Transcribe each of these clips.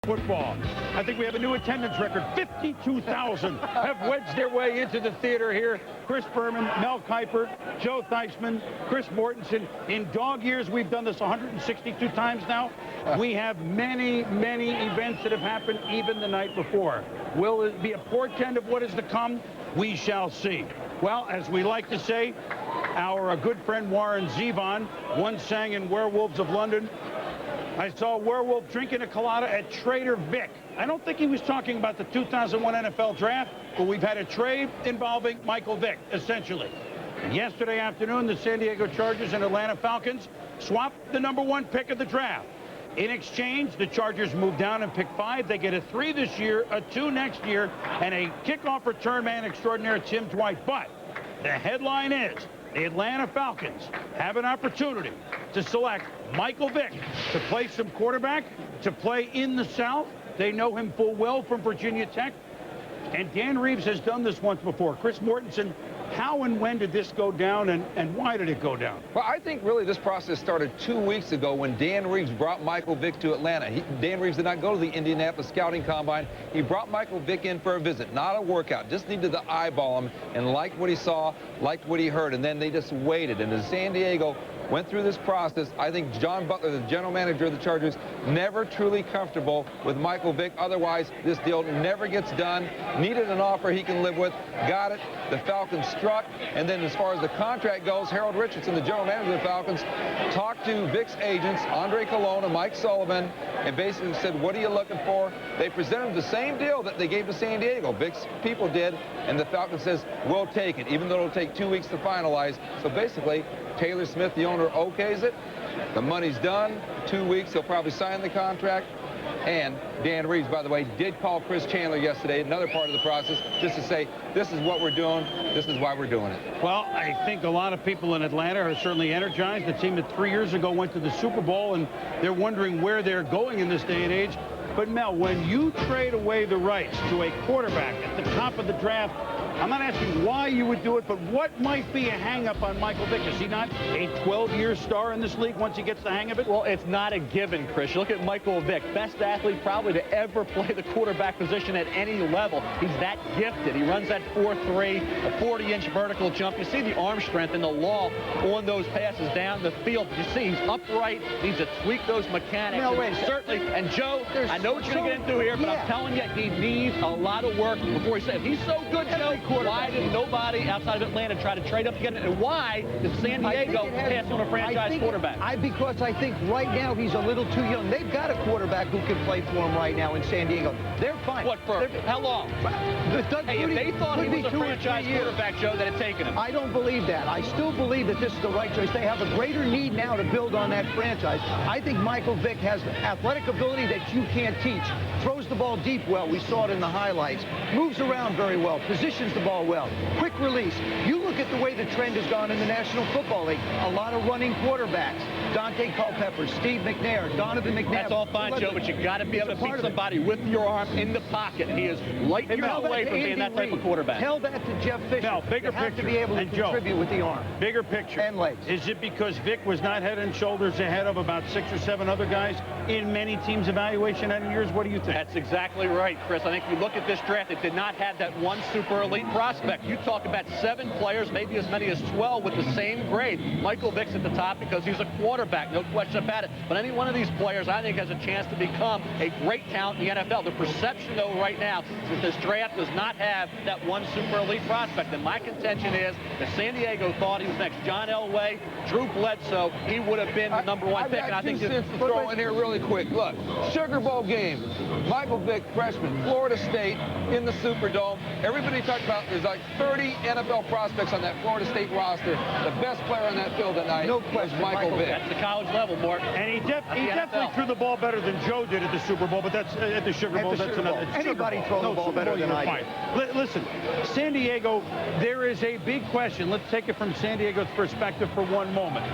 football. I think we have a new attendance record. 52,000 have wedged their way into the theater here. Chris Berman, Mel Kiper, Joe Theismann, Chris Mortensen. In dog years, we've done this 162 times now. We have many, many events that have happened even the night before. Will it be a portent of what is to come? We shall see. Well, as we like to say, our good friend Warren Zevon once sang in Werewolves of London, I saw a werewolf drinking a colada at Trader Vic. I don't think he was talking about the 2001 NFL draft, but we've had a trade involving Michael Vick, essentially. Yesterday afternoon, the San Diego Chargers and Atlanta Falcons swapped the #1 pick of the draft. In exchange, the Chargers move down and pick 5. They get a 3 this year, a 2 next year, and a kickoff return man extraordinaire, Tim Dwight. But the headline is, the Atlanta Falcons have an opportunity to select Michael Vick to play some quarterback, to play in the South. They know him full well from Virginia Tech. And Dan Reeves has done this once before. Chris Mortensen, how and when did this go down, and why did it go down? Well, I think really this process started 2 weeks ago when Dan Reeves brought Michael Vick to Atlanta. Dan Reeves did not go to the Indianapolis Scouting Combine. He brought Michael Vick in for a visit, not a workout. Just needed to eyeball him and liked what he saw, liked what he heard, and then they just waited. And as San Diego went through this process, I think John Butler, the general manager of the Chargers, never truly comfortable with Michael Vick. Otherwise, this deal never gets done. Needed an offer he can live with. Got it. The Falcons struck. And then as far as the contract goes, Harold Richardson, the general manager of the Falcons, talked to Vick's agents, Andre Colonna, Mike Sullivan, and basically said, what are you looking for? They presented the same deal that they gave to San Diego. Vick's people did, and the Falcons says, we'll take it, even though it'll take 2 weeks to finalize. So basically, Taylor Smith, the owner, okays it. The money's done. 2 weeks, he'll probably sign the contract. And Dan Reeves, by the way, did call Chris Chandler yesterday, another part of the process, just to say, this is what we're doing, this is why we're doing it. Well, I think a lot of people in Atlanta are certainly energized. The team that 3 years ago went to the Super Bowl, and they're wondering where they're going in this day and age. But, Mel, when you trade away the rights to a quarterback at the top of the draft, I'm not asking why you would do it, but what might be a hang-up on Michael Vick? Is he not a 12-year star in this league once he gets the hang of it? Well, it's not a given, Chris. You look at Michael Vick, best athlete probably to ever play the quarterback position at any level. He's that gifted. He runs that 4.3, a 40-inch vertical jump. You see the arm strength and the law on those passes down the field. You see he's upright. Needs to tweak those mechanics. No, wait. Certainly. And Joe, I know what you're going to get into here, but I'm telling you, he needs a lot of work before he says, if he's so good, Joe, why did nobody outside of Atlanta try to trade up to get him? And why did San Diego pass on a franchise quarterback? Because I think right now he's a little too young. They've got a quarterback who can play for him right now in San Diego. They're fine. What, for how long? Hey, if they thought he was a franchise quarterback, Joe, that had taken him. I don't believe that. I still believe that this is the right choice. They have a greater need now to build on that franchise. I think Michael Vick has athletic ability that you can't teach. Throws the ball deep well. We saw it in the highlights. Moves around very well. Positions the ball well. Quick release. You look at the way the trend has gone in the National Football League. A lot of running quarterbacks. Dante Culpepper, Steve McNair, Donovan McNabb. That's all fine, Joe, but you got to be able to beat somebody with your arm in the pocket. He is light years away from being that type of quarterback. Tell that to Jeff Fisher. Now, bigger you have picture. to be able to contribute with the arm. Bigger picture. And legs. Is it because Vick was not head and shoulders ahead of about 6 or 7 other guys in many teams' evaluation and years? What do you think? That's exactly right, Chris. I think if you look at this draft, it did not have that one super elite prospect. You talk about 7 players, maybe as many as 12 with the same grade. Michael Vick's at the top because he's a quarterback, no question about it. But any one of these players, I think, has a chance to become a great talent in the NFL. The perception, though, right now is that this draft does not have that one super elite prospect. And my contention is that San Diego thought he was next. John Elway, Drew Bledsoe, he would have been the #1 pick. And I think to throw in here really quick. Look, Sugar Bowl game. Michael Vick, freshman, Florida State in the Superdome. Everybody talked about there's like 30 NFL prospects on that Florida State roster. The best player on that field that night was Michael Vick. That's the college level, Mark. And he definitely threw the ball better than Joe did at the Super Bowl, but that's at the Sugar Bowl. That's another. Anybody throw the ball better than I did. Listen, San Diego, there is a big question. Let's take it from San Diego's perspective for one moment.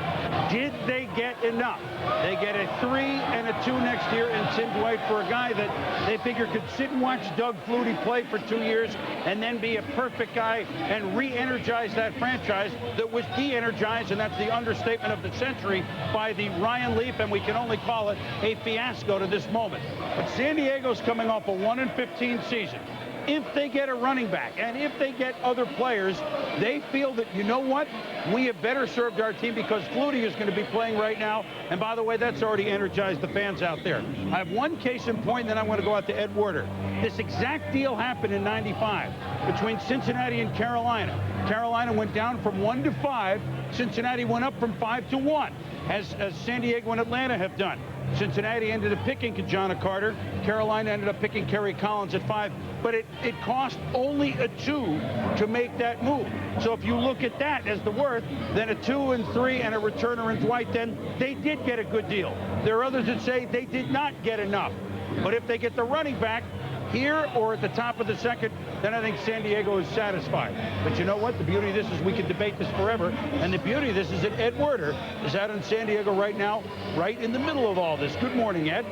Did they get enough? They get a 3 and a 2 next year in Tim Dwight for a guy that they figure could sit and watch Doug Flutie play for 2 years and then be a perfect guy and re-energize that franchise that was de-energized, and that's the understatement of the century, by the Ron Ryan Leaf, and we can only call it a fiasco to this moment. But San Diego's coming off a 1-15 season. If they get a running back and if they get other players, they feel that, you know what, we have better served our team because Flutie is going to be playing right now. And by the way, that's already energized the fans out there. I have one case in point, and then I'm going to go out to Ed Werder. This exact deal happened in '95 between Cincinnati and Carolina. Carolina went down from 1 to 5. Cincinnati went up from 5 to 1, as San Diego and Atlanta have done. Cincinnati ended up picking Kajana Carter. Carolina ended up picking Kerry Collins at 5. But it cost only a 2 to make that move. So if you look at that as the worth, then a 2 and 3 and a returner in Dwight, then they did get a good deal. There are others that say they did not get enough. But if they get the running back here or at the top of the second, then I think San Diego is satisfied. But you know what? The beauty of this is we could debate this forever. And the beauty of this is that Ed Werder is out in San Diego right now, right in the middle of all this. Good morning, Ed.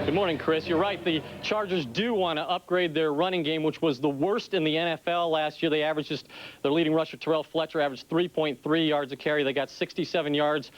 Good morning, Chris. You're right. The Chargers do want to upgrade their running game, which was the worst in the NFL last year. They averaged their leading rusher, Terrell Fletcher, averaged 3.3 yards a carry. They got 67 yards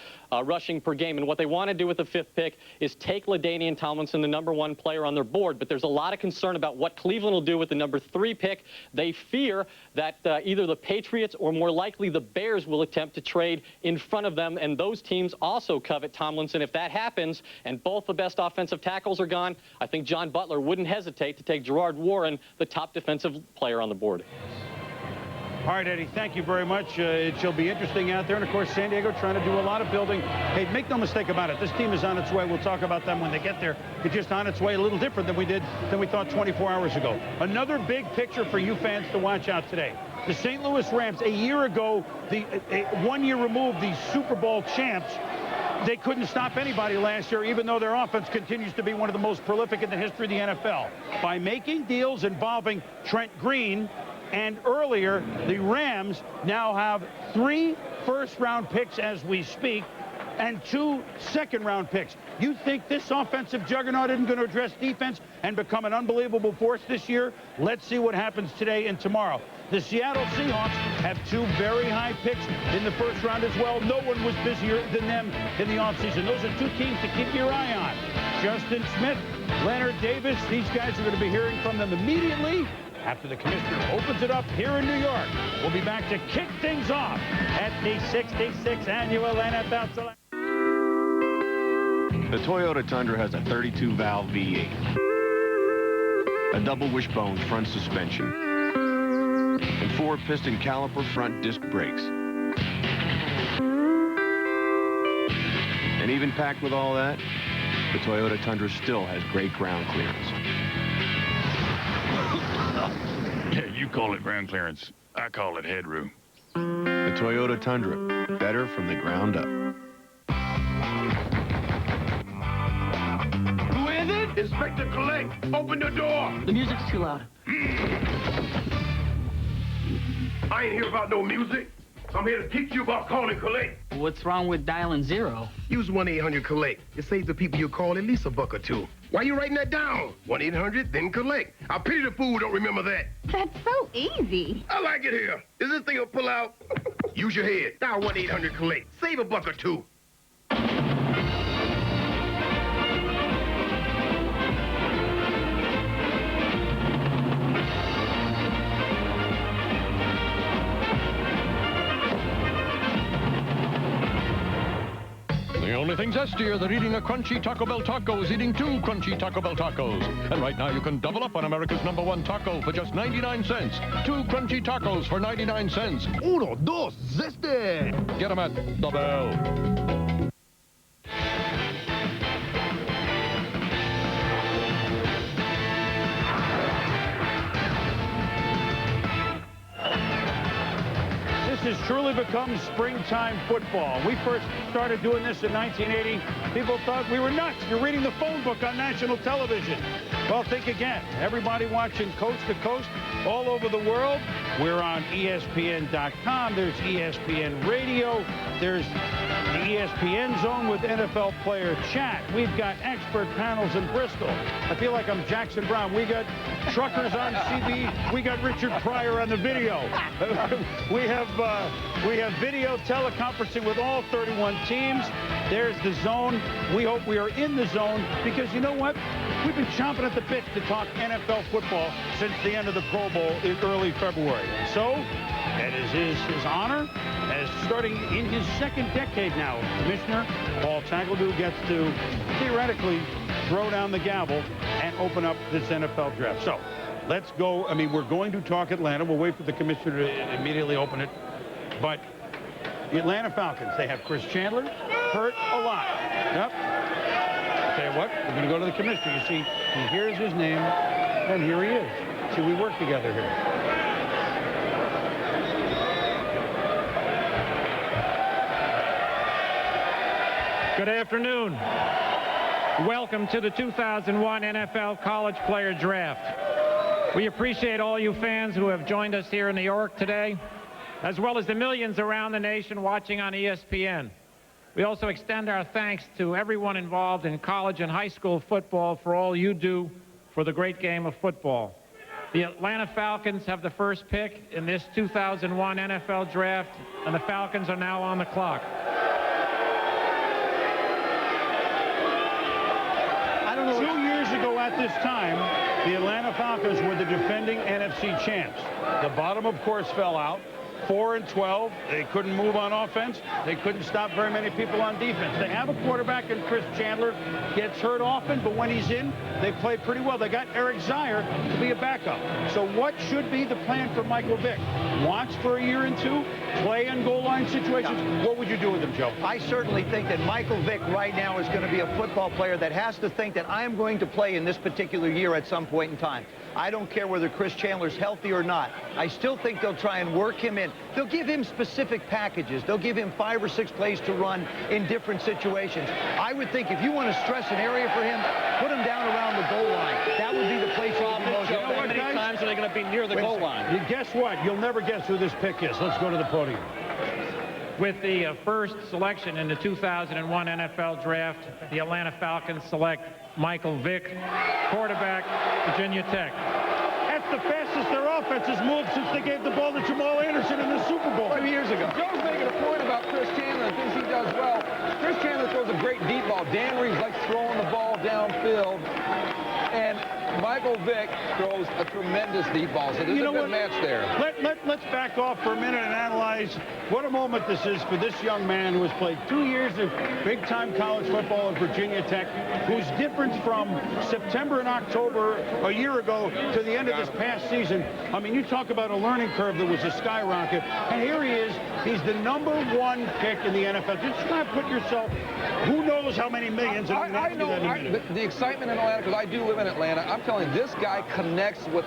rushing per game. And what they want to do with the 5th pick is take LaDainian Tomlinson, the #1 player on their board. But there's a lot of concern about what Cleveland will do with the #3 pick. They fear that either the Patriots or more likely the Bears will attempt to trade in front of them. And those teams also covet Tomlinson. If that happens and both the best offensive tackles are gone, I think John Butler wouldn't hesitate to take Gerard Warren, the top defensive player on the board. All right, Eddie, thank you very much. It shall be interesting out there. And, of course, San Diego trying to do a lot of building. Hey, make no mistake about it. This team is on its way. We'll talk about them when they get there. It's just on its way a little different than we thought 24 hours ago. Another big picture for you fans to watch out today. The St. Louis Rams, a year ago, 1 year removed, the Super Bowl champs, they couldn't stop anybody last year, even though their offense continues to be one of the most prolific in the history of the NFL. By making deals involving Trent Green, and earlier, the Rams now have 3 first-round picks as we speak and 2 second-round picks. You think this offensive juggernaut isn't going to address defense and become an unbelievable force this year? Let's see what happens today and tomorrow. The Seattle Seahawks have 2 very high picks in the first round as well. No one was busier than them in the offseason. Those are 2 teams to keep your eye on. Justin Smith, Leonard Davis, these guys are going to be hearing from them immediately after the commissioner opens it up here in New York. We'll be back to kick things off at the 66th annual NFL Select. The Toyota Tundra has a 32-valve V8, a double wishbone front suspension, and 4-piston caliper front disc brakes. And even packed with all that, the Toyota Tundra still has great ground clearance. Yeah, you call it ground clearance. I call it headroom. The Toyota Tundra, better from the ground up. Who is it? Inspector Collect. Open the door. The music's too loud. I ain't here about no music. I'm here to teach you about calling Collect. What's wrong with dialing 0? Use 1-800-COLLECT. It saves the people you call at least $1 or $2. Why you writing that down? 1-800, then collect. I pity the fool who don't remember that. That's so easy. I like it here. Is this thing a pull out? Use your head. Dial 1-800-COLLECT. Save $1 or $2. The only thing zestier than eating a crunchy Taco Bell taco is eating 2 crunchy Taco Bell tacos. And right now you can double up on America's #1 taco for just 99 cents. 2 crunchy tacos for 99 cents. 1, 2, zeste. Get them at the Bell. This has truly become springtime football. We first started doing this in 1980. People thought we were nuts. You're reading the phone book on national television. Well, think again. Everybody watching coast to coast all over the world. We're on ESPN.com. There's ESPN Radio. There's the ESPN Zone with NFL player chat. We've got expert panels in Bristol. I feel like I'm Jackson Brown. We got truckers on CB. We got Richard Pryor on the video. We have video teleconferencing with all 31 teams. There's the zone. We hope we are in the zone because you know what? We've been chomping at the bit to talk NFL football since the end of the Pro Bowl in early February. So, it is his honor as starting in his second decade now, Commissioner Paul Tagliabue gets to theoretically throw down the gavel and open up this NFL draft. So, let's go. I mean, we're going to talk Atlanta. We'll wait for the Commissioner to immediately open it. But the Atlanta Falcons, they have Chris Chandler hurt a lot. Yep. Tell you what, we're going to go to the Commissioner. You see, he hears his name, and here he is. See, we work together here. Good afternoon. Welcome to the 2001 NFL College Player Draft. We appreciate all you fans who have joined us here in New York today, as well as the millions around the nation watching on ESPN. We also extend our thanks to everyone involved in college and high school football for all you do for the great game of football. The Atlanta Falcons have the first pick in this 2001 NFL Draft, and the Falcons are now on the clock. I don't know. 2 years ago at this time, the Atlanta Falcons were the defending NFC champs. The bottom, of course, fell out. 4-12. They couldn't move on offense. They couldn't stop very many people on defense. They have a quarterback in Chris Chandler. Gets hurt often, but when he's in, they play pretty well. They got Eric Zier to be a backup. So what should be the plan for Michael Vick? Watch for a year and two, play in goal line situations. Yeah. What would you do with him, Joe? I certainly think that Michael Vick right now is going to be a football player that has to think that I am going to play in this particular year at some point in time. I don't care whether Chris Chandler's healthy or not. I still think they'll try and work him in. They'll give him specific packages. They'll give him 5 or 6 plays to run in different situations. I would think if you want to stress an area for him, put him down around the goal line. That would be the place he would be most effective. How many times are they going to be near the goal line? Guess what? You'll never guess who this pick is. Let's go to the podium. With the first selection in the 2001 NFL Draft, the Atlanta Falcons select Michael Vick, quarterback, Virginia Tech. That's the fastest their offense has moved since they gave the ball to Jamal Anderson in the Super Bowl 2 years ago. Joe's making a point about Chris Chandler and things he does well. Chris Chandler throws a great deep ball. Dan Reeves likes throwing the ball downfield. And Michael Vick throws a tremendous deep ball. So there's a good match there. Let's back off for a minute and analyze what a moment this is for this young man who has played 2 years of big-time college football at Virginia Tech, whose difference from September and October a year ago to the end of this past season, I mean, you talk about a learning curve that was a skyrocket, and here he is. He's the #1 pick in the NFL. Just not put yourself, who knows how many millions. I know the excitement in Atlanta, because I do live in Atlanta. I'm telling you, this guy connects with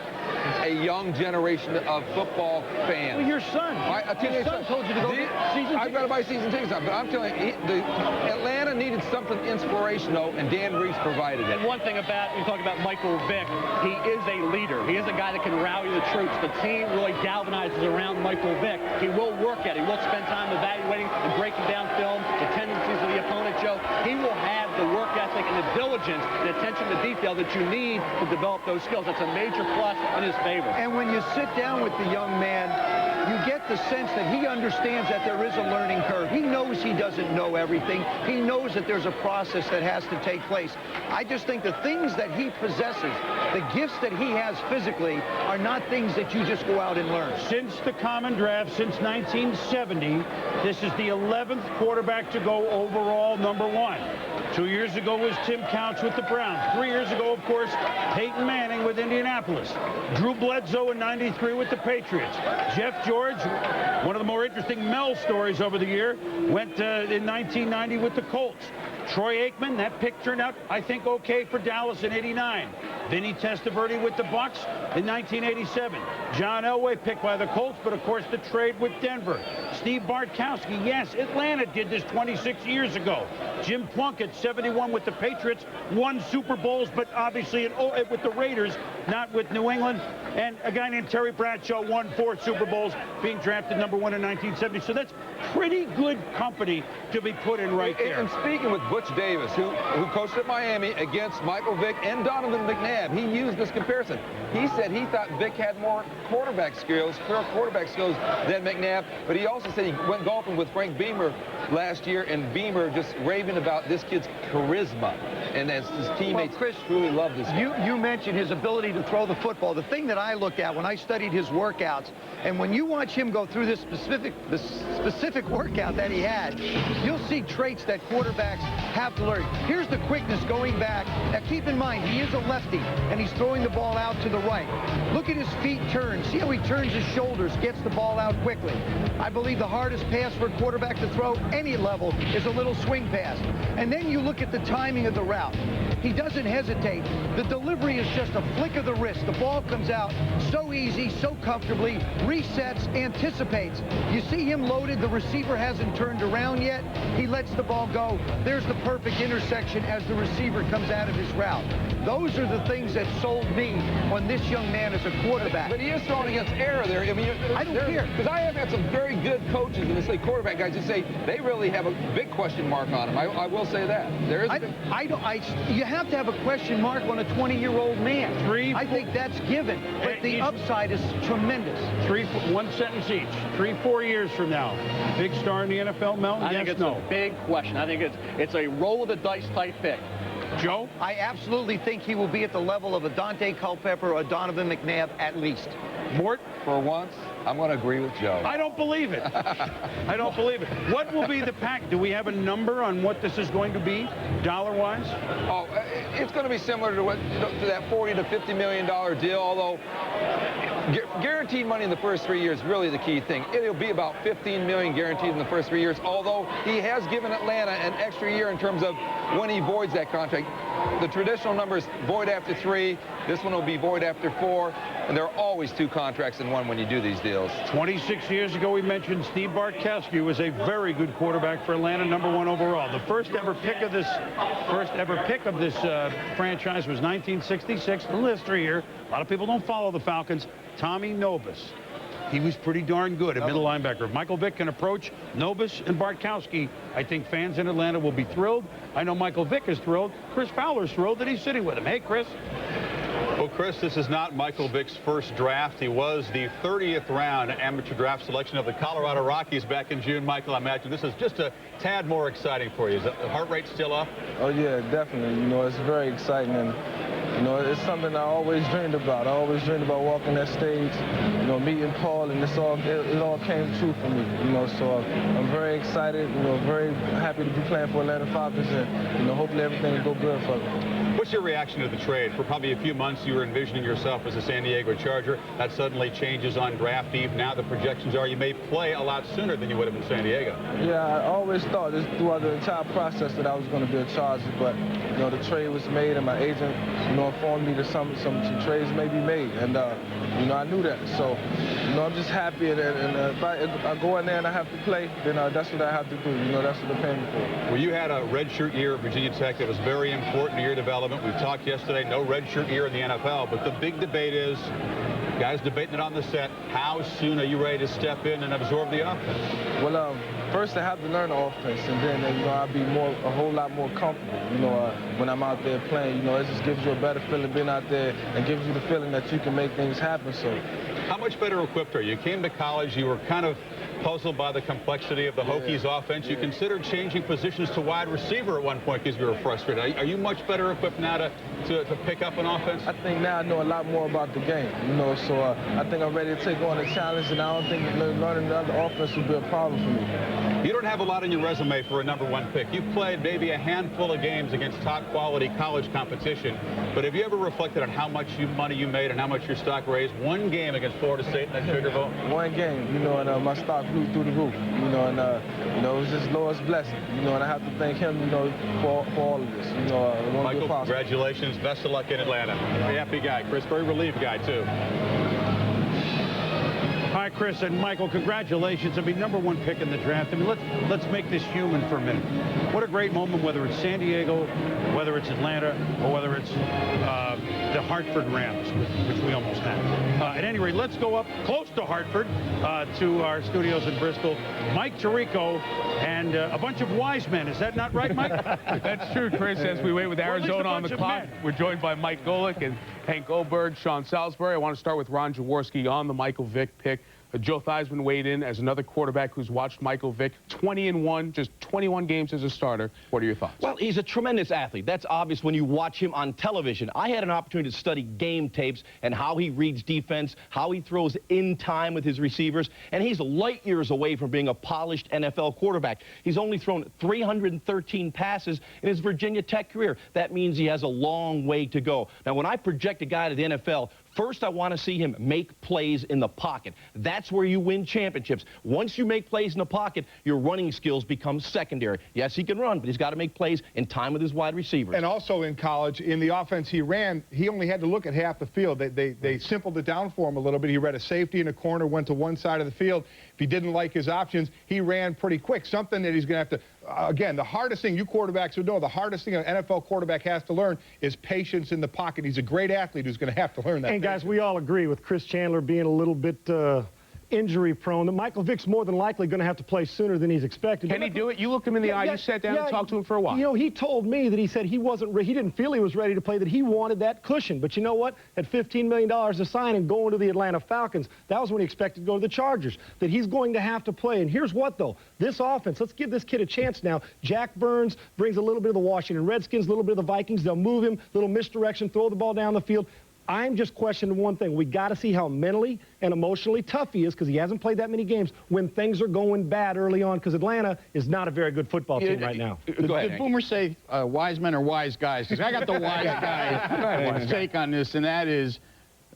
a young generation of football fans. Well, your son. Your son told you to go season I've got to buy season tickets, but I'm telling you, Atlanta needed something inspirational, and Dan Reeves provided it. And one thing about, you talk about Michael Vick, he is a leader. He is a guy that can rally the troops. The team really galvanizes around Michael Vick. He will work at it. He will spend time evaluating and breaking down film, the tendencies of the opponent, Joe. He will have the work ethic and the diligence and attention to detail that you need to develop those skills. That's a major plus in his favor. And when you sit down with the young man, you get the sense that he understands that there is a learning curve. He knows he doesn't know everything. He knows that there's a process that has to take place. I just think the things that he possesses, the gifts that he has physically, are not things that you just go out and learn. Since the common draft, since 1970, this is the 11th quarterback to go overall #1. 2 years ago was Tim Couch with the Browns. 3 years ago, of course, Peyton Manning with Indianapolis. Drew Bledsoe in '93 with the Patriots. Jeff George, one of the more interesting Mel stories over the year, went in 1990 with the Colts. Troy Aikman, that pick turned out, I think, okay for Dallas in '89. Vinny Testaverde with the Bucks in 1987. John Elway picked by the Colts, but of course the trade with Denver. Steve Bartkowski, yes, Atlanta did this 26 years ago. Jim Plunkett, 71 with the Patriots, won Super Bowls, but obviously with the Raiders, not with New England. And a guy named Terry Bradshaw won 4 Super Bowls, being drafted #1 in 1970. So that's pretty good company to be put in right there. And speaking with Butch Davis, who coached at Miami against Michael Vick and Donovan McNabb, he used this comparison. He said he thought Vick had more quarterback skills than McNabb, but he also said he went golfing with Frank Beamer last year, and Beamer just raving about this kid's charisma, and as his teammates truly love this guy. You mentioned his ability to throw the football. The thing that I look at when I studied his workouts, and when you watch him go through this specific workout that he had, you'll see traits that quarterbacks have to learn. Here's the quickness going back. Now keep in mind, he is a lefty, and he's throwing the ball out to the right. Look at his feet turn. See how he turns his shoulders, gets the ball out quickly. I believe the hardest pass for a quarterback to throw any level is a little swing pass. And then you look at the timing of the route. He doesn't hesitate. The delivery is just a flick of the wrist. The ball comes out so easy, so comfortably, resets, anticipates. You see him loaded. The receiver hasn't turned around yet. He lets the ball go. There's the perfect intersection as the receiver comes out of his route. Those are the things that sold me on this young man as a quarterback. But he is throwing against error there. I mean, I don't care. Because I have had some very good coaches, and they say quarterback guys, who say they really have a big question mark on him. I will say that. There is you have to have a question mark on a 20-year-old man. I think that's given, but the upside is tremendous. One sentence each. 3-4 years from now, big star in the NFL, Mel? I think it's a big question. I think it's a roll of the dice type pick. Joe? I absolutely think he will be at the level of a Dante Culpepper or a Donovan McNabb at least. Mort? For once, I'm going to agree with Joe. I don't believe it. I don't believe it. What will be the pack? Do we have a number on what this is going to be, dollar-wise? Oh, it's going to be similar to that $40 to $50 million deal, although guaranteed money in the first 3 years is really the key thing. It'll be about $15 million guaranteed in the first 3 years, although he has given Atlanta an extra year in terms of when he voids that contract. The traditional number is void after 3. This one will be void after 4. And there are always 2 contracts in one when you do these deals. 26 years ago, we mentioned Steve Bartkowski was a very good quarterback for Atlanta, #1 overall. The first ever pick of this franchise was 1966. A little history here. A lot of people don't follow the Falcons. Tommy Nobis. He was pretty darn good, a middle linebacker. If Michael Vick can approach Nobis and Bartkowski, I think fans in Atlanta will be thrilled. I know Michael Vick is thrilled. Chris Fowler's thrilled that he's sitting with him. Hey, Chris. Well, Chris, this is not Michael Vick's first draft. He was the 30th round amateur draft selection of the Colorado Rockies back in June. Michael, I imagine this is just a tad more exciting for you. Is the heart rate still up? Oh, yeah, definitely. You know, it's very exciting. And you know, it's something I always dreamed about. I always dreamed about walking that stage, you know, meeting Paul, and it all came true for me, you know. So I'm very excited, you know, very happy to be playing for Atlanta Falcons, and, you know, hopefully everything will go good for me. What's your reaction to the trade? For probably a few months, you were envisioning yourself as a San Diego Charger. That suddenly changes on draft eve. Now the projections are you may play a lot sooner than you would have in San Diego. Yeah, I always thought this throughout the entire process that I was going to be a Charger, but, you know, the trade was made, and my agent, you know, informed me that some trades may be made, and, you know, I knew that. So, you know, I'm just happy, and if I go in there and I have to play, then that's what I have to do. You know, that's what they're paying me for. Well, you had a redshirt year at Virginia Tech that was very important to your development. We've talked yesterday, no redshirt year in the NFL, but the big debate is, guys debating it on the set, how soon are you ready to step in and absorb the offense? Well, first I have to learn the offense, and then, you know, I'll be a whole lot more comfortable, you know, when I'm out there playing. You know, it just gives you a better feeling being out there and gives you the feeling that you can make things happen. So, how much better equipped are you? You came to college, you were kind of puzzled by the complexity of the Hokies offense. You considered changing positions to wide receiver at one point because you were frustrated. Are you much better equipped now to pick up an offense? I think now I know a lot more about the game, you know, so I think I'm ready to take on a challenge, and I don't think learning another offense will be a problem for me. You don't have a lot on your resume for a #1 pick. You've played maybe a handful of games against top-quality college competition, but have you ever reflected on how much money you made and how much your stock raised? One game against Florida State in that sugar bowl? One game, you know, and my stock flew through the roof, you know, and, you know, it was just Lord's blessing, you know, and I have to thank him, you know, for all of this, you know. Michael, congratulations. Best of luck in Atlanta. Very happy guy. Chris, very relieved guy, too. Hi, right, Chris and Michael, congratulations. I mean, #1 pick in the draft. I mean, let's make this human for a minute. What a great moment, whether it's San Diego, whether it's Atlanta, or whether it's the Hartford Rams, which we almost had. At any rate, let's go up close to Hartford to our studios in Bristol. Mike Tirico and a bunch of wise men. Is that not right, Mike? That's true, Chris. As we wait with Arizona on the clock, we're joined by Mike Golick and Hank Goldberg, Sean Salisbury. I want to start with Ron Jaworski on the Michael Vick pick. Joe Theismann weighed in as another quarterback who's watched Michael Vick 20-1, just 21 games as a starter. What are your thoughts? Well, he's a tremendous athlete. That's obvious when you watch him on television. I had an opportunity to study game tapes and how he reads defense, how he throws in time with his receivers, and he's light years away from being a polished NFL quarterback. He's only thrown 313 passes in his Virginia Tech career. That means he has a long way to go. Now, when I project a guy to the NFL, first, I want to see him make plays in the pocket. That's where you win championships. Once you make plays in the pocket, your running skills become secondary. Yes, he can run, but he's got to make plays in time with his wide receivers. And also in college, in the offense he ran, he only had to look at half the field. They simpled it down for him a little bit. He read a safety in a corner, went to one side of the field. If he didn't like his options, he ran pretty quick, something that he's going to have to again, the hardest thing, you quarterbacks would know, the hardest thing an NFL quarterback has to learn is patience in the pocket. He's a great athlete who's going to have to learn that. And guys, we all agree with Chris Chandler being a little bit injury prone, that Michael Vick's more than likely going to have to play sooner than he's expected. Can he do it? You look him in the eye, you sat down and talked to him for a while. You know, he told me that he said he didn't feel he was ready to play, that he wanted that cushion. But you know what? At $15 million to sign and going to the Atlanta Falcons, that was when he expected to go to the Chargers. That he's going to have to play. And here's what, though. This offense, let's give this kid a chance now. Jack Burns brings a little bit of the Washington Redskins, a little bit of the Vikings. They'll move him, little misdirection, throw the ball down the field. I'm just questioning one thing. We got to see how mentally and emotionally tough he is, because he hasn't played that many games when things are going bad early on, because Atlanta is not a very good football team right now. Did Boomer say wise men are wise guys? Because I got the wise guy take on this, and that is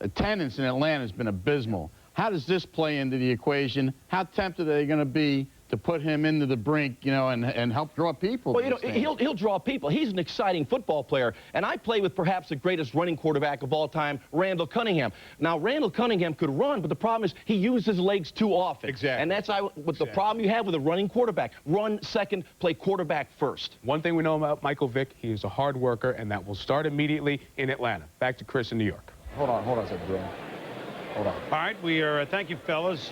attendance in Atlanta has been abysmal. How does this play into the equation? How tempted are they going to be to put him into the brink, you know, and help draw people? Well, you know, he'll draw people. He's an exciting football player, and I play with perhaps the greatest running quarterback of all time, Randall Cunningham. Now, Randall Cunningham could run, but the problem is he uses his legs too often. Exactly. And that's the problem you have with a running quarterback. Run second, play quarterback first. One thing we know about Michael Vick, he is a hard worker, and that will start immediately in Atlanta. Back to Chris in New York. Hold on a second, Bill. Hold on. All right, we are, thank you, fellas.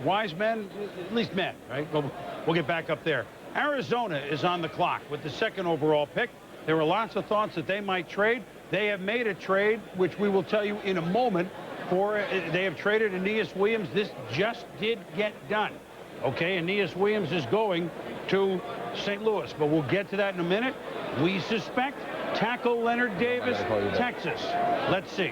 Wise men, at least men, right? We'll get back up there. Arizona is on the clock with the second overall pick. There were lots of thoughts that they might trade. They have made a trade, which we will tell you in a moment, they have traded Aeneas Williams. This just did get done. Okay, Aeneas Williams is going to St. Louis, but we'll get to that in a minute. We suspect tackle Leonard Davis, Texas. Let's see.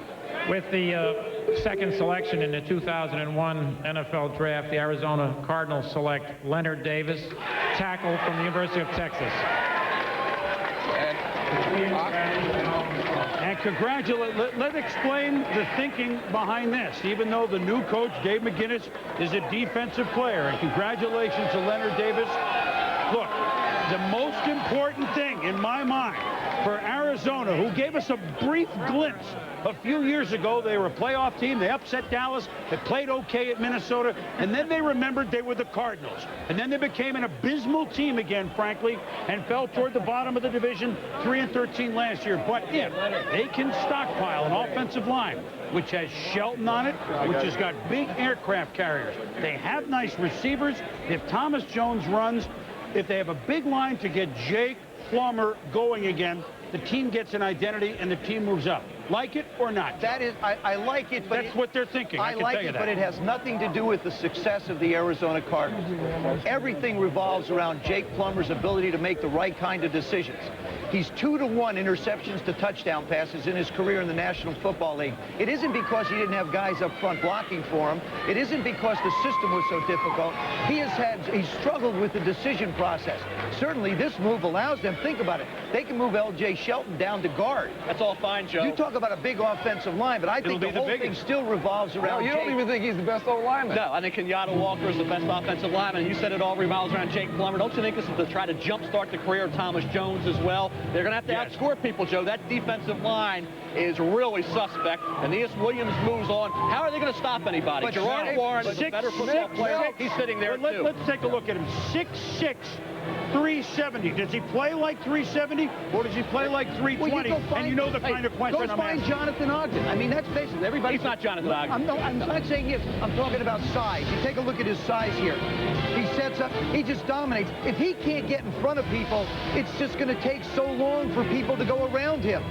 With the second selection in the 2001 NFL Draft, the Arizona Cardinals select Leonard Davis, tackle from the University of Texas. And congratulate, let's explain the thinking behind this. Even though the new coach, Dave McGinnis, is a defensive player, and congratulations to Leonard Davis. Look, the most important thing in my mind for Arizona, who gave us a brief glimpse a few years ago, they were a playoff team, they upset Dallas, they played okay at Minnesota, and then they remembered they were the Cardinals. And then they became an abysmal team again, frankly, and fell toward the bottom of the division, 3-13 last year. But if they can stockpile an offensive line, which has Shelton on it, which has got big aircraft carriers, they have nice receivers. If Thomas Jones runs, if they have a big line to get Jake Plummer going again, the team gets an identity and the team moves up. Like it or not? That is, I like it, but that's what they're thinking. I like it, but it has nothing to do with the success of the Arizona Cardinals. Everything revolves around Jake Plummer's ability to make the right kind of decisions. He's 2-to-1 interceptions to touchdown passes in his career in the National Football League. It isn't because he didn't have guys up front blocking for him. It isn't because the system was so difficult. He's struggled with the decision process. certainly this move allows them. Think about it. They can move L.J. Shelton down to guard. That's all fine, Joe. You talk about a big offensive line, but I think the whole thing still revolves around you don't even think he's the best old lineman. No, I think Kenyatta Walker is the best offensive lineman. You said it all revolves around Jake Plummer. Don't you think this is to try to jumpstart the career of Thomas Jones as well? They're going to have to outscore people, Joe. That defensive line is really suspect. Aeneas Williams moves on. How are they going to stop anybody? But Gerard Warren is a better football player. He's sitting there, too. Let's take a look at him. 6'6", 370. Does he play like 370 or does he play like 320? And you know the kind of question I'm asking. Go find Jonathan Ogden. I mean, that's basically everybody. He's not Jonathan Ogden. I'm not saying yes. I'm talking about size. You take a look at his size here. He sets up. He just dominates. If he can't get in front of people, it's just going to take so long for people to go around him.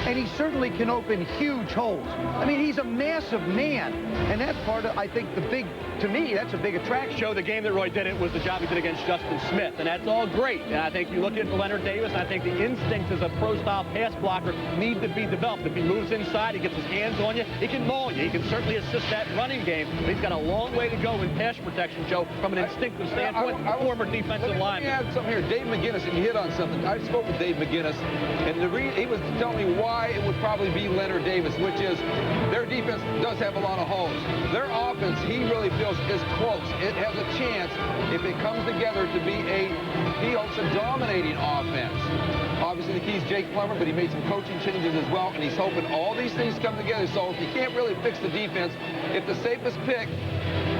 And he certainly can open huge holes. I mean, he's a massive man. And that's part of, I think, the big, to me, that's a big attraction. Joe, the game that Roy did it was the job he did against Justin Smith. And that's all great. And I think you look at Leonard Davis, and I think the instincts as a pro-style pass blocker need to be developed. If he moves inside, he gets his hands on you, he can maul you. He can certainly assist that running game. But he's got a long way to go in pass protection, Joe, from an instinctive standpoint. Former defensive lineman. Let me add something here. Dave McGinnis, and you hit on something. I spoke with Dave McGinnis, and he was telling me why it would probably be Leonard Davis, which is their defense does have a lot of holes. Their offense, he really feels, is close. It has a chance, if it comes together, to be he hopes, a dominating offense. Obviously, the key is Jake Plummer, but he made some coaching changes as well, and he's hoping all these things come together. So if you can't really fix the defense, if the safest pick,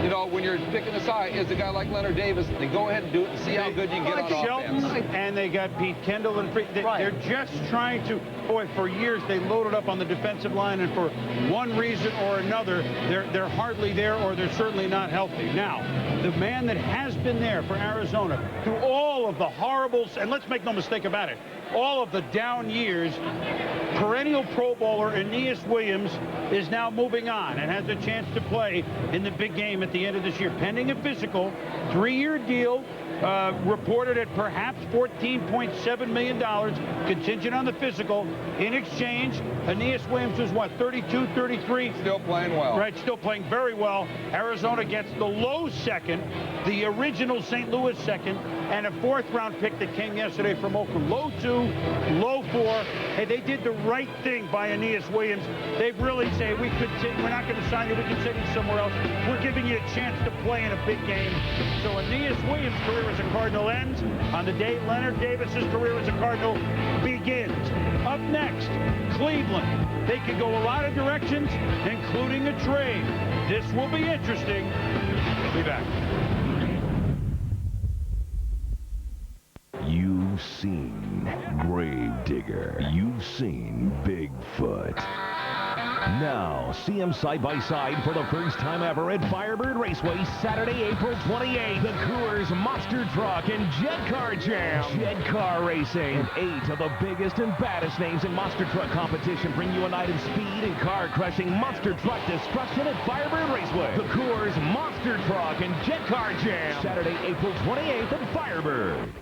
you know, when you're picking a side, is a guy like Leonard Davis, then go ahead and do it and see how good you can get on Shelton, offense. and they got Pete Kendall and they're just trying to, boy, for years they loaded up on the defensive line, and for one reason or another, they're hardly there, or they're certainly not healthy. Now, the man that has been there for Arizona through all of the horribles, and let's make no mistake about it, all of the down years, perennial Pro Bowler Aeneas Williams is now moving on and has a chance to play in the big game at the end of this year, pending a physical, 3-year deal, reported at perhaps $14.7 million, contingent on the physical. In exchange, Aeneas Williams was what, 32, 33? Still playing well. Right, still playing very well. Arizona gets the low second, the original St. Louis second, and a 4th-round pick that came yesterday from Oakland. Low 2, low 4. Hey, they did the right thing by Aeneas Williams. They've really said, we're not going to sign you, we can send you somewhere else. We're giving you a chance to play in a big game. So Aeneas Williams' career as a Cardinal ends on the day Leonard Davis's career as a Cardinal begins. Up next, Cleveland. They could go a lot of directions, including a trade. This will be interesting. We'll be back. You've seen Gravedigger. You've seen Bigfoot. Now, see him side by side for the first time ever at Firebird Raceway, Saturday, April 28th. The Coors Monster Truck and Jet Car Jam. Jet Car Racing. And 8 of the biggest and baddest names in monster truck competition bring you a night of speed and car-crushing monster truck destruction at Firebird Raceway. The Coors Monster Truck and Jet Car Jam. Saturday, April 28th at Firebird.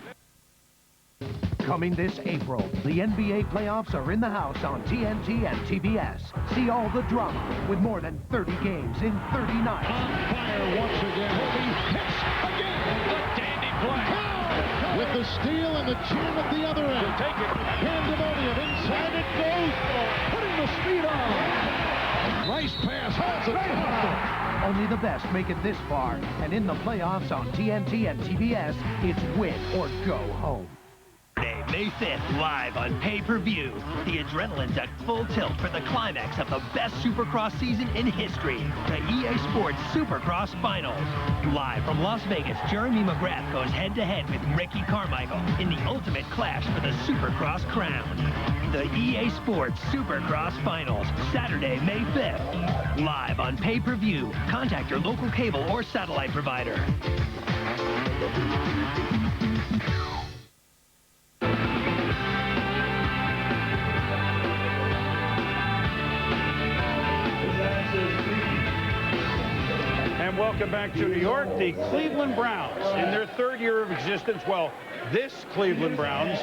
Coming this April, the NBA playoffs are in the house on TNT and TBS. See all the drama with more than 30 games in 30 nights. On fire once again. He hits again. The dandy play. With the steal and the jam at the other end. Take it. Pandemonium. Inside it goes. Putting the speed on. Nice pass. Holds it. Only the best make it this far. And in the playoffs on TNT and TBS, it's win or go home. May 5th, live on pay-per-view. The adrenaline's at full tilt for the climax of the best Supercross season in history. The EA Sports Supercross Finals. Live from Las Vegas, Jeremy McGrath goes head-to-head with Ricky Carmichael in the ultimate clash for the Supercross crown. The EA Sports Supercross Finals, Saturday, May 5th. Live on pay-per-view. Contact your local cable or satellite provider. And welcome back to New York. The Cleveland Browns, in their third year of existence, well, this Cleveland Browns,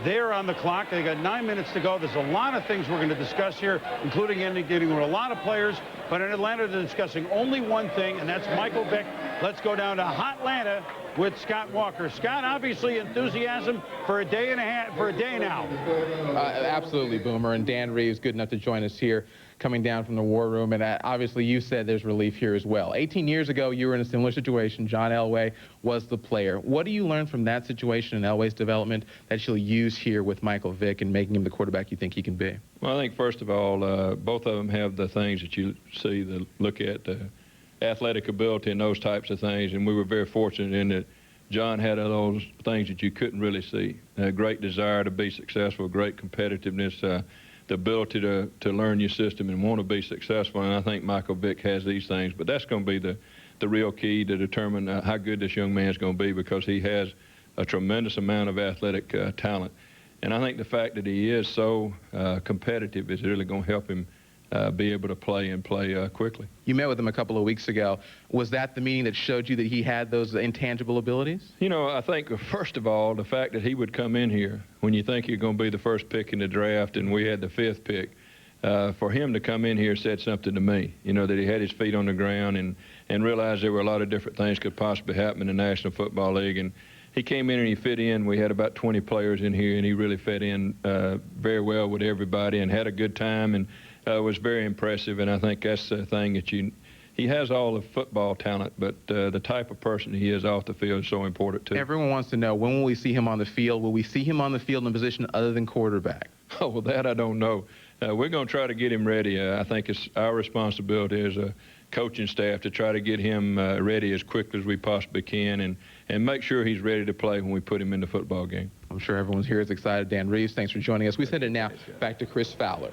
they're on the clock. They got 9 minutes to go. There's a lot of things we're going to discuss here, including getting with a lot of players. But in Atlanta, they're discussing only one thing, and that's Michael Vick. Let's go down to Hotlanta with Scott Walker. Scott, obviously enthusiasm for a day and a half, for a day now. Absolutely, Boomer. And Dan Reeves, good enough to join us here, coming down from the war room. And obviously, you said there's relief here as well. 18 years ago, you were in a similar situation. John Elway was the player. What do you learn from that situation and Elway's development that you'll use here with Michael Vick and making him the quarterback you think he can be? Well, I think, first of all, both of them have the things that you see, look at, athletic ability and those types of things. And we were very fortunate in that John had those things that you couldn't really see. A great desire to be successful, great competitiveness, the ability to learn your system and want to be successful. And I think Michael Vick has these things. But that's going to be the real key to determine how good this young man's going to be, because he has a tremendous amount of athletic talent. And I think the fact that he is so competitive is really going to help him be able to play and play quickly. You met with him a couple of weeks ago. Was that the meeting that showed you that he had those intangible abilities? You know, I think, first of all, the fact that he would come in here when you think you're going to be the first pick in the draft and we had the 5th pick, for him to come in here said something to me, you know, that he had his feet on the ground and realized there were a lot of different things could possibly happen in the National Football League. And he came in and he fit in. We had about 20 players in here, and he really fit in very well with everybody and had a good time and was very impressive. And I think that's the thing that he has all the football talent, but the type of person he is off the field is so important too. Everyone wants to know, when will we see him on the field? Will we see him on the field in a position other than quarterback? Oh, well, that I don't know. We're going to try to get him ready. I think it's our responsibility as a coaching staff to try to get him ready as quickly as we possibly can and make sure he's ready to play when we put him in the football game. I'm sure everyone's here is excited. Dan Reeves, thanks for joining us. We send it now back to Chris Fowler.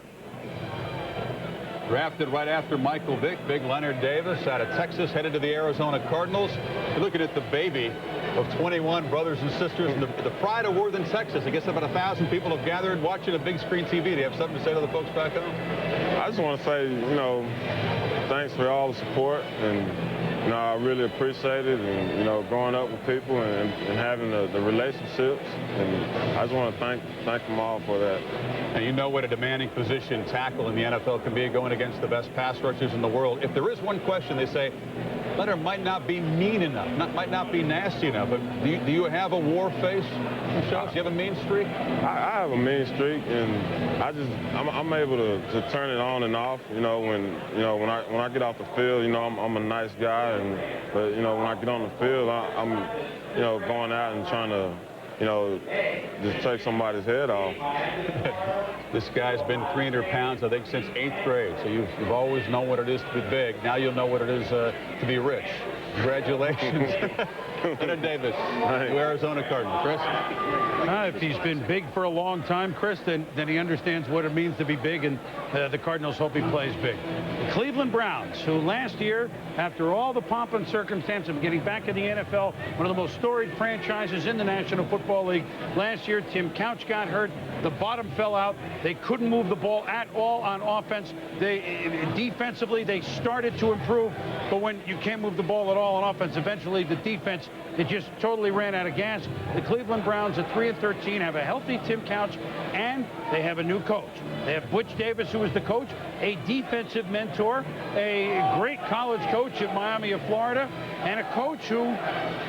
Drafted right after Michael Vick, big Leonard Davis out of Texas, headed to the Arizona Cardinals. You're looking at the baby of 21 brothers and sisters and the pride of Worthing, Texas. I guess about 1,000 people have gathered watching a big screen TV. Do you have something to say to the folks back home? I just want to say, you know, thanks for all the support, and, you know, I really appreciate it, and, you know, growing up with people and having the relationships, and I just want to thank them all for that. And you know what a demanding position tackle in the NFL can be, going against the best pass rushers in the world. If there is one question, they say, Leonard might not be mean enough, might not be nasty enough, but do you have a war face? Do you have a mean streak? I have a mean streak, and I'm able to turn it on and off. You know, when I get off the field, you know, I'm a nice guy, but you know, when I get on the field, I'm you know, going out and trying to, you know, just take somebody's head off. This guy's been 300 pounds, I think, since 8th grade. So you've always known what it is to be big. Now you'll know what it is to be rich. Congratulations. Leonard Davis, to Arizona Cardinals. Chris? If he's been big for a long time, Chris, then he understands what it means to be big, and the Cardinals hope he plays big. The Cleveland Browns, who last year, after all the pomp and circumstance of getting back in the NFL, one of the most storied franchises in the National Football League, last year Tim Couch got hurt. The bottom fell out. They couldn't move the ball at all on offense. Defensively, they started to improve, but when you can't move the ball at all on offense, eventually the defense, it just totally ran out of gas. The Cleveland Browns at 3-13 have a healthy Tim Couch, and they have a new coach. They have Butch Davis, who is the coach, a defensive mentor, a great college coach at Miami of Florida, and a coach who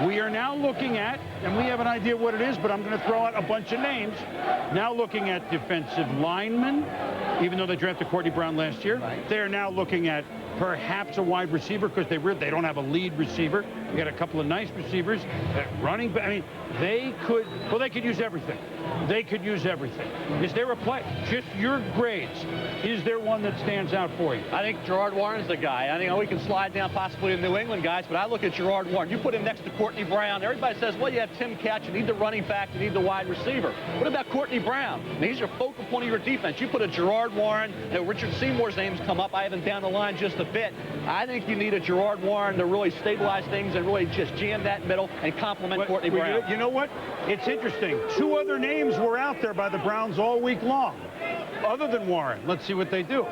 we are now looking at, and we have an idea what it is, but I'm going to throw out a bunch of names. Now looking at defensive linemen, even though they drafted Courtney Brown last year. They're now looking at perhaps a wide receiver, because they don't have a lead receiver. We got a couple of nice receivers. Running back, I mean, they could use everything. They could use everything. Is there a play? Just your grades. Is there one that stands out for you? I think Gerard Warren's the guy. I think we can slide down possibly the New England guys, but I look at Gerard Warren. You put him next to Courtney Brown. Everybody says, well, you have Tim Couch. You need the running back. You need the wide receiver. What about Courtney Brown? And he's your focal point of your defense. You put a Gerard Warren. Richard Seymour's name's come up. I have him down the line just a bit. I think you need a Gerard Warren to really stabilize things and really just jam that middle and complement Courtney Brown. You know what? It's interesting. Two other names were out there by the Browns all week long, other than Warren. Let's see what they do.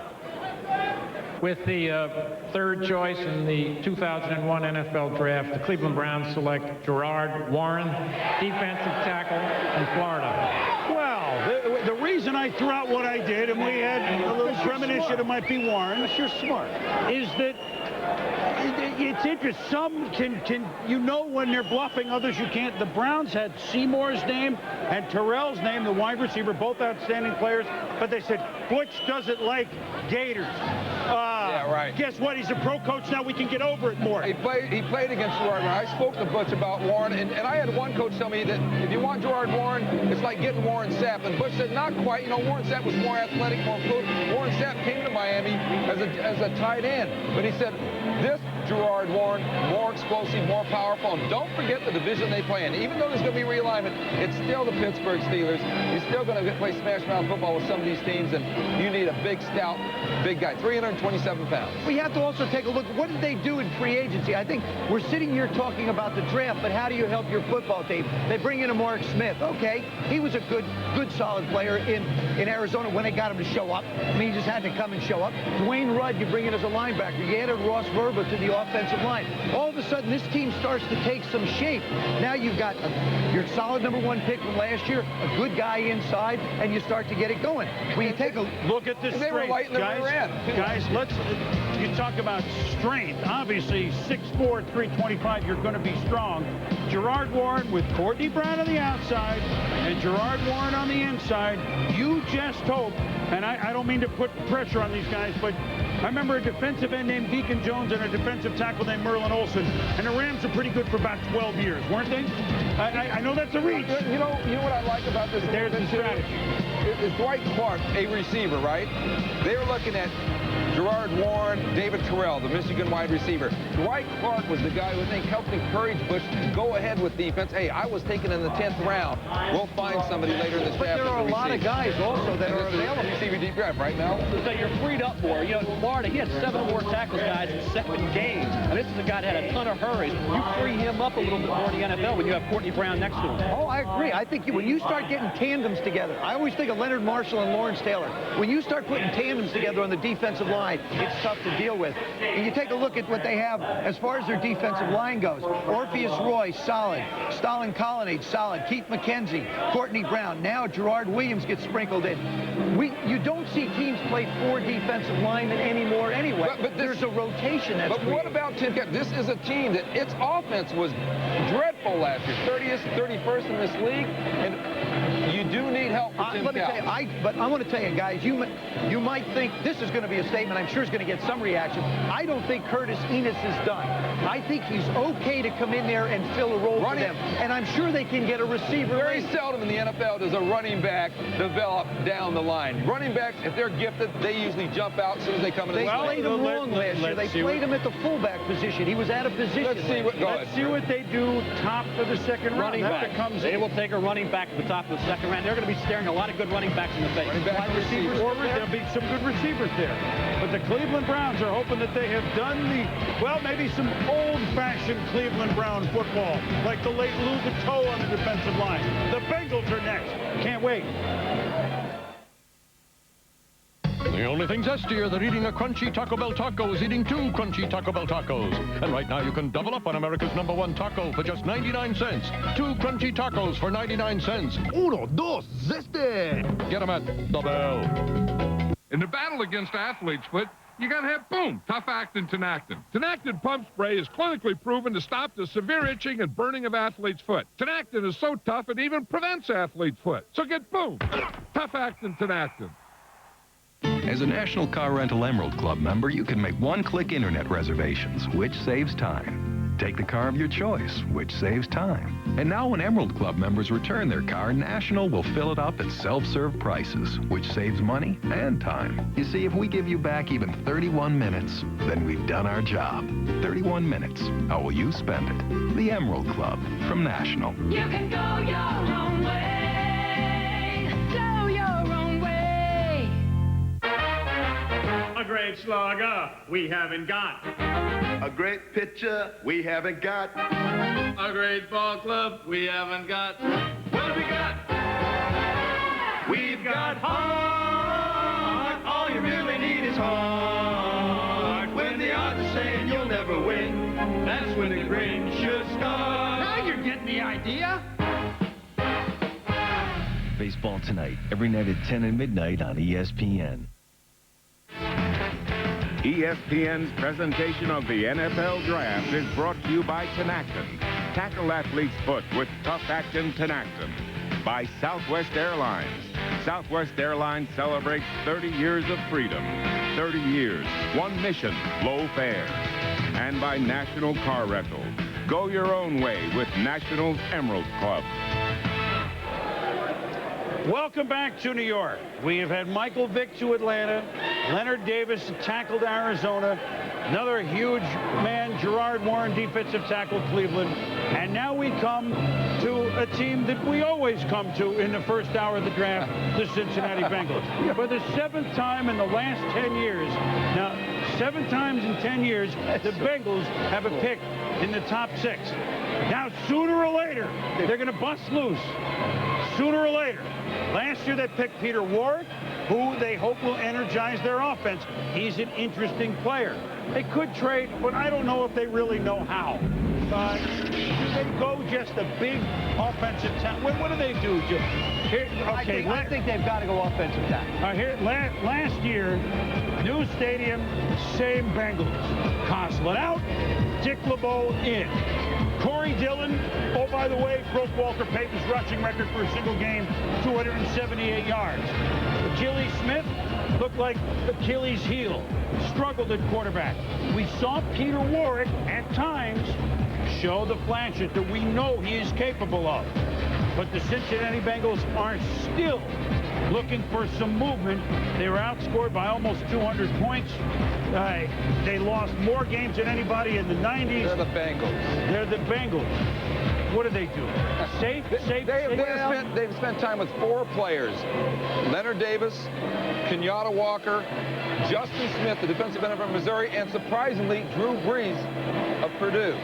With the third choice in the 2001 NFL Draft, the Cleveland Browns select Gerard Warren, defensive tackle from Florida. Well, the reason I threw out what I did, and we had a little premonition it might be Warren, you're smart, is that it's interesting. Some can you know when they're bluffing, others you can't. The Browns had Seymour's name and Terrell's name, the wide receiver, both outstanding players, but they said Butch doesn't like Gators. Yeah, right. Guess what? He's a pro coach now. We can get over it more. He played against Gerard Warren. I spoke to Butch about Warren, and I had one coach tell me that if you want Gerard Warren, it's like getting Warren Sapp. And Butch said, not quite. You know, Warren Sapp was more athletic, more fluid. Warren Sapp came to Miami as a tight end. But he said, this Gerard Warren, more explosive, more powerful. And don't forget the division they play in. Even though there's going to be realignment, it's still the Pittsburgh Steelers. He's still going to play smash mouth football with some of these teams, and you need a big, stout, big guy, 327 pounds. We have to also take a look. What did they do in free agency? I think we're sitting here talking about the draft, but how do you help your football team? They bring in a Mark Smith. Okay, he was a good, solid player in Arizona when they got him to show up. I mean, he just had to come and show up. Dwayne Rudd, you bring in as a linebacker. You added Ross Verba to the offensive line. All of a sudden, this team starts to take some shape. Now you've got your solid #1 pick from last year, a good guy inside, and you start to get it going. When you take a look at this, they were light in the rear end. Guys, you talk about strength. Obviously, 6'4", 325, you're going to be strong. Gerard Warren with Courtney Brown on the outside and Gerard Warren on the inside. You just hope, and I don't mean to put pressure on these guys, but I remember a defensive end named Deacon Jones and a defensive tackle named Merlin Olsen, and the Rams were pretty good for about 12 years, weren't they? I know that's a reach. You know what I like about this? There's the strategy. Is Dwight Clark a receiver, right? They were looking at Gerard Warren, David Terrell, the Michigan wide receiver. Dwight Clark was the guy who I think helped encourage Bush to go ahead with defense. Hey, I was taken in the 10th round. We'll find somebody later in this draft. But there are a lot of guys also that are available. Receiver deep draft, right, Mel? So you're freed up more. You know, in Florida, he had 7 more tackles, guys, in 7 games. And this is a guy that had a ton of hurries. You free him up a little bit more in the NFL when you have Courtney Brown next to him. Oh, I agree. I think when you start getting tandems together, I always think of Leonard Marshall and Lawrence Taylor. When you start putting tandems together on the defensive line, it's tough to deal with. And you take a look at what they have as far as their defensive line goes. Orpheus Roy, solid. Stalin Colonnade, solid. Keith McKenzie, Courtney Brown. Now Gerard Williams gets sprinkled in. You don't see teams play 4 defensive linemen anymore anyway. But there's a rotation that's But what about Tim Kemp? This is a team that its offense was dreadful last year. 30th, 31st in this league. And you do need help for Tim Let me tell you, but I want to tell you, guys, you might think this is going to be a statement. I'm sure it's going to get some reaction. I don't think Curtis Enis is done. I think he's okay to come in there and fill a role for them. And I'm sure they can get a receiver. Very seldom in the NFL does a running back develop down the line. Running backs, if they're gifted, they usually jump out as soon as they come in. They played him wrong last year. They played him at the fullback position. He was out of position. Let's see what they do top of the second round. Running back. They will take a running back at the top of the second round. They're going to be staring a lot of good running backs in the face. Wide receivers forward, there'll be some good receivers there. But the Cleveland Browns are hoping that they have done maybe some old-fashioned Cleveland Brown football, like the late Lou Gatto on the defensive line. The Bengals are next. Can't wait. The only thing zestier than eating a crunchy Taco Bell taco is eating 2 crunchy Taco Bell tacos. And right now you can double up on America's #1 taco for just 99 cents. 2 crunchy tacos for 99 cents. Uno, dos, zeste. Get them at the Bell. In the battle against athlete's foot, you got to have, boom, Tough Actin Tinactin. Tinactin pump spray is clinically proven to stop the severe itching and burning of athlete's foot. Tinactin is so tough it even prevents athlete's foot. So get, boom, Tough Actin Tinactin. As a National Car Rental Emerald Club member, you can make one-click internet reservations, which saves time. Take the car of your choice, which saves time. And now when Emerald Club members return their car, National will fill it up at self-serve prices, which saves money and time. You see, if we give you back even 31 minutes, then we've done our job. 31 minutes. How will you spend it? The Emerald Club from National. You can go your own way. Go your own way. A great slugger we haven't got. A great pitcher we haven't got. A great ball club we haven't got. What have we got? We've got heart. All you really need is heart. That's when the grin should start. Now you're getting the idea. Baseball Tonight, every night at 10 and midnight on ESPN. ESPN's presentation of the NFL Draft is brought to you by Tenactin. Tackle athlete's foot with tough actin Tenactin. By Southwest Airlines. Southwest Airlines celebrates 30 years of freedom. 30 years, one mission, low fares. And by National Car Rental. Go your own way with National's Emerald Club. Welcome back to New York. We have had Michael Vick to Atlanta. Leonard Davis tackled Arizona. Another huge man, Gerard Warren, defensive tackle, Cleveland. And now we come to a team that we always come to in the first hour of the draft, the Cincinnati Bengals. For the 7th time in the last 10 years. Now, 7 times in 10 years, the Bengals have a pick in the top 6. Now, sooner or later, they're going to bust loose. Sooner or later. Last year, they picked Peter Warrick, who they hope will energize their offense. He's an interesting player. They could trade, but I don't know if they really know how. Do they go just a big offensive talent? What do they do? Here, okay, I think they've got to go offensive tackle. Here, last year, new stadium, same Bengals. Consulate out, Dick LeBeau in. Corey Dillon, oh, by the way, broke Walter Payton's rushing record for a single game, 278 yards. Achilles Smith looked like Achilles' heel, struggled at quarterback. We saw Peter Warrick at times show the flashes that we know he is capable of. But the Cincinnati Bengals are still looking for some movement. They were outscored by almost 200 points. They lost more games than anybody in the 90s. They're the Bengals. They're the Bengals. What do they do? They've spent time with 4 players. Leonard Davis, Kenyatta Walker, Justin Smith, the defensive end from Missouri, and surprisingly, Drew Brees of Purdue.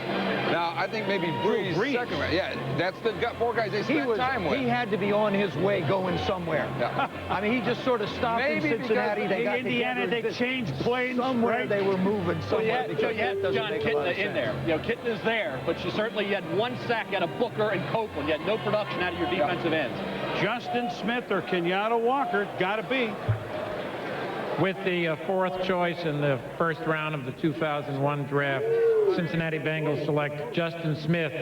Now, I think maybe Brees second round. Yeah, that's the 4 guys they spent time with. He had to be on his way going somewhere. Yeah. I mean, he just sort of stopped in Cincinnati. They got Indiana, they changed planes. Somewhere they were moving. So you had John Kitna in there. You know, Kitna's there, but you certainly had 1 sack out of Booker and Copeland. You had no production out of your defensive ends. Justin Smith or Kenyatta Walker, got to be. With the 4th choice in the first round of the 2001 draft, Cincinnati Bengals select Justin Smith,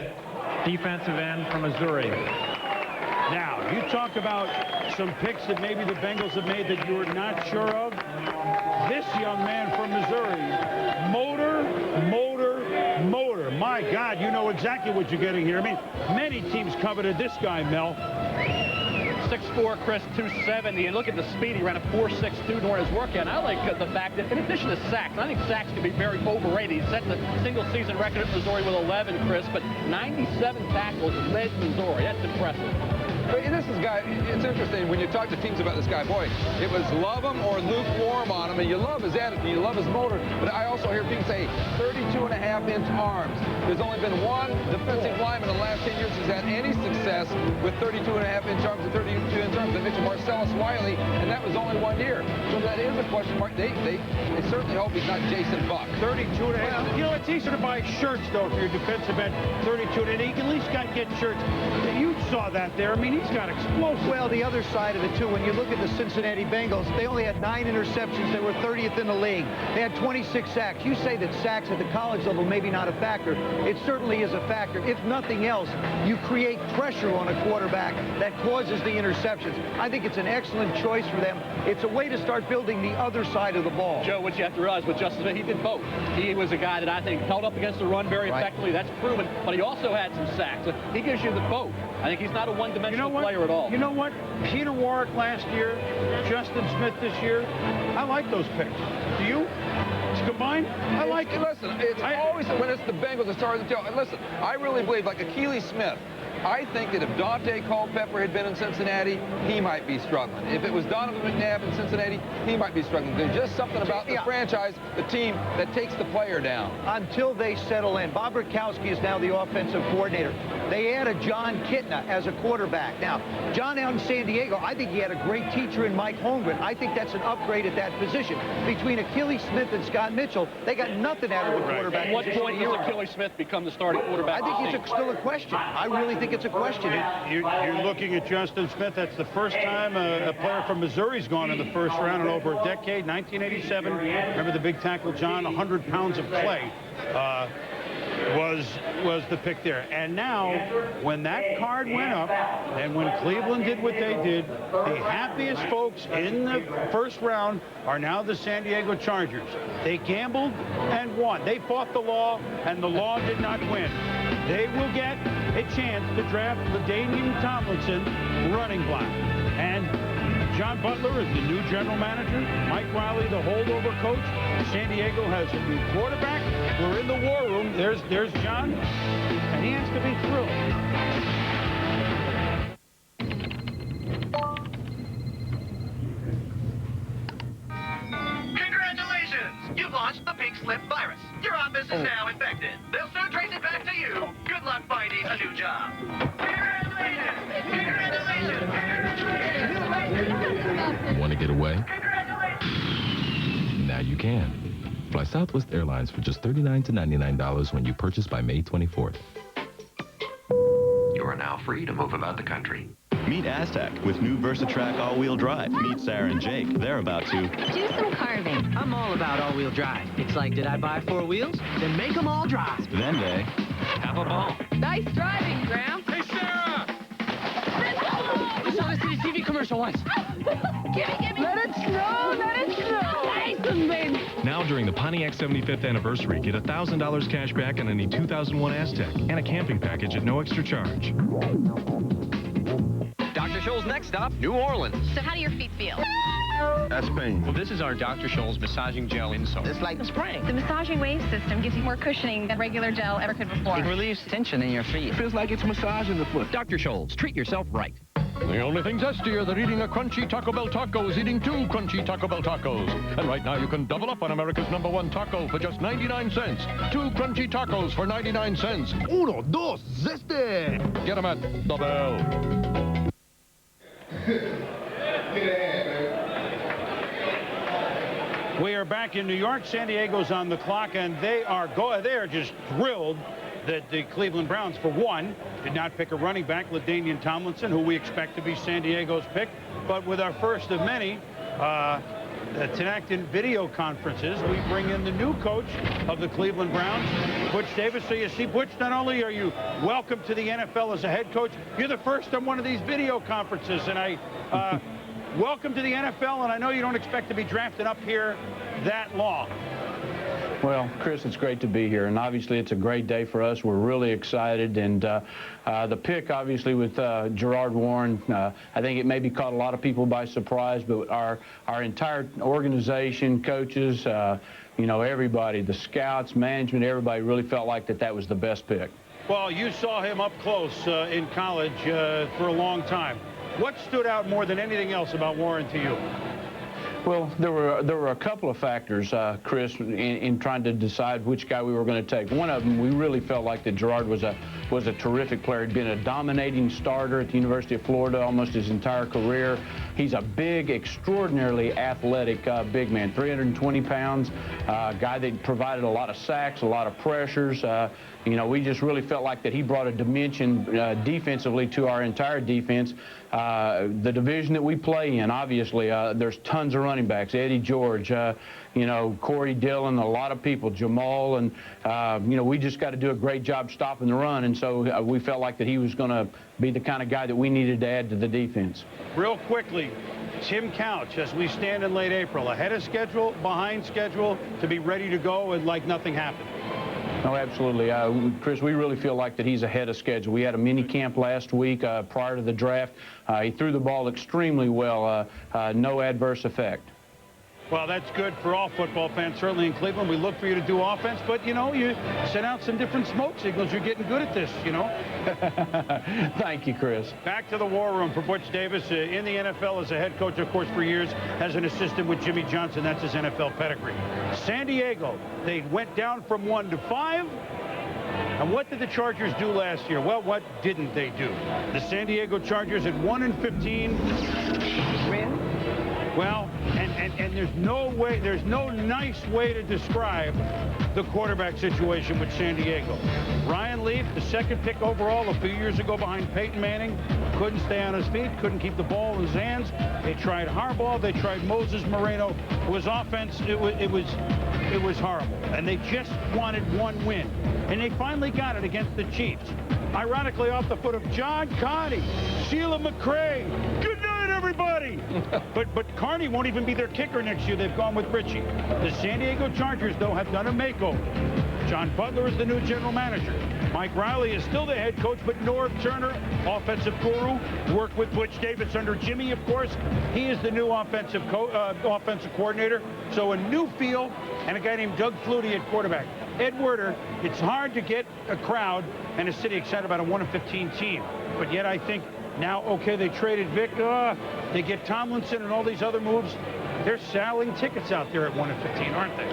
defensive end from Missouri. Now, you talk about some picks that maybe the Bengals have made that you were not sure of. This young man from Missouri, motor. My God, you know exactly what you're getting here. I mean, many teams coveted this guy, Mel. 6'4", Chris, 270, and look at the speed. He ran a 4.62 during his workout. And I like the fact that, in addition to sacks, I think sacks can be very overrated. He set the single-season record at Missouri with 11, Chris, but 97 tackles led Missouri. That's impressive. But this is guy, it's interesting when you talk to teams about this guy. Boy, it was love him or lukewarm on him, and you love his attitude, you love his motor. But I also hear people say 32.5-inch arms. There's only been 1 defensive lineman in the last 10 years who's had any success with 32.5-inch arms and 32-inch arms. They mentioned Marcellus Wiley, and that was only 1 year. So that is a question mark. They certainly hope he's not Jason Buck. 32.5. You know, it's easier to buy shirts, though, for your defensive end. 32.5. You can at least get shirts. You saw that there. I mean, he's got explosive. Well, the other side of it, too, when you look at the Cincinnati Bengals, they only had 9 interceptions. They were 30th in the league. They had 26 sacks. You say that sacks at the college level maybe not a factor. It certainly is a factor. If nothing else, you create pressure on a quarterback that causes the interceptions. I think it's an excellent choice for them. It's a way to start building the other side of the ball. Joe, what you have to realize with Justin Smith, he did both. He was a guy that I think held up against the run very effectively. That's proven. But he also had some sacks. So he gives you the both. I think he's not a one-dimensional player at all. You know what? Peter Warrick last year, Justin Smith this year. I like those picks. Do you? Combined? I like it. Listen, it's always when it's the Bengals, it's hard to tell. And listen, I really believe, like Achilles Smith, I think that if Dante Culpepper had been in Cincinnati, he might be struggling. If it was Donovan McNabb in Cincinnati, he might be struggling. There's just something about the franchise, the team, that takes the player down. Until they settle in. Bob Rukowski is now the offensive coordinator. They added John Kitna as a quarterback. Now, John out in San Diego, I think he had a great teacher in Mike Holmgren. I think that's an upgrade at that position. Between Achilles Smith and Scott Mitchell, they got nothing out of the quarterback. At what point does Achilles Smith become the starting quarterback? I think it's still a question. I really think it's a question. You're looking at Justin Smith. That's the first time a player from Missouri's gone in the first round in over a decade. 1987. Remember the big tackle, John? 100 pounds of clay was the pick there. And now, when that card went up, and when Cleveland did what they did, the happiest folks in the first round are now the San Diego Chargers. They gambled and won. They fought the law, and the law did not win. They will get a chance to draft LaDainian Tomlinson, running back. And John Butler is the new general manager. Mike Riley, the holdover coach. San Diego has a new quarterback. We're in the war room. There's John, and he has to be thrilled. Congratulations! You've launched the pink slip virus. Your office is now infected. They'll soon trace it back to you. Good luck finding a new job. Congratulations! Congratulations! Want to get away? Now you can. Fly Southwest Airlines for just $39 to $99 when you purchase by May 24th. You are now free to move about the country. Meet Aztec with new VersaTrack all-wheel drive. Meet Sarah and Jake. They're about to do some carving. I'm all about all-wheel drive. It's like, did I buy 4 wheels? Then make them all drive. Then they have a ball. Nice driving, Graham. Hey, Sarah! We saw this in a TV commercial once. Gimme. Let it snow, let it snow. Nice, baby. Now during the Pontiac 75th anniversary, get $1,000 cash back on any 2001 Aztec and a camping package at no extra charge. Dr. Scholl's next stop, New Orleans. So how do your feet feel? That's pain. Well, this is our Dr. Scholl's massaging gel insole. It's like spring. The massaging wave system gives you more cushioning than regular gel ever could before. It relieves tension in your feet. Feels like it's massaging the foot. Dr. Scholl's, treat yourself right. The only thing zestier than eating a crunchy Taco Bell taco is eating 2 crunchy Taco Bell tacos. And right now you can double up on America's #1 taco for just 99 cents. 2 crunchy tacos for 99 cents. Uno, dos, zeste. Get them at the Bell. We are back in New York. San Diego's on the clock, and they are just thrilled that the Cleveland Browns, for one, did not pick a running back, LaDainian Tomlinson, who we expect to be San Diego's pick. But with our first of many Tinactin video conferences, we bring in the new coach of the Cleveland Browns, Butch Davis. So you see, Butch, not only are you welcome to the NFL as a head coach, you're the first on one of these video conferences. And I welcome to the NFL, and I know you don't expect to be drafted up here that long. Well, Chris, it's great to be here, and obviously it's a great day for us. We're really excited, and the pick, obviously, with Gerard Warren, I think it maybe caught a lot of people by surprise, but our entire organization, coaches, you know, everybody, the scouts, management, everybody really felt like that was the best pick. Well, you saw him up close in college for a long time. What stood out more than anything else about Warren to you? Well, there were a couple of factors, Chris, in trying to decide which guy we were going to take. One of them, we really felt like that Gerard was a terrific player. He'd been a dominating starter at the University of Florida almost his entire career. He's a big, extraordinarily athletic big man, 320 pounds, guy that provided a lot of sacks, a lot of pressures. You know, we just really felt like that he brought a dimension defensively to our entire defense. The division that we play in, obviously, there's tons of running backs. Eddie George, you know, Corey Dillon, a lot of people, Jamal, and, you know, we just got to do a great job stopping the run. And so we felt like that he was going to be the kind of guy that we needed to add to the defense. Real quickly, Tim Couch, as we stand in late April, ahead of schedule, behind schedule, to be ready to go and like nothing happened. No, absolutely. Chris, we really feel like that he's ahead of schedule. We had a mini camp last week prior to the draft. He threw the ball extremely well, no adverse effect. Well, that's good for all football fans, certainly in Cleveland. We look for you to do offense, but, you know, you send out some different smoke signals. You're getting good at this, you know. Thank you, Chris. Back to the war room for Butch Davis. In the NFL as a head coach, of course, for years, as an assistant with Jimmy Johnson. That's his NFL pedigree. San Diego, they went down from 1 to 5. And what did the Chargers do last year? Well, what didn't they do? The San Diego Chargers at 1-15. Win? Well, and there's no nice way to describe the quarterback situation with San Diego. Ryan Leaf, the second pick overall a few years ago behind Peyton Manning, couldn't stay on his feet, couldn't keep the ball in his hands. They tried Harbaugh, they tried Moses Moreno. It was offense, it was horrible. And they just wanted one win. And they finally got it against the Chiefs. Ironically, off the foot of John Carney, Sheila McRae. Good night, everybody. but Carney won't even be their kicker next year. They've gone with Richie. The San Diego Chargers, though, have done a makeover. John Butler is the new general manager. Mike Riley is still the head coach, but Norv Turner, offensive guru, worked with Butch Davis under Jimmy, of course. He is the new offensive coordinator. So a new feel, and a guy named Doug Flutie at quarterback. Ed Werder, it's hard to get a crowd and a city excited about a 1-15 team. But yet I think now, okay, they traded Vic. They get Tomlinson and all these other moves. They're selling tickets out there at 1-15, aren't they?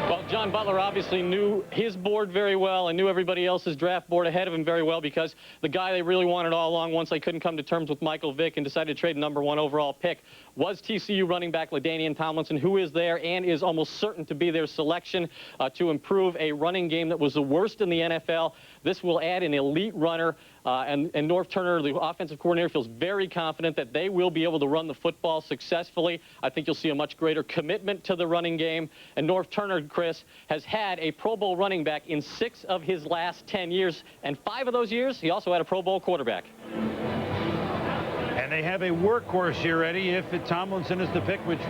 Well, John Butler obviously knew his board very well and knew everybody else's draft board ahead of him very well, because the guy they really wanted all along, once they couldn't come to terms with Michael Vick and decided to trade the #1 overall pick, was TCU running back LaDainian Tomlinson, who is there and is almost certain to be their selection to improve a running game that was the worst in the NFL. This will add an elite runner, and Norv Turner, the offensive coordinator, feels very confident that they will be able to run the football successfully. I think you'll see a much greater commitment to the running game. And Norv Turner, Chris, has had a Pro Bowl running back in 6 of his last 10 years, and 5 of those years, he also had a Pro Bowl quarterback. And they have a workhorse here, Eddie, if Tomlinson is the pick, which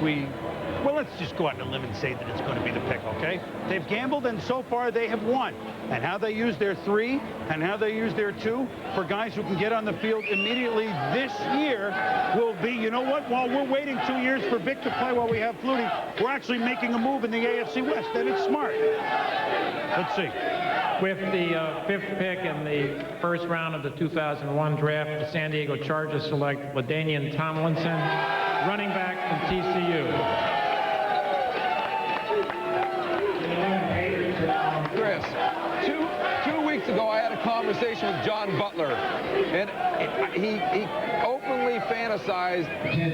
well, let's just go out on a limb and say that it's going to be the pick, okay? They've gambled, and so far they have won. And how they use their 3 and how they use their 2 for guys who can get on the field immediately this year will be, you know what, while we're waiting 2 years for Vic to play while we have Flutie, we're actually making a move in the AFC West, and it's smart. Let's see. With the 5th pick in the first round of the 2001 draft, the San Diego Chargers select LaDainian Tomlinson, running back from TCU. Chris, two weeks ago I had a conversation with John Butler, and he openly fantasized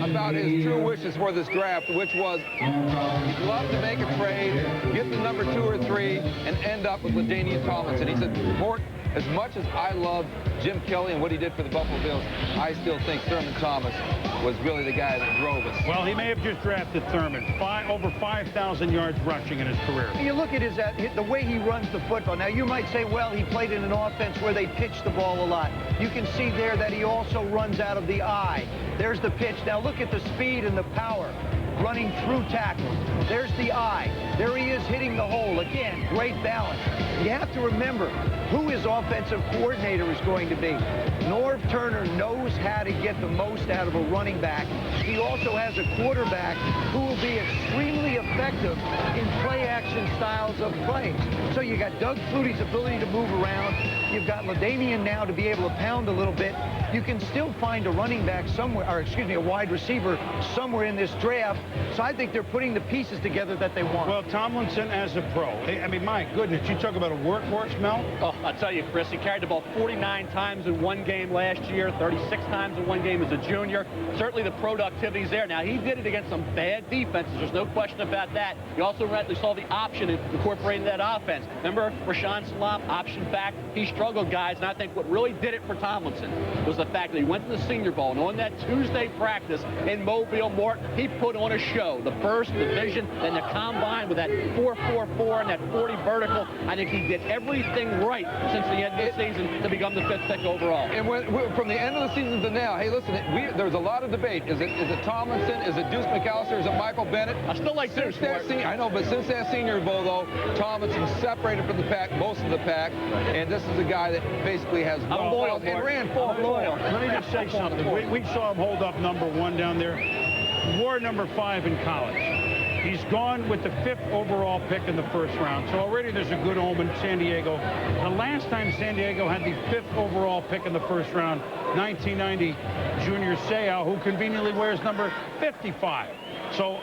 about his true wishes for this draft, which was he'd love to make a trade, get the number 2 or 3, and end up with LaDainian Tomlinson. He said, Mort, as much as I love Jim Kelly and what he did for the Buffalo Bills, I still think Thurman Thomas was really the guy that drove us. Well, he may have just drafted Thurman. Over 5,000 yards rushing in his career. You look at the way he runs the football. Now, you might say, well, he played in an offense where they pitch the ball a lot. You can see there that he also runs out of the eye. There's the pitch. Now, look at the speed and the power. Running through tackles. There's the eye. There he is hitting the hole. Again, great balance. You have to remember who his offensive coordinator is going to be. Norv Turner knows how to get the most out of a running back. He also has a quarterback who will be extremely effective in play-action styles of play. So you got Doug Flutie's ability to move around. You've got LaDainian now to be able to pound a little bit. You can still find a running back somewhere, or excuse me, a wide receiver somewhere in this draft. So I think they're putting the pieces together that they want. Well, Tomlinson as a pro. I mean, my goodness, you talk about a workhorse, Mel? Oh, I'll tell you, Chris, he carried the ball 49 times in one game last year, 36 times in one game as a junior. Certainly the productivity's there. Now, he did it against some bad defenses. There's no question about that. You also saw the option incorporated that offense. Remember Rashawn Salam, option back. He struggled, guys, and I think what really did it for Tomlinson was the fact that he went to the Senior Bowl, and on that Tuesday practice in Mobile, Mort, he put on a show. The burst, the vision, and the combine with that 4.44 and that 40 vertical. I think he did everything right since the end of the season to become the 5th pick overall. And from the end of the season to now, hey, listen, there's a lot of debate. Is it Tomlinson? Is it Deuce McAllister? Is it Michael Bennett? I still like Deuce. I know, but since that Senior Bowl, though, Tomlinson separated from the pack, most of the pack, and this is a guy that basically has loyal and ran full loyal. Let me just say something. We saw him hold up number 1 down there. Wore number 5 in college. He's gone with the 5th overall pick in the first round. So already there's a good omen, San Diego. The last time San Diego had the 5th overall pick in the first round, 1990, Junior Seau, who conveniently wears number 55. So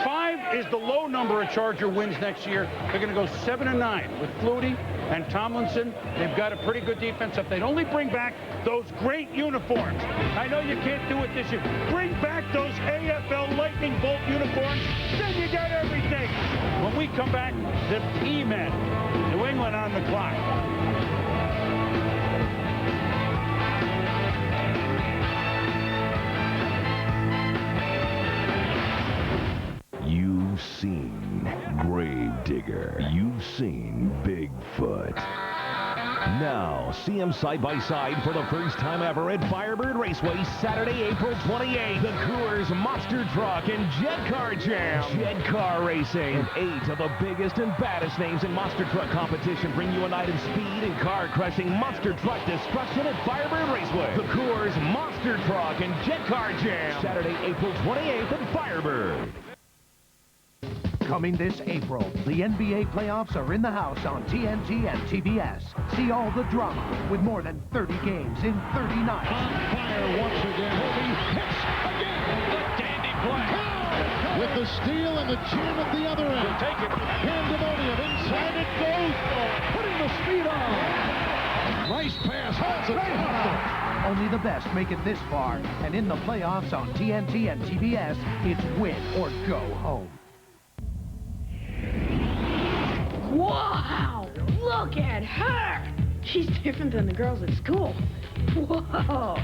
5 is the low number of Charger wins next year. They're going to go 7-9 with Flutie and Tomlinson. They've got a pretty good defense. If they'd only bring back those great uniforms. I know you can't do it this year. Bring back those AFL Lightning Bolt uniforms, then you got everything. When we come back, the E-Men, New England on the clock. You've seen Gravedigger. You've seen Bigfoot. Now, see him side by side for the first time ever at Firebird Raceway, Saturday, April 28th. The Coors Monster Truck and Jet Car Jam. Jet Car Racing. And 8 of the biggest and baddest names in monster truck competition bring you a night of speed and car-crushing monster truck destruction at Firebird Raceway. The Coors Monster Truck and Jet Car Jam. Saturday, April 28th at Firebird. Coming this April, the NBA playoffs are in the house on TNT and TBS. See all the drama with more than 30 games in 30 nights. On fire once again. Kobe hits again. The dandy play. With the steal and the jam at the other end. Take it. Pandemonium. Inside it goes. Putting the speed on. Nice pass. Holds it. Only the best make it this far. And in the playoffs on TNT and TBS, it's win or go home. Wow! Look at her! She's different than the girls at school. Whoa!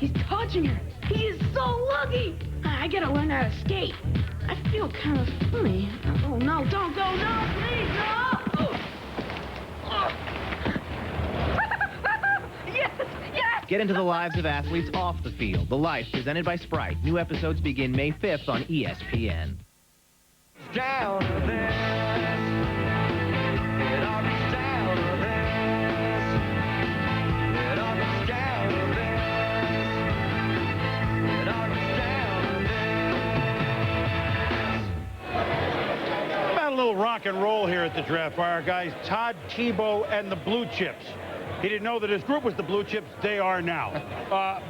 He's touching her. He is so lucky. I gotta learn how to skate. I feel kind of funny. Oh, no, don't go. No, please, no! Yes, yes! Get into the lives of athletes off the field. The Life, presented by Sprite. New episodes begin May 5th on ESPN. Down to this. It all gets down to this. It all gets down to this. It all gets down to this. About a little rock and roll here at the draft by our guys Todd Tebow and the Blue Chips. He didn't know that his group was the Blue Chips. They are now.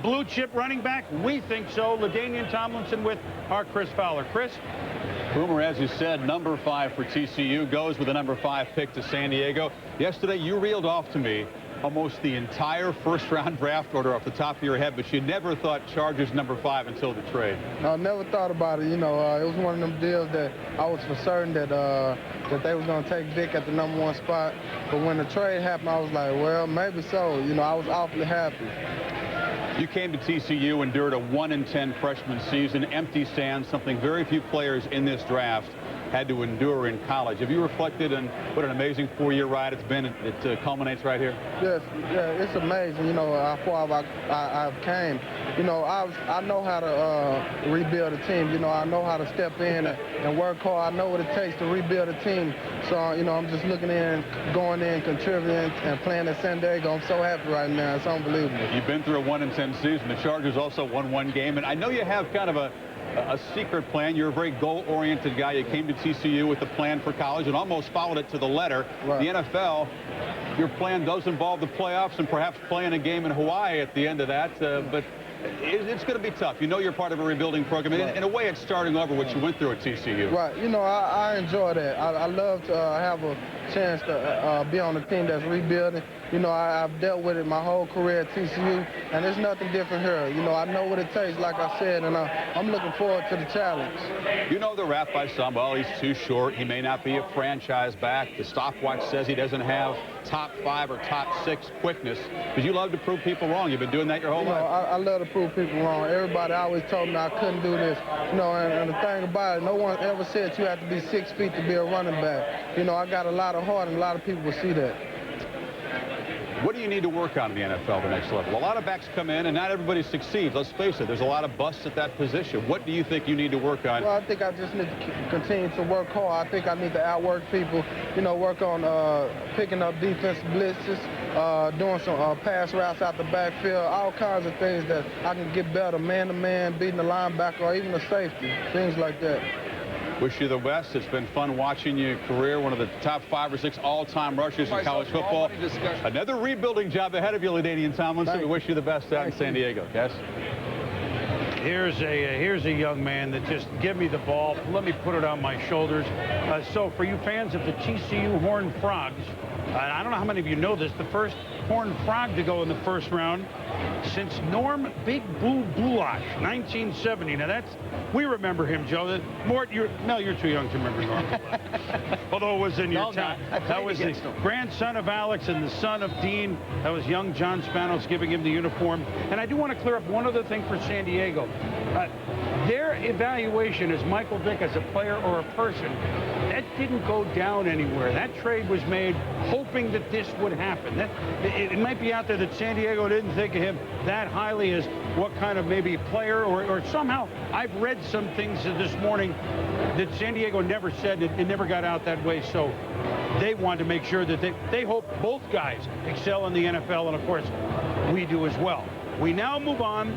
Blue Chip running back? We think so. LaDainian Tomlinson with our Chris Fowler. Chris? Boomer, as you said, number 5 for TCU goes with the number 5 pick to San Diego. Yesterday, you reeled off to me almost the entire first-round draft order off the top of your head, but you never thought Chargers number 5 until the trade. I never thought about it. You know, it was one of them deals that I was for certain that that they was going to take Vic at the number 1 spot. But when the trade happened, I was like, well, maybe so. You know, I was awfully happy. You came to TCU, endured a 1-10 freshman season, empty stands, something very few players in this draft had to endure in college. Have you reflected on what an amazing 4-year ride it's been? It culminates right here. Yes, yeah, it's amazing. You know how far I've came. You know, I know how to rebuild a team. You know, I know how to step in and work hard. I know what it takes to rebuild a team. So, you know, I'm just looking in, going in, contributing, and playing at San Diego. I'm so happy right now. It's unbelievable. You've been through a 1-10 season. The Chargers also won 1 game, and I know you have kind of a secret plan. You're a very goal-oriented guy. You came to TCU with a plan for college and almost followed it to the letter. Right. The NFL, your plan does involve the playoffs and perhaps playing a game in Hawaii at the end of that, but it's going to be tough. You know you're part of a rebuilding program. Right. In a way, it's starting over what you went through at TCU. Right. You know, I enjoy that. I love to have a chance to be on a team that's rebuilding. You know, I've dealt with it my whole career at TCU, and there's nothing different here. You know, I know what it takes, like I said, and I'm looking forward to the challenge. You know the rap by some, well, he's too short. He may not be a franchise back. The stopwatch says he doesn't have top 5 or top 6 quickness, because you love to prove people wrong. You've been doing that your whole life. I love to prove people wrong. Everybody always told me I couldn't do this. You know, and the thing about it, no one ever said you have to be 6 feet to be a running back. You know, I got a lot of heart, and a lot of people will see that. What do you need to work on in the NFL the next level? A lot of backs come in, and not everybody succeeds. Let's face it, there's a lot of busts at that position. What do you think you need to work on? Well, I think I just need to continue to work hard. I think I need to outwork people, you know, work on picking up defensive blitzes, doing some pass routes out the backfield, all kinds of things that I can get better, man-to-man, beating the linebacker, or even the safety, things like that. Wish you the best. It's been fun watching your career. One of the top 5 or 6 all-time rushers in college football. Another rebuilding job ahead of you, LaDainian Tomlinson. We wish you the best out in San Diego. Yes? Here's a young man that just give me the ball. Let me put it on my shoulders. So for you fans of the TCU Horned Frogs, I don't know how many of you know this, the first Horned Frog to go in the first round since Norm Big Blue Boulash, 1970. Now we remember him, Joe. Mort, you're too young to remember Norm Boulash. Although it was in your time. That was the grandson of Alex and the son of Dean. That was young John Spanos giving him the uniform. And I do want to clear up one other thing for San Diego. Their evaluation as Michael Vick as a player or a person, that didn't go down anywhere. That trade was made hoping that this would happen. It might be out there that San Diego didn't think of him that highly as what kind of maybe player or somehow I've read some things this morning that San Diego never said. It never got out that way. So they wanted to make sure that they hope both guys excel in the NFL, and of course we do as well. We now move on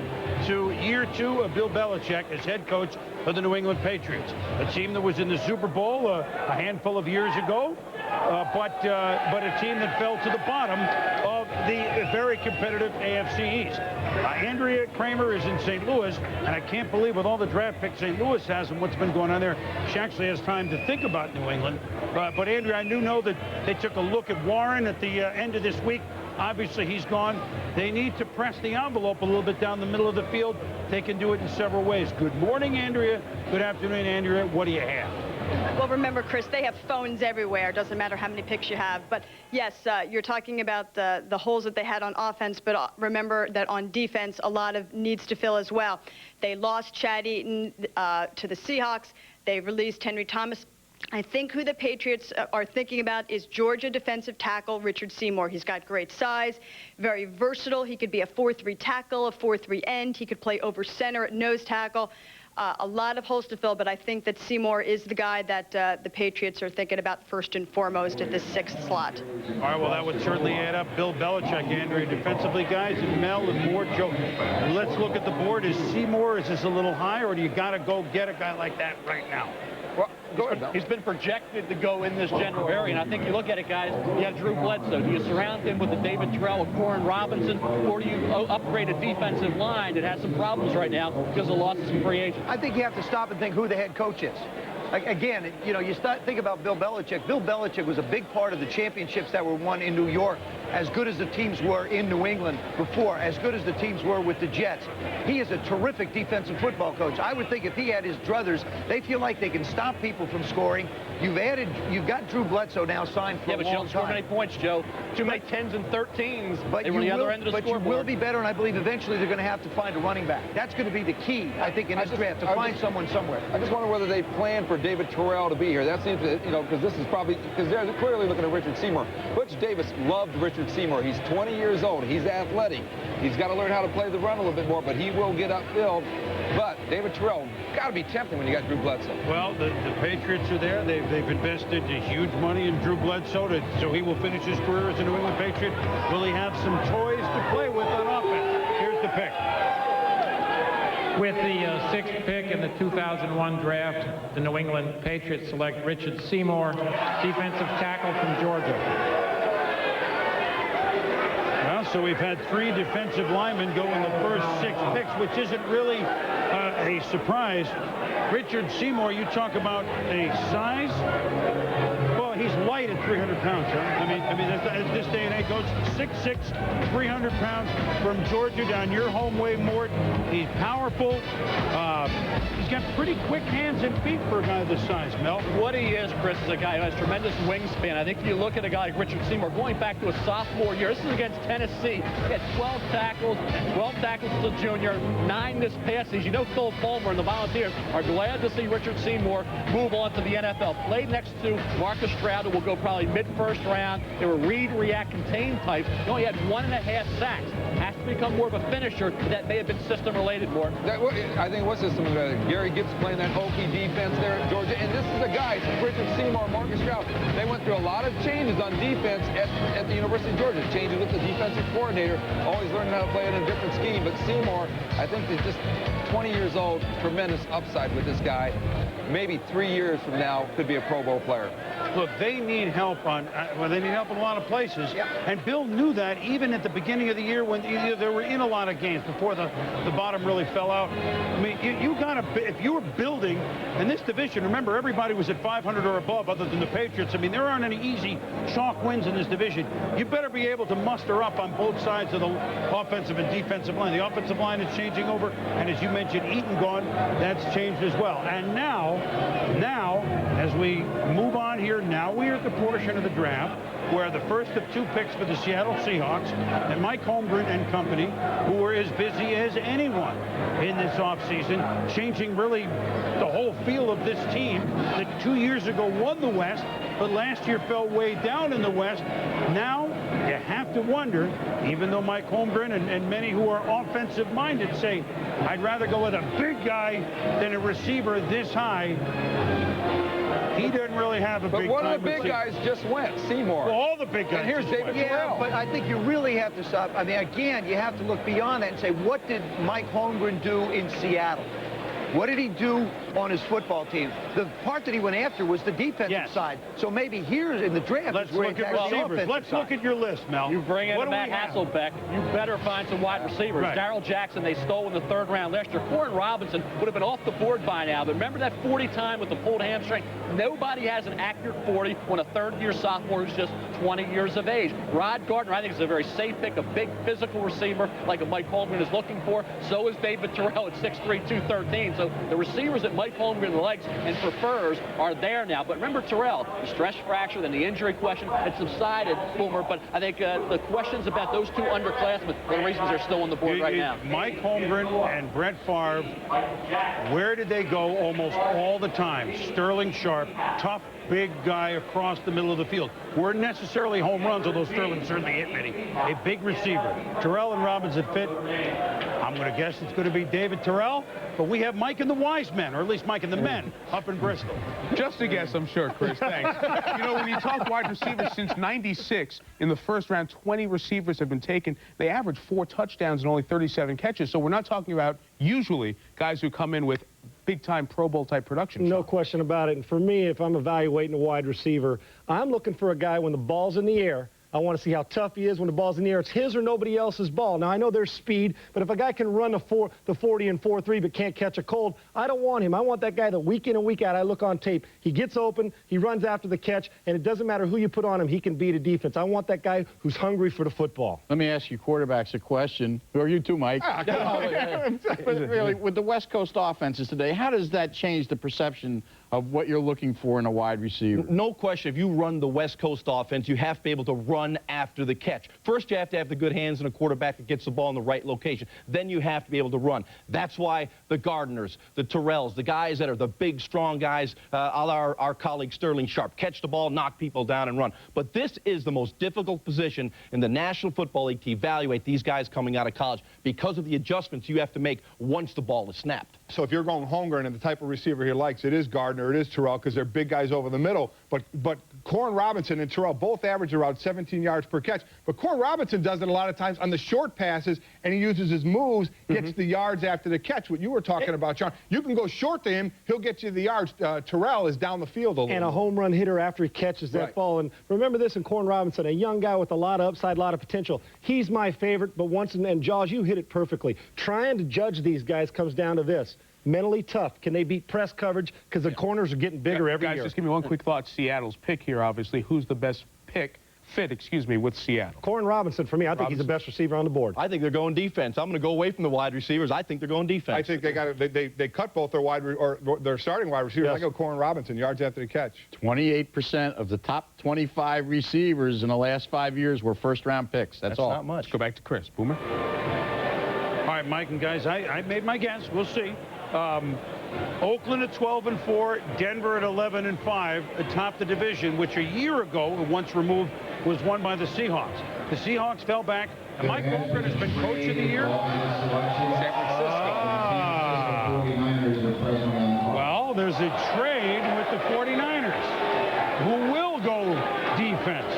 to year 2 of Bill Belichick as head coach of the New England Patriots, a team that was in the Super Bowl a handful of years ago, but a team that fell to the bottom of the very competitive AFC East. Andrea Kramer is in St. Louis, and I can't believe with all the draft picks St. Louis has and what's been going on there, she actually has time to think about New England. But Andrea, I do know that they took a look at Warren at the end of this week. Obviously, he's gone. They need to press the envelope a little bit down the middle of the field. They can do it in several ways. Good morning, Andrea. Good afternoon, Andrea. What do you have? Well, remember, Chris, they have phones everywhere. Doesn't matter how many picks you have. But, yes, you're talking about the holes that they had on offense, but remember that on defense, a lot of needs to fill as well. They lost Chad Eaton to the Seahawks. They released Henry Thomas. I think who the Patriots are thinking about is Georgia defensive tackle Richard Seymour. He's got great size, very versatile. He could be a 4-3 tackle, a 4-3 end. He could play over center at nose tackle. A lot of holes to fill, but I think that Seymour is the guy that the Patriots are thinking about first and foremost at this 6th slot. All right, well, that would certainly add up. Bill Belichick, Andrea, defensively, guys, and Mel and Mort, Joe. Let's look at the board. Is Seymour, is this a little high, or do you got to go get a guy like that right now? Well, he's been projected to go in this general area, and I think you look at it, guys, you have Drew Bledsoe. Do you surround him with the David Terrell, a Corin Robinson, or do you upgrade a defensive line that has some problems right now because of losses from free agents? I think you have to stop and think who the head coach is. Again, you think about Bill Belichick. Bill Belichick was a big part of the championships that were won in New York, as good as the teams were in New England before, as good as the teams were with the Jets. He is a terrific defensive football coach. I would think if he had his druthers, they feel like they can stop people from scoring. You've got Drew Bledsoe now signed for a long time. Yeah, but you don't score many points, Joe. Too many 10s and 13s. But they were the other end of the scoreboard. But you will be better, and I believe eventually they're going to have to find a running back. That's going to be the key, I think, in this draft, to find someone somewhere. I just wonder whether they plan for David Terrell to be here. That seems to, because this is probably, because they're clearly looking at Richard Seymour. Butch Davis loved Richard Seymour. He's 20 years old. He's athletic. He's got to learn how to play the run a little bit more, but he will get upfield. But David Terrell, got to be tempting when you got Drew Bledsoe. Well, the Patriots are there. They've invested huge money in Drew Bledsoe, so he will finish his career as a New England Patriot. Will he have some toys to play with on offense? Here's the pick. With the 6th pick in the 2001 draft, the New England Patriots select Richard Seymour, defensive tackle from Georgia. Well, so we've had 3 defensive linemen go in the first 6 picks, which isn't really a surprise. Richard Seymour, you talk about a size. Well, he's light at 300 pounds, huh? I mean, as this day and age goes, 6'6", 300 pounds from Georgia down your home way, Mort. He's powerful. He's got pretty quick hands and feet for a guy this size, Mel. What he is, Chris, is a guy who has tremendous wingspan. I think if you look at a guy like Richard Seymour, going back to a sophomore year, this is against Tennessee. He had 12 tackles as a junior, 9 this past season. You know Phil Fulmer and the Volunteers are glad to see Richard Seymour move on to the NFL. Played next to Marcus Crowder will go probably mid-first round. They were read, react, contain types. He only had 1.5 sacks. Has to become more of a finisher. That may have been system-related more. I think what's system-related? Gary Gibbs playing that Okie defense there at Georgia. And this is the guys, Richard Seymour, Marcus Stroud. They went through a lot of changes on defense at the University of Georgia. Changes with the defensive coordinator, always learning how to play in a different scheme. But Seymour, I think, is just 20 years old. Tremendous upside with this guy. Maybe 3 years from now, could be a Pro Bowl player. Look, they need help on, well, they need help in a lot of places. Yep. And Bill knew that even at the beginning of the year when they were in a lot of games before the bottom really fell out. I mean, you got to, if you were building in this division, remember, everybody was at 500 or above other than the Patriots. I mean, there aren't any easy chalk wins in this division. You better be able to muster up on both sides of the offensive and defensive line. The offensive line is changing over, and as you mentioned, Eaton gone, that's changed as well. And now, as we move on here, now we are at the portion of the draft where the first of 2 picks for the Seattle Seahawks and Mike Holmgren and company, who are as busy as anyone in this offseason, changing really the whole feel of this team that 2 years ago won the West, but last year fell way down in the West. Now you have to wonder, even though Mike Holmgren and many who are offensive-minded say, I'd rather go with a big guy than a receiver this high. He doesn't really have a big. But one of the big guys just went, Seymour. Well, all the big guys. And here's David Terrell. But I think you really have to stop. I mean, again, you have to look beyond that and say, what did Mike Holmgren do in Seattle? What did he do on his football team? The part that he went after was the defensive side. So maybe here in the draft Let's is where look he at attacks the receivers. offensive Let's look at your list, Mel. You bring in What do Matt we have? Hasselbeck, you better find some wide receivers. Right. Darrell Jackson, they stole in the 3rd round last year. Warren Robinson would have been off the board by now. But remember that 40 time with the pulled hamstring? Nobody has an accurate 40 when a 3rd-year sophomore who's just 20 years of age. Rod Gardner, I think, is a very safe pick, a big physical receiver like a Mike Holmgren is looking for. So is David Terrell at 6'3", 213. So the receivers that Mike Holmgren likes and prefers are there now. But remember Terrell, the stress fracture, then the injury question, it subsided, Boomer. But I think the questions about those 2 underclassmen are the reasons they're still on the board right now. Mike Holmgren and Brett Favre, where did they go almost all the time? Sterling Sharp, tough, big guy across the middle of the field. Weren't necessarily home runs, although Sterling certainly hit many. A big receiver. Terrell and Robinson fit. I'm going to guess it's going to be David Terrell, but we have Mike and the Wise Men, or at least Mike and the Men, up in Bristol. Just a guess, I'm sure, Chris. Thanks. You know, when you talk wide receivers, since '96, in the first round, 20 receivers have been taken. They average 4 touchdowns and only 37 catches. So we're not talking about usually guys who come in with big-time Pro Bowl-type production. No question about it. And for me, if I'm evaluating a wide receiver, I'm looking for a guy when the ball's in the air. I want to see how tough he is when the ball's in the air. It's his or nobody else's ball. Now, I know there's speed, but if a guy can run the 40 and 4.3 but can't catch a cold, I don't want him. I want that guy that week in and week out I look on tape. He gets open, he runs after the catch, and it doesn't matter who you put on him, he can beat a defense. I want that guy who's hungry for the football. Let me ask you quarterbacks a question, or you too, Mike. Really, with the West Coast offenses today, how does that change the perception of what you're looking for in a wide receiver? No question, if you run the West Coast offense, you have to be able to run after the catch. First, you have to have the good hands and a quarterback that gets the ball in the right location. Then you have to be able to run. That's why the Gardners, the Terrells, the guys that are the big, strong guys, a la our colleague Sterling Sharp, catch the ball, knock people down, and run. But this is the most difficult position in the National Football League to evaluate these guys coming out of college because of the adjustments you have to make once the ball is snapped. So if you're going Holmgren and the type of receiver he likes, it is Gardner, it is Terrell, because they're big guys over the middle. But Corn Robinson and Terrell both average around 17 yards per catch. But Corn Robinson does it a lot of times on the short passes, and he uses his moves, gets the yards after the catch. What you were talking about, Sean. You can go short to him, he'll get you the yards. Terrell is down the field a little. And a home run hitter after he catches that ball. And remember this in Corn Robinson, a young guy with a lot of upside, a lot of potential. He's my favorite, but and Jaws, you hit it perfectly. Trying to judge these guys comes down to this. Mentally tough. Can they beat press coverage? Because the corners are getting bigger every year. Guys, just give me one quick thought. Seattle's pick here, obviously. Who's the best fit, with Seattle? Corn Robinson, for me, I think he's the best receiver on the board. I think they're going defense. I'm going to go away from the wide receivers. I think they're going defense. I think they cut both their starting wide receivers. I go Corn Robinson, yards after the catch. 28% of the top 25 receivers in the last 5 years were first-round picks. That's all. Not much. Let's go back to Chris. Boomer. All right, Mike and guys, I made my guess. We'll see. Oakland at 12-4, Denver at 11-5 atop the division, which a year ago, once removed, was won by the Seahawks. The Seahawks fell back, and Mike Holmgren has been coach of the year. San Francisco. Well, there's a trade with the 49ers, who will go defense.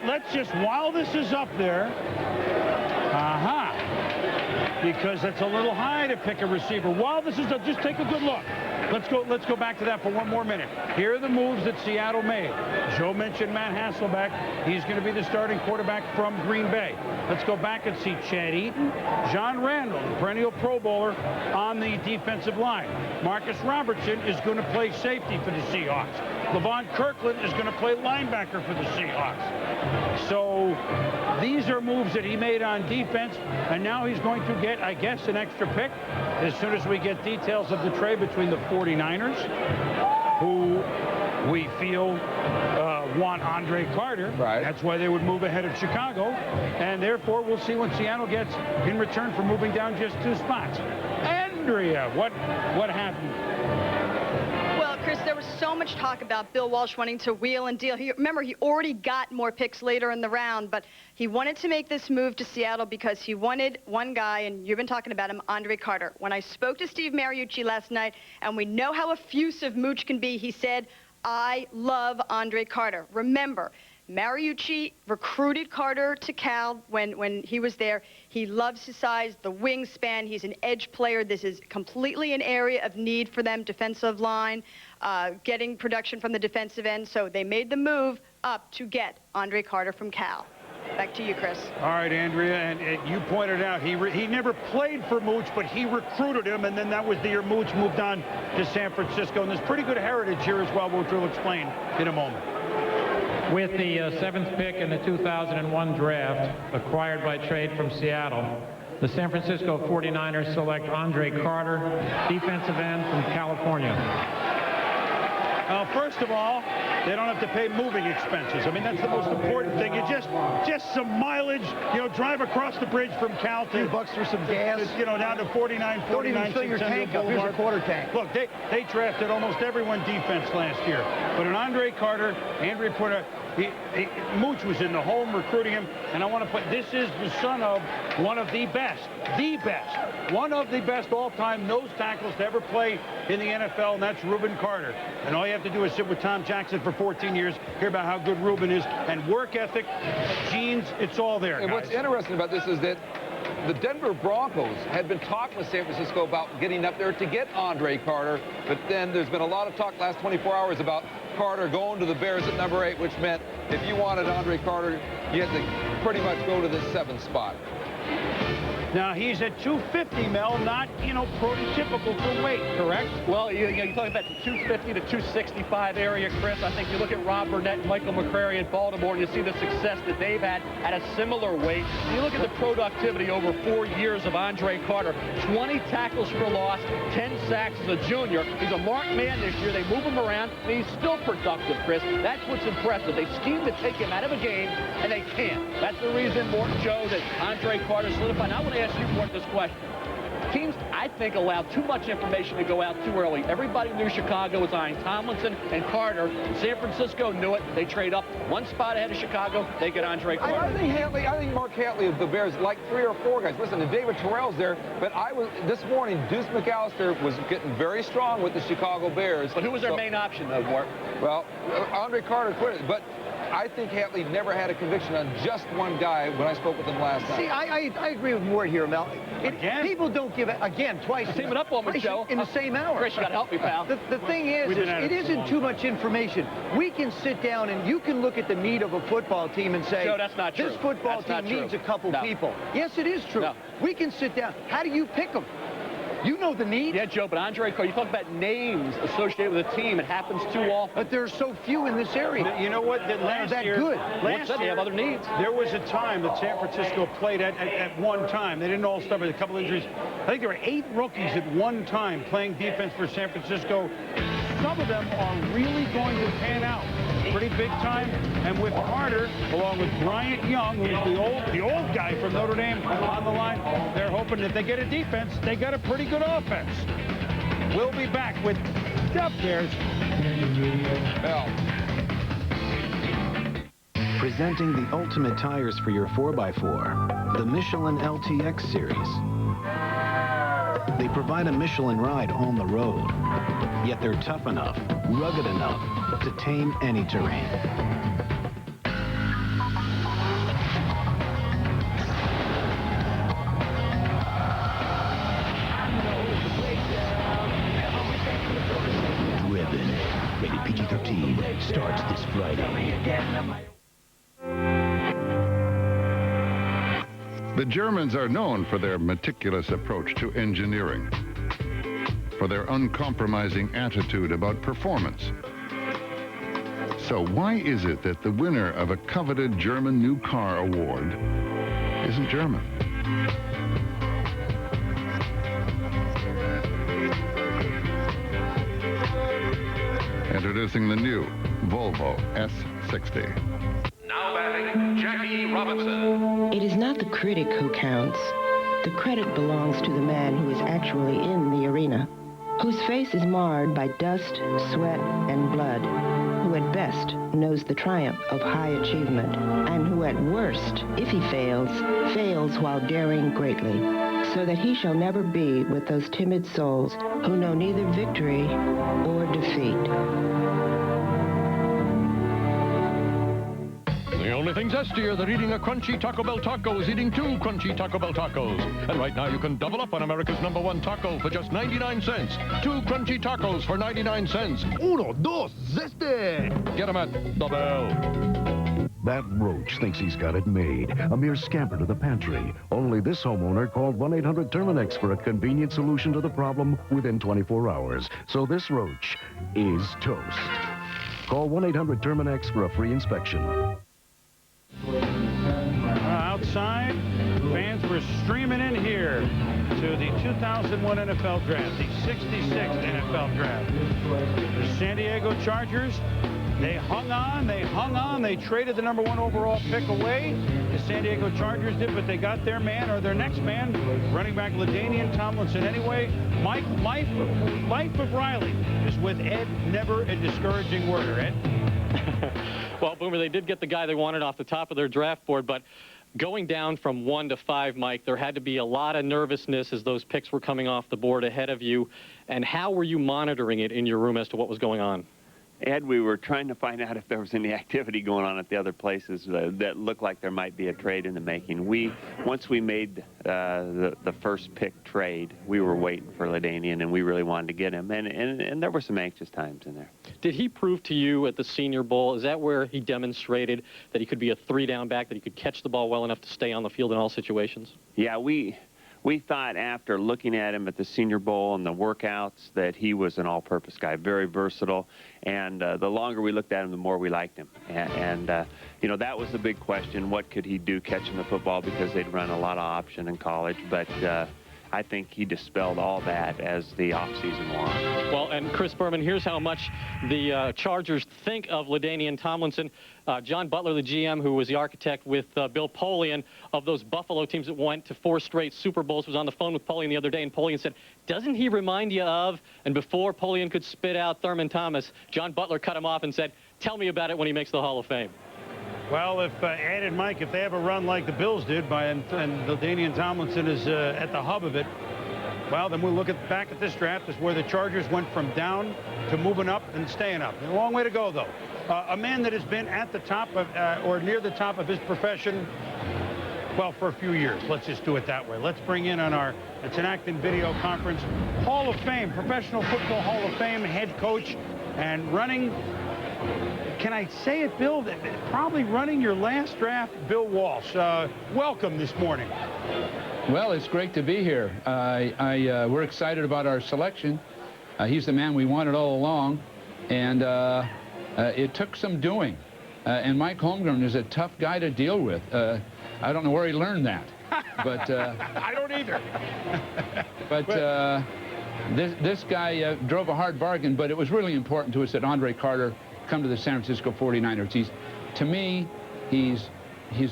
Let's just, while this is up there, because it's a little high to pick a receiver. While this is up, just take a good look. Let's go back to that for one more minute. Here are the moves that Seattle made. Joe mentioned Matt Hasselbeck. He's going to be the starting quarterback from Green Bay. Let's go back and see Chad Eaton, John Randall, the perennial Pro Bowler, on the defensive line. Marcus Robertson is going to play safety for the Seahawks. Levon Kirkland is going to play linebacker for the Seahawks. So these are moves that he made on defense, and now he's going to get, I guess, an extra pick as soon as we get details of the trade between the 49ers, who we feel want Andre Carter. Right. That's why they would move ahead of Chicago, and therefore we'll see what Seattle gets in return for moving down just 2 spots. Andrea, what happened? Chris, there was so much talk about Bill Walsh wanting to wheel and deal. Remember, he already got more picks later in the round, but he wanted to make this move to Seattle because he wanted one guy, and you've been talking about him, Andre Carter. When I spoke to Steve Mariucci last night, and we know how effusive Mooch can be, he said, I love Andre Carter. Remember, Mariucci recruited Carter to Cal when he was there. He loves his size, the wingspan. He's an edge player. This is completely an area of need for them, defensive line, getting production from the defensive end. So they made the move up to get Andre Carter from Cal. Back to you, Chris. All right, Andrea, and you pointed out he never played for Mooch, but he recruited him, and then that was the year Mooch moved on to San Francisco. And there's pretty good heritage here as well, which we'll explain in a moment. With the 7th pick in the 2001 draft, acquired by trade from Seattle, the San Francisco 49ers select Andre Carter, defensive end from California. First of all, they don't have to pay moving expenses. I mean, that's the most important thing. You just some mileage, drive across the bridge from Cal to $2 for some gas, down to 49. Don't even fill your tank up. Here's a quarter tank. Look, they drafted almost everyone defense last year, but an Andre Carter, Andrea Porter, Mooch was in the home recruiting him, and I want to put, this is the son of one of the best, one of the best all-time nose tackles to ever play in the NFL, and that's Reuben Carter. And all you have to do is sit with Tom Jackson for 14 years, hear about how good Reuben is, and work ethic, genes, it's all there, And guys. what's interesting about this is that the Denver Broncos had been talking with San Francisco about getting up there to get Andre Carter, but then there's been a lot of talk last 24 hours about Carter going to the Bears at number 8, which meant if you wanted Andre Carter, you had to pretty much go to the 7th spot. Now, he's at 250, Mel, not, prototypical for weight, correct? Well, you're talking about the 250 to 265 area, Chris. I think you look at Rob Burnett and Michael McCrary in Baltimore, and you see the success that they've had at a similar weight. You look at the productivity over 4 years of Andre Carter. 20 tackles for loss, 10 sacks as a junior. He's a marked man this year. They move him around, and he's still productive, Chris. That's what's impressive. They scheme to take him out of a game, and they can't. That's the reason, Morton Joe, that Andre Carter solidified. Now, I want to ask you, Morton, this question. Teams, I think, allowed too much information to go out too early. Everybody knew Chicago was eyeing Tomlinson and Carter. San Francisco knew it. They trade up 1 spot ahead of Chicago. They get Andre Carter. I think Mark Hatley of the Bears like 3 or 4 guys. Listen, David Terrell's there, but this morning, Deuce McAllister was getting very strong with the Chicago Bears. But who was their main option, though, Mort? Well, Andre Carter quit it, but I think Hatley never had a conviction on just one guy when I spoke with him last night. See, I agree with Mort here, Mel. People don't give it, twice. Teaming up on me, Joe. In the same hour. Chris, you got to help me, pal. The thing is it isn't too much information. We can sit down and you can look at the need of a football team and say, Joe, that's not true. This football team needs a couple people. Yes, it is true. No. We can sit down. How do you pick them? You know the need. Yeah, Joe, but Andre Carter, you talk about names associated with a team. It happens too often. But there's so few in this area. You know what? Last year, Last year, they have other needs. There was a time that San Francisco played at one time. They didn't all start with a couple injuries. I think there were 8 rookies at one time playing defense for San Francisco. Some of them are really going to pan out pretty big time. And with Carter, along with Bryant Young, who's the old guy from Notre Dame on the line, they're hoping that they get a defense, they got a pretty good offense. We'll be back with Up Cares. Presenting the ultimate tires for your 4x4, the Michelin LTX series. They provide a Michelin ride on the road, yet they're tough enough, rugged enough to tame any terrain. Driven, rated PG-13, starts this Friday. The Germans are known for their meticulous approach to engineering, for their uncompromising attitude about performance. So why is it that the winner of a coveted German New Car Award isn't German? Introducing the new Volvo S60. Now batting, Jackie Robinson. It is not the critic who counts. The credit belongs to the man who is actually in the arena, whose face is marred by dust, sweat, and blood, who at best knows the triumph of high achievement, and who at worst, if he fails, fails while daring greatly, so that he shall never be with those timid souls who know neither victory or defeat. The only thing zestier than eating a crunchy Taco Bell taco is eating 2 crunchy Taco Bell tacos. And right now you can double up on America's #1 taco for just 99 cents. 2 crunchy tacos for 99 cents. Uno, dos, zeste! Get them at the Bell. That roach thinks he's got it made. A mere scamper to the pantry. Only this homeowner called 1-800-Terminex for a convenient solution to the problem within 24 hours. So this roach is toast. Call 1-800-Terminex for a free inspection. Outside, fans were streaming in here to the 2001 NFL Draft, the 66th NFL Draft. The San Diego Chargers, they hung on, they traded the #1 overall pick away. The San Diego Chargers did, but they got their man, or their next man, running back LaDainian Tomlinson. Anyway, Mike, life of Riley is with Ed, never a discouraging worder. Ed? Well, Boomer, they did get the guy they wanted off the top of their draft board, but going down from 1 to 5, Mike, there had to be a lot of nervousness as those picks were coming off the board ahead of you. And how were you monitoring it in your room as to what was going on? Ed, we were trying to find out if there was any activity going on at the other places that looked like there might be a trade in the making. Once we made the first pick trade, we were waiting for LaDainian, and we really wanted to get him. And there were some anxious times in there. Did he prove to you at the Senior Bowl, is that where he demonstrated that he could be a 3-down back, that he could catch the ball well enough to stay on the field in all situations? Yeah, we thought after looking at him at the Senior Bowl and the workouts that he was an all-purpose guy, very versatile. And the longer we looked at him, the more we liked him. And you know, that was the big question. What could he do catching the football? Because they'd run a lot of option in college. But I think he dispelled all that as the offseason wore on. Well, and Chris Berman, here's how much the Chargers think of LaDainian Tomlinson. John Butler, the GM, who was the architect with Bill Polian of those Buffalo teams that went to 4 straight Super Bowls, was on the phone with Polian the other day, and Polian said, doesn't he remind you of? And before Polian could spit out Thurman Thomas, John Butler cut him off and said, tell me about it when he makes the Hall of Fame. Well, if Ed and Mike, if they have a run like the Bills did, and LaDainian Tomlinson is at the hub of it, well, then we'll look back at this draft as where the Chargers went from down to moving up and staying up. A long way to go, though. A man that has been at the top of, or near the top of his profession, well, for a few years. Let's just do it that way. Let's bring in on our, it's an Acton video conference, Hall of Fame, Professional Football Hall of Fame head coach, and running, can I say it, Bill? Probably running your last draft, Bill Walsh. Welcome this morning. Well, it's great to be here. We're excited about our selection. He's the man we wanted all along, and it took some doing. And Mike Holmgren is a tough guy to deal with. I don't know where he learned that, but I don't either. but this guy drove a hard bargain. But it was really important to us that Andre Carter come to the San Francisco 49ers. To me, he's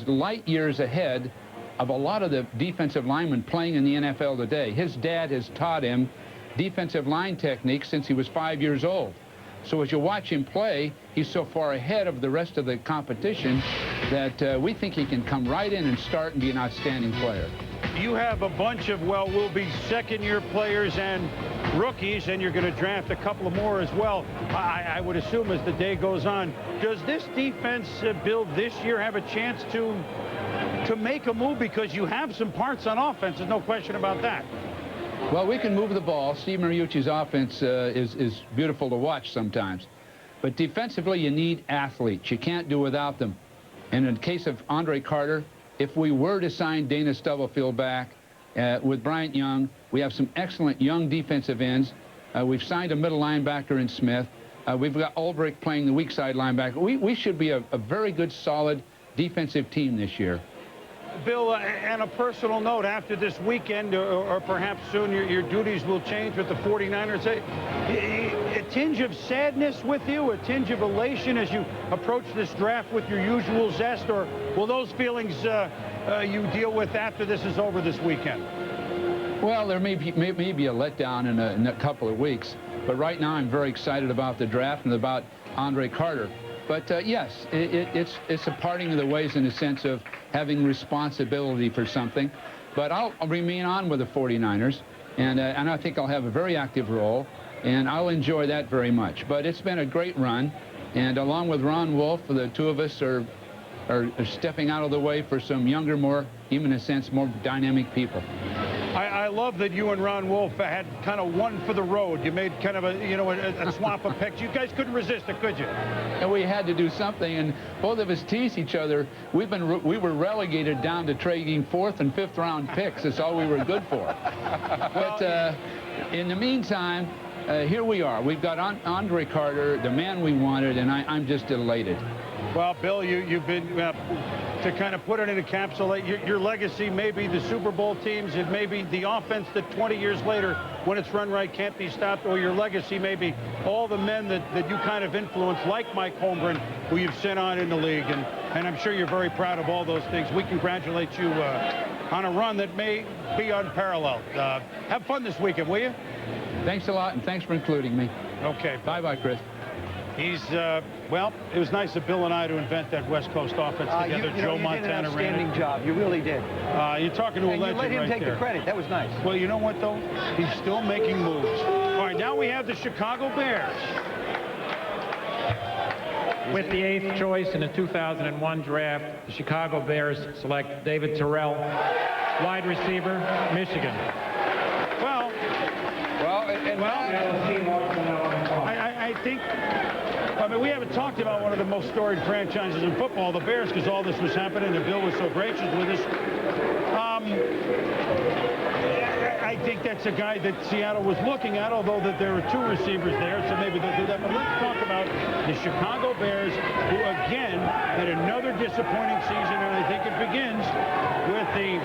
light years ahead of a lot of the defensive linemen playing in the NFL today. His dad has taught him defensive line technique since he was 5 years old. So as you watch him play, he's so far ahead of the rest of the competition that we think he can come right in and start and be an outstanding player. You have a bunch of, well, will be second-year players and rookies, and you're going to draft a couple of more as well. I would assume as the day goes on. Does this defense build this year have a chance to make a move? Because you have some parts on offense. There's no question about that. Well, we can move the ball. Steve Mariucci's offense is beautiful to watch sometimes. But defensively, you need athletes. You can't do without them. And in the case of Andre Carter, if we were to sign Dana Stubblefield back with Bryant Young, we have some excellent young defensive ends. We've signed a middle linebacker in Smith. We've got Ulbrich playing the weak side linebacker. We should be a very good, solid defensive team this year. Bill, on a personal note, after this weekend, or perhaps soon, your duties will change with the 49ers. A tinge of sadness with you, a tinge of elation as you approach this draft with your usual zest, or will those feelings you deal with after this is over this weekend? Well, there may be a letdown in a couple of weeks, but right now I'm very excited about the draft and about Andre Carter. But yes, it's a parting of the ways in the sense of having responsibility for something. But I'll remain on with the 49ers, and I think I'll have a very active role, and I'll enjoy that very much. But it's been a great run, and along with Ron Wolf, the two of us are stepping out of the way for some younger, more, even in a sense, more dynamic people. I love that you and Ron Wolf had kind of one for the road. You made kind of a swap of picks. You guys couldn't resist it, could you? And we had to do something, and both of us tease each other. We were relegated down to trading 4th and 5th round picks. That's all we were good for. But in the meantime, here we are. We've got Andre Carter, the man we wanted, and I'm just elated. Well, Bill, you've been, to kind of put it in encapsulate, your legacy may be the Super Bowl teams. It may be the offense that 20 years later, when it's run right, can't be stopped. Or your legacy may be all the men that you kind of influenced, like Mike Holmgren, who you've sent on in the league. And I'm sure you're very proud of all those things. We congratulate you on a run that may be unparalleled. Have fun this weekend, will you? Thanks a lot, and thanks for including me. Okay. Bye-bye, Chris. He's, well, it was nice of Bill and I to invent that West Coast offense together. Joe Montana did an outstanding job. You really did. You're talking to a legend right there. You let him take the credit. That was nice. Well, you know what, though? He's still making moves. All right, now we have the Chicago Bears. With the 8th choice in the 2001 draft, the Chicago Bears select David Terrell, wide receiver, Michigan. I think, I mean, we haven't talked about one of the most storied franchises in football, the Bears, because all this was happening, and Bill was so gracious with us. I think that's a guy that Seattle was looking at, although that there are 2 receivers there, so maybe they'll do that. But let's talk about the Chicago Bears, who, again, had another disappointing season, and I think it begins with the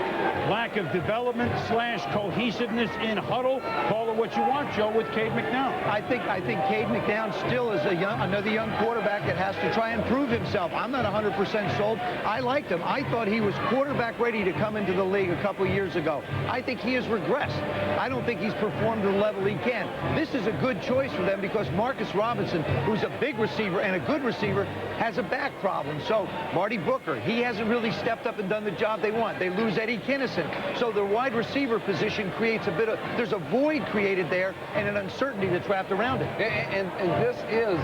lack of development / cohesiveness in huddle. Call it what you want, Joe, with Cade McNown. I think Cade McNown still is another young quarterback that has to try and prove himself. I'm not 100% sold. I liked him. I thought he was quarterback ready to come into the league a couple of years ago. I think he has regressed. I don't think he's performed to the level he can. This is a good choice for them because Marcus Robinson, who's a big receiver and a good receiver, has a back problem. So Marty Booker, he hasn't really stepped up and done the job they want. They lose Eddie Kinnison. So the wide receiver position creates a bit of, there's a void created there and an uncertainty that's wrapped around it. And this is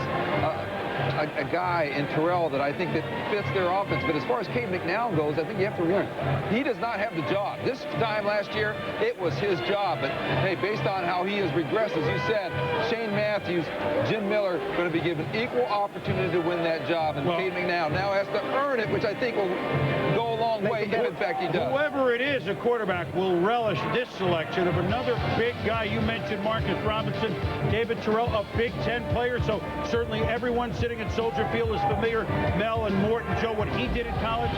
a guy in Terrell that I think that fits their offense. But as far as Cade McNown goes, I think you have to remember, he does not have the job. This time last year, it was his job. But, hey, based on how he has regressed, as you said, Shane Matthews, Jim Miller going to be given equal opportunity to win that job. And Cade McNown now has to earn it, which I think will go a long way, if in fact he does. Whoever it is, a quarterback will relish this selection of another big guy. You mentioned Marcus Robinson, David Terrell, a Big Ten player. So certainly everyone sitting sitting at Soldier Field is familiar. Mel and Morton, Joe, what he did in college,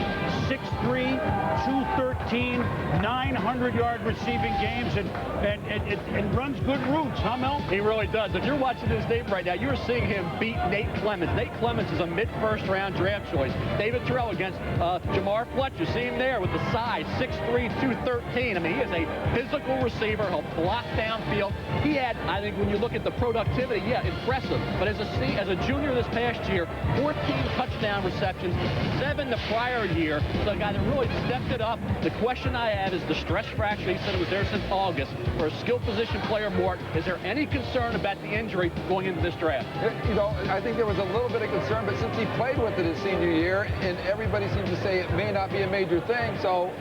6'3", 213, 900-yard receiving games, and runs good routes, huh, Mel? He really does. If you're watching this tape right now, you're seeing him beat Nate Clemens. Nate Clemens is a mid-first round draft choice. David Terrell against Jamar Fletcher. See him there with the size, 6'3", 213. I mean, he is a physical receiver. He'll block downfield. He had, I think, when you look at the productivity, yeah, impressive. But as a junior this past year, 14 touchdown receptions, 7 the prior year. So a guy that really stepped it up. The question I have is the stress fracture. He said it was there since August. For a skill position player, Mort, is there any concern about the injury going into this draft? You know, I think there was a little bit of concern, but since he played with it his senior year, and everybody seems to say it may not be a major thing, so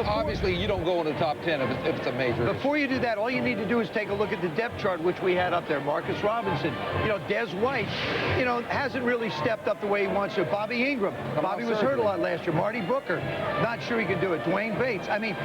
obviously you don't go in the top 10 if it's a major. Before you do that, all you need to do is take a look at the depth chart, which we had up there. Marcus Robinson, you know, Des White, you know, hasn't really stepped up the way he wants to. Bobby Ingram. Bobby was hurt a lot last year. Marty Booker, not sure he can do it. Dwayne Bates. I mean,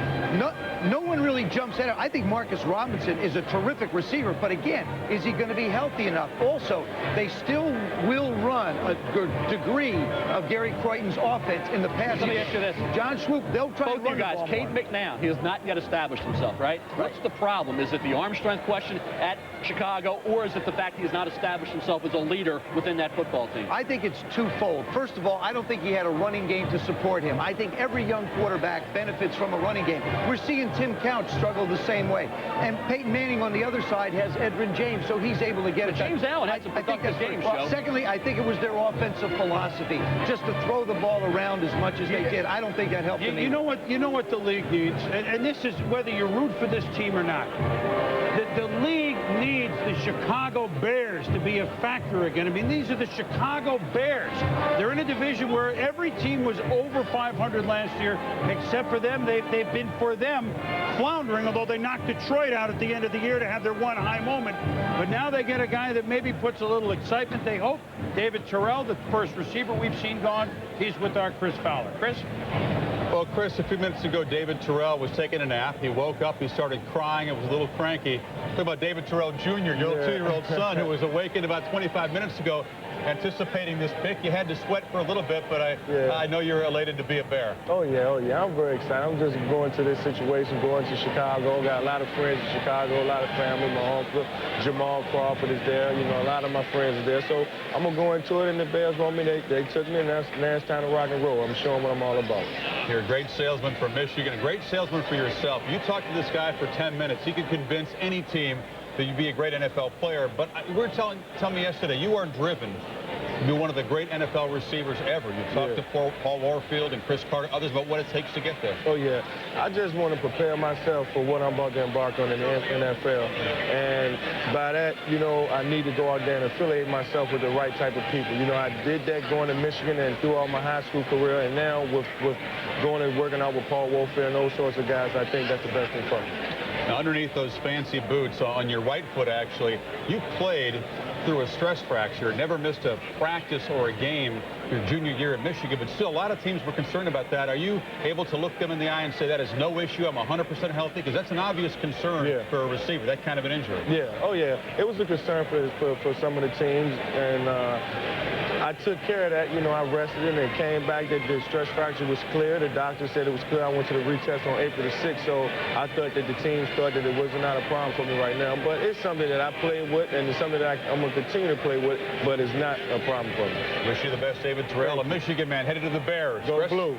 no one really jumps at it. I think Marcus Robinson is a terrific receiver, but again, is he going to be healthy enough? Also, they still will run a degree of Gary Croyton's offense in the past. Let me ask you this. John Swoop, they'll try to run you guys, Cade McNown, he has not yet established himself, right? What's the problem? Is it the arm strength question at Chicago, or is it the fact he has not established himself as a leader within that football team? I think it's twofold. First of all, I don't think he had a running game to support him. I think every young quarterback benefits from a running game. We're seeing Tim Couch struggle the same way. And Peyton Manning on the other side has Edgerrin James, so he's able to get it. James Allen had some productive games, Joe. Secondly, I think it was their offensive philosophy, just to throw the ball around as much as they did. I don't think that helped them. You know what the league needs, and this is whether you root for this team or not. The league needs the Chicago Bears to be a factor again. I mean, these are the Chicago Bears. They're in a division where every team was over 500 last year, except for them. They've been, for them, floundering, although they knocked Detroit out at the end of the year to have their one high moment. But now they get a guy that maybe puts a little excitement, they hope. David Terrell, the first receiver we've seen gone. He's with our Chris Fowler. Chris? Well, Chris, a few minutes ago, David Terrell was taking a nap. He woke up, he started crying, it was a little cranky. Talk about David Terrell Jr., your little 2-year-old son, who was awakened about 25 minutes ago, anticipating this pick. You had to sweat for a little bit, but I know you're elated to be a Bear. Oh, yeah, I'm very excited. I'm just going to this situation, going to Chicago. Got a lot of friends in Chicago, a lot of family. My uncle, Jamal Crawford, is there. You know, a lot of my friends are there. So I'm going to go into it, and the Bears want me. They took me, and now it's time to rock and roll. I'm showing what I'm all about. You're a great salesman for Michigan, a great salesman for yourself. You talk to this guy for 10 minutes. He could convince any team that you'd be a great NFL player. But you were telling me yesterday, you are driven to be one of the great NFL receivers ever. You talked to Paul Warfield and Chris Carter, others, about what it takes to get there. Oh, yeah. I just want to prepare myself for what I'm about to embark on in the NFL. And by that, you know, I need to go out there and affiliate myself with the right type of people. You know, I did that going to Michigan and throughout my high school career. And now with going and working out with Paul Warfield and those sorts of guys, I think that's the best thing for me. Now, underneath those fancy boots, on your right foot, actually, you played through a stress fracture, never missed a practice or a game your junior year at Michigan, but still a lot of teams were concerned about that. Are you able to look them in the eye and say that is no issue, I'm 100% healthy? Because that's an obvious concern for a receiver, that kind of an injury. Yeah, oh yeah, it was a concern for some of the teams, and I took care of that. You know, I rested and came back. The stress fracture was clear. The doctor said it was clear. I went to the retest on April the 6th, so I thought that the teams thought that it was not a problem for me right now. But it's something that I play with, and it's something that I'm going to continue to play with, but it's not a problem for me. Wish you the best, David Terrell, a Michigan man headed to the Bears. Go Blue.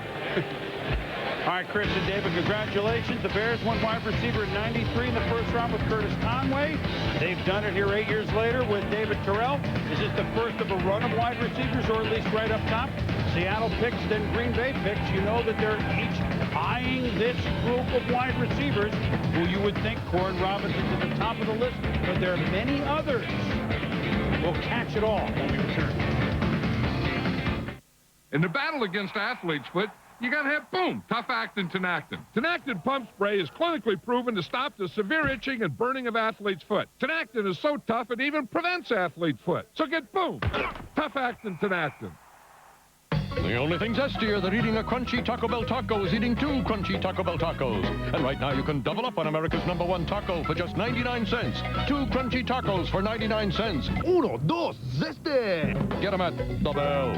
All right, Chris and David, congratulations. The Bears won wide receiver in '93 in the first round with Curtis Conway. They've done it here 8 years later with David Terrell. Is this the first of a run of wide receivers, or at least right up top? Seattle picks, then Green Bay picks. You know that they're each eyeing this group of wide receivers who you would think Koren Robinson's at the top of the list, but there are many others. We'll catch it all when we return. In the battle against athlete's foot, you got to have, boom, Tough-Actin Tinactin. Tinactin pump spray is clinically proven to stop the severe itching and burning of athlete's foot. Tinactin is so tough it even prevents athlete's foot. So get, boom, Tough-Actin Tinactin. The only thing zestier than eating a crunchy Taco Bell taco is eating 2 crunchy Taco Bell tacos. And right now you can double up on America's #1 taco for just 99 cents. 2 crunchy tacos for 99 cents. Uno, dos, zeste! Get them at the Bell.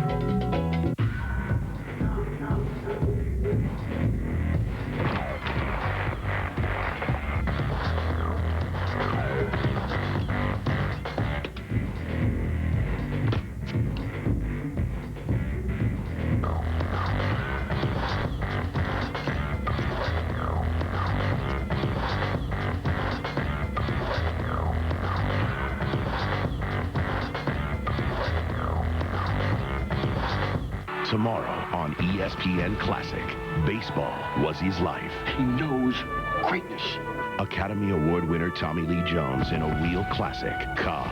Tomorrow on ESPN Classic, baseball was his life. He knows greatness. Academy Award winner Tommy Lee Jones in a real classic, Cobb.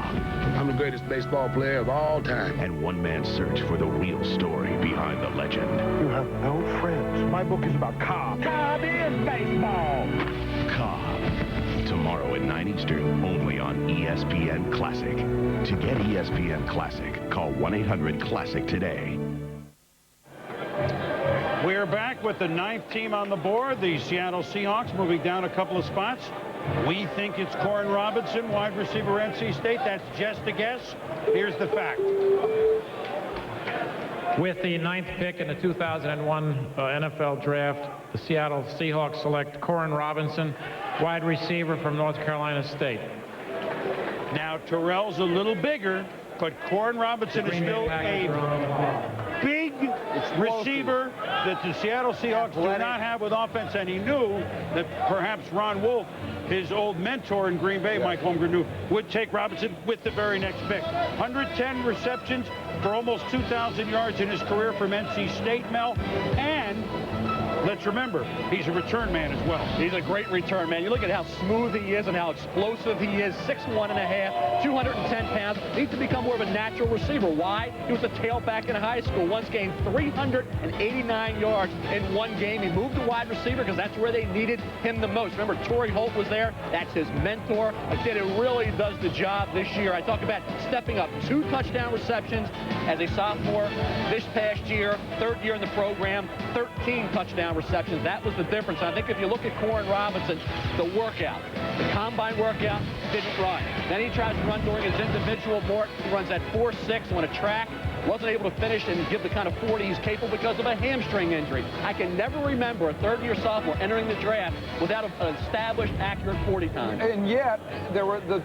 I'm the greatest baseball player of all time. And one man's search for the real story behind the legend. You have no friends. My book is about Cobb. Cobb is baseball. Cobb. Tomorrow at 9 Eastern, only on ESPN Classic. To get ESPN Classic, call 1-800-CLASSIC today. We're back with the 9th team on the board, the Seattle Seahawks, moving down a couple of spots. We think it's Koren Robinson, wide receiver, NC State. That's just a guess. Here's the fact. With the 9th pick in the 2001 NFL Draft, the Seattle Seahawks select Koren Robinson, wide receiver from North Carolina State. Now, Terrell's a little bigger, but Koren Robinson is still a big receiver that the Seattle Seahawks do not have with offense, and he knew that perhaps Ron Wolf, his old mentor in Green Bay, Mike Holmgren, knew would take Robinson with the very next pick. 110 receptions for almost 2,000 yards in his career from NC State, Mel, and let's remember, he's a return man as well. He's a great return man. You look at how smooth he is and how explosive he is. 6'1½", 210 pounds. Needs to become more of a natural receiver. Why? He was a tailback in high school. Once gained 389 yards in one game. He moved to wide receiver because that's where they needed him the most. Remember, Torrey Holt was there. That's his mentor. A kid who really does the job this year. I talk about stepping up. 2 touchdown receptions as a sophomore this past year. 3rd year in the program. 13 touchdown receptions. That was the difference. I think if you look at Koren Robinson, the workout, the combine workout, didn't run. Then he tries to run during his individual work. He runs at 4.6 on a track. Wasn't able to finish and give the kind of 40 he's capable because of a hamstring injury. I can never remember a 3rd-year sophomore entering the draft without an established, accurate 40 time. And yet, there were the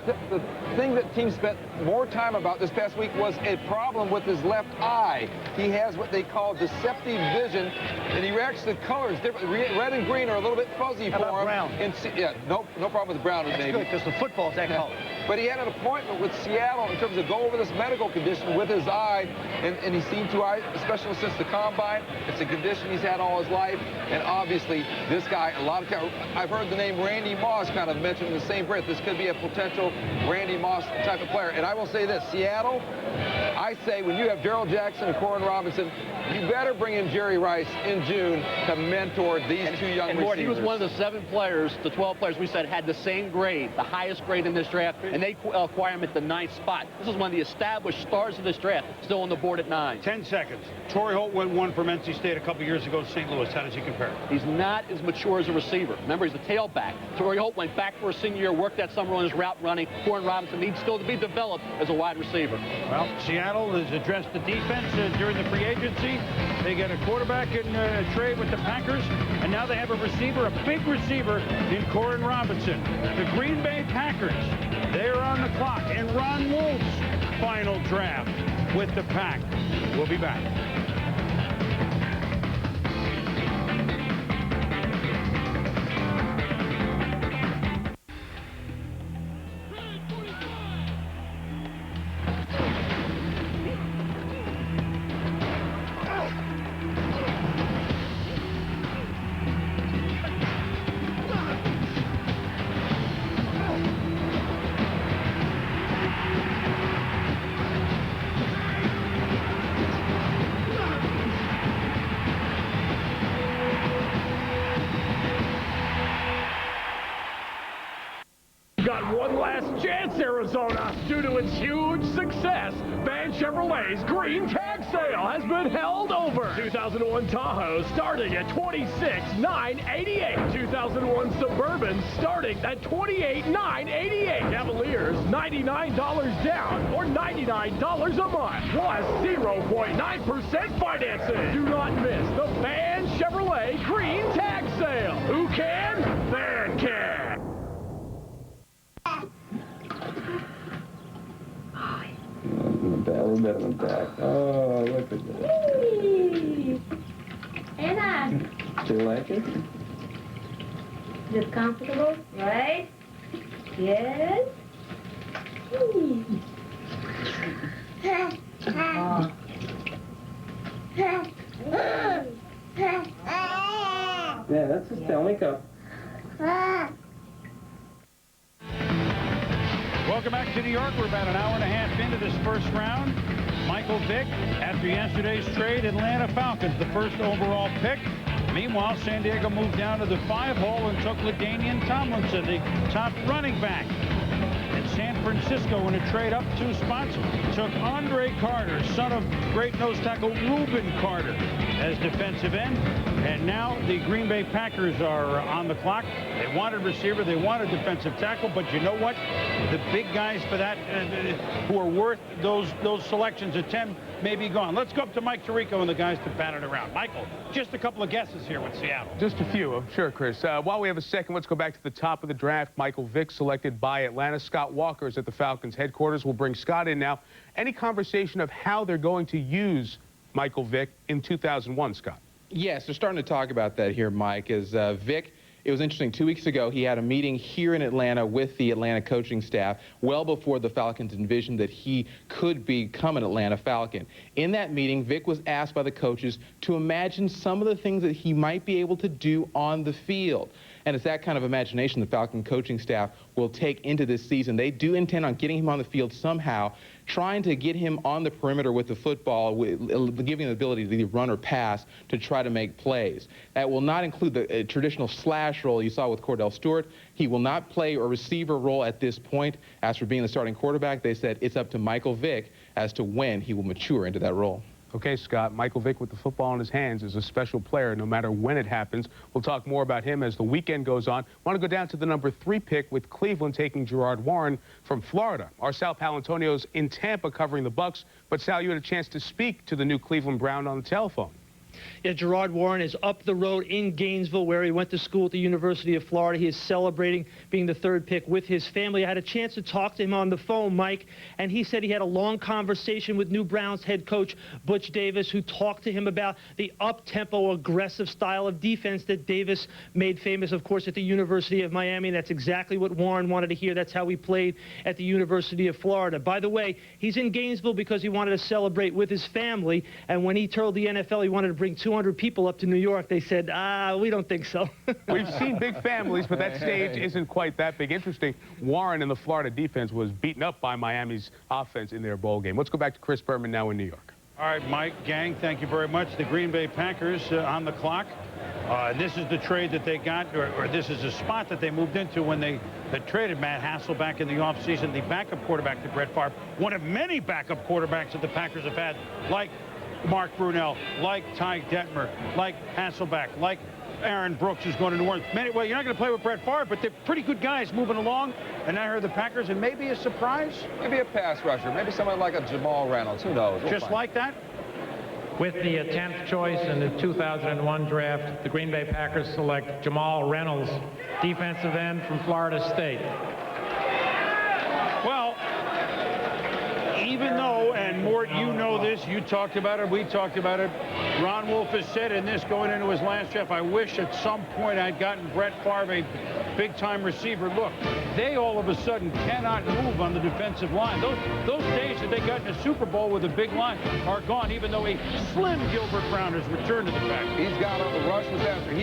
thing that teams spent more time about this past week was a problem with his left eye. He has what they call deceptive vision, and he reacts to colors different. Red and green are a little bit fuzzy for him. Brown? Yeah, no problem with brown. That's good because the football's that color. But he had an appointment with Seattle in terms of go over this medical condition with his eye, and he's seen 2 eye specialists since the combine. It's a condition he's had all his life, and obviously this guy, a lot of times, I've heard the name Randy Moss kind of mentioned in the same breath. This could be a potential Randy Moss type of player. And I will say this, Seattle, I say when you have Darrell Jackson and Koren Robinson, you better bring in Jerry Rice in June to mentor these 2 young receivers. He was one of the 7 players, the 12 players we said had the same grade, the highest grade in this draft, and they acquire him at the 9th spot. This is one of the established stars of this draft, still on the board at 9. 10 seconds. Torrey Holt went 1 from NC State a couple years ago to St. Louis. How does he compare? He's not as mature as a receiver. Remember, he's a tailback. Torrey Holt went back for a senior year, worked that summer on his route running. Koren Robinson needs still to be developed as a wide receiver. Well, Seattle has addressed the defense during the free agency. They get a quarterback in trade with the Packers, and now they have a receiver, a big receiver in Koren Robinson. The Green Bay Packers, they're on the clock, and Ron Wolf's final draft with the Pack. We'll be back. Got one last chance, Arizona. Due to its huge success, Van Chevrolet's Green Tag sale has been held over. 2001 Tahoe starting at $26,988. 2001 Suburban starting at $28,988. Cavaliers $99 down or $99 a month. Plus 0.9% financing. Do not miss the Van Chevrolet Green Tag Sale. Who can? Van can. Oh, look at that. Anna, Do you like it? is it comfortable? Right? Yes. Yeah, that's a Stanley Cup. Welcome back to New York. We're about an hour and a half into this first round. Michael Vick, after yesterday's trade, Atlanta Falcons, the first overall pick. Meanwhile, San Diego moved down to the 5 hole and took LaDainian Tomlinson, the top running back. And San Francisco, in a trade up 2 spots, took Andre Carter, son of great nose tackle Reuben Carter, as defensive end. And now the Green Bay Packers are on the clock. They wanted receiver, they wanted defensive tackle, but you know what? The big guys for that who are worth those selections at 10 may be gone. Let's go up to Mike Tirico and the guys to bat it around. Michael, just a couple of guesses here with Seattle. Just a few, I'm sure, Chris. While we have a second, let's go back to the top of the draft. Michael Vick selected by Atlanta. Scott Walker is at the Falcons headquarters. We'll bring Scott in now. Any conversation of how they're going to use Michael Vick in 2001, Scott? Yes, they're starting to talk about that here, Mike, as Vick. It was interesting. 2 weeks ago, he had a meeting here in Atlanta with the Atlanta coaching staff well before the Falcons envisioned that he could become an Atlanta Falcon. In that meeting, Vick was asked by the coaches to imagine some of the things that he might be able to do on the field. And it's that kind of imagination the Falcon coaching staff will take into this season. They do intend on getting him on the field somehow, trying to get him on the perimeter with the football, giving him the ability to either run or pass to try to make plays. That will not include the traditional slash role you saw with Cordell Stewart. He will not play a receiver role at this point. As for being the starting quarterback, they said it's up to Michael Vick as to when he will mature into that role. Okay, Scott, Michael Vick with the football in his hands is a special player no matter when it happens. We'll talk more about him as the weekend goes on. Want to go down to the number 3 pick with Cleveland taking Gerard Warren from Florida. Our Sal Palantonio's in Tampa covering the Bucks, but Sal, you had a chance to speak to the new Cleveland Brown on the telephone. Yeah, Gerard Warren is up the road in Gainesville, where he went to school at the University of Florida. He is celebrating being the 3rd pick with his family. I had a chance to talk to him on the phone, Mike, and he said he had a long conversation with new Browns head coach Butch Davis, who talked to him about the up-tempo, aggressive style of defense that Davis made famous, of course, at the University of Miami. And that's exactly what Warren wanted to hear. That's how he played at the University of Florida. By the way, he's in Gainesville because he wanted to celebrate with his family, and when he told the NFL he wanted to bring 200 people up to New York, they said, we don't think so. We've seen big families, but that stage isn't quite that big. Interesting, Warren and the Florida defense was beaten up by Miami's offense in their bowl game. Let's go back to Chris Berman now in New York. All right, Mike, gang, thank you very much. The Green Bay Packers on the clock. This is the trade that they got, or this is a spot that they moved into when they had traded Matt Hassel back in the offseason, the backup quarterback to Brett Favre, one of many backup quarterbacks that the Packers have had, like Mark Brunell, like Ty Detmer, like Hasselbeck, like Aaron Brooks, who's going to New Orleans. Well, you're not going to play with Brett Favre, but they're pretty good guys moving along. And I heard the Packers, and maybe a surprise. Maybe a pass rusher. Maybe somebody like a Jamal Reynolds. Who knows? Just like that? With the 10th choice in the 2001 draft, the Green Bay Packers select Jamal Reynolds, defensive end from Florida State. Well, even though, and Mort, you know this, you talked about it, we talked about it, Ron Wolf has said in this going into his last draft, I wish at some point I'd gotten Brett Favre a big-time receiver. Look, they all of a sudden cannot move on the defensive line. Those days that they got in a Super Bowl with a big line are gone, even though a slim Gilbert Brown has returned to the Packers. He's got on the rush disaster.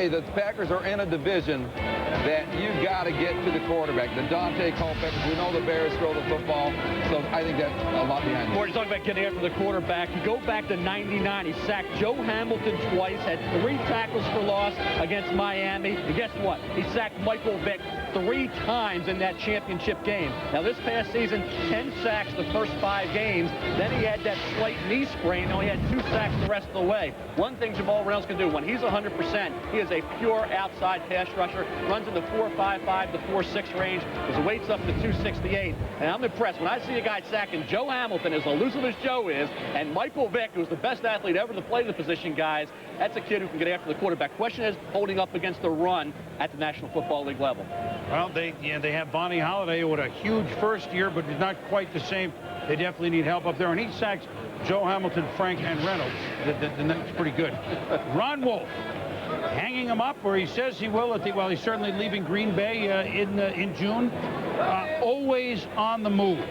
The Packers are in a division that you got to get to the quarterback. The Dante Culpepper, we know the Bears throw the football, so I think that's a lot behind Mort, you're talking about getting after the quarterback. You go back to '99, he sacked Joe Hamilton twice, had 3 tackles for loss against Miami, and guess what? He sacked Michael Vick 3 times in that championship game. Now, this past season, 10 sacks the first 5 games. Then he had that slight knee sprain. Now he had 2 sacks the rest of the way. One thing Jamal Reynolds can do, when he's 100%, he is a pure outside pass rusher, runs in the 4.55 to 4.6 range. His weight's up to 268. And I'm impressed. When I see a guy sacking Joe Hamilton, as elusive as Joe is, and Michael Vick, who's the best athlete ever to play the position, guys, that's a kid who can get after the quarterback. Question is holding up against the run at the National Football League level. Well, they have Bonnie Holiday with a huge first year, but not quite the same. They definitely need help up there. And he sacks Joe Hamilton, Frank, and Reynolds. That's pretty good. Ron Wolf hanging him up, or he says he will. Well, he's certainly leaving Green Bay in June. Always on the move.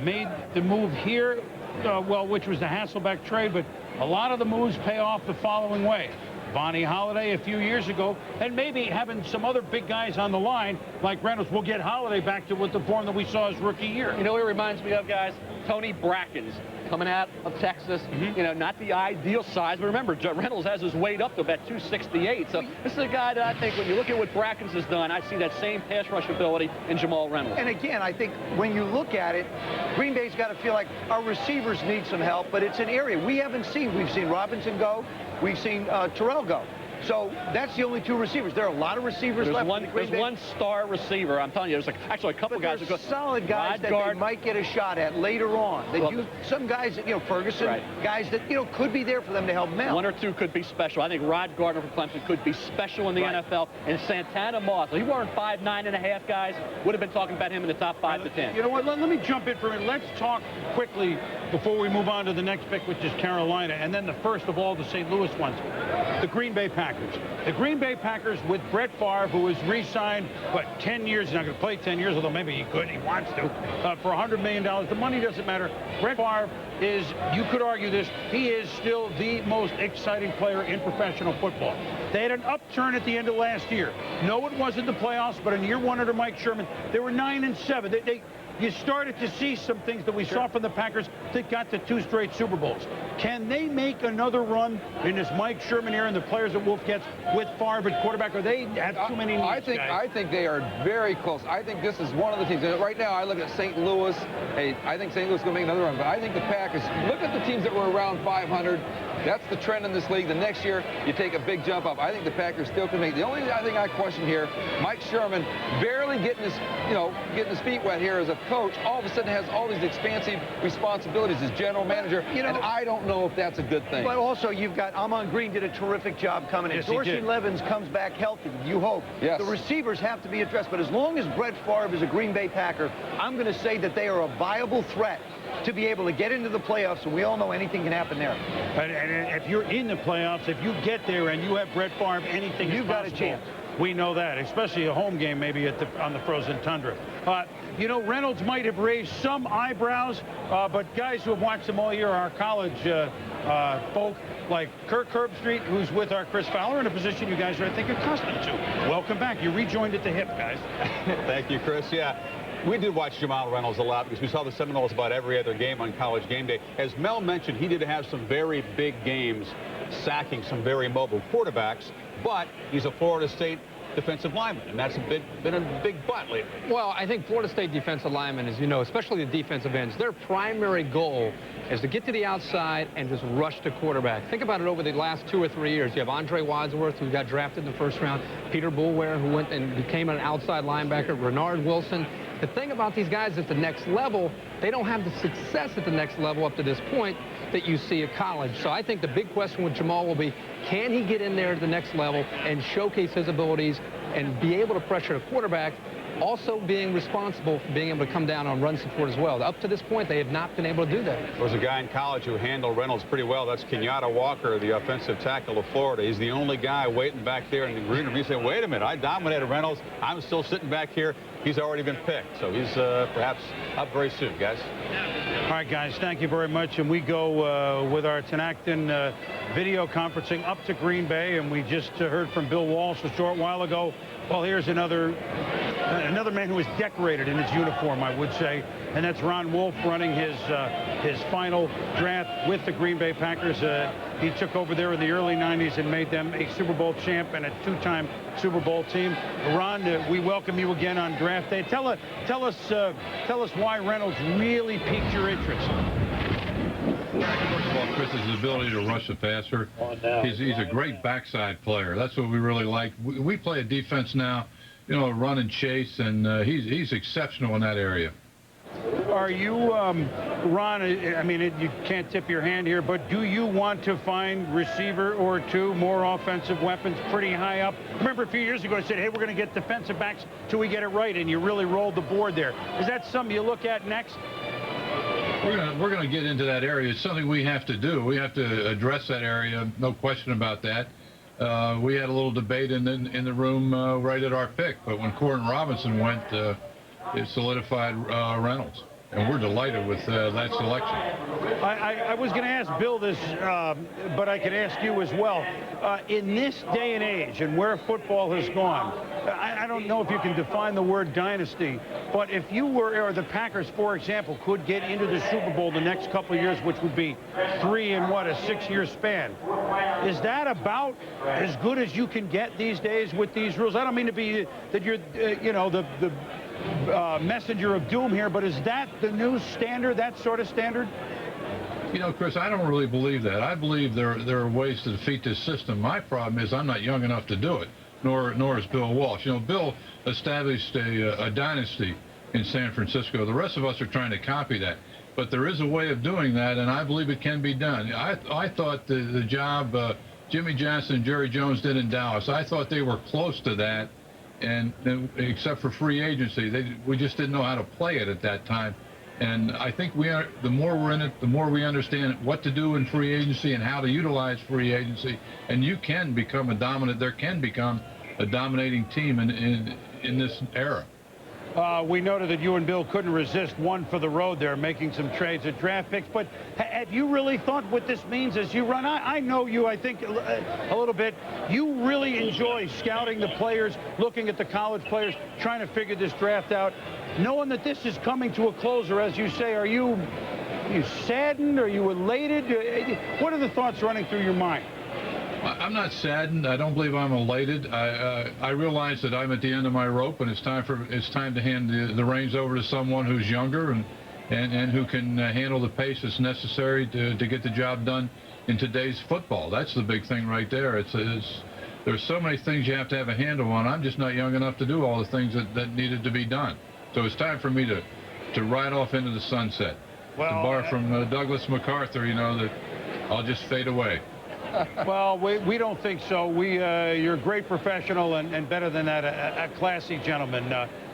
Made the move here, which was the Hasselbeck trade, but a lot of the moves pay off the following way. Bonnie Holiday a few years ago, and maybe having some other big guys on the line like Reynolds will get Holiday back to the form that we saw his rookie year. You know what it reminds me of, guys? Tony Brackens coming out of Texas. You know, not the ideal size, but remember, Reynolds has his weight up to about 268. So this is a guy that I think when you look at what Brackens has done, I see that same pass rush ability in Jamal Reynolds. And again, I think when you look at it, Green Bay's got to feel like our receivers need some help, but it's an area we haven't seen. We've seen Robinson go. We've seen Terrell go. So that's the only 2 receivers. There are a lot of receivers left. There's one star receiver. I'm telling you, there's actually a couple guys that go. Solid guys that they might get a shot at later on. Some guys that, Ferguson, guys that, could be there for them to help them out. 1 or 2 could be special. I think Rod Gardner from Clemson could be special in the NFL. And Santana Moss, he weren't 5'9.5" guys. Would have been talking about him in the top 5 to 10. You know what? Let me jump in for a minute. Let's talk quickly before we move on to the next pick, which is Carolina, and then the first of all the St. Louis ones, the Green Bay Packers. The Green Bay Packers with Brett Favre, who was re-signed, 10 years, he's not going to play 10 years, although maybe he could, he wants to, for $100 million. The money doesn't matter. Brett Favre is, you could argue this, he is still the most exciting player in professional football. They had an upturn at the end of last year. No, it wasn't the playoffs, but in year 1 under Mike Sherman, they were 9-7. You started to see some things that we saw from the Packers that got to 2 straight Super Bowls. Can they make another run in this Mike Sherman era and the players that Wolf gets with Favre at quarterback? Or they have too many needs, I think they are very close. I think this is one of the teams. Right now, I look at St. Louis. Hey, I think St. Louis is going to make another run. But I think the Packers, look at the teams that were around 500. That's the trend in this league. The next year, you take a big jump up. I think the Packers still can make. The only thing I question here, Mike Sherman barely getting his feet wet here as a coach, all of a sudden has all these expansive responsibilities as general manager, and I don't know if that's a good thing. But also, you've got Amon Green did a terrific job coming in. Yes, Dorsey Levens comes back healthy, you hope. Yes. The receivers have to be addressed, but as long as Brett Favre is a Green Bay Packer, I'm going to say that they are a viable threat to be able to get into the playoffs, and we all know anything can happen there. And if you're in the playoffs, if you get there and you have Brett Favre, anything is possible. You've got a chance. We know that, especially a home game maybe on the frozen tundra. Reynolds might have raised some eyebrows, but guys who have watched him all year are our college folk like Kirk Herbstreit, who's with our Chris Fowler in a position you guys are, I think, accustomed to. Welcome back. You rejoined at the hip, guys. Thank you, Chris. Yeah. We did watch Jamal Reynolds a lot because we saw the Seminoles about every other game on College Game Day. As Mel mentioned, he did have some very big games, sacking some very mobile quarterbacks, but he's a Florida State defensive lineman, and that's been a big but lately. Well, I think Florida State defensive linemen, as you know, especially the defensive ends, their primary goal is to get to the outside and just rush the quarterback. Think about it over the last 2 or 3 years. You have Andre Wadsworth, who got drafted in the first round, Peter Boulware, who went and became an outside linebacker, Renard Wilson. The thing about these guys at the next level, they don't have the success at the next level up to this point that you see at college. So I think the big question with Jamal will be, can he get in there at the next level and showcase his abilities and be able to pressure the quarterback, also being responsible for being able to come down on run support as well. Up to this point, they have not been able to do that. There was a guy in college who handled Reynolds pretty well. That's Kenyatta Walker, the offensive tackle of Florida. He's the only guy waiting back there in the green room. He said, wait a minute, I dominated Reynolds. I'm still sitting back here. He's already been picked. So he's perhaps up very soon, guys. All right, guys, thank you very much. And we go with our Tinactin video conferencing up to Green Bay. And we just heard from Bill Walsh a short while ago. Well, here's another man who is decorated in his uniform, I would say. and that's Ron Wolf running his final draft with the Green Bay Packers. He took over there in the early 90s and made them a Super Bowl champ and a two-time Super Bowl team. Ron, we welcome you again on draft day. Tell us why Reynolds really piqued your interest. First of all, Chris, his ability to rush the passer. He's a great backside player. That's what we really like. We play a defense now, you know, run and chase, and he's exceptional in that area. Are you, Ron, I mean, you can't tip your hand here, but do you want to find receiver or two, more offensive weapons pretty high up? Remember a few years ago I said, hey, we're going to get defensive backs till we get it right, and you really rolled the board there. Is that something you look at next? We're going to get into that area. It's something we have to do. We have to address that area, no question about that. We had a little debate in the room right at our pick, but when Corden Robinson went, it solidified Reynolds, and we're delighted with that selection. I was going to ask Bill this, but I could ask you as well. In this day and age, and where football has gone, I don't know if you can define the word dynasty, but if you were, or the Packers, for example, could get into the Super Bowl the next couple of years, which would be 3 in what, a 6-year span, is that about as good as you can get these days with these rules? I don't mean to be that you're, you know, the messenger of doom here, but is that the new standard, that sort of standard? You know, Chris, I don't really believe that. I believe there are ways to defeat this system. My problem is I'm not young enough to do it, nor is Bill Walsh. You know, Bill established a dynasty in San Francisco. The rest of us are trying to copy that. But there is a way of doing that, and I believe it can be done. I thought the job Jimmy Johnson and Jerry Jones did in Dallas, I thought they were close to that, and except for free agency, we just didn't know how to play it at that time. And I think the more we're in it, the more we understand what to do in free agency and how to utilize free agency. And you can become there can become a dominating team in this era. We noted that you and Bill couldn't resist one for the road there, making some trades at draft picks. But have you really thought what this means as you run? I know you, I think, a little bit. You really enjoy scouting the players, looking at the college players, trying to figure this draft out. Knowing that this is coming to a close, or as you say, are you saddened? Are you elated? What are the thoughts running through your mind? I'm not saddened. I don't believe I'm elated. I realize that I'm at the end of my rope, and it's time to hand the reins over to someone who's younger and who can handle the pace that's necessary to get the job done in today's football. That's the big thing right there. There's so many things you have to have a handle on. I'm just not young enough to do all the things that needed to be done. So it's time for me to ride off into the sunset. Well, to borrow from Douglas MacArthur, you know, that I'll just fade away. Well, we don't think so. You're a great professional and better than that, a classy gentleman.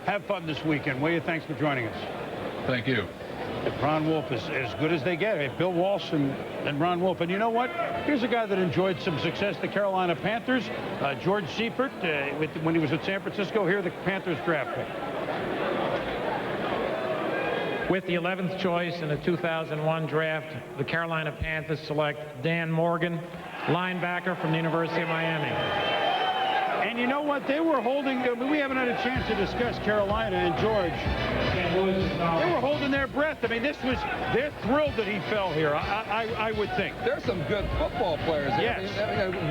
Have fun this weekend, will you? Thanks for joining us. Thank you. Ron Wolf is as good as they get. Bill Walsh and Ron Wolf. And you know what? Here's a guy that enjoyed some success, the Carolina Panthers. George Seifert, when he was at San Francisco. Here, the Panthers draft pick. With the 11th choice in the 2001 draft, the Carolina Panthers select Dan Morgan, linebacker from the University of Miami. And you know what? They were holding, we haven't had a chance to discuss Carolina and George. They were holding their breath. I mean, they're thrilled that he fell here, I would think. There's some good football players. Yes.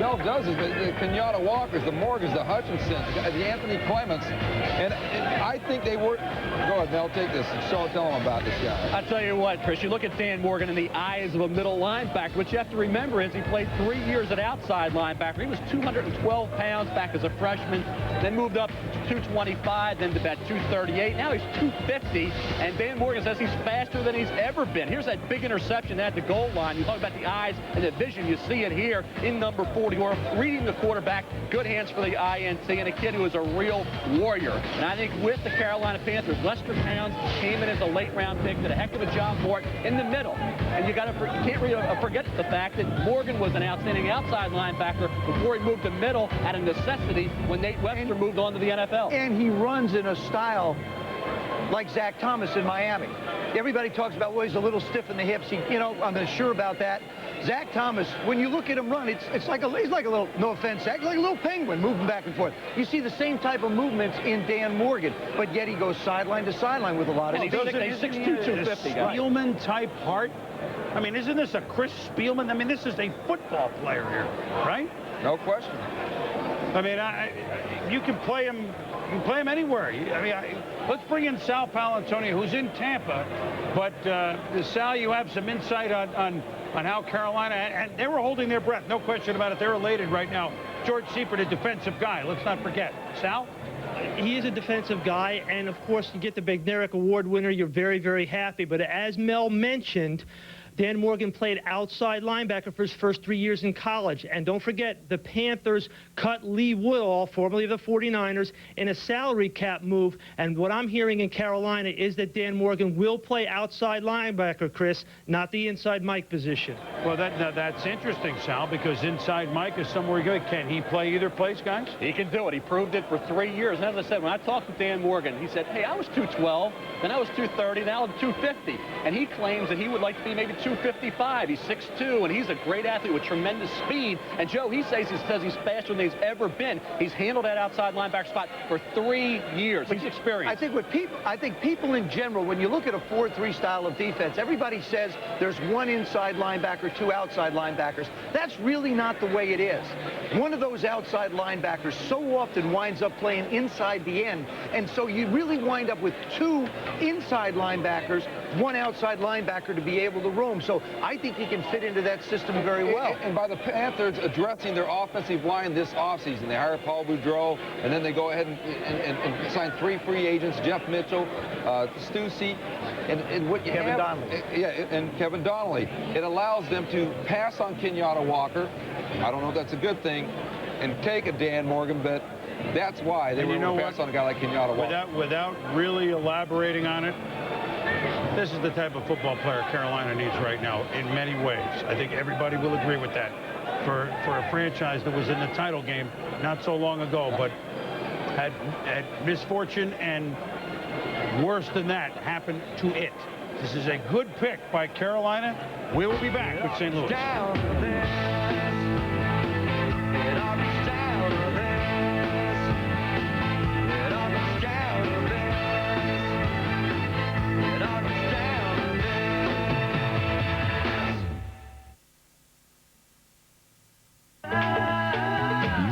Bell does it. The Kenyatta Walkers, the Morgans, the Hutchinsons, the Anthony Clements. And I think they were. Go ahead, Mel, take this. Tell them about this guy. I'll tell you what, Chris, you look at Dan Morgan in the eyes of a middle linebacker. What you have to remember is he played 3 years at outside linebacker. He was 212 pounds back as a freshman, then moved up to 225, then to about 238. Now he's 250, and Dan Morgan says he's faster than he's ever been. Here's that big interception at the goal line. You talk about the eyes and the vision. You see it here in number 44, reading the quarterback. Good hands for the INT, and a kid who is a real warrior. And I think with the Carolina Panthers, Lester Pounds came in as a late-round pick, did a heck of a job for it in the middle. And you can't really forget the fact that Morgan was an outstanding outside linebacker before he moved to middle at a necessity when Nate Webster moved on to the NFL. And he runs in a style like Zach Thomas in Miami. Everybody talks about, well, he's a little stiff in the hips. I'm not sure about that. Zach Thomas, when you look at him run, he's like a little, no offense, Zach, like a little penguin moving back and forth. You see the same type of movements in Dan Morgan, but yet he goes sideline to sideline with a lot of He's speed. 6'2", 250 guy. Spielman-type heart. I mean, isn't this a Chris Spielman? I mean, this is a football player here, right? No question. I mean, you can play him. You can play him anywhere. I mean, let's bring in Sal Paolantonio, who's in Tampa. But Sal, you have some insight on how Carolina, and they were holding their breath, no question about it. They're elated right now. George Seifert, a defensive guy. Let's not forget. Sal? He is a defensive guy, and of course, you get the Bednarik Award winner. You're very, very happy. But as Mel mentioned, Dan Morgan played outside linebacker for his first 3 years in college. And don't forget, the Panthers cut Lee Woodall, formerly of the 49ers, in a salary cap move. And what I'm hearing in Carolina is that Dan Morgan will play outside linebacker, Chris, not the inside Mike position. Well, that's interesting, Sal, because inside Mike is somewhere good. Can he play either place, guys? He can do it. He proved it for 3 years. And as I said, when I talked with Dan Morgan, he said, hey, I was 212, then I was 230, now I'm 250. And he claims that he would like to be maybe 255. He's 6'2", and he's a great athlete with tremendous speed. And Joe, he says he's faster than he's ever been. He's handled that outside linebacker spot for 3 years. He's experienced. I think people in general, when you look at a 4-3 style of defense, everybody says there's one inside linebacker, two outside linebackers. That's really not the way it is. One of those outside linebackers so often winds up playing inside the end, and so you really wind up with two inside linebackers, one outside linebacker to be able to roam. So I think he can fit into that system very well. And by the Panthers addressing their offensive line this offseason, they hire Paul Boudreau, and then they go ahead and sign 3 free agents, Jeff Mitchell, Stussy, and what you Kevin have, Donnelly. Yeah, and Kevin Donnelly. It allows them to pass on Kenyatta Walker. I don't know if that's a good thing, and take a Dan Morgan, but that's why they were going to pass on a guy like Kenyatta Walker. Without really elaborating on it, this is the type of football player Carolina needs right now in many ways. I think everybody will agree with that. For a franchise that was in the title game not so long ago, but had misfortune and worse than that happen to it. This is a good pick by Carolina. We will be back with St. Louis.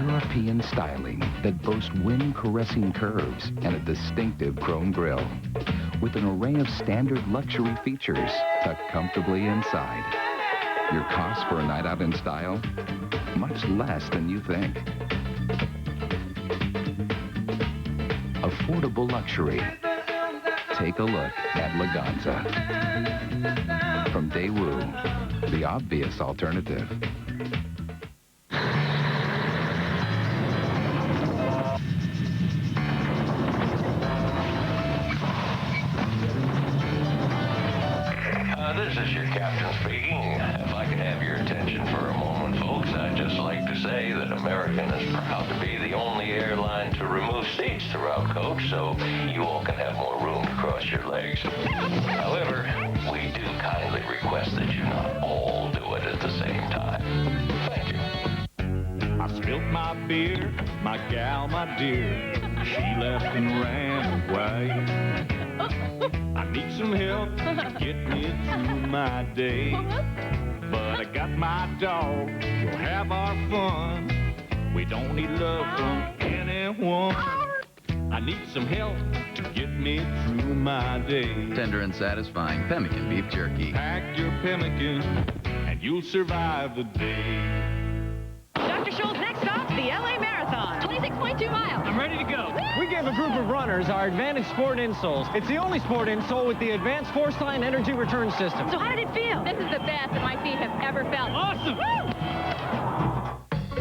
European styling that boasts wind-caressing curves and a distinctive chrome grille, with an array of standard luxury features tucked comfortably inside. Your cost for a night out in style? Much less than you think. Affordable luxury. Take a look at Laganza. From Daewoo, the obvious alternative. This is your captain speaking. If I could have your attention for a moment, folks, I'd just like to say that American is proud to be the only airline to remove seats throughout coach, so you all can have more room to cross your legs. However, we do kindly request that you not all do it at the same time. Thank you. I spilt my beer, my gal, my dear, she left and ran away. I need some help to get me through my day, but I got my dog, we'll have our fun. We don't need love from anyone. I need some help to get me through my day. Tender and satisfying Pemmican beef jerky. Pack your pemmican and you'll survive the day. Dr. Scholl's next stop, the LA Marathon. 26.2 miles. I'm ready to go. We gave a group of runners our Advantage Sport insoles. It's the only sport insole with the Advanced Force Line Energy Return System. So how did it feel? This is the best that my feet have ever felt. Awesome.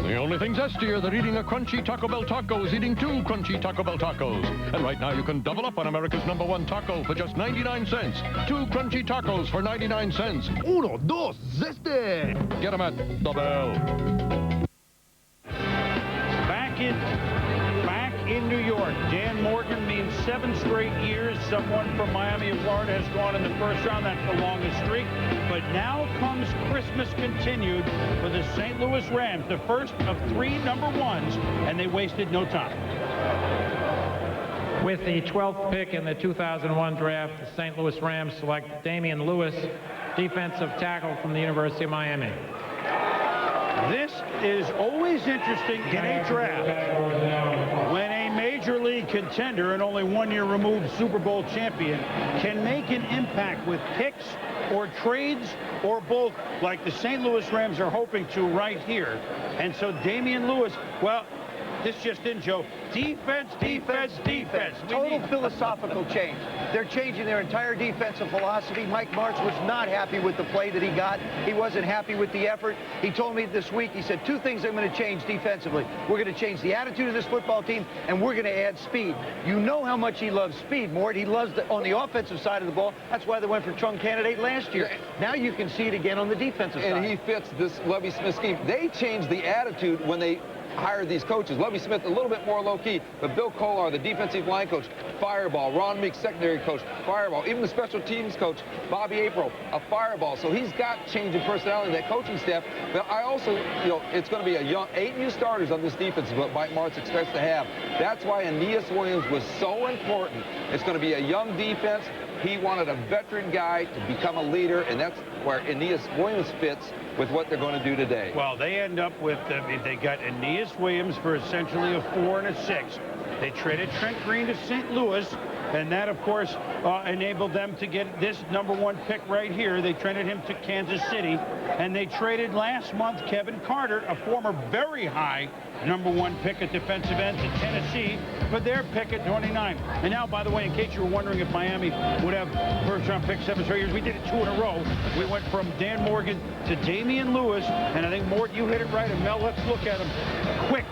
The only thing zestier than eating a crunchy Taco Bell taco is eating 2 crunchy Taco Bell tacos. And right now you can double up on America's #1 taco for just 99 cents. 2 crunchy tacos for 99 cents. Uno, dos, zeste. Get them at the Bell. Back in New York, Dan Morgan means 7 straight years someone from Miami of Florida has gone in the first round. That's the longest streak. But now comes Christmas continued for the St. Louis Rams, the first of 3 number 1s, and they wasted no time. With the 12th pick in the 2001 draft, the St. Louis Rams select Damian Lewis, defensive tackle from the University of Miami. This is always interesting in a draft when a major league contender and only 1 year removed Super Bowl champion can make an impact with picks or trades or both, like the St. Louis Rams are hoping to right here. And so Damian Lewis, well, this just in, Joe. Defense, defense, defense. Total philosophical change. They're changing their entire defensive philosophy. Mike Martz was not happy with the play that he got. He wasn't happy with the effort. He told me this week, he said, 2 things I'm going to change defensively. We're going to change the attitude of this football team, and we're going to add speed. You know how much he loves speed, Mort. He loves on the offensive side of the ball. That's why they went for trunk candidate last year. Now you can see it again on the defensive side. And he fits this Lovie Smith scheme. They changed the attitude when they hired these coaches. Lovie Smith a little bit more low-key, but Bill Kollar, the defensive line coach, fireball. Ron Meeks, secondary coach, fireball. Even the special teams coach, Bobby April, a fireball. So he's got change in personality, that coaching staff. But I also, you know, it's going to be a young 8 new starters on this defense, what Mike Martz expects to have. That's why Aeneas Williams was so important. It's going to be a young defense. He wanted a veteran guy to become a leader, and that's where Aeneas Williams fits with what they're going to do today. Well, they end up with, they got Aeneas Williams for essentially a 4 and a 6. They traded Trent Green to St. Louis, and that, of course, enabled them to get this number 1 pick right here. They traded him to Kansas City, and they traded last month Kevin Carter, a former very high number 1 pick at defensive end, to Tennessee for their pick at 29. And now, by the way, in case you were wondering if Miami would have first-round picks 7 straight years, we did it 2 in a row. We went from Dan Morgan to Damian Lewis, and I think, Mort, you hit it right. And Mel, let's look at him.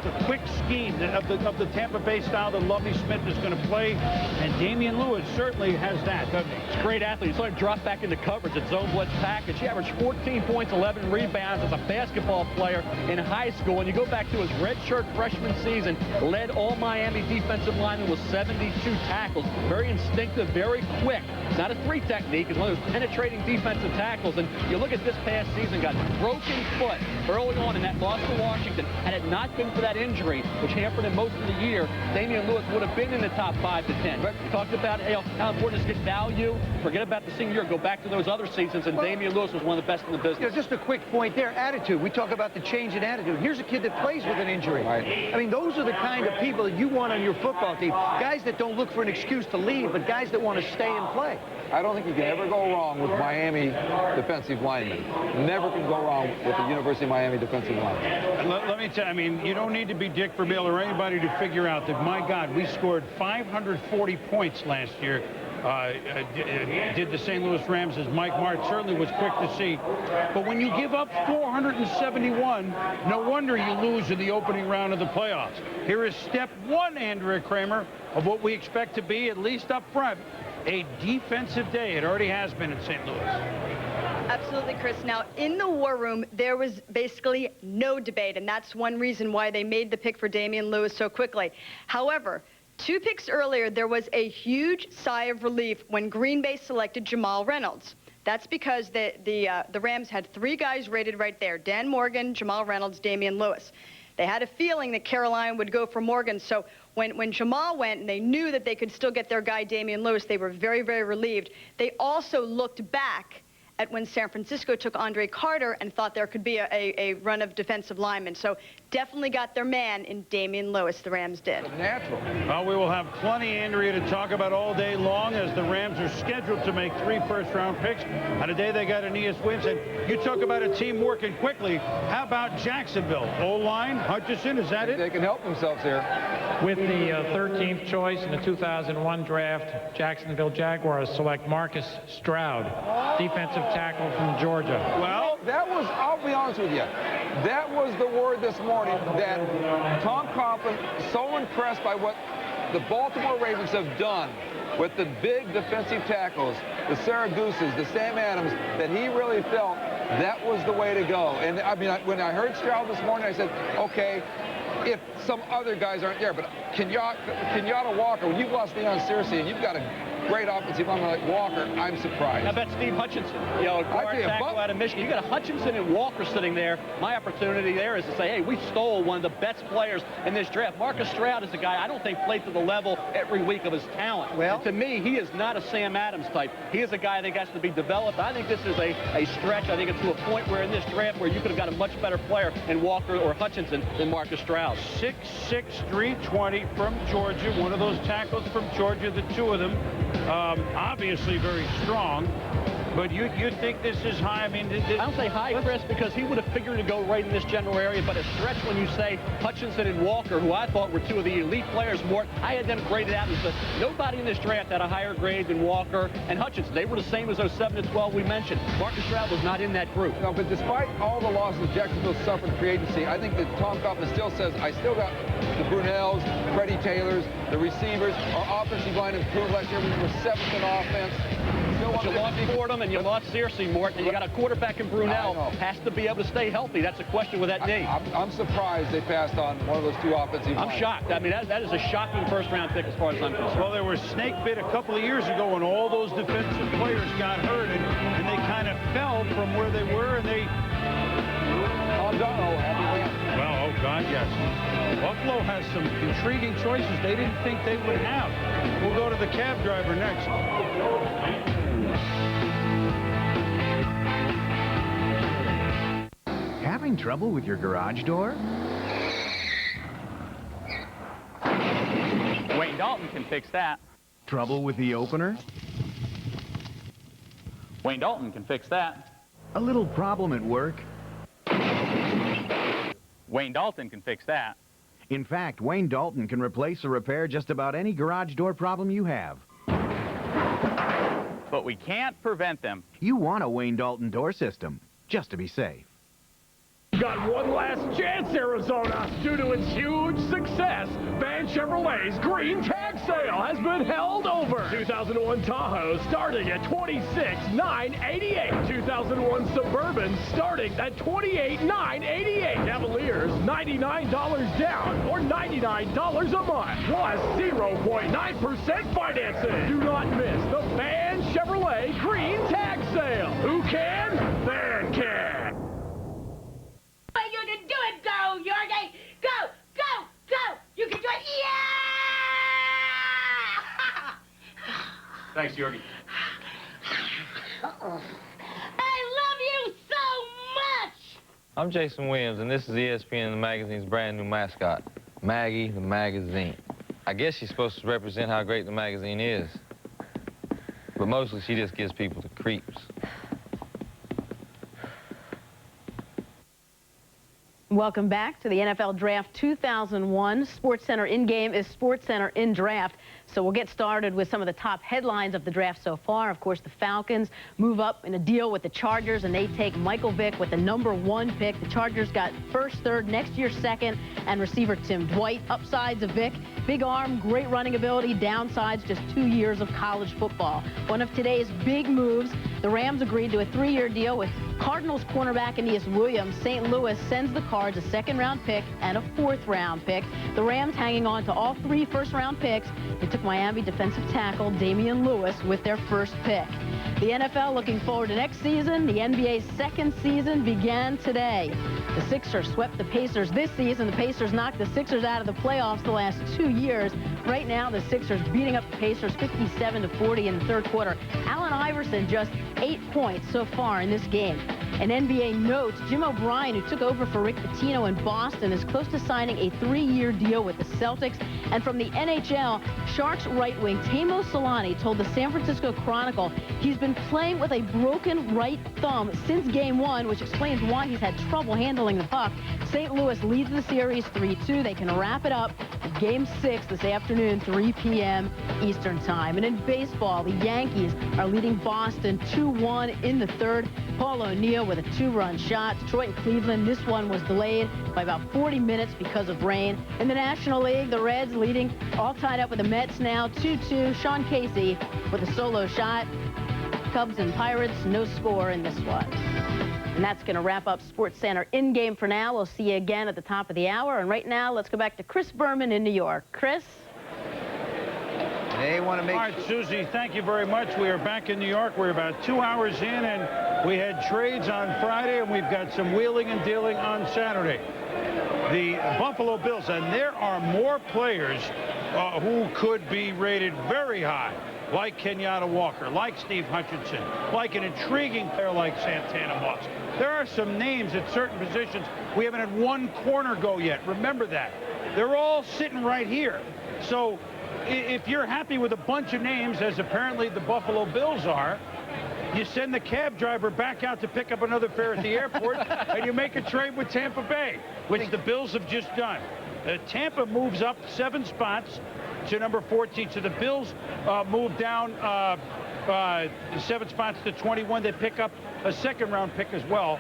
The quick scheme of the Tampa Bay style that Lovie Smith is going to play, and Damian Lewis certainly has that, doesn't he? He's a great athlete. He sort of dropped back into coverage at zone blitz package. He averaged 14 points, 11 rebounds as a basketball player in high school. And you go back to his redshirt freshman season, led all Miami defensive linemen with 72 tackles. Very instinctive, very quick. It's not a 3 technique. It's one of those penetrating defensive tackles. And you look at this past season, got broken foot early on in that loss to Washington. Had it not been for that injury, which hampered him most of the year, Damian Lewis would have been in the top 5 to 10. But we talked about how important it is to get value. Forget about the senior year. Go back to those other seasons, and Damian Lewis was one of the best in the business. You know, just a quick point there, attitude. We talk about the change in attitude. Here's a kid that plays with an injury. Right. I mean, those are the kind of people that you want on your football team. Guys that don't look for an excuse to leave, but guys that want to stay and play. I don't think you can ever go wrong with Miami defensive linemen. Never can go wrong with the University of Miami defensive linemen. Let me tell you, I mean, you don't need to be Dick Vermeil or anybody to figure out that, my God, we scored 540 points last year. Did the St. Louis Rams, as Mike Martz certainly was quick to see. But when you give up 471, no wonder you lose in the opening round of the playoffs. Here is step 1, Andrea Kramer, of what we expect to be, at least up front, a defensive day. It already has been in St. Louis. Absolutely, Chris. Now, in the war room, there was basically no debate, and that's one reason why they made the pick for Damian Lewis so quickly. However, 2 picks earlier, there was a huge sigh of relief when Green Bay selected Jamal Reynolds. That's because the Rams had 3 guys rated right there: Dan Morgan, Jamal Reynolds, Damian Lewis. They had a feeling that Carolina would go for Morgan, so when Jamal went and they knew that they could still get their guy Damian Lewis, they were very, very relieved. They also looked back at when San Francisco took Andre Carter and thought there could be a run of defensive linemen. So definitely got their man in Damian Lewis, the Rams did. Natural. Well, we will have plenty, Andrea, to talk about all day long, as the Rams are scheduled to make 3 first-round picks. And today they got Aeneas Williams. And you talk about a team working quickly. How about Jacksonville? O-line, Hutchinson, is that it? They can help themselves here. With the 13th choice in the 2001 draft, Jacksonville Jaguars select Marcus Stroud, defensive tackle from Georgia. Well, that was, I'll be honest with you, that was the word this morning, that Tom Coughlin, so impressed by what the Baltimore Ravens have done with the big defensive tackles, the Saraguses, the Sam Adams, that he really felt that was the way to go. And I mean, when I heard Stroud this morning, I said, okay, if some other guys aren't there. But Kenyatta Walker, when you've lost Leon Searcy and you've got a great offensive lineman like Walker, I'm surprised. How about Steve Hutchinson? You know, a guard tackle out of Michigan. You got a Hutchinson and Walker sitting there. My opportunity there is to say, hey, we stole one of the best players in this draft. Marcus Stroud is a guy I don't think played to the level every week of his talent. Well, and to me, he is not a Sam Adams type. He is a guy I think has to be developed. I think this is a stretch. I think it's to a point where in this draft where you could have got a much better player in Walker or Hutchinson than Marcus Stroud. 6'6", 320 from Georgia. One of those tackles from Georgia, the two of them. Obviously very strong, but you think this is high? I mean, I don't say high, Chris, because he would have figured to go right in this general area, but a stretch when you say Hutchinson and Walker, who I thought were two of the elite players, Mort, I had them graded out and said nobody in this draft had a higher grade than Walker and Hutchinson. They were the same as those 7 to 12 we mentioned. Marcus Stroud was not in that group. No, but despite all the losses Jacksonville suffered in free agency, I think that Tom Coughlin still says, I still got the Brunells, Freddie Taylors, the receivers. Our offensive line improved last year. We were 7th in offense. But you lost Fordham and you lost Searcy, Mort, and you got a quarterback in Brunell. Has to be able to stay healthy. That's a question with that knee. I'm surprised they passed on one of those two offensive I'm shocked. I mean, that is a shocking first-round pick as far as I'm concerned. Well, they were snake bit a couple of years ago when all those defensive players got hurt, and they kind of fell from where they were, and they... Well, oh, God, yes. Buffalo has some intriguing choices they didn't think they would have. We'll go to the cab driver next. Having trouble with your garage door? Wayne Dalton can fix that. Trouble with the opener? Wayne Dalton can fix that. A little problem at work? Wayne Dalton can fix that. In fact, Wayne Dalton can replace or repair just about any garage door problem you have. But we can't prevent them. You want a Wayne Dalton door system, just to be safe. Got one last chance, Arizona. Due to its huge success, Van Chevrolet's green tag sale has been held over. 2001 Tahoe starting at $26,988. 2001 Suburban starting at $28,988. Cavaliers, $99 down or $99 a month. Plus 0.9% financing. Do not miss the Van Chevrolet green tag sale. Who can? Van can. You can do it, go, Yorgie! Go, go, go! You can do it, yeah! Thanks, Yorgie. I love you so much! I'm Jason Williams, and this is ESPN, the magazine's brand new mascot, Maggie the Magazine. I guess she's supposed to represent how great the magazine is, but mostly she just gives people the creeps. Welcome back to the NFL Draft 2001. SportsCenter in-game is SportsCenter in draft. So we'll get started with some of the top headlines of the draft so far. Of course, the Falcons move up in a deal with the Chargers, and they take Michael Vick with the #1 pick. The Chargers got first, third, next year second, and receiver Tim Dwight. Upsides of Vick, big arm, great running ability. Downsides, just 2 years of college football. One of today's big moves, the Rams agreed to a 3-year deal with Cardinals cornerback Aeneas Williams. St. Louis sends the Cards a 2nd-round pick and a 4th-round pick. The Rams hanging on to all 3 first-round picks. They took Miami defensive tackle Damian Lewis with their first pick. The NFL looking forward to next season. The NBA's 2nd season began today. The Sixers swept the Pacers this season. The Pacers knocked the Sixers out of the playoffs the last 2 years. Right now, the Sixers beating up the Pacers 57-40 in the 3rd quarter. Allen Iverson just 8 points so far in this game. An NBA note, Jim O'Brien, who took over for Rick Pitino in Boston, is close to signing a 3-year deal with the Celtics. And from the NHL, Sharks right wing Teemu Selanne told the San Francisco Chronicle he's been playing with a broken right thumb since Game 1, which explains why he's had trouble handling the puck. St. Louis leads the series 3-2. They can wrap it up at Game 6 this afternoon, 3 p.m. Eastern Time. And in baseball, the Yankees are leading Boston 2-1 in the 3rd. Paul O'Neill with a 2-run shot. Detroit and Cleveland, this one was delayed by about 40 minutes because of rain. In the National League, the Reds leading, all tied up with the Mets now, 2-2. Sean Casey with a solo shot. Cubs and Pirates, no score in this one. And that's going to wrap up SportsCenter in-game for now. We'll see you again at the top of the hour. And right now, let's go back to Chris Berman in New York. Chris? They want to make... All right, Susie, thank you very much. We are back in New York. We're about 2 hours in, and we had trades on Friday, and we've got some wheeling and dealing on Saturday. The Buffalo Bills, and there are more players who could be rated very high, like Kenyatta Walker, like Steve Hutchinson, like an intriguing player like Santana Moss. There are some names at certain positions. We haven't had one corner go yet. Remember that. They're all sitting right here. So if you're happy with a bunch of names, as apparently the Buffalo Bills are, you send the cab driver back out to pick up another fare at the airport, and you make a trade with Tampa Bay, which the Bills have just done. Tampa moves up 7 spots to number 14. So the Bills move down 7 spots to 21. They pick up a second-round pick as well.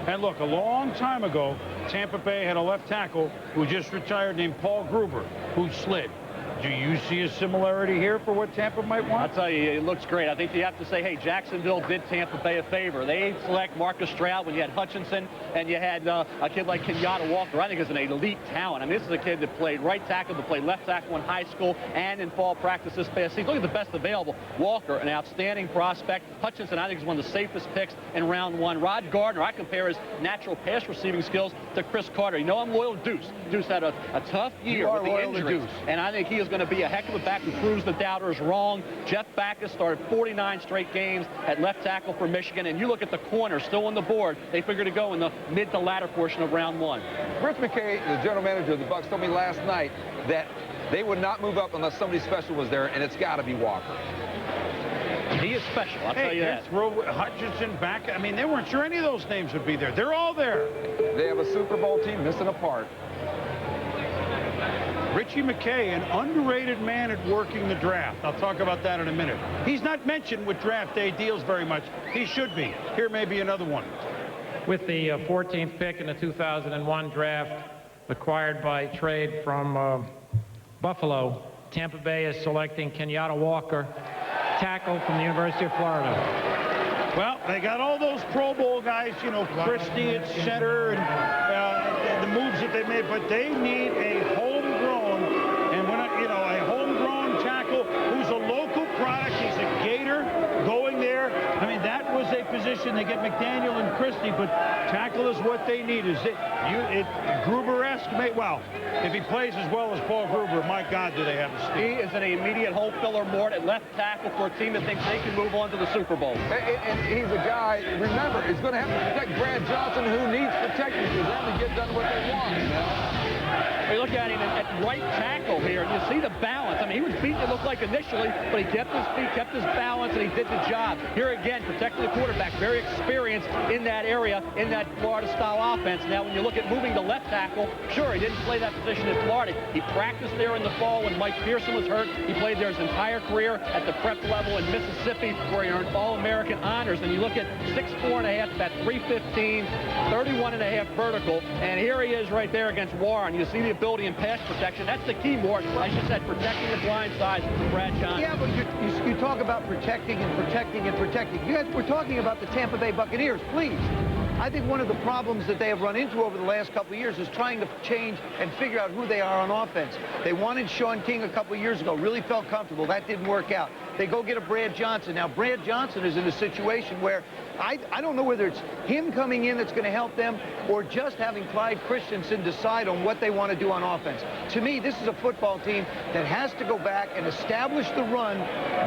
And look, a long time ago, Tampa Bay had a left tackle who just retired named Paul Gruber, who slid. Do you see a similarity here for what Tampa might want? I'll tell you, it looks great. I think you have to say, hey, Jacksonville did Tampa Bay a favor. They select Marcus Stroud when you had Hutchinson and you had a kid like Kenyatta Walker. I think is an elite talent. I mean, this is a kid that played right tackle, that played left tackle in high school and in fall practice this past season. Look at the best available. Walker, an outstanding prospect. Hutchinson, I think, is one of the safest picks in round 1. Rod Gardner, I compare his natural pass receiving skills to Chris Carter. You know I'm loyal to Deuce. Deuce had a tough year with the injuries, and I think he is going to be a heck of a back who proves the doubters wrong. Jeff Backus started 49 straight games at left tackle for Michigan, and you look at the corner still on the board. They figure to go in the mid to latter portion of round 1. Rich McKay, the general manager of the Bucs, told me last night that they would not move up unless somebody special was there, and it's got to be Walker. He is special, I'll tell you that. Throw Hutchinson back. I mean, they weren't sure any of those names would be there. They're all there. They have a Super Bowl team missing a part. Richie McKay, an underrated man at working the draft. I'll talk about that in a minute. He's not mentioned with draft day deals very much. He should be. Here may be another one. With the 14th pick in the 2001 draft, acquired by trade from Buffalo, Tampa Bay is selecting Kenyatta Walker, tackle from the University of Florida. Well, they got all those Pro Bowl guys, you know, Christie at center and the moves that they made, but they need a homegrown, and when you know, a homegrown tackle who's a local product. He's a Gator going there. I mean, that was a position. They get McDaniel and Christie, but tackle is what they need. Is it Gruber-esque? Well, if he plays as well as Paul Gruber, my God, do they have a steal. He is an immediate hole filler more at left tackle for a team that thinks they can move on to the Super Bowl. And he's a guy, remember, is going to have to protect Brad Johnson, who needs protection for them to get done what they want. You know? You look at him at right tackle here, and you see the balance. I mean, he was beaten, it looked like, initially, but he kept his feet, kept his balance, and he did the job. Here again, protecting the quarterback, very experienced in that area, in that Florida-style offense. Now, when you look at moving to left tackle, sure, he didn't play that position in Florida. He practiced there in the fall when Mike Pearson was hurt. He played there his entire career at the prep level in Mississippi, where he earned All-American honors. And you look at 6'4.5", about 315, 31.5 vertical, and here he is right there against Warren. You see the ability in pass protection. That's the key, Mort. As you said, protecting the blind side from Brad Johnson. Yeah, but you talk about protecting and protecting and protecting. You guys, we're talking about the Tampa Bay Buccaneers, please. I think one of the problems that they have run into over the last couple of years is trying to change and figure out who they are on offense. They wanted Sean King a couple of years ago, really felt comfortable. That didn't work out. They go get a Brad Johnson. Now, Brad Johnson is in a situation where I don't know whether it's him coming in that's going to help them or just having Clyde Christensen decide on what they want to do on offense. To me, this is a football team that has to go back and establish the run,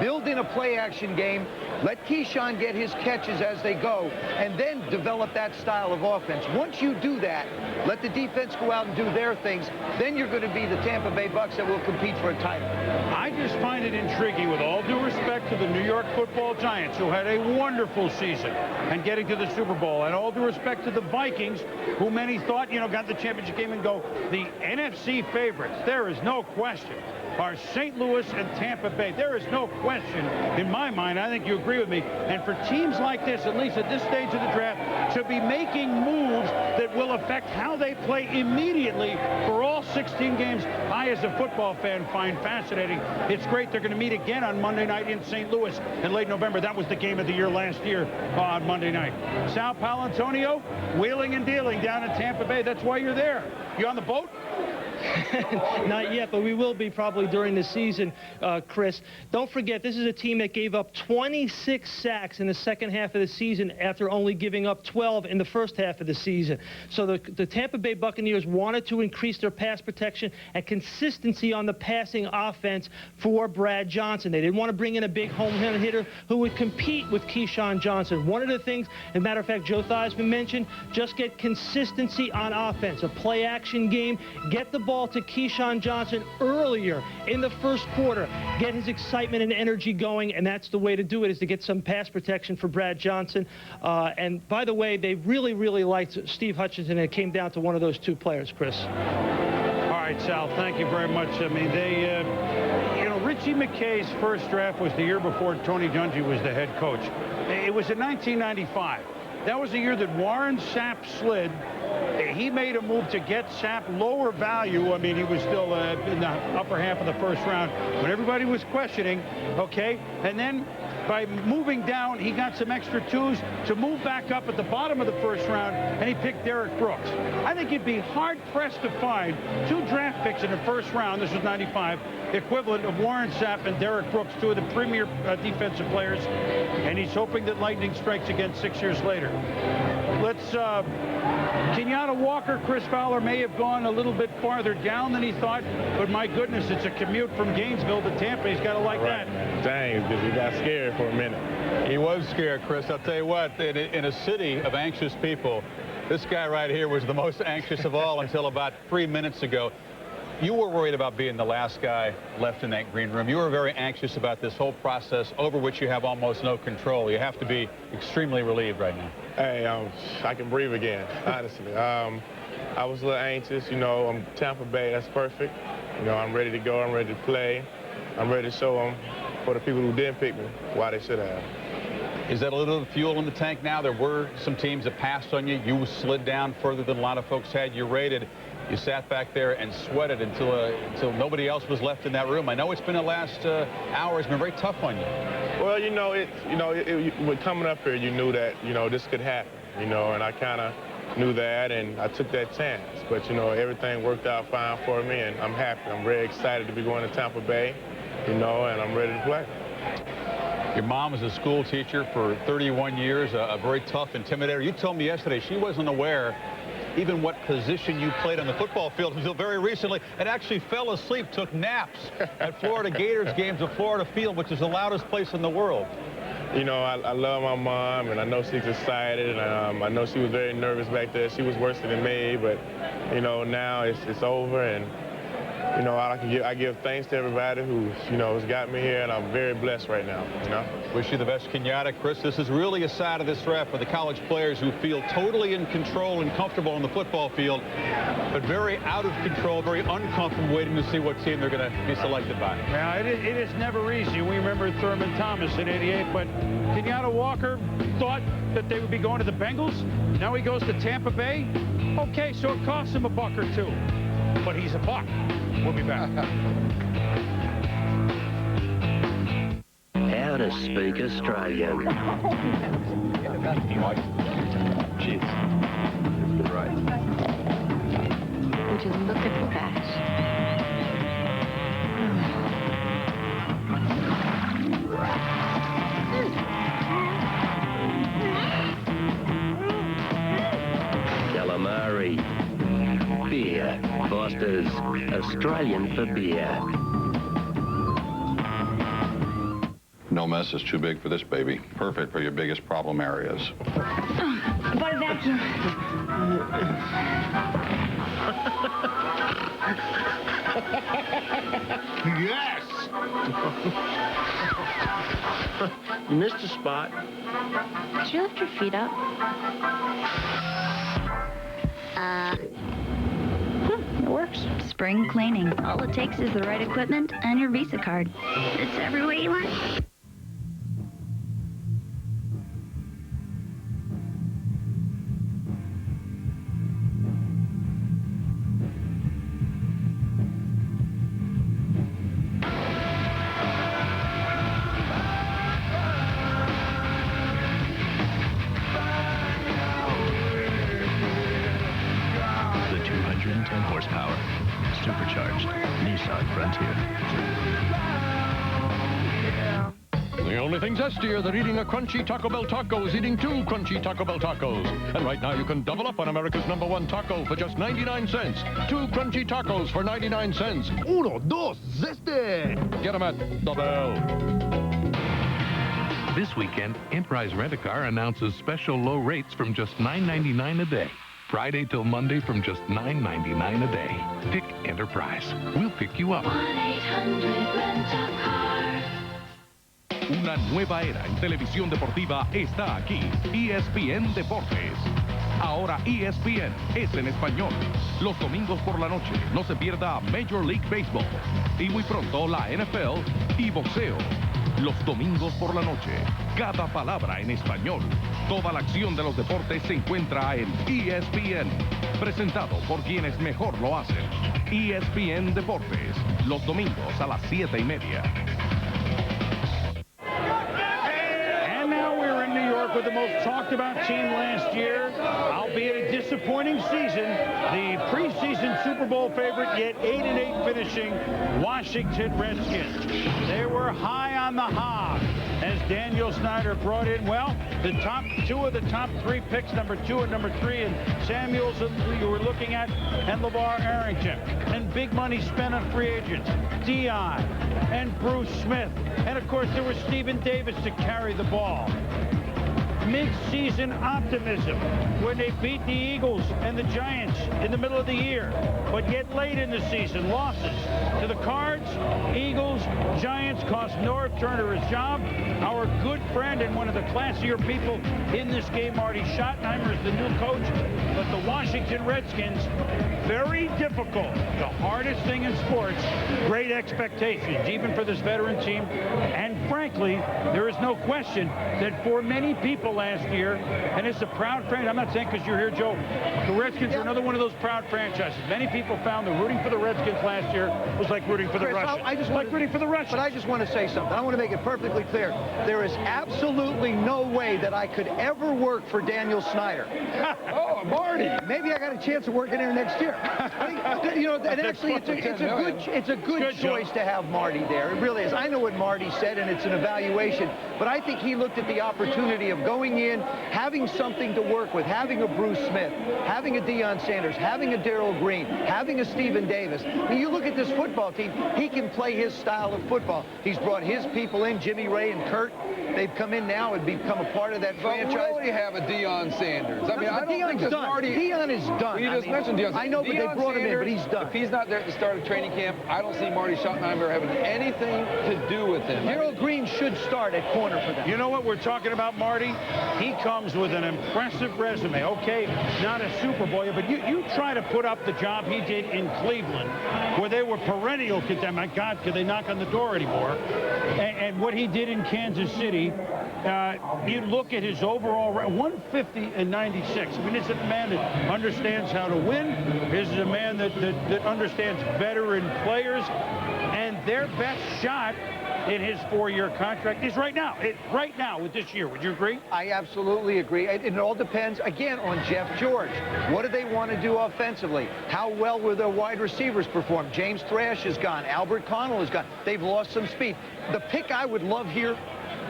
build in a play-action game, let Keyshawn get his catches as they go, and then develop that style of offense. Once you do that, let the defense go out and do their things, then you're going to be the Tampa Bay Bucs that will compete for a title. I just find it intriguing, with all due respect to the New York Football Giants, who had a wonderful season and getting to the Super Bowl, and all due respect to the Vikings, who many thought, you know, got the championship game and go, the NFC favorites, there is no question, are St. Louis and Tampa Bay. There is no question in my mind. I think you agree with me. And for teams like this, at least at this stage of the draft, to be making moves that that will affect how they play immediately for all 16 games. I, as a football fan, find fascinating. It's great they're going to meet again on Monday night in St. Louis in late November. That was the game of the year last year on Monday night. Sal Paolantonio, wheeling and dealing down in Tampa Bay. That's why you're there. You on the boat? Not yet, but we will be probably during the season, Chris. Don't forget, this is a team that gave up 26 sacks in the second half of the season after only giving up 12 in the first half of the season. So the Tampa Bay Buccaneers wanted to increase their pass protection and consistency on the passing offense for Brad Johnson. They didn't want to bring in a big home run hitter who would compete with Keyshawn Johnson. One of the things, as a matter of fact, Joe Theismann mentioned, just get consistency on offense, a play-action game, get the ball to Keyshawn Johnson earlier in the first quarter, get his excitement and energy going, and that's the way to do it, is to get some pass protection for Brad Johnson. And by the way, they really, really liked Steve Hutchinson, and it came down to one of those two players, Chris. All right, Sal, thank you very much. I mean, they, you know, Richie McKay's first draft was the year before Tony Dungy was the head coach. It was in 1995. That was the year that Warren Sapp slid. He made a move to get Sapp lower value. I mean, he was still in the upper half of the first round when everybody was questioning, okay? And then by moving down, he got some extra twos to move back up at the bottom of the first round, and he picked Derek Brooks. I think you'd be hard-pressed to find two draft picks in the first round, this was 95, equivalent of Warren Sapp and Derek Brooks, two of the premier defensive players, and he's hoping that lightning strikes again 6 years later. Let's, Kenyatta Walker, Chris Fowler may have gone a little bit farther down than he thought, but my goodness, it's a commute from Gainesville to Tampa. He's got to like that. Dang, because he got scared for a minute. He was scared, Chris. I'll tell you what, in a city of anxious people, this guy right here was the most anxious of all until about 3 minutes ago. You were worried about being the last guy left in that green room. You were very anxious about this whole process over which you have almost no control. You have to be extremely relieved right now. Hey, I can breathe again, honestly. I was a little anxious. You know, I'm Tampa Bay. That's perfect. You know, I'm ready to go. I'm ready to play. I'm ready to show them, for the people who didn't pick me, why they should have. Is that a little fuel in the tank now? There were some teams that passed on you. You slid down further than a lot of folks had you rated. You sat back there and sweated until nobody else was left in that room. I know it's been the last hour. It's been very tough on you. Well, with coming up here, you knew that, this could happen, and I kind of knew that, and I took that chance. But, everything worked out fine for me, and I'm happy. I'm very excited to be going to Tampa Bay, and I'm ready to play. Your mom was a school teacher for 31 years, a very tough intimidator. You told me yesterday she wasn't aware even what position you played on the football field until very recently, and actually fell asleep, took naps at Florida Gators games at Florida Field, which is the loudest place in the world. I love my mom, and I know she's excited, and I know she was very nervous back there. She was worse than me, but, now it's over, and, I give thanks to everybody who, has got me here, and I'm very blessed right now, Wish you the best, Kenyatta. Chris, this is really a side of this draft for the college players who feel totally in control and comfortable on the football field, but very out of control, very uncomfortable waiting to see what team they're going to be selected by. Yeah, it is never easy. We remember Thurman Thomas in '88, but Kenyatta Walker thought that they would be going to the Bengals. Now he goes to Tampa Bay. Okay, so it costs him $1 or $2, but he's a buck. We'll be back. How to speak Australian. Cheers. Right. Would you look at that? Calamari. Beer. Foster's. Australian for beer. No mess is too big for this baby. Perfect for your biggest problem areas. But a vacuum. Yes! You missed a spot. Could you lift your feet up? It works. Spring cleaning. All it takes is the right equipment and your Visa card. It's every way you want. Supercharged Nissan Frontier. The only thing zestier than eating a crunchy Taco Bell taco is eating 2 crunchy Taco Bell tacos. And right now you can double up on America's #1 taco for just 99 cents. 2 crunchy tacos for 99 cents. Uno, dos, zeste! Get them at the Bell. This weekend, Enterprise Rent-A-Car announces special low rates from just $9.99 a day. Friday till Monday from just $9.99 a day. Pick Enterprise. We'll pick you up. 1-800-RENT-A-CAR. Una nueva era en televisión deportiva está aquí. ESPN Deportes. Ahora ESPN es en español. Los domingos por la noche no se pierda Major League Baseball. Y muy pronto la NFL y boxeo. Los domingos por la noche, cada palabra en español. Toda la acción de los deportes se encuentra en ESPN. Presentado por quienes mejor lo hacen. ESPN Deportes. Los domingos a las 7:30. And now we're in New York with the most talked about team last year, albeit a disappointing season. The preseason Super Bowl favorite, yet 8-8 finishing Washington Redskins. They were high on the hog as Daniel Snyder brought in, well, the top 2 of the top 3 picks, number 2 and number 3, and Samuels, who you were looking at, and LeVar Arrington. And big money spent on free agents, Dion and Bruce Smith. And, of course, there was Stephen Davis to carry the ball. Mid-season optimism when they beat the Eagles and the Giants in the middle of the year. But yet late in the season, losses to the Cards, Eagles, Giants cost Norv Turner his job. Our good friend and one of the classier people in this game, Marty Schottenheimer, is the new coach. But the Washington Redskins, very difficult. The hardest thing in sports, great expectations, even for this veteran team. And frankly, there is no question that for many people last year, and it's a proud franchise. I'm not saying because you're here, Joe. The Redskins are another one of those proud franchises. Many people found that rooting for the Redskins last year was like rooting for the Russians. Rooting for the Russians. But I just want to say something. I want to make it perfectly clear. There is absolutely no way that I could ever work for Daniel Snyder. Oh, Marty. Maybe I got a chance of working there next year. You know, and actually, it's a good choice to have Marty there. It really is. I know what Marty said, and it's an evaluation. But I think he looked at the opportunity of going in, having something to work with, having a Bruce Smith, having a Deion Sanders, having a Darrell Green, having a Stephen Davis. When you look at this football team, he can play his style of football. He's brought his people in, Jimmy Ray and Kurt. They've come in now and become a part of that franchise. But really have a Deion Sanders. I mean, I don't think Deion's done. Marty... Deion is done. You just mentioned Deion. I know, but they brought him in, but he's done. If he's not there at the start of training camp, I don't see Marty Schottenheimer having anything to do with him. Darrell Green should start at corner for them. You know what we're talking about, Marty? He comes with an impressive resume. Okay, not a Super Bowl, but you try to put up the job he did in Cleveland, where they were perennial contenders. My God, could they knock on the door anymore? And what he did in Kansas City, you look at his overall 150 and 96. I mean, it's a man that understands how to win. This is a man that understands veteran players, and their best shot in his 4-year contract is right now with this year. Would you agree? I absolutely agree. It all depends, again, on Jeff George. What do they want to do offensively? How well will their wide receivers perform? James Thrash is gone. Albert Connell is gone. They've lost some speed. The pick I would love here,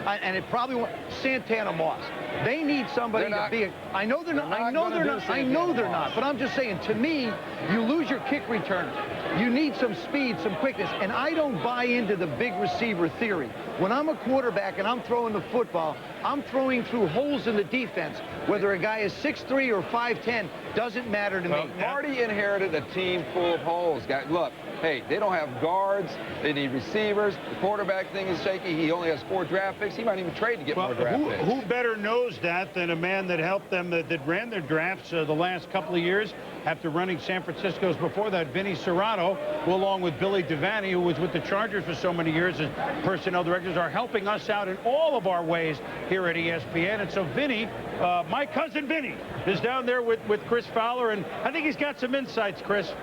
and it probably won't, Santana Moss. They need somebody to be. I know they're not. I know they're not. But I'm just saying, to me, you lose your kick returner. You need some speed, some quickness. And I don't buy into the big receiver theory. When I'm a quarterback and I'm throwing the football, I'm throwing through holes in the defense. Whether a guy is 6'3" or 5'10", doesn't matter to me. Marty inherited a team full of holes. Look, hey, they don't have guards. They need receivers. The quarterback thing is shaky. He only has 4 draft picks. He might even trade to get more draft picks. Who better knows that than a man that helped them, that ran their drafts the last couple of years after running San Francisco's before that, Vinny Serrato, who along with Billy Devaney, who was with the Chargers for so many years as personnel directors, are helping us out in all of our ways here at ESPN. And so Vinny, my cousin Vinny, is down there with Chris Fowler, and I think he's got some insights, Chris.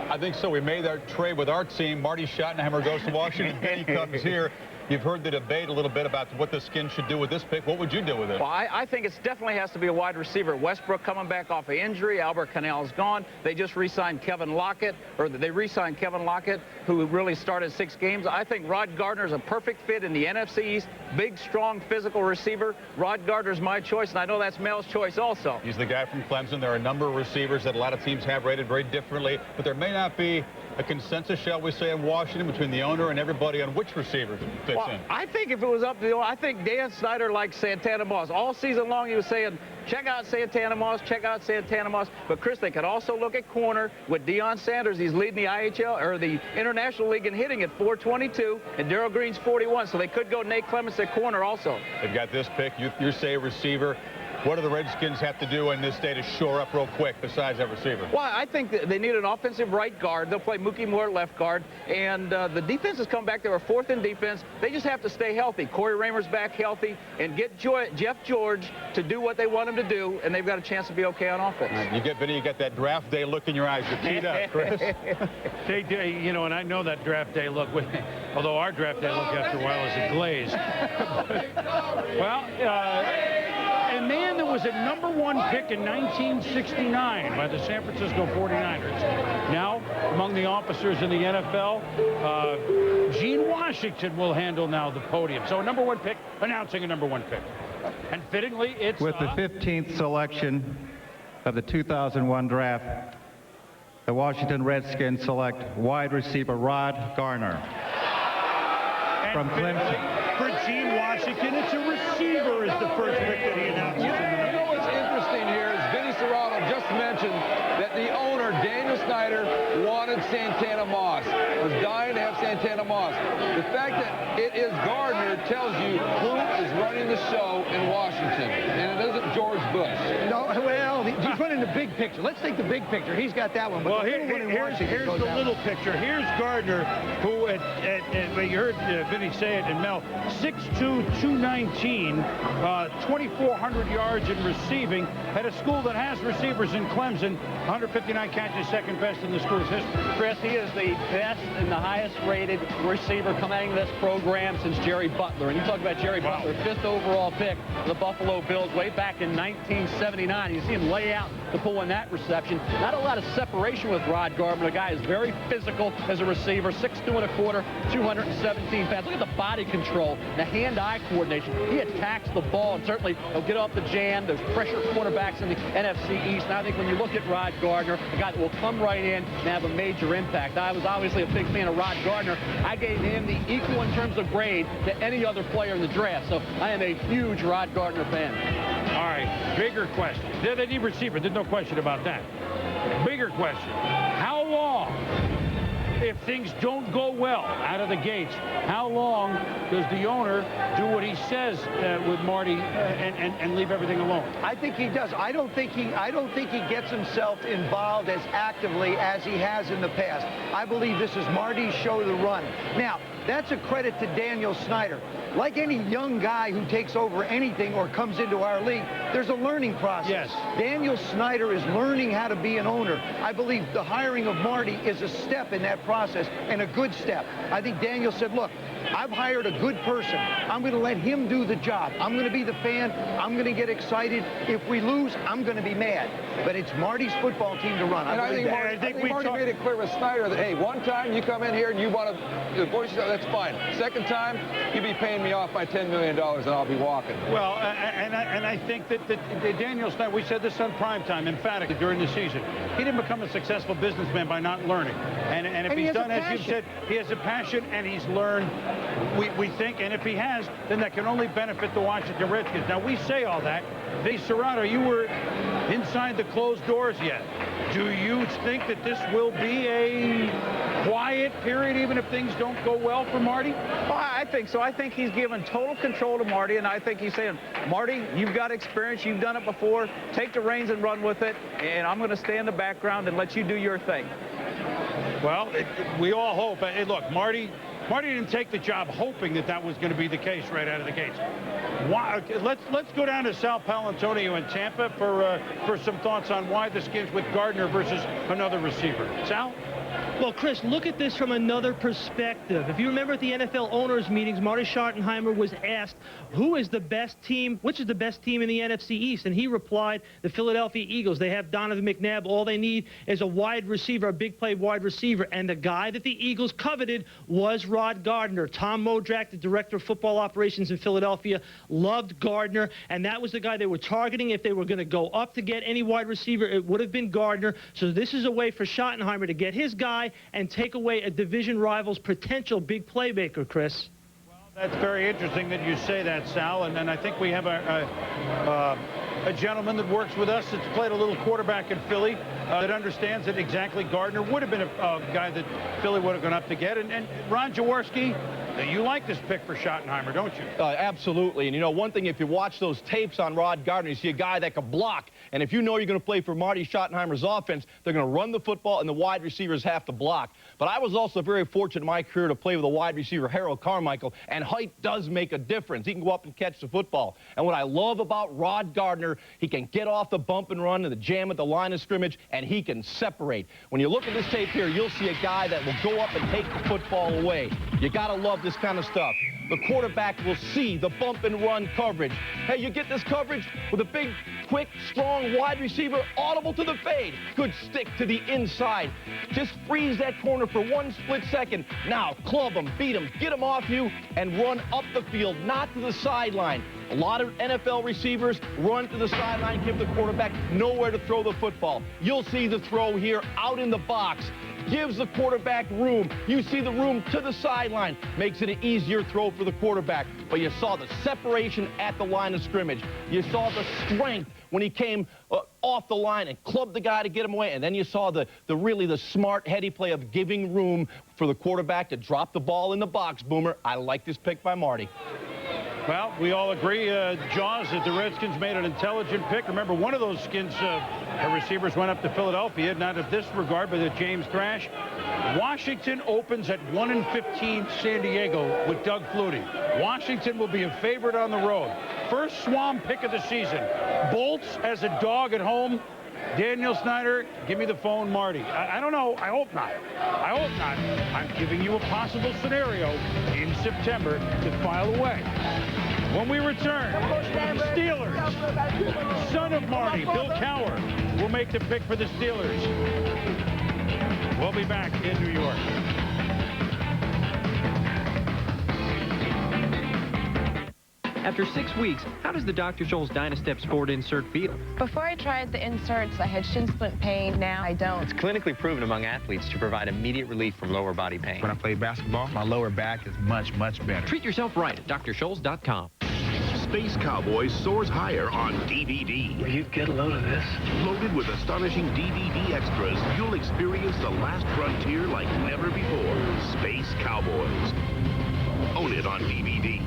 I think so. We made that trade with our team. Marty Schottenheimer goes to Washington. Vinny comes here. You've heard the debate a little bit about what the Skins should do with this pick. What would you do with it? Well, I think it definitely has to be a wide receiver. Westbrook coming back off an injury. Albert Cannell's gone. They just re-signed Kevin Lockett, or they re-signed Kevin Lockett, who really started 6 games. I think Rod Gardner's a perfect fit in the NFC East. Big, strong, physical receiver. Rod Gardner's my choice, and I know that's Mel's choice also. He's the guy from Clemson. There are a number of receivers that a lot of teams have rated very differently, but there may not be a consensus, shall we say, in Washington between the owner and everybody on which receiver fits in. I think if it was up to the owner, I think Dan Snyder likes Santana Moss. All season long he was saying, check out Santana Moss, check out Santana Moss. But, Chris, they could also look at corner with Deion Sanders. He's leading the IHL, or the International League in hitting at 422, and Darrell Green's 41. So they could go Nate Clements at corner also. They've got this pick. You say receiver. What do the Redskins have to do in this day to shore up real quick besides that receiver? Well, I think that they need an offensive right guard. They'll play Mookie Moore left guard. And the defense has come back. They were 4th in defense. They just have to stay healthy. Corey Raymer's back healthy and get Jeff George to do what they want him to do, and they've got a chance to be okay on offense. Vinny, you got that draft day look in your eyes. You're teed up, Chris. You know, and I know that draft day look, although our draft day look after a while is a glaze. A man that was a #1 pick in 1969 by the San Francisco 49ers. Now, among the officers in the NFL, Gene Washington will handle now the podium. So a #1 pick, announcing a #1 pick. And fittingly, it's... With the 15th selection of the 2001 draft, the Washington Redskins select wide receiver Rod Gardner from Clemson. For Gene Washington, it's a receiver is the first pick that he announces. You know what's interesting here is Vinny Serrano just mentioned that the owner, Daniel Snyder, wanted Santana Moss, was dying to have Santana Moss. The fact that it is Gardner tells you who is running the show in Washington, and it isn't George Bush. No, well, he's running the big picture. Let's take the big picture. He's got that one. But well, here's the little picture. Here's Gardner, who, you heard Vinny say it, and Mel, 6'2", 219, 2,400 yards in receiving at a school that has receivers in Clemson, 159 catches, second best in the school's history. Chris, he is the best and the highest rated receiver coming into this program since Jerry Butler. And you talk about Jerry Butler, 5th overall pick of the Buffalo Bills way back in 1979. You see him lay out to pull in that reception. Not a lot of separation with Rod Gardner. The guy is very physical as a receiver, 6'2 1/4", 217 pounds. Look at the body control, the hand-eye coordination. He attacks the ball, and certainly he'll get off the jam. There's pressure cornerbacks in the NFC East. And I think when you look at Rod Gardner, a guy that will come right in and have a major impact. I was obviously a big fan of Rod Gardner. I gave him the equal in terms of grade to any other player in the draft. So I am a huge Rod Gardner fan. All right, bigger question. They need receiver. There's no question about that. Bigger question. How long, if things don't go well out of the gates, how long does the owner do what he says with Marty and leave everything alone? I think he does. I don't think he gets himself involved as actively as he has in the past. I believe this is Marty's show to run. Now, that's a credit to Daniel Snyder. Like any young guy who takes over anything or comes into our league, there's a learning process. Yes. Daniel Snyder is learning how to be an owner. I believe the hiring of Marty is a step in that process, and a good step. I think Daniel said, look, I've hired a good person. I'm going to let him do the job. I'm going to be the fan. I'm going to get excited. If we lose, I'm going to be mad. But it's Marty's football team to run. I think Marty made it clear with Snyder that, hey, one time you come in here and you want to voice yourself, that's fine. Second time, you be paying me off my $10 million and I'll be walking. Well, and I think that Daniel Snyder, we said this on primetime emphatically during the season. He didn't become a successful businessman by not learning. And if he's done, as you said, he has a passion and he's learned, we think, and if he has, then that can only benefit the Washington Redskins. Now, we say all that. Vinny Serrano, you were inside the closed doors yet. Do you think that this will be a quiet period, even if things don't go well for Marty? Well, I think so. I think he's given total control to Marty, and I think he's saying, Marty, you've got experience. You've done it before. Take the reins and run with it, and I'm going to stay in the background and let you do your thing. Well, we all hope. Look, Marty didn't take the job hoping that was going to be the case right out of the gates. Let's go down to Sal Paolantonio in Tampa for some thoughts on why the Skins with Gardner versus another receiver. Sal? Well, Chris, look at this from another perspective. If you remember at the NFL owners' meetings, Marty Schottenheimer was asked, who is the best team, which is the best team in the NFC East? And he replied, the Philadelphia Eagles. They have Donovan McNabb. All they need is a wide receiver, a big play wide receiver. And the guy that the Eagles coveted was Rod Gardner. Tom Modrak, the director of football operations in Philadelphia, loved Gardner. And that was the guy they were targeting. If they were going to go up to get any wide receiver, it would have been Gardner. So this is a way for Schottenheimer to get his guy and take away a division rival's potential big playmaker, Chris. Well, that's very interesting that you say that, Sal. And I think we have a gentleman that works with us that's played a little quarterback in Philly that understands that exactly Gardner would have been a guy that Philly would have gone up to get. And Ron Jaworski, you like this pick for Schottenheimer, don't you? Absolutely. And, you know, one thing, if you watch those tapes on Rod Gardner, you see a guy that can block. And if you know you're going to play for Marty Schottenheimer's offense, they're going to run the football, and the wide receivers have to block. But I was also very fortunate in my career to play with a wide receiver, Harold Carmichael, and height does make a difference. He can go up and catch the football. And what I love about Rod Gardner, he can get off the bump and run and the jam at the line of scrimmage, and he can separate. When you look at this tape here, you'll see a guy that will go up and take the football away. You got to love this kind of stuff. The quarterback will see the bump and run coverage. Hey, you get this coverage with a big, quick, strong wide receiver, audible to the fade. Good stick to the inside. Just freeze that corner for 1 split second. Now, club him, beat him, get him off you, and run up the field, not to the sideline. A lot of NFL receivers run to the sideline, give the quarterback nowhere to throw the football. You'll see the throw here out in the box. Gives the quarterback room. You see the room to the sideline. Makes it an easier throw for the quarterback. But you saw the separation at the line of scrimmage. You saw the strength when he came off the line and clubbed the guy to get him away. And then you saw the smart, heady play of giving room for the quarterback to drop the ball in the box, Boomer. I like this pick by Marty. Well, we all agree, Jaws, that the Redskins made an intelligent pick. Remember, one of those Skins receivers went up to Philadelphia, not of this regard, but James Thrash. Washington opens at 1-15 San Diego with Doug Flutie. Washington will be a favorite on the road. First Swamp pick of the season. Bolts as a dog at home. Daniel Snyder, give me the phone, Marty. I don't know. I hope not. I hope not. I'm giving you a possible scenario in September to file away. When we return, the Steelers, son of Marty, Bill Cowher, will make the pick for the Steelers. We'll be back in New York. After 6 weeks, how does the Dr. Scholl's Dynastep Sport insert feel? Before I tried the inserts, I had shin splint pain. Now I don't. It's clinically proven among athletes to provide immediate relief from lower body pain. When I play basketball, my lower back is much, much better. Treat yourself right at DrScholz.com. Space Cowboys soars higher on DVD. Will you get a load of this? Loaded with astonishing DVD extras, you'll experience the last frontier like never before. Space Cowboys. Own it on DVD.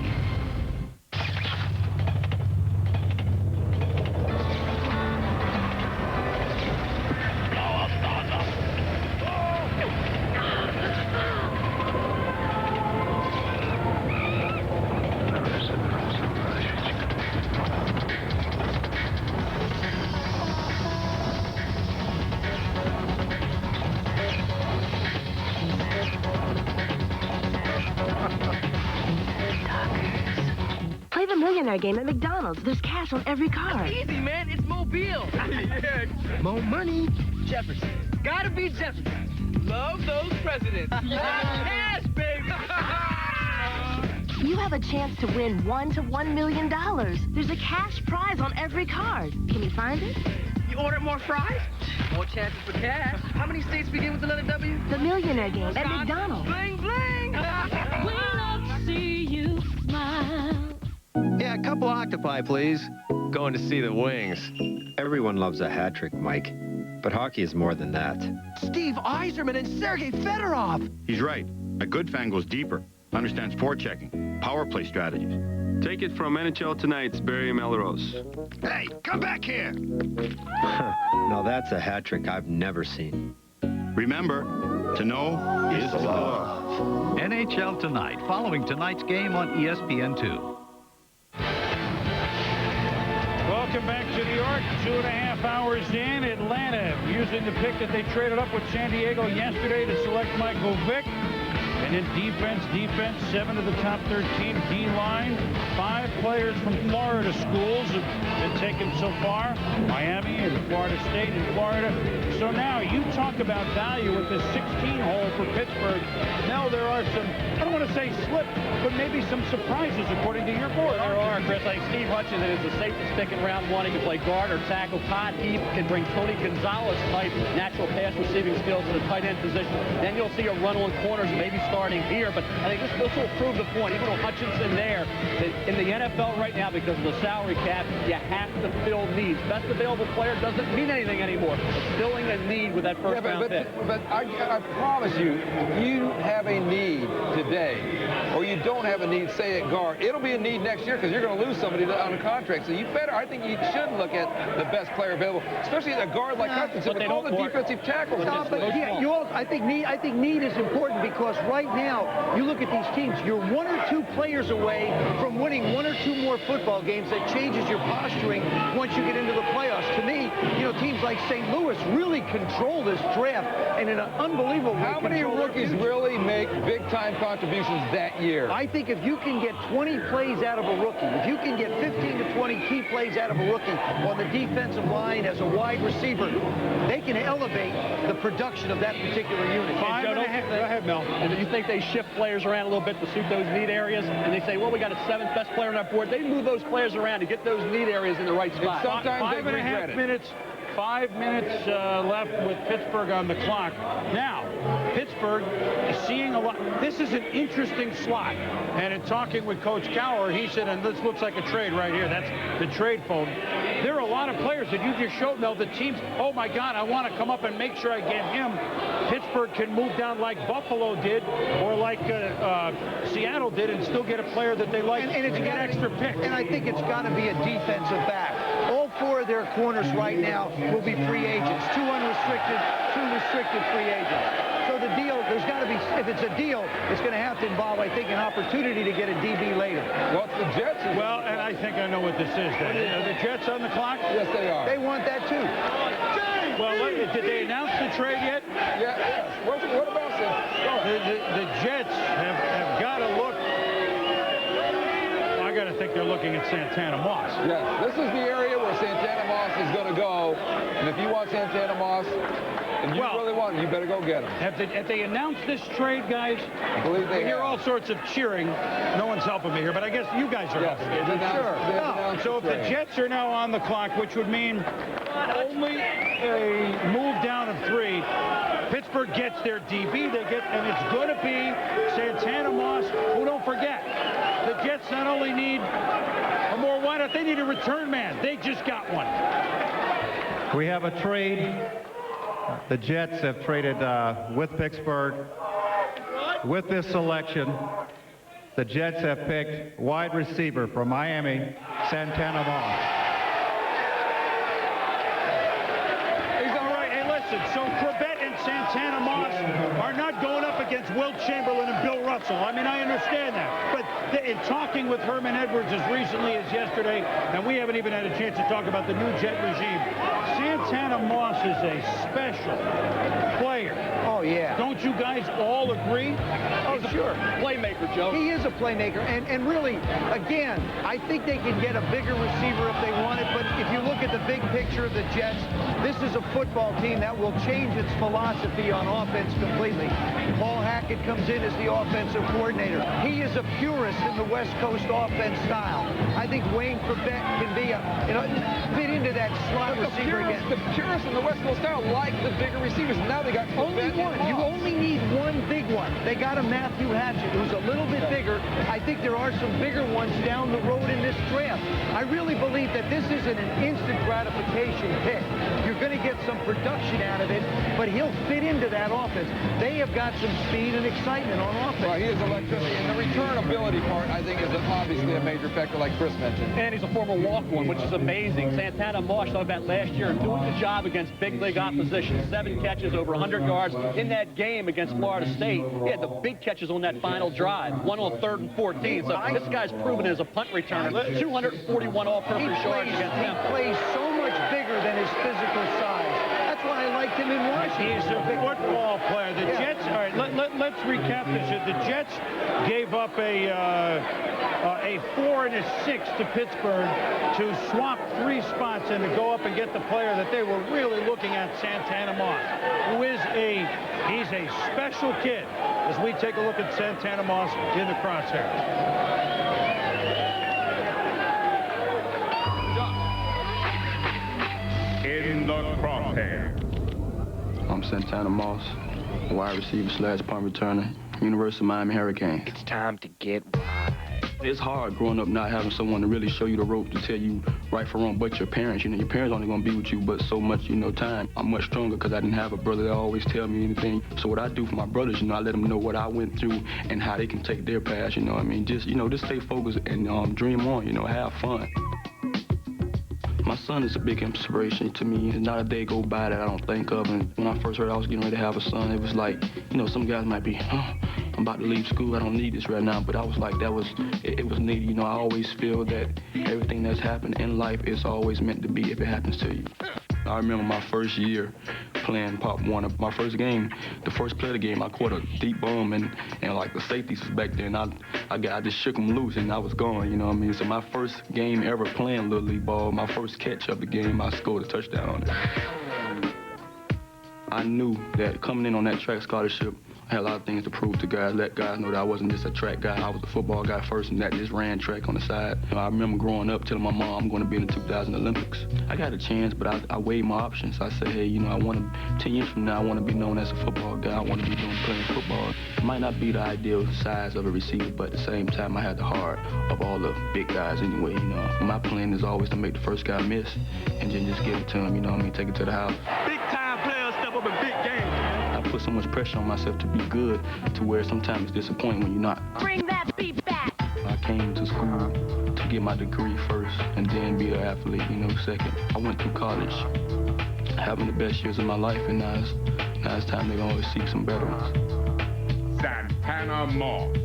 Millionaire game at McDonald's. There's cash on every card. That's easy, man. It's Mobile. Yeah. More money. Jefferson. Gotta be Jefferson. Love those presidents. Cash, baby. You have a chance to win $1 to $1 million. There's a cash prize on every card. Can you find it? You order more fries? More chances for cash. How many states begin with the letter W? The Millionaire game at McDonald's. Bling, bling. We love to see you smile. Yeah, a couple octopi, please. Going to see the Wings. Everyone loves a hat trick, Mike. But hockey is more than that. Steve Yzerman and Sergei Fedorov. He's right. A good fan goes deeper. Understands forechecking, power play strategies. Take it from NHL Tonight's Barry Melrose. Hey, come back here! Now that's a hat trick I've never seen. Remember, to know is to love. NHL Tonight, following tonight's game on ESPN2. Welcome back to New York. 2.5 2.5 hours in, Atlanta using the pick that they traded up with San Diego yesterday to select Michael Vick. And in defense, 7 of the top 13 D-line. 5 players from Florida schools have been taken so far. Miami and Florida State and Florida. So now you talk about value with this 16-hole for Pittsburgh. Now there are some, I don't want to say slip, but maybe some surprises according to your board. There are, Chris. I think Steve Hutchinson is the safest pick in round 1. He can play guard or tackle. Todd Heap can bring Tony Gonzalez type natural pass receiving skills in the tight end position. Then you'll see a run on corners, maybe starting here. But I think this will prove the point. Even with Hutchinson there, in the NFL right now, because of the salary cap, you have to fill needs. Best available player doesn't mean anything anymore. It's filling a need with that first round pick. But I promise you, you have a need today, or you don't have a need, say, at guard. It'll be a need next year because you're going to lose somebody on a contract. So you better, I think you should look at the best player available, especially at a guard like Hutchinson with all the defensive tackles. No, but yeah, I think need is important because right now, you look at these teams, you're 1 or 2 players away from winning 1 or 2 more football games. That changes your posturing once you get into the playoffs. To me, teams like St. Louis really control this draft and in an unbelievable way. How many rookies really make big-time contributions that year? I think if you can get 20 plays out of a rookie, if you can get 15 to 20 key plays out of a rookie on the defensive line as a wide receiver, they can elevate the production of that particular unit. Go ahead, Mel. And you think they shift players around a little bit to suit those need areas, and they say, well, we got a 7th best player on our board. They move those players around to get those need areas in the right spot. Sometimes 5.5 minutes. 5 minutes left with Pittsburgh on the clock. Now, Pittsburgh is seeing a lot. This is an interesting slot. And in talking with Coach Cowher, he said, and this looks like a trade right here. That's the trade phone. There are a lot of players that you just showed, Mel, the teams, oh, my God, I want to come up and make sure I get him. Pittsburgh can move down like Buffalo did or like Seattle did and still get a player that they like and get extra picks. And I think it's got to be a defensive back. All 4 of their corners right now will be free agents. 2 unrestricted, 2 restricted free agents. So the deal, there's got to be, if it's a deal, it's going to have to involve, I think, an opportunity to get a DB later. Well, it's the Jets. Well, and I think I know what this is then. Are the Jets on the clock? Yes, they are. They want that too. Well, did they announce the trade yet? Yeah. What about this? The Jets have got to look. I got to think they're looking at Santana Moss. Yes, this is the area where Santana Moss is going to go. And if you want Santana Moss, and you really want him, you better go get him. Have they announced this trade, guys? I believe they hear all sorts of cheering. No one's helping me here, but I guess you guys are helping me. Sure. So if the Jets are now on the clock, which would mean only a move down of 3, Pittsburgh gets their DB. And it's going to be Santana Moss, who, don't forget, the Jets not only need a more wideout, they need a return man. They just got one. We have a trade. The Jets have traded with Pittsburgh. With this selection, the Jets have picked wide receiver from Miami, Santana Moss. He's all right. Hey, listen, so Corbett and Santana Moss are not going up against Wilt Chamberlain and Bill Russell. I mean, I understand that. But in talking with Herman Edwards as recently as yesterday, and we haven't even had a chance to talk about the new Jet regime, Santana Moss is a special player. Oh, yeah. Don't you guys all agree? Oh, sure. Playmaker, Joe. He is a playmaker. And really, again, I think they can get a bigger receiver if they want it. But if you look at the big picture of the Jets, this is a football team that will change its philosophy on offense completely. Paul Hackett comes in as the offensive coordinator. He is a purist in the West Coast offense style. I think Wayne Corbett can be fit into that slot receiver again. The purists in the West Coast style like the bigger receivers. Now they got only one. You only need one big one. They got a Matthew Hatchett who's a little bit bigger. I think there are some bigger ones down the road in this draft. I really believe that this isn't an instant gratification pick. You're going to get some production out of it, but he'll fit into that offense. They have got some speed and excitement on offense. Well, he is electricity, and the return ability part, I think, is obviously a major factor, like Chris mentioned. And he's a former walk-on, which is amazing. Santana Moss, talked about last year, doing the job against big league opposition. 7 catches, over 100 yards. In that game against Florida State, he had the big catches on that final drive. One on 3rd and 14. So this guy's proven as a punt returner. 241 all-purpose yards against them. He plays so much bigger bigger than his physical size. That's why I liked him in Washington. He's a football player. The Jets, all right, let's recap this. The Jets gave up a 4 and a 6 to Pittsburgh to swap 3 spots and to go up and get the player that they were really looking at, Santana Moss, who is he's a special kid, as we take a look at Santana Moss in the crosshairs. In the crosshair. I'm Santana Moss, wide receiver / punt returner, University of Miami Hurricanes. It's time to get wide. It's hard growing up not having someone to really show you the ropes, to tell you right from wrong, but your parents. You know, your parents only gonna be with you but so much, you know, time. I'm much stronger because I didn't have a brother that always tell me anything. So what I do for my brothers, you know, I let them know what I went through and how they can take their path, you know what I mean? Just, you know, just stay focused and dream on, you know, have fun. My son is a big inspiration to me. Not a day go by that I don't think of. And when I first heard I was getting ready to have a son, it was like, you know, some guys might be, I'm about to leave school, I don't need this right now. But I was like, it was needed. You know, I always feel that everything that's happened in life is always meant to be if it happens to you. I remember my first year playing Pop Warner. My first game, the first play of the game, I caught a deep bomb and like the safeties was back there, and I just shook them loose and I was gone, you know what I mean? So my first game ever playing Little League ball, my first catch of the game, I scored a touchdown on it. I knew that coming in on that track scholarship, I had a lot of things to prove to guys, let guys know that I wasn't just a track guy, I was a football guy first, and that just ran track on the side. I remember growing up telling my mom I'm going to be in the 2000 Olympics. I got a chance, but I weighed my options. I said, hey, you know, I want to, 10 years from now, I want to be known as a football guy. I want to be playing football. It might not be the ideal size of a receiver, but at the same time, I had the heart of all the big guys anyway, you know. My plan is always to make the first guy miss and then just give it to him, you know what I mean, take it to the house. Big time players step up in big games. I put so much pressure on myself to be good to where sometimes it's disappointing when you're not. Bring that beat back. I came to school to get my degree first and then be an athlete, you know, second. I went through college having the best years of my life, and now it's time to always seek some better ones. Santana Moss.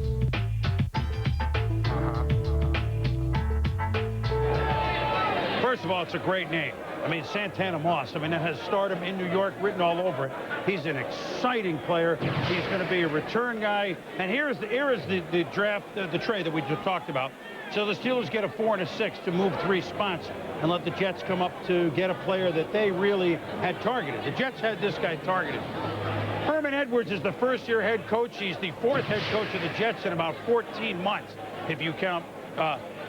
First of all, it's a great name. I mean, Santana Moss, I mean, it has stardom in New York written all over it. He's an exciting player. He's going to be a return guy. And here is the draft, the trade that we just talked about. So the Steelers get a 4 and a 6 to move 3 spots and let the Jets come up to get a player that they really had targeted. The Jets had this guy targeted. Herman Edwards is the first-year head coach. He's the 4th head coach of the Jets in about 14 months, if you count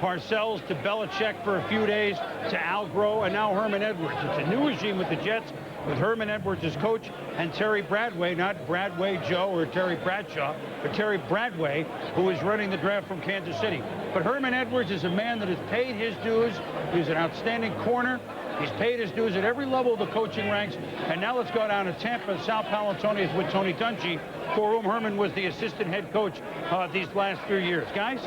Parcells to Belichick for a few days, to Al Groh, and now Herman Edwards. It's a new regime with the Jets, with Herman Edwards as coach and Terry Bradway, not Bradway Joe or Terry Bradshaw, but Terry Bradway, who is running the draft from Kansas City. But Herman Edwards is a man that has paid his dues. He's an outstanding corner. He's paid his dues at every level of the coaching ranks. And now let's go down to Tampa. Sal Paolantonio is with Tony Dungy, for whom Herman was the assistant head coach these last few years. Guys?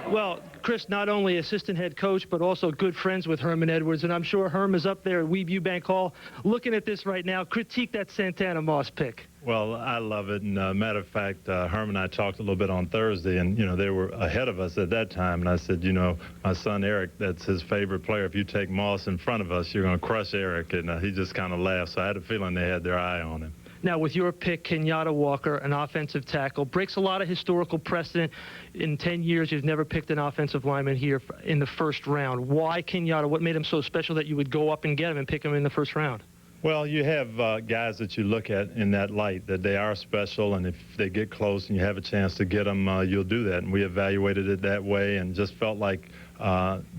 Well, Chris, not only assistant head coach, but also good friends with Herman Edwards. And I'm sure Herm is up there at Weeb Eubank Hall looking at this right now. Critique that Santana Moss pick. Well, I love it. And matter of fact, Herm and I talked a little bit on Thursday, and, you know, they were ahead of us at that time. And I said, you know, my son Eric, that's his favorite player. If you take Moss in front of us, you're going to crush Eric. And he just kind of laughed. So I had a feeling they had their eye on him. Now, with your pick, Kenyatta Walker, an offensive tackle, breaks a lot of historical precedent. In 10 years, you've never picked an offensive lineman here in the first round. Why Kenyatta? What made him so special that you would go up and get him and pick him in the first round? Well, you have guys that you look at in that light, that they are special, and if they get close and you have a chance to get them, you'll do that. And we evaluated it that way and just felt like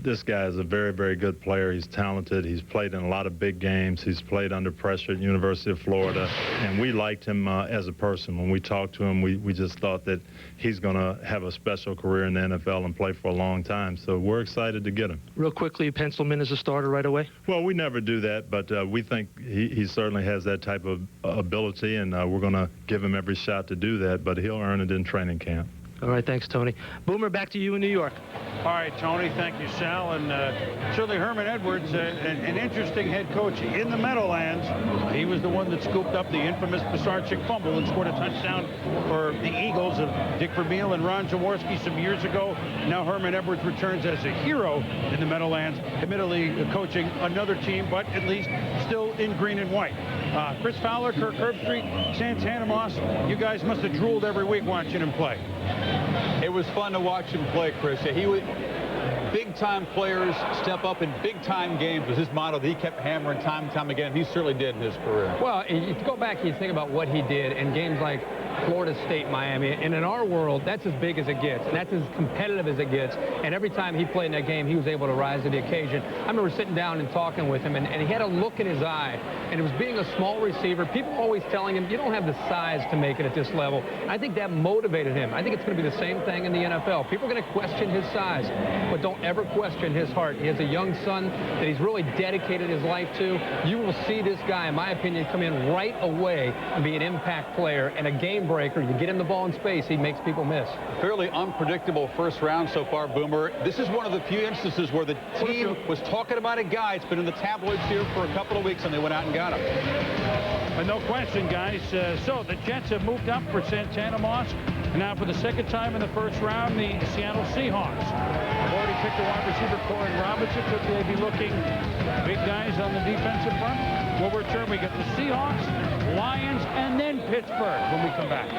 this guy is a very, very good player. He's talented. He's played in a lot of big games. He's played under pressure at University of Florida, and we liked him as a person. When we talked to him, we just thought that he's going to have a special career in the NFL and play for a long time. So we're excited to get him. Real quickly, pencil him in as a starter right away? Well, we never do that, but we think he certainly has that type of ability, and we're going to give him every shot to do that, but he'll earn it in training camp. All right, thanks, Tony. Boomer, back to you in New York. All right, Tony. Thank you, Sal. And certainly Herman Edwards, an interesting head coach in the Meadowlands. He was the one that scooped up the infamous Pisarcik fumble and scored a touchdown for the Eagles of Dick Vermeil and Ron Jaworski some years ago. Now Herman Edwards returns as a hero in the Meadowlands, admittedly coaching another team, but at least still in green and white. Chris Fowler, Kirk Herbstreit, Santana Moss, you guys must have drooled every week watching him play. It was fun to watch him play, Chris. He would, big-time players step up in big-time games was his motto that he kept hammering time and time again, and he certainly did in his career. Well, if you go back and you think about what he did in games like Florida State, Miami, and in our world, that's as big as it gets, and that's as competitive as it gets. And every time he played in that game, he was able to rise to the occasion. I remember sitting down and talking with him, and he had a look in his eye, and it was being a small receiver. People always telling him, you don't have the size to make it at this level. I think that motivated him. I think it's going to be the same thing in the NFL. People are going to question his size, but don't ever question his heart. He has a young son that he's really dedicated his life to. You will see this guy, in my opinion, come in right away and be an impact player and a game breaker. You get him the ball in space, he makes people miss. Fairly unpredictable first round so far, Boomer. This is one of the few instances where the team was talking about a guy. It's been in the tabloids here for a couple of weeks, and they went out and got him. No question, guys. So the Jets have moved up for Santana Moss. Now for the second time in the first round, the Seattle Seahawks have already picked a wide receiver, Corey Robinson. Could they be looking big guys on the defensive front? We'll return. We get the Seahawks, Lions, and then Pittsburgh when we come back.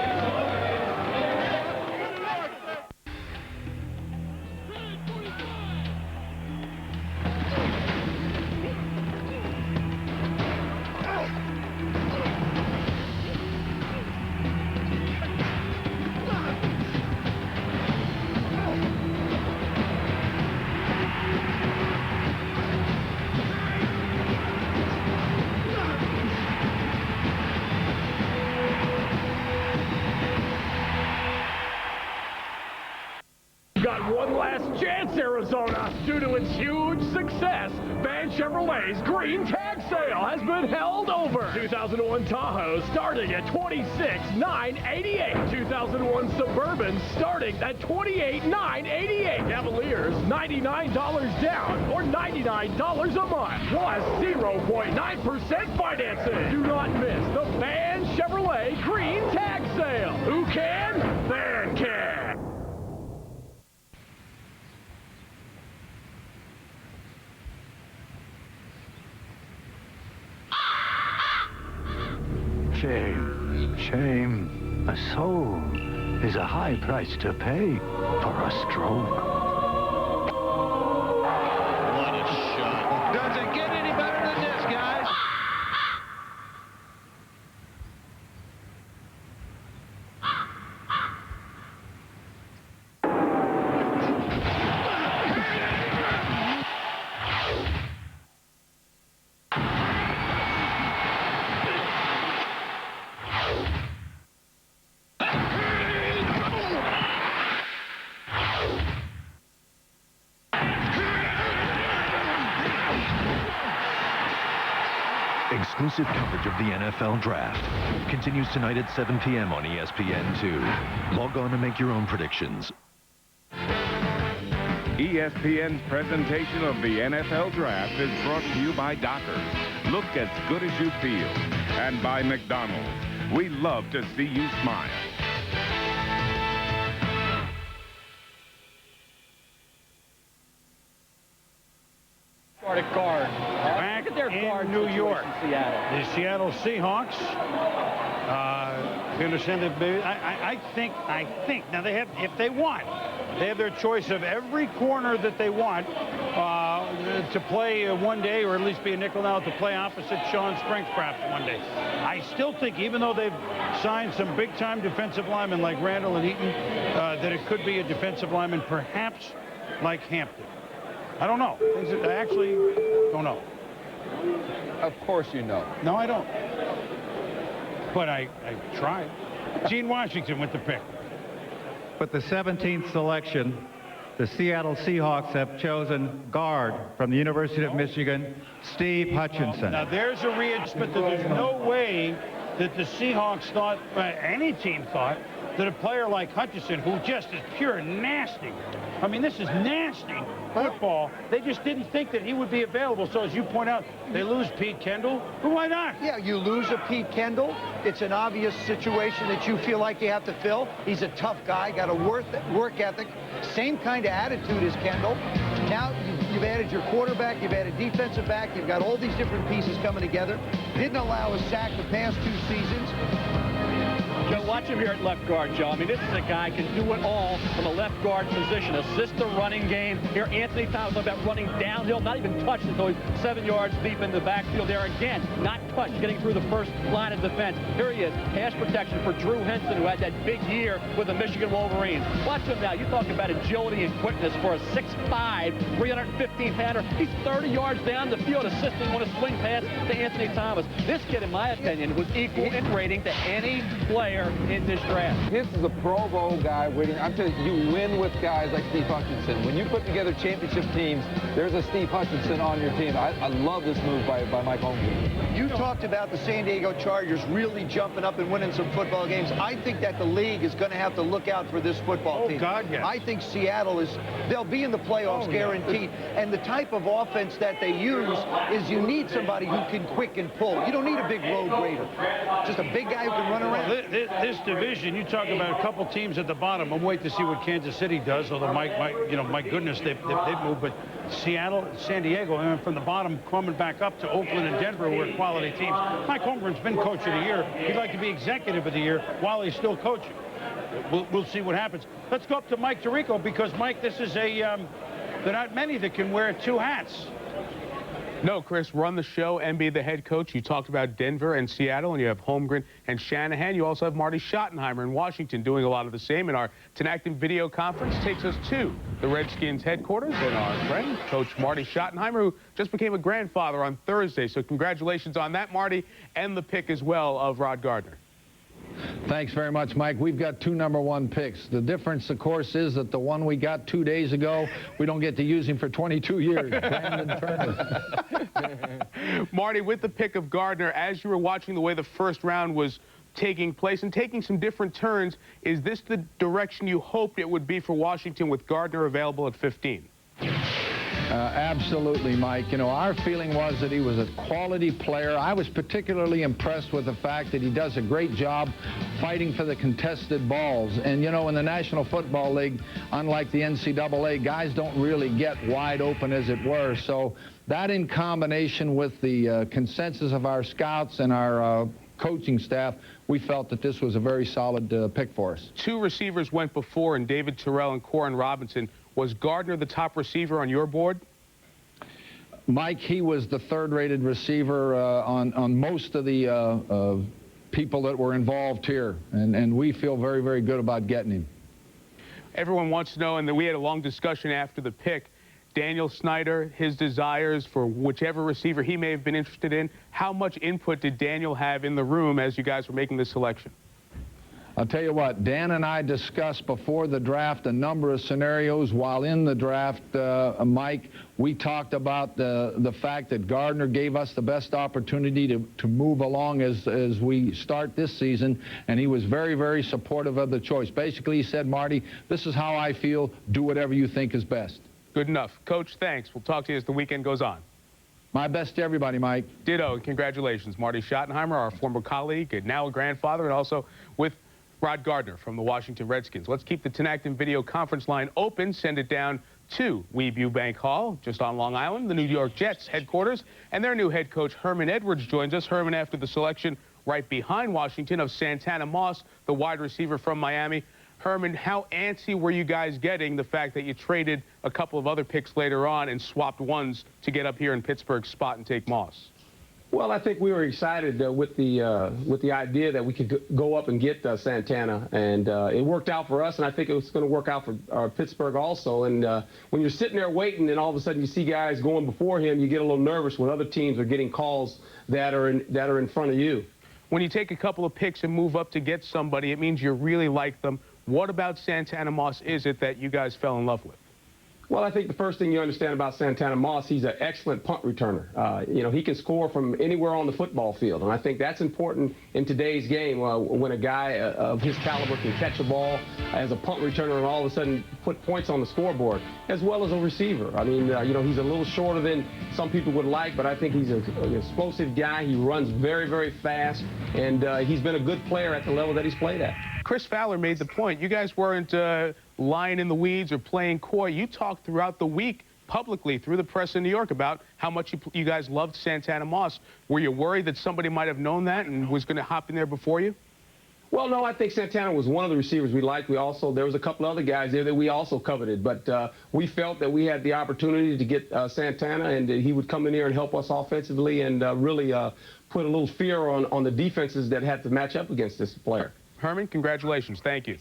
Arizona. Due to its huge success, Van Chevrolet's green tag sale has been held over. 2001 Tahoe starting at $26,988. 2001 Suburban starting at $28,988. Cavaliers $99 down or $99 a month plus 0.9% financing. Do not miss the Van Chevrolet green tag sale. Who can? Van can. Shame, shame. A soul is a high price to pay for a stroke. What a shot. Does it get any better than this, guys? Exclusive coverage of the NFL Draft continues tonight at 7 p.m. on ESPN2. Log on to make your own predictions. ESPN's presentation of the NFL Draft is brought to you by Dockers. Look as good as you feel. And by McDonald's. We love to see you smile. Started guard. Back in New York. The Seattle Seahawks. You understand that? I think now they have, if they want, they have their choice of every corner that they want to play one day, or at least be a nickel now to play opposite Sean Springs perhaps one day. I still think, even though they've signed some big-time defensive linemen like Randall and Eaton, that it could be a defensive lineman perhaps like Hampton. I don't know. I actually don't know. Of course you know. No, I don't. But I tried. Gene Washington with the pick. With the 17th selection, the Seattle Seahawks have chosen guard from the University of Michigan, Steve Hutchinson. Now, there's a readjustment that there's no way that the Seahawks thought, any team thought, that a player like Hutchinson, who just is pure nasty, I mean, this is nasty football, they just didn't think that he would be available. So as you point out, they lose Pete Kendall. Well, why not? Yeah, you lose a Pete Kendall. It's an obvious situation that you feel like you have to fill. He's a tough guy, got a work ethic, same kind of attitude as Kendall. Now you've added your quarterback, you've added defensive back, you've got all these different pieces coming together. Didn't allow a sack the past 2 seasons. Joe, watch him here at left guard, Joe. I mean, this is a guy who can do it all from a left guard position. Assist the running game. Here, Anthony Thomas about running downhill, not even touched until he's 7 yards deep in the backfield there. Again, not touched, getting through the first line of defense. Here he is, pass protection for Drew Henson, who had that big year with the Michigan Wolverines. Watch him now. You talk about agility and quickness for a 6'5", 315-pounder. He's 30 yards down the field, assisting on a swing pass to Anthony Thomas. This kid, in my opinion, was equal in rating to any player in this draft. This is a Pro Bowl guy waiting. I'm telling you, you win with guys like Steve Hutchinson. When you put together championship teams, there's a Steve Hutchinson on your team. I love this move by Mike Holmgren. You talked about the San Diego Chargers really jumping up and winning some football games. I think that the league is going to have to look out for this football team. Oh, God, yes. I think Seattle they'll be in the playoffs guaranteed. And the type of offense that they use is you need somebody who can quick and pull. You don't need a big road grader. Just a big guy who can run around. Well, this division, you talk about a couple teams at the bottom. I'm waiting to see what Kansas City does, although my goodness, they've moved. But Seattle, San Diego, and from the bottom, coming back up to Oakland and Denver, who are quality teams. Mike Holmgren's been coach of the year. He'd like to be executive of the year while he's still coaching. We'll see what happens. Let's go up to Mike Tirico, because, Mike, this is there are not many that can wear 2 hats. No, Chris, run the show and be the head coach. You talked about Denver and Seattle, and you have Holmgren and Shanahan. You also have Marty Schottenheimer in Washington doing a lot of the same. And our Tenactin video conference takes us to the Redskins headquarters and our friend, Coach Marty Schottenheimer, who just became a grandfather on Thursday. So congratulations on that, Marty, and the pick as well of Rod Gardner. Thanks very much, Mike. We've got 2 #1 picks. The difference, of course, is that the one we got 2 days ago, we don't get to use him for 22 years. Brandon Turner. Marty, with the pick of Gardner, as you were watching the way the first round was taking place and taking some different turns, is this the direction you hoped it would be for Washington with Gardner available at 15? Absolutely, Mike. You know, our feeling was that he was a quality player. I was particularly impressed with the fact that he does a great job fighting for the contested balls. And, you know, in the National Football League, unlike the NCAA, guys don't really get wide open, as it were. So that, in combination with the consensus of our scouts and our coaching staff, we felt that this was a very solid pick for us. 2 receivers went before, and David Terrell and Corin Robinson. Was Gardner the top receiver on your board? Mike, he was the 3rd-rated receiver on most of the people that were involved here, and we feel very, very good about getting him. Everyone wants to know, and we had a long discussion after the pick, Daniel Snyder, his desires for whichever receiver he may have been interested in. How much input did Daniel have in the room as you guys were making this selection? I'll tell you what, Dan and I discussed before the draft a number of scenarios. While in the draft, Mike, we talked about the fact that Gardner gave us the best opportunity to move along as we start this season, and he was very, very supportive of the choice. Basically, he said, Marty, this is how I feel. Do whatever you think is best. Good enough. Coach, thanks. We'll talk to you as the weekend goes on. My best to everybody, Mike. Ditto, and congratulations. Marty Schottenheimer, our former colleague and now a grandfather, and also with Rod Gardner from the Washington Redskins. Let's keep the Tenactin video conference line open. Send it down to Webu Bank Hall, just on Long Island, the New York Jets headquarters. And their new head coach, Herman Edwards, joins us. Herman, after the selection right behind Washington of Santana Moss, the wide receiver from Miami. Herman, how antsy were you guys getting the fact that you traded a couple of other picks later on and swapped ones to get up here in Pittsburgh's spot and take Moss? Well, I think we were excited with the idea that we could go up and get Santana, and it worked out for us, and I think it was going to work out for Pittsburgh also. And when you're sitting there waiting, and all of a sudden you see guys going before him, you get a little nervous when other teams are getting calls that are in front of you. When you take a couple of picks and move up to get somebody, it means you really like them. What about Santana Moss is it that you guys fell in love with? Well, I think the first thing you understand about Santana Moss, he's an excellent punt returner. You know, he can score from anywhere on the football field, and I think that's important in today's game when a guy of his caliber can catch a ball as a punt returner and all of a sudden put points on the scoreboard, as well as a receiver. I mean, you know, he's a little shorter than some people would like, but I think he's an explosive guy. He runs very, very fast, and he's been a good player at the level that he's played at. Chris Fowler made the point. You guys weren't lying in the weeds or playing coy. You talked throughout the week publicly through the press in New York about how much you guys loved Santana Moss. Were you worried that somebody might have known that and was going to hop in there before you? Well, no, I think Santana was one of the receivers we liked. There was a couple other guys there that we also coveted, but we felt that we had the opportunity to get Santana, and he would come in here and help us offensively and really put a little fear on the defenses that had to match up against this player. Herman, congratulations. Thank you.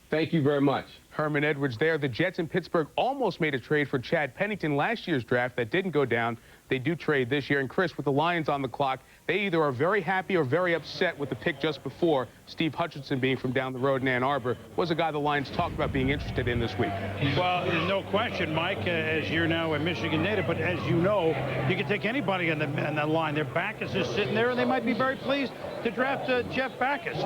Thank you very much. Herman Edwards there. The Jets in Pittsburgh almost made a trade for Chad Pennington last year's draft. That didn't go down. They do trade this year. And Chris, with the Lions on the clock, they either are very happy or very upset with the pick just before. Steve Hutchinson, being from down the road in Ann Arbor, was a guy the Lions talked about being interested in this week. Well, there's no question, Mike, as you're now a Michigan native, but as you know, you can take anybody on the line. Their Backus is sitting there, and they might be very pleased to draft Jeff Backus.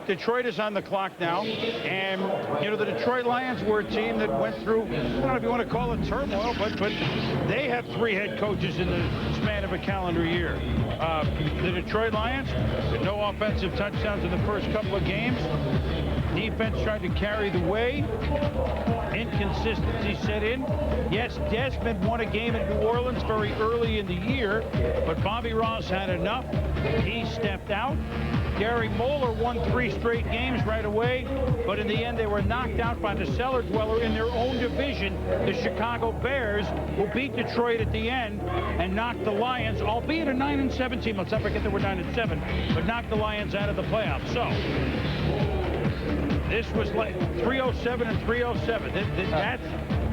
Detroit is on the clock now, and, you know, the Detroit Lions were a team that went through, I don't know if you want to call it turmoil, but they have 3 head coaches in the span of a calendar year. The Detroit Lions, no offensive touchdowns in the first couple of games. Defense tried to carry the way. Inconsistency set in. Yes, Desmond won a game in New Orleans very early in the year, but Bobby Ross had enough. He stepped out. Gary Moeller won 3 straight games right away, but in the end they were knocked out by the cellar dweller in their own division, the Chicago Bears, who beat Detroit at the end and knocked the Lions, albeit a 9-7 team. Let's not forget they were 9-7, but knocked the Lions out of the playoffs. So this was like 307 and 307.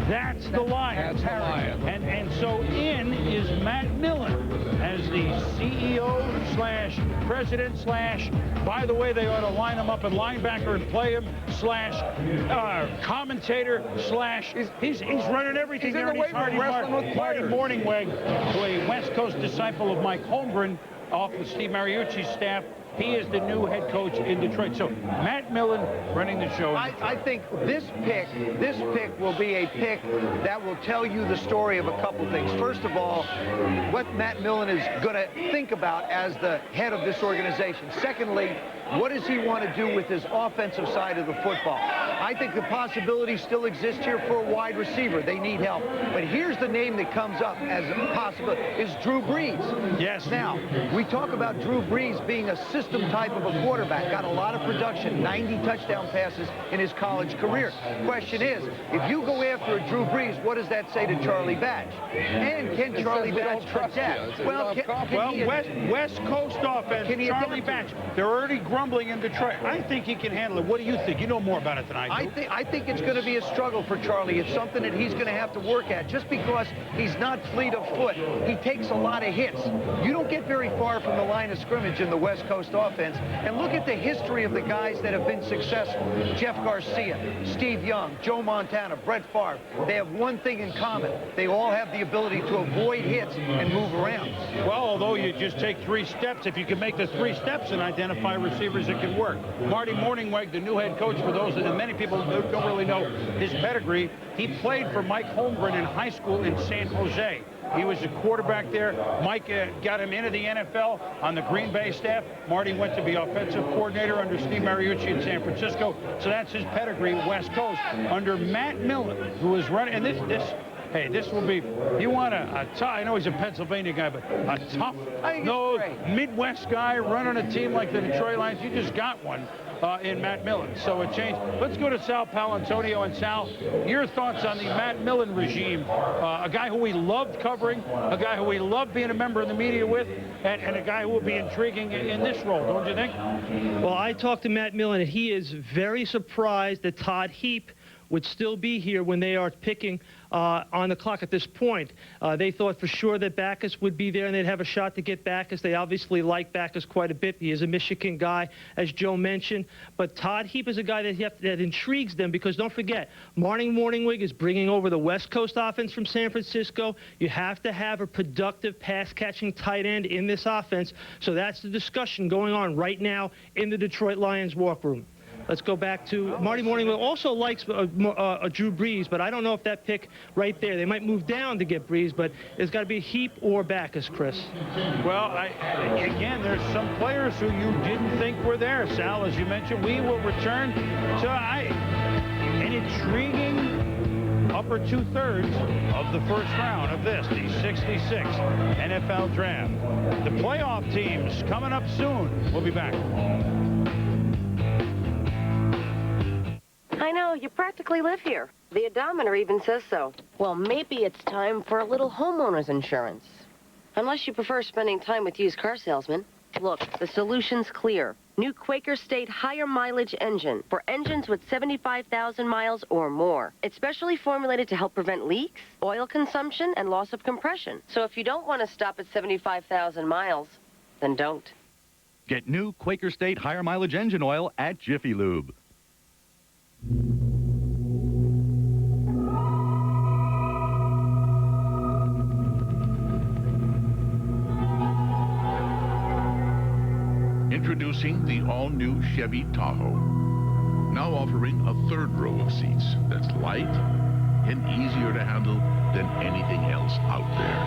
That's the Lions. That's the Lions. And so in is Matt Millen as the CEO / president / by the way, they ought to line him up at linebacker and play him / commentator / he's running everything He's there. in the weight room wrestling with Marty players. Morningweg, a West Coast disciple of Mike Holmgren off of Steve Mariucci's staff. He is the new head coach in Detroit. So Matt Millen running the show. I think this pick will be a pick that will tell you the story of a couple things. First of all, what Matt Millen is going to think about as the head of this organization. Secondly, what does he want to do with his offensive side of the football? I think the possibility still exists here for a wide receiver. They need help. But here's the name that comes up as a possibility, is Drew Brees. Yes. Now, we talk about Drew Brees being a system type of a quarterback, got a lot of production, 90 touchdown passes in his college career. Question is, if you go after a Drew Brees, what does that say to Charlie Batch? And can Charlie Batch adapt? West Coast offense, Charlie Batch, they're already grumbling in Detroit. I think he can handle it. What do you think? You know more about it than I do. I think it's going to be a struggle for Charlie. It's something that he's going to have to work at. Just because he's not fleet of foot, he takes a lot of hits. You don't get very far from the line of scrimmage in the West Coast offense. And look at the history of the guys that have been successful. Jeff Garcia, Steve Young, Joe Montana, Brett Favre. They have one thing in common. They all have the ability to avoid hits and move around. Well, although you just take 3 steps, if you can make the 3 steps and identify receivers, it can work. Marty Morningweg, the new head coach, for those, and many people don't really know his pedigree, he played for Mike Holmgren in high school in San Jose. He was a quarterback there. Mike got him into the NFL on the Green Bay staff. Marty went to be offensive coordinator under Steve Mariucci in San Francisco. So that's his pedigree, West Coast, under Matt Millen, who is running. And this will be, you want a tough, I know he's a Pennsylvania guy, but a tough-nosed Midwest guy running a team like the Detroit Lions. You just got one in Matt Millen. So it changed. Let's go to Sal Paolantonio. And Sal, your thoughts on the Matt Millen regime, a guy who we loved covering, a guy who we loved being a member of the media with, and a guy who will be intriguing in this role, don't you think? Well, I talked to Matt Millen, and he is very surprised that Todd Heap would still be here when they are picking on the clock at this point. They thought for sure that Backus would be there and they'd have a shot to get Backus. They obviously like Backus quite a bit. He is a Michigan guy, as Joe mentioned. But Todd Heap is a guy that intrigues them because don't forget, Martin Morningwig is bringing over the West Coast offense from San Francisco. You have to have a productive pass-catching tight end in this offense. So that's the discussion going on right now in the Detroit Lions walk room. Let's go back to Marty Morningwig. Also likes Drew Brees, but I don't know if that pick right there. They might move down to get Brees, but it's got to be Heap or Backus, Chris. Well, again, there's some players who you didn't think were there. Sal, as you mentioned, we will return to an intriguing upper two-thirds of the first round of this, the 66th NFL Draft. The playoff teams coming up soon. We'll be back. I know, you practically live here. The odometer even says so. Well, maybe it's time for a little homeowner's insurance. Unless you prefer spending time with used car salesmen. Look, the solution's clear. New Quaker State higher mileage engine for engines with 75,000 miles or more. It's specially formulated to help prevent leaks, oil consumption, and loss of compression. So if you don't want to stop at 75,000 miles, then don't. Get new Quaker State higher mileage engine oil at Jiffy Lube. Introducing the all-new Chevy Tahoe. Now offering a third row of seats that's light and easier to handle than anything else out there.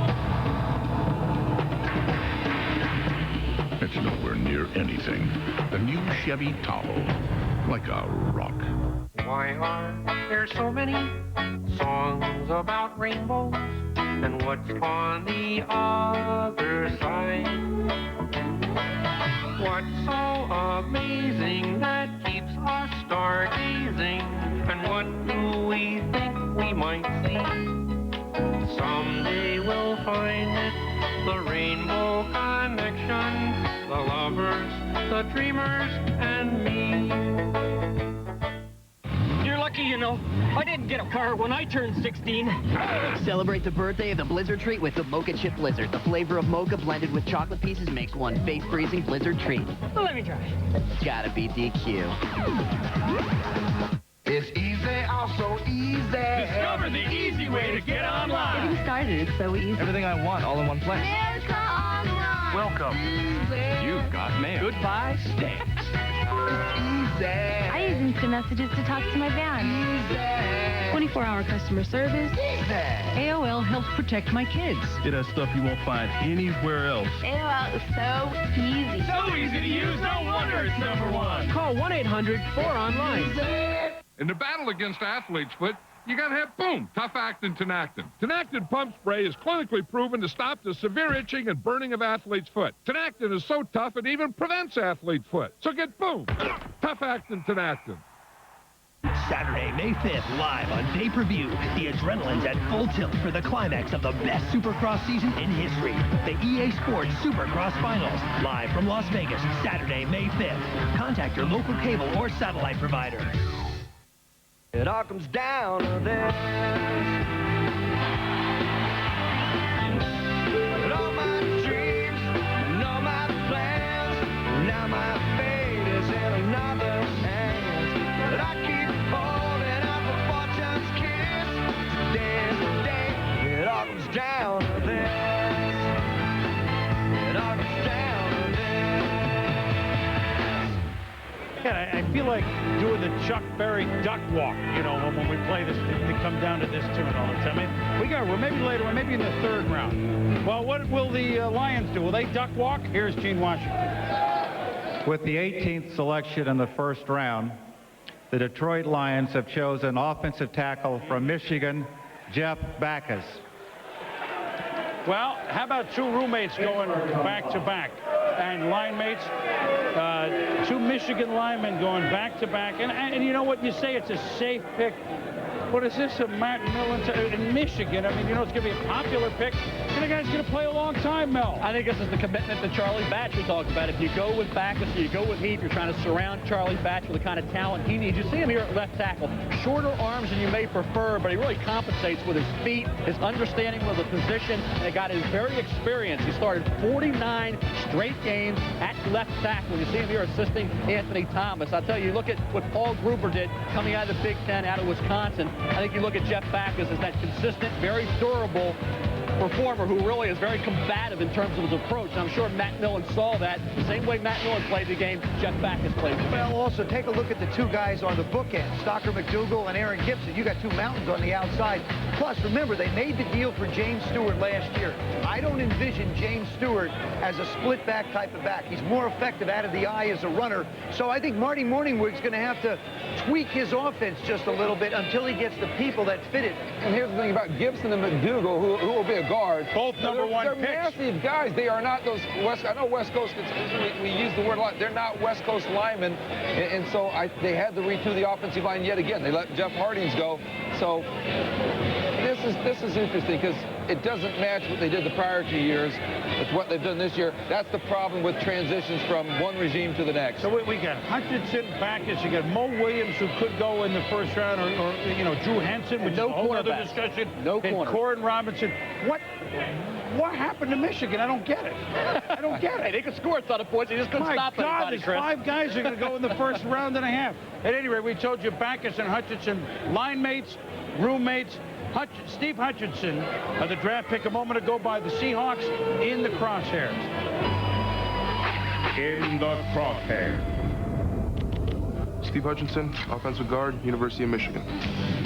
It's nowhere near anything. The new Chevy Tahoe, like a rock. Why are there so many songs about rainbows? And what's on the other side? What's so amazing that keeps us stargazing? And what do we think we might see? Someday we'll find it, the rainbow connection, the lovers, the dreamers, and me. You're lucky, you know. I didn't get a car when I turned 16. Celebrate the birthday of the Blizzard treat with the Mocha Chip Blizzard. The flavor of mocha blended with chocolate pieces makes one face-freezing Blizzard treat. Let me try. Gotta be DQ. It's easy, also easy. Discover the easy way to get online. Getting started is so easy. Everything I want all in one place. America Online. Welcome. You've got mail. Goodbye, stamps. I use instant messages to talk to my band. 24-hour customer service. AOL helps protect my kids. It has stuff you won't find anywhere else. AOL is so easy. So easy to use, no wonder it's #1. Call 1-800-4ONLINE. In the battle against athlete's foot, you gotta have, boom, tough-actin Tinactin. Tinactin pump spray is clinically proven to stop the severe itching and burning of athlete's foot. Tinactin is so tough it even prevents athlete foot. So get, boom, tough-actin Tinactin. Saturday, May 5th, live on pay-per-view. The adrenaline's at full tilt for the climax of the best Supercross season in history. The EA Sports Supercross Finals, live from Las Vegas, Saturday, May 5th. Contact your local cable or satellite provider. It all comes down to this. And all my dreams and all my plans, now my fate is in another's hands. But I keep holding out for fortune's kiss. Today's the day. It all comes down to this. It all comes down to this. Yeah, I feel like doing the Chuck Berry duck walk, you know, when we play this, they come down to this tune all the time. I mean, we're maybe later, we're maybe in the third round. Well, what will the Lions do? Will they duck walk? Here's Gene Washington. With the 18th selection in the first round, the Detroit Lions have chosen offensive tackle from Michigan, Jeff Backus. Well, how about two roommates going back-to-back? And line mates, two Michigan linemen going back-to-back. And you know what? You say it's a safe pick. What is this, a Matt Millen in Michigan? I mean, you know, it's going to be a popular pick. And the guy's going to play a long time, Mel. I think this is the commitment that Charlie Batch we talked about. If you go with Backus, you go with Heath, you're trying to surround Charlie Batch with the kind of talent he needs. You see him here at left tackle. Shorter arms than you may prefer, but he really compensates with his feet, his understanding of the position, and got his very experience. He started 49 straight games at left tackle. You see him here assisting Anthony Thomas. I'll tell you, look at what Paul Gruber did coming out of the Big Ten out of Wisconsin. I think you look at Jeff Backus as that consistent, very durable performer who really is very combative in terms of his approach. And I'm sure Matt Millen saw that. The same way Matt Millen played the game, Jeff Backus played the game. Well, also take a look at the two guys on the bookend, Stocker McDougal and Aaron Gibson. You got two mountains on the outside. Plus, remember, they made the deal for James Stewart last year. I don't envision James Stewart as a split back type of back. He's more effective out of the eye as a runner. So I think Marty Morningwig's going to have to tweak his offense just a little bit until he gets the people that fit it. And here's the thing about Gibson and McDougal, who will be a guard. Both number one picks. They're massive guys. They are not those I know West Coast, we use the word a lot. They're not West Coast linemen. And so they had to retool the offensive line yet again. They let Jeff Hardings go. So this is interesting because it doesn't match what they did the prior 2 years. It's what they've done this year. That's the problem with transitions from one regime to the next. So we got Hutchinson, Backus, you got Mo Williams, who could go in the first round, or you know, Drew Henson, which is a whole other discussion. No and corner. Corin Robinson. What happened to Michigan? I don't get it. I don't get Hey, it. they could score a ton of points. They just couldn't stop My God, anybody, there's Chris. 5 guys who are going to go in the first round and a half. At any rate, we told you Backus and Hutchinson, line mates, roommates. Steve Hutchinson, the draft pick a moment ago by the Seahawks, in the crosshairs. In the crosshairs. Steve Hutchinson, offensive guard, University of Michigan.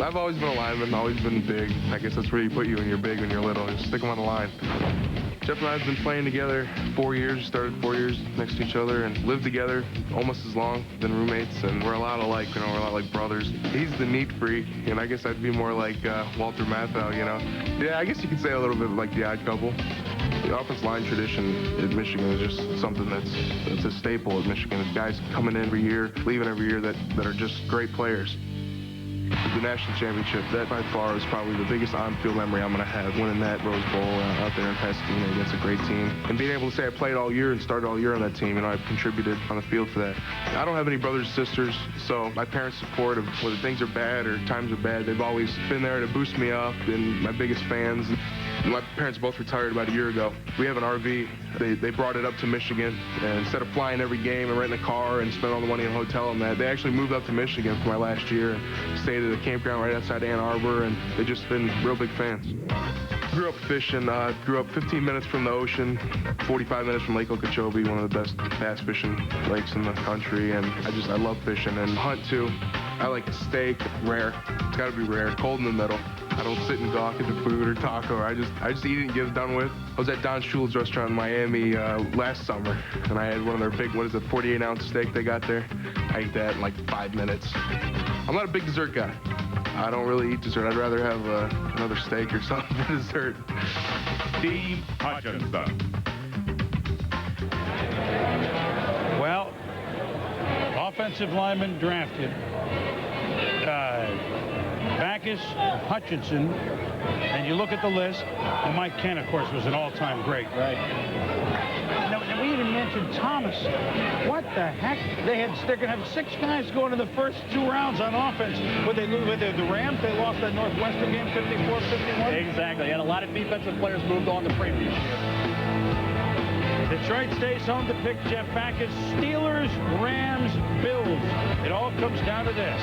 I've always been a lineman, always been big. I guess that's where you put you when you're big, when you're little. You stick them on the line. Jeff and I have been playing together 4 years, started 4 years next to each other, and lived together almost as long, been roommates, and we're a lot alike, you know, we're a lot like brothers. He's the neat freak, and I guess I'd be more like Walter Matthau, you know. Yeah, I guess you could say a little bit like the Odd Couple. The offensive line tradition at Michigan is just something that's a staple at Michigan. Guys coming in every year, leaving every year that are just great players. The national championship, that by far is probably the biggest on-field memory I'm going to have, winning that Rose Bowl out there in Pasadena against a great team. And being able to say I played all year and started all year on that team, you know, I've contributed on the field for that. I don't have any brothers or sisters, so my parents' support of whether things are bad or times are bad, they've always been there to boost me up, and my biggest fans. My parents both retired about a year ago. We have an RV. They brought it up to Michigan, and instead of flying every game and renting a car and spending all the money in a hotel and that, they actually moved up to Michigan for my last year and stayed at a campground right outside Ann Arbor, and they've just been real big fans. Grew up fishing, grew up 15 minutes from the ocean, 45 minutes from Lake Okeechobee, one of the best bass fishing lakes in the country, and I love fishing and hunt too. I like a steak, rare. It's gotta be rare, cold in the middle. I don't sit and gawk at the food or taco. I just eat it and get it done with. I was at Don Shula's restaurant in Miami last summer, and I had one of their big, 48-ounce steak they got there. I ate that in like 5 minutes. I'm not a big dessert guy. I don't really eat dessert. I'd rather have another steak or something for dessert. Steve Hutchinson. Well, offensive lineman drafted. Backus, Hutchinson, and you look at the list, and Mike Kent, of course, was an all-time great. Right. Now, we didn't mention Thomas. What the heck? They're going to have 6 guys going in the first 2 rounds on offense. Would they lose with the Rams? They lost that Northwestern game 54-51? Exactly. And a lot of defensive players moved on the previous year. Detroit stays home to pick Jeff Backus. Steelers, Rams, Bills. It all comes down to this.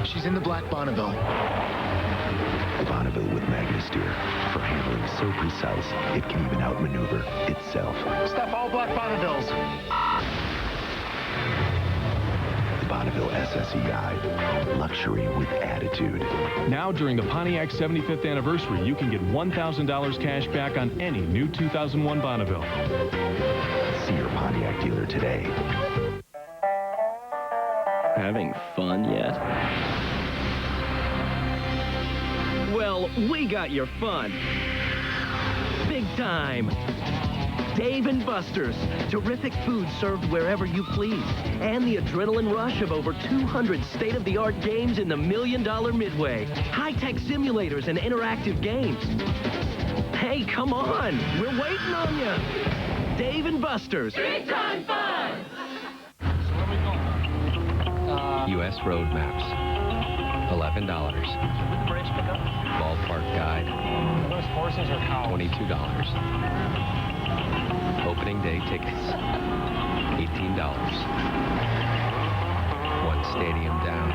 She's in the black Bonneville. Bonneville with Magna-Steer for handling so precise it can even outmaneuver itself. Stop all black Bonnevilles. The Bonneville SSEI, luxury with attitude. Now, during the Pontiac 75th anniversary, you can get $1,000 cash back on any new 2001 Bonneville. See your Pontiac dealer today. Having fun yet? Well, we got your fun. Big time. Dave & Buster's. Terrific food served wherever you please. And the adrenaline rush of over 200 state-of-the-art games in the $1 Million Midway. High-tech simulators and interactive games. Hey, come on. We're waiting on you. Dave & Buster's. Big-time fun! U.S. road maps, $11. Ballpark guide, Are those horses or cows? $22. Opening day tickets, $18. One stadium down,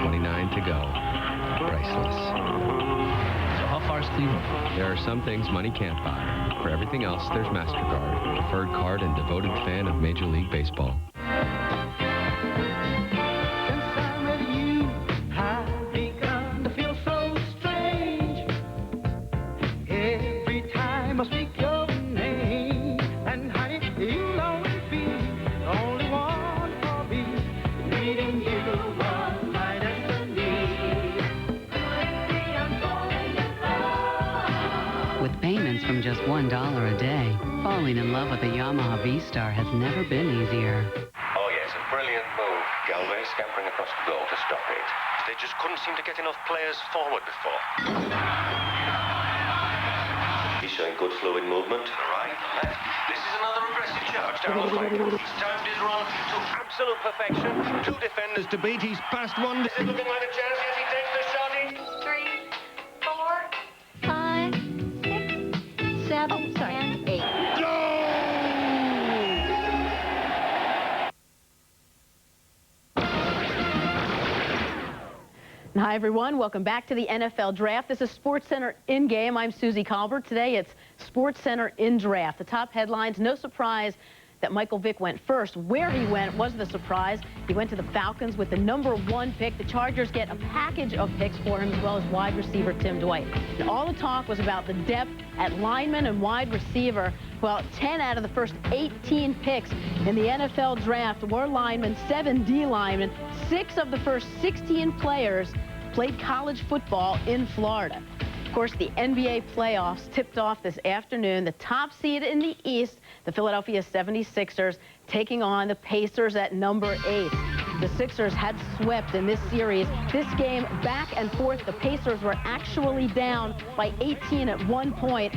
29 to go. Priceless. So how far is Cleveland? There are some things money can't buy. For everything else, there's MasterCard, preferred card and devoted fan of Major League Baseball. From just $1 a day, falling in love with a Yamaha V-Star has never been easier. Oh, yes, a brilliant move. Galway scampering across the goal to stop it. They just couldn't seem to get enough players forward before. He's showing good fluid movement. Right, left. This is another aggressive charge down the flank. He's timed his run to absolute perfection. Two defenders to beat. He's passed one. This is looking like a chance. Yes, he takes the shot. 7 and 8. Hi, everyone. Welcome back to the NFL Draft. This is SportsCenter In Game. I'm Susie Colbert. Today, it's SportsCenter In Draft. The top headlines, no surprise that Michael Vick went first. Where he went was the surprise. He went to the Falcons with the #1 pick. The Chargers get a package of picks for him, as well as wide receiver Tim Dwight. And all the talk was about the depth at lineman and wide receiver. Well, 10 out of the first 18 picks in the NFL Draft were linemen, 7 D linemen. 6 of the first 16 players played college football in Florida. Of course, the NBA playoffs tipped off this afternoon. The top seed in the East, the Philadelphia 76ers, taking on the Pacers at #8. The Sixers had swept in this series. This game back and forth, the Pacers were actually down by 18 at one point.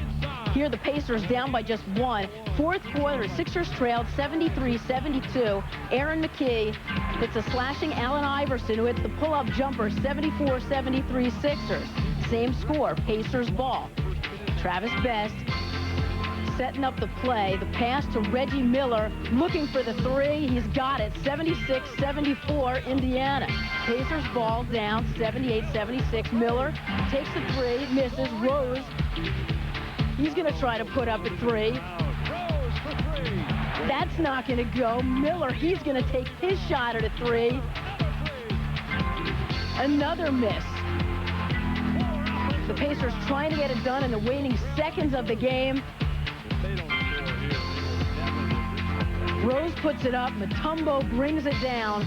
Here, the Pacers down by just 1. Fourth quarter, Sixers trailed 73-72. Aaron McKee hits a slashing Allen Iverson, who hits the pull-up jumper, 74-73 Sixers. Same score, Pacers ball. Travis Best setting up the play. The pass to Reggie Miller, looking for the 3. He's got it, 76-74 Indiana. Pacers ball down, 78-76. Miller takes the 3, misses. Rose, he's going to try to put up a 3. That's not going to go. Miller, he's going to take his shot at a 3. Another miss. The Pacers trying to get it done in the waning seconds of the game. Rose puts it up. Mutombo brings it down.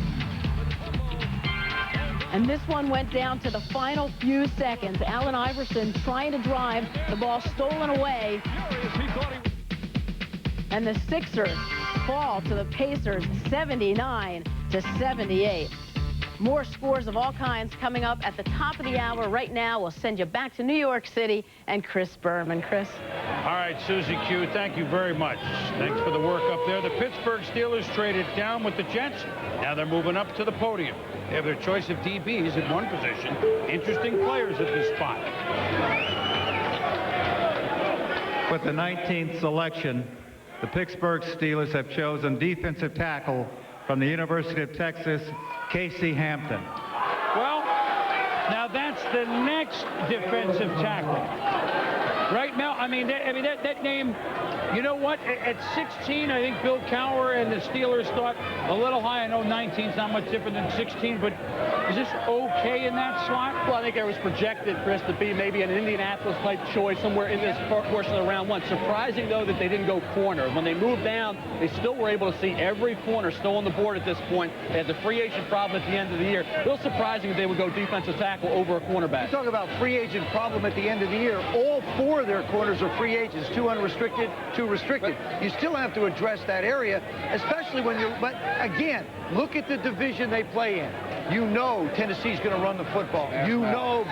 And this one went down to the final few seconds. Allen Iverson trying to drive. The ball stolen away. And the Sixers fall to the Pacers 79-78. More scores of all kinds coming up at the top of the hour. Right now, we'll send you back to New York City and Chris Berman. Chris? All right, Susie Q, thank you very much. Thanks for the work up there. The Pittsburgh Steelers traded down with the Jets. Now they're moving up to the podium. They have their choice of DBs at one position. Interesting players at this spot. With the 19th selection, the Pittsburgh Steelers have chosen defensive tackle from the University of Texas, Casey Hampton. Well, now that's the next defensive tackle. Right now, I mean, that name, you know what? At 16, I think Bill Cowher and the Steelers thought a little high. I know 19 is not much different than 16, but is this okay in that slot? Well, I think it was projected, Chris, to be maybe an Indianapolis-type choice somewhere in this portion of round 1. Surprising, though, that they didn't go corner. When they moved down, they still were able to see every corner still on the board at this point. They had the free agent problem at the end of the year. A little surprising that they would go defensive tackle over a cornerback. You talk about free agent problem at the end of the year. All 4 of their corners are free agents. 2 unrestricted, too restricted. You still have to address that area, especially when you're, but again, look at the division they play in. You know Tennessee's going to run the football. You know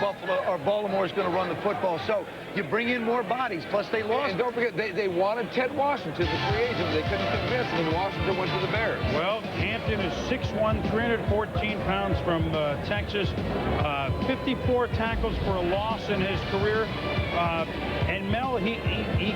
Baltimore's going to run the football. So you bring in more bodies. Plus they lost. And don't forget, they wanted Ted Washington, the free agent. They couldn't convince him, and Washington went to the Bears. Well, Hampton is 6'1", 314 pounds from Texas. 54 tackles for a loss in his career. And Mel, he's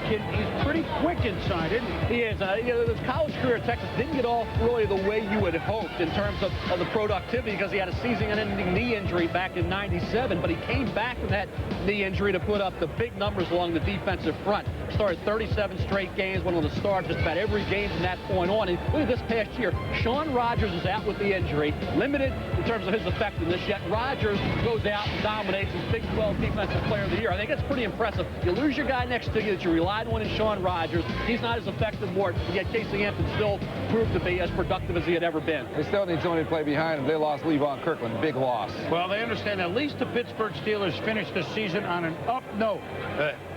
pretty quick inside, isn't he? He is. His college career at Texas didn't get off really the way you would have hoped in terms of the productivity, because he had a season-ending knee injury back in '97, but he came back from that knee injury to put up the big numbers along the defensive front. Started 37 straight games, went on the start just about every game from that point on. And look at this past year. Shaun Rogers is out with the injury, limited in terms of his effectiveness, yet Rogers goes out and dominates as Big 12 Defensive Player of the Year. I think that's pretty impressive. You lose your guy next to you that you relied on in Shaun Rogers. He's not as effective, yet Casey Hampton still proved to be as productive as he had ever been. They still need somebody to play behind him. They lost Levon Kirkland. Big loss. Well, they understand at least the Pittsburgh Steelers finished the season on an up note.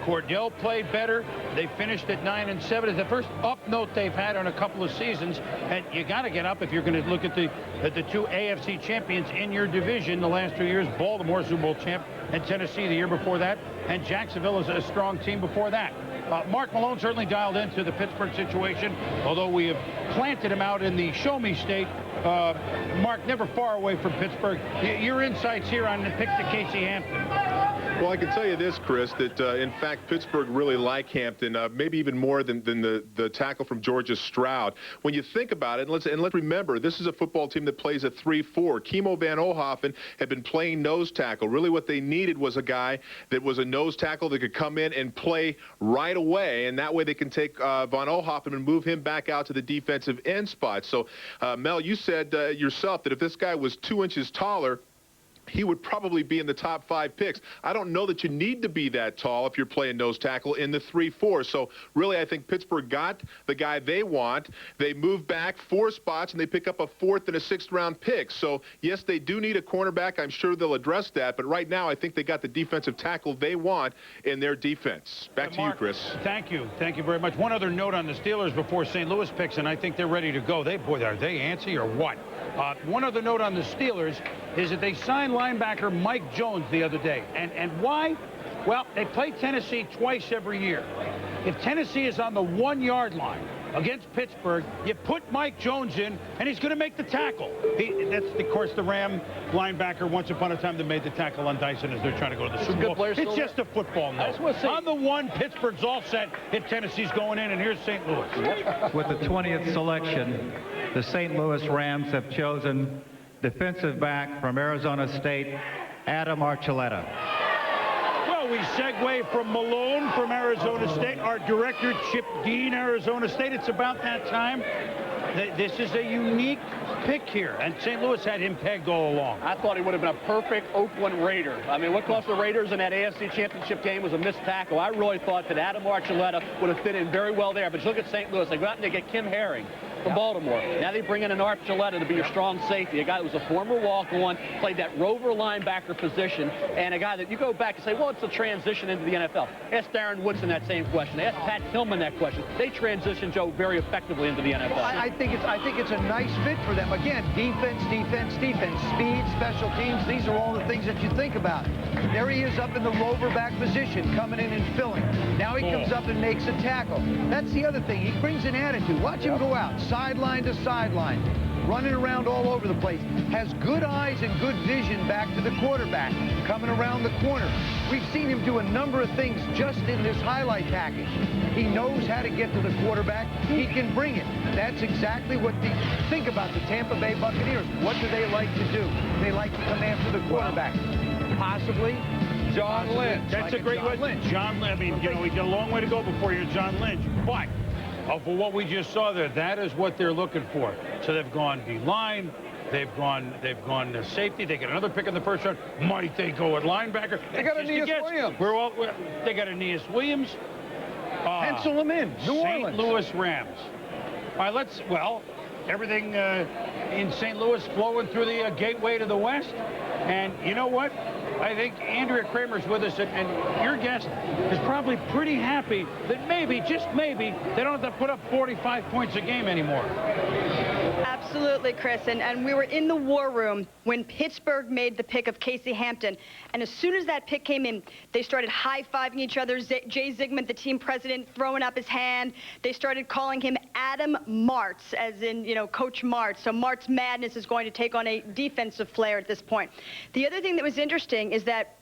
Cordell played better. They finished at 9-7. It's the first up note they've had on a couple of seasons. And you got to get up if you're going to look at the two AFC champions in your division the last 2 years. Baltimore, Super Bowl champ, and Tennessee the year before that. And Jacksonville is a strong team before that. Mark Malone certainly dialed into the Pittsburgh situation, although we have planted him out in the show-me state. Mark, never far away from Pittsburgh. Your insights here on the pick to Casey Hampton. Well, I can tell you this, Chris, that in fact Pittsburgh really like Hampton, maybe even more than the tackle from Georgia, Stroud. When you think about it, and let's remember, this is a football team that plays a 3-4. Kimo Van Ohoffen had been playing nose tackle. Really what they needed was a guy that was a nose tackle that could come in and play right away, and that way they can take Van Ohoffen and move him back out to the defensive end spot. So, Mel, you said yourself that if this guy was 2 inches taller, he would probably be in the top 5 picks. I don't know that you need to be that tall if you're playing nose tackle in the 3-4. So really, I think Pittsburgh got the guy they want. They move back 4 spots, and they pick up a 4th and a 6th round pick. So yes, they do need a cornerback. I'm sure they'll address that. But right now, I think they got the defensive tackle they want in their defense. Back to Mark, you, Chris. Thank you. Thank you very much. One other note on the Steelers before St. Louis picks, and I think they're ready to go. Boy, are they antsy or what? One other note on the Steelers is that they signed linebacker Mike Jones the other day. And why? Well, they play Tennessee twice every year. If Tennessee is on the 1-yard line against Pittsburgh, you put Mike Jones in, and he's going to make the tackle. That's, of course, the Ram linebacker once upon a time that made the tackle on Dyson as they're trying to go to the Super Bowl. It's just a football note. On the 1, Pittsburgh's all set if Tennessee's going in, and here's St. Louis. With the 20th selection, the St. Louis Rams have chosen defensive back from Arizona State, Adam Archuleta. Well, we segue from Malone from Arizona State, our director, Chip Dean, Arizona State. It's about that time. This is a unique pick here, and St. Louis had him pegged all along. I thought he would have been a perfect Oakland Raider. I mean, what cost the Raiders in that AFC Championship game was a missed tackle. I really thought that Adam Archuleta would have fit in very well there. But you look at St. Louis, they go out and they get Kim Herring from Baltimore. Now they bring in an Archuleta to be your strong safety, a guy that was a former walk-on, played that rover linebacker position, and a guy that you go back and say, well, it's a transition into the NFL. Ask Darren Woodson that same question. Ask Pat Tillman that question. They transitioned Joe very effectively into the NFL. Well, I think it's a nice fit for them. Again, defense, speed, special teams. These are all the things that you think about. There he is up in the rover back position, coming in and filling. Now he comes up and makes a tackle. That's the other thing. He brings an attitude. Watch him go out, sideline to sideline, running around all over the place. Has good eyes and good vision back to the quarterback, coming around the corner. We've seen him do a number of things just in this highlight package. He knows how to get to the quarterback. He can bring it. That's exactly what think about the Tampa Bay Buccaneers. What do they like to do? They like to come after the quarterback. Possibly John Lynch. That's a great one. John Lynch. I mean, you know, we got a long way to go before you're John Lynch. But for what we just saw there, that is what they're looking for. So they've gone D-line. They've gone to safety. They get another pick in the first round. Might they go at linebacker? They got Aeneas Williams. They got Aeneas Williams. Pencil them in. New Orleans. St. Louis Rams. All right, everything in St. Louis flowing through the gateway to the west. And you know what? I think Andrea Kramer's with us, and your guest is probably pretty happy that maybe, just maybe, they don't have to put up 45 points a game anymore. Absolutely, Chris. And we were in the war room when Pittsburgh made the pick of Casey Hampton. And as soon as that pick came in, they started high-fiving each other. Jay Zygmunt, the team president, throwing up his hand. They started calling him Adam Martz, as in, you know, Coach Martz. So Martz Madness is going to take on a defensive player at this point. The other thing that was interesting is that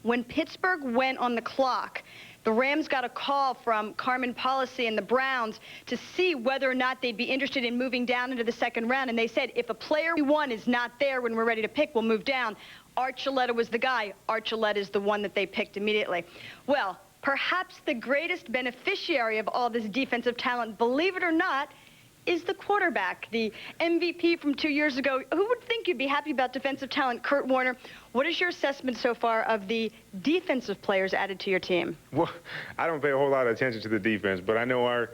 when Pittsburgh went on the clock, the Rams got a call from Carmen Policy and the Browns to see whether or not they'd be interested in moving down into the second round. And they said, if a player we want is not there when we're ready to pick, we'll move down. Archuleta was the guy. Archuleta is the one that they picked immediately. Well, perhaps the greatest beneficiary of all this defensive talent, believe it or not, is the quarterback, the MVP from 2 years ago. Who would think you'd be happy about defensive talent? Kurt Warner, what is your assessment so far of the defensive players added to your team? Well, I don't pay a whole lot of attention to the defense, but I know our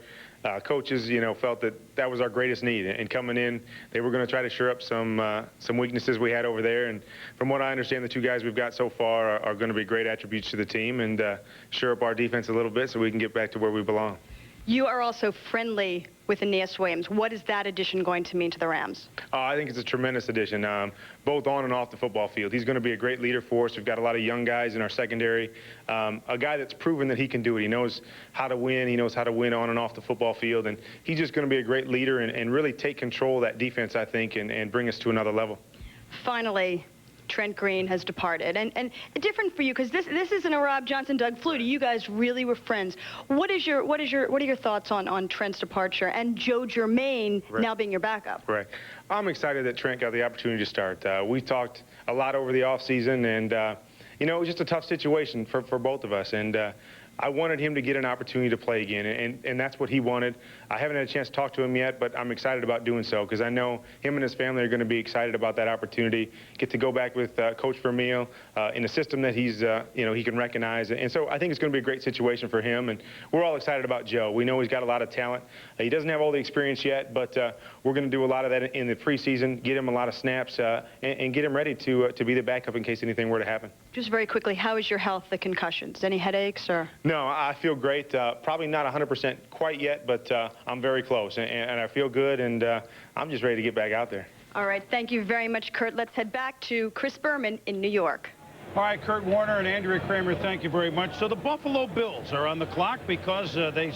coaches, you know, felt that that was our greatest need. And coming in, they were going to try to shore up some weaknesses we had over there. And from what I understand, the two guys we've got so far are going to be great attributes to the team and shore up our defense a little bit so we can get back to where we belong. You are also friendly with Aeneas Williams. What is that addition going to mean to the Rams? I think it's a tremendous addition, both on and off the football field. He's going to be a great leader for us. We've got a lot of young guys in our secondary. A guy that's proven that he can do it. He knows how to win. He knows how to win on and off the football field. And he's just going to be a great leader and really take control of that defense, I think, and bring us to another level. Finally, Trent Green has departed. And different for you, because this isn't a Rob Johnson, Doug Flutie. You guys really were friends. What are your thoughts on Trent's departure and Joe Germain now being your backup? Right. I'm excited that Trent got the opportunity to start. We talked a lot over the offseason, and you know, it was just a tough situation for both of us. And I wanted him to get an opportunity to play again, and that's what he wanted. I haven't had a chance to talk to him yet, but I'm excited about doing so because I know him and his family are going to be excited about that opportunity. Get to go back with Coach Vermeil in a system that he's, you know, he can recognize. And so I think it's going to be a great situation for him, and we're all excited about Joe. We know he's got a lot of talent. He doesn't have all the experience yet, but we're going to do a lot of that in the preseason, get him a lot of snaps, and get him ready to be the backup in case anything were to happen. Just very quickly, how is your health, the concussions? Any headaches or? No, I feel great. Probably not 100% quite yet, but I'm very close, and I feel good, and I'm just ready to get back out there. All right, thank you very much, Kurt. Let's head back to Chris Berman in New York. All right, Kurt Warner and Andrea Kramer, thank you very much. So the Buffalo Bills are on the clock because they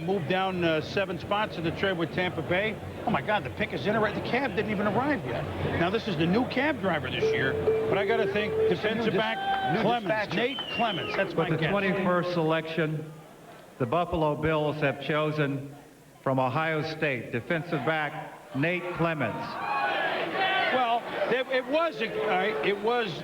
moved down 7 spots in the trade with Tampa Bay. Oh, my God, the pick is in already. The cab didn't even arrive yet. Now, this is the new cab driver this year, but I got to think defensive back Clemens, Nate Clemens. That's my guess. With the 21st selection, the Buffalo Bills have chosen from Ohio State defensive back Nate Clemens. Well, it was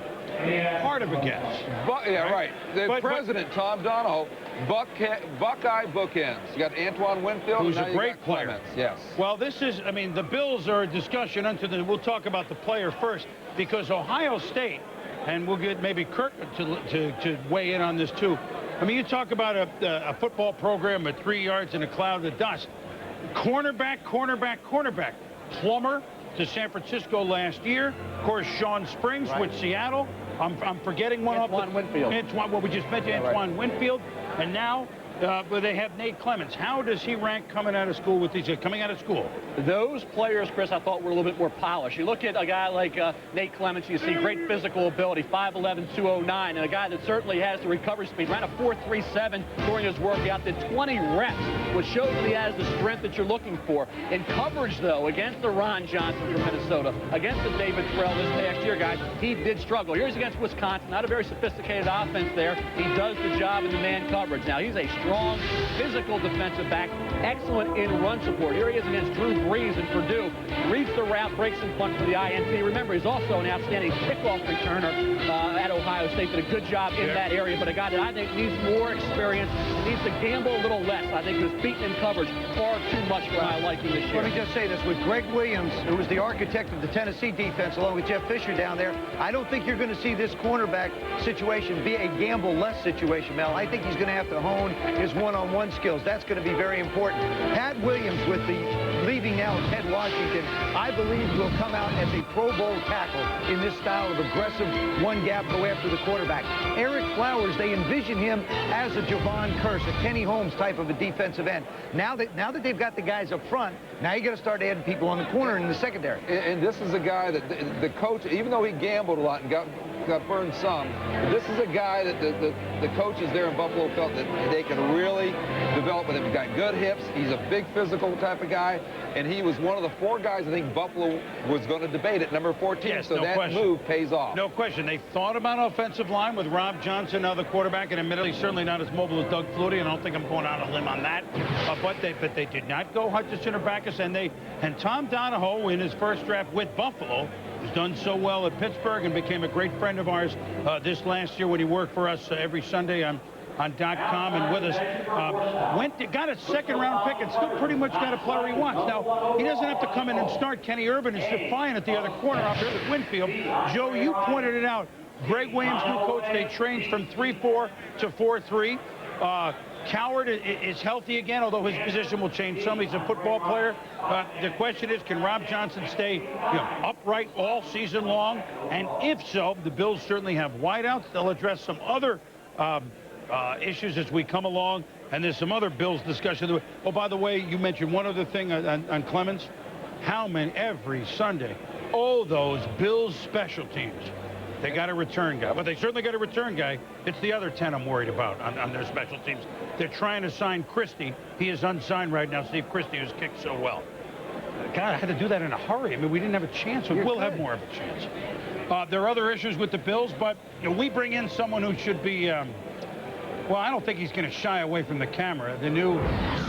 part of a guess. Yeah, right. The president, Tom Donahoe, Buckeye bookends. You got Antoine Winfield. Who's a great player. Clemens. Yes. Well, this is, I mean, the Bills are a discussion unto the, we'll talk about the player first, because Ohio State, and we'll get maybe Kirk to weigh in on this too. I mean, you talk about a football program at 3 yards in a cloud of dust. Cornerback. Plummer to San Francisco last year. Of course, Sean Springs with Seattle. I'm forgetting one off. Antoine Winfield. Antoine, well, we just mentioned Antoine Winfield. And now they have Nate Clemens. How does he rank coming out of school with these coming out of school? Those players, Chris, I thought were a little bit more polished. You look at a guy like Nate Clemens, you see great physical ability, 5'11", 209, and a guy that certainly has the recovery speed. Ran a 4.37 during his workout, did 20 reps, which shows that he has the strength that you're looking for. In coverage, though, against the Ron Johnson from Minnesota, against the David Terrell this past year, guys, he did struggle. Here's against Wisconsin, not a very sophisticated offense there. He does the job in the man coverage. Now, he's a strong, physical defensive back, excellent in run support. Here he is against Drew Brees in Purdue. Reads the route, breaks in front for the INT. Remember, he's also an outstanding kickoff returner at Ohio State. Did a good job in that area, but a guy that I think needs more experience, needs to gamble a little less. I think he was beaten in coverage far too much for what I like him this year. Let me just say this. With Greg Williams, who was the architect of the Tennessee defense, along with Jeff Fisher down there, I don't think you're going to see this cornerback situation be a gamble-less situation, Mel. I think he's going to have to hone his one-on-one skills. That's going to be very important. Pat Williams with the lead Stevie Nell, Ted Washington, I believe will come out as a Pro Bowl tackle in this style of aggressive one-gap go after the quarterback. Eric Flowers, they envision him as a Javon Curse, a Kenny Holmes type of a defensive end. Now that they've got the guys up front, now you got to start adding people on the corner and in the secondary. And this is a guy that the coach, even though he gambled a lot and got burned some, this is a guy that the coaches there in Buffalo felt that they could really develop with him. He's got good hips. He's a big physical type of guy, and he was one of the 4 guys I think Buffalo was going to debate at number 14. Yes, so no that question. move pays off. No question. They thought about offensive line with Rob Johnson, now the quarterback, and admittedly certainly not as mobile as Doug Flutie, and I don't think I'm going out on a limb on that. But they did not go Hutchinson or Backus, and Tom Donahoe in his first draft with Buffalo has done so well at Pittsburgh and became a great friend of ours this last year when he worked for us every Sunday on .com and with us. Got a second-round pick and still pretty much got a player he wants. Now, he doesn't have to come in and start. Kenny Urban is defiant at the other corner out there at Winfield. Joe, you pointed it out. Greg Williams, new coach, they changed from 3-4 to 4-3. Coward is healthy again, although his position will change some. He's a football player. The question is, can Rob Johnson stay upright all season long? And if so, the Bills certainly have wideouts. They'll address some other issues as we come along, and there's some other Bills discussion. Oh, by the way, you mentioned one other thing on Clemens. How many every Sunday? Oh, those Bills special teams. They got a return guy. Well, they certainly got a return guy. It's the other 10 I'm worried about on their special teams. They're trying to sign Christie. He is unsigned right now. Steve Christie, who's kicked so well. God, I had to do that in a hurry. I mean, we didn't have a chance. We will have more of a chance. There are other issues with the Bills, but we bring in someone who should be, well, I don't think he's going to shy away from the camera. The new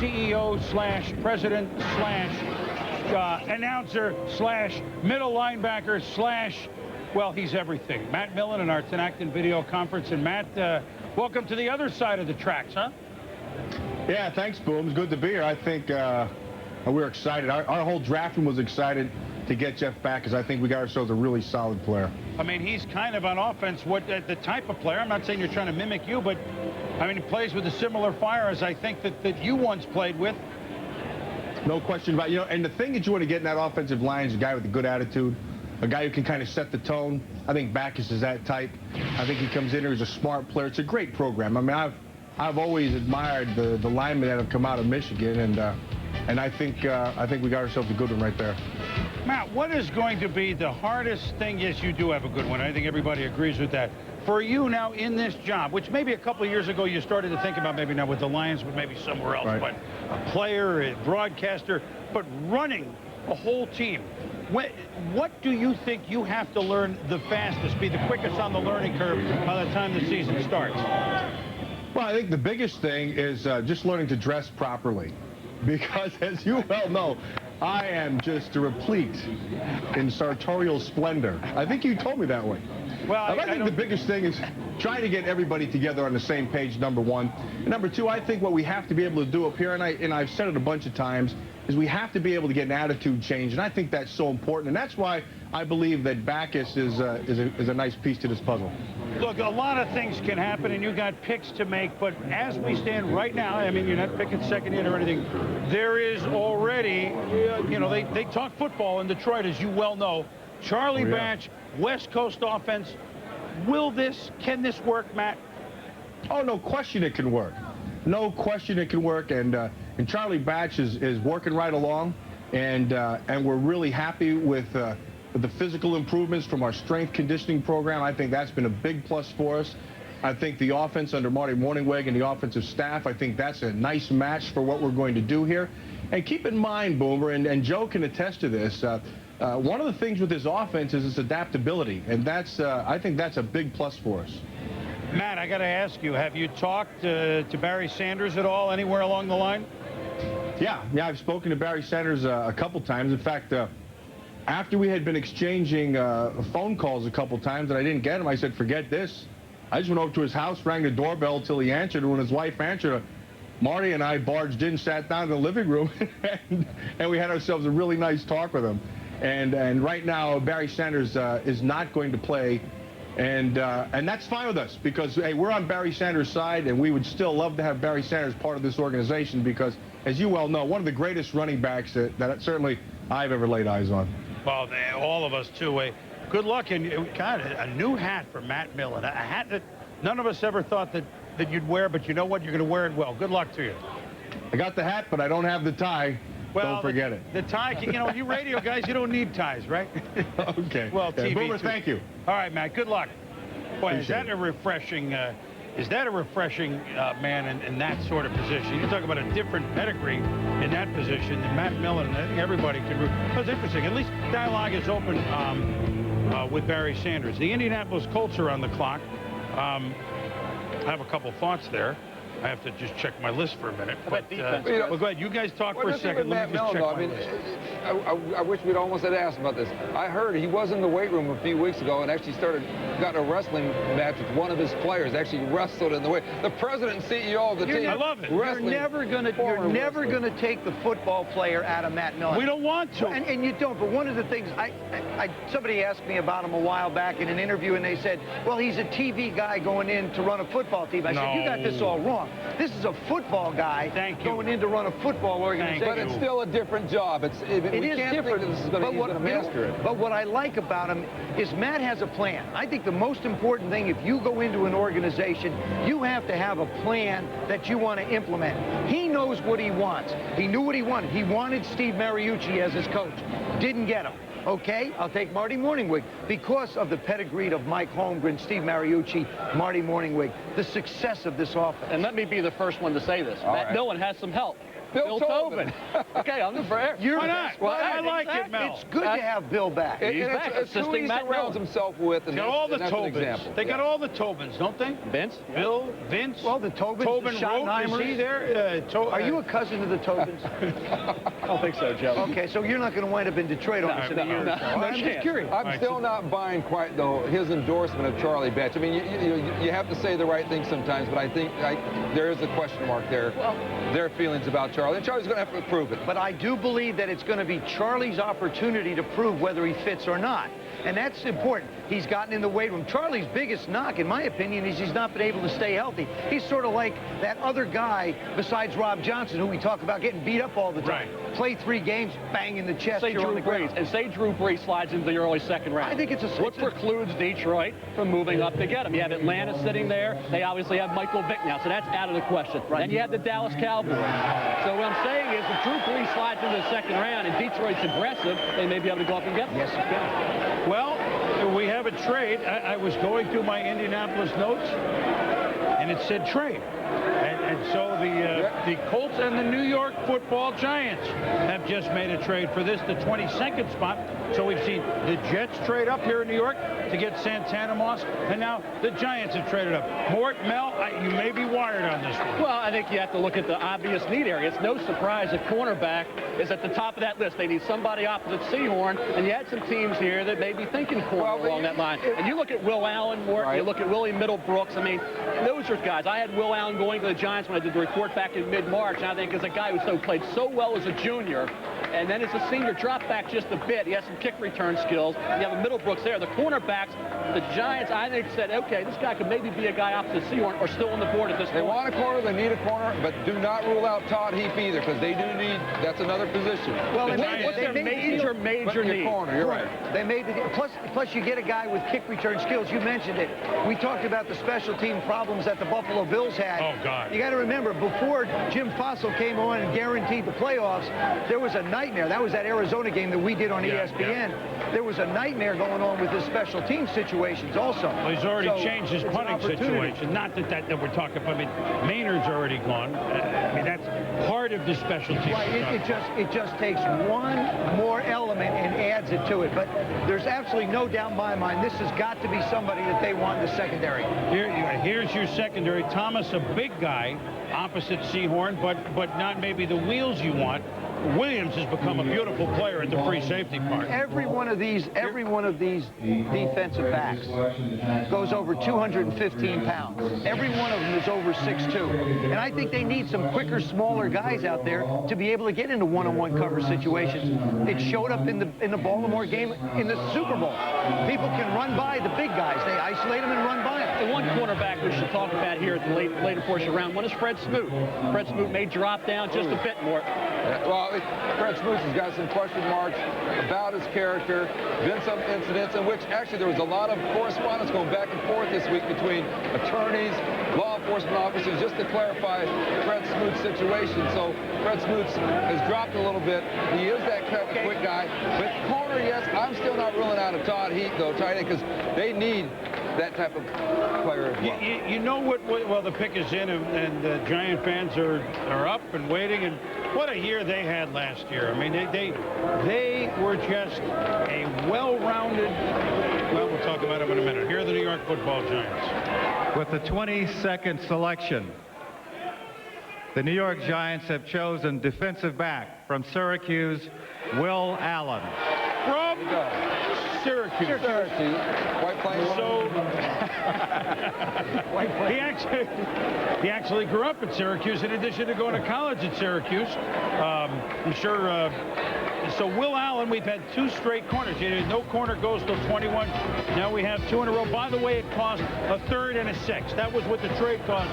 CEO slash president slash announcer slash middle linebacker slash, well, he's everything. Matt Millen in our Tenactin video conference. And Matt, welcome to the other side of the tracks, huh? Yeah, thanks, Boom. It's good to be here. I think we're excited. Our whole draft room was excited to get Jeff back because I think we got ourselves a really solid player. I mean, he's kind of on offense, the type of player. I'm not saying you're trying to mimic you, but, I mean, he plays with a similar fire as I think that you once played with. No question about it. And the thing that you want to get in that offensive line is a guy with a good attitude, a guy who can kind of set the tone. I think Backus is that type. I think he comes in here, he's a smart player. It's a great program. I mean, I've always admired the linemen that have come out of Michigan, and I think we got ourselves a good one right there. Matt, what is going to be the hardest thing? Yes, you do have a good one. I think everybody agrees with that. For you now in this job, which maybe a couple of years ago you started to think about, maybe not with the Lions, but maybe somewhere else, right. But a player, a broadcaster, but running a whole team. What do you think you have to learn the fastest, be the quickest on the learning curve by the time the season starts? Well, I think the biggest thing is just learning to dress properly. Because, as you well know, I am just replete in sartorial splendor. I think you told me that way. Well, I think the biggest thing is trying to get everybody together on the same page, number one. And number two, I think what we have to be able to do up here, and I've said it a bunch of times, is we have to be able to get an attitude change, and I think that's so important. And that's why I believe that Backus is a nice piece to this puzzle. Look, a lot of things can happen, and you got picks to make, but as we stand right now, I mean, you're not picking second in or anything, there is already, they talk football in Detroit, as you well know. Charlie Batch, West Coast offense. Can this work, Matt? Oh, no question it can work. No question it can work, and Charlie Batch is working right along, and we're really happy with the physical improvements from our strength conditioning program. I think that's been a big plus for us. I think the offense under Marty Mornhinweg and the offensive staff, I think that's a nice match for what we're going to do here. And keep in mind, Boomer, and Joe can attest to this, one of the things with this offense is its adaptability, and I think that's a big plus for us. Matt, I got to ask you, have you talked to Barry Sanders at all, anywhere along the line? Yeah, I've spoken to Barry Sanders a couple times. In fact, after we had been exchanging phone calls a couple times and I didn't get him, I said, forget this. I just went over to his house, rang the doorbell till he answered, and when his wife answered, Marty and I barged in, sat down in the living room, and we had ourselves a really nice talk with him. And right now, Barry Sanders is not going to play, and that's fine with us because, hey, we're on Barry Sanders' side, and we would still love to have Barry Sanders part of this organization because as you well know, one of the greatest running backs that certainly I've ever laid eyes on. Well, all of us, too. Good luck, and God, a new hat for Matt Millen, a hat that none of us ever thought that you'd wear, but you know what? You're going to wear it well. Good luck to you. I got the hat, but I don't have the tie. Well, don't forget it. The tie, you know, you radio guys, you don't need ties, right? Okay. Well, TV, Boomer, too. thank you. All right, Matt, good luck. Boy, Appreciate is that a refreshing man in that sort of position? You talk about a different pedigree in that position than Matt Millen. I think everybody can root. That's interesting. At least dialogue is open with Barry Sanders. The Indianapolis Colts are on the clock. I have a couple thoughts there. I have to just check my list for a minute. But, well, go ahead. You guys talk for a second. Let me just check my list. I wish we'd almost had asked about this. I heard he was in the weight room a few weeks ago and actually got a wrestling match with one of his players. Actually wrestled in the weight. The president and CEO of the team. I love it. You're never going to take the football player out of Matt Millen. We don't want to. And you don't. But one of the things somebody asked me about him a while back in an interview, and they said, well, he's a TV guy going in to run a football team. I said, you got this all wrong. This is a football guy going in to run a football organization. But it's still a different job. It is different. He's going to master it. But what I like about him is Matt has a plan. I think the most important thing, if you go into an organization, you have to have a plan that you want to implement. He knows what he wants. He knew what he wanted. He wanted Steve Mariucci as his coach. Didn't get him. Okay, I'll take Marty Morningwig because of the pedigree of Mike Holmgren, Steve Mariucci, Marty Morningwig, the success of this offense. And let me be the first one to say this. Matt Millen has some help. Bill Tobin. Okay, I'm the fair. Why not? Well, I like it, Mel. It's good to have Bill back. It's who he surrounds himself with. And got all the that's Tobins. They got all the Tobins, don't they? Vince? Bill, Vince. Well, the Tobins, Tobin the Schottenheimers. Is he there? Are you a cousin of the Tobins? I don't think so, Joe. Okay, so you're not going to wind up in Detroit on the year. I'm just curious. I'm still not buying quite, though, his endorsement of Charlie Batch. I mean, you have to say the right thing sometimes, but I think there is a question mark there. Well, their feelings about Charlie. And Charlie's going to have to prove it. But I do believe that it's going to be Charlie's opportunity to prove whether he fits or not. And that's important. He's gotten in the weight room. Charlie's biggest knock, in my opinion, is he's not been able to stay healthy. He's sort of like that other guy besides Rob Johnson, who we talk about getting beat up all the time. Right. Play 3 games, bang in the chest. Say Drew Brees. And say Drew Brees slides into the early second round. I think it's What precludes Detroit from moving up to get him? You have Atlanta sitting there. They obviously have Michael Vick now, so that's out of the question. Right. Then you have the Dallas Cowboys. So what I'm saying is if Drew Brees slides into the second round and Detroit's aggressive, they may be able to go up and get him. Yes, you can. Well, we have a trade. I was going through my Indianapolis notes, and it said trade. And so the Colts and the New York Football Giants have just made a trade for this, the 22nd spot. So we've seen the Jets trade up here in New York to get Santana Moss, and now the Giants have traded up. Mort, Mel, you may be wired on this one. Well, I think you have to look at the obvious need area. It's no surprise that cornerback is at the top of that list. They need somebody opposite Sehorn, and you had some teams here that may be thinking corner along that line. And you look at Will Allen, Mort, you look at Willie Middlebrooks. I mean, those are guys. I had Will Allen going to the Giants when I did the report back in mid-March, and I think as a guy who played so well as a junior, and then as a senior dropped back just a bit. He has some kick return skills. You have a Middlebrooks there. The cornerbacks, the Giants, I think, said, okay, this guy could maybe be a guy opposite Sehorn or still on the board at this point. They want a corner, they need a corner, but do not rule out Todd Heap either, because they do need, that's another position. Well, what's their major need? Corner, you're right. They made the, plus you get a guy with kick return skills. You mentioned it. We talked about the special team problems that the Buffalo Bills had. Oh, God. You got to remember, before Jim Fossil came on and guaranteed the playoffs, there was a nightmare. That was that Arizona game that we did on ESPN. Yeah. There was a nightmare going on with his special team situations also. Well, he's already changed his punting situation. Not that we're talking about. I mean, Maynard's already gone. I mean, that's part of the special team. Right. It just takes one more element and adds it to it. But there's absolutely no doubt in my mind this has got to be somebody that they want in the secondary. Here's your secondary. Thomas, a big guy opposite Sehorn, but not maybe the wheels you want. Williams has become a beautiful player at the free safety part. Every one of these defensive backs goes over 215 pounds. Every one of them is over 6'2". And I think they need some quicker, smaller guys out there to be able to get into one-on-one cover situations. It showed up in the Baltimore game in the Super Bowl. People can run by the big guys. They isolate them and run by them. The one cornerback we should talk about here at the later portion of round one is Fred Smoot. Fred Smoot may drop down just a bit more. Well, Fred Smoot has got some question marks about his character. Been some incidents in which actually there was a lot of correspondence going back and forth this week between attorneys, law enforcement officers, just to clarify Fred Smoot's situation. So Fred Smoot has dropped a little bit. He is that quick guy. But corner, yes, I'm still not ruling out of Todd Heath, though, tight end, because they need that type of player as well. You know what? Well, the pick is in, and the Giant fans are up and waiting. And what a year they had last year. I mean, they were just a well-rounded. Well, we'll talk about them in a minute. Here are the New York Football Giants. With the 22nd selection, the New York Giants have chosen defensive back from Syracuse, Will Allen. From Syracuse. White Plains. So he actually grew up at Syracuse in addition to going to college at Syracuse. I'm sure. So Will Allen, we've had 2 straight corners. No corner goes till 21. Now we have 2 in a row. By the way, it cost a 3rd and a 6th. That was what the trade cost,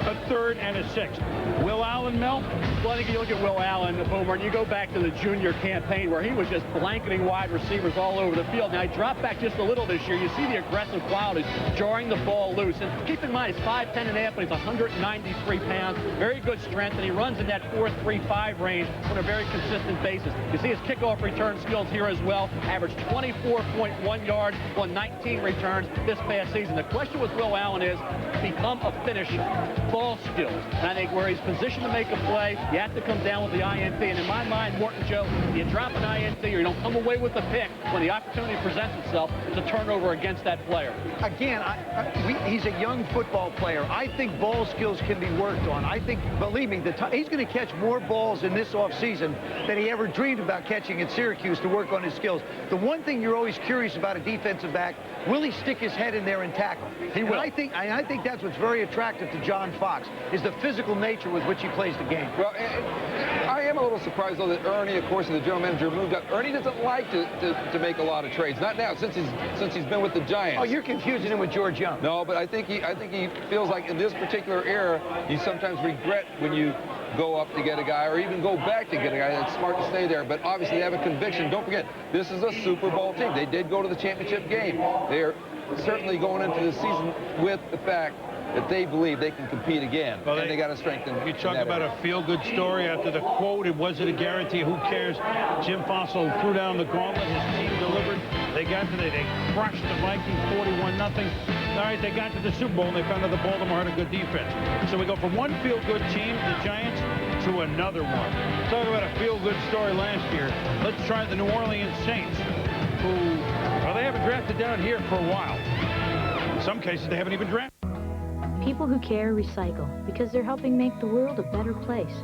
a 3rd and a 6th. Will Allen, Mel? Well, I think you look at Will Allen, Boomer, and you go back to the junior campaign where he was just blanketing wide receivers all over the field. Now, he dropped back just a little this year. You see the aggressive qualities, jarring the ball loose. And keep in mind, he's 5'10 and a half, but he's 193 pounds. Very good strength, and he runs in that 4.35 range on a very consistent basis. You see his kickoff return skills here as well. Averaged 24.1 yards on 19 returns this past season. The question with Will Allen is become a finisher, ball skills. And I think where he's positioned to make a play, you have to come down with the INT. And in my mind, Morton Joe, you drop an INT or you don't come away with the pick when the opportunity presents itself, it's a turnover against that player. Again, he's a young football player. I think ball skills can be worked on. I think, believe me, he's going to catch more balls in this offseason than he ever dreamed about catching at Syracuse to work on his skills. The one thing you're always curious about a defensive back, will he stick his head in there and tackle? He will. And I think that's what's very attractive to John Fox, is the physical nature with which he plays the game. Well, I am a little surprised, though, that Ernie, of course, the general manager, moved up. Ernie doesn't like to make a lot of trades. Not now, since he's been with the Giants. Oh, you're confusing him with George Young. No, but I think he feels like in this particular era, you sometimes regret when you go up to get a guy or even go back to get a guy. It's smart to stay there, but obviously they have a conviction. Don't forget, this is a Super Bowl team. They did go to the championship game. They're certainly going into the season with the fact that they believe they can compete again, and they got to strengthen. You talk about a feel-good story after the quote, it wasn't a guarantee, who cares? Jim Fossil threw down the gauntlet, his team delivered. They crushed the Vikings 41-0. All right, they got to the Super Bowl, and they found out the Baltimore had a good defense. So we go from one feel-good team, the Giants, to another one. Talk about a feel-good story last year. Let's try the New Orleans Saints, who, well, they haven't drafted down here for a while. In some cases, they haven't even drafted. People who care recycle because they're helping make the world a better place.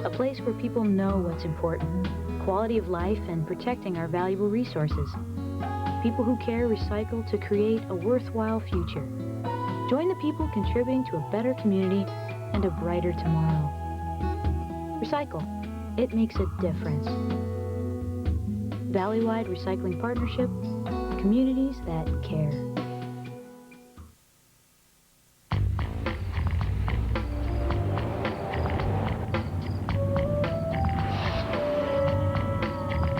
A place where people know what's important, quality of life and protecting our valuable resources. People who care recycle to create a worthwhile future. Join the people contributing to a better community and a brighter tomorrow. Recycle. It makes a difference. Valley-wide Recycling Partnership. Communities that care.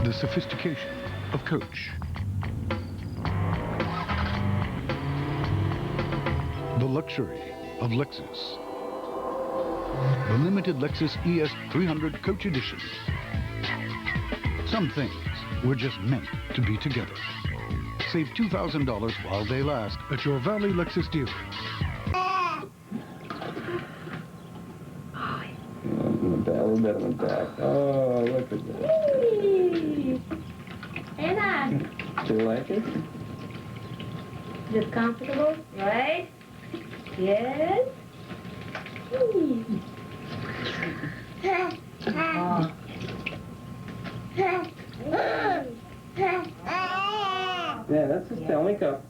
The sophistication of Coach. The luxury of Lexus. The limited Lexus ES 300 Coach Edition. Some things were just meant to be together. Save $2,000 while they last at your Valley Lexus dealer. Oh, look at that. Anna. Do you like it? Is it comfortable? Right? Yes. Yeah, that's the Stanley Cup.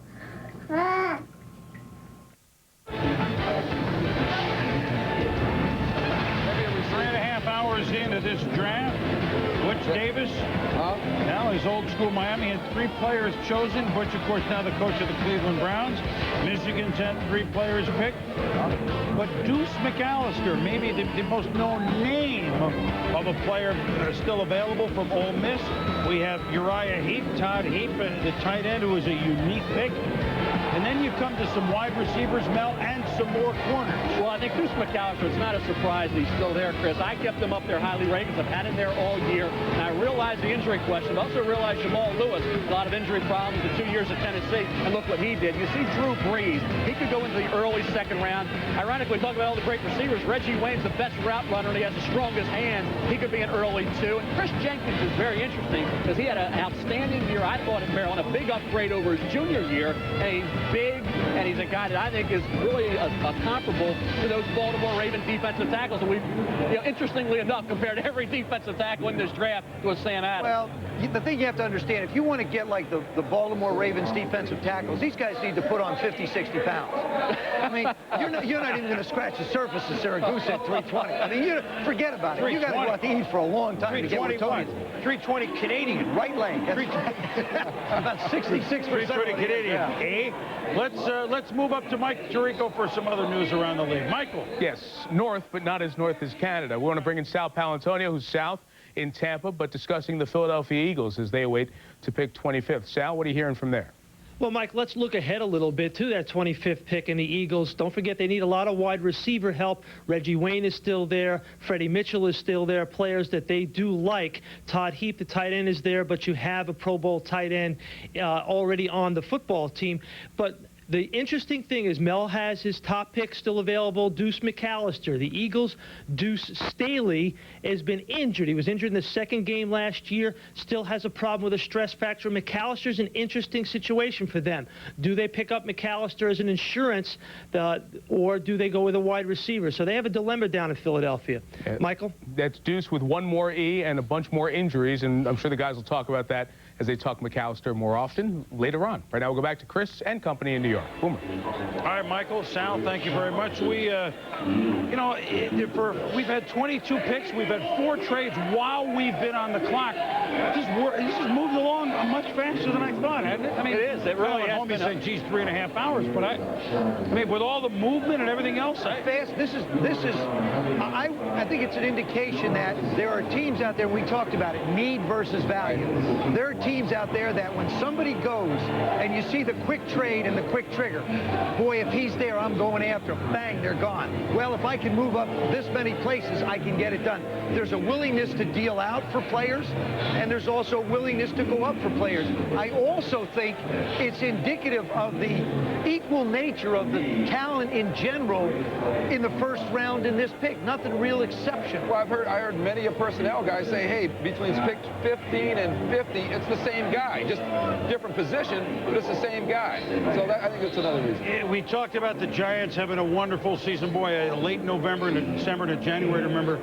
3.5 hours into this draft. Butch Davis, now his old school Miami, had 3 players chosen. Butch, of course, now the coach of the Cleveland Browns. Michigan's had 3 players picked. But Deuce McAllister, maybe the most known name of a player still available from Ole Miss. We have Uriah Heep, Todd Heap, the tight end, who is a unique pick. And then you come to some wide receivers, Mel, and some more corners. Well, I think Deuce McAllister, it's not a surprise that he's still there, Chris. I kept him up there highly rated because I've had him there all year. And I realize the injury question, but also realize Jamal Lewis, a lot of injury problems, the 2 years at Tennessee, and look what he did. You see Drew Brees, he could go into the early second round. Ironically, talking about all the great receivers, Reggie Wayne's the best route runner, and he has the strongest hands. He could be an early 2. And Chris Jenkins is very interesting because he had an outstanding year, I thought, at Maryland, a big upgrade over his junior year, and he's big, and he's a guy that I think is really a comparable to those Baltimore Ravens defensive tackles. And we've, interestingly enough, compared to every defensive tackle in this draft was Sam Adams. Well, the thing you have to understand, if you want to get like the Baltimore Ravens defensive tackles, these guys need to put on 50, 60 pounds. I mean, you're not even going to scratch the surface of Syracuse at 320. I mean, forget about it. You got to go out to eat for a long time to get what Tony. 320 Canadian, right leg. About 66%. 320 Canadian. Eh? Let's move up to Mike Tirico for some other news around the league. Michael. Yes, north, but not as north as Canada. We want to bring in Sal Paolantonio, who's south in Tampa, but discussing the Philadelphia Eagles as they await to pick 25th. Sal, what are you hearing from there? Well, Mike, let's look ahead a little bit to that 25th pick in the Eagles. Don't forget they need a lot of wide receiver help. Reggie Wayne is still there. Freddie Mitchell is still there. Players that they do like. Todd Heap, the tight end, is there, but you have a Pro Bowl tight end already on the football team. But the interesting thing is Mel has his top pick still available, Deuce McAllister. The Eagles, Deuce Staley, has been injured. He was injured in the second game last year, still has a problem with a stress fracture. McAllister's an interesting situation for them. Do they pick up McAllister as an insurance, or do they go with a wide receiver? So they have a dilemma down in Philadelphia. Michael? That's Deuce with one more E and a bunch more injuries, and I'm sure the guys will talk about that as they talk McAllister more often later on. Right now, we'll go back to Chris and company in New York. Boomer. All right, Michael, Sal, thank you very much. We, we've had 22 picks. We've had 4 trades while we've been on the clock. This has moved along much faster than I thought, hasn't it? I mean, it is. It really has been. Said, geez, 3.5 hours, but I mean, with all the movement and everything else, I think it's an indication that there are teams out there, we talked about it, need versus value. There are teams out there that when somebody goes and you see the quick trade and the quick trigger, boy, if he's there, I'm going after him. Bang, they're gone. Well, if I can move up this many places, I can get it done. There's a willingness to deal out for players, and there's also a willingness to go up for players. I also think it's indicative of the equal nature of the talent in general in the first round in this pick. Nothing real exceptional. Well, I heard many a personnel guys say, hey, between pick 15 and 50, it's the same guy, just different position, but it's the same guy. So I think that's another reason. Yeah, we talked about the Giants having a wonderful season. Boy, late November to December to January, remember.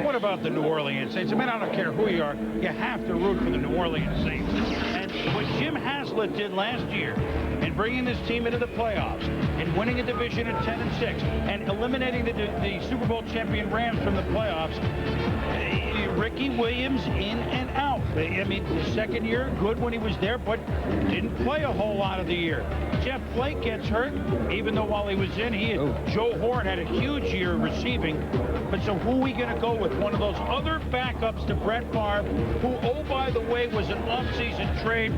What about the New Orleans Saints? I mean, I don't care who you are. You have to root for the New Orleans Saints. And what Jim Haslett did last year in bringing this team into the playoffs and winning a division at 10-6 and eliminating the Super Bowl champion Rams from the playoffs, Ricky Williams in and out. I mean, the second year, good when he was there, but didn't play a whole lot of the year. Jeff Flake gets hurt, even though while he was in, Joe Horn had a huge year receiving. But so who are we going to go with? One of those other backups to Brett Favre, who, oh, by the way, was an off-season trade.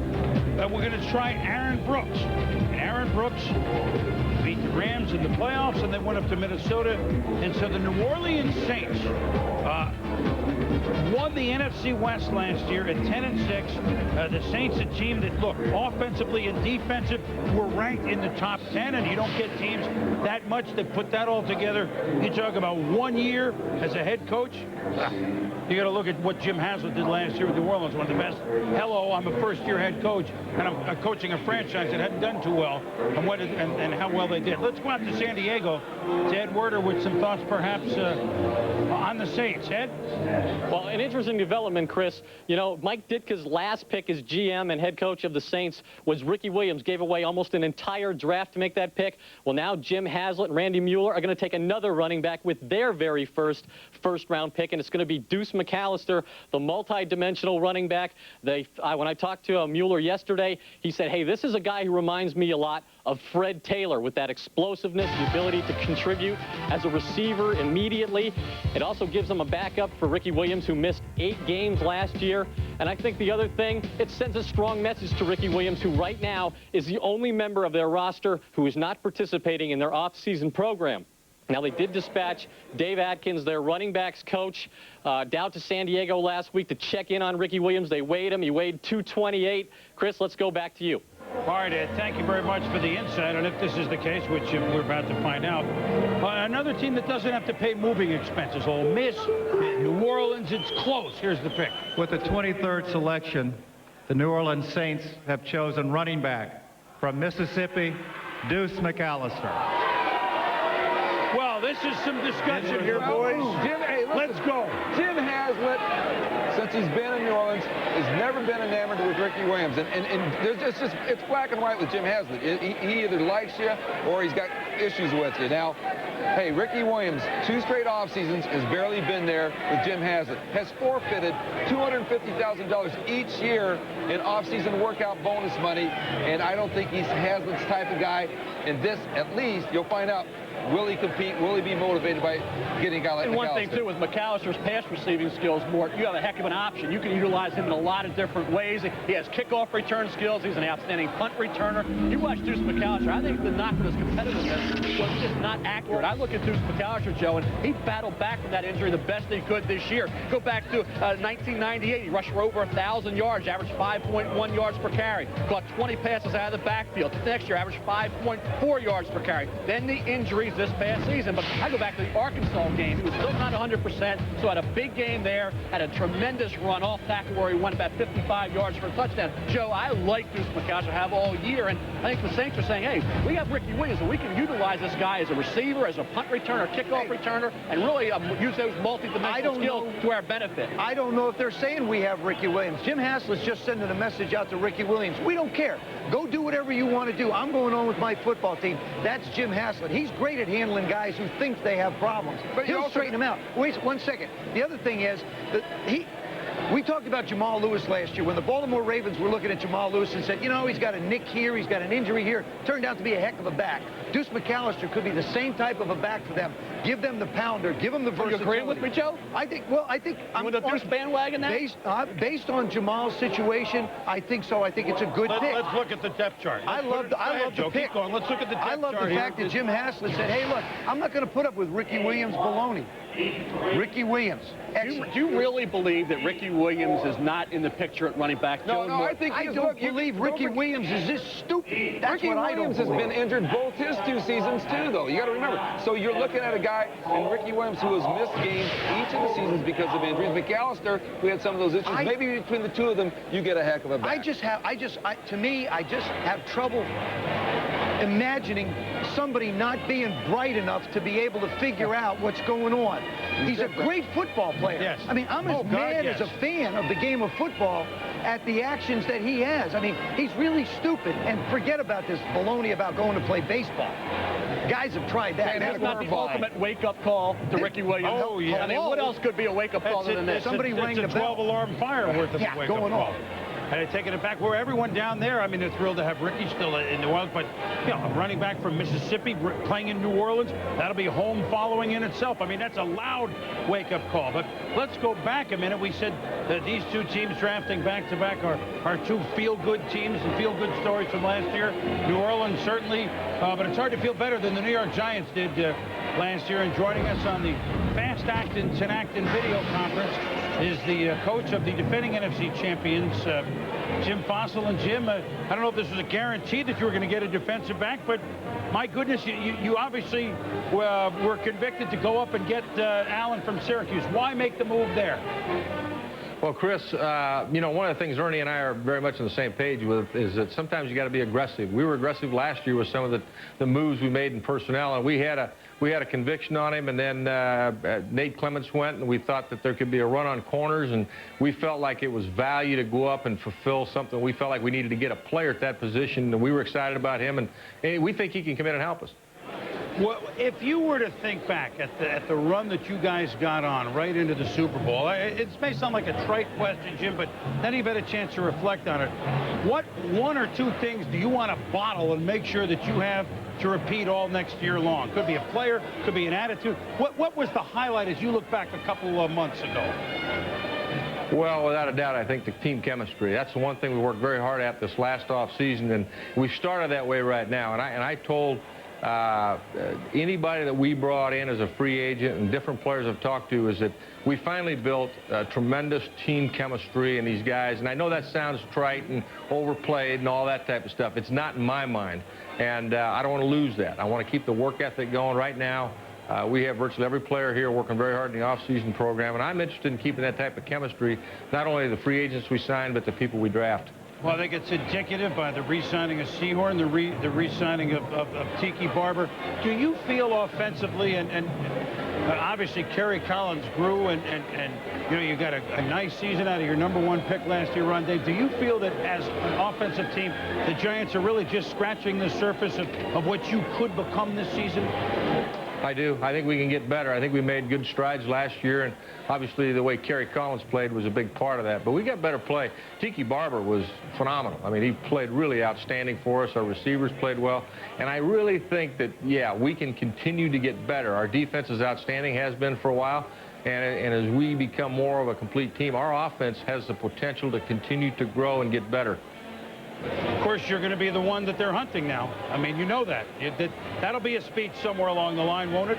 We're going to try Aaron Brooks. And Aaron Brooks beat the Rams in the playoffs, and they went up to Minnesota. And so the New Orleans Saints won the NFC West last year at 10-6. The Saints, a team that, look, offensively and defensive, were ranked in the top 10, and you don't get teams that much that put that all together. You talk about 1 year as a head coach. You got to look at what Jim Haslett did last year with New Orleans, one of the best. Hello, I'm a first-year head coach, and I'm coaching a franchise that hadn't done too well, and how well they did. Let's go out to San Diego to Ed Werder with some thoughts, perhaps, on the Saints. Ed? Well, an interesting development, Chris. You know, Mike Ditka's last pick as GM and head coach of the Saints was Ricky Williams. Gave away almost an entire draft to make that pick. Well, now Jim Haslett and Randy Mueller are going to take another running back with their very first-round pick, and it's going to be Deuce McAllister, the multi-dimensional running back. When I talked to Mueller yesterday, he said, hey, this is a guy who reminds me a lot of Fred Taylor with that explosiveness, the ability to contribute as a receiver immediately. It also gives them a backup for Ricky Williams, who missed 8 games last year. And I think the other thing, it sends a strong message to Ricky Williams, who right now is the only member of their roster who is not participating in their off-season program. Now, they did dispatch Dave Atkins, their running backs coach, down to San Diego last week to check in on Ricky Williams. They weighed him. He weighed 228. Chris, let's go back to you. All right, Ed, thank you very much for the insight on if this is the case, which we're about to find out. Another team that doesn't have to pay moving expenses, Ole Miss, New Orleans, it's close. Here's the pick. With the 23rd selection, the New Orleans Saints have chosen running back from Mississippi, Deuce McAllister. Well, this is some discussion here, boys. Jim, hey, let's go. Jim Haslett, since he's been in New Orleans, has never been enamored with Ricky Williams. And there's just it's black and white with Jim Haslett. He either likes you or he's got issues with you. Now, hey, Ricky Williams, 2 straight off seasons, has barely been there with Jim Haslett. Has forfeited $250,000 each year in off-season workout bonus money. And I don't think he's Haslett's type of guy. And this, at least, you'll find out. Will he compete? Will he be motivated by getting a guy like And McAllister? one thing, too, with McAllister's pass receiving skills, Mort, you have a heck of an option. You can utilize him in a lot of different ways. He has kickoff return skills. He's an outstanding punt returner. You watch Deuce McAllister. I think the knock with his competitiveness was just not accurate. I look at Deuce McAllister, Joe, and he battled back from that injury the best he could this year. Go back to 1998. He rushed for over 1,000 yards, averaged 5.1 yards per carry. Caught 20 passes out of the backfield. Next year, averaged 5.4 yards per carry. Then the injuries this past season. But I go back to the Arkansas game. He was still not 100%, so had a big game there, had a tremendous run off tackle where he went about 55 yards for a touchdown. Joe, I like Deuce McAllister, have all year, and I think the Saints are saying, hey, we have Ricky Williams, and we can utilize this guy as a receiver, as a punt returner, kickoff returner, and really use those multi-dimensional skills to our benefit. I don't know if they're saying we have Ricky Williams. Jim Haslett's just sending a message out to Ricky Williams. We don't care. Go do whatever you want to do. I'm going on with my football team. That's Jim Haslett. He's great at handling guys who think they have problems. But he'll straighten them out. Wait 1 second. The other thing is that we talked about Jamal Lewis last year when the Baltimore Ravens were looking at Jamal Lewis and said, you know, he's got a nick here, he's got an injury here. Turned out to be a heck of a back. Deuce McAllister could be the same type of a back for them. Give them the pounder, give them the versatility. You agree with me, Joe? I think I'm with the Deuce bandwagon now? Based on Jamal's situation, I think so. I think it's a good pick. Let's look at the depth chart. I love the pick. Keep going. Let's look at the depth chart. I love the fact that Jim Haslett said, hey, look, I'm not going to put up with Ricky Williams baloney. Ricky Williams. Do you really believe that Ricky Williams is not in the picture at running back? No, I think I don't believe Ricky Williams is this stupid. That's Ricky what Williams I don't has been injured both his 2 seasons, too, though. You got to remember. So you're looking at a guy in Ricky Williams who has missed games each of the seasons because of injuries. McAllister, who had some of those issues. Maybe between the 2 of them, you get a heck of a back. To me, I just have trouble imagining somebody not being bright enough to be able to figure out what's going on. He's a great football player. Yes. I mean, I'm as mad as a fan of the game of football at the actions that he has. I mean, he's really stupid. And forget about this baloney about going to play baseball. Guys have tried that. And that's not the ultimate wake-up call to Ricky Williams. Oh, yeah. I mean, what else could be a wake-up call than this? Somebody rang the bell. 12-alarm fire worth of wake-up going call. on. And they're taking it back where everyone down there, I mean, they're thrilled to have Ricky still in New Orleans, but, you know, a running back from Mississippi playing in New Orleans, that'll be home following in itself. I mean, that's a loud wake-up call. But let's go back a minute. We said that these 2 teams drafting back-to-back are 2 feel-good teams and feel-good stories from last year. New Orleans certainly, but it's hard to feel better than the New York Giants did last year. And joining us on the Fast Acton Tinacton video conference is the coach of the defending NFC champions, Jim Fassel. And Jim, I don't know if this was a guarantee that you were going to get a defensive back, but my goodness, you obviously were convicted to go up and get Allen from Syracuse. Why make the move there? Well, Chris, you know, one of the things Ernie and I are very much on the same page with is that sometimes you got to be aggressive. We were aggressive last year with some of the moves we made in personnel, and we had a conviction on him, and then Nate Clements went, and we thought that there could be a run on corners, and we felt like it was value to go up and fulfill something. We felt like we needed to get a player at that position, and we were excited about him, and we think he can come in and help us. Well, if you were to think back at the run that you guys got on right into the Super Bowl, it may sound like a trite question, Jim, but then you've had a chance to reflect on it. What one or two things do you want to bottle and make sure that you have to repeat all next year long? Could be a player, could be an attitude. What was the highlight as you look back a couple of months ago? Well, without a doubt, I think the team chemistry. That's the one thing we worked very hard at this last off season, and we started that way right now. And I told anybody that we brought in as a free agent and different players I've talked to is that we finally built tremendous team chemistry in these guys. And I know that sounds trite and overplayed and all that type of stuff. It's not in my mind, and I don't want to lose that. I want to keep the work ethic going. Right now, we have virtually every player here working very hard in the off-season program, and I'm interested in keeping that type of chemistry, not only the free agents we sign, but the people we draft. Well, I think it's indicative by the re-signing of Sehorn, the re-signing of Tiki Barber. Do you feel offensively, and obviously Kerry Collins grew, and you know, you got a nice season out of your #1 pick last year, Ron Dave. Do you feel that as an offensive team, the Giants are really just scratching the surface of what you could become this season? I do. I think we can get better. I think we made good strides last year, and obviously the way Kerry Collins played was a big part of that. But we got better play. Tiki Barber was phenomenal. I mean, he played really outstanding for us. Our receivers played well. And I really think that, yeah, we can continue to get better. Our defense is outstanding, has been for a while. And as we become more of a complete team, our offense has the potential to continue to grow and get better. Of course, you're going to be the one that they're hunting now. I mean, you know that. That'll be a speech somewhere along the line, won't it?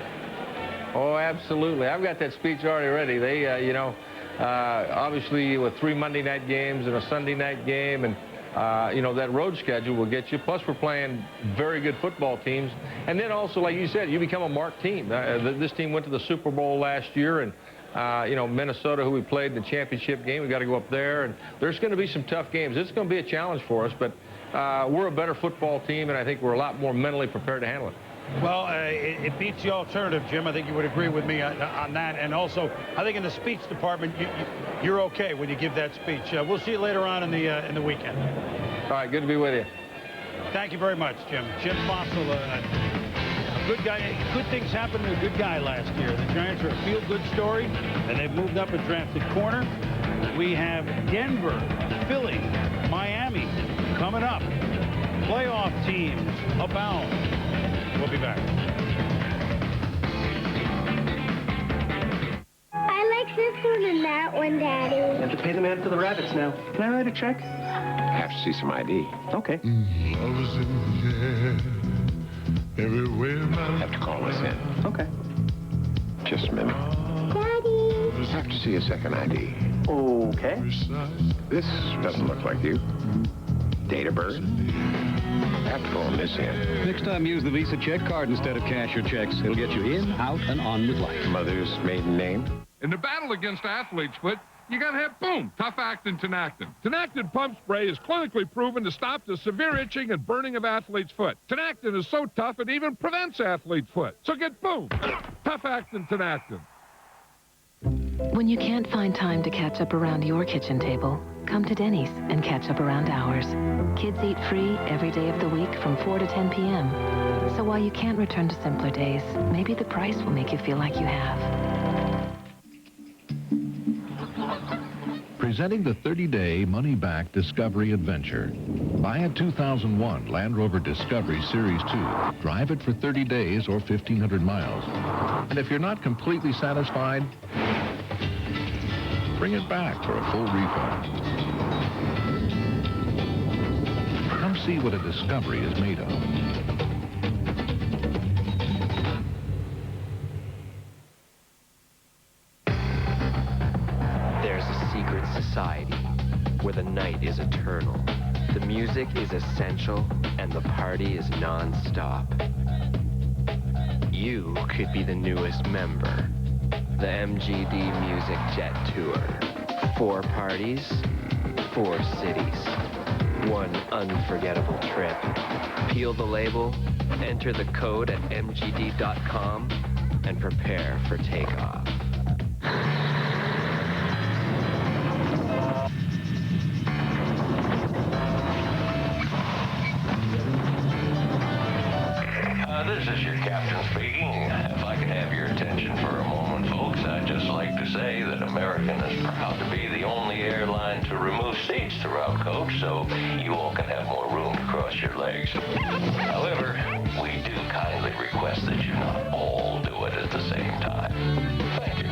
Oh, absolutely. I've got that speech already ready. They, you know, obviously with 3 Monday night games and a Sunday night game, and, you know, that road schedule will get you. Plus, we're playing very good football teams. And then also, like you said, you become a marked team. This team went to the Super Bowl last year, and you know, Minnesota, who we played in the championship game, we got to go up there, and there's going to be some tough games. It's going to be a challenge for us, but we're a better football team, and I think we're a lot more mentally prepared to handle it. Well, it beats the alternative, Jim. I think you would agree with me on that. And also, I think in the speech department, you're okay when you give that speech. We'll see you later on in the weekend. All right, good to be with you. Thank you very much, Jim. Jim Fassel, a good guy. Good things happened to a good guy last year. The Giants are a feel-good story, and they've moved up and drafted corner. We have Denver, Philly, Miami coming up. Playoff teams abound. We'll be back. I like this one and that one, Daddy. You have to pay the man for the rabbits now. Can I write a check? Have to see some ID. Okay. Have to call us in. Okay. Just a minute. Daddy. Have to see a second ID. Okay. This doesn't look like you. Date of birth. Have to phone this in. Next time, use the Visa check card instead of cash or checks. It'll get you in, out, and on with life. Mother's maiden name. In the battle against athlete's foot, you gotta have, boom, tough-actin Tinactin. Tinactin pump spray is clinically proven to stop the severe itching and burning of athlete's foot. Tinactin is so tough it even prevents athlete's foot. So get, boom, tough-actin Tinactin. When you can't find time to catch up around your kitchen table, come to Denny's and catch up around ours. Kids eat free every day of the week from 4 to 10 p.m. So while you can't return to simpler days, maybe the price will make you feel like you have. Presenting the 30-day money-back Discovery Adventure. Buy a 2001 Land Rover Discovery Series 2. Drive it for 30 days or 1,500 miles. And if you're not completely satisfied, bring it back for a full refund. Come see what a Discovery is made of. There's a secret society where the night is eternal The music is essential, and the party is non-stop. You could be the newest member. The MGD Music Jet Tour. 4 parties, 4 cities. 1 unforgettable trip. Peel the label, enter the code at mgd.com, and prepare for takeoff. This is your captain speaking. If I could have your attention for a moment, folks, I'd just like to say that American is proud to be the only airline to remove seats throughout coach, so you all can have more room to cross your legs. However, we do kindly request that you not all do it at the same time. Thank you.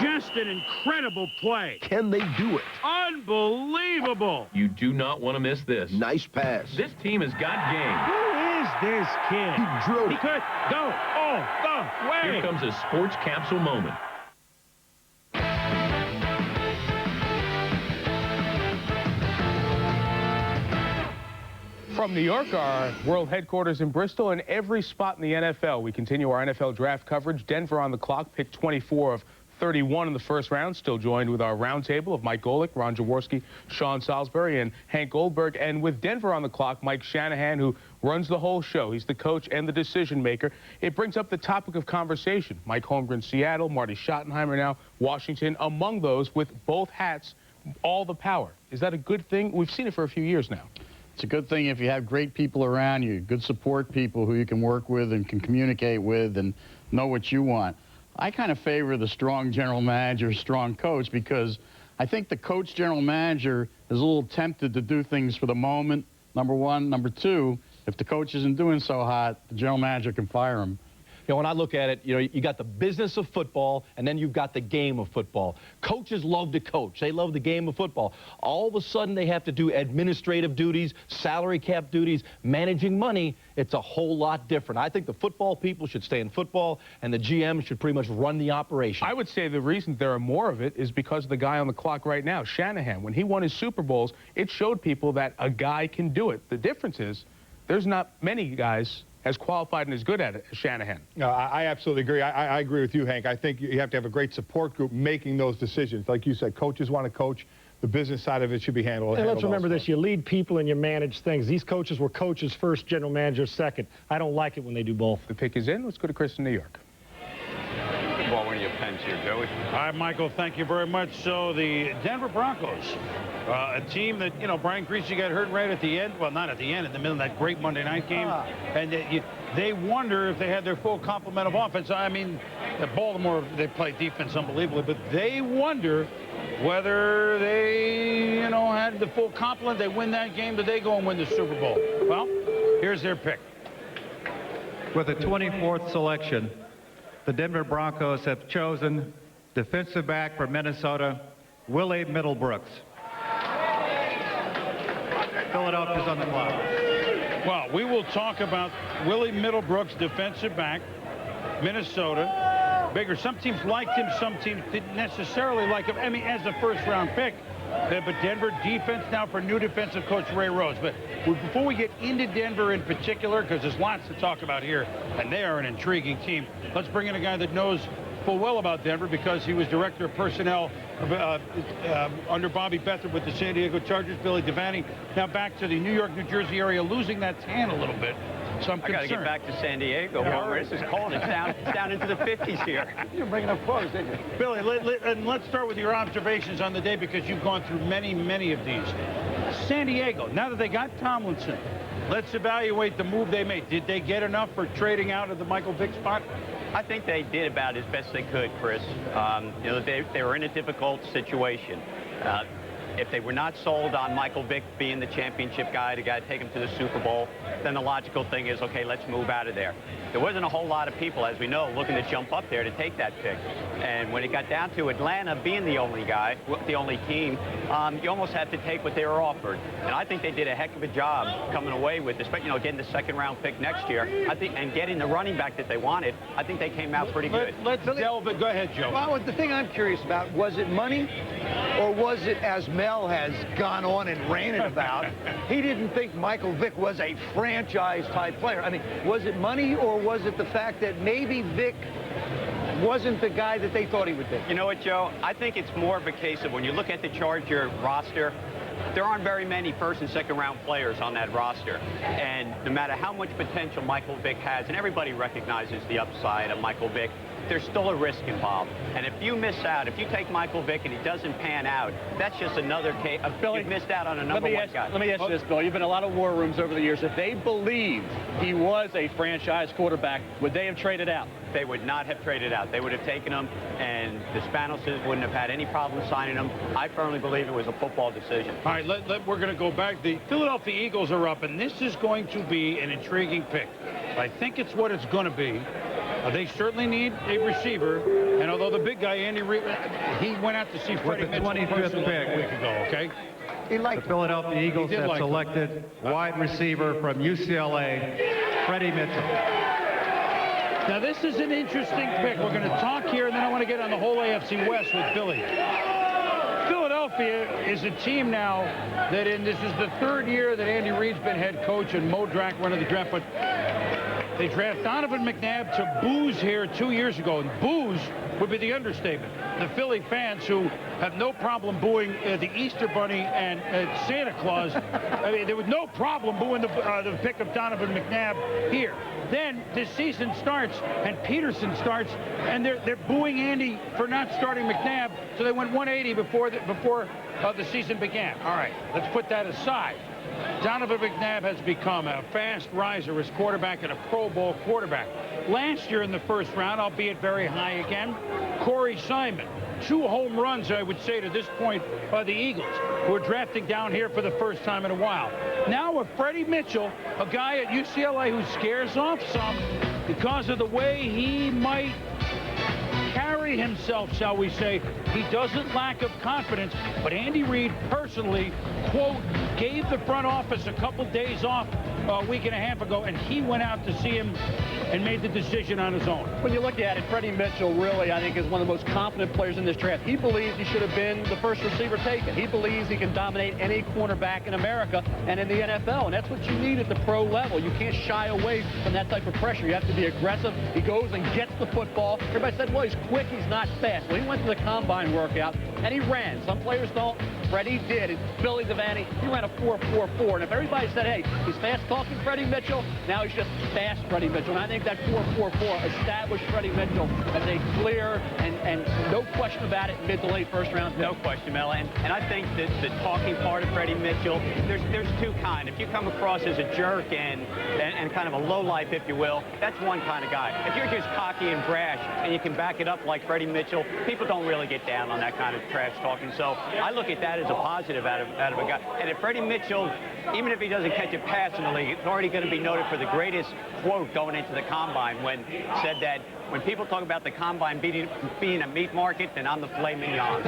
Just an incredible play. Can they do it? Unbelievable. You do not want to miss this. Nice pass. This team has got game. Who is this kid? He drilled it. He could go all the way. Here comes a sports capsule moment. From New York, our world headquarters in Bristol, and every spot in the NFL. We continue our NFL draft coverage. Denver on the clock, pick 24 of 31 in the first round. Still joined with our roundtable of Mike Golick, Ron Jaworski, Sean Salisbury, and Hank Goldberg. And with Denver on the clock, Mike Shanahan, who runs the whole show. He's the coach and the decision maker. It brings up the topic of conversation. Mike Holmgren, Seattle, Marty Schottenheimer now, Washington, among those with both hats, all the power. Is that a good thing? We've seen it for a few years now. It's a good thing if you have great people around you, good support people who you can work with and can communicate with and know what you want. I kind of favor the strong general manager, strong coach, because I think the coach general manager is a little tempted to do things for the moment, number one. Number two, if the coach isn't doing so hot, the general manager can fire him. You know, when I look at it, you know, you got the business of football, and then you've got the game of football. Coaches love to coach. They love the game of football. All of a sudden, they have to do administrative duties, salary cap duties, managing money. It's a whole lot different. I think the football people should stay in football, and the GM should pretty much run the operation. I would say the reason there are more of it is because of the guy on the clock right now, Shanahan. When he won his Super Bowls, it showed people that a guy can do it. The difference is there's not many guys as qualified and as good at it as Shanahan. No, I absolutely agree. I agree with you, Hank. I think you have to have a great support group making those decisions. Like you said, coaches want to coach. The business side of it should be handled. And let's remember this, you lead people and you manage things. These coaches were coaches first, general managers second. I don't like it when they do both. The pick is in. Let's go to Chris in New York. Well, one of your pens here, Joey. All right, Michael, thank you very much. So the Denver Broncos, a team that, you know, Brian Griese got hurt right at the end. Well, not at the end, in the middle of that great Monday night game. And they wonder if they had their full complement of offense. I mean, at Baltimore, they play defense unbelievably, but they wonder whether they, you know, had the full complement. They win that game, did they go and win the Super Bowl? Well, here's their pick. With the 24th selection, the Denver Broncos have chosen defensive back for Minnesota, Willie Middlebrooks. Philadelphia's on the clock. Well, we will talk about Willie Middlebrooks, defensive back, Minnesota. Bigger. Some teams liked him, some teams didn't necessarily like him. I mean, as a first-round pick. But Denver defense now for new defensive coach Ray Rhodes. But before we get into Denver in particular, because there's lots to talk about here, and they are an intriguing team, let's bring in a guy that knows full well about Denver because he was director of personnel under Bobby Beathard with the San Diego Chargers, Billy Devaney. Now back to the New York, New Jersey area, losing that tan a little bit. So I'm I got to get back to San Diego. This is cold. It's down into the 50s here. You didn't bring enough clothes, did you? Billy, let's start with your observations on the day because you've gone through many, many of these. San Diego, now that they got Tomlinson, let's evaluate the move they made. Did they get enough for trading out of the Michael Vick spot? I think they did about as best they could, Chris. You know, they were in a difficult situation. If they were not sold on Michael Vick being the championship guy, the guy to take him to the Super Bowl, then the logical thing is, okay, let's move out of there. There wasn't a whole lot of people, as we know, looking to jump up there to take that pick. And when it got down to Atlanta being the only guy, the only team, you almost had to take what they were offered. And I think they did a heck of a job coming away with, especially, you know, getting the second-round pick next year. I think, and getting the running back that they wanted, I think they came out pretty good. Let's delve it. Go ahead, Joe. Well, the thing I'm curious about, was it money or was it as Mel has gone on and ranted about. He didn't think Michael Vick was a franchise-type player. I mean, was it money or was it the fact that maybe Vick wasn't the guy that they thought he would be? You know what, Joe? I think it's more of a case of when you look at the Charger roster, there aren't very many first and second round players on that roster. And no matter how much potential Michael Vick has, and everybody recognizes the upside of Michael Vick, there's still a risk involved. And if you miss out, if you take Michael Vick and he doesn't pan out, that's just another case. You've missed out on a number one guy. Let me ask you this, Bill. You've been in a lot of war rooms over the years. If they believed he was a franchise quarterback, would they have traded out? They would not have traded out. They would have taken him, and the Spanoses wouldn't have had any problem signing him. I firmly believe it was a football decision. All right, we're going to go back. The Philadelphia Eagles are up, and this is going to be an intriguing pick. I think it's what it's going to be. They certainly need a receiver, and although the big guy, Andy Reid, he went out to see Freddie Mitchell 25th pick a week ago, okay? The Philadelphia Eagles have selected wide receiver from UCLA, Freddie Mitchell. Now, this is an interesting pick. We're going to talk here, and then I want to get on the whole AFC West with Billy. Philadelphia is a team now that this is the third year that Andy Reid's been head coach and Mo Drack running the draft, but they draft Donovan McNabb to booze here 2 years ago, and booze would be the understatement. The Philly fans who have no problem booing the Easter Bunny and Santa Claus, I mean, there was no problem booing the pick of Donovan McNabb here. Then this season starts, and Peterson starts, and they're booing Andy for not starting McNabb, so they went 180 before the season began. All right, let's put that aside. Donovan McNabb has become a fast riser as quarterback and a Pro Bowl quarterback. Last year in the first round, albeit very high again, Corey Simon. 2 home runs, I would say, to this point, by the Eagles, who are drafting down here for the first time in a while. Now with Freddie Mitchell, a guy at UCLA who scares off some because of the way he might carry himself, shall we say. He doesn't lack of confidence, but Andy Reid personally, quote, gave the front office a couple days off a week and a half ago, and he went out to see him and made the decision on his own. When you look at it, Freddie Mitchell really, I think, is one of the most confident players in this draft. He believes he should have been the first receiver taken. He believes he can dominate any cornerback in America and in the NFL, and that's what you need at the pro level. You can't shy away from that type of pressure. You have to be aggressive. He goes and gets the football. Everybody said, well, he's quick, he's not fast. Well, he went to the combine workout, and he ran. Some players don't. Freddie did. And Billy Devaney, he ran a 4.44. And if everybody said, hey, he's fast-talking Freddie Mitchell, now he's just fast Freddie Mitchell. And I think that 4.44 established Freddie Mitchell as a clear and no question about it, mid to late first round. No question, Mel. And I think that the talking part of Freddie Mitchell, there's two kinds. If you come across as a jerk and kind of a lowlife, if you will, that's one kind of guy. If you're just cocky and brash and you can back it up like Freddie Mitchell, people don't really get down on that kind of trash talking. So I look at that as a positive out of a guy. And if Freddie Mitchell, even if he doesn't catch a pass in the league, it's already going to be noted for the greatest quote going into the combine when said that when people talk about the combine being a meat market, then I'm the filet mignon.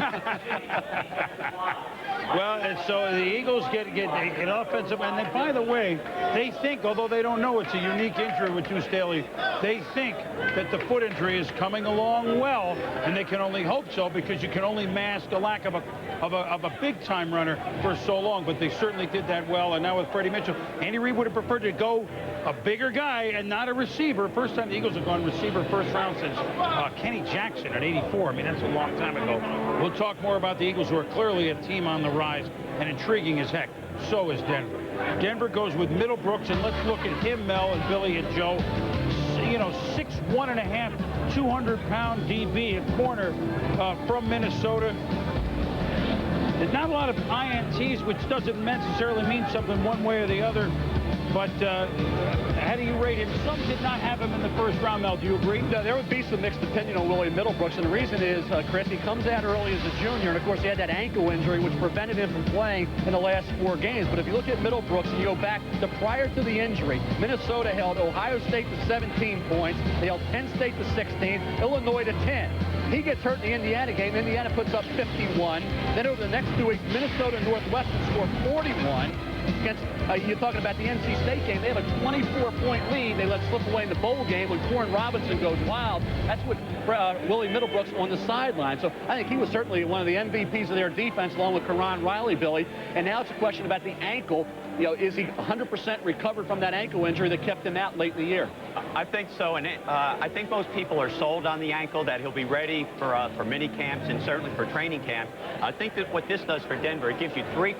Well, and so the Eagles get an offensive, and then, by the way, they think, although they don't know it's a unique injury with Deuce Staley, they think that the foot injury is coming along well, and they can only hope so because you can only mask a lack of a big-time runner for so long, but they certainly did that well, and now with Freddie Mitchell, Andy Reid would have preferred to go a bigger guy and not a receiver. First time the Eagles have gone receiver first round since Kenny Jackson in '84. I mean, that's a long time ago. We'll talk more about the Eagles, who are clearly a team on the rise and intriguing as heck. So is Denver. Denver goes with Middlebrooks, and let's look at him, Mel and Billy and Joe. You know, 6'1½", 200-pound DB at corner from Minnesota. There's not a lot of INTs, which doesn't necessarily mean something one way or the other. But how do you rate him? Some did not have him in the first round, Mel. Do you agree? No, there would be some mixed opinion on Willie Middlebrooks, and the reason is, Chris, he comes out early as a junior, and of course he had that ankle injury which prevented him from playing in the last 4 games. But if you look at Middlebrooks and you go back to prior to the injury, Minnesota held Ohio State to 17 points. They held Penn State to 16, Illinois to 10. He gets hurt in the Indiana game. Indiana puts up 51. Then over the next 2 weeks, Minnesota and Northwestern scored 41. against, you're talking about the NC State game. They have a 24-point lead. They let slip away in the bowl game when Corn Robinson goes wild. That's what Willie Middlebrooks on the sideline. So I think he was certainly one of the MVPs of their defense, along with Karan Riley, Billy. And now it's a question about the ankle. You know, is he 100% recovered from that ankle injury that kept him out late in the year? I think so, and I think most people are sold on the ankle, that he'll be ready for mini camps and certainly for training camp. I think that what this does for Denver, it gives you three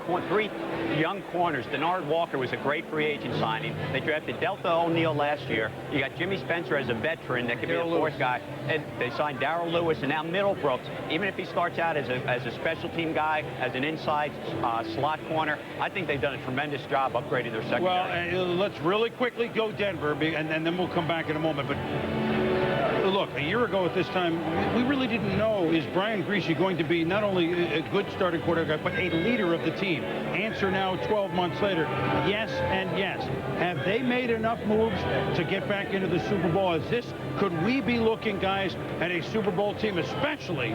young corners. Denard Walker was a great free agent signing. They drafted Delta O'Neal last year. You got Jimmy Spencer as a veteran that could be a fourth guy, and they signed Darrell Lewis, and now Middlebrooks. Even if he starts out as a special team guy, as an inside slot corner, I think they've done a tremendous job upgrading their secondary. Well, let's really quickly go Denver, and then we'll come back in a moment. But look, a year ago at this time, we really didn't know, is Brian Griese going to be not only a good starting quarterback, but a leader of the team? Answer now, 12 months later, yes and yes. Have they made enough moves to get back into the Super Bowl? Could we be looking, guys, at a Super Bowl team, especially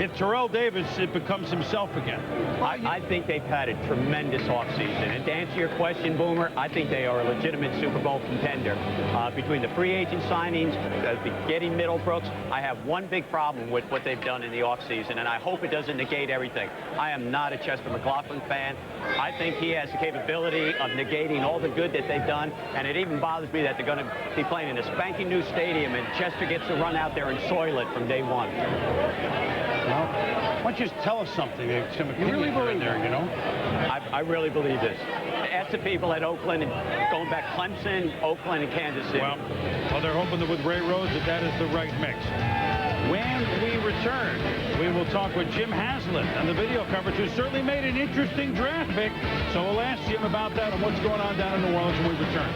if Terrell Davis becomes himself again? I think they've had a tremendous offseason. And to answer your question, Boomer, I think they are a legitimate Super Bowl contender. Between the free agent signings, getting Middlebrooks, I have one big problem with what they've done in the offseason, and I hope it doesn't negate everything. I am not a Chester McLaughlin fan. I think he has the capability of negating all the good that they've done, and it even bothers me that they're going to be playing in a spanking new stadium, and Chester gets to run out there and soil it from day one. Well, why don't you just tell us something? Some opinion really believe there, you know? I really believe this. Ask the people at Oakland, and going back Clemson, Oakland, and Kansas City. Well, they're hoping that with Ray Rhodes that is the right mix. When we return, we will talk with Jim Haslett on the video coverage, who certainly made an interesting draft pick. So we'll ask Jim about that and what's going on down in New Orleans when we return.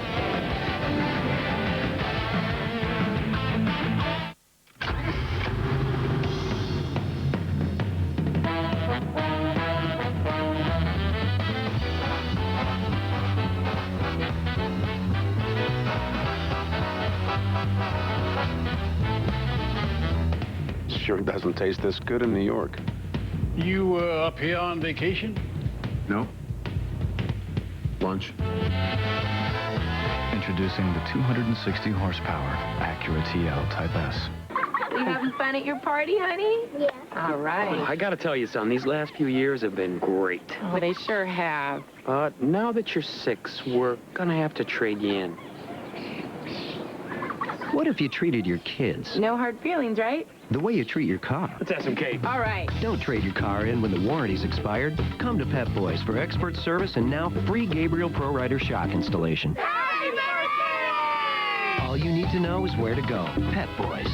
Sure doesn't taste this good in New York. You up here on vacation? No. Lunch. Introducing the 260 horsepower Acura TL Type S. You having fun at your party, honey? Yeah. All right. I gotta tell you, son, these last few years have been great. Oh, they sure have. But now that you're 6, we're gonna have to trade you in. What if you treated your kids No hard feelings, right? the way you treat your car? Let's have some cake. All right. Don't trade your car in when the warranty's expired. Come to Pep Boys for expert service and now free Gabriel Pro Rider shock installation. Happy birthday! All you need to know is where to go. Pep Boys.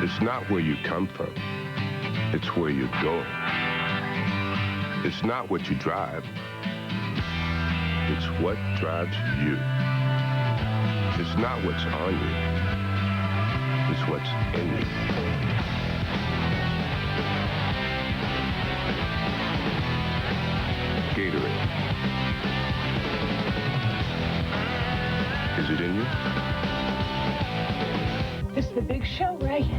It's not where you come from. It's where you're going. It's not what you drive. It's what drives you. It's not what's on you. It's what's in you. Gatorade. Is it in you? It's the big show, Ray.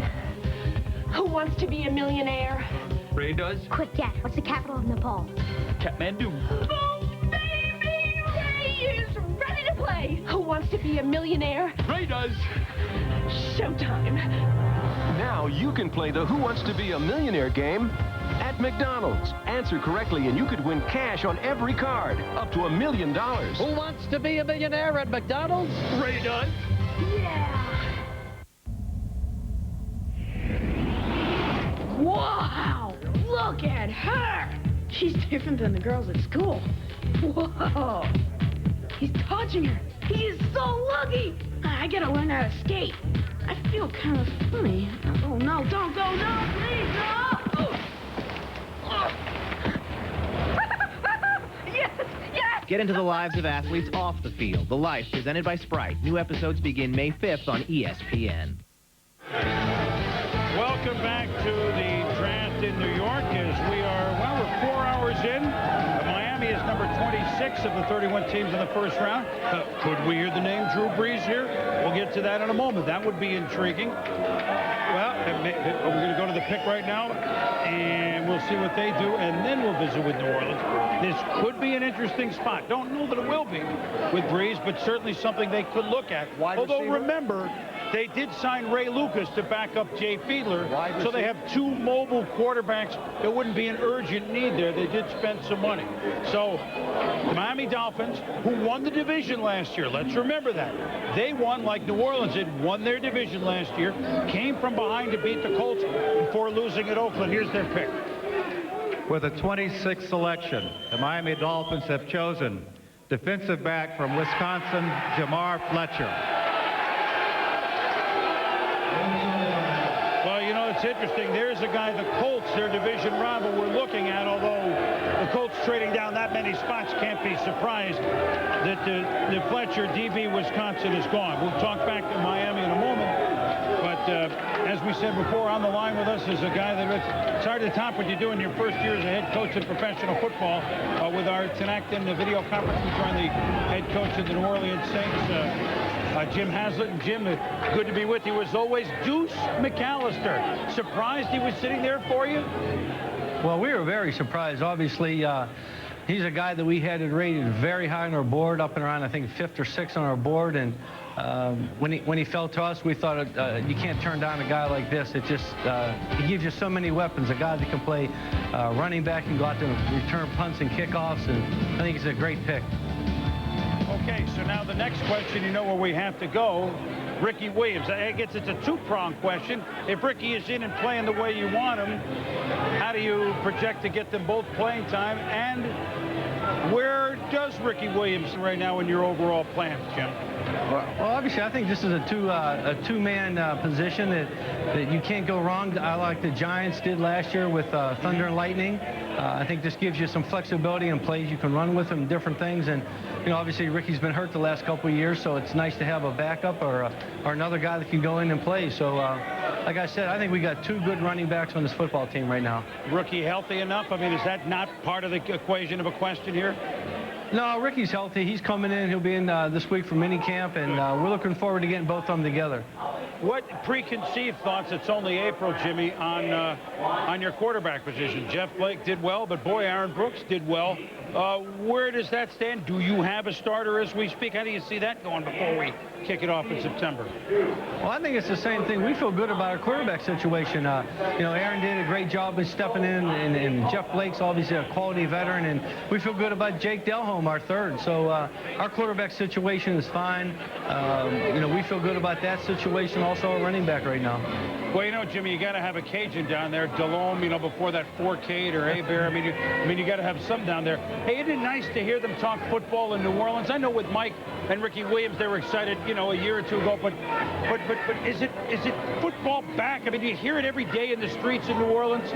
Who wants to be a millionaire? Ray does. Quick, Dad. What's the capital of Nepal? Kathmandu. Boom, baby! Ray is ready to play. Who wants to be a millionaire? Ray does. Showtime. Now you can play the Who Wants to Be a Millionaire game at McDonald's. Answer correctly and you could win cash on every card, up to $1 million. Who wants to be a millionaire at McDonald's? Ray does. Yeah. Wow! Look at her! She's different than the girls at school. Whoa! He's touching her. He is so lucky. I gotta learn how to skate. I feel kind of funny. Oh no! Don't go! No, please! No! Yes! Yes! Get into the lives of athletes off the field. The Life, presented by Sprite. New episodes begin May 5th on ESPN. Welcome back to the draft in New York as we are, well, we're 4 hours in. Miami is number 20. 26 of the 31 teams in the first round. Could we hear the name Drew Brees here? We'll get to that in a moment. That would be intriguing. Well, we're going to go to the pick right now, and we'll see what they do, and then we'll visit with New Orleans. This could be an interesting spot. Don't know that it will be with Brees, but certainly something they could look at. Although, remember, they did sign Ray Lucas to back up Jay Fiedler, so they have two mobile quarterbacks. There wouldn't be an urgent need there. They did spend some money. So the Miami Dolphins, who won the division last year, let's remember that. They won like New Orleans did, won their division last year, came from behind to beat the Colts before losing at Oakland. Here's their pick. With the 26th selection, the Miami Dolphins have chosen defensive back from Wisconsin, Jamar Fletcher. Well, you know, it's interesting. There's a guy, the Colts, their division rival, we're looking at, although the Colts trading down that many spots can't be surprised that the Fletcher DB Wisconsin is gone. We'll talk back to Miami in a moment. But as we said before, on the line with us is a guy that it's hard to top what you do in your first year as a head coach in professional football. With our Tinactin video conference, we join the head coach of the New Orleans Saints, Jim Haslett. And Jim, good to be with you as always. Deuce McAllister, surprised he was sitting there for you? Well, we were very surprised. Obviously, he's a guy that we had it rated very high on our board, up and around, I think, 5th or 6th on our board. And when he fell to us, we thought you can't turn down a guy like this. It just he gives you so many weapons. A guy that can play running back and go out there and return punts and kickoffs, and I think he's a great pick. Okay, so now the next question, you know where we have to go. Ricky Williams. I guess it's a two-pronged question. If Ricky is in and playing the way you want him, how do you project to get them both playing time? And where does Ricky Williams right now in your overall plans, Jim? Well, obviously, I think this is a two-man position that you can't go wrong. I like the Giants did last year with Thunder and Lightning. I think this gives you some flexibility in plays. You can run with them, different things. And, you know, obviously, Ricky's been hurt the last couple of years, so it's nice to have a backup or another guy that can go in and play. So, like I said, I think we got two good running backs on this football team right now. Rookie healthy enough? I mean, is that not part of the equation of a question here? No, Ricky's healthy. He's coming in. He'll be in this week for minicamp, and we're looking forward to getting both of them together. What preconceived thoughts, it's only April, Jimmy, on your quarterback position? Jeff Blake did well, but boy, Aaron Brooks did well. Where does that stand? Do you have a starter as we speak? How do you see that going before we kick it off in September? Well, I think it's the same thing. We feel good about our quarterback situation. You know, Aaron did a great job of stepping in, and Jeff Blake's obviously a quality veteran, and we feel good about Jake Delhomme, our third. So our quarterback situation is fine. You know, we feel good about that situation. Also, a running back right now. Well, you know, Jimmy, you got to have a Cajun down there. Delhomme, you know, before that 4K or A-Bear. I mean, you got to have some down there. Hey, isn't it nice to hear them talk football in New Orleans? I know with Mike and Ricky Williams, they were excited, you know, a year or two ago. But is it football back? I mean, do you hear it every day in the streets in New Orleans?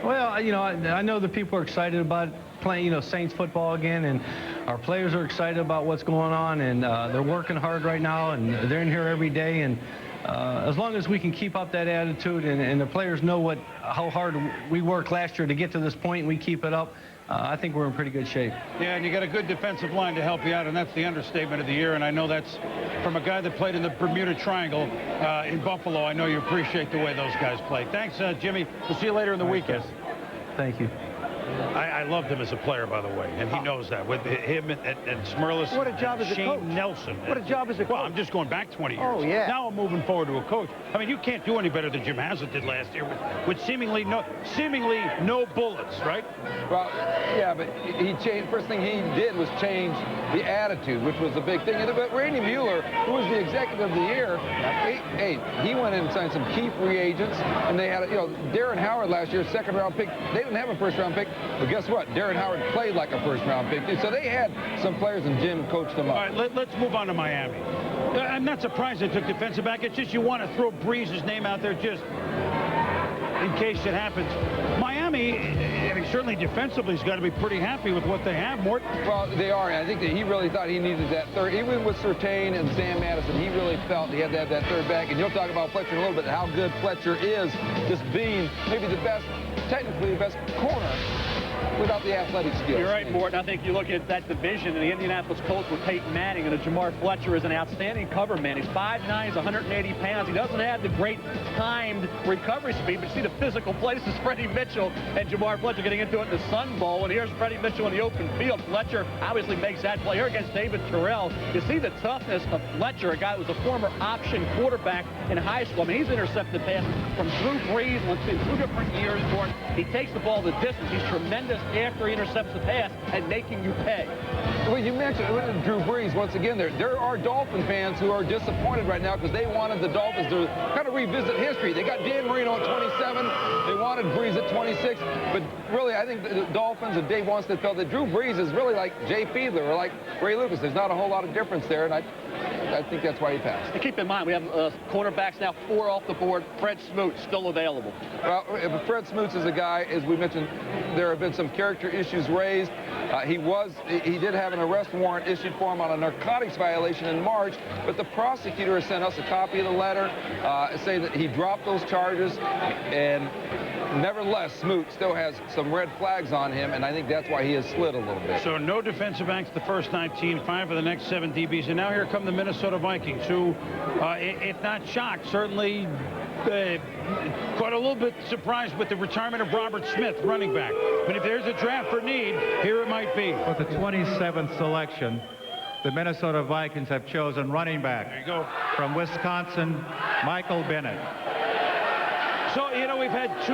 Well, you know, I know that people are excited about playing, you know, Saints football again, and our players are excited about what's going on, and they're working hard right now, and they're in here every day, and as long as we can keep up that attitude, and the players know how hard we worked last year to get to this point, and we keep it up, I think we're in pretty good shape. Yeah, and you got a good defensive line to help you out, and that's the understatement of the year, and I know that's from a guy that played in the Bermuda Triangle in Buffalo. I know you appreciate the way those guys play. Thanks, Jimmy. We'll see you later in the weekend. Thank you. I loved him as a player, by the way, and he knows that. With him and Smirlis, what a job as a coach. Shane Nelson. What a job as a coach. Well, I'm just going back 20 years. Oh, yeah. Now I'm moving forward to a coach. I mean, you can't do any better than Jim Haslett did last year with seemingly no bullets, right? Well, yeah, but he changed. First thing he did was change the attitude, which was the big thing. But Randy Mueller, who was the executive of the year, he went in and signed some key free agents, and they had, you know, Darren Howard last year, second-round pick. They didn't have a first-round pick. But guess what? Darren Howard played like a first-round pick. So they had some players, and Jim coached them up. All right, let's move on to Miami. I'm not surprised they took defensive back. It's just you want to throw Brees' name out there just in case it happens. Miami, I mean, certainly defensively, has got to be pretty happy with what they have, Mort. Well, they are. And I think that he really thought he needed that third. Even with Surtain and Sam Madison, he really felt he had to have that third back. And you'll talk about Fletcher in a little bit, how good Fletcher is, just being maybe the best, technically the best corner without the athletic skills. You're right, Morton. I think you look at that division in the Indianapolis Colts with Peyton Manning, and Jamar Fletcher is an outstanding cover man. He's 5'9", he's 180 pounds. He doesn't have the great timed recovery speed, but you see the physical places Freddie Mitchell and Jamar Fletcher getting into it in the Sun Bowl, and here's Freddie Mitchell in the open field. Fletcher obviously makes that play here against David Terrell. You see the toughness of Fletcher, a guy who was a former option quarterback in high school. I mean, he's intercepted passes from Drew Brees, let's see, 2 different years for it. He takes the ball the distance. He's tremendous after he intercepts the pass and making you pay. Well, you mentioned Drew Brees once again. There are Dolphin fans who are disappointed right now because they wanted the Dolphins to kind of revisit history. They got Dan Marino at 27. They wanted Brees at 26. But really, I think the Dolphins and Dave Wanstead felt that Drew Brees is really like Jay Fiedler or like Ray Lucas. There's not a whole lot of difference there, and I think that's why he passed. And keep in mind, we have cornerbacks now, 4 off the board. Fred Smoot still available. Well, Fred Smoot is a guy, as we mentioned, there have been some character issues raised. He did have an arrest warrant issued for him on a narcotics violation in March, but the prosecutor has sent us a copy of the letter saying that he dropped those charges, and nevertheless, Smoot still has some red flags on him, and I think that's why he has slid a little bit. So no defensive backs the first 19, 5 of the next 7 DBs, and now here come the Minnesota Vikings, who, if not shocked, certainly caught a little bit surprised with the retirement of Robert Smith, running back. But if there's a draft for need, here it might be. With the 27th selection, the Minnesota Vikings have chosen running back. There you go. From Wisconsin, Michael Bennett. So, you know, we've had 2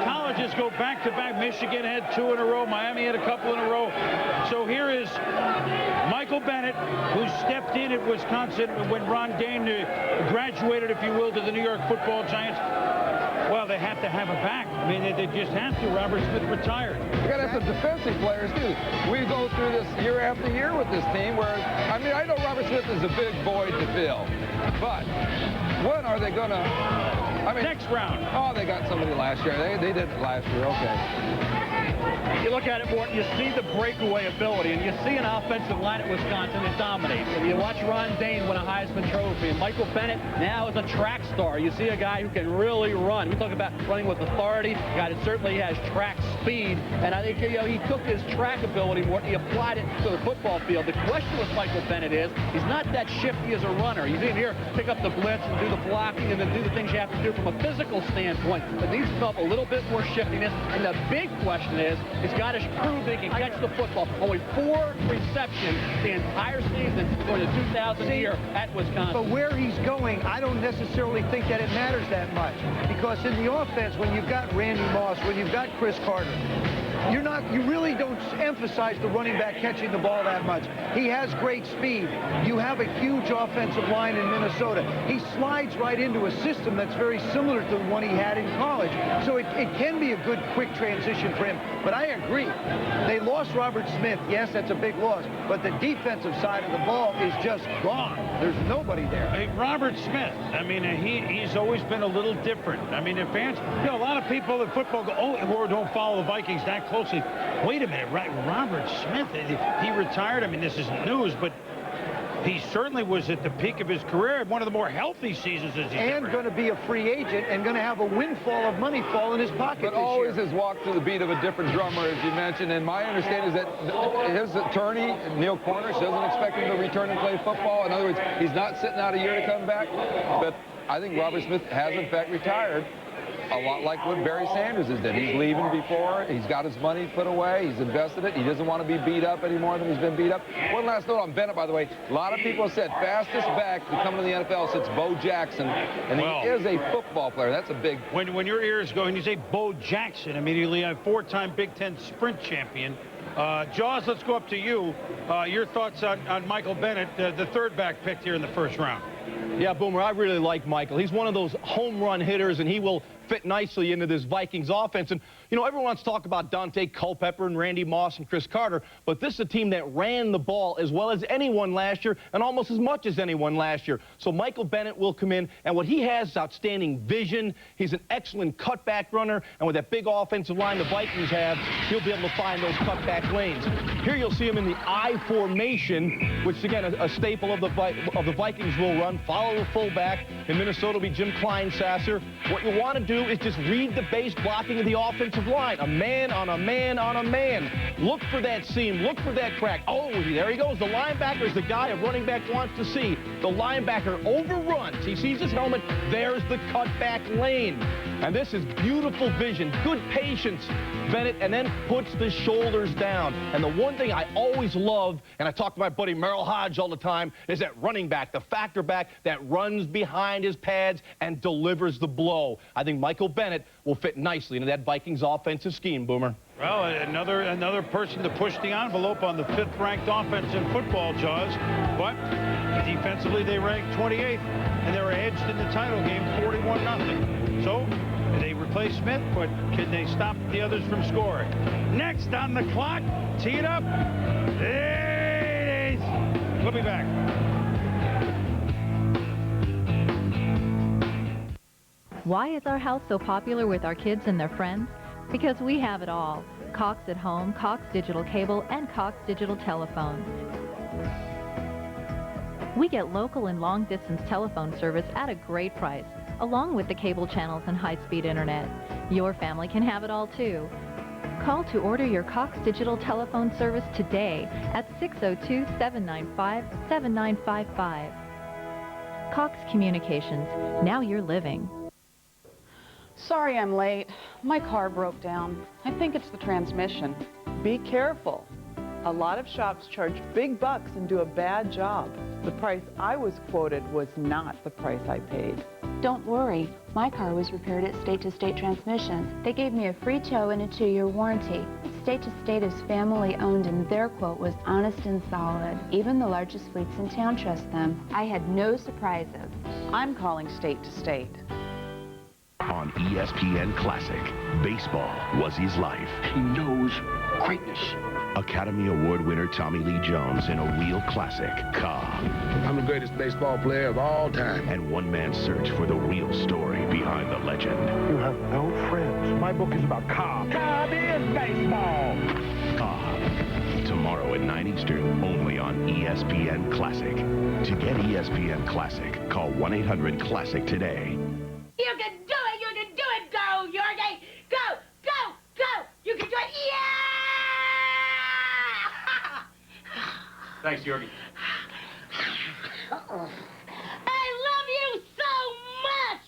colleges go back-to-back. Michigan had 2 in a row. Miami had a couple in a row. So here is Michael Bennett, who stepped in at Wisconsin when Ron Dayne graduated, if you will, to the New York Football Giants. Well, they have to have a back. I mean, they just have to. Robert Smith retired. You got to have some defensive players, too. We go through this year after year with this team where, I mean, I know Robert Smith is a big void to fill, but when are they going to... I mean, next round. Oh, they got somebody last year. They did it last year. Okay. You look at it, Morton, you see the breakaway ability, and you see an offensive line at Wisconsin that dominates. And you watch Ron Dayne win a Heisman Trophy, and Michael Bennett now is a track star. You see a guy who can really run. We talk about running with authority, a guy that certainly has track speed. And I think, you know, he took his track ability, Morton, he applied it to the football field. The question with Michael Bennett is, he's not that shifty as a runner. You see him here pick up the blitz and do the blocking and then do the things you have to do from a physical standpoint. But needs to develop a little bit more shiftiness. And the big question is, he's got to prove that he can catch the football. Only 4 receptions the entire season for the 2000 year at Wisconsin. But where he's going, I don't necessarily think that it matters that much. Because in the offense, when you've got Randy Moss, when you've got Chris Carter, you really don't emphasize the running back catching the ball that much. He has great speed. You have a huge offensive line in Minnesota. He slides right into a system that's very similar to the one he had in college. So it can be a good, quick transition for him. But I agree. They lost Robert Smith. Yes, that's a big loss. But the defensive side of the ball is just gone. There's nobody there. Hey, Robert Smith, I mean, he's always been a little different. I mean, if fans, you know, a lot of people in football go, or don't follow the Vikings that closely. Wait a minute, right? Robert Smith, he retired. I mean, this isn't news, but he certainly was at the peak of his career, one of the more healthy seasons as he's and going to be a free agent and going to have a windfall of money fall in his pocket but this always year. has walked to the beat of a different drummer, as you mentioned, and my understanding is that his attorney, Neil Cornish, doesn't expect him to return and play football. In other words, he's not sitting out a year to come back, but I think Robert Smith has, in fact, retired. A lot like what Barry Sanders has done. He's leaving before. He's got his money put away. He's invested it. He doesn't want to be beat up any more than he's been beat up. One last note on Bennett, by the way. A lot of people have said fastest back to come to the NFL since Bo Jackson, and he is a football player. That's a big... When your ears go and you say Bo Jackson, immediately a 4-time Big Ten sprint champion. Jaws, let's go up to you. Your thoughts on Michael Bennett, the 3rd back picked here in the 1st round. Yeah, Boomer, I really like Michael. He's one of those home run hitters, and he will fit nicely into this Vikings offense. And, you know, everyone wants to talk about Dante Culpepper and Randy Moss and Chris Carter, but this is a team that ran the ball as well as anyone last year and almost as much as anyone last year. So Michael Bennett will come in, and what he has is outstanding vision. He's an excellent cutback runner, and with that big offensive line the Vikings have, he'll be able to find those cutback lanes. Here you'll see him in the I formation, which, again, a staple of the Vikings will run. Follow the fullback. In Minnesota will be Jim Kleinsasser. What you want to do do is just read the base blocking of the offensive line. A man on a man on a man. Look for that seam. Look for that crack. Oh, there he goes. The linebacker is the guy a running back wants to see. The linebacker overruns. He sees his helmet. There's the cutback lane. And this is beautiful vision. Good patience, Bennett, and then puts the shoulders down. And the one thing I always love, and I talk to my buddy Merrill Hodge all the time, is that running back, the factor back that runs behind his pads and delivers the blow. I think Michael Bennett will fit nicely into that Vikings offensive scheme, Boomer. Well, another person to push the envelope on the 5th-ranked offense in football, Jaws. But defensively, they ranked 28th, and they were edged in the title game 41-0. So they replace Smith, but can they stop the others from scoring? Next on the clock, tee it up. There it is. We'll be back. Why is our house so popular with our kids and their friends? Because we have it all. Cox at Home, Cox Digital Cable, and Cox Digital Telephone. We get local and long-distance telephone service at a great price, along with the cable channels and high-speed internet. Your family can have it all, too. Call to order your Cox Digital Telephone service today at 602-795-7955. Cox Communications. Now you're living. Sorry I'm late. My car broke down. I think it's the transmission. Be careful. A lot of shops charge big bucks and do a bad job. The price I was quoted was not the price I paid. Don't worry. My car was repaired at State to State Transmission. They gave me a free tow and a 2-year warranty. State to State is family owned and their quote was honest and solid. Even the largest fleets in town trust them. I had no surprises. I'm calling State to State. On ESPN Classic, baseball was his life. He knows greatness. Academy Award winner Tommy Lee Jones in a real classic, Cobb. I'm the greatest baseball player of all time. And one man's search for the real story behind the legend. You have no friends. My book is about Cobb. Cobb is baseball. Cobb. Tomorrow at 9 Eastern, only on ESPN Classic. To get ESPN Classic, call 1-800-CLASSIC today. You can do it! You can do it! Go, Jorge! Go! Go! Go! You can do it! Yeah! Thanks, Jorge. I love you so much!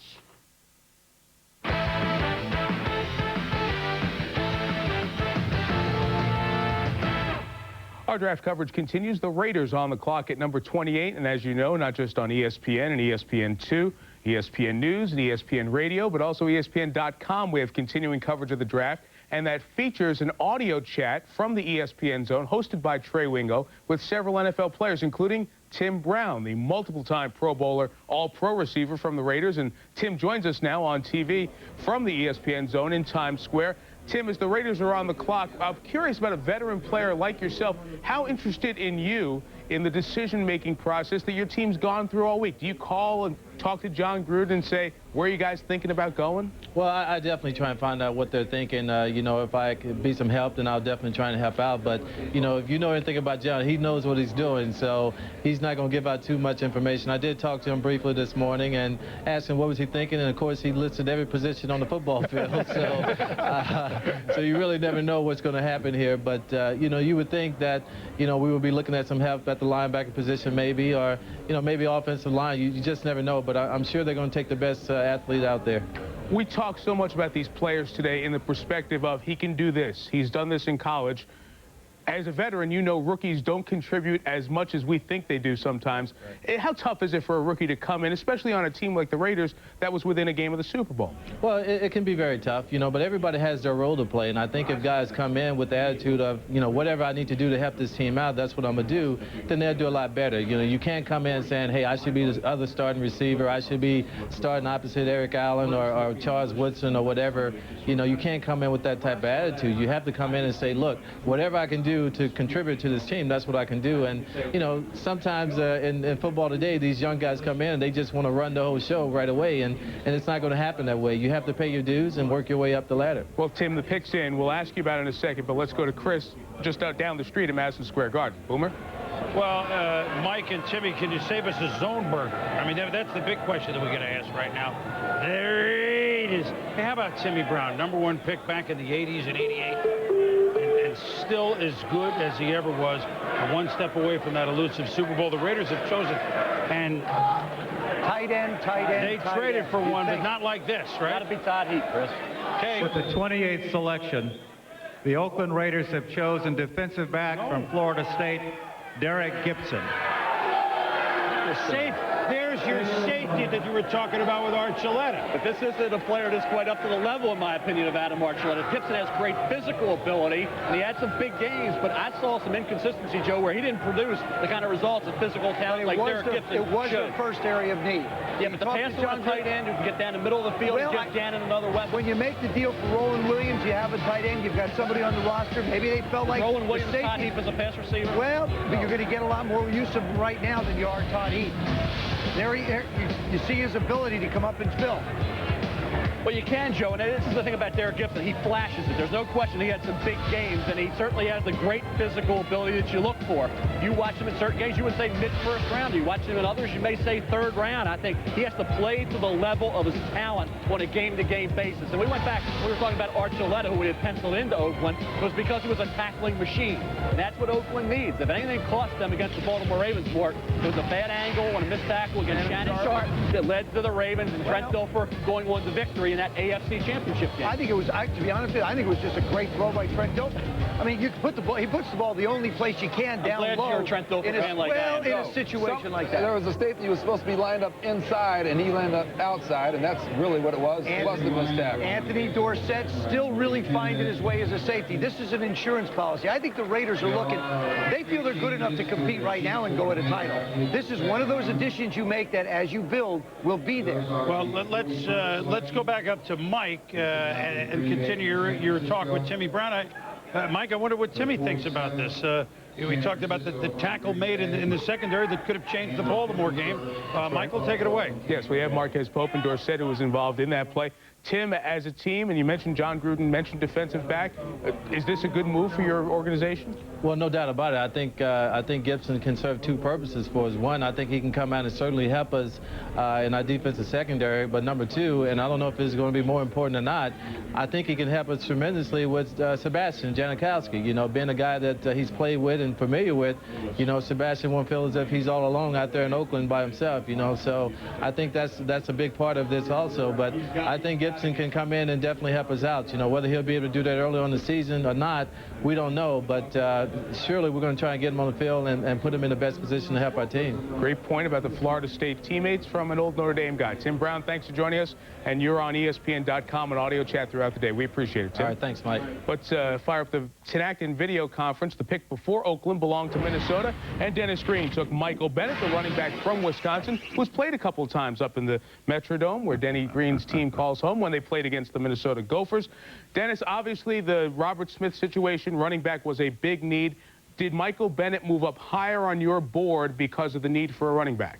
Our draft coverage continues. The Raiders on the clock at number 28, and as you know, not just on ESPN and ESPN2, ESPN News and ESPN Radio, but also ESPN.com. We have continuing coverage of the draft, and that features an audio chat from the ESPN Zone hosted by Trey Wingo with several NFL players, including Tim Brown, the multiple-time Pro Bowler, all-pro receiver from the Raiders. And Tim joins us now on TV from the ESPN Zone in Times Square. Tim, as the Raiders are on the clock, I'm curious about a veteran player like yourself. How interested in you in the decision-making process that your team's gone through all week? Do you call and talk to John Gruden and say, where are you guys thinking about going? Well, I definitely try and find out what they're thinking. You know, if I could be some help, then I'll definitely try and help out. But, you know, if you know anything about John, he knows what he's doing, so he's not going to give out too much information. I did talk to him briefly this morning and asked him what was he thinking, and, of course, he listed every position on the football field. So you really never know what's going to happen here. But, you know, you would think that, you know, we would be looking at some help at the linebacker position maybe, or, you know, maybe offensive line. You just never know. But I'm sure they're going to take the best athlete out there. We talk so much about these players today in the perspective of he can do this. He's done this in college. As a veteran, you know rookies don't contribute as much as we think they do sometimes. Right. How tough is it for a rookie to come in, especially on a team like the Raiders that was within a game of the Super Bowl? Well, it can be very tough, you know, but everybody has their role to play. And I think if guys come in with the attitude of, you know, whatever I need to do to help this team out, that's what I'm going to do, then they'll do a lot better. You know, you can't come in saying, hey, I should be the other starting receiver. I should be starting opposite Eric Allen or Charles Woodson or whatever. You know, you can't come in with that type of attitude. You have to come in and say, look, whatever I can do to contribute to this team, that's what I can do. And, you know, sometimes in football today, these young guys come in and they just want to run the whole show right away, and it's not going to happen that way. You have to pay your dues and work your way up the ladder. Well, Tim, the pick's in. We'll ask you about it in a second, but let's go to Chris just down the street at Madison Square Garden. Boomer? Well, Mike and Timmy, can you save us a zone burger? I mean, that's the big question that we're going to ask right now. There great is, hey, how about Timmy Brown, #1 pick back in the 80s and 88, and still as good as he ever was, one step away from that elusive Super Bowl. The Raiders have chosen, and tight end. They traded for one, but not like this, right? Got to be Todd Heap, Chris. Okay. With the 28th selection, the Oakland Raiders have chosen defensive back from Florida State, Derek Gibson. Safe. There's your safety that you were talking about with Archuleta. But this isn't a player that's quite up to the level, in my opinion, of Adam Archuleta. Gibson has great physical ability, and he had some big games, but I saw some inconsistency, Joe, where he didn't produce the kind of results of physical talent like Derek Gibson. It was should. the first area of need. Yeah, but the passer on tight end who can get down the middle of the field and give Gannon another weapon. When you make the deal for Roland Williams, you have a tight end, you've got somebody on the roster. Maybe they felt like Roland Williams, Todd Heap as a pass receiver. Well, but you're going to get a lot more use of him right now than you are Todd Heap. There you see his ability to come up and fill. Well, you can, Joe, and this is the thing about Derek Gibson. He flashes it. There's no question he had some big games, and he certainly has the great physical ability that you look for. You watch him in certain games, you would say mid-first round. You watch him in others, you may say third round. I think he has to play to the level of his talent on a game-to-game basis. And we went back, we were talking about Archuleta, who we had penciled into Oakland. It was because he was a tackling machine. And that's what Oakland needs. If anything cost them against the Baltimore Ravens, Mort, it was a bad angle on a missed tackle against Shannon Sharp that led to the Ravens and Trent Dilfer going on to victory in that AFC Championship game. I think it was, to be honest with you, I think it was just a great throw by Trent Dilfer. I mean, you can put the ball, he puts the ball the only place you can down glad low. you're a Trent Dilfer fan like that. In a situation like that. There was a safety who was supposed to be lined up inside, and he landed up outside, and that's really what it was. It was the missed tackle. Anthony Dorsett still really finding his way as a safety. This is an insurance policy. I think the Raiders are looking, they feel they're good enough to compete right now and go at a title. This is one of those additions you make that as you build will be there. Well, let's go back up to Mike and continue your talk with Timmy Brown. Mike, I wonder what Timmy thinks about this. We talked about the tackle made in the secondary that could have changed the Baltimore game. Michael, take it away. Yes, we have Marquez Pope and Dorsett, who was involved in that play. Tim, as a team, and you mentioned John Gruden, mentioned defensive back. Is this a good move for your organization? Well, no doubt about it. I think Gibson can serve two purposes for us. One, I think he can come out and certainly help us in our defensive secondary. But number two, and I don't know if it's going to be more important or not, I think he can help us tremendously with Sebastian Janikowski. You know, being a guy that he's played with and familiar with, you know, Sebastian won't feel as if he's all alone out there in Oakland by himself, you know. So I think that's a big part of this also. But I think Gibson can come in and definitely help us out. You know, whether he'll be able to do that early on in the season or not, we don't know. But surely we're going to try and get him on the field and put him in the best position to help our team. Great point about the Florida State teammates from an old Notre Dame guy. Tim Brown, thanks for joining us. And you're on ESPN.com and audio chat throughout the day. We appreciate it, Tim. All right, thanks, Mike. Let's fire up the Tinactin video conference. The pick before Oakland belonged to Minnesota, and Dennis Green took Michael Bennett, the running back from Wisconsin, who's played a couple of times up in the Metrodome, where Denny Green's team calls home when they played against the Minnesota Gophers. Dennis, obviously the Robert Smith situation, running back, was a big need. Did Michael Bennett move up higher on your board because of the need for a running back?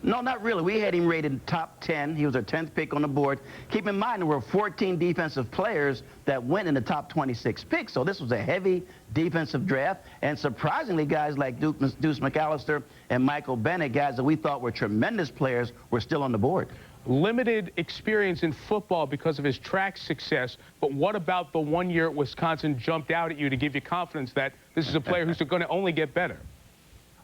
No, not really. We had him rated top 10. He was our 10th pick on the board. Keep in mind, there were 14 defensive players that went in the top 26 picks. So this was a heavy defensive draft. And surprisingly, guys like Deuce McAllister and Michael Bennett, guys that we thought were tremendous players, were still on the board. Limited experience in football because of his track success, but what about the 1 year at Wisconsin jumped out at you to give you confidence that this is a player who's going to only get better?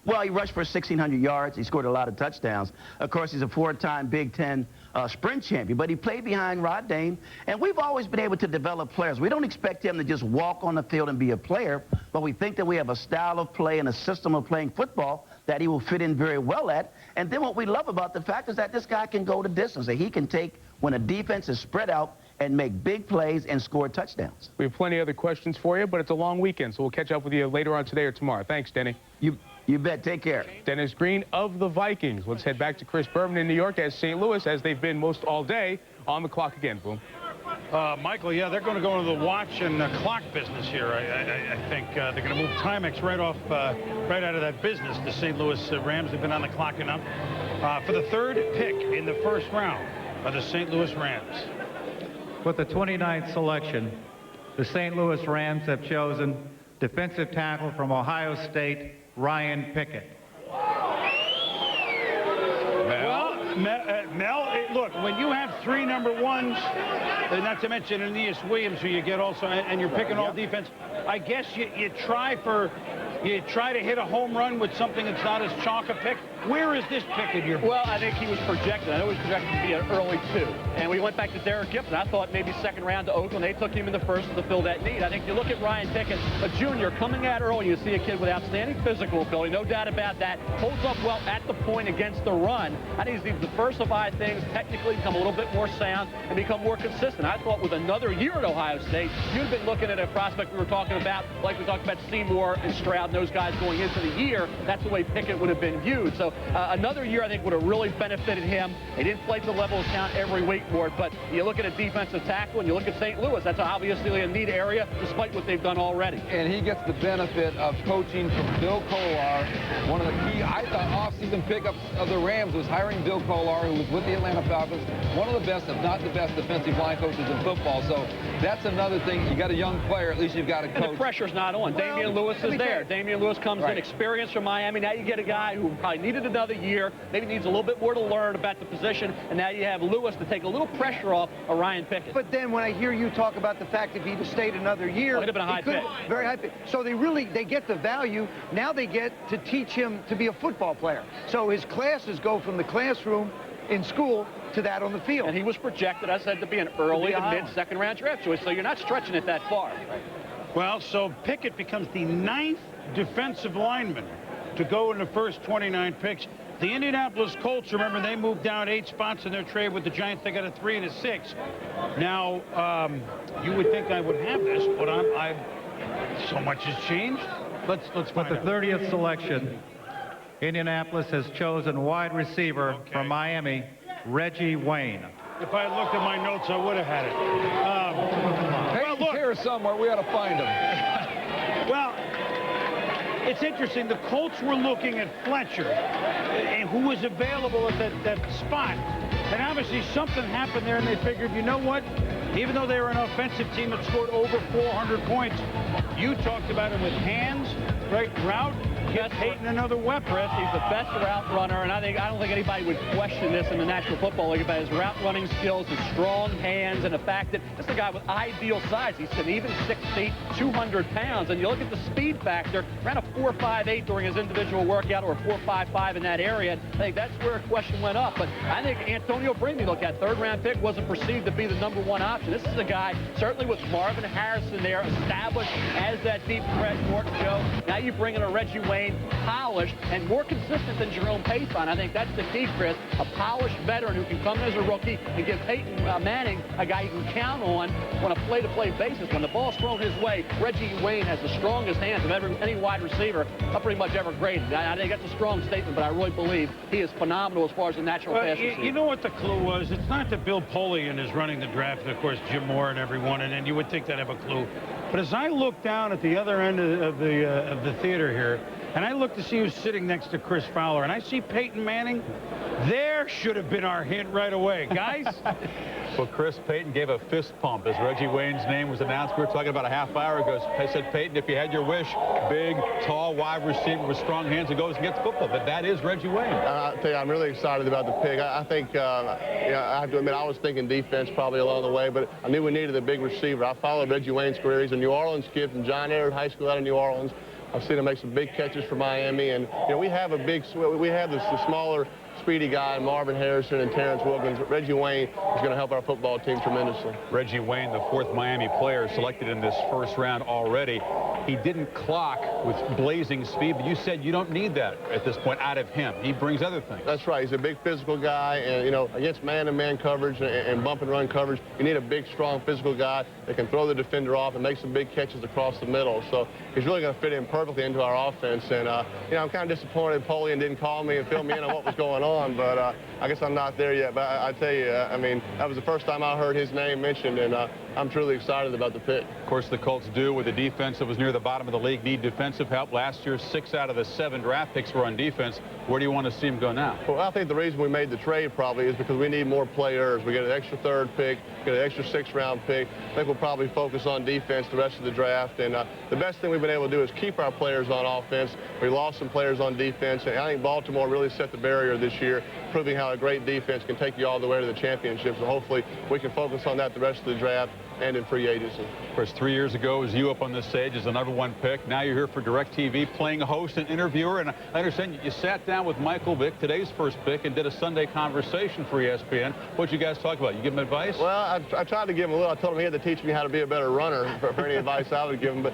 Well, he rushed for 1,600 yards. He scored a lot of touchdowns. Of course, he's a four-time Big Ten sprint champion, but he played behind Rod Dane, and we've always been able to develop players. We don't expect him to just walk on the field and be a player, but we think that we have a style of play and a system of playing football that he will fit in very well at. And then what we love about the fact is that this guy can go the distance, that he can take when a defense is spread out and make big plays and score touchdowns. We have plenty of other questions for you, but it's a long weekend, so we'll catch up with you later on today or tomorrow. Thanks, Denny. You bet. Take care. Dennis Green of the Vikings. Let's head back to Chris Berman in New York as St. Louis, as they've been most all day, on the clock again. Boom. Michael, yeah, they're going to go into the watch and clock business here. I think they're going to move Timex right out of that business. The St. Louis Rams have been on the clock enough. For the third pick in the first round of the St. Louis Rams. With the 29th selection, the St. Louis Rams have chosen defensive tackle from Ohio State, Ryan Pickett. Well, Mel, look, when you have 3 number 1s, not to mention Aeneas Williams, who you get also, and you're picking all defense, I guess you try to hit a home run with something that's not as chalk a pick. Where is this pick in your book? Well, I think he was projected. I know he was projected to be an early 2. And we went back to Derek Gibson. I thought maybe second round to Oakland. They took him in the first to fill that need. I think you look at Ryan Pickett, a junior, coming out early. You see a kid with outstanding physical ability, no doubt about that. Holds up well at the point against the run. I think he's diversify things, technically become a little bit more sound, and become more consistent. I thought with another year at Ohio State, you'd have been looking at a prospect we were talking about, like we talked about Seymour and Stroud and those guys going into the year. That's the way Pickett would have been viewed. So another year, I think, would have really benefited him. He didn't play to the level of count every week for it, but you look at a defensive tackle and you look at St. Louis, that's obviously a neat area, despite what they've done already. And he gets the benefit of coaching from Bill Kolar. One of the key, I thought, off-season pickups of the Rams was hiring Bill Kolar, who was with the Atlanta Falcons, one of the best, if not the best, defensive line coaches in football. So that's another thing. You got a young player, at least you've got a coach. And the pressure's not on. Well, Damian Lewis is there. Damian Lewis comes in, experience from Miami. Now you get a guy who probably needed another year, maybe needs a little bit more to learn about the position, and now you have Lewis to take a little pressure off of Ryan Pickett. But then when I hear you talk about the fact that if he'd have stayed another year, it'd have been a high pick. Very high pick. So they get the value. Now they get to teach him to be a football player. So his classes go from the classroom in school to that on the field. And he was projected, I said, to be an early to mid-second round draft choice, so you're not stretching it that far. Well, so Pickett becomes the 9th defensive lineman to go in the first 29 picks. The Indianapolis Colts, remember, they moved down 8 spots in their trade with the Giants. They got a 3 and a 6. Now, you would think I would have this, but so much has changed. Let's find With the 30th selection, Indianapolis has chosen wide receiver from Miami, Reggie Wayne. If I had looked at my notes, I would have had it. Well, look, here somewhere. We ought to find him. Well, it's interesting. The Colts were looking at Fletcher, who was available at that spot. And obviously something happened there, and they figured, you know what? Even though they were an offensive team that scored over 400 points, you talked about him with hands, right? Route. Give Peyton another weapon. He's the best route runner, and I don't think anybody would question this in the National Football League about his route running skills, his strong hands, and the fact that this is a guy with ideal size. He's an even 6 feet, 200 pounds, and you look at the speed factor, ran a 4.58 during his individual workout, or a 4.55 in that area. And I think that's where a question went up. But I think Antonio Brady, look at 3rd-round pick, wasn't perceived to be the #1 option. This is a guy, certainly with Marvin Harrison there, established as that deep threat, Morton Joe. Now you bring in a Reggie Wayne, polished and more consistent than Jerome Payton. I think that's the key, Chris. A polished veteran who can come in as a rookie and give Peyton Manning a guy you can count on a play-to-play basis. When the ball's thrown his way, Reggie Wayne has the strongest hands of any wide receiver I've pretty much ever graded. I think that's a strong statement, but I really believe he is phenomenal as far as the natural pass receiver. You know what the clue was? It's not that Bill Polian is running the draft, and of course Jim Moore and everyone, and you would think they'd have a clue. But as I look down at the other end of the theater here, and I look to see who's sitting next to Chris Fowler, and I see Peyton Manning, there should have been our hint right away. Guys? Well, Chris, Peyton gave a fist pump as Reggie Wayne's name was announced. We were talking about a half hour ago. I said, Peyton, if you had your wish, big, tall, wide receiver with strong hands that goes and gets football. But that is Reggie Wayne. I tell you, I'm really excited about the pick. I think, I have to admit, I was thinking defense probably along the way, but I knew we needed a big receiver. I followed Reggie Wayne's career. He's a New Orleans kid from John Ehret High School out of New Orleans. I've seen him make some big catches for Miami, and we have the smaller, speedy guy, Marvin Harrison and Terrence Wilkins. Reggie Wayne is going to help our football team tremendously. Reggie Wayne, the 4th Miami player selected in this first round already. He didn't clock with blazing speed, but you said you don't need that at this point out of him. He brings other things. That's right. He's a big physical guy, and, against man-to-man coverage and bump-and-run coverage, you need a big, strong, physical guy that can throw the defender off and make some big catches across the middle. So he's really going to fit in perfectly into our offense. And, I'm kind of disappointed Polian didn't call me and fill me in on what was going on, but I guess I'm not there yet. But I tell you, that was the first time I heard his name mentioned, and I'm truly excited about the pick. Of course, the Colts do, with a defense that was near the bottom of the league, need defensive help. Last year, 6 out of the 7 draft picks were on defense. Where do you want to see him go now? Well, I think the reason we made the trade probably is because we need more players. We get an extra 3rd pick, get an extra 6th-round pick. I think we'll probably focus on defense the rest of the draft. And the best thing we've been able to do is keep our players on offense. We lost some players on defense, and I think Baltimore really set the barrier this year, proving how a great defense can take you all the way to the championship. So hopefully we can focus on that the rest of the draft and in free agency. Of course, 3 years ago, it was you up on this stage as the #1 pick. Now you're here for DirecTV, playing a host and interviewer. And I understand you sat down with Michael Vick, today's first pick, and did a Sunday conversation for ESPN. What'd you guys talk about? You give him advice? Well, I tried to give him a little. I told him he had to teach me how to be a better runner for any advice I would give him. But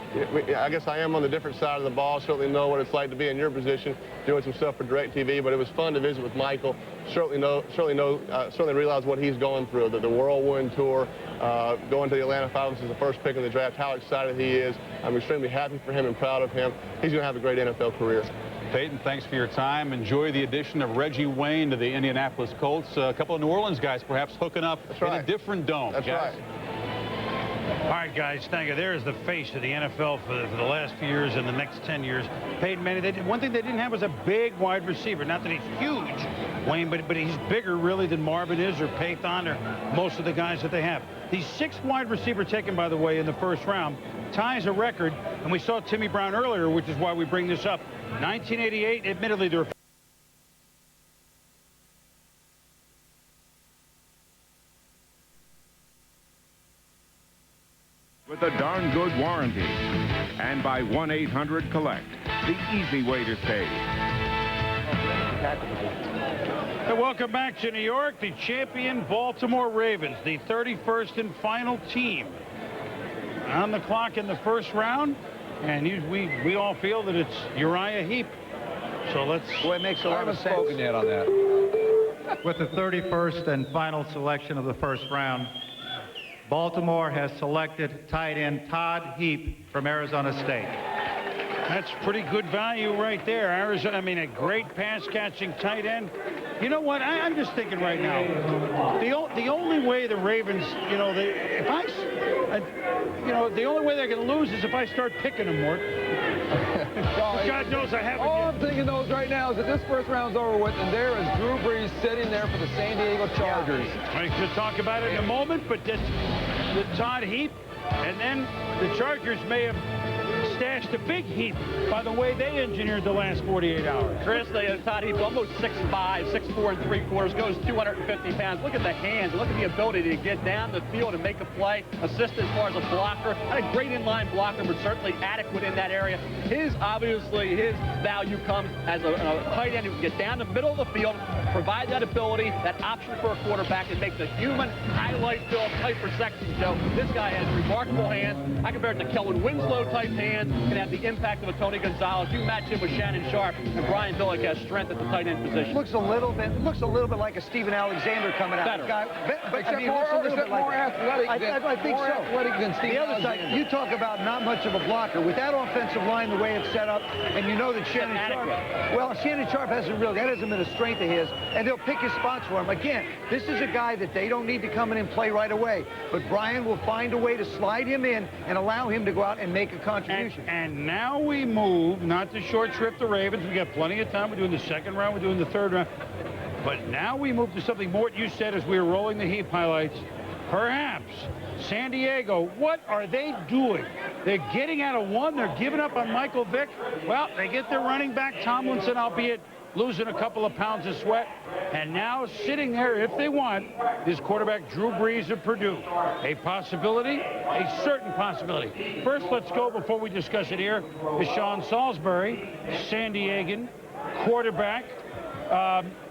I guess I am on the different side of the ball. Certainly know what it's like to be in your position, doing some stuff for DirecTV. But it was fun to visit with Michael. Certainly realize what he's going through, the whirlwind tour, going to the Atlanta Falcons as the first pick in the draft, how excited he is. I'm extremely happy for him and proud of him. He's going to have a great NFL career. Peyton, thanks for your time. Enjoy the addition of Reggie Wayne to the Indianapolis Colts. A couple of New Orleans guys perhaps hooking up in a different dome. That's guys. right. All right, guys, thank you. There's the face of the NFL for the last few years and the next 10 years. Peyton Manning, one thing they didn't have was a big wide receiver. Not that he's huge, Wayne, but he's bigger, really, than Marvin is or Pathon or most of the guys that they have. The 6th wide receiver taken, by the way, in the first round ties a record, and we saw Timmy Brown earlier, which is why we bring this up. 1988, admittedly, there were with a darn good warranty. And by 1-800-COLLECT, the easy way to save. And welcome back to New York, the champion Baltimore Ravens, the 31st and final team on the clock in the first round. And we all feel that it's Uriah Heep. So let's... Boy, it makes a lot of sense. I haven't spoken yet on that. With the 31st and final selection of the first round, Baltimore has selected tight end Todd Heap from Arizona State. That's pretty good value right there. Arizona, I mean, a great pass-catching tight end. You know what? I'm just thinking right now, the only way the Ravens, the only way they're going to lose is if I start picking them more. God knows I haven't. All I'm thinking, though, right now is that this first round's over with, and there is Drew Brees sitting there for the San Diego Chargers. I could talk about it in a moment, but that's the Todd Heap, and then the Chargers may have stashed a big heap by the way they engineered the last 48 hours. Chris, Todd Heap, almost 6'5", 6'4 3/4, goes 250 pounds. Look at the hands. Look at the ability to get down the field and make a play. Assist as far as a blocker. Not a great inline blocker, but certainly adequate in that area. Obviously, his value comes as a tight end who can get down the middle of the field, provide that ability, that option for a quarterback, and make the human highlight film type reception show. This guy has remarkable hands. I compare it to Kellen Winslow type hands. Can have the impact of a Tony Gonzalez. You match him with Shannon Sharp, and Brian Billick has strength at the tight end position. Looks a little bit like a Steven Alexander coming out. Better. But more athletic. I think so. Athletic than Steven the other Alexander. side, you talk about not much of a blocker. With that offensive line, the way it's set up, and you know that Shannon Sharp hasn't really, that hasn't been a strength of his, and they'll pick his spots for him. Again, this is a guy that they don't need to come in and play right away, but Brian will find a way to slide him in and allow him to go out and make a contribution. And now we move, not to short shrift the Ravens. We got plenty of time. We're doing the second round. We're doing the third round. But now we move to something Mort, you said as we were rolling the Heap highlights. Perhaps San Diego, what are they doing? They're getting out of one. They're giving up on Michael Vick. Well, they get their running back, Tomlinson, albeit losing a couple of pounds of sweat. And now sitting there, if they want, is quarterback Drew Brees of Purdue. A possibility, a certain possibility. First, let's go, before we discuss it here, is Sean Salisbury, San Diegan quarterback.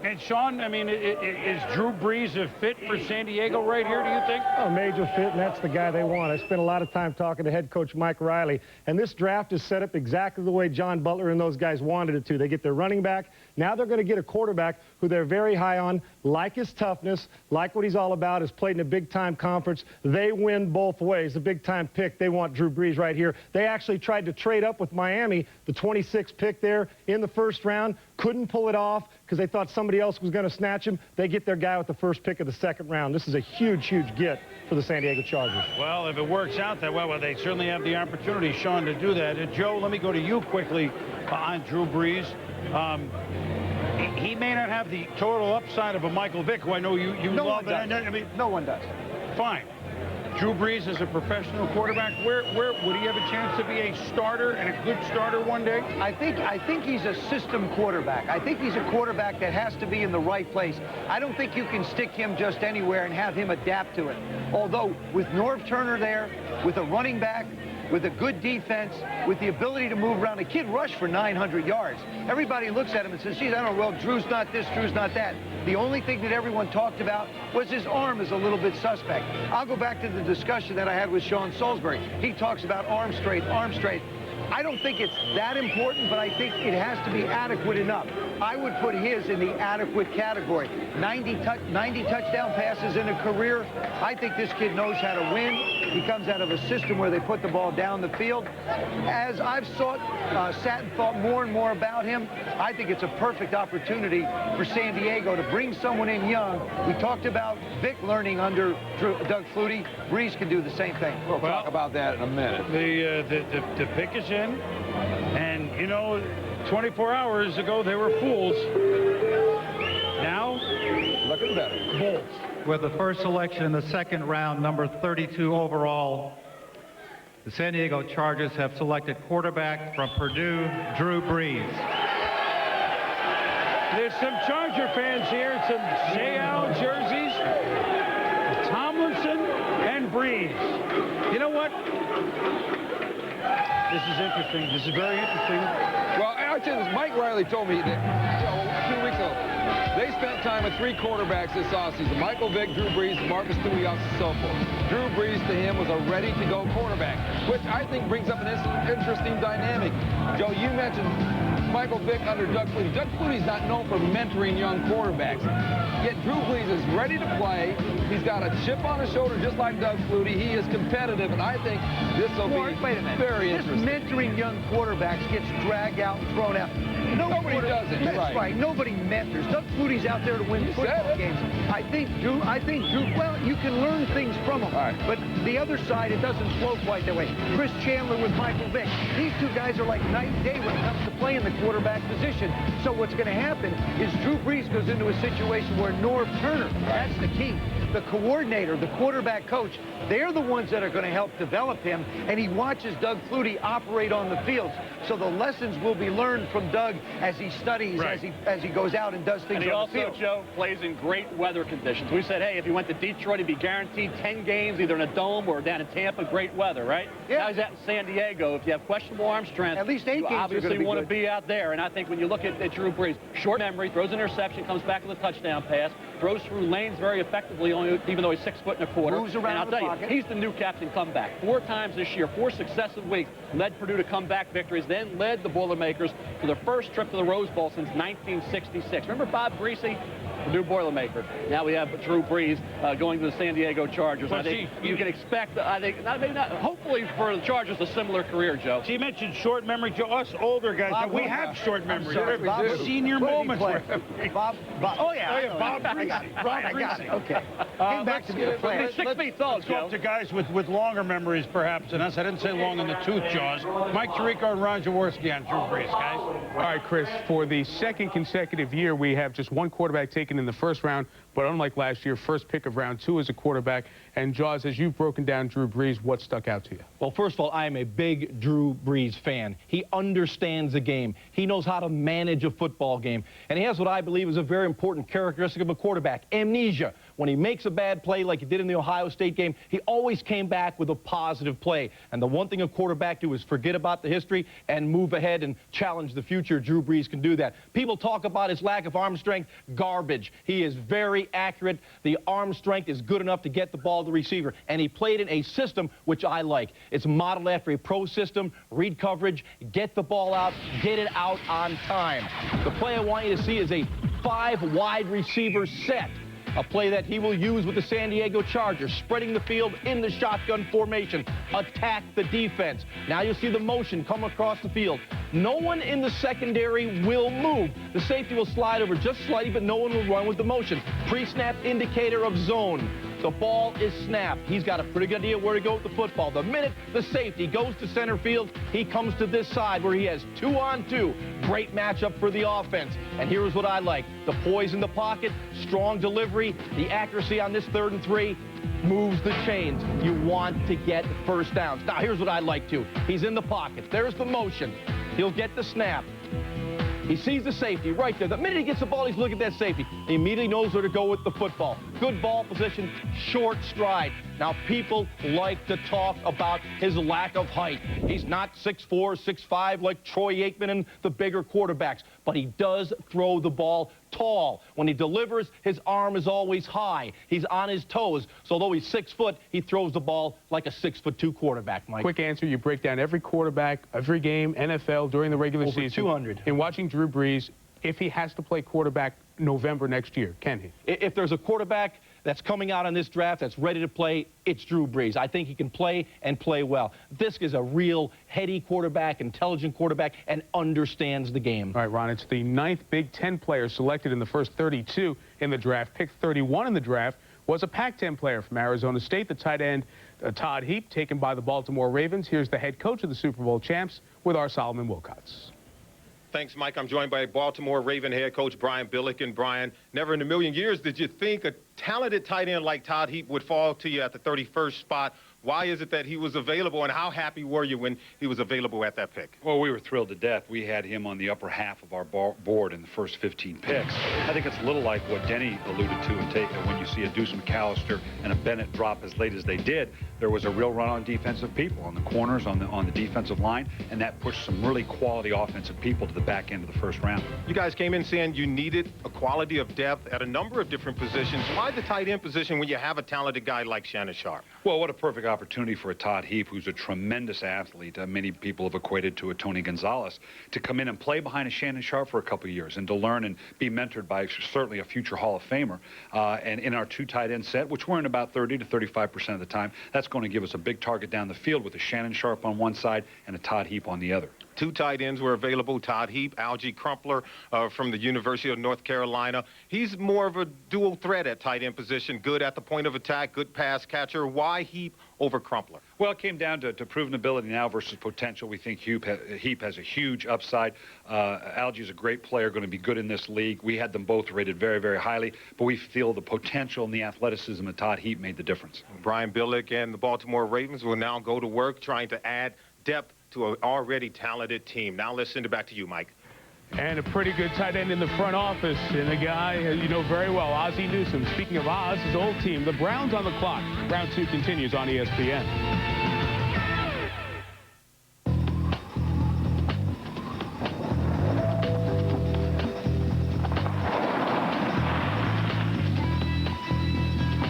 And Sean, I mean, is Drew Brees a fit for San Diego right here, do you think? A major fit, and that's the guy they want. I spent a lot of time talking to head coach Mike Riley, and this draft is set up exactly the way John Butler and those guys wanted it to. They get their running back. Now they're going to get a quarterback who they're very high on, like his toughness, like what he's all about, has played in a big-time conference. They win both ways. The big-time pick, they want Drew Brees right here. They actually tried to trade up with Miami, the 26th pick there in the first round. Couldn't pull it off because they thought somebody else was going to snatch him. They get their guy with the first pick of the second round. This is a huge, huge get for the San Diego Chargers. Well, if it works out that well, they certainly have the opportunity, Sean, to do that. Joe, let me go to you quickly on Drew Brees. He may not have the total upside of a Michael Vick, who I know you No love. one does. I mean, no one does. Fine. Drew Brees is a professional quarterback. Where would he have a chance to be a starter and a good starter one day? I think he's a system quarterback. I think he's a quarterback that has to be in the right place. I don't think you can stick him just anywhere and have him adapt to it. Although with Norv Turner there, with a running back, with a good defense, with the ability to move around. A kid rushed for 900 yards. Everybody looks at him and says, geez, I don't know, well, Drew's not this, Drew's not that. The only thing that everyone talked about was his arm is a little bit suspect. I'll go back to the discussion that I had with Sean Salisbury. He talks about arm strength, arm strength. I don't think it's that important, but I think it has to be adequate enough. I would put his in the adequate category. 90 touchdown passes in a career. I think this kid knows how to win. He comes out of a system where they put the ball down the field. As I've sat and thought more and more about him, I think it's a perfect opportunity for San Diego to bring someone in young. We talked about Vick learning under Doug Flutie. Brees can do the same thing. We'll talk about that in a minute. The pick is in, and you know, 24 hours ago they were fools. Now, looking better. Bulls. With the first selection in the second round, number 32 overall, the San Diego Chargers have selected quarterback from Purdue, Drew Brees. There's some Charger fans here, some Seau jerseys, Tomlinson and Brees. You know what? This is interesting. This is very interesting. Well, I'll tell you this. Mike Riley told me that 2 weeks ago, they spent time with 3 quarterbacks this offseason. Michael Vick, Drew Brees, Marcus Tuios, and so forth. Drew Brees to him was a ready-to-go quarterback, which I think brings up an interesting dynamic. Joe, you mentioned Michael Vick under Doug Flutie. Doug Flutie's not known for mentoring young quarterbacks. Yet Drew Brees is ready to play. He's got a chip on his shoulder just like Doug Flutie. He is competitive, and I think this will be very interesting. This mentoring young quarterbacks gets dragged out and thrown out. Nobody does it. That's right. Nobody mentors. Doug Flutie's out there to win football games. I think Drew, well, you can learn things from him. Right. But the other side, it doesn't flow quite that way. Chris Chandler with Michael Vick. These two guys are like night and day when it comes to playing the quarterback position. So what's going to happen is Drew Brees goes into a situation where Norv Turner, that's the key, the coordinator, the quarterback coach, they're the ones that are going to help develop him, and he watches Doug Flutie operate on the field. So the lessons will be learned from Doug as he studies, as he goes out and does things and he on the also, field. Joe, plays in great weather conditions. We said, hey, if he went to Detroit, he'd be guaranteed 10 games, either in a dome or down in Tampa, great weather, right? Yeah. Now he's out in San Diego. If you have questionable arm strength, at least 8 you games obviously want to be out there. And I think when you look at Drew Brees, short memory, throws an interception, comes back with a touchdown pass, throws through lanes very effectively, even though he's 6'125". Moves around and I'll the tell pocket. you, he's the new Captain Comeback. 4 times this year, 4 successive weeks, led Purdue to comeback victories, then led the Boilermakers to their first trip to the Rose Bowl since 1966. Remember Bob Greasy? Purdue Boilermaker. Now we have Drew Brees going to the San Diego Chargers. Well, I think you can expect, hopefully for the Chargers, a similar career, Joe. So you mentioned short memory, Joe. Us older guys, Bob, we have short memory. Bob, Senior moments. Bob, oh, yeah. Bob Greasy. I got it. Okay. Came back to be a player. 6 feet tall, Let's go up to guys with longer memories, perhaps, than us. I didn't say long in the tooth, Jaws. Mike Tirico and Ron Jaworski on Drew Brees, guys. All right, Chris, for the second consecutive year, we have just one quarterback taken in the first round, but unlike last year, first pick of round 2 as a quarterback. And Jaws, as you've broken down Drew Brees, what stuck out to you? Well, first of all, I am a big Drew Brees fan. He understands the game. He knows how to manage a football game. And he has what I believe is a very important characteristic of a quarterback, amnesia. When he makes a bad play like he did in the Ohio State game, he always came back with a positive play. And the one thing a quarterback do is forget about the history and move ahead and challenge the future. Drew Brees can do that. People talk about his lack of arm strength. Garbage. He is very accurate. The arm strength is good enough to get the ball to the receiver. And he played in a system which I like. It's modeled after a pro system. Read coverage, get the ball out, get it out on time. The play I want you to see is a 5 wide receiver set. A play that he will use with the San Diego Chargers, spreading the field in the shotgun formation. Attack the defense. Now you'll see the motion come across the field. No one in the secondary will move. The safety will slide over just slightly, but no one will run with the motion. Pre-snap indicator of zone. The ball is snapped. He's got a pretty good idea where to go with the football. The minute the safety goes to center field, he comes to this side where he has 2-on-2. Great matchup for the offense. And here's what I like. The poise in the pocket, strong delivery, the accuracy on this 3rd and 3 moves the chains. You want to get first downs. Now, here's what I like too. He's in the pocket. There's the motion. He'll get the snap. He sees the safety right there. The minute he gets the ball, he's looking at that safety. He immediately knows where to go with the football. Good ball position, short stride. Now, people like to talk about his lack of height. He's not 6'4", 6'5", like Troy Aikman and the bigger quarterbacks, but he does throw the ball tall. When he delivers, his arm is always high. He's on his toes. So although he's 6 foot, he throws the ball like a 6'2" quarterback, Mike. Quick answer, you break down every quarterback, every game, NFL, during the regular Over season. 200. In watching Drew Brees, if he has to play quarterback November next year, can he? If there's a quarterback that's coming out on this draft that's ready to play, it's Drew Brees. I think he can play and play well. This is a real heady quarterback, intelligent quarterback, and understands the game. All right, Ron, it's the 9th Big Ten player selected in the first 32 in the draft. Pick 31 in the draft was a Pac-10 player from Arizona State, the tight end Todd Heap, taken by the Baltimore Ravens. Here's the head coach of the Super Bowl champs with our Solomon Wilcots. Thanks, Mike. I'm joined by Baltimore Raven head coach Brian Billick. And Brian, never in a million years did you think a talented tight end like Todd Heap would fall to you at the 31st spot. Why is it that he was available, and how happy were you when he was available at that pick? Well, we were thrilled to death. We had him on the upper half of our board in the first 15 picks. I think it's a little like what Denny alluded to when you see a Deuce McAllister and a Bennett drop as late as they did. There was a real run on defensive people, on the corners, on the defensive line, and that pushed some really quality offensive people to the back end of the first round. You guys came in saying you needed a quality of depth at a number of different positions. Why the tight end position when you have a talented guy like Shannon Sharpe? Well, what a perfect opportunity for a Todd Heap, who's a tremendous athlete. Many people have equated to a Tony Gonzalez, to come in and play behind a Shannon Sharpe for a couple of years and to learn and be mentored by certainly a future Hall of Famer. And in our 2 tight end set, which we're in about 30 to 35% of the time, that's going to give us a big target down the field with a Shannon Sharpe on one side and a Todd Heap on the other. 2 tight ends were available, Todd Heap, Algie Crumpler from the University of North Carolina. He's more of a dual threat at tight end position, good at the point of attack, good pass catcher. Why Heap over Crumpler? Well, it came down to proven ability now versus potential. We think Heap has a huge upside. Algie's a great player, going to be good in this league. We had them both rated very, very highly, but we feel the potential and the athleticism of Todd Heap made the difference. Brian Billick and the Baltimore Ravens will now go to work trying to add depth to an already talented team. Now let's send it back to you, Mike. And a pretty good tight end in the front office, and a guy you know very well, Ozzie Newsome. Speaking of Oz, his old team, the Browns on the clock. Round 2 continues on ESPN.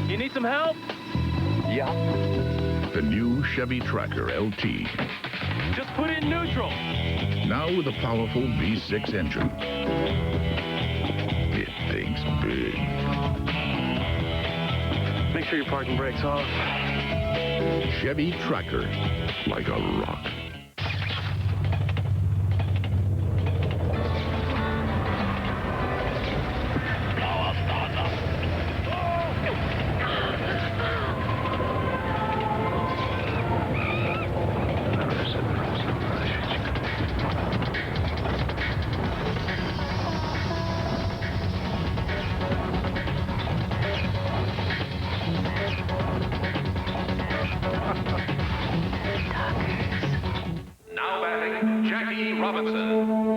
You need some help? Yeah. The new Chevy Tracker LT. Just put it in neutral. Now with a powerful V6 engine. It thinks big. Make sure your parking brake's off. Chevy Tracker, like a rock.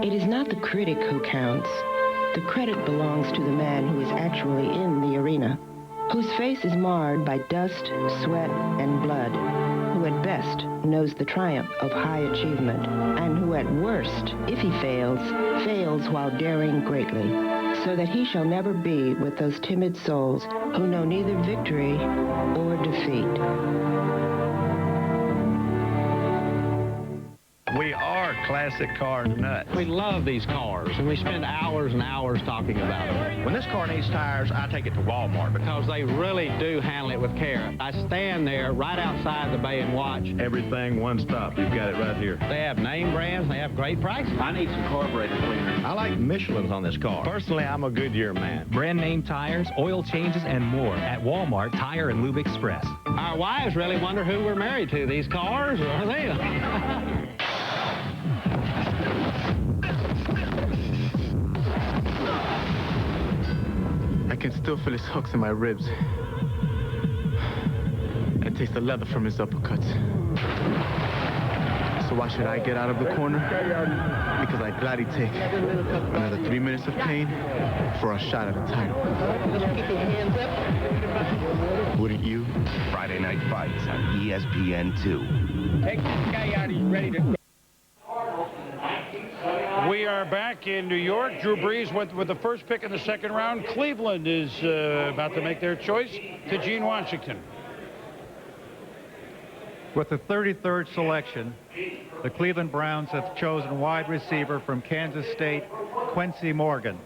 It is not the critic who counts. The credit belongs to the man who is actually in the arena, whose face is marred by dust, sweat, and blood, who at best knows the triumph of high achievement, and who at worst, if he fails, fails while daring greatly, so that he shall never be with those timid souls who know neither victory or defeat. We are classic car nuts. We love these cars, and we spend hours and hours talking about them. When this car needs tires, I take it to Walmart. Because they really do handle it with care. I stand there right outside the bay and watch. Everything one stop. You've got it right here. They have name brands. They have great prices. I need some carburetor cleaner. I like Michelin's on this car. Personally, I'm a Goodyear man. Brand name tires, oil changes, and more at Walmart Tire and Lube Express. Our wives really wonder who we're married to, these cars or them. I can still feel his hooks in my ribs. And taste the leather from his uppercuts. So why should I get out of the corner? Because I'd gladly take another 3 minutes of pain for a shot at a title. Wouldn't you? Friday Night Fights on ESPN2. Take this guy out. He's ready to go. We are back in New York. Drew Brees went with the first pick in the second round. Cleveland is about to make their choice to Gene Washington. With the 33rd selection, the Cleveland Browns have chosen wide receiver from Kansas State, Quincy Morgan.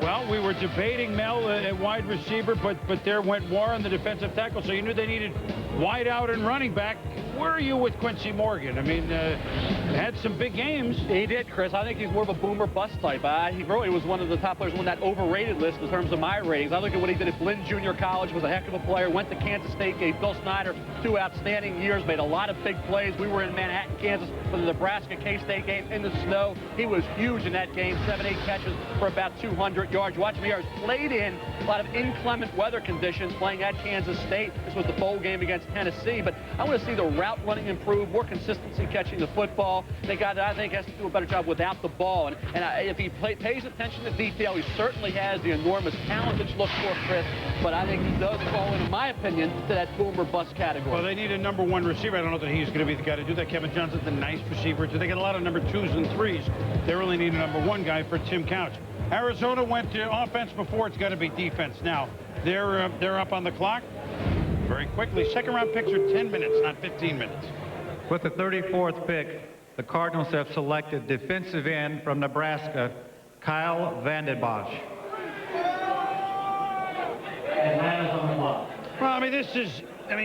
Well, we were debating Mel at wide receiver, but there went Warren, the defensive tackle, so you knew they needed wide out and running back. Where are you with Quincy Morgan? I mean, had some big games. He did, Chris. I think he's more of a boomer bust type. He really was one of the top players on that overrated list in terms of my ratings. I look at what he did at Blinn Junior College, was a heck of a player, went to Kansas State, gave Bill Snyder 2 outstanding years, made a lot of big plays. We were in Manhattan, Kansas for the Nebraska K-State game in the snow. He was huge in that game, 7-8 catches for about 200 yards. Watch me, yards played in a lot of inclement weather conditions playing at Kansas State. This was the bowl game against Tennessee, but I want to see the route running improve, more consistency catching the football. They got, I think, has to do a better job without the ball. And if he pays attention to detail, he certainly has the enormous talent that you look for, Chris. But I think he does fall, in my opinion, to that boomer bust category. Well, they need a #1 receiver. I don't know that he's going to be the guy to do that. Kevin Johnson's a nice receiver, too. They get a lot of #2s and #3s. They really need a #1 guy for Tim Couch. Arizona went to offense before. It's got to be defense now. They're up on the clock very quickly. Second-round picks are 10 minutes, not 15 minutes. With the 34th pick, the Cardinals have selected defensive end from Nebraska, Kyle Vanden Bosch. Well, I mean, this is,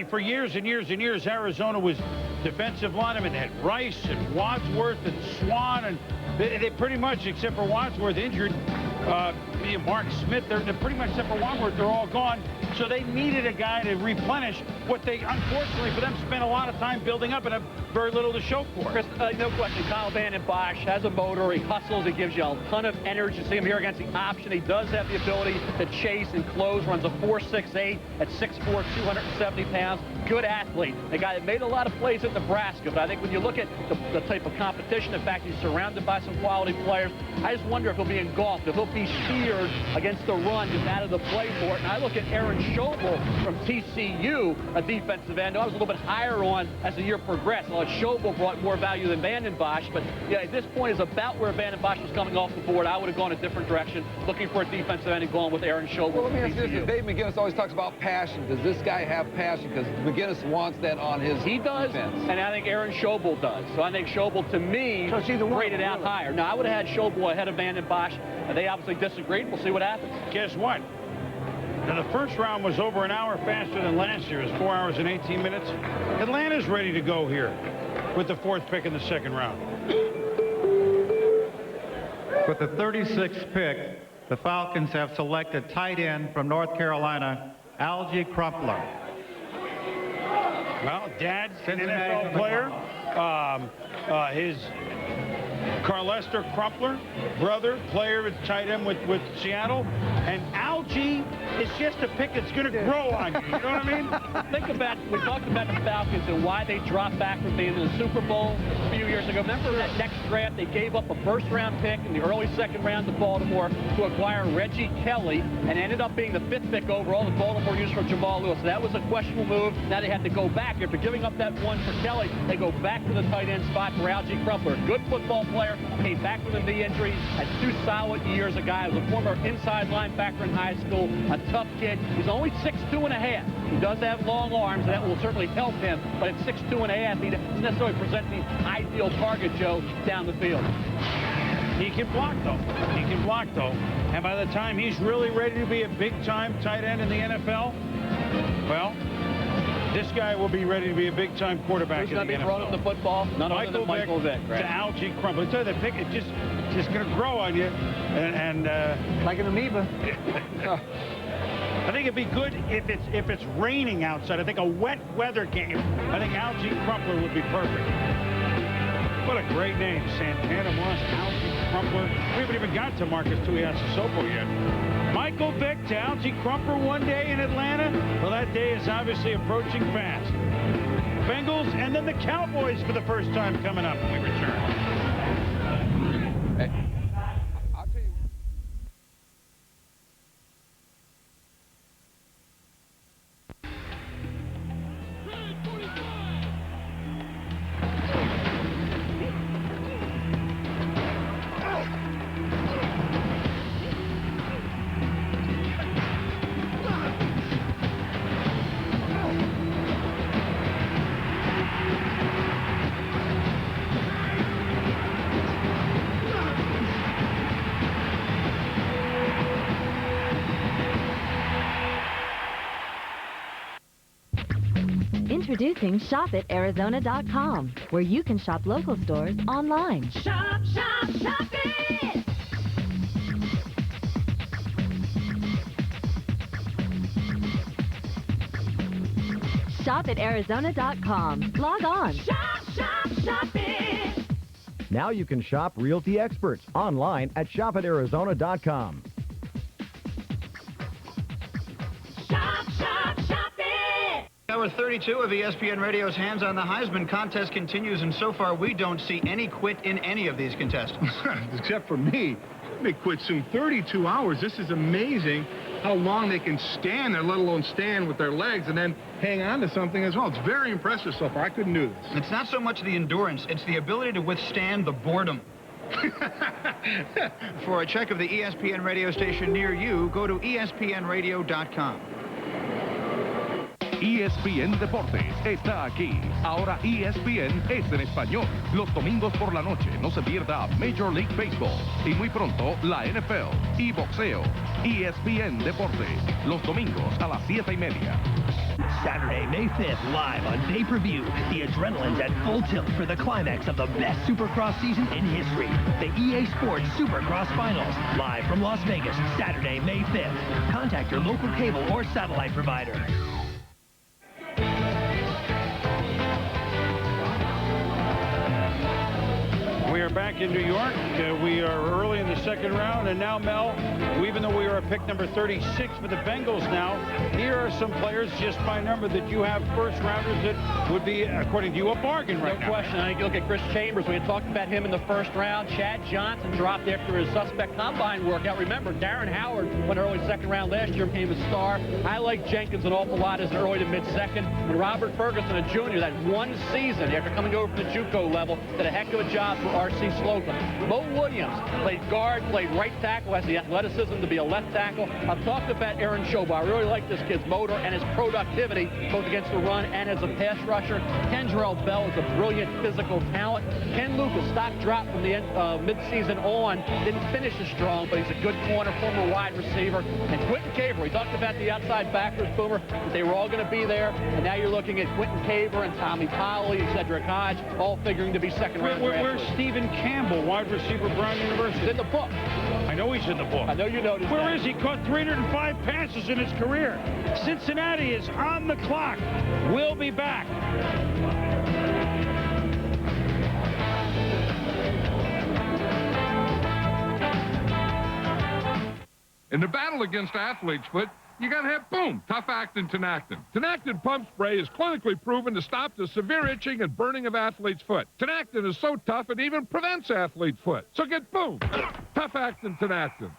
for years and years and years, Arizona was defensive linemen. They had Rice and Wadsworth and Swan, and they pretty much, except for Wadsworth injured, Mark Smith, they're pretty much, except for Wadsworth, they're all gone. So they needed a guy to replenish what they, unfortunately for them, spent a lot of time building up and have very little to show for. Chris, no question, Kyle Vanden Bosch has a motor. He hustles. He gives you a ton of energy. You see him here against the option. He does have the ability to chase and close. Runs a 4.68 at 6'4", 270 pounds. Good athlete. A guy that made a lot of plays at Nebraska. But I think when you look at the type of competition, in fact, he's surrounded by some quality players. I just wonder if he'll be engulfed, if he'll be steered against the run, just out of the play for it. And I look at Aaron Schobel from TCU, a defensive end. I was a little bit higher on as the year progressed. Schobel brought more value than Vanden Bosch, but yeah, at this point is about where Vanden Bosch was coming off the board. I would have gone a different direction, looking for a defensive end and going with Aaron Schobel. Well, let me ask you this. Dave McGinnis always talks about passion. Does this guy have passion? Because McGinnis wants that on his He does, defense. And I think Aaron Schobel does. So I think Schobel, to me, rated out higher. Now, I would have had Schobel ahead of Vanden Bosch. They obviously disagreed. We'll see what happens. Guess what? Now, the first round was over an hour faster than last year. It was 4 hours and 18 minutes. Atlanta's ready to go here with the 4th pick in the second round. With the 36th pick, the Falcons have selected tight end from North Carolina, Algie Crumpler. Well, Dad's an NFL player. His Carlester Crumpler, brother, player at tight end with Seattle. And Algie is just a pick that's going to grow on you. You know what I mean? Think about, we talked about the Falcons and why they dropped back from being in the Super Bowl a few years ago. Remember that next draft, they gave up a first-round pick in the early second round to Baltimore to acquire Reggie Kelly and ended up being the 5th pick overall that Baltimore used for Jamal Lewis. So that was a questionable move. Now they had to go back. After giving up that one for Kelly, they go back to the tight end spot for Algie Crumpler. Good football player. player, came back from a knee injury, had 2 solid years. A guy who was a former inside linebacker in high school, a tough kid. He's only 6'2½". He does have long arms, and that will certainly help him, but at 6'2½", he doesn't necessarily present the ideal target, Joe, down the field. He can block, though. He can block, though. And by the time he's really ready to be a big-time tight end in the NFL, well, this guy will be ready to be a big-time quarterback in the NFL. Who's going to be throwing him the football? None other than Michael Vick, right? To Algie Crumpler. I tell you, the pick is just going to grow on you. And like an amoeba. I think it'd be good if it's raining outside. I think a wet weather game, I think Algie Crumpler would be perfect. What a great name, Santana Moss, Algie Crumpler. We haven't even got to Marcus Tuiasosopo yet. Michael Vick to Algie Crumpler one day in Atlanta. Well, that day is obviously approaching fast. Bengals and then the Cowboys for the first time coming up when we return. Hey. Introducing ShopItArizona.com, where you can shop local stores online. Shop, shop, shop it! ShopItArizona.com. Log on. Shop, shop, shop it! Now you can shop Realty Experts online at ShopItArizona.com. Shop, shop, shop it! Hour 32 of ESPN Radio's Hands on the Heisman contest continues, and so far we don't see any quit in any of these contestants. Except for me. They quit soon. 32 hours. This is amazing how long they can stand there, let alone stand with their legs and then hang on to something as well. It's very impressive so far. I couldn't do this. It's not so much the endurance, it's the ability to withstand the boredom. For a check of the ESPN radio station near you, go to ESPNradio.com. ESPN Deportes está aquí. Ahora ESPN es en español. Los domingos por la noche no se pierda Major League Baseball. Y muy pronto la NFL y boxeo. ESPN Deportes. Los domingos a las 7:30. Saturday, May 5th, live on pay-per-view. The adrenaline's at full tilt for the climax of the best Supercross season in history. The EA Sports Supercross Finals, live from Las Vegas, Saturday, May 5th. Contact your local cable or satellite provider. We are back in New York. We are early in the second round, and now, Mel, even though we are at pick number 36 for the Bengals now, here are some players just by number that you have first rounders that would be, according to you, a bargain right now. No question. I think you look at Chris Chambers. We had talked about him in the first round. Chad Johnson dropped after his suspect combine workout. Remember, Darren Howard went early second round last year, became a star. I like Jenkins an awful lot as an early to mid-second. And Robert Ferguson, a junior, that one season after coming over from the JUCO level, did a heck of a job for R.C. Slocum. Mo Williams played guard, played right tackle, has the athleticism to be a left tackle. I've talked about Aaron Schober. I really like this kid's motor and his productivity, both against the run and as a pass rusher. Kendrell Bell is a brilliant physical talent. Ken Lucas, stock dropped from the mid-season on. Didn't finish as strong, but he's a good corner, former wide receiver. And Quentin Caver, we talked about the outside backers, Boomer, that they were all going to be there. And now you're looking at Quentin Caver and Tommy Polley, Cedric Hodge, all figuring to be second-round draft Where's Stephen Campbell, wide receiver, Brown University? He's in the book. I know he's in the book. I know you noticed Where that. is he? Caught 305 passes in his career. Cincinnati is on the clock. We'll be back. In the battle against athlete's foot, you gotta have, boom, Tough Actin Tinactin. Tinactin pump spray is clinically proven to stop the severe itching and burning of athlete's foot. Tinactin is so tough it even prevents athlete foot. So get, boom, Tough Actin Tinactin.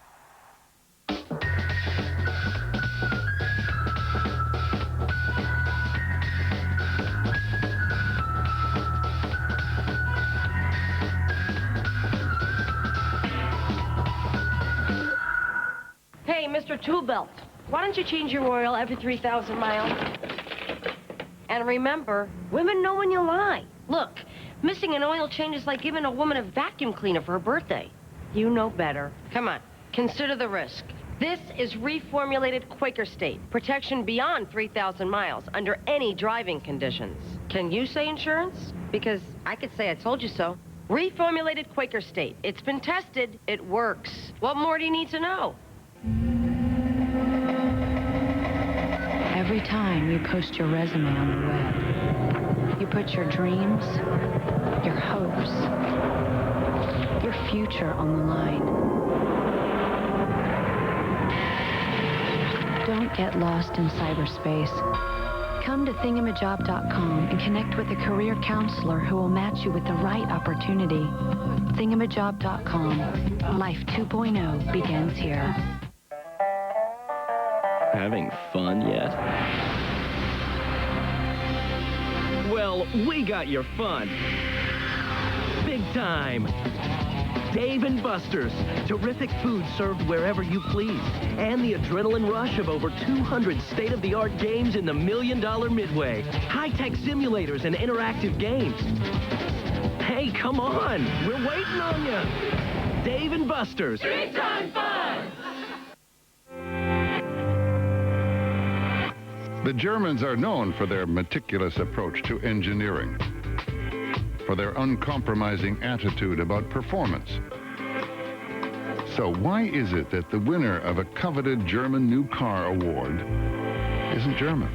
Mr. Tool Belt, why don't you change your oil every 3,000 miles? And remember, women know when you lie. Look, missing an oil change is like giving a woman a vacuum cleaner for her birthday. You know better. Come on, consider the risk. This is reformulated Quaker State. Protection beyond 3,000 miles under any driving conditions. Can you say insurance? Because I could say I told you so. Reformulated Quaker State. It's been tested. It works. What more do you need to know? Every time you post your resume on the web, you put your dreams, your hopes, your future on the line. Don't get lost in cyberspace. Come to thingamajob.com and connect with a career counselor who will match you with the right opportunity. Thingamajob.com. Life 2.0 begins here. Having fun yet? Well, we got your fun. Big time. Dave & Buster's. Terrific food served wherever you please. And the adrenaline rush of over 200 state-of-the-art games in the $1 Million Midway. High-tech simulators and interactive games. Hey, come on. We're waiting on you. Dave & Buster's. Big time fun! The Germans are known for their meticulous approach to engineering, for their uncompromising attitude about performance. So why is it that the winner of a coveted German New Car Award isn't German?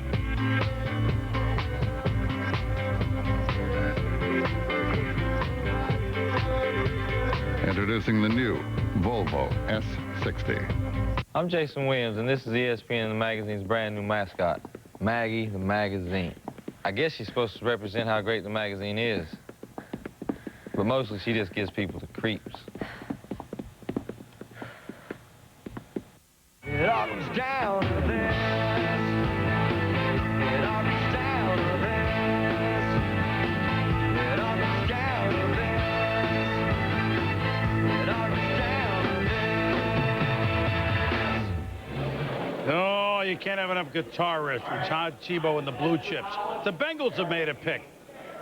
Introducing the new Volvo S60. I'm Jason Williams, and this is ESPN, the magazine's brand new mascot, Maggie the Magazine. I guess she's supposed to represent how great the magazine is, but mostly she just gives people the creeps. It all comes down to this. It all comes down to this. It all comes down to this. It all comes down to this. Oh, you can't have enough guitar riffs from Todd Tebow and the Blue Chips. The Bengals have made a pick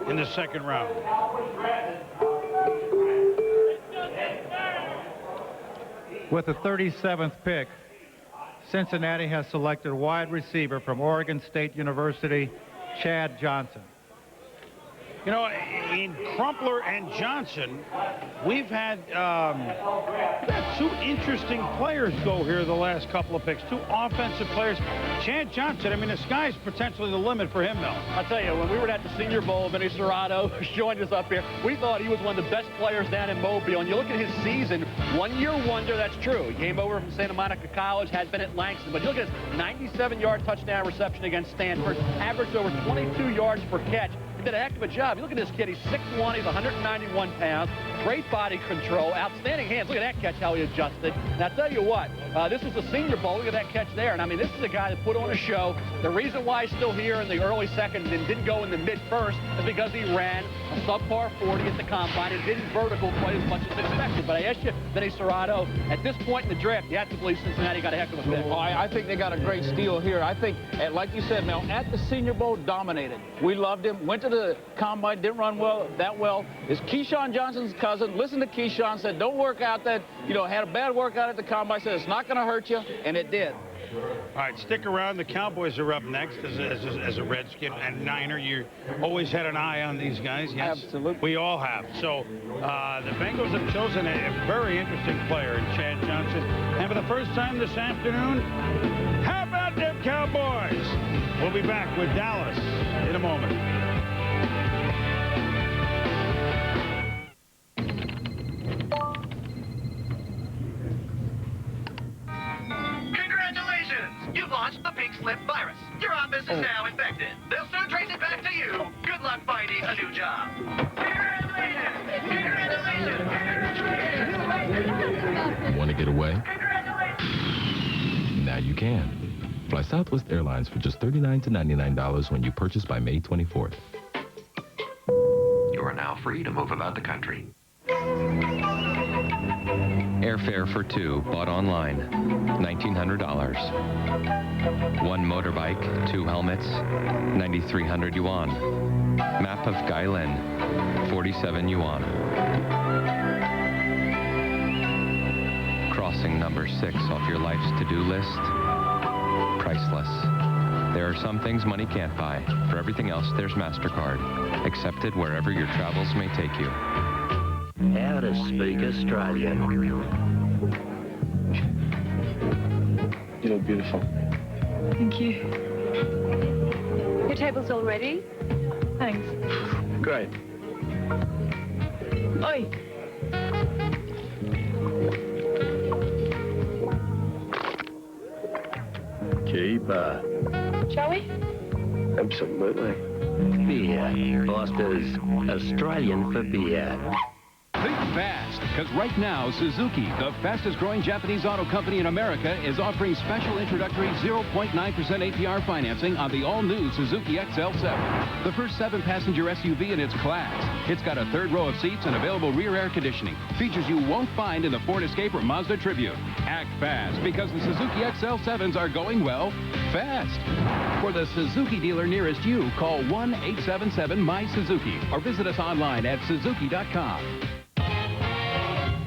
in the second round. With the 37th pick, Cincinnati has selected wide receiver from Oregon State University, Chad Johnson. You know, in Crumpler and Johnson, we've had two interesting players go here the last couple of picks. Two offensive players. Chad Johnson, I mean, the sky's potentially the limit for him, Mel. I'll tell you, when we were at the Senior Bowl, Vinny Serrato joined us up here. We thought he was one of the best players down in Mobile. And you look at his season, one-year wonder, that's true. He came over from Santa Monica College, had been at Langston. But you look at his 97-yard touchdown reception against Stanford, averaged over 22 yards per catch. He did a heck of a job. You look at this kid, he's 6'1", he's 191 pounds, great body control, outstanding hands. Look at that catch, how he adjusted. And I'll tell you what, this was the Senior Bowl. Look at that catch there. And I mean, this is a guy that put on a show. The reason why he's still here in the early second and didn't go in the mid-first is because he ran a subpar 40 at the combine and didn't vertical quite as much as expected. But I asked you, Vinny Serrato, at this point in the draft, you have to believe Cincinnati got a heck of a pick. Oh, I think they got a great steal here. I think, like you said, Mel, at the Senior Bowl, dominated. We loved him. Went to the combine, didn't run that well. Is Keyshawn Johnson's cousin. Listen to Keyshawn, said, don't work out that, had a bad workout at the combine. Said, it's not going to hurt you, and it did. All right, stick around. The Cowboys are up next as a Redskin and Niner. You always had an eye on these guys. Yes, absolutely. We all have. So the Bengals have chosen a very interesting player in Chad Johnson. And for the first time this afternoon, how about them Cowboys? We'll be back with Dallas in a moment. You've launched the pink slip virus. Your office is now infected. They'll soon trace it back to you. Good luck finding a new job. Congratulations! Congratulations! Want to get away? Now you can. Fly Southwest Airlines for just $39 to $99 when you purchase by May 24th. You are now free to move about the country. airfare for two bought online, $1,900. One motorbike, 2 helmets, 9,300 yuan. Map of Gailin, 47 yuan. Crossing number 6 off your life's to-do list, priceless. There are some things money can't buy. For everything else, there's MasterCard. Accepted wherever your travels may take you. How to speak Australian. You look beautiful. Thank you. Your table's all ready? Thanks. Great. Oi! Keeper. Shall we? Absolutely. Beer. Foster's Australian for beer. Think fast, because right now, Suzuki, the fastest growing Japanese auto company in America, is offering special introductory 0.9% APR financing on the all-new Suzuki XL7. The first 7-passenger SUV in its class. It's got a 3rd row of seats and available rear air conditioning. Features you won't find in the Ford Escape or Mazda Tribute. Act fast, because the Suzuki XL7s are going, well, fast. For the Suzuki dealer nearest you, call 1-877-MY-SUZUKI or visit us online at Suzuki.com.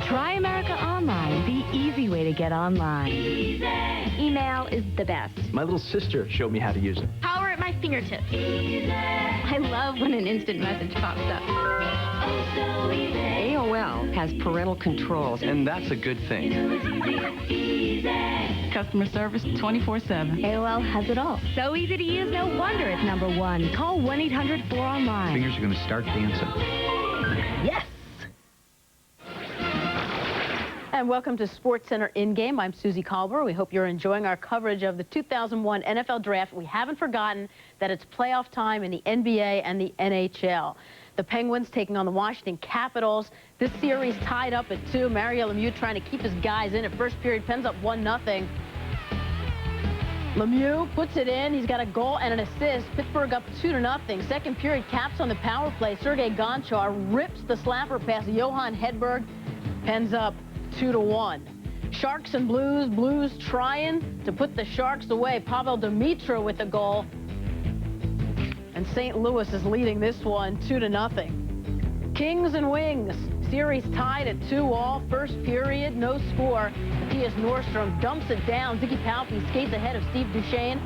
Try America Online, the easy way to get online. Easy. Email is the best. My little sister showed me how to use it. Power at my fingertips. Easy. I love when an instant message pops up. Oh, so easy. AOL has parental controls, and that's a good thing. Easy. Customer service 24/7. AOL has it all. So easy to use, no wonder it's #1. Call 1-800-4ONLINE. Fingers are going to start dancing. Yes! And welcome to SportsCenter In-Game. I'm Susie Colbert. We hope you're enjoying our coverage of the 2001 NFL Draft. We haven't forgotten that it's playoff time in the NBA and the NHL. The Penguins taking on the Washington Capitals. This series tied up at 2. Mario Lemieux trying to keep his guys in at first period. Pens up 1-0. Lemieux puts it in. He's got a goal and an assist. Pittsburgh up 2-0. Second period, Caps on the power play. Sergei Gonchar rips the slapper past Johan Hedberg. Pens up 2-1. Sharks and Blues. Blues trying to put the Sharks away. Pavel Demitra with the goal. And St. Louis is leading this one 2-0. Kings and Wings. Series tied at 2-all. First period, no score. Matthias Nordstrom dumps it down. Ziggy Palffy skates ahead of Steve Duchesne.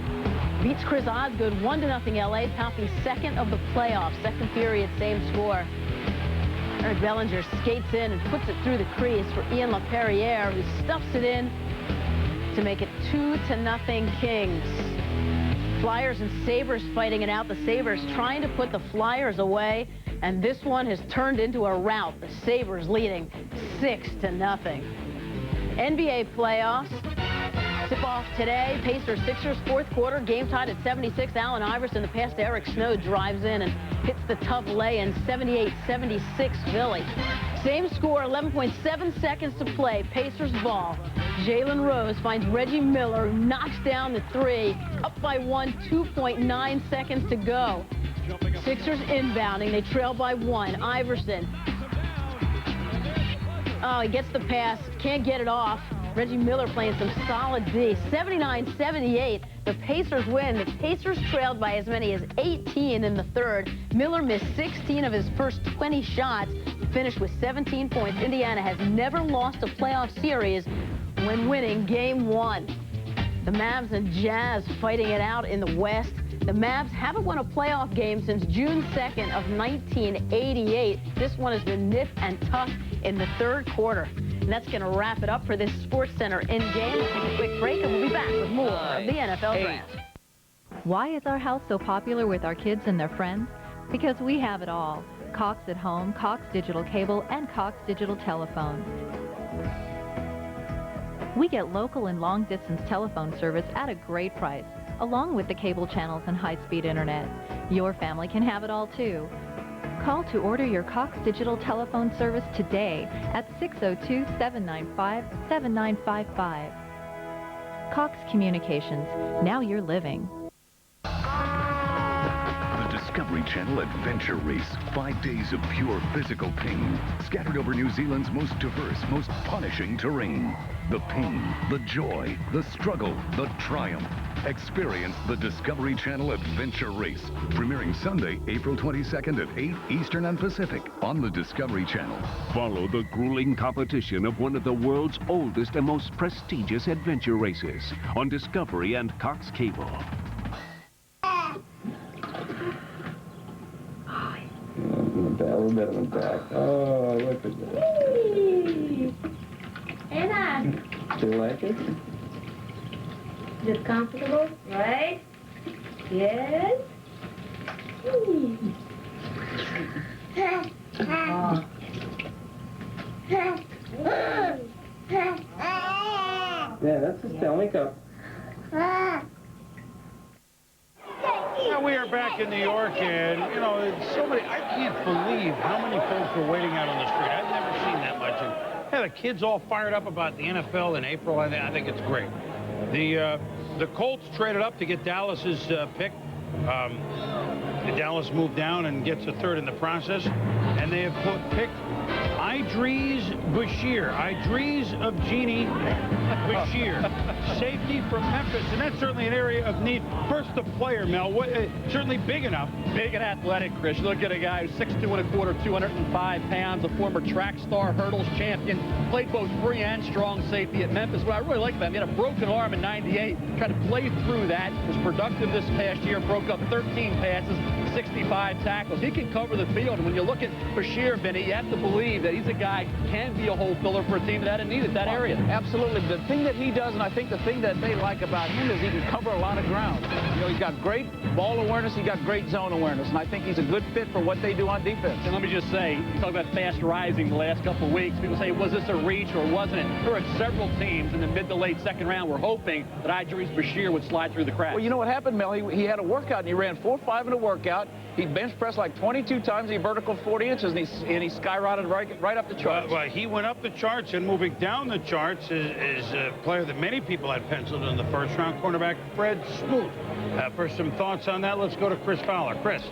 Beats Chris Osgood 1-0 LA. Palffy second of the playoffs. Second period, same score. Eric Bellinger skates in and puts it through the crease for Ian LaPerriere, who stuffs it in to make it 2-0 Kings. Flyers and Sabres fighting it out. The Sabres trying to put the Flyers away, and this one has turned into a rout. The Sabres leading 6-0. NBA playoffs. Tip-off today. Pacers-Sixers, fourth quarter. Game tied at 76. Allen Iverson, the pass to Eric Snow, drives in and hits the tough lay-in. 78-76 Philly. Same score, 11.7 seconds to play. Pacers ball. Jalen Rose finds Reggie Miller, who knocks down the 3. Up by 1, 2.9 seconds to go. Sixers inbounding. They trail by 1. Iverson. Oh, he gets the pass. Can't get it off. Reggie Miller playing some solid D. 79-78. The Pacers win. The Pacers trailed by as many as 18 in the third. Miller missed 16 of his first 20 shots. Finished with 17 points. Indiana has never lost a playoff series when winning Game 1. The Mavs and Jazz fighting it out in the West. The Mavs haven't won a playoff game since June 2nd of 1988. This one has been nip and tuck in the third quarter. And that's going to wrap it up for this SportsCenter In-Game. We'll take a quick break, and we'll be back with more of the NFL Draft. Why is our house so popular with our kids and their friends? Because we have it all. Cox at Home, Cox Digital Cable, and Cox Digital Telephone. We get local and long-distance telephone service at a great price, along with the cable channels and high-speed internet. Your family can have it all, too. Call to order your Cox Digital Telephone service today at 602-795-7955. Cox Communications. Now you're living. The Discovery Channel Adventure Race. 5 days of pure physical pain, scattered over New Zealand's most diverse, most punishing terrain. The pain, the joy, the struggle, the triumph. Experience the Discovery Channel Adventure Race. Premiering Sunday, April 22nd at 8 Eastern and Pacific on the Discovery Channel. Follow the grueling competition of one of the world's oldest and most prestigious adventure races on Discovery and Cox Cable. A little bit on the back. Oh, look at that. Anna, Do you like it? is it comfortable? Right? Yes? Yeah, that's a Stanley Cup. Now we are back in New York, and, you know, it's so many, I can't believe how many folks are waiting out on the street. I've never seen that much. And, yeah, the kids all fired up about the NFL in April. I think it's great. The Colts traded up to get Dallas's pick. Dallas moved down and gets a third in the process. And they have picked Idris Bashir. Idris of Genie Bashir. Safety from Memphis. And that's certainly an area of need. First, the player, Mel. Certainly big enough. Big and athletic, Chris. You look at a guy who's 6'2 1/4", 205 pounds, a former track star, hurdles champion, played both free and strong safety at Memphis. What I really like about him, he had a broken arm in '98, tried to play through that, was productive this past year, broke up 13 passes, 65 tackles. He can cover the field. And when you look at Bashir, Vinny, you have to believe that he's a guy who can be a hole filler for a team that had a need at that area. Absolutely. The thing that he does, and I think the thing that they like about him, is he can cover a lot of ground. You know, he's got great ball awareness, he's got great zone awareness, and I think he's a good fit for what they do on defense. And let me just say, you talk about fast rising the last couple of weeks. People say, was this a reach or wasn't it? There were several teams in the mid to late second round were hoping that Idris Bashir would slide through the cracks. Well, you know what happened, Mel? He had a workout, and he ran 4.5 in a workout. He bench pressed like 22 times. He vertical 40 inches, and he skyrocketed right up the charts. Well, he went up the charts, and moving down the charts is a player that many people had penciled in the first round, cornerback Fred Smoot. For some thoughts on that, let's go to Chris Fowler. Chris.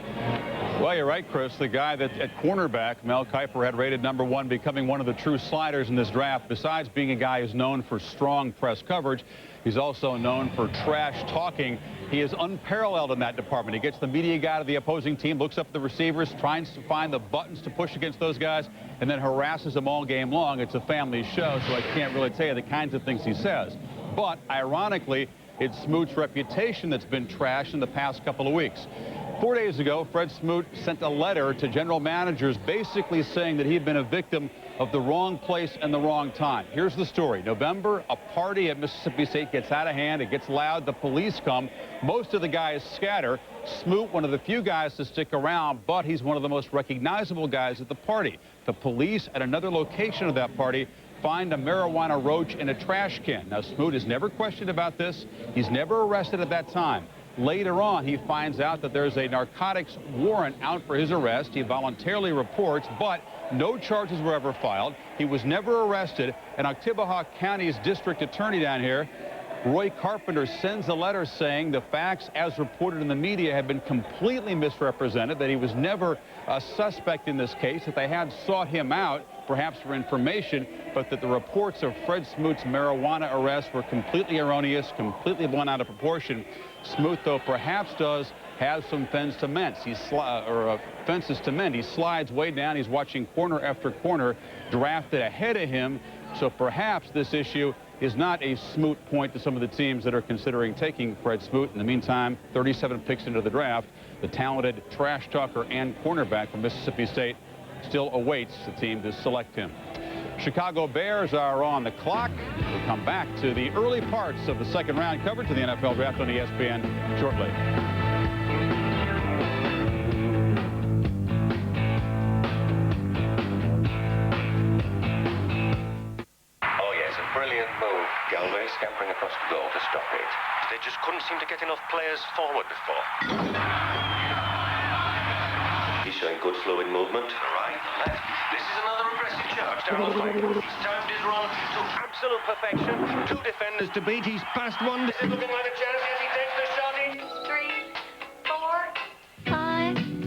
Well, you're right, Chris. The guy that at cornerback, Mel Kiper, had rated #1, becoming one of the true sliders in this draft. Besides being a guy who's known for strong press coverage, he's also known for trash talking. He is unparalleled in that department. He gets the media guy to the opposing team, looks up at the receivers, tries to find the buttons to push against those guys, and then harasses them all game long. It's a family show, so I can't really tell you the kinds of things he says. But, ironically, it's Smoot's reputation that's been trashed in the past couple of weeks. 4 days ago, Fred Smoot sent a letter to general managers basically saying that he had been a victim of the wrong place and the wrong time. Here's the story. November, a party at Mississippi State gets out of hand. It gets loud. The police come. Most of the guys scatter. Smoot, one of the few guys to stick around, but he's one of the most recognizable guys at the party. The police at another location of that party find a marijuana roach in a trash can. Now, Smoot is never questioned about this. He's never arrested at that time. Later on, he finds out that there's a narcotics warrant out for his arrest. He voluntarily reports, but no charges were ever filed. He was never arrested, and Oktibbeha County's district attorney down here, Roy Carpenter, sends a letter saying the facts as reported in the media have been completely misrepresented, that he was never a suspect in this case, that they had sought him out, perhaps for information, but that the reports of Fred Smoot's marijuana arrest were completely erroneous, completely blown out of proportion. Smoot, though, perhaps does have some fences to mend. He slides way down. He's watching corner after corner, drafted ahead of him. So perhaps this issue is not a Smoot point to some of the teams that are considering taking Fred Smoot. In the meantime, 37 picks into the draft, the talented trash talker and cornerback from Mississippi State still awaits the team to select him. Chicago Bears are on the clock. We'll come back to the early parts of the second round coverage of the NFL Draft on ESPN shortly. Oh, yes, a brilliant move. Galway scampering across the goal to stop it. They just couldn't seem to get enough players forward before. He's showing good fluid movement. Right, left. This is another aggressive charge down the flank. He's timed his run to absolute perfection. Two defenders to beat. He's passed one. This is looking like a chance. Yes, he takes the shot. 3, 4, 5,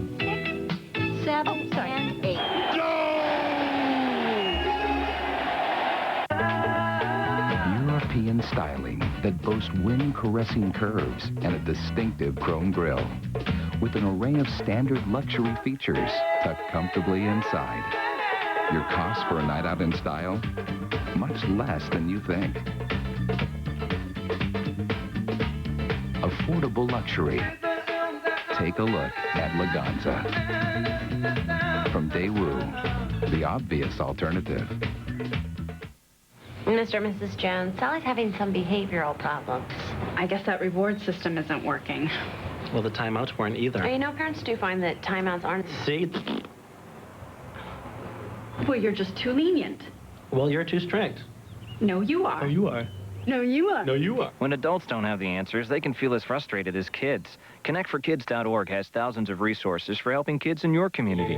European styling that boast wind-caressing curves and a distinctive chrome grille. With an array of standard luxury features tucked comfortably inside. Your cost for a night out in style? Much less than you think. Affordable luxury. Take a look at Laganza. From Daewoo, the obvious alternative. Mr. and Mrs. Jones, Sally's having some behavioral problems. I guess that reward system isn't working. Well, the timeouts weren't either. You know, parents do find that timeouts aren't... See? Well, you're just too lenient. Well, you're too strict. No, you are. Oh, you are. No, you are. No, you are. When adults don't have the answers, they can feel as frustrated as kids. ConnectForKids.org has thousands of resources for helping kids in your community.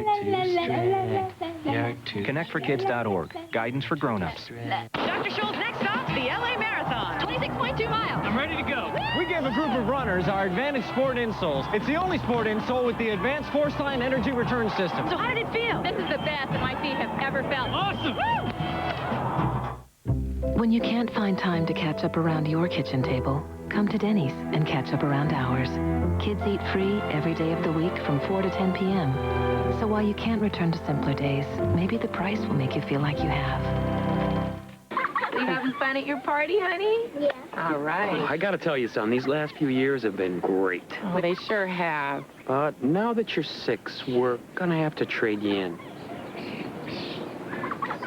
ConnectForKids.org, guidance for grown-ups. Dr. Scholl's next stop, the LA Marathon. 26.2 miles. I'm ready to go. We gave a group of runners our Advantage Sport insoles. It's the only sport insole with the advanced force-line energy return system. So how did it feel? This is the best that my feet have ever felt. Awesome! Woo! When you can't find time to catch up around your kitchen table, come to Denny's and catch up around ours. Kids eat free every day of the week from 4 to 10 p.m. So while you can't return to simpler days, maybe the price will make you feel like you have. You having fun at your party, honey? Yeah. All right. I gotta tell you, son, these last few years have been great. Oh, they sure have. But now that you're 6, we're gonna have to trade you in.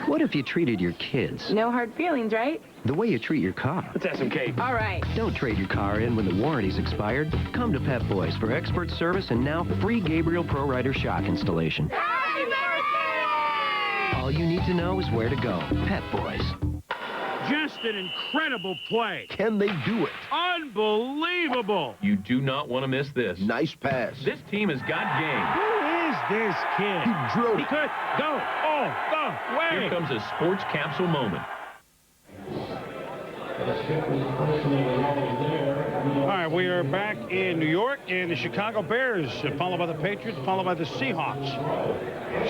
What if you treated your kids No hard feelings, right? the way you treat your car? Let's have some cake. All right. Don't trade your car in when the warranty's expired. Come to Pep Boys for expert service and now free Gabriel Pro Rider shock installation. Happy birthday! All you need to know is where to go. Pep Boys. Just an incredible play. Can they do it? Unbelievable. You do not want to miss this. Nice pass. This team has got game. Who is this kid? He drilled He could go all the way. Here comes a sports capsule moment. All right, we are back in New York, and the Chicago Bears, followed by the Patriots, followed by the Seahawks.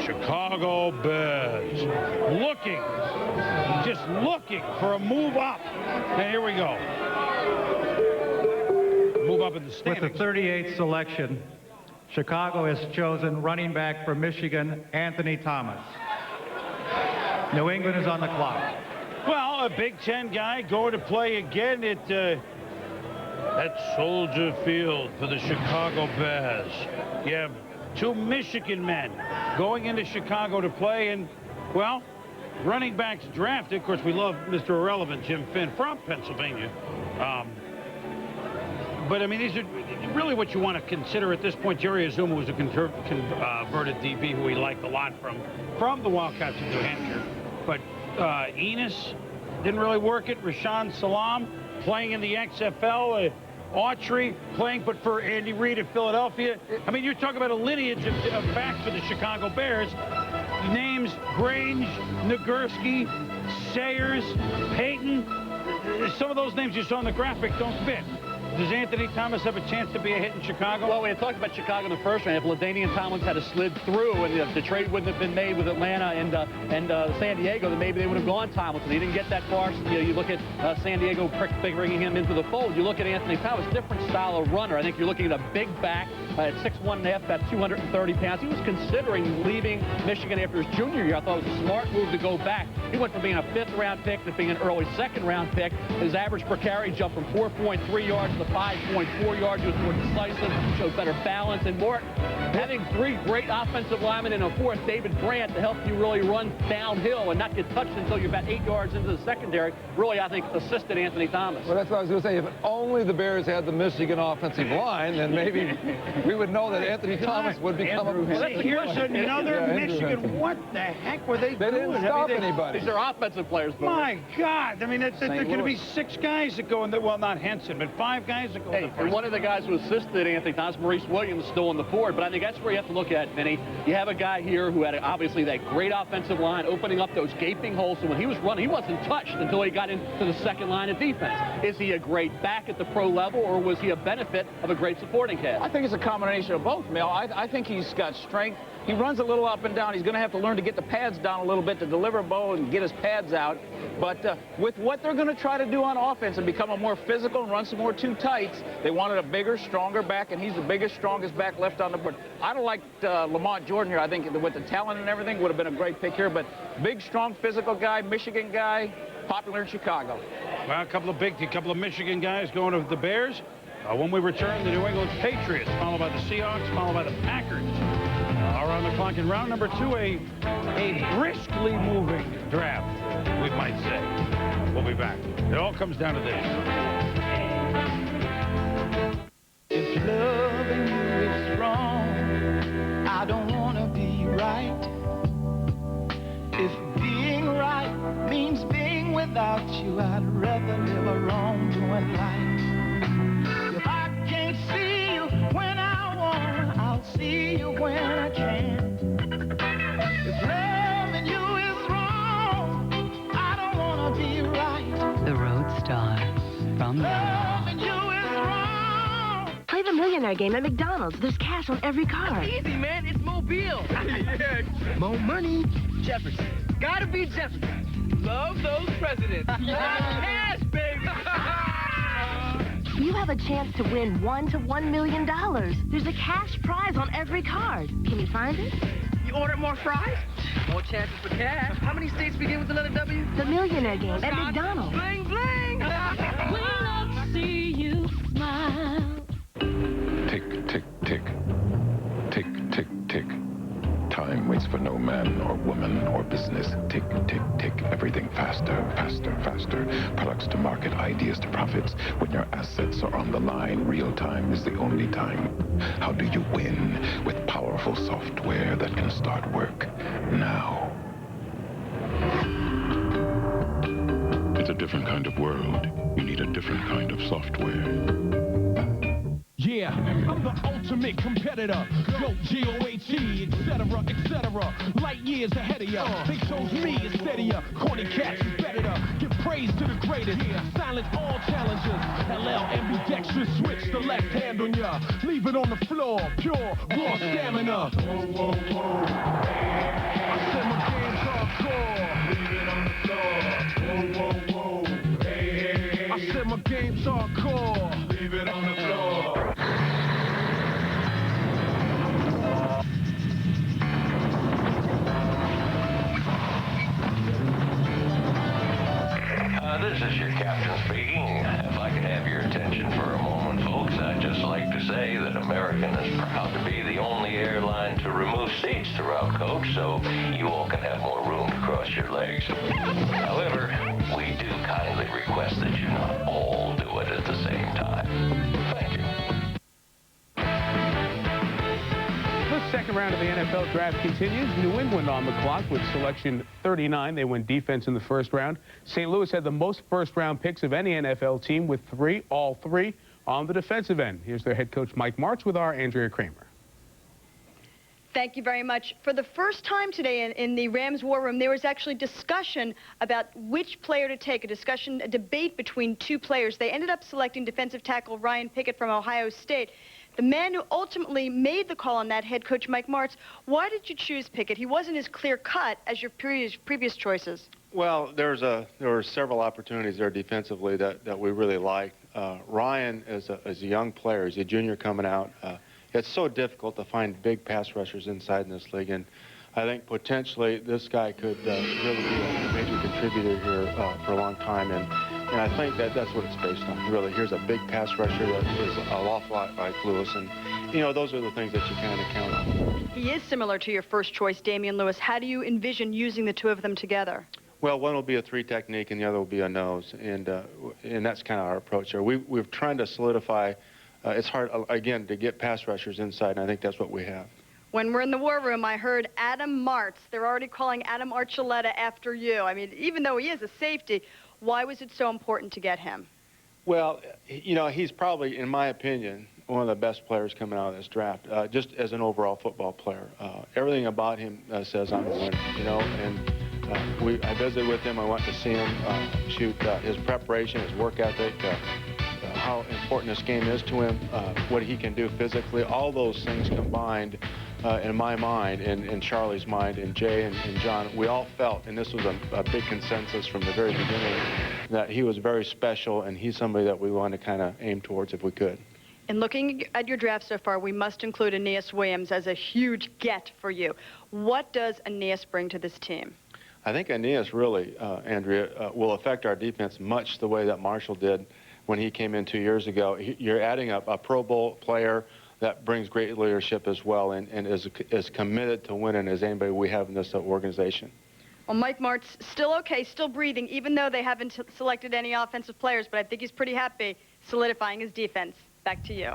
Chicago Bears just looking for a move up. And here we go. Move up in the standings. With the 38th selection, Chicago has chosen running back from Michigan, Anthony Thomas. New England is on the clock. Well, a Big Ten guy going to play again at Soldier Field for the Chicago Bears. You have 2 Michigan men going into Chicago to play, and, well, running backs drafted. Of course, we love Mr. Irrelevant, Jim Finn, from Pennsylvania. But, I mean, these are really what you want to consider at this point. Jerry Azuma was a converted DB who we liked a lot from the Wildcats of New Hampshire. But Enos didn't really work it. Rashaan Salam playing in the XFL. Autry playing, but for Andy Reid of Philadelphia. I mean, you're talking about a lineage of backs for the Chicago Bears. Names Grange, Nagurski, Sayers, Payton. Some of those names you saw in the graphic don't fit. Does Anthony Thomas have a chance to be a hit in Chicago? Well, we had talked about Chicago in the first round. If LaDainian Tomlins had slid through and the trade wouldn't have been made with Atlanta and San Diego, then maybe they would have gone Tomlinson. He didn't get that far. So, you look at San Diego bringing him into the fold. You look at Anthony Thomas, different style of runner. I think you're looking at a big back at 6'1.5", about 230 pounds. He was considering leaving Michigan after his junior year. I thought it was a smart move to go back. He went from being a 5th-round pick to being an early 2nd-round pick. His average per carry jumped from 4.3 yards to 5.4 yards. He was more decisive, showed better balance, and more having 3 great offensive linemen and a 4th, David Brandt, to help you really run downhill and not get touched until you're about 8 yards into the secondary, really, I think, assisted Anthony Thomas. Well, that's what I was going to say. If only the Bears had the Michigan offensive line, then maybe we would know that Anthony Thomas would become a... Here's another Michigan. What the heck were they doing? They didn't stop anybody. These are offensive players. My God. I mean, there's going to be 6 guys that go in there. Well, not Henson, but 5 guys that go in there. And one of the guys who assisted Anthony Thomas, Maurice Williams, still on the board. But I think that's where you have to look at, Vinny. You have a guy here who had obviously that great offensive line, opening up those gaping holes. So when he was running, he wasn't touched until he got into the second line of defense. Is he a great back at the pro level, or was he a benefit of a great supporting cast? I think it's a combination of both, Mel. I think he's got strength He runs a little up and down. He's going to have to learn to get the pads down a little bit to deliver a ball and get his pads out. But with what they're going to try to do on offense and become a more physical and run some more two tights, they wanted a bigger, stronger back, and he's the biggest, strongest back left on the board. I don't like Lamont Jordan here. I think with the talent and everything, would have been a great pick here. But big, strong, physical guy, Michigan guy, popular in Chicago. Well, a couple of Michigan guys going to the Bears. When we return, the New England Patriots, followed by the Seahawks, followed by the Packers. Are on the clock in round number 2, a briskly moving draft, we might say. We'll be back. It all comes down to this. If loving you is wrong, I don't want to be right. If being right means being without you, I'd rather live a wrongdoing life. If I can't see you when I want, I'll see you when I can. If loving you is wrong, I don't want to be right. The Roadstar from Loving you is wrong. Play the Millionaire game at McDonald's. There's cash on every card. Easy, man. It's Mobile. Yeah. More money. Jefferson. Gotta be Jefferson. Love those presidents. Cash, baby. You have a chance to win $1 to $1 million. There's a cash prize on every card. Can you find it? You order more fries? More chances for cash. How many states begin with the letter W? The Millionaire game at McDonald's. Bling, bling. We love to see you smile. Tick, tick, tick. Tick, tick, tick. Time waits for no man or woman or business. Tick, tick, tick. Everything faster, faster, faster. Products to market, ideas to profits. When your assets are on the line, real time is the only time. How do you win? With powerful software that can start work now. It's a different kind of world. You need a different kind of software. Yeah, I'm the ultimate competitor. Go G-O-A-T, etc., etc. Light years ahead of ya. They chose me instead of ya. Corny cats is better to give praise to the greatest. Silence all challengers. LL ambidextrous, switch the left hand on ya. Leave it on the floor, pure, raw stamina. Whoa, whoa, whoa. I said my game's hardcore. Leave it on the floor. Whoa, whoa, whoa. Hey, hey, hey. I said my game's hardcore. Leave it on the floor. This is your captain speaking. If I could have your attention for a moment, folks, I'd just like to say that American is proud to be the only airline to remove seats throughout coach, so you all can have more room to cross your legs. However, we do kindly request that you not all do it at the same time. Thank you. The second round of the NFL draft continues. New England on the clock with selection 39. They win defense in the first round. St. Louis had the most first-round picks of any NFL team with all three on the defensive end. Here's their head coach, Mike Martz, with our Andrea Kramer. Thank you very much. For the first time today in the Rams war room, there was actually discussion about which player to take, a debate between two players. They ended up selecting defensive tackle Ryan Pickett from Ohio State. The man who ultimately made the call on that, head coach Mike Martz, why did you choose Pickett? He wasn't as clear-cut as your previous choices. Well, there were several opportunities there defensively that we really liked. Ryan is a young player. He's a junior coming out. It's so difficult to find big pass rushers inside in this league, and I think potentially this guy could really be a major contributor here for a long time, and I think that's what it's based on. Really, here's a big pass rusher that is an awful lot like Lewis, and you know those are the things that you kind of count on. He is similar to your first choice, Damian Lewis. How do you envision using the two of them together? Well, one will be a three technique, and the other will be a nose, and that's kind of our approach here. We're trying to solidify. It's hard again to get pass rushers inside, and I think that's what we have. When we're in the war room, I heard Adam Martz. They're already calling Adam Archuleta after you. I mean, even though he is a safety, why was it so important to get him? Well, you know, he's probably, in my opinion, one of the best players coming out of this draft, just as an overall football player. Everything about him says I'm a winner, you know, and I visited with him. I went to see him shoot his preparation, his work ethic, how important this game is to him, what he can do physically. All those things combined in my mind, in Charlie's mind, and Jay and John, we all felt, and this was a big consensus from the very beginning, that he was very special, and he's somebody that we want to kind of aim towards if we could. In looking at your draft so far, we must include Aeneas Williams as a huge get for you. What does Aeneas bring to this team? I think Aeneas really, Andrea, will affect our defense much the way that Marshall did when he came in 2 years ago. You're adding a Pro Bowl player that brings great leadership as well, and is committed to winning as anybody we have in this organization. Well, Mike Martz still okay, still breathing, even though they haven't selected any offensive players, but I think he's pretty happy solidifying his defense. Back to you.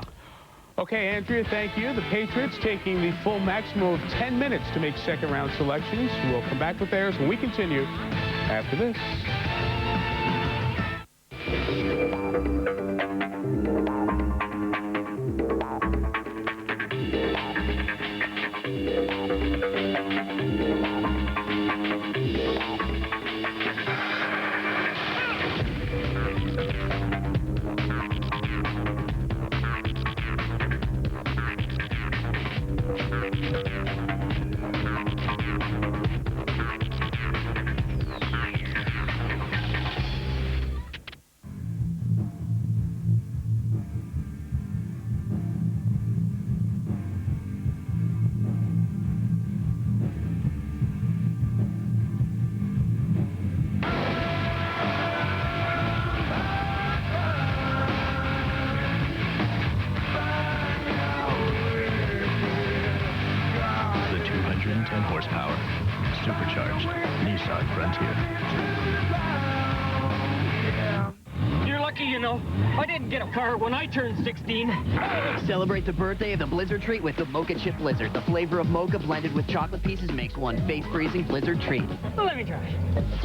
Okay, Andrea, thank you. The Patriots taking the full maximum of 10 minutes to make second-round selections. We'll come back with theirs when we continue after this. Supercharged Nissan Frontier. You're lucky, you know. I didn't get a car when I turned 16. Celebrate the birthday of the Blizzard treat with the Mocha Chip Blizzard. The flavor of mocha blended with chocolate pieces makes one face-freezing Blizzard treat. Let me try.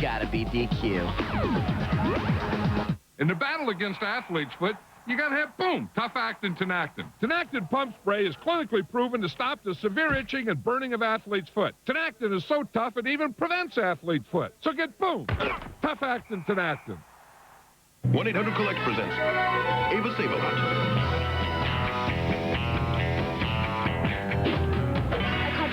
Gotta be DQ. In the battle against athlete's foot, you gotta have, boom, tough-acting Tinactin. Tinactin pump spray is clinically proven to stop the severe itching and burning of athlete's foot. Tinactin is so tough it even prevents athlete's foot. So get, boom, tough-acting Tinactin. 1-800-COLLECT presents Ava Save-A-Lot.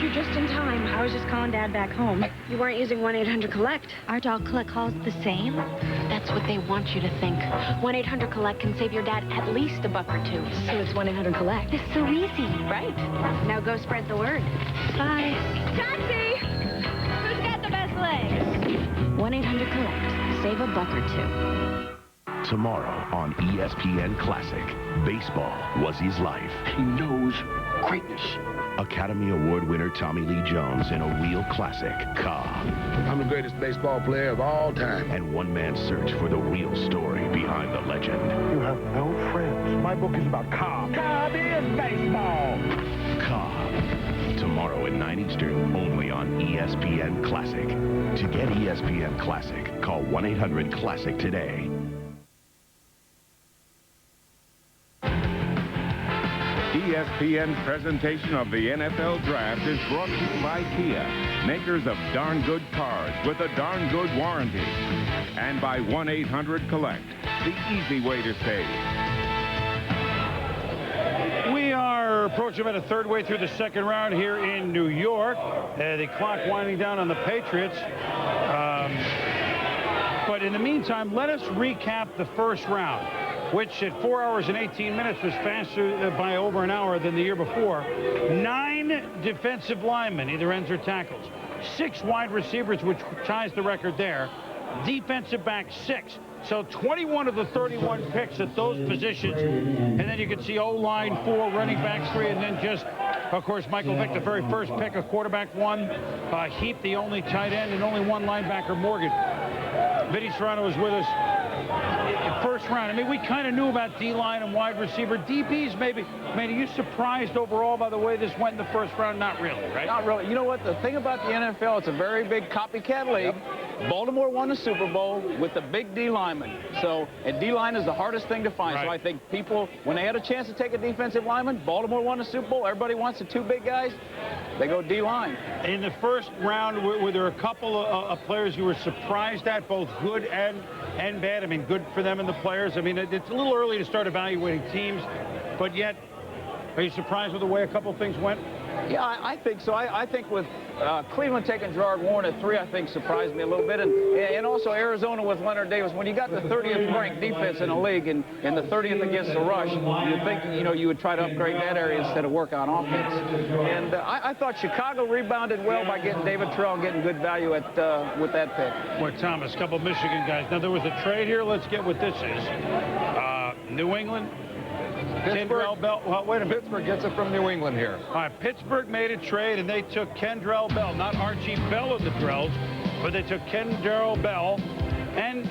You just in time. I was just calling Dad back home. You weren't using 1-800-COLLECT. Our dog collect calls the same? That's what they want you to think. 1-800-COLLECT can save your dad at least $1 or $2. So it's 1-800-COLLECT. It's so easy. Right. Now go spread the word. Bye. Taxi! Who's got the best legs? 1-800-COLLECT. Save $1 or $2. Tomorrow on ESPN Classic, baseball was his life. He knows greatness. Academy Award winner Tommy Lee Jones in a real classic, Cobb. I'm the greatest baseball player of all time. And one man's search for the real story behind the legend. You have no friends. My book is about Cobb. Cobb is baseball. Cobb. Tomorrow at 9 Eastern, only on ESPN Classic. To get ESPN Classic, call 1-800-CLASSIC today. ESPN's presentation of the NFL Draft is brought to you by Kia, makers of darn good cars with a darn good warranty. And by 1-800-COLLECT, the easy way to save. We are approaching about a third way through the second round here in New York. The clock winding down on the Patriots. But in the meantime, let us recap the first round, which at 4 hours and 18 minutes was faster by over an hour than the year before. 9 defensive linemen, either ends or tackles. 6 wide receivers, which ties the record there. Defensive back 6. So 21 of the 31 picks at those positions. And then you can see O-line 4, running backs 3, and then just, of course, Michael Vick, the very first pick, a quarterback 1. Heap, the only tight end, and only 1 linebacker, Morgan. Vinny Serrano is with us. First round. I mean, we kind of knew about D-line and wide receiver. DBs, maybe. I mean, are you surprised overall by the way this went in the first round? Not really, right? Not really. You know what? The thing about the NFL, it's a very big copycat league. Yep. Baltimore won the Super Bowl with the big D lineman. So, and D-line is the hardest thing to find. Right. So I think people, when they had a chance to take a defensive lineman, Baltimore won the Super Bowl. Everybody wants the 2 big guys. They go D-line. In the first round, were there a couple of players you were surprised at, both good and bad? I mean, good for them and the players. I mean, it's a little early to start evaluating teams, but yet, are you surprised with the way a couple of things went? Yeah, I think so. I think with Cleveland taking Gerard Warren at 3, I think surprised me a little bit. And also Arizona with Leonard Davis. When you got the 30th ranked defense in the league and the 30th against the rush, you'd think, you would try to upgrade that area instead of work on offense. And I thought Chicago rebounded well by getting David Terrell and getting good value with that pick. Boy, Thomas, a couple of Michigan guys. Now, there was a trade here. Let's get what this is. New England. Kendrell Bell. Well, wait a minute. Pittsburgh gets it from New England here. All right, Pittsburgh made a trade, and they took Kendrell Bell, not Archie Bell in the Drells, but they took Kendrell Bell, and,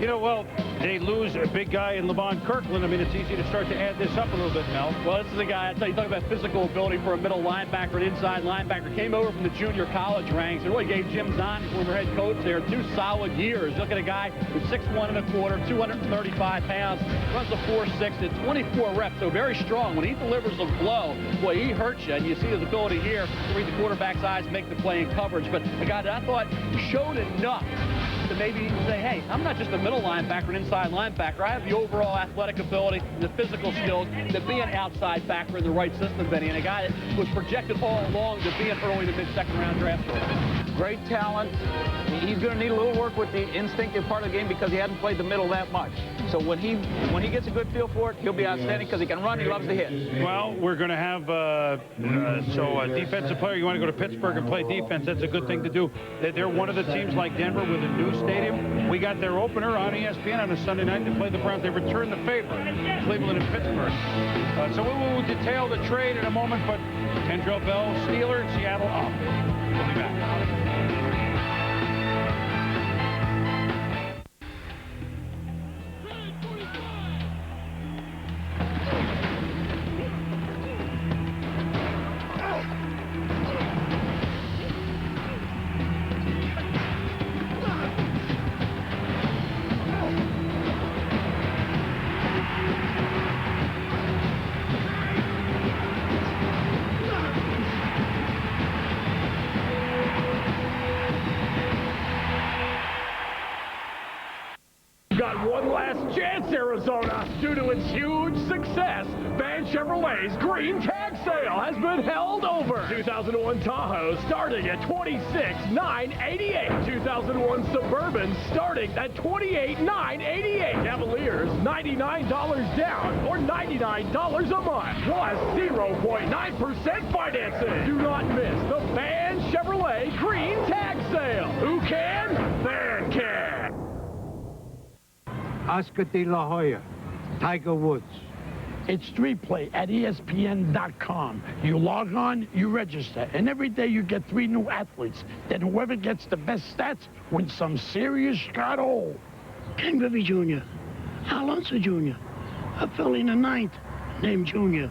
well, they lose a big guy in Levon Kirkland. I mean, it's easy to start to add this up a little bit, Mel. Well, this is a guy, I tell you, talk about physical ability for a middle linebacker, an inside linebacker. Came over from the junior college ranks and really gave Jim Zahn, former head coach there, 2 solid years. Look at a guy who's 6'1 1/4", 235 pounds, runs a 4.6 at 24 reps, so very strong. When he delivers a blow, boy, he hurts you, and you see his ability here to read the quarterback's eyes, make the play in coverage. But a guy that I thought showed enough to maybe say, hey, I'm not just a middle linebacker, an inside linebacker. I have the overall athletic ability, the physical skills to be an outside backer in the right system, Benny, and a guy that was projected all along to be an early to mid-second round draft choice. Great talent. He's going to need a little work with the instinctive part of the game because he hadn't played the middle that much. So when he gets a good feel for it, he'll be outstanding because he can run. He loves to hit. Well, we're going to have a defensive player. You want to go to Pittsburgh and play defense. That's a good thing to do. They're one of the teams like Denver with a new stadium. We got their opener on ESPN on a Sunday night to play the Browns. They return the favor, Cleveland and Pittsburgh. So we will detail the trade in a moment, but Kendrell Bell, Steeler, and Seattle up. We'll be back. Got one last chance, Arizona. Due to its huge success, Van Chevrolet's green tag sale has been held over. 2001 Tahoe starting at $26,988. 2001 Suburban starting at $28,988. Cavaliers, $99 down or $99 a month. Plus 0.9% financing. Do not miss the Van Chevrolet green tag sale. Who can? Van can. Oscar De La Hoya, Tiger Woods. It's Street Play at ESPN.com. You log on, you register, and every day you get 3 new athletes. Then whoever gets the best stats wins some serious scotto. Ken Griffey Jr., Alonso Jr., a fellow in the 9th named Jr.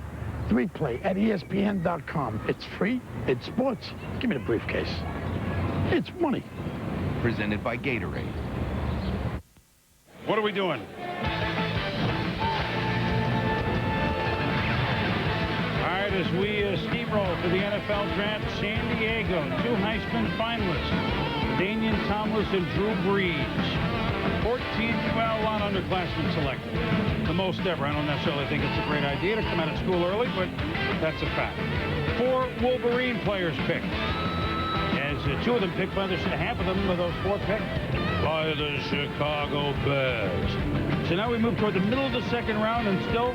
3Play at ESPN.com. It's free, it's sports. Give me the briefcase. It's money. Presented by Gatorade. What are we doing? All right, as we steamroll to the NFL draft, San Diego, 2 Heisman finalists, Damian Thomas and Drew Brees. 14 underclassmen selected. The most ever. I don't necessarily think it's a great idea to come out of school early, but that's a fact. 4 Wolverine players picked. As 2 of them picked by half of them, of those 4 picked by the Chicago Bears. So now we move toward the middle of the 2nd round, and still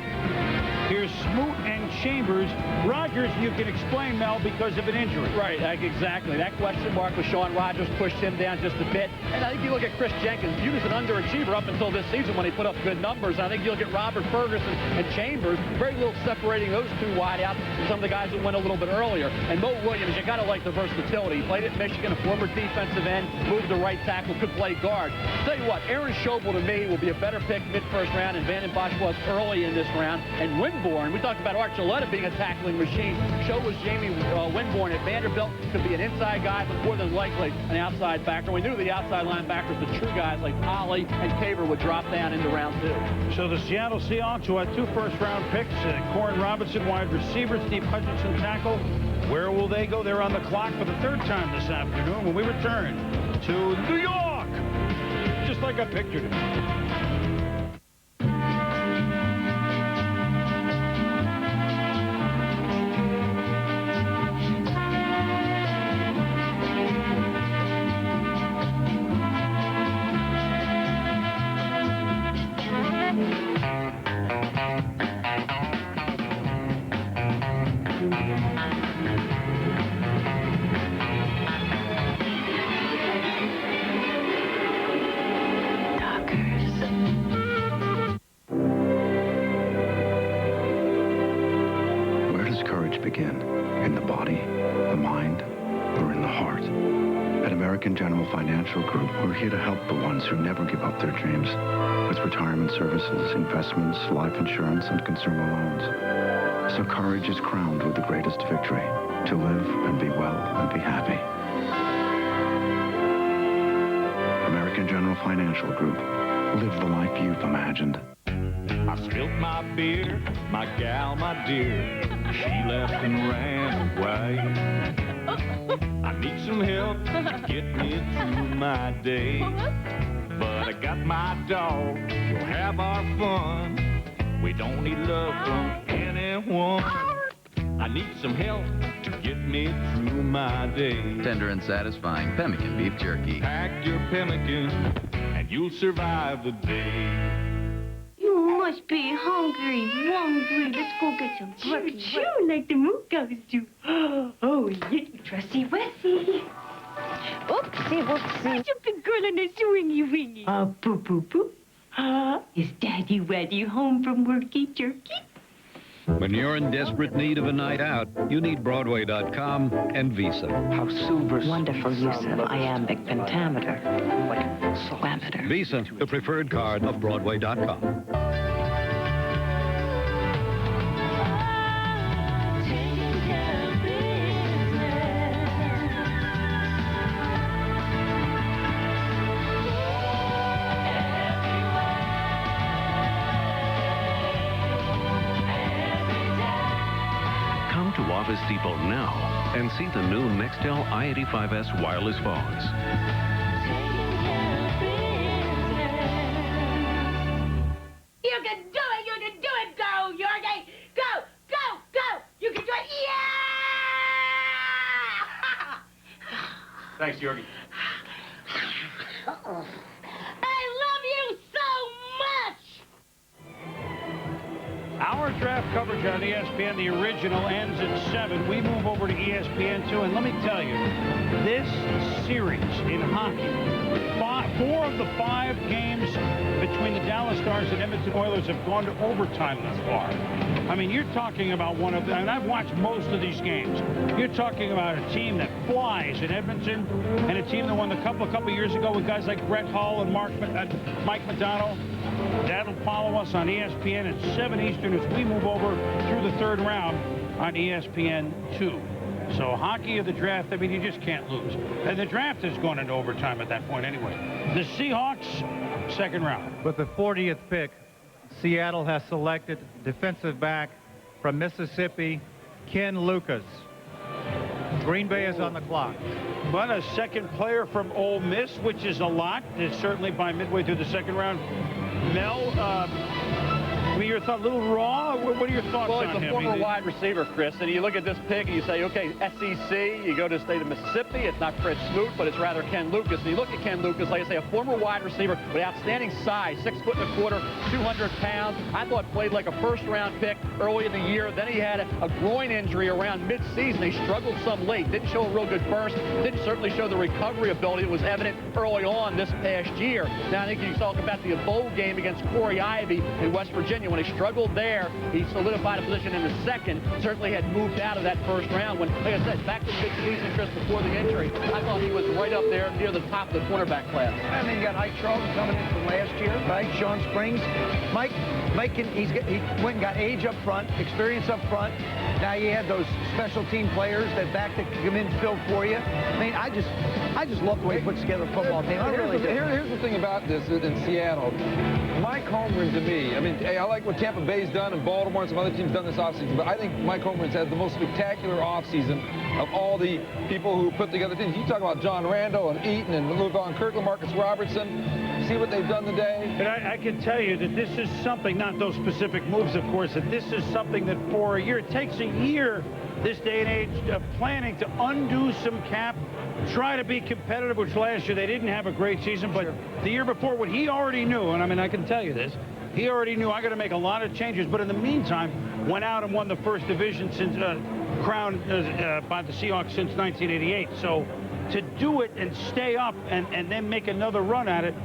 here's Smoot and Chambers. Rodgers, you can explain, Mel, because of an injury. Right, exactly. That question mark with Sean Rodgers pushed him down just a bit. And I think you look at Chris Jenkins, he was an underachiever up until this season when he put up good numbers. And I think you look at Robert Ferguson and Chambers, very little separating those 2 wideouts from some of the guys that went a little bit earlier. And Mo Williams, you got to like the versatility. He played at Michigan, a former defensive end, moved to right tackle, could play guard. I'll tell you what, Aaron Schobel to me will be a better pick mid-first round, and Van den Bosch was early in this round. And Winborn, we talked about Art Gilletta being a tackling machine. So was Jamie Winborn at Vanderbilt. Could be an inside guy, but more than likely an outside backer. We knew the outside linebackers, the true guys like Ollie and Caver would drop down into round 2. So the Seattle Seahawks, who had 2 first-round picks, Corin Robinson, wide receiver, Steve Hutchinson, tackle. Where will they go? They're on the clock for the 3rd time this afternoon when we return to New York, just like I pictured it. Where does courage begin? In the body, the mind, or in the heart? At American General Financial Group, we're here to help the ones who never give up their dreams with retirement services, investments, life insurance, and consumer loans. So courage is crowned with the greatest victory, to live and be well and be happy. American General Financial Group. Live the life you've imagined. I spilt my beer, my gal, my dear. She left and ran away. I need some help to get me through my day. But I got my dog, we'll have our fun. We don't need love from anyone. I need some help to get me through my day. Tender and satisfying pemmican beef jerky. Pack your pemmican and you'll survive the day. You must be hungry. Let's go get some breakfast. Sure, like the Mookos do. Oh, yeah, Trusty Wessie. Oopsie, whoopsie. Jumping girl on a swingy wingy. Poo, poo, poo. Is Daddy Waddy home from worky turkey? When you're in desperate need of a night out, you need Broadway.com and Visa. How super wonderful use of iambic pentameter. Swammeter. Visa, the preferred card of Broadway.com. Office Depot now and see the new Nextel i85S wireless phones. You can do it! You can do it! Go, Yorkie! Go! Go! Go! You can do it! Yeah! Thanks, Yorkie. I love you so much! Our draft coverage on ESPN, the original, ends at 7. We move over to ESPN2, and let me tell you, this series in hockey, 4 of the 5 games between the Dallas Stars and Edmonton Oilers have gone to overtime thus far. I mean, you're talking about one of the, and I've watched most of these games, you're talking about a team that flies in Edmonton and a team that won the cup a couple years ago with guys like Brett Hull and Mike Modano. That'll follow us on ESPN at 7 Eastern as we move over through the 3rd round on ESPN2. So hockey of the draft, I mean, you just can't lose. And the draft is going into overtime at that point anyway. The Seahawks, 2nd round. With the 40th pick, Seattle has selected defensive back from Mississippi, Ken Lucas. Green Bay is on the clock. But a second player from Ole Miss, which is a lot. It's certainly by midway through the 2nd round. Mel, I mean, your thought, a little raw? What are your thoughts on him? Well, he's a former wide receiver, Chris, and you look at this pick and you say, okay, SEC, you go to the state of Mississippi, it's not Fred Smoot, but it's rather Ken Lucas. And you look at Ken Lucas, like I say, a former wide receiver with outstanding size, 6 foot and a quarter, 200 pounds. I thought played like a 1st-round pick early in the year. Then he had a groin injury around mid-season. He struggled some late, didn't show a real good burst, didn't certainly show the recovery ability that was evident early on this past year. Now, I think you talk about the bowl game against Corey Ivy in West Virginia. When he struggled there, he solidified a position in the 2nd. Certainly had moved out of that 1st round when, like I said, back to mid-season just before the injury. I thought he was right up there near the top of the cornerback class. And then you got Ike Charlton coming in from last year, right? Sean Springs. Mike he went and got age up front, experience up front. Now you had those special team players that back to come in and fill for you. I mean, I just love the way he puts together a football team. I really do. Here's the thing about this in Seattle. Mike Holmgren, to me, I mean, hey, I like what Tampa Bay's done and Baltimore and some other teams done this offseason, but I think Mike Holmgren's had the most spectacular offseason of all the people who put together teams. You talk about John Randall and Eaton and Levon Kirkland, Marcus Robertson. See what they've done today? And I can tell you that this is something, not those specific moves, of course, that this is something that for a year, it takes a year this day and age of planning to undo some cap, try to be competitive, which last year they didn't have a great season, but the year before, what he already knew, and I mean, I can tell you this, he already knew I got to make a lot of changes, but in the meantime, went out and won the first division since crowned by the Seahawks since 1988. So to do it and stay up and then make another run at it,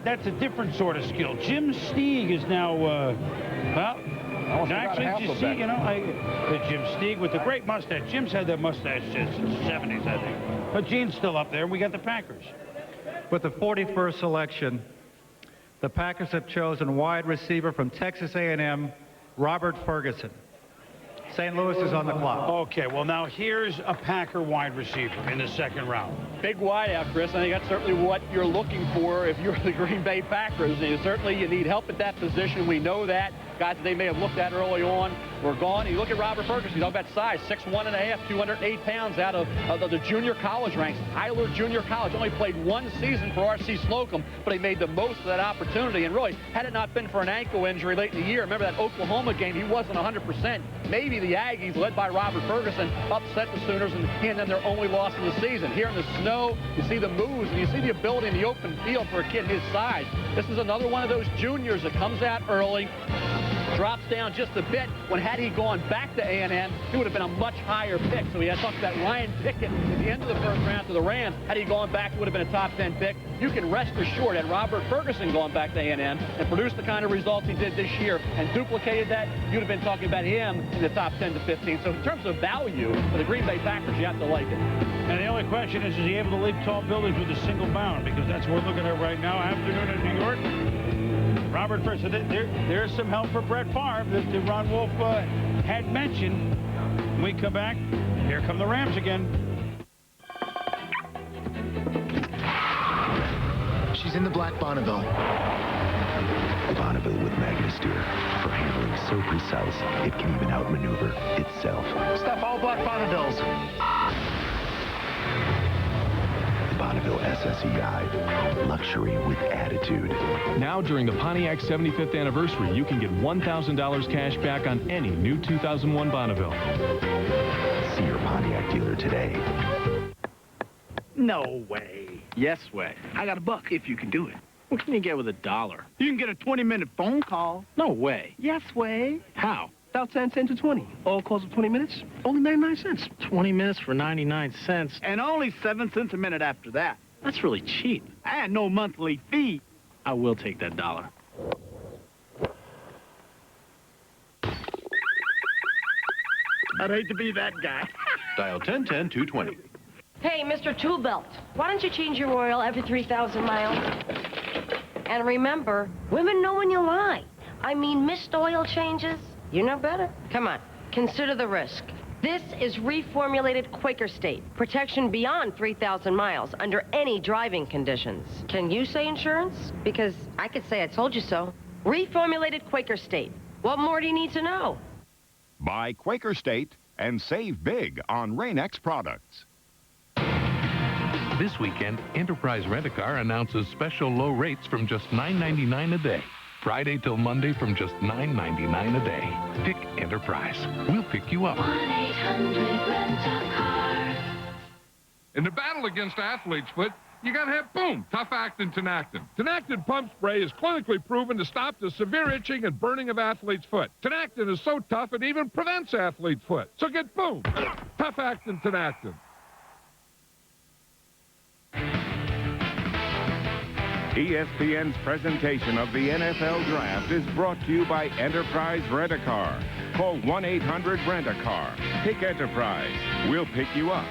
that's a different sort of skill. Jim Steig is now, actually, you see, you know, the Jim Steig with the great mustache. Jim's had that mustache since the 70s, I think. But Gene's still up there, and we got the Packers. With the 41st selection, the Packers have chosen wide receiver from Texas A&M, Robert Ferguson. St. Louis is on the clock. Okay, well, now here's a Packer wide receiver in the second round. Big wideout, Chris. I think that's certainly what you're looking for if you're the Green Bay Packers. And certainly you need help at that position. We know that. Guys that they may have looked at early on were gone. You look at Robert Ferguson, he's all about size, 6'1½", 208 pounds out of the junior college ranks. Tyler Junior College only played one season for R.C. Slocum, but he made the most of that opportunity. And really, had it not been for an ankle injury late in the year, remember that Oklahoma game, he wasn't 100%. Maybe the Aggies, led by Robert Ferguson, upset the Sooners and then their only loss of the season. Here in the snow, you see the moves, and you see the ability in the open field for a kid his size. This is another one of those juniors that comes out early, drops down just a bit. When had he gone back to A&M, he would have been a much higher pick. So he had talked about Ryan Pickett at the end of the first round to the Rams. Had he gone back, it would have been a top 10 pick. You can rest assured, had Robert Ferguson gone back to A&M and produced the kind of results he did this year and duplicated that, you'd have been talking about him in the top 10 to 15. So in terms of value for the Green Bay Packers, you have to like it. And the only question is he able to leap tall buildings with a single bound? Because that's what we're looking at right now. Afternoon in New York. Robert Ferguson, there's some help for Brett Favre that Ron Wolf had mentioned. When we come back, here come the Rams again. She's in the black Bonneville. Bonneville with Magnasteer for handling so precise it can even outmaneuver itself. Stop all black Bonnevilles. Bonneville SSEI, luxury with attitude. Now, during the Pontiac 75th anniversary, you can get $1,000 cash back on any new 2001 Bonneville. See your Pontiac dealer today. No way. Yes way. I got $1 if you can do it. What can you get with $1? You can get a 20-minute phone call. No way. Yes way. How? Dial 10 cents to 20. All calls of 20 minutes, only 99 cents. 20 minutes for 99 cents. And only 7 cents a minute after that. That's really cheap. And no monthly fee. I will take that $1. I'd hate to be that guy. Dial 1010-220. Hey, Mr. Tool Belt, why don't you change your oil every 3,000 miles? And remember, women know when you lie. I mean, missed oil changes. You know better. Come on, consider the risk. This is reformulated Quaker State. Protection beyond 3,000 miles under any driving conditions. Can you say insurance? Because I could say I told you so. Reformulated Quaker State. What more do you need to know? Buy Quaker State and save big on Rain-X products. This weekend, Enterprise Rent-A-Car announces special low rates from just $9.99 a day. Friday till Monday from just $9.99 a day. Pick Enterprise. We'll pick you up. 1-800-RENT-A-CAR. In the battle against athlete's foot, you gotta have, boom, tough-acting Tinactin. Tinactin pump spray is clinically proven to stop the severe itching and burning of athlete's foot. Tinactin is so tough it even prevents athlete's foot. So get, boom, tough-acting Tinactin. ESPN's presentation of the NFL Draft is brought to you by Enterprise Rent-A-Car. Call 1-800-RENT-A-CAR. Pick Enterprise. We'll pick you up.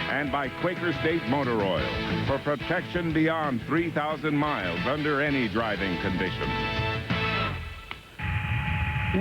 And by Quaker State Motor Oil for protection beyond 3,000 miles under any driving conditions.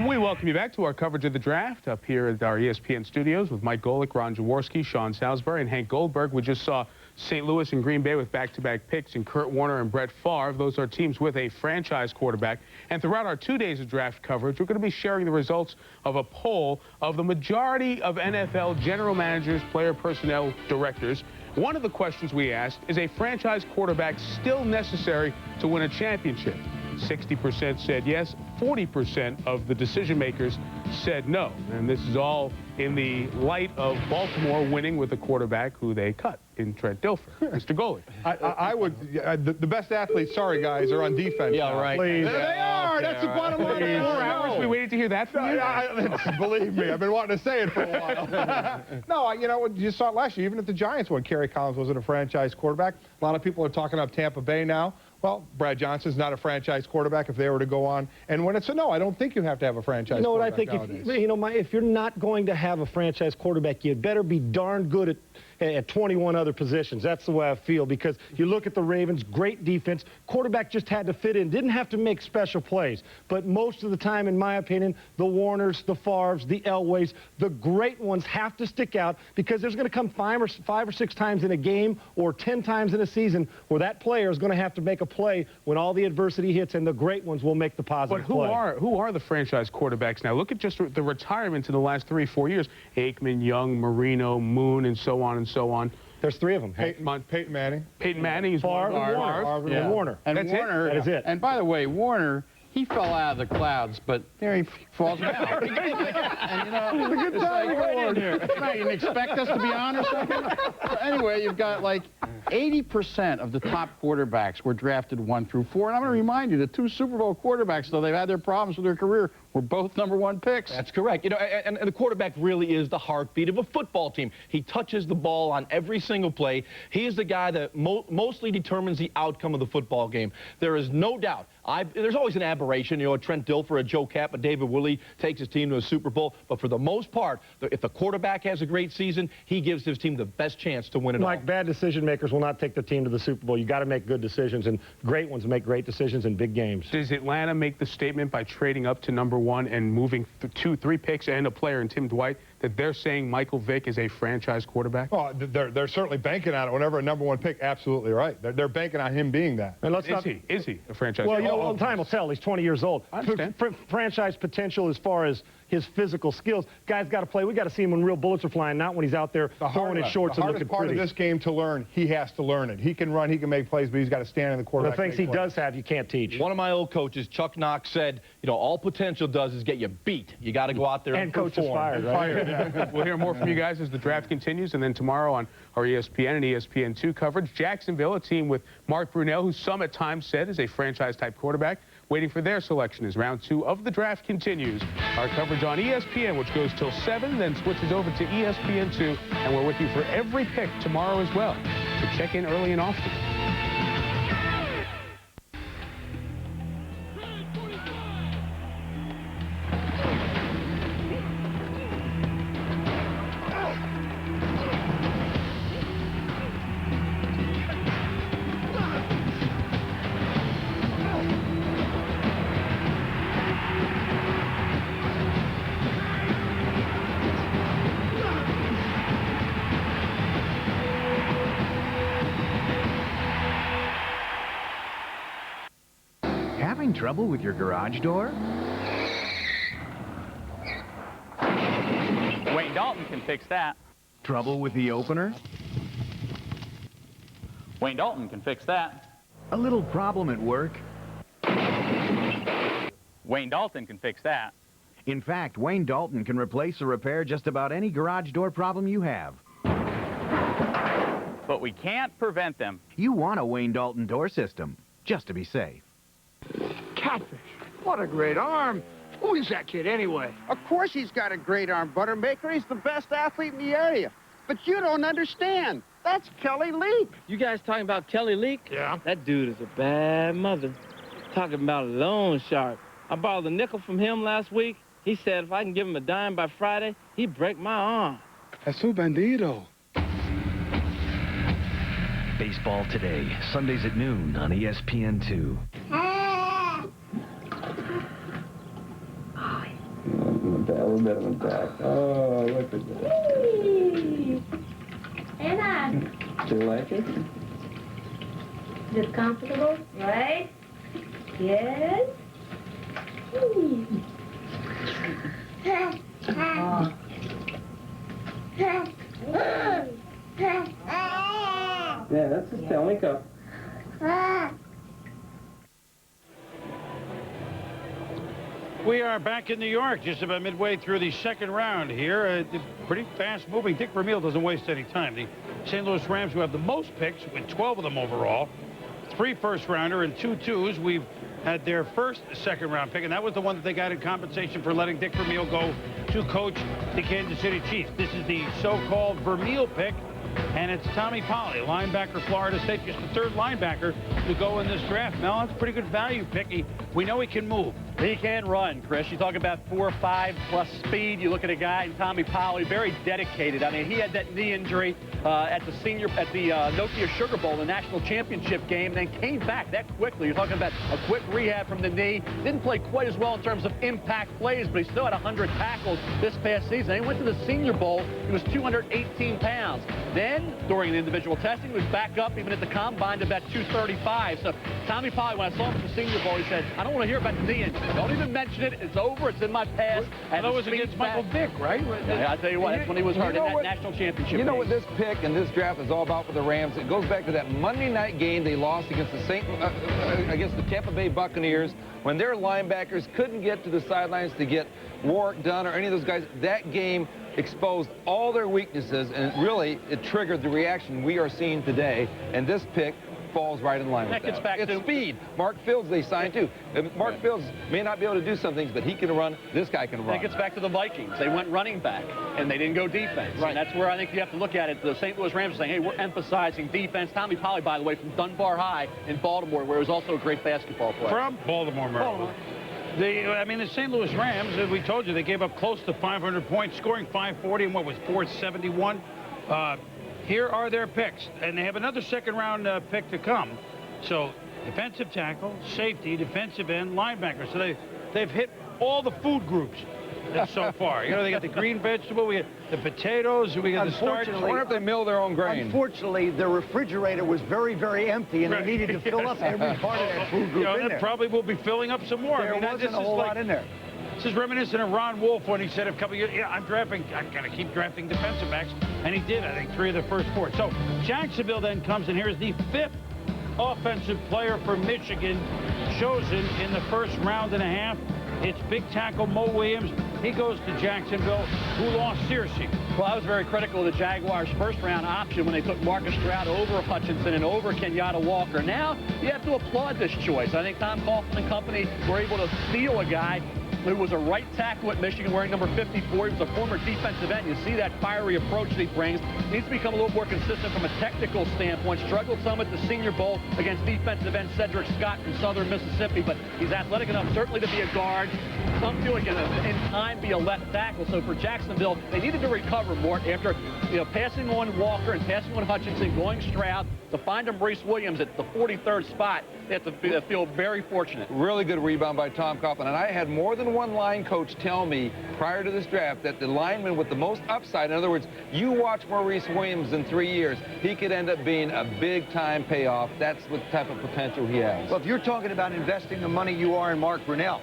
We welcome you back to our coverage of the draft up here at our ESPN studios with Mike Golick, Ron Jaworski, Sean Salisbury, and Hank Goldberg. We just saw St. Louis and Green Bay with back-to-back picks, and Kurt Warner and Brett Favre. Those are teams with a franchise quarterback. And throughout our 2 days of draft coverage, we're going to be sharing the results of a poll of the majority of NFL general managers, player personnel directors. One of the questions we asked, is a franchise quarterback still necessary to win a championship? 60% said yes, 40% of the decision makers said no. And this is all in the light of Baltimore winning with a quarterback who they cut in Trent Dilfer. Mr. Golick. I would, the best athletes, sorry guys, are on defense. Yeah, now. right. Please. They are. That's the bottom line. 4 hours. We waited to hear that from you? Believe me, I've been wanting to say it for a while. No, you know, you saw it last year, even at the Giants when Kerry Collins wasn't a franchise quarterback. A lot of people are talking up Tampa Bay now. Well, Brad Johnson's not a franchise quarterback if they were to go on and win it. So, no, I don't think you have to have a franchise You know what I quarterback think? nowadays. If you're not going to have a franchise quarterback, you'd better be darn good at 21 other positions. That's the way I feel, because you look at the Ravens, great defense. Quarterback just had to fit in, didn't have to make special plays. But most of the time, in my opinion, the Warners, the Favres, the Elways, the great ones have to stick out, because there's going to come five or six times in a game or 10 times in a season where that player is going to have to make a play when all the adversity hits, and the great ones will make the positive play. But who are the franchise quarterbacks now? Look at just the retirements in the last 3-4 years. Aikman, Young, Marino, Moon, and so on and so on. There's 3 of them. Peyton Manning. Peyton Manning is Favre, and Warner. And That's Warner, That is it. And by the way, Warner, he fell out of the clouds, but there he falls down. And, you know, It's a good time right in here. You didn't expect us to be on or something? So anyway, you've got like 80% of the top quarterbacks were drafted 1 through 4. And I'm going to remind you, the 2 Super Bowl quarterbacks, though they've had their problems with their career, were both #1 picks. That's correct. You know, and the quarterback really is the heartbeat of a football team. He touches the ball on every single play. He is the guy that mostly determines the outcome of the football game. There is no doubt. There's always an aberration, you know, a Trent Dilfer, a Joe Kapp, a David Willey takes his team to a Super Bowl. But for the most part, if the quarterback has a great season, he gives his team the best chance to win it all. Like, bad decision makers will not take the team to the Super Bowl. You got to make good decisions, and great ones make great decisions in big games. Does Atlanta make the statement by trading up to #1 and moving 3 picks and a player in Tim Dwight that they're saying Michael Vick is a franchise quarterback? Oh, they're certainly banking on it. Whenever a #1 pick, absolutely right. They're banking on him being that. And is he a franchise? Well, you know, all the time will tell. He's 20 years old. I understand. Franchise potential as far as his physical skills. Guy's got to play. We got to see him when real bullets are flying, not when he's out there throwing his shorts and looking The hardest part of this game to learn, he has to learn it. He can run, he can make plays, but he's got to stand in the quarterback. The things he does have, you can't teach. One of my old coaches, Chuck Knox, said, you know, all potential does is get you beat. You got to go out there and coach is fired, right? We'll hear more from you guys as the draft continues, and then tomorrow on our ESPN and ESPN2 coverage, Jacksonville, a team with Mark Brunell, who some at times said is a franchise-type quarterback, waiting for their selection as round 2 of the draft continues. Our coverage on ESPN, which goes till 7, then switches over to ESPN2, and we're with you for every pick tomorrow as well. So check in early and often. Having trouble with your garage door? Wayne Dalton can fix that. Trouble with the opener? Wayne Dalton can fix that. A little problem at work? Wayne Dalton can fix that. In fact, Wayne Dalton can replace or repair just about any garage door problem you have. But we can't prevent them. You want a Wayne Dalton door system, just to be safe. Catfish. What a great arm. Who is that kid anyway? Of course he's got a great arm, Buttermaker. He's the best athlete in the area. But you don't understand. That's Kelly Leak. You guys talking about Kelly Leak? Yeah. That dude is a bad mother. Talking about a loan shark. I borrowed a nickel from him last week. He said if I can give him a dime by Friday, he'd break my arm. That's so bandito. Baseball Today, Sundays at noon on ESPN2. A little bit of a back. Oh, look at that. Anna, Do you like it? is it comfortable? Right? Yes? Yeah, that's a Stanley Cup. We are back in New York, just about midway through the second round here. Pretty fast-moving. Dick Vermeil doesn't waste any time. The St. Louis Rams, who have the most picks, with 12 of them overall, 3 first-rounder and 2 twos. We've had their first second-round pick, and that was the one that they got in compensation for letting Dick Vermeil go to coach the Kansas City Chiefs. This is the so-called Vermeil pick, and it's Tommy Polley, linebacker, Florida State, just the 3rd linebacker to go in this draft. Mel, that's a pretty good value pick. We know he can move. He can run, Chris. You talk about 4.5 plus speed. You look at a guy in Tommy Polley, very dedicated. I mean, he had that knee injury at the Nokia Sugar Bowl, the national championship game, then came back that quickly. You're talking about a quick rehab from the knee. Didn't play quite as well in terms of impact plays, but he still had 100 tackles this past season. He went to the Senior Bowl. He was 218 pounds. Then, during the individual testing, he was back up even at the combine to about 235. So Tommy Polley, when I saw him at the Senior Bowl, he said, I don't want to hear about the knee injury. Don't even mention it. It's over. It's in my past. And that was against Michael Vick, right? Yeah, I'll tell you what, that's when he was hurt in that national championship You know game. what this pick and this draft is all about for the Rams? It goes back to that Monday night game they lost against the Tampa Bay Buccaneers when their linebackers couldn't get to the sidelines to get Warwick Dunn or any of those guys. That game exposed all their weaknesses, and it triggered the reaction we are seeing today. And this pick falls right in line with that. Gets back it's to speed. Mark Fields they signed too. Mark Fields may not be able to do some things, but he can run. This guy can run. That gets back to the Vikings. They went running back, and they didn't go defense. Right. And that's where I think you have to look at it. The St. Louis Rams are saying, hey, we're emphasizing defense. Tommy Polley, by the way, from Dunbar High in Baltimore, where he was also a great basketball player. From Baltimore, Maryland. The St. Louis Rams, as we told you, they gave up close to 500 points, scoring 540 and what was 471. Here are their picks, and they have another second-round pick to come. So defensive tackle, safety, defensive end, linebacker. So they've hit all the food groups so far. You know, they got the green vegetable, we got the potatoes, we got the starch. I wonder if they mill their own grain. Unfortunately, the refrigerator was very, very empty, and they needed to fill up every part of that food group in there. Probably will be filling up some more. There wasn't a whole lot in there. This is reminiscent of Ron Wolf when he said a couple of years, I'm got to keep drafting defensive backs. And he did, I think, 3 of the first 4. So Jacksonville then comes, and here's the 5th offensive player for Michigan chosen in the first round and a half. It's big tackle Mo Williams. He goes to Jacksonville, who lost Searcy. Well, I was very critical of the Jaguars' first-round option when they took Marcus Stroud over Hutchinson and over Kenyatta Walker. Now, you have to applaud this choice. I think Tom Coughlin and company were able to steal a guy who was a right tackle at Michigan wearing number 54. He was a former defensive end. You see that fiery approach that he brings. Needs to become a little more consistent from a technical standpoint. Struggled some at the Senior Bowl against defensive end Cedric Scott from Southern Mississippi, but he's athletic enough certainly to be a guard. Some feel like in time be a left tackle. So for Jacksonville, they needed to recover more after passing on Walker and passing on Hutchinson, going Stroud. To find him Maurice Williams at the 43rd spot, they have to feel very fortunate. Really good rebound by Tom Coughlin. And I had more than one line coach tell me prior to this draft that the lineman with the most upside, in other words, you watch Maurice Williams in 3 years, he could end up being a big-time payoff. That's what type of potential he has. Well, if you're talking about investing the money you are in Mark Brunell,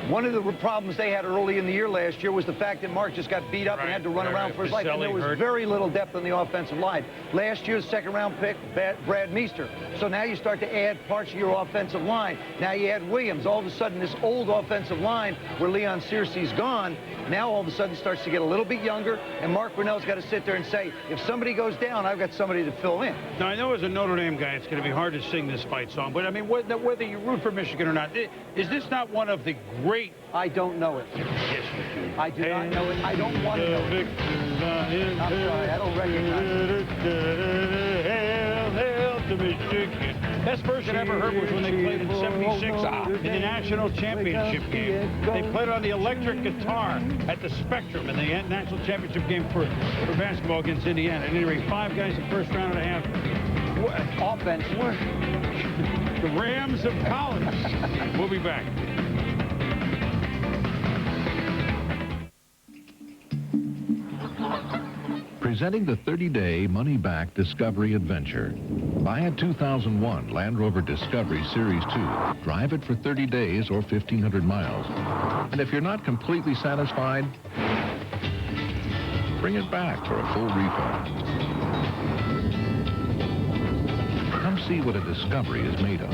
one of the problems they had early in the year last year was the fact that Mark just got beat up and had to run around for his life, and there was very little depth on the offensive line. Last year's second-round pick, Brad Meester. So now you start to add parts of your offensive line. Now you add Williams. All of a sudden, this old offensive line where Leon Searcy's gone, now all of a sudden starts to get a little bit younger, and Mark Brunell's got to sit there and say, if somebody goes down, I've got somebody to fill in. Now, I know as a Notre Dame guy, it's going to be hard to sing this fight song, but I mean, whether you root for Michigan or not, is this not one of the great... I don't know it. Yes, you do. I do not know it. I don't want to know it. I'm sorry, I don't recognize it. Hail to Michigan. Best version I ever heard was when they played in '76 in the national championship game. They played on the electric guitar at the Spectrum in the national championship game for basketball against Indiana. At any rate, 5 guys in the first round and a half. Offense. The Rams of college. We'll be back. Presenting the 30-day money-back Discovery Adventure. Buy a 2001 Land Rover Discovery Series 2. Drive it for 30 days or 1,500 miles. And if you're not completely satisfied, bring it back for a full refund. Come see what a Discovery is made of.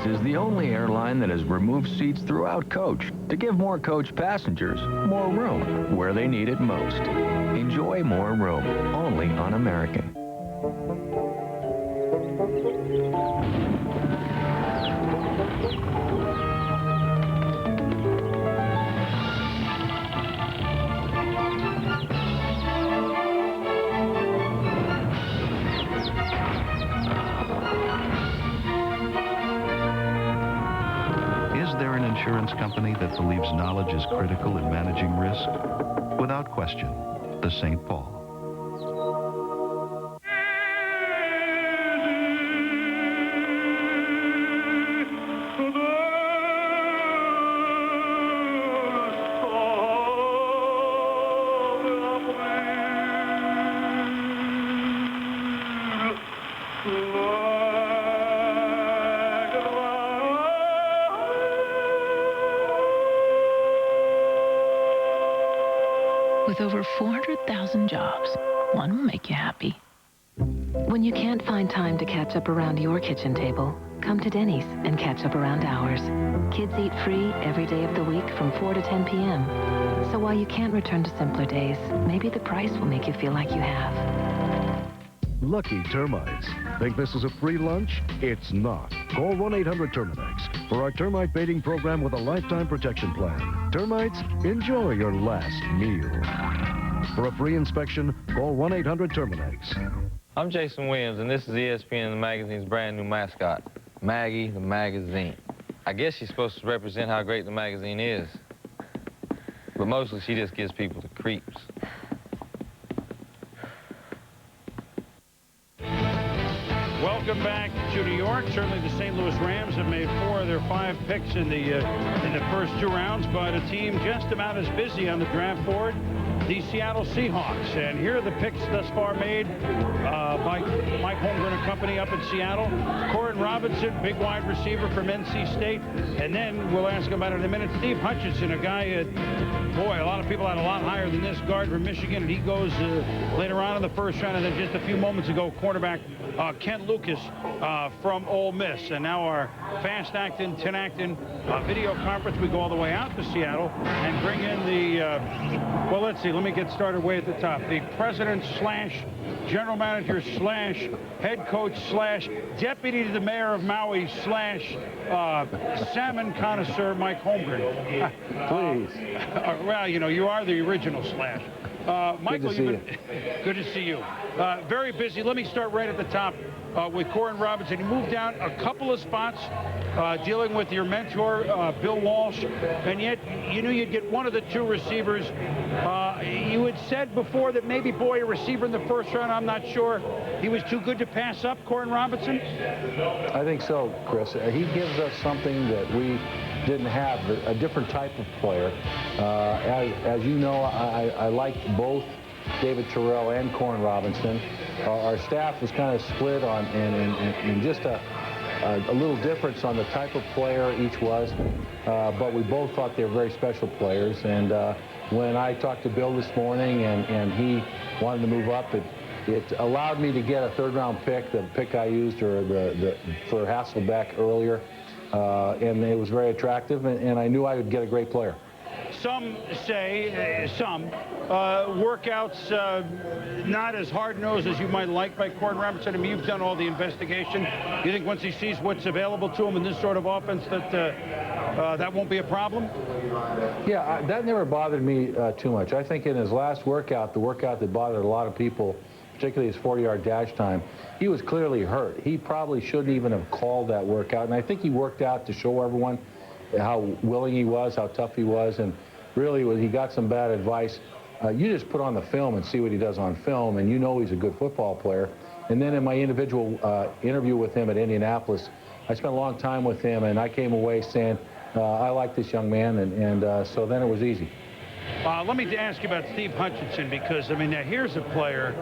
is the only airline that has removed seats throughout coach to give more coach passengers more room where they need it most. Enjoy more room, only on American. Is there an insurance company that believes knowledge is critical in managing risk? Without question, the St. Paul. With over 400,000 jobs, one will make you happy. When you can't find time to catch up around your kitchen table, come to Denny's and catch up around ours. Kids eat free every day of the week from 4 to 10 p.m. So while you can't return to simpler days, maybe the price will make you feel like you have. Lucky Termites. Think this is a free lunch? It's not. Call 1-800-TERMINEX for our termite baiting program with a lifetime protection plan. Termites, enjoy your last meal. For a free inspection, call 1-800-TERMINEX. I'm Jason Williams, and this is ESPN, the magazine's brand new mascot, Maggie the Magazine. I guess she's supposed to represent how great the magazine is, but mostly she just gives people the creeps. Welcome back to New York. Certainly the St. Louis Rams have made 4 of their 5 picks in the first 2 rounds, but a team just about as busy on the draft board, the Seattle Seahawks. And here are the picks thus far made by Mike Holmgren and company up in Seattle. Corin Robinson, big wide receiver from NC State. And then we'll ask about it in a minute. Steve Hutchinson, a guy, boy, a lot of people had a lot higher than this guard from Michigan, and he goes later on in the first round. And then just a few moments ago, cornerback Kent Lucas from Ole Miss. And now our fast-acting, 10-acting video conference. We go all the way out to Seattle and bring in the, well, let's see. Let me get started way at the top. The president / general manager / head coach / deputy to the mayor of Maui / salmon connoisseur Mike Holmgren. Please. Well, you know, you are the original / Michael, good to see you. Very busy. Let me start right at the top with Corin Robinson. He moved down a couple of spots dealing with your mentor, Bill Walsh, and yet you knew you'd get one of the 2 receivers. You had said before that maybe, boy, a receiver in the first round, I'm not sure. He was too good to pass up, Corin Robinson? I think so, Chris. He gives us something that we didn't have, a different type of player. As you know, I liked both David Terrell and Corin Robinson. Our staff was kind of split on and just a little difference on the type of player each was, but we both thought they were very special players. And when I talked to Bill this morning and he wanted to move up, it allowed me to get a 3rd-round pick, the pick I used for Hasselbeck earlier. And it was very attractive, and I knew I would get a great player. Some say, workouts not as hard-nosed as you might like by Corin Robinson. I mean, you've done all the investigation. You think once he sees what's available to him in this sort of offense that that won't be a problem? Yeah, that never bothered me too much. I think in his last workout, the workout that bothered a lot of people, particularly his 40-yard dash time, he was clearly hurt. He probably shouldn't even have called that workout, and I think he worked out to show everyone how willing he was, how tough he was, and really he got some bad advice. You just put on the film and see what he does on film, and you know he's a good football player. And then in my individual interview with him at Indianapolis, I spent a long time with him, and I came away saying, I like this young man, and so then it was easy. Let me ask you about Steve Hutchinson, because, I mean, now here's a player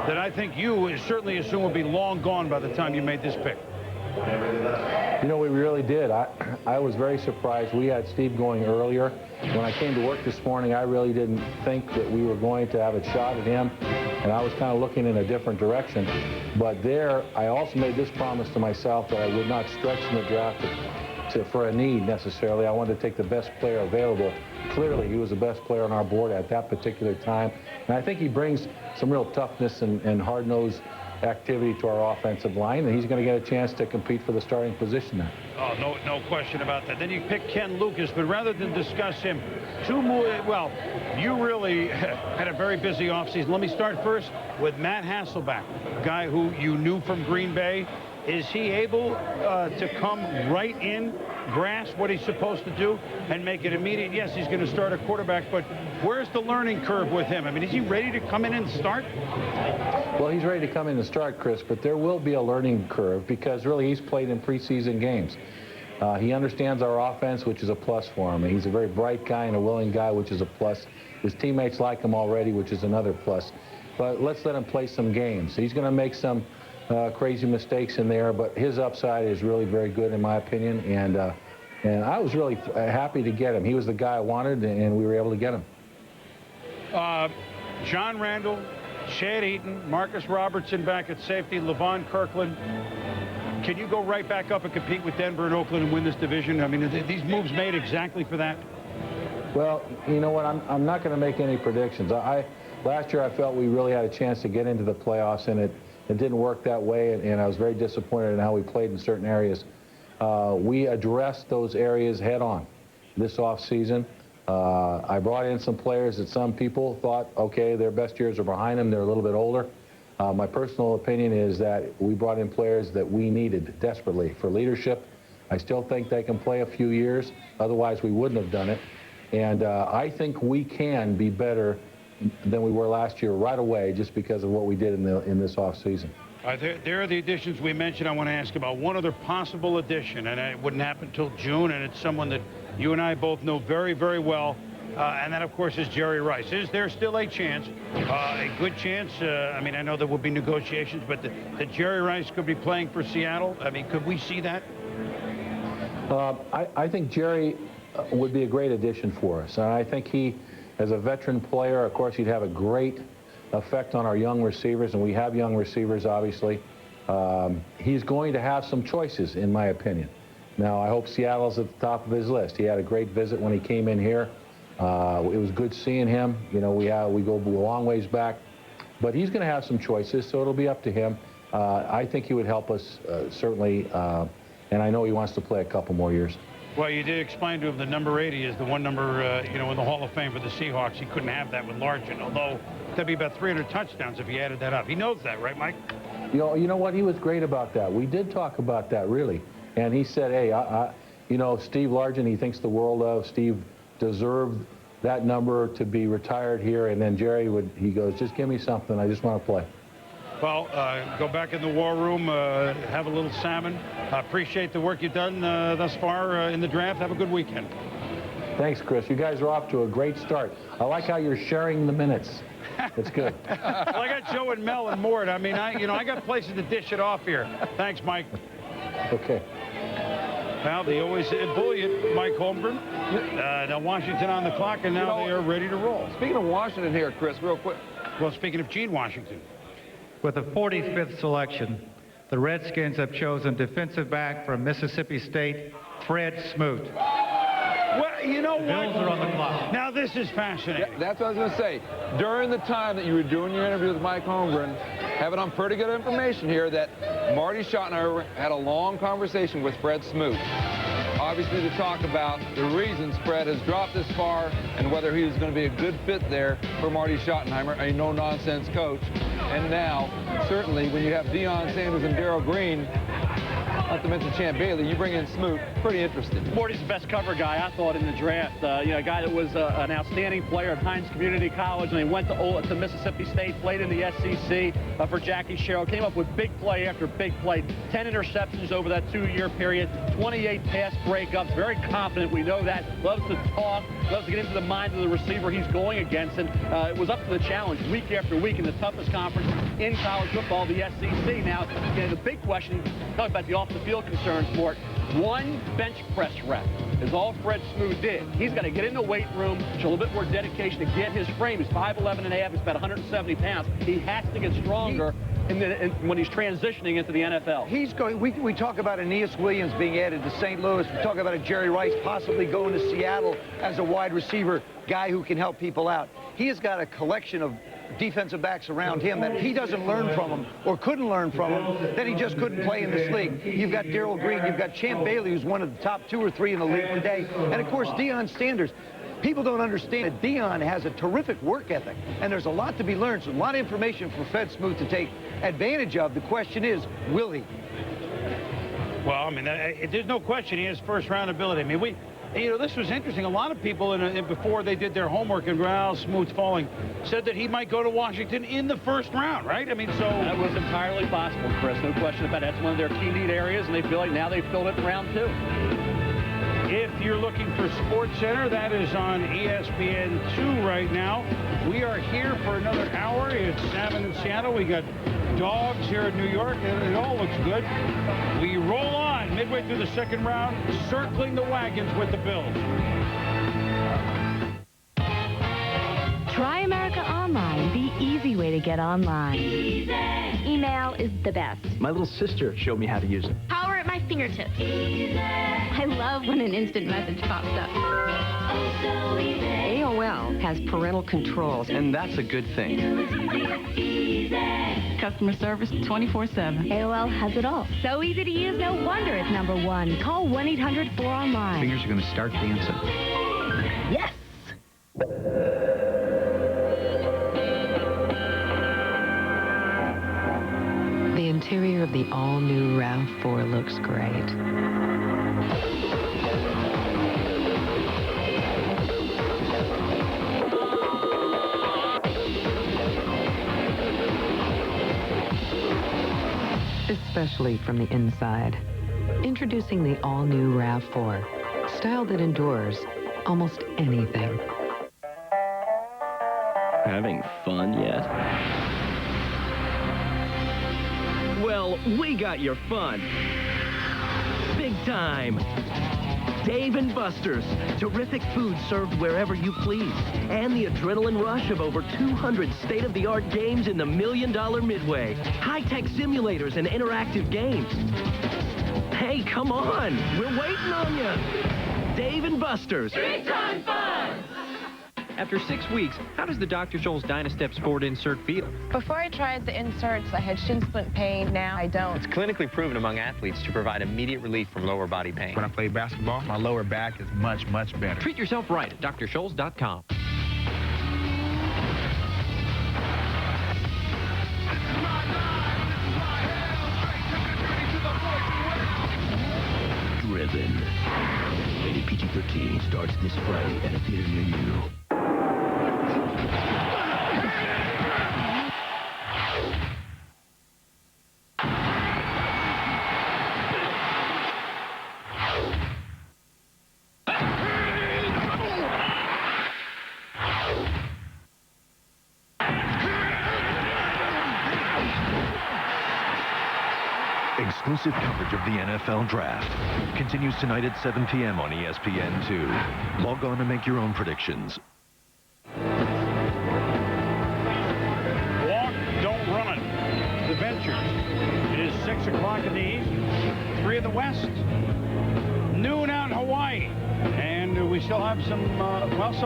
that I think you certainly assume will be long gone by the time you made this pick. You know, we really did. I was very surprised. We had Steve going earlier. When I came to work this morning, I really didn't think that we were going to have a shot at him, and I was kind of looking in a different direction. But there, I also made this promise to myself that I would not stretch in the draft for a need necessarily. I wanted to take the best player available. Clearly, he was the best player on our board at that particular time, and I think he brings some real toughness and hard-nosed activity to our offensive line, and he's going to get a chance to compete for the starting position now. Oh, no question about that. Then you pick Ken Lucas, but rather than discuss him, you really had a very busy offseason. Let me start first with Matt Hasselbeck, a guy who you knew from Green Bay. Is he able to come right in, grasp what he's supposed to do, and make it immediate? Yes, he's going to start a quarterback, but where's the learning curve with him? I mean, is he ready to come in and start? Well, he's ready to come in and start, Chris, but there will be a learning curve because really he's played in preseason games. He understands our offense, which is a plus for him. He's a very bright guy and a willing guy, which is a plus. His teammates like him already, which is another plus. But let's let him play some games. He's going to make some crazy mistakes in there, but his upside is really very good in my opinion, and I was really happy to get him. He was the guy I wanted, and we were able to get him. John Randall, Chad Eaton, Marcus Robertson back at safety, Levon Kirkland. Can you go right back up and compete with Denver and Oakland and win this division? I mean, are these moves made exactly for that? Well, you know what? I'm not going to make any predictions. Last year I felt we really had a chance to get into the playoffs, and it didn't work that way, and I was very disappointed in how we played in certain areas. We addressed those areas head on this offseason. I brought in some players that some people thought, okay, their best years are behind them, they're a little bit older. My personal opinion is that we brought in players that we needed desperately for leadership. I still think they can play a few years, otherwise we wouldn't have done it. And I think we can be better than we were last year right away just because of what we did in this offseason. There are the additions we mentioned. I want to ask about one other possible addition, and it wouldn't happen until June, and it's someone that you and I both know very, very well, and that, of course, is Jerry Rice. Is there still a chance, a good chance? I mean, I know there will be negotiations, but that Jerry Rice could be playing for Seattle? I mean, could we see that? I think Jerry would be a great addition for us, and I think he, as a veteran player, of course, he'd have a great effect on our young receivers, and we have young receivers, obviously. He's going to have some choices, in my opinion. Now, I hope Seattle's at the top of his list. He had a great visit when he came in here. It was good seeing him. You know, we go a long ways back. But he's going to have some choices, so it'll be up to him. I think he would help us, certainly, and I know he wants to play a couple more years. Well, you did explain to him that number 80 is the one number, you know, in the Hall of Fame for the Seahawks. He couldn't have that with Largent, although that'd be about 300 touchdowns if he added that up. He knows that, right, Mike? You know what? He was great about that. We did talk about that, really. And he said, hey, you know, Steve Largent, he thinks the world of. Steve deserved that number to be retired here. And then Jerry he goes, just give me something. I just want to play. Well, go back in the war room, have a little salmon. Appreciate the work you've done thus far in the draft. Have a good weekend. Thanks, Chris. You guys are off to a great start. I like how you're sharing the minutes. It's good. Well, I got Joe and Mel and Mort. I mean, I got places to dish it off here. Thanks, Mike. Okay. Well, they always bully Mike Holmgren. Now Washington on the clock, and now they are ready to roll. Speaking of Washington here, Chris, real quick. Well, speaking of Gene Washington. With the 45th selection, the Redskins have chosen defensive back from Mississippi State, Fred Smoot. Well, you know what? Bills are on the clock. Now, this is fascinating. Yeah, that's what I was going to say. During the time that you were doing your interview with Mike Holmgren, having on pretty good information here that Marty Schottenheimer had a long conversation with Fred Smoot. Obviously, to talk about the reasons Fred has dropped this far and whether he was going to be a good fit there for Marty Schottenheimer, a no-nonsense coach. And now, certainly, when you have Deion Sanders and Darrell Green, not to mention Champ Bailey, you bring in Smoot. Pretty interesting. Morty's the best cover guy, I thought, in the draft. You know, a guy that was an outstanding player at Hines Community College, and he went to Mississippi State, played in the SEC for Jackie Sherrill, came up with big play after big play, 10 interceptions over that 2-year period, 28 pass breakups, very confident, we know that, loves to talk, loves to get into the mind of the receiver he's going against, and it was up to the challenge week after week in the toughest conference in college football, the SEC. Now, the big question, talk about the off-the-field concerns for it. One bench press rep is all Fred Smoot did. He's got to get in the weight room, show a little bit more dedication to get his frame. He's 5'11 and a half. He's about 170 pounds. He has to get stronger when he's transitioning into the NFL. He's going. We talk about Aeneas Williams being added to St. Louis. We talk about a Jerry Rice possibly going to Seattle as a wide receiver guy who can help people out. He has got a collection of defensive backs around him that if he doesn't learn from them or couldn't learn from them, then he just couldn't play in this league. You've got Darrell Green, you've got Champ Bailey, who's one of the top 2 or 3 in the league today, and of course Deion Sanders. People don't understand that Deion has a terrific work ethic, and there's a lot to be learned, so a lot of information for Fred Smoot to take advantage of. The question is, will he? Well, I mean, there's no question he has first-round ability. I mean, this was interesting. A lot of people, before they did their homework and Growl Smoot's falling, said that he might go to Washington in the first round, right? I mean, so... That was entirely possible, Chris. No question about it. That's one of their key need areas, and they feel like now they've filled it in round 2. If you're looking for Sports Center, that is on ESPN2 right now. We are here for another hour. It's 7 in Seattle. We got Dogs here in New York, and it all looks good. We roll on midway through the second round, circling the wagons with the Bills. Try America Online, the easy way to get online. Easy. Email is the best. My little sister showed me how to use it. Power at my fingertips. Easy. I love when an instant message pops up. Oh, so easy. AOL has parental controls, and that's a good thing. Customer service 24/7. AOL has it all. So easy to use, no wonder it's #1. Call 1-800-4ONLINE. Fingers are going to start dancing. Yes! The interior of the all-new RAV4 looks great. Especially from the inside. Introducing the all-new RAV4. Style that endures almost anything. Having fun yet? Well, we got your fun. Big time. Dave & Buster's. Terrific food served wherever you please. And the adrenaline rush of over 200 state-of-the-art games in the $1 Million Midway. High-tech simulators and interactive games. Hey, come on. We're waiting on you. Dave & Buster's. Big time fun! After 6 weeks, how does the Dr. Scholl's Dynastep Sport insert feel? Before I tried the inserts, I had shin splint pain. Now I don't. It's clinically proven among athletes to provide immediate relief from lower body pain. When I play basketball, my lower back is much, much better. Treat yourself right at drscholls.com. Driven. Rated PG-13 starts this Friday at a theater near you. Exclusive coverage of the NFL Draft continues tonight at 7 p.m. on ESPN2. Log on to make your own predictions. Walk, don't run. The Ventures. It is 6 o'clock in the east, 3 in the west, noon out in Hawaii. And we still have some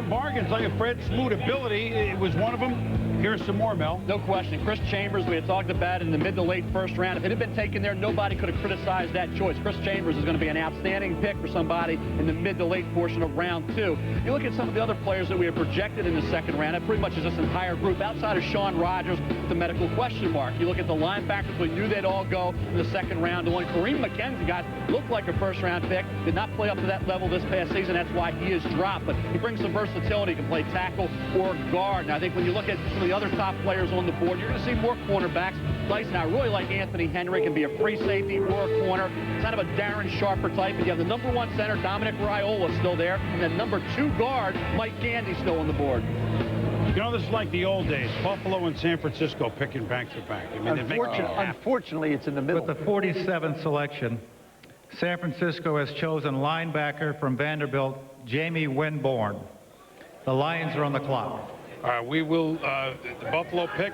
bargains like a Fred Smoot ability. It was one of them. Here's some more, Mel. No question. Chris Chambers, we had talked about in the mid to late first round. If it had been taken there, nobody could have criticized that choice. Chris Chambers is going to be an outstanding pick for somebody in the mid to late portion of round 2. You look at some of the other players that we have projected in the second round, it pretty much is this entire group outside of Shaun Rogers, the medical question mark. You look at the linebackers, we knew they'd all go in the second round. The one Kareem McKenzie got looked like a first-round pick, did not play up to that level this past season. That's why he is dropped. But he brings some versatility. He can play tackle or guard. And I think when you look at some of the other top players on the board, you're going to see more cornerbacks. Dyson, I really like Anthony Henry. Can be a free safety or a corner. Kind of a Darren Sharper type. And you have the #1 center, Dominic Raiola, still there. And then #2 guard, Mike Gandy, still on the board. You know, this is like the old days. Buffalo and San Francisco picking back-to-back. I mean, unfortunately, it's in the middle. With the 47th selection, San Francisco has chosen linebacker from Vanderbilt, Jamie Winborn. The Lions are on the clock. All right, we will, the Buffalo pick,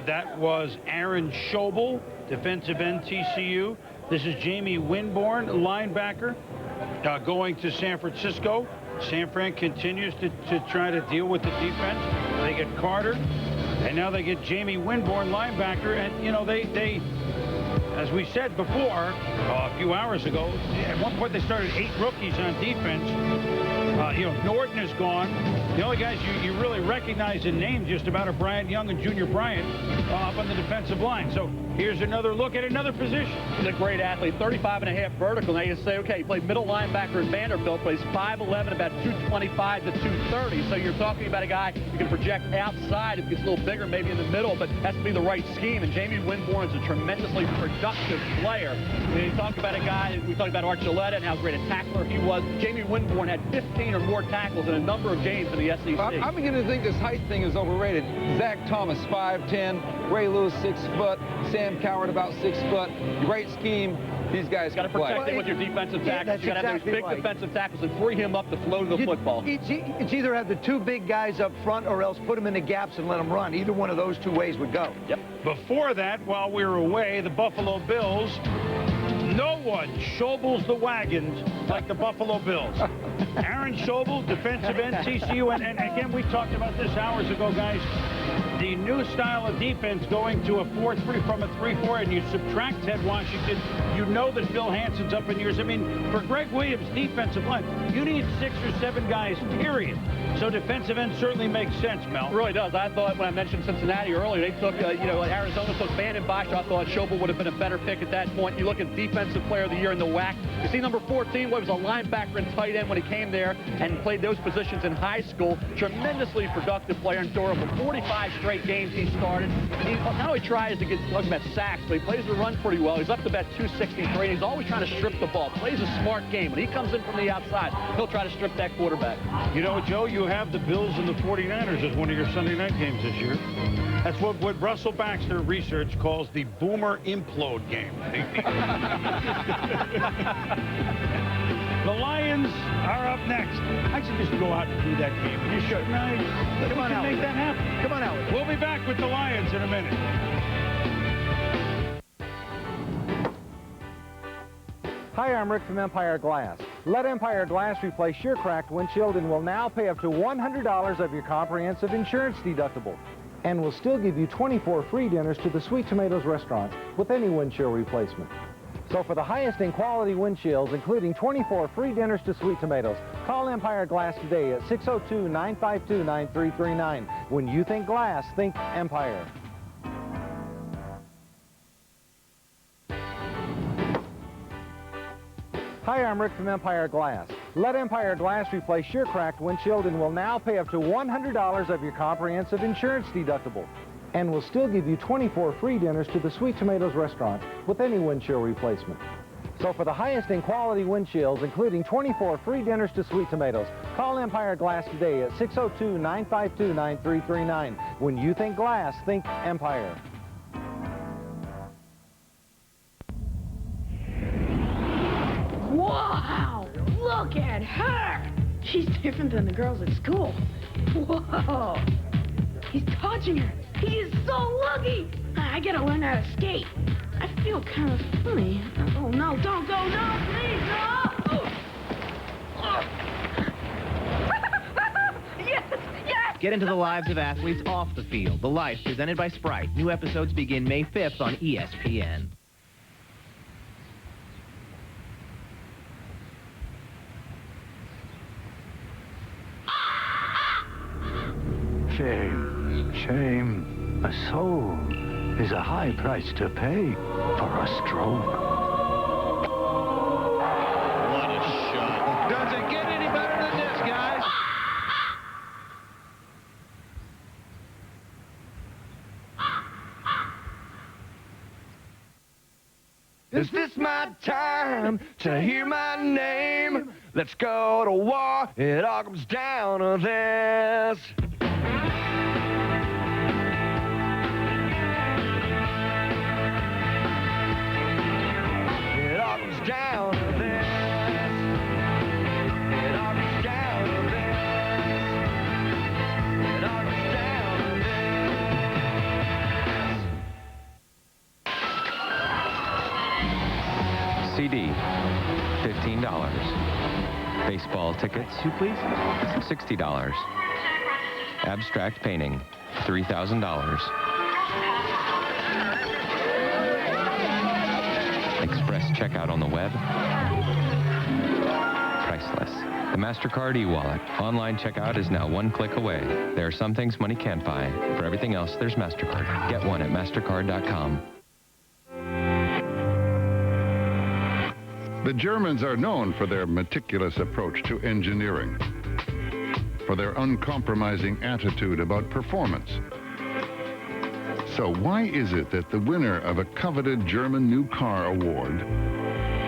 that was Aaron Schobel, defensive end, TCU. This is Jamie Winborn, linebacker, going to San Francisco. San Fran continues to try to deal with the defense. They get Carter, and now they get Jamie Winborn, linebacker. And, you know, they as we said before, a few hours ago, at one point they started 8 rookies on defense. You know, Norton is gone. The only guys you really recognize in name just about are Bryant Young and Junior Bryant up on the defensive line. So here's another look at another position. He's a great athlete, 35.5 vertical. Now you say, okay, he played middle linebacker at Vanderbilt, but he's 5'11", about 225 to 230. So you're talking about a guy who can project outside. If he gets a little bigger, maybe in the middle, but has to be the right scheme. And Jamie Winborn is a tremendously productive player. And you talk about a guy, we talked about Art Gillette and how great a tackler he was. Jamie Winborn had 15 or more tackles in a number of games in the SEC. I'm beginning to think this height thing is overrated. Zach Thomas, 5'10", Ray Lewis, 6 foot, Sam Coward, about 6 foot. Great scheme. These guys got to protect him with your defensive tackles. You got to have those big defensive tackles and free him up to flow to the football. It's either have the 2 big guys up front or else put them in the gaps and let them run. Either one of those 2 ways would go. Yep. Before that, while we were away, the Buffalo Bills, no one Schobels the wagons like the Buffalo Bills. Aaron Schobel, defensive end, TCU, and again, we talked about this hours ago, guys. The new style of defense going to a 4-3 from a 3-4, and you subtract Ted Washington, you know that Phil Hansen's up in years. I mean, for Greg Williams' defensive line, you need 6 or 7 guys, period. So defensive end certainly makes sense, Mel. It really does. I thought when I mentioned Cincinnati earlier, they took, you know, Arizona took Van Bosch. I thought Schobel would have been a better pick at that point. You look at Defensive Player of the Year in the WAC. You see number 14, what was a linebacker and tight end when he came there and played those positions in high school. Tremendously productive player and durable. 45 straight games he started. He not only tries to get, talking about sacks, but he plays the run pretty well. He's up to about 263. He's always trying to strip the ball. Plays a smart game. When he comes in from the outside, he'll try to strip that quarterback. You know, Joe, you have the Bills and the 49ers as one of your Sunday night games this year. That's what Russell Baxter research calls the Boomer implode game. The Lions are up next. I should just go out and do that game. You should. No, come on, Alex. Make that happen. Come on, Alex. We'll be back with the Lions in a minute. Hi, I'm Rick from Empire Glass. Let Empire Glass replace your cracked windshield and will now pay up to $100 of your comprehensive insurance deductible. And will still give you 24 free dinners to the Sweet Tomatoes restaurant with any windshield replacement. So for the highest in quality windshields, including 24 free dinners to Sweet Tomatoes, call Empire Glass today at 602-952-9339. When you think glass, think Empire. Hi, I'm Rick from Empire Glass. Let Empire Glass replace your cracked windshield and will now pay up to $100 of your comprehensive insurance deductible. And will still give you 24 free dinners to the Sweet Tomatoes restaurant with any windshield replacement. So for the highest in quality windshields, including 24 free dinners to Sweet Tomatoes, call Empire Glass today at 602-952-9339. When you think glass, think Empire. Wow! Look at her! She's different than the girls at school. Whoa! He's touching her. He is so lucky. I gotta learn how to skate. I feel kind of funny. Oh, no, don't go, no, please, no! Yes, yes! Get into the lives of athletes off the field. The Life, presented by Sprite. New episodes begin May 5th on ESPN. Shame, shame. A soul is a high price to pay for a stroke. What a shot. Does it get any better than this, guys? Is this my time to hear my name? Let's go to war. It all comes down to this. CD, $15. Baseball tickets, you please? $60. Abstract painting, $3,000. Express checkout on the web, priceless. The MasterCard e-wallet. Online checkout is now one click away. There are some things money can't buy. For everything else, there's MasterCard. Get one at MasterCard.com. The Germans are known for their meticulous approach to engineering, for their uncompromising attitude about performance. So why is it that the winner of a coveted German New Car Award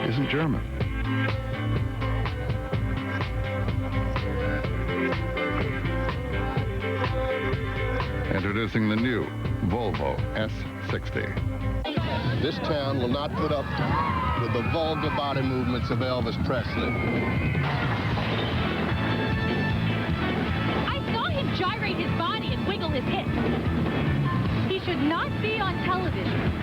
isn't German? Introducing the new Volvo S60. This town will not put up with the vulgar body movements of Elvis Presley. I saw him gyrate his body and wiggle his hips. He should not be on television.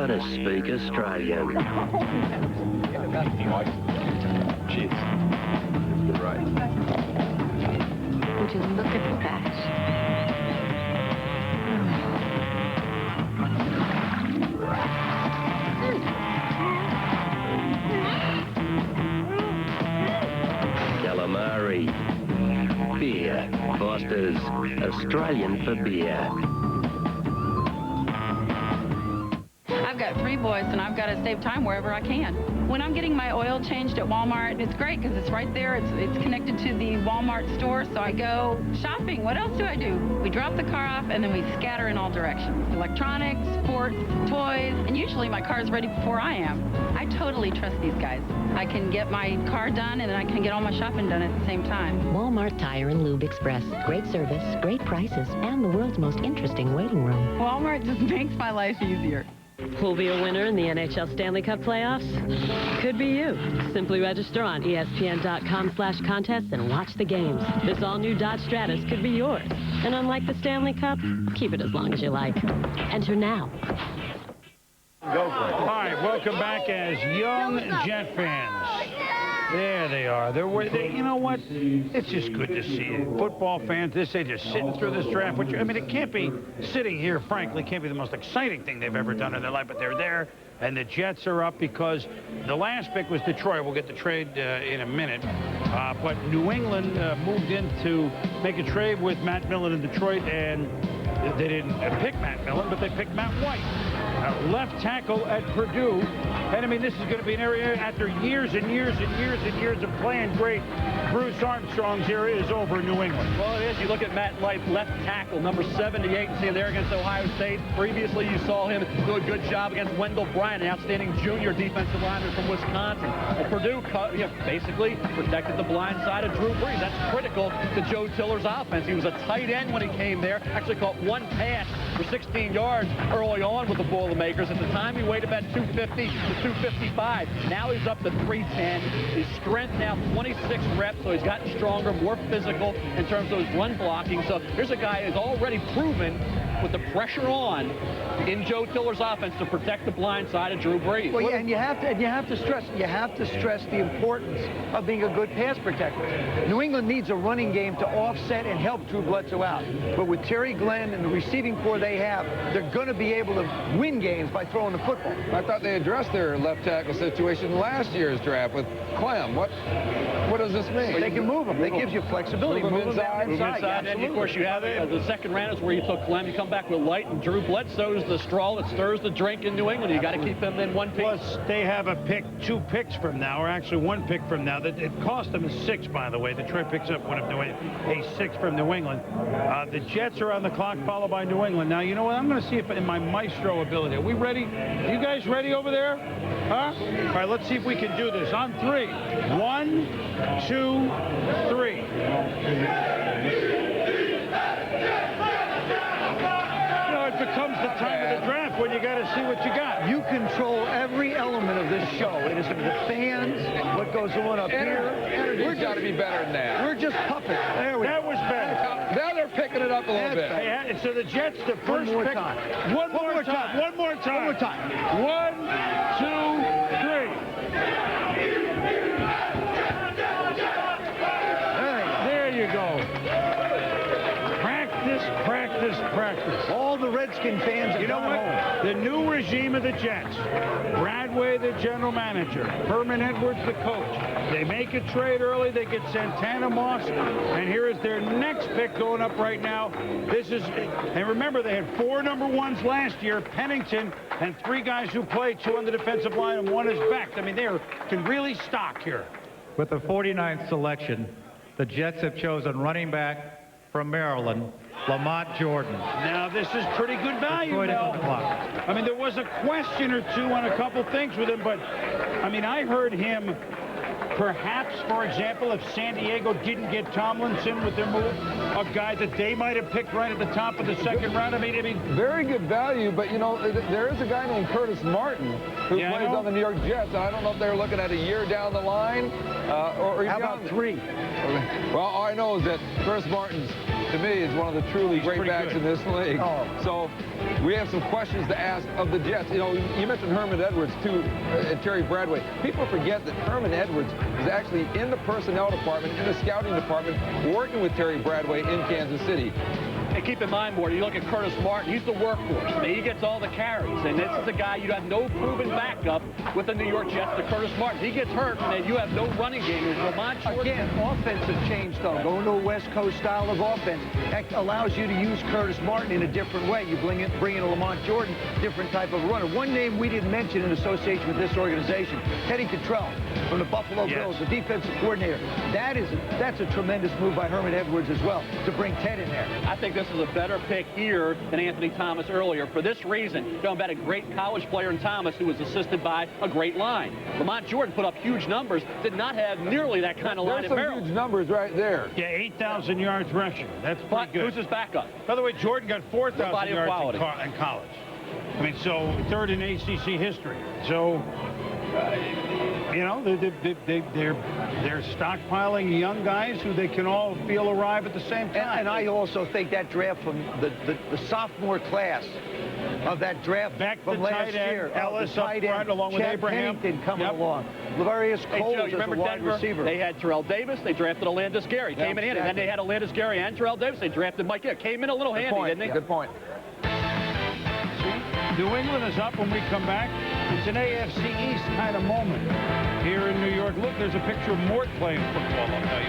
How to speak Australian. Cheers. Right. Would you look at the batch? Calamari. Beer. Foster's. Australian for beer. I've got 3 boys, and I've got to save time wherever I can. When I'm getting my oil changed at Walmart, it's great because it's right there. It's connected to the Walmart store, so I go shopping. What else do I do? We drop the car off, and then we scatter in all directions. Electronics, sports, toys, and usually my car's ready before I am. I totally trust these guys. I can get my car done, and then I can get all my shopping done at the same time. Walmart Tire and Lube Express. Great service, great prices, and the world's most interesting waiting room. Walmart just makes my life easier. Who'll be a winner in the NHL Stanley Cup playoffs? Could be you. Simply register on ESPN.com/contest and watch the games. This all-new Dodge Stratus could be yours. And unlike the Stanley Cup, keep it as long as you like. Enter now. Go for it. All right, welcome back as young Jet fans. There they are. You know what? It's just good to see it. Football fans this age are sitting through this draft. Which, I mean, it can't be sitting here, frankly, can't be the most exciting thing they've ever done in their life, but they're there, and the Jets are up because the last pick was Detroit. We'll get the trade in a minute. But New England moved in to make a trade with Matt Millen in Detroit, and they didn't pick Matt Millen, but they picked Matt White. Left tackle at Purdue. And I mean, this is going to be an area after years and years and years and years of playing great. Bruce Armstrong's era is over in New England. Well, it is. You look at Matt White, left tackle, number 78, and see him there against Ohio State. Previously, you saw him do a good job against Wendell Bryant, an outstanding junior defensive lineman from Wisconsin. Well, Purdue basically protected the blind side of Drew Brees. That's critical to Joe Tiller's offense. He was a tight end when he came there. Actually caught one pass for 16 yards early on with the Boilermakers. At the time, he weighed about 250 to 255. Now he's up to 310. His strength now 26 reps, so he's gotten stronger, more physical in terms of his run blocking. So here's a guy who's already proven with the pressure on in Joe Tiller's offense to protect the blind side of Drew Brees. Well, yeah, and you have to stress the importance of being a good pass protector. New England needs a running game to offset and help Drew Bledsoe out. But with Terry Glenn and the receiving core they have, they're going to be able to win games by throwing the football. I thought they addressed their left tackle situation last year's draft with Clem. What does this mean? They can move him. They gives you flexibility. Move him inside. And of course you have the second round is where you took Clem. You come back with Light, and Drew Bledsoe's the straw that stirs the drink in New England. You got to keep them in one pick. Plus, they have a pick 2 picks from now, or actually 1 pick from now. That it cost them a 6, by the way. Detroit picks up one of a 6 from New England. The Jets are on the clock, followed by New England. Now, you know what? I'm going to see if in my maestro ability. Are we ready? You guys ready over there? Huh? All right, let's see if we can do this. On 3. 1, 2, 3. It becomes the time of the draft when you got to see what you got. You control every element of this show. It is the fans, what goes on up here. Energy's got to be better than that. We're just puppets. There we go. That was better. Now they're picking it up a little bit. Hey, so the Jets, the first One more pick. time. One more time. 1, 2, 3. There you go. Practice. All the Redskin fans have gone home. The new regime of the Jets. Bradway, the general manager. Herman Edwards, the coach. They make a trade early. They get Santana Moss. And here is their next pick going up right now. And remember, they had 4 number 1s last year. Pennington and 3 guys who play, 2 on the defensive line, and 1 is back. I mean, they can really stock here. With the 49th selection, the Jets have chosen running back from Maryland, Lamont Jordan. Now, this is pretty good value, Mel. I mean, there was a question or two on a couple things with him, but, I mean, I heard him, perhaps, for example, if San Diego didn't get Tomlinson with their move, a guy that they might have picked right at the top of the second round. I mean, very good value, but, you know, there is a guy named Curtis Martin who plays on the New York Jets. And I don't know if they're looking at a year down the line or how about 3? Well, all I know is that Curtis Martin, to me, is one of the truly great backs in this league. So we have some questions to ask of the Jets. You know, you mentioned Herman Edwards, too, and Terry Bradway. People forget that Herman Edwards is actually in the personnel department, in the scouting department, working with Terry Bradway in Kansas City. And keep in mind, Morty, you look at Curtis Martin, he's the workhorse. I mean, he gets all the carries. And this is a guy you have no proven backup with the New York Jets to Curtis Martin. He gets hurt, and you have no running game. Again, offensive change, though. Going to a West Coast style of offense. That allows you to use Curtis Martin in a different way. You bring in a Lamont Jordan, different type of runner. One name we didn't mention in association with this organization, Teddy Cottrell from the Buffalo Bills, the defensive coordinator. That's a tremendous move by Herman Edwards as well, to bring Ted in there. I think this is a better pick here than Anthony Thomas earlier. For this reason, you're talking about a great college player in Thomas who was assisted by a great line. Lamont Jordan put up huge numbers, did not have nearly that kind of line at Maryland. There's some huge numbers right there. Yeah, 8,000 yards rushing. That's pretty good. Who's his backup? By the way, Jordan got 4,000 yards in college. I mean, so 3rd in ACC history. So, you know, they're stockpiling young guys who they can all feel arrive at the same time. And I also think that draft from the sophomore class of that draft from last year, Ellis up front along with Abraham. Pennington coming along. Lavarius Coles as a wide Denver? receiver. They had Terrell Davis. They drafted Alandis Gary. Came in handy. And then they had Alandis Gary and Terrell Davis. They drafted Mike Gill. Came in a little handy, didn't they? Good point. New England is up when we come back. It's an AFC East kind of moment here in New York. Look, there's a picture of Mort playing football. I'll tell you.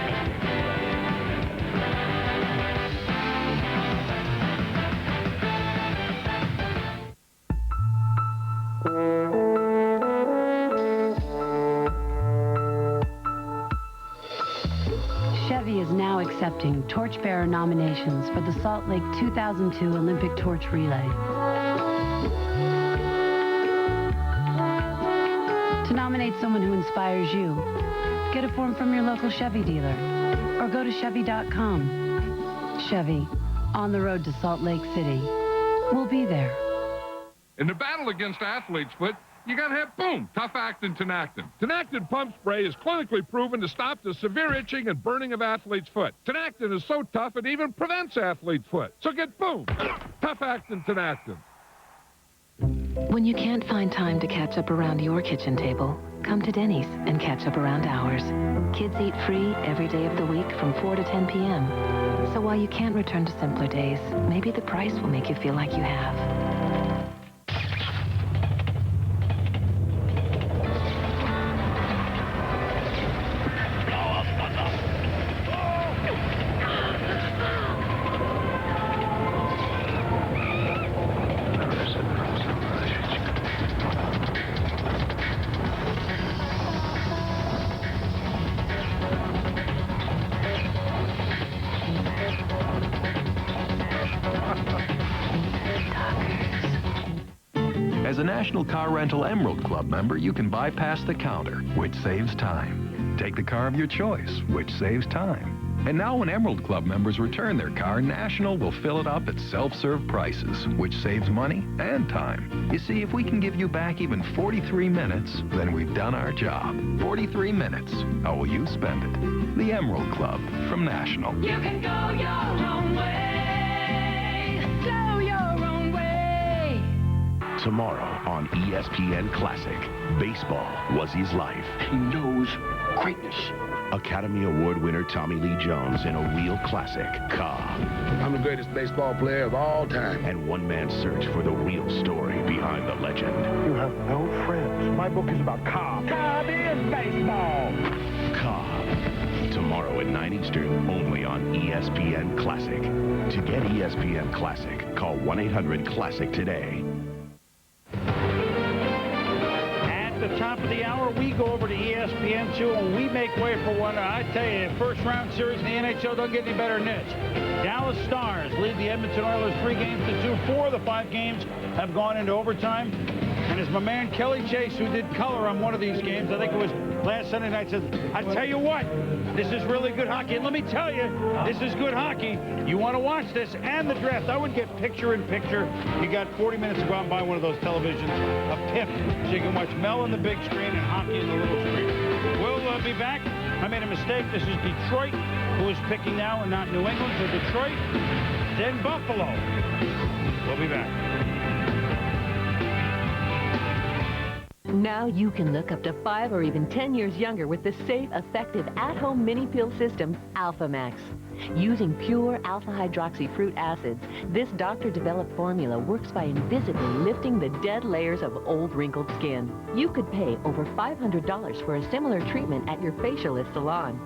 Chevy is now accepting torchbearer nominations for the Salt Lake 2002 Olympic Torch Relay. To nominate someone who inspires you, get a form from your local Chevy dealer or go to Chevy.com. Chevy, on the road to Salt Lake City. We'll be there. In the battle against athlete's foot, you gotta have, boom, tough-actin Tinactin. Tinactin pump spray is clinically proven to stop the severe itching and burning of athlete's foot. Tinactin is so tough it even prevents athlete's foot. So get, boom, tough-actin Tinactin. When you can't find time to catch up around your kitchen table, come to Denny's and catch up around ours. Kids eat free every day of the week from 4 to 10 p.m. So while you can't return to simpler days, maybe the price will make you feel like you have. As a National Car Rental Emerald Club member, you can bypass the counter, which saves time. Take the car of your choice, which saves time. And now when Emerald Club members return their car, National will fill it up at self-serve prices, which saves money and time. You see, if we can give you back even 43 minutes, then we've done our job. 43 minutes. How will you spend it? The Emerald Club from National. You can go your own way. Go your own way. Tomorrow on ESPN Classic, baseball was his life. He knows greatness. Academy Award winner Tommy Lee Jones in a real classic, Cobb. I'm the greatest baseball player of all time. And one man's search for the real story behind the legend. You have no friends. My book is about Cobb. Cobb is baseball. Cobb. Tomorrow at 9 Eastern, only on ESPN Classic. To get ESPN Classic, call 1-800-CLASSIC today. At the top of the hour, we go over to ESPN2 and we make way for one. I tell you, first-round series in the NHL don't get any better than this. Dallas Stars lead the Edmonton Oilers 3-2. 4 of the 5 games have gone into overtime. And as my man Kelly Chase, who did color on one of these games, I think it was last Sunday night, says, I tell you what, this is really good hockey. And let me tell you, this is good hockey. You want to watch this and the draft. I would get picture-in-picture. You got 40 minutes to go out and buy one of those televisions, a PIP, so you can watch Mel on the big screen and hockey in the little screen. We'll be back. I made a mistake. This is Detroit, who is picking now and not New England. So Detroit, then Buffalo. We'll be back. Now you can look up to 5 or even 10 years younger with the safe, effective, at-home mini pill system, Alphamax. Using pure alpha-hydroxy fruit acids, this doctor-developed formula works by invisibly lifting the dead layers of old, wrinkled skin. You could pay over $500 for a similar treatment at your facialist salon.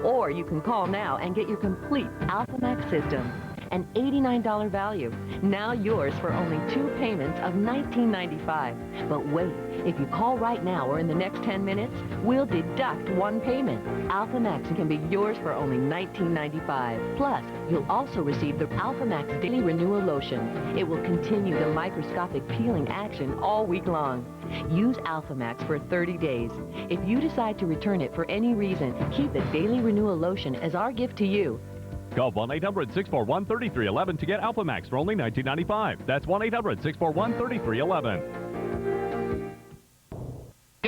Or you can call now and get your complete Alphamax system. An $89 value. Now yours for only 2 payments of $19.95. But wait, if you call right now or in the next 10 minutes, we'll deduct 1 payment. Alphamax can be yours for only $19.95. Plus, you'll also receive the Alphamax Daily Renewal Lotion. It will continue the microscopic peeling action all week long. Use Alphamax for 30 days. If you decide to return it for any reason, keep the Daily Renewal Lotion as our gift to you. Call 1-800-641-3311 to get Alphamax for only $19.95. That's 1-800-641-3311.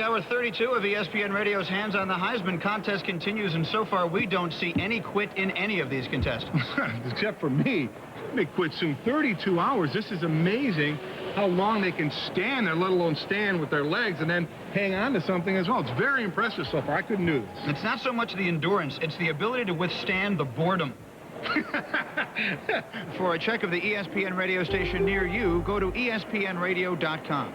Hour 32 of ESPN Radio's Hands on the Heisman contest continues, and so far we don't see any quit in any of these contestants. Except for me. They quit soon. 32 hours. This is amazing how long they can stand there, let alone stand with their legs and then hang on to something as well. It's very impressive so far. I couldn't do this. It's not so much the endurance, it's the ability to withstand the boredom. For a check of the ESPN radio station near you, go to ESPNradio.com.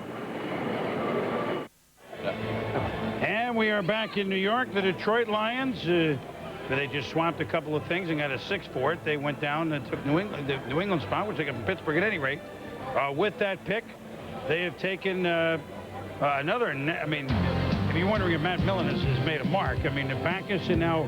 And we are back in New York. The Detroit Lions, they just swamped a couple of things and got a 6 for it. They went down and took New England, the New England spot, which they got from Pittsburgh at any rate. With that pick, they have taken another, I mean, if you're wondering if Matt Millen has made a mark, I mean, the Backus and now,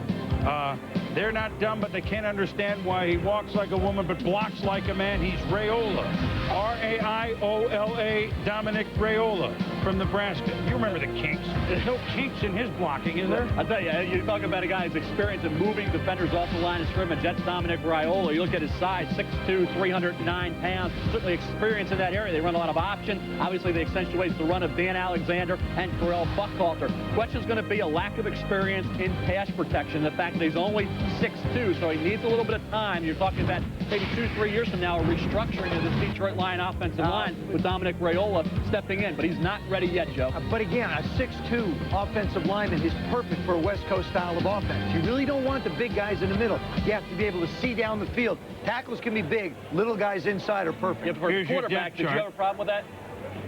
they're not dumb, but they can't understand why he walks like a woman but blocks like a man. He's Raiola. R-A-I-O-L-A, Dominic Raiola from Nebraska. You remember the kinks. There's no kinks in his blocking, is there? I'll tell you, you're talking about a guy who's experienced in moving defenders off the line of scrimmage. That's Dominic Raiola. You look at his size, 6'2", 309 pounds. Certainly experience in that area. They run a lot of option. Obviously, they accentuate the run of Dan Alexander and Terrell Buckhalter. Question's going to be a lack of experience in pass protection. The fact that he's only 6'2", so he needs a little bit of time. You're talking about maybe 2-3 years from now, a restructuring of this Detroit Lion offensive line with Dominic Raiola stepping in, but he's not ready yet, Joe. But again, a 6'2" offensive lineman is perfect for a West Coast style of offense. You really don't want the big guys in the middle. You have to be able to see down the field. Tackles can be big. Little guys inside are perfect. Yeah, for a quarterback, did you have a problem with that?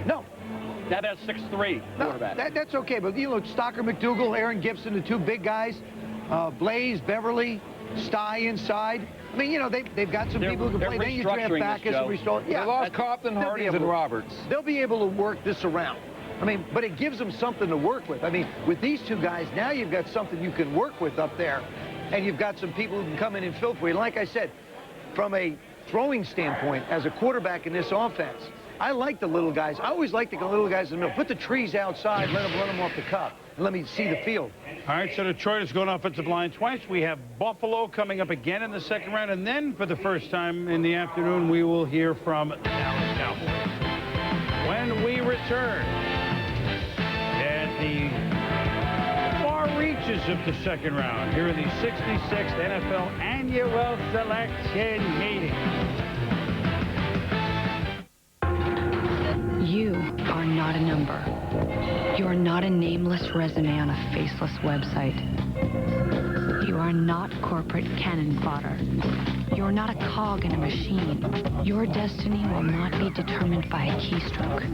No. Now that's 6'3" quarterback. That's okay, but you look, Stocker McDougal, Aaron Gibson, the 2 big guys, Blaze, Beverly, Sty inside. I mean, you know, they've got some people who can play. Then you draft Backus and restore. Yeah, they lost Compton, Hardings, and Roberts. They'll be able to work this around. I mean, but it gives them something to work with. I mean, with these 2 guys, now you've got something you can work with up there, and you've got some people who can come in and fill for you. And like I said, from a throwing standpoint, as a quarterback in this offense, I like the little guys. I always like the little guys in the middle. Put the trees outside, let them run them off the cup, and let me see the field. All right, so Detroit is going offensive line twice. We have Buffalo coming up again in the second round, and then for the first time in the afternoon, we will hear from the Dallas Cowboys. When we return at the far reaches of the second round here in the 66th NFL Annual Selection Meeting. You are not a number. You are not a nameless resume on a faceless website. You are not corporate cannon fodder. You are not a cog in a machine. Your destiny will not be determined by a keystroke.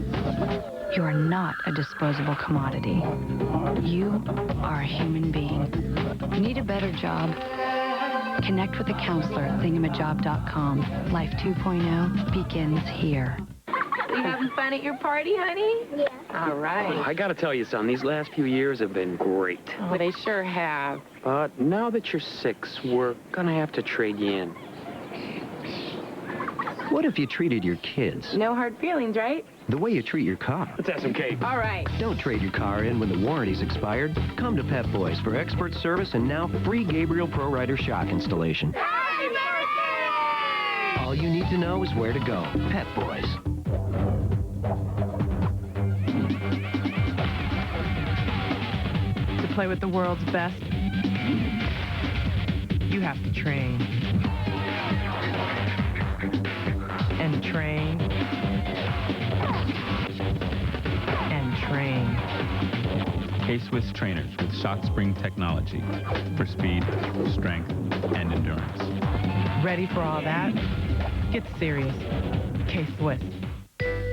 You are not a disposable commodity. You are a human being. Need a better job? Connect with a counselor at thingamajob.com. Life 2.0 begins here. You having fun at your party, honey? Yeah. All right. I gotta tell you, son, these last few years have been great. Oh, they sure have. But now that you're 6, we're gonna have to trade you in. What if you treated your kids No hard feelings, right? the way you treat your car? Let's have some cake. All right. Don't trade your car in when the warranty's expired. Come to Pep Boys for expert service and now free Gabriel Pro Rider shock installation. Happy birthday! All you need to know is where to go. Pep Boys. To play with the world's best, you have to train. And train. And train. K-Swiss trainers with shock spring technology for speed, strength, and endurance. Ready for all that? Get serious. K-Swiss.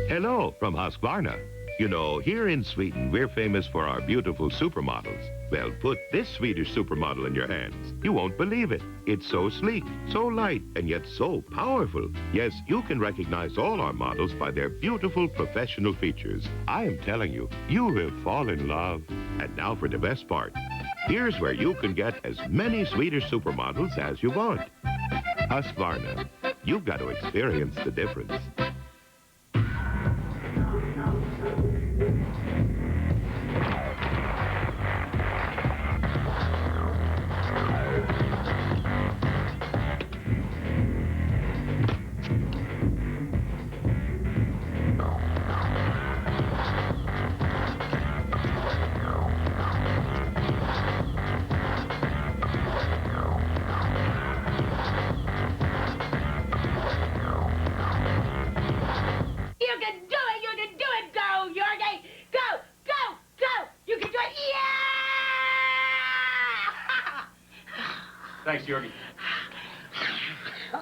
Hello from Husqvarna. You know, here in Sweden, we're famous for our beautiful supermodels. Well, put this Swedish supermodel in your hands. You won't believe it. It's so sleek, so light, and yet so powerful. Yes, you can recognize all our models by their beautiful professional features. I am telling you, you will fall in love. And now for the best part. Here's where you can get as many Swedish supermodels as you want. Husqvarna. You've got to experience the difference. Thanks, Jorgie. I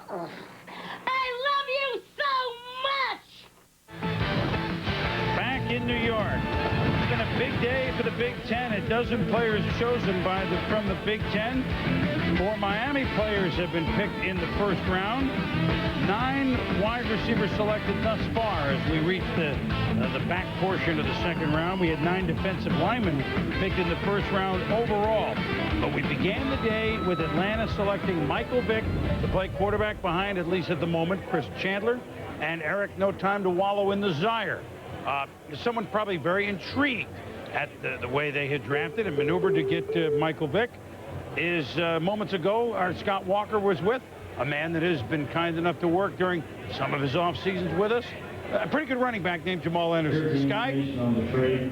love you so much! Back in New York. It's been a big day for the Big Ten. A dozen players chosen from the Big Ten. 4 Miami players have been picked in the first round. 9 wide receivers selected thus far as we reach the back portion of the second round. We had 9 defensive linemen picked in the first round overall. But we began the day with Atlanta selecting Michael Vick to play quarterback behind, at least at the moment, Chris Chandler and Eric No Time to Wallow in the Zaire. Someone probably very intrigued at the way they had drafted and maneuvered to get Michael Vick is moments ago our Scott Walker was with, a man that has been kind enough to work during some of his off seasons with us. A pretty good running back named Jamal Anderson. Sky?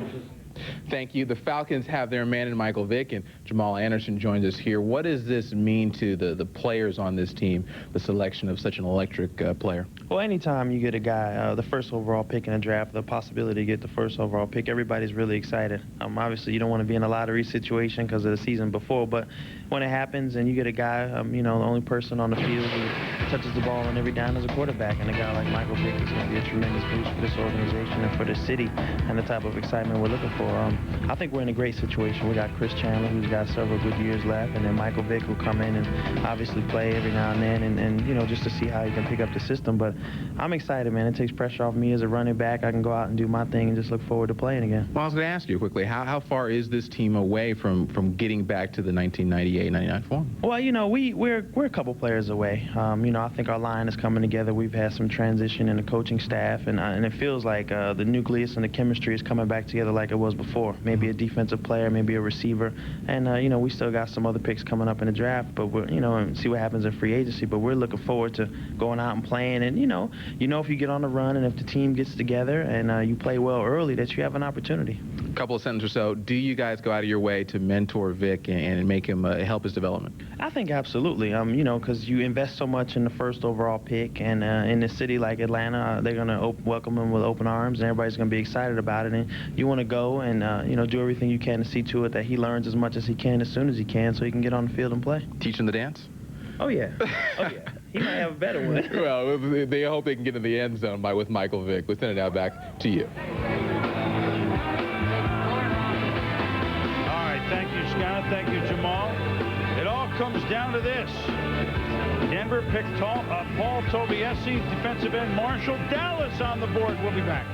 Thank you. The Falcons have their man in Michael Vick, and Jamal Anderson joins us here. What does this mean to the players on this team, the selection of such an electric player? Well, anytime you get a guy, the first overall pick in a draft, the possibility to get the first overall pick, everybody's really excited. Obviously, you don't want to be in a lottery situation because of the season before, but when it happens and you get a guy, you know, the only person on the field who touches the ball on every down is a quarterback, and a guy like Michael Vick is going to be a tremendous boost for this organization and for the city and the type of excitement we're looking for. I think we're in a great situation. We got Chris Chandler, who's got several good years left, and then Michael Vick will come in and obviously play every now and then, and you know, just to see how he can pick up the system. But I'm excited, man. It takes pressure off me as a running back. I can go out and do my thing and just look forward to playing again. Well, I was going to ask you quickly, how far is this team away from getting back to the 1998-99 form? Well, you know, we're a couple players away. You know, know, I think our line is coming together. We've had some transition in the coaching staff, and it feels like the nucleus and the chemistry is coming back together like it was before. Maybe a defensive player, maybe a receiver, and you know, we still got some other picks coming up in the draft, but we're, you know, and see what happens in free agency. But we're looking forward to going out and playing, and you know if you get on the run and if the team gets together and you play well early, that you have an opportunity. A couple of sentences or so. Do you guys go out of your way to mentor Vic and make him help his development? I think absolutely. You know, because you invest so much in the first overall pick, and in a city like Atlanta, they're going to welcome him with open arms, and everybody's going to be excited about it. And you want to go and you know, do everything you can to see to it that he learns as much as he can as soon as he can, so he can get on the field and play. Teach him the dance? Oh yeah. Oh yeah. He might have a better one. Well, they hope they can get in the end zone with Michael Vick. We'll send it now back to you. Thank you, Scott. Thank you, Jamal. It all comes down to this. Denver picked Paul Tobiesi, defensive end Marshall. Dallas on the board. We'll be back.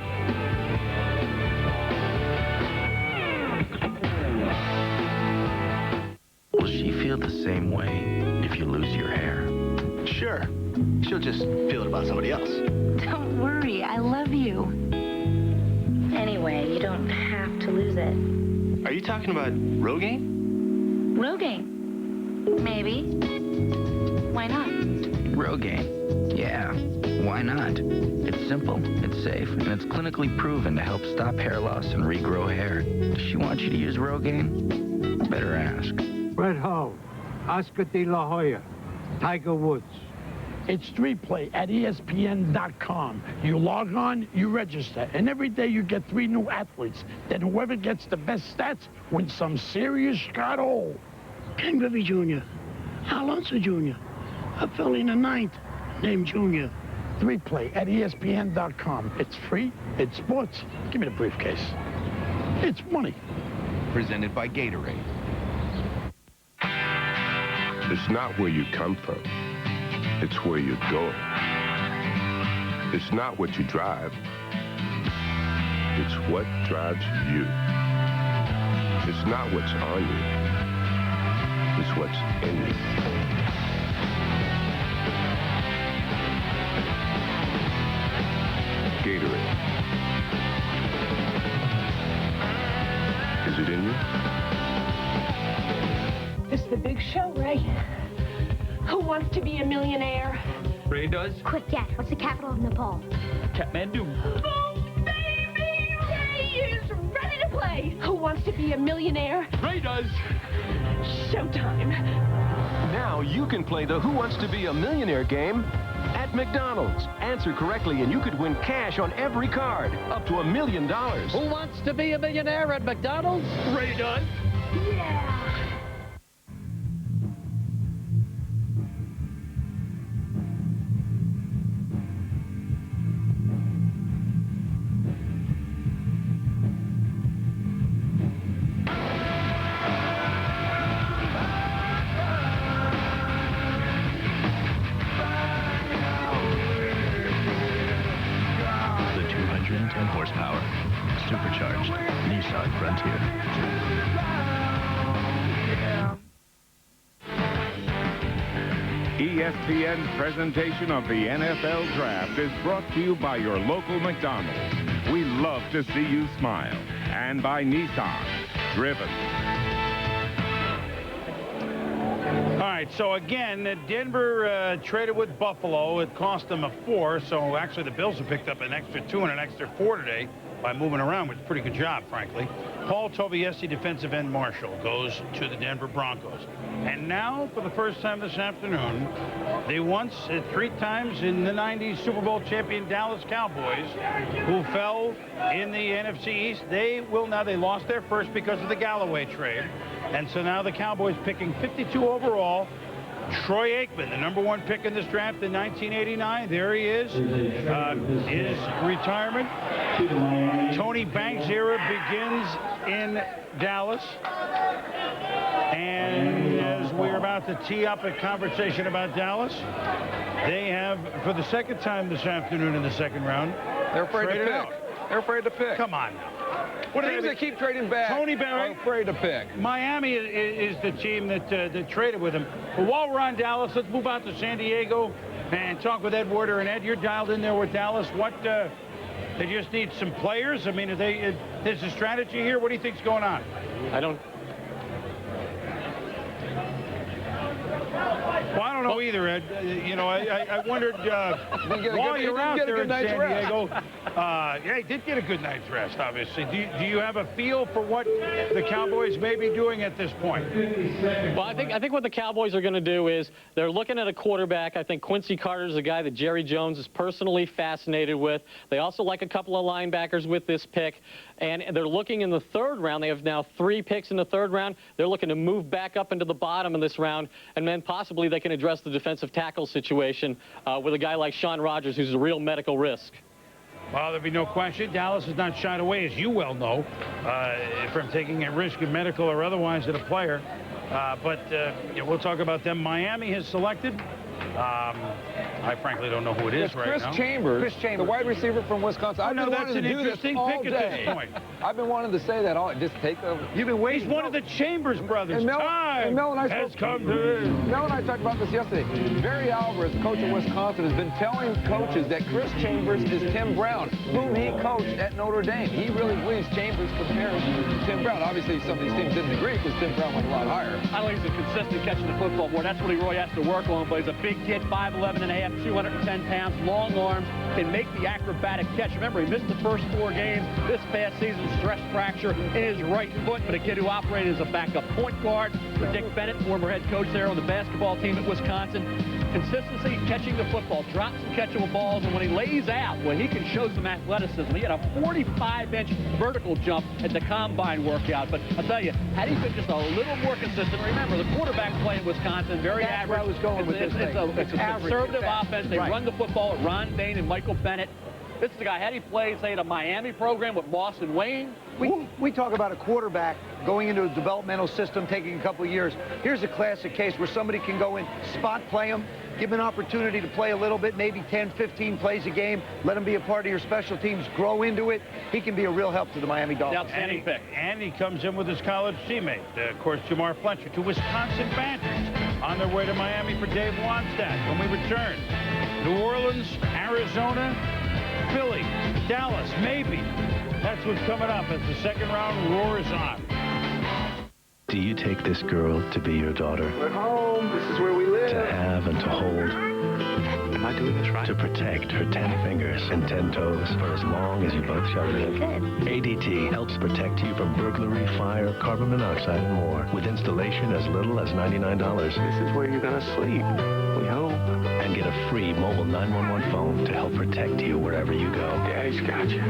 Will she feel the same way if you lose your hair? Sure. She'll just feel it about somebody else. Don't worry, I love you. Anyway, you don't have to lose it. Are you talking about Rogaine? Rogaine? Maybe. Why not? Rogaine. Yeah, why not? It's simple, it's safe, and it's clinically proven to help stop hair loss and regrow hair. Does she want you to use Rogaine? Better ask. Brett Ho, Oscar De La Hoya, Tiger Woods. It's 3Play at ESPN.com. You log on, you register, and every day you get 3 new athletes. Then whoever gets the best stats wins some serious Scotto. Ken Griffey Jr., Alonso Jr., a fellow in the 9th named Jr. 3Play at ESPN.com. It's free, it's sports. Give me the briefcase. It's money. Presented by Gatorade. It's not where you come from. It's where you're going. It's not what you drive. It's what drives you. It's not what's on you. It's what's in you. Gatorade. Is it in you? This is the big show, Ray. Who wants to be a millionaire? Ray does. Quick, Dad, what's the capital of Nepal? Kathmandu. Oh, baby! Ray is ready to play. Who wants to be a millionaire? Ray does. Showtime. Now you can play the Who Wants to Be a Millionaire game at McDonald's. Answer correctly and you could win cash on every card, up to $1 million. Who wants to be a millionaire at McDonald's? Ray does. Yeah. Horsepower. Supercharged. Nissan Frontier. ESPN's presentation of the NFL Draft is brought to you by your local McDonald's. We love to see you smile. And by Nissan. Driven. All right, so again, Denver traded with Buffalo. It cost them a 4, so actually the Bills have picked up an extra 2 and an extra 4 today by moving around, which is a pretty good job, frankly. Paul Tobiesi, defensive end Marshall, goes to the Denver Broncos. And now, for the first time this afternoon, the once 3 times in the 90s Super Bowl champion Dallas Cowboys, who fell in the NFC East, they lost their first because of the Galloway trade. And so now the Cowboys picking 52 overall. Troy Aikman, the #1 pick in this draft in 1989. There he is. His retirement. Tony Banks' era begins in Dallas. And as we're about to tee up a conversation about Dallas, they have, for the second time this afternoon in the second round, they're afraid to pick. Out. They're afraid to pick. Come on now. What teams that keep trading back Tony Barry, are afraid to pick. Miami is the team that traded with him. But while we're on Dallas, let's move out to San Diego and talk with Ed Werder. And Ed, you're dialed in there with Dallas. What, they just need some players? I mean, there's a strategy here? What do you think's going on? Well, I don't know either, Ed. I wondered while you're out there in San Diego. Yeah, he did get a good night's rest, obviously. Do you have a feel for what the Cowboys may be doing at this point? Well, I think what the Cowboys are going to do is they're looking at a quarterback. I think Quincy Carter is a guy that Jerry Jones is personally fascinated with. They also like a couple of linebackers with this pick. And they're looking in the third round. They have now 3 picks in the third round. They're looking to move back up into the bottom of this round, and then possibly they can address the defensive tackle situation with a guy like Sean Rogers, who's a real medical risk. Well, there'll be no question. Dallas has not shied away, as you well know, from taking a risk of medical or otherwise at a player. But we'll talk about them. Miami has selected. I frankly don't know who it is right now. Chris Chambers, the wide receiver from Wisconsin. I've been wanting to do this all day. I've been wanting to say that all. Just take the. You've been waiting. He's one of the Chambers brothers. And Mel and I talked about this yesterday. Barry Alvarez, coach of Wisconsin, has been telling coaches that Chris Chambers is Tim Brown, whom he coached at Notre Dame. He really believes Chambers compares to Tim Brown. Obviously, some of these teams didn't agree because Tim Brown went a lot higher. I don't think he's a consistent catching the football more. That's what Roy has to work on. But he's a big kid, 5'11 and a half, 210 pounds, long arms, can make the acrobatic catch. Remember, he missed the first 4 games this past season, stress fracture in his right foot, but a kid who operated as a backup point guard for Dick Bennett, former head coach there on the basketball team at Wisconsin. Consistency, catching the football, drops some catchable balls, and when he lays out, well, he can show some athleticism. He had a 45-inch vertical jump at the combine workout, but I'll tell you, had he been just a little more consistent, remember, the quarterback play in Wisconsin, very average. Where I was going with this thing. It's a conservative offense. They run the football at Ron Dane and Michael Bennett. This is the guy, had he played, say, at a Miami program with Moss and Wayne. We talk about a quarterback going into a developmental system, taking a couple of years. Here's a classic case where somebody can go in, spot play him, give him an opportunity to play a little bit, maybe 10, 15 plays a game, let him be a part of your special teams, grow into it. He can be a real help to the Miami Dolphins. Outstanding pick. And he comes in with his college teammate, of course, Jamar Fletcher, to Wisconsin Badgers on their way to Miami for Dave Wannstedt. When we return, New Orleans, Arizona, Philly, Dallas, maybe. That's what's coming up as the second round roars on. Do you take this girl to be your daughter? We're home. This is where we live. To have and to hold. Am I doing this right? To protect her 10 fingers and 10 toes for as long as you both shall live. ADT helps protect you from burglary, fire, carbon monoxide, and more. With installation as little as $99. This is where you're going to sleep. We hope. And get a free mobile 911 phone to help protect you wherever you go. Yeah, he's got you.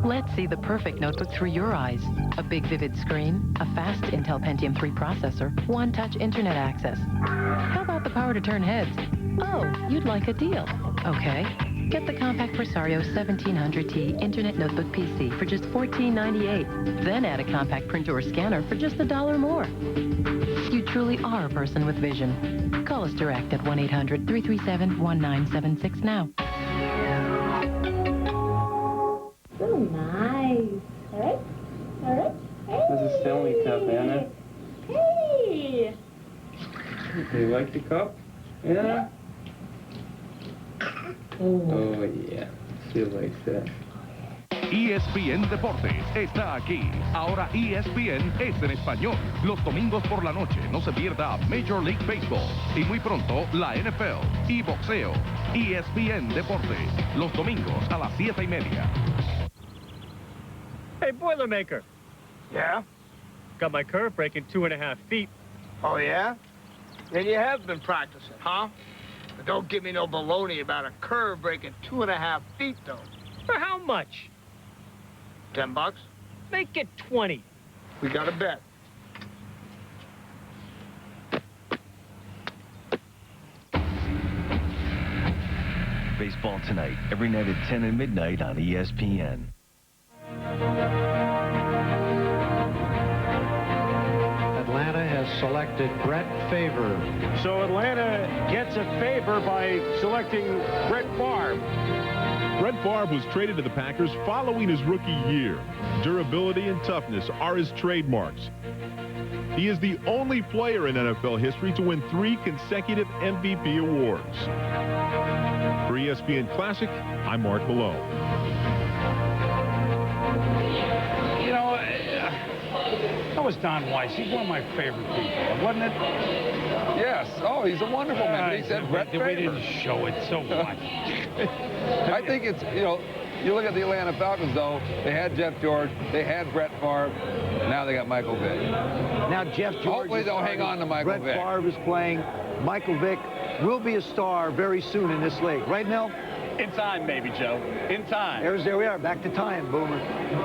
Let's see the perfect notebook through your eyes. A big vivid screen, a fast Intel Pentium 3 processor, one-touch internet access. How about the power to turn heads? Oh, you'd like a deal. Okay. Get the compact Presario 1700T Internet Notebook PC for just $14.98. Then add a compact printer or scanner for just $1 more. You truly are a person with vision. Call us direct at 1-800-337-1976 now. So nice. All right? All right? Hey. This is Stanley Tavanna. Hey! Do you like the cup? Yeah? Oh, yeah. She likes that. ESPN Deportes está aquí. Ahora ESPN es en español. Los domingos por la noche no se pierda Major League Baseball. Y muy pronto la NFL y boxeo. ESPN Deportes. Los domingos a las 7:30. Hey, Boilermaker. Yeah? Got my curve breaking 2.5 feet. Oh, yeah? Then you have been practicing, huh? But don't give me no baloney about a curve breaking 2.5 feet, though. For how much? $10? Make it 20. We got a bet. Baseball tonight, every night at 10 and midnight on ESPN. Atlanta has selected Brett Favre. So Atlanta gets a favor by selecting Brett Favre. Brett Favre was traded to the Packers following his rookie year. Durability and toughness are his trademarks. He is the only player in NFL history to win 3 consecutive MVP awards. For ESPN Classic, I'm Mark Malone. You know, that was Don Weiss. He's one of my favorite people, wasn't it? Yes. Oh, he's a wonderful man. He said Brett Favre. We didn't show it so much. I think it's, you know, you look at the Atlanta Falcons, though, they had Jeff George, they had Brett Favre, now they got Michael Vick. Now Jeff George Hopefully they'll hang on to Michael Vick. Brett Favre is playing. Michael Vick will be a star very soon in this league. Right, Mel? In time, maybe, Joe. In time. There we are, back to time, Boomer.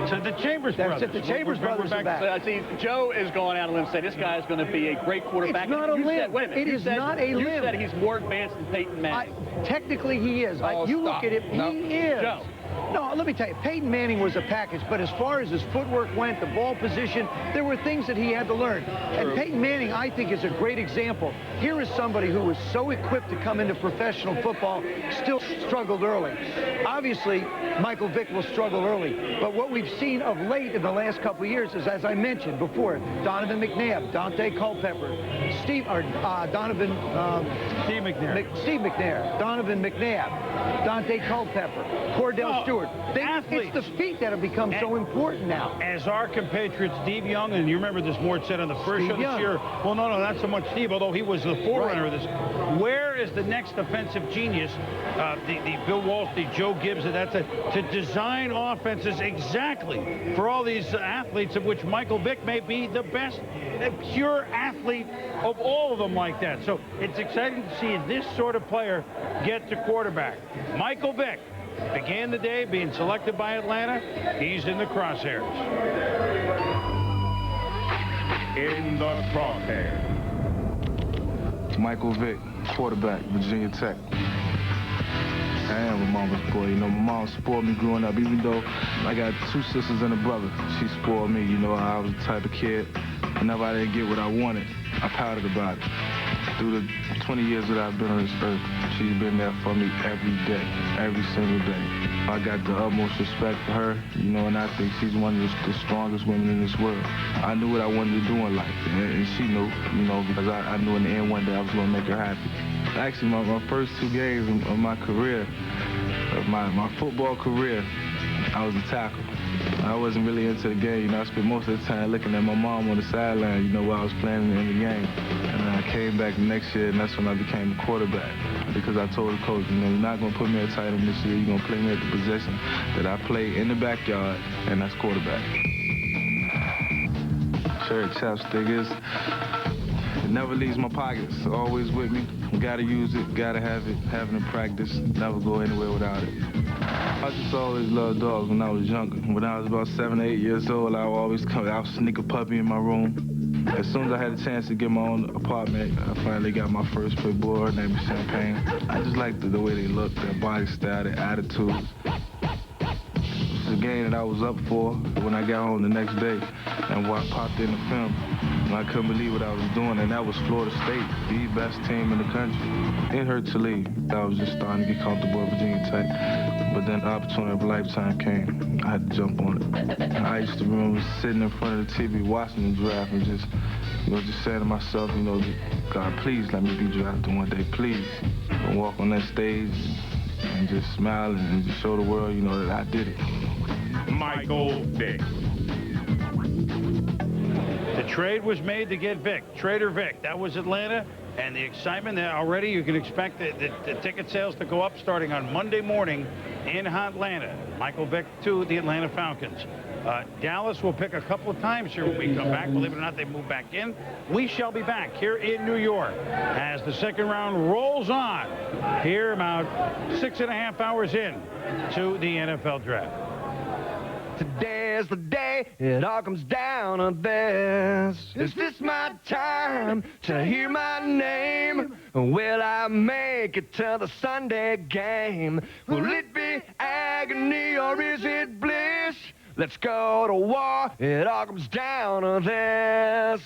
So the Chambers That's brothers. it, the Chambers brothers are back. So, I see, Joe is going out on a limb and say this guy is going to be a great quarterback. It's not a limb. Wait a minute. It is not a limb. You said he's more advanced than Peyton Manning. Technically, he is. You look at it, he is. Joe. No, let me tell you, Peyton Manning was a package, but as far as his footwork went, the ball position, there were things that he had to learn. And Peyton Manning, I think, is a great example. Here is somebody who was so equipped to come into professional football, still struggled early. Obviously, Michael Vick will struggle early, but what we've seen of late in the last couple of years is, as I mentioned before, Donovan McNabb, Dante Culpepper, Steve McNair, Donovan McNabb, Dante Culpepper, Cordell Stewart. It's the feet that have become so important now. As our compatriot Steve Young, and you remember this Mort said on the first show this year, well, no, not so much Steve, although he was the forerunner of this. Where is the next offensive genius, the Bill Walsh, the Joe Gibbs, to design offenses exactly for all these athletes, of which Michael Vick may be the best pure athlete of all of them like that. So it's exciting to see this sort of player get to quarterback. Michael Vick began the day being selected by Atlanta. He's in the crosshairs. In the crosshairs. Michael Vick, quarterback, Virginia Tech. I am a mama's boy. You know, my mom spoiled me growing up, even though I got 2 sisters and a brother. She spoiled me. You know, I was the type of kid, whenever I didn't get what I wanted, I pouted about it. Through the 20 years that I've been on this earth, she's been there for me every day, every single day. I got the utmost respect for her, you know, and I think she's one of the strongest women in this world. I knew what I wanted to do in life, and she knew, you know, because I knew in the end one day I was going to make her happy. Actually, my first 2 games of my career, of my football career, I was a tackle. I wasn't really into the game, you know. I spent most of the time looking at my mom on the sideline, you know, while I was playing in the game. And then I came back the next year, and that's when I became a quarterback. Because I told the coach, you know, you're not going to put me at tight end this year. You're going to play me at the position that I play in the backyard, and that's quarterback. Cherry chapstick it never leaves my pockets. It's always with me. Got to use it, got to have it, having it in practice. Never go anywhere without it. I just always loved dogs when I was younger. When I was about 7 or 8 years old, I would always come out, sneak a puppy in my room. As soon as I had a chance to get my own apartment, I finally got my first pit bull. Her name is Champagne. I just liked the way they looked, their body style, their attitudes. It's a game that I was up for when I got home the next day and popped in the film. And I couldn't believe what I was doing, and that was Florida State, the best team in the country. It hurt to leave. I was just starting to get comfortable at Virginia Tech. But then the opportunity of a lifetime came. I had to jump on it. I used to remember sitting in front of the TV watching the draft and just, you know, just saying to myself, you know, God, please let me be drafted one day, please. And walk on that stage and just smile and just show the world, you know, that I did it. Michael Vick. The trade was made to get Vick, Trader Vick. That was Atlanta, and the excitement there already, you can expect the ticket sales to go up starting on Monday morning in Atlanta. Michael Vick to the Atlanta Falcons. Dallas will pick a couple of times here when we come back. Believe it or not, they move back in. We shall be back here in New York as the second round rolls on here about 6.5 hours in to the NFL draft. Today's the day it all comes down to this. Is this my time to hear my name? Will I make it to the Sunday game? Will it be agony or is it bliss? Let's go to war, it all comes down to this.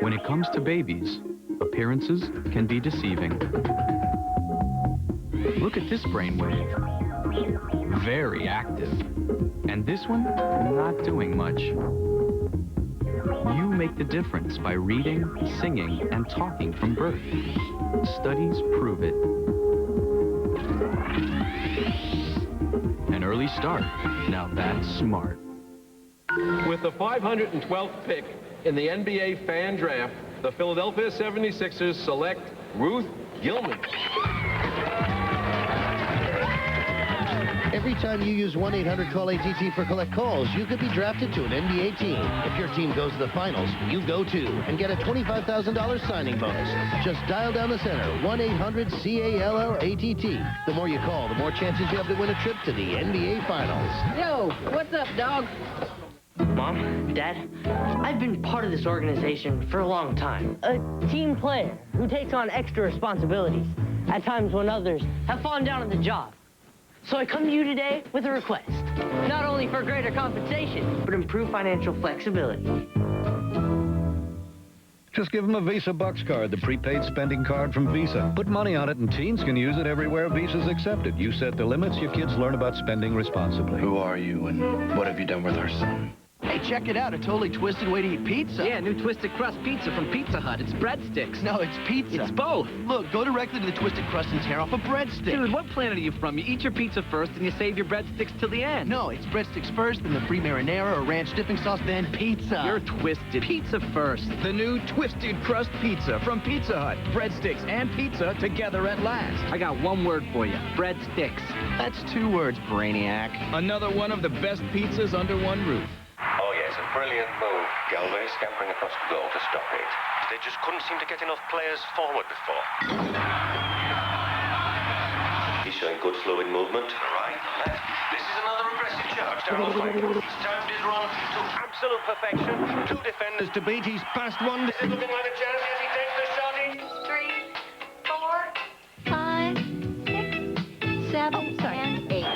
When it comes to babies, appearances can be deceiving. Look at this brainwave. very active. And this one, not doing much. You make the difference by reading, singing, and talking from birth. Studies prove it. An early start. Now that's smart. With the 512th pick in the NBA fan draft, the Philadelphia 76ers select Ruth Gilman. Every time you use 1-800-CALL-ATT for collect calls, you could be drafted to an NBA team. If your team goes to the finals, you go too, and get a $25,000 signing bonus. Just dial down the center, 1-800-CALL-ATT. The more you call, the more chances you have to win a trip to the NBA Finals. Yo, what's up, dog? Mom, Dad, I've been part of this organization for a long time. A team player who takes on extra responsibilities at times when others have fallen down on the job. So I come to you today with a request, not only for greater compensation, but improved financial flexibility. Just give them a Visa Bucks card, the prepaid spending card from Visa. Put money on it and teens can use it everywhere Visa's accepted. You set the limits, your kids learn about spending responsibly. Who are you and what have you done with our son? Hey, check it out. A totally twisted way to eat pizza. Yeah, new Twisted Crust Pizza from Pizza Hut. It's breadsticks. No, it's pizza. It's both. Look, go directly to the Twisted Crust and tear off a breadstick. Dude, what planet are you from? You eat your pizza first and you save your breadsticks till the end. No, it's breadsticks first, then the free marinara or ranch dipping sauce, then pizza. You're twisted. Pizza first. The new Twisted Crust Pizza from Pizza Hut. Breadsticks and pizza together at last. I got one word for you. Breadsticks. That's 2 words, Brainiac. Another one of the best pizzas under one roof. Oh, yes, a brilliant move. Galway scampering across the goal to stop it. They just couldn't seem to get enough players forward before. He's showing good fluid movement. Right, left. This is another aggressive charge down the flank. He's timed his run to absolute perfection. 2 defenders to beat. He's passed one. This is looking like a chance as he takes the shot. 3, 4, 5, 6, 7, and 8.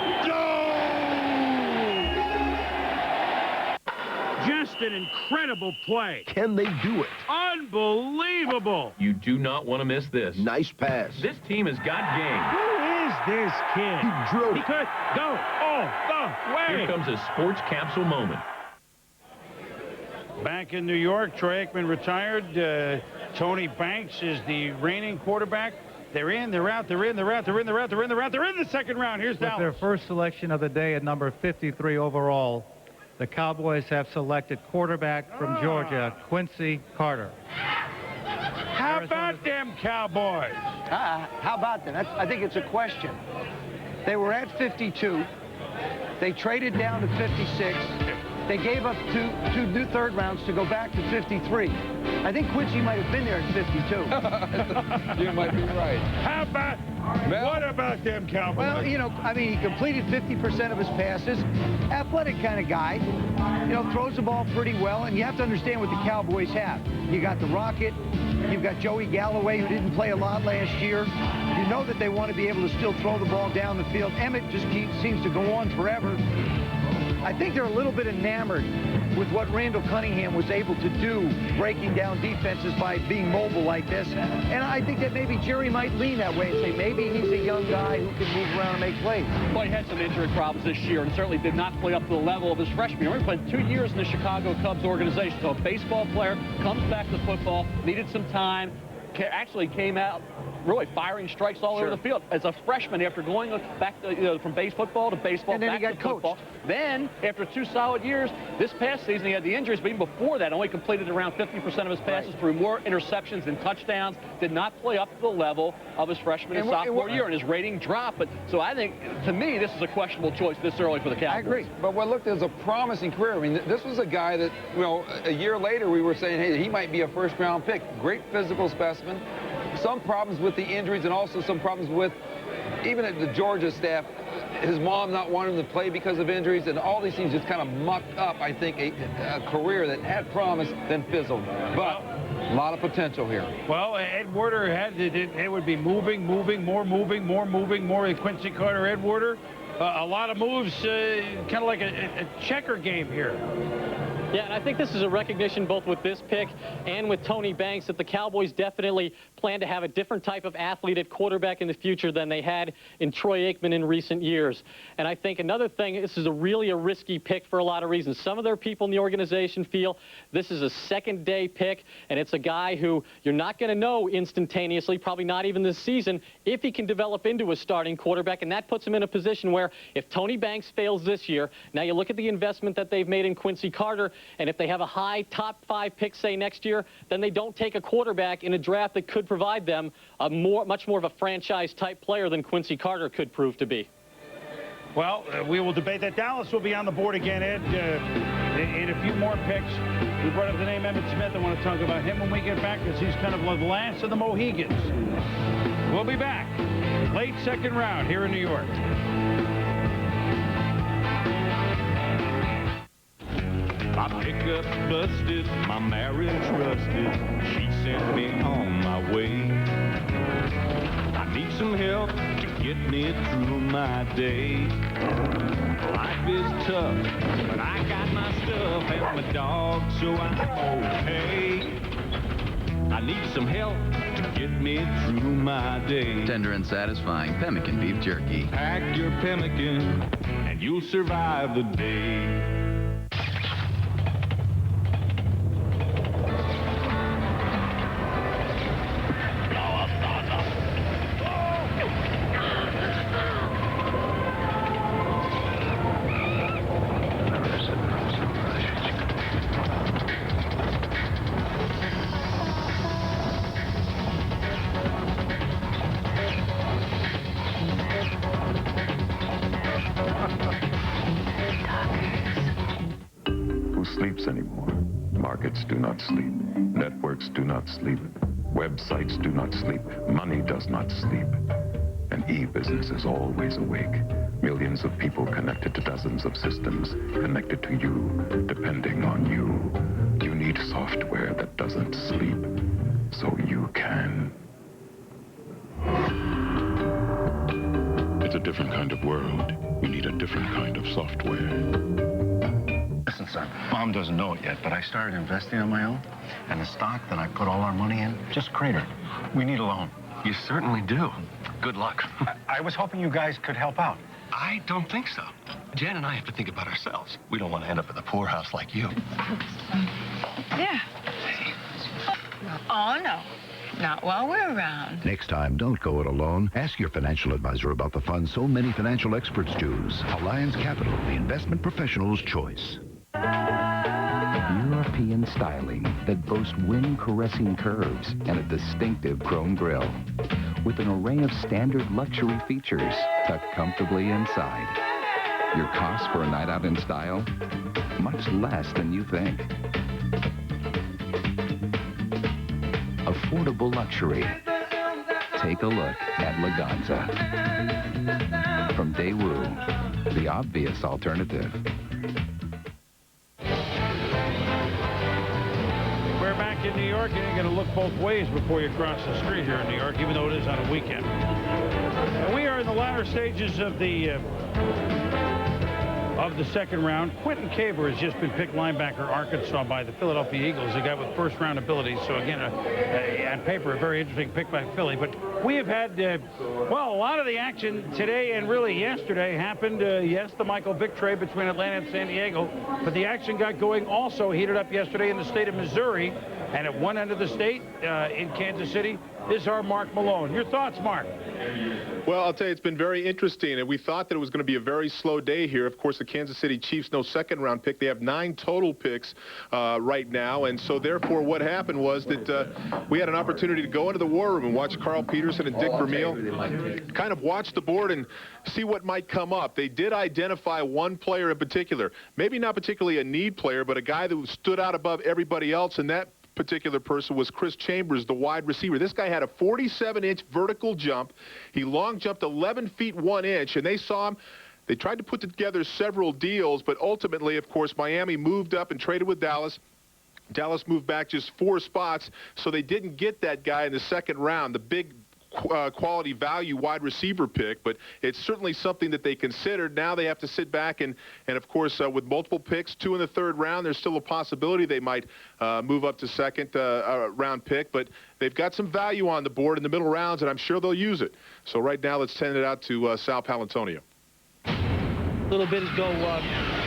Just an incredible play. Can they do it? Unbelievable. You do not want to miss this. Nice pass. This team has got game. Who is this kid? He drilled He it. could go all the way. Here comes a sports capsule moment. Back in New York, Troy Aikman retired. Tony Banks is the reigning quarterback. They're in, they're out, they're in, they're out, they're in, they're out, they're in, they're out, they're in the second round. Here's With Dallas. their first selection of the day at number 53 overall, the Cowboys have selected quarterback from Georgia, Quincy Carter. How about them Cowboys? How about that? I think it's a question. They were at 52. They traded down to 56. They gave up two new third rounds to go back to 53. I think Quincy might have been there at 52. You might be right. How about, what about them Cowboys? Well, you know, I mean, he completed 50% of his passes. Athletic kind of guy. You know, throws the ball pretty well. And you have to understand what the Cowboys have. You got the Rocket. You've got Joey Galloway, who didn't play a lot last year. You know that they want to be able to still throw the ball down the field. Emmett just seems to go on forever. I think they're a little bit enamored with what Randall Cunningham was able to do, breaking down defenses by being mobile like this. And I think that maybe Jerry might lean that way and say maybe he's a young guy who can move around and make plays. Well, he had some injury problems this year and certainly did not play up to the level of his freshman year. He played 2 years in the Chicago Cubs organization. So a baseball player comes back to football, needed some time, actually came out really firing strikes all over the field as a freshman after going back to, from base football to baseball, and then back he got to football. Then, after 2 solid years, this past season he had the injuries, but even before that, only completed around 50% of his passes, threw more interceptions than touchdowns, did not play up to the level of his freshman and sophomore year, and his rating dropped. But so I think, to me, this is a questionable choice this early for the Cowboys. I agree. But what looked as a promising career, I mean, this was a guy that, you know, a year later we were saying, hey, he might be a first-round pick. Great physical specimen. Some problems with the injuries and also some problems with, even at the Georgia staff, his mom not wanting to play because of injuries, and all these things just kind of mucked up, I think, a career that had promise, then fizzled. But a lot of potential here. Well, Ed Werder had it would be moving, more Quincy Carter, Ed Werder. A lot of moves, kind of like a checker game here. Yeah, and I think this is a recognition both with this pick and with Tony Banks that the Cowboys definitely plan to have a different type of athlete at quarterback in the future than they had in Troy Aikman in recent years. And I think another thing, this is really a risky pick for a lot of reasons. Some of their people in the organization feel this is a second-day pick, and it's a guy who you're not going to know instantaneously, probably not even this season, if he can develop into a starting quarterback, and that puts him in a position where if Tony Banks fails this year, now you look at the investment that they've made in Quincy Carter, and if they have a high top 5 pick, say, next year, then they don't take a quarterback in a draft that could provide them a much more of a franchise-type player than Quincy Carter could prove to be. Well, we will debate that. Dallas will be on the board again, Ed, in a few more picks. We brought up the name Emmitt Smith. I want to talk about him when we get back because he's kind of the last of the Mohegans. We'll be back. Late second round here in New York. My pickup busted, my marriage rusted. She sent me on my way. I need some help to get me through my day. Life is tough, but I got my stuff and my dog, so I'm okay. I need some help to get me through my day. Tender and satisfying pemmican beef jerky. Pack your pemmican and you'll survive the day. Sleeps anymore. Markets do not sleep. Networks do not sleep. Websites do not sleep. Money does not sleep. And e-business is always awake. Millions of people connected to dozens of systems, connected to you, depending on you. You need software that doesn't sleep, so you can. It's a different kind of world. We need a different kind of software. Listen, son, Mom doesn't know it yet, but I started investing on my own, and the stock that I put all our money in just cratered. We need a loan. You certainly do. Good luck. I was hoping you guys could help out. I don't think so. Jan and I have to think about ourselves. We don't want to end up in the poorhouse like you. Yeah. Oh, no. Not while we're around. Next time, don't go it alone. Ask your financial advisor about the funds so many financial experts choose. Alliance Capital, the investment professional's choice. European styling that boasts wind-caressing curves and a distinctive chrome grille. With an array of standard luxury features tucked comfortably inside. Your cost for a night out in style? Much less than you think. Affordable luxury. Take a look at Laganza. From Daewoo, the obvious alternative. We're back in New York, and you're going to look both ways before you cross the street here in New York, even though it is on a weekend. And we are in the latter stages of the second round. Quentin Caver has just been picked linebacker, Arkansas, by the Philadelphia Eagles, a guy with first-round ability. So, again, on paper, a very interesting pick by Philly. But we have had, well, a lot of the action today and really yesterday happened. Yes, the Michael Vick trade between Atlanta and San Diego. But the action got going also, heated up yesterday in the state of Missouri. And at one end of the state, in Kansas City, is our Mark Malone. Your thoughts, Mark? Well, I'll tell you, it's been very interesting, and we thought that it was going to be a very slow day here. Of course, the Kansas City Chiefs, no second-round pick. They have 9 total picks right now, and so therefore what happened was that we had an opportunity to go into the war room and watch Carl Peterson and Dick Vermeil kind of watch the board and see what might come up. They did identify one player in particular, maybe not particularly a need player, but a guy that stood out above everybody else, and that particular person was Chris Chambers, the wide receiver. This guy had a 47-inch vertical jump. He long jumped 11 feet 1 inch, and they saw him. They tried to put together several deals, but ultimately, of course, Miami moved up and traded with Dallas. Dallas moved back just 4 spots, so they didn't get that guy in the second round, the big quality value wide receiver pick, but it's certainly something that they considered. Now they have to sit back and of course, with multiple picks, 2 in the 3rd round, there's still a possibility they might move up to 2nd round pick, but they've got some value on the board in the middle rounds, and I'm sure they'll use it. So right now, let's send it out to Sal Paolantonio. A little bit ago,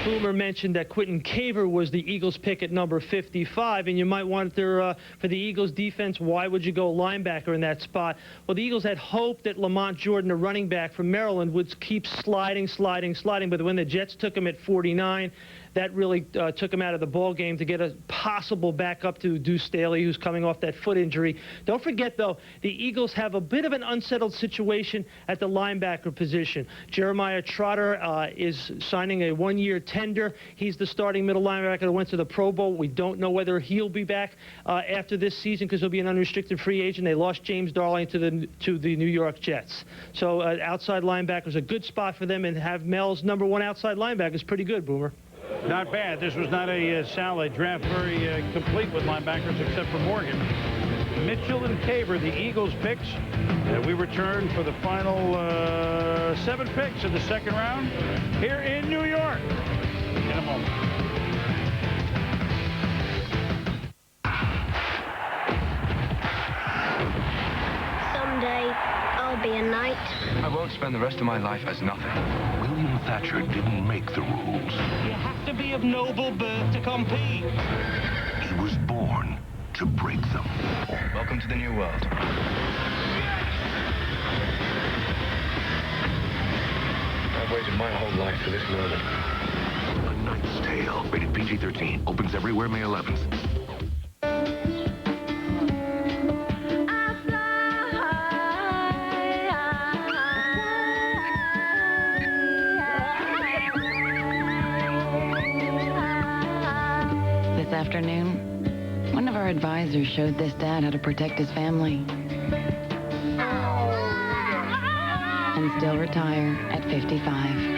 Boomer mentioned that Quentin Caver was the Eagles' pick at number 55, and you might wonder, for the Eagles' defense, why would you go linebacker in that spot? Well, the Eagles had hoped that Lamont Jordan, a running back from Maryland, would keep sliding, but when the Jets took him at 49, that really took him out of the ball game to get a possible backup to Deuce Staley, who's coming off that foot injury. Don't forget, though, the Eagles have a bit of an unsettled situation at the linebacker position. Jeremiah Trotter is signing a 1-year tender. He's the starting middle linebacker that went to the Pro Bowl. We don't know whether he'll be back after this season because he'll be an unrestricted free agent. They lost James Darling to the New York Jets. So outside linebacker is a good spot for them, and have Mel's #1 outside linebacker is pretty good, Boomer. Not bad. This was not a salad draft, very complete with linebackers except for Morgan. Mitchell and Caver, the Eagles picks. We return for the final 7 picks of the 2nd round here in New York in a moment. Someday, I'll be a knight. I won't spend the rest of my life as nothing. William Thatcher didn't make the rules. You have to be of noble birth to compete. He was born to break them. Welcome to the new world. I've waited my whole life for this moment. A Knight's Tale, rated PG-13, opens everywhere May 11th. This afternoon, one of our advisors showed this dad how to protect his family. And still retire at 55.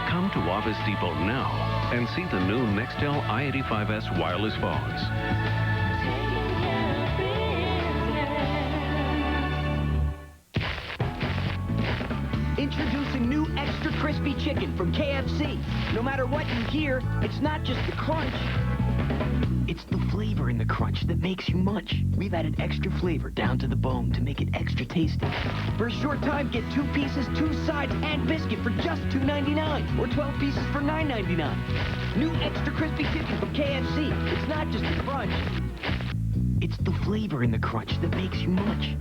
Come to Office Depot now and see the new Nextel i85S wireless phones. Introducing new extra crispy chicken from KFC. No matter what you hear, it's not just the crunch. It's the flavor in the crunch that makes you munch. We've added extra flavor down to the bone to make it extra tasty. For a short time, get 2 pieces, 2 sides, and biscuit for just $2.99, or 12 pieces for $9.99. New extra crispy chicken from KFC. It's not just the crunch. It's the flavor in the crunch that makes you munch.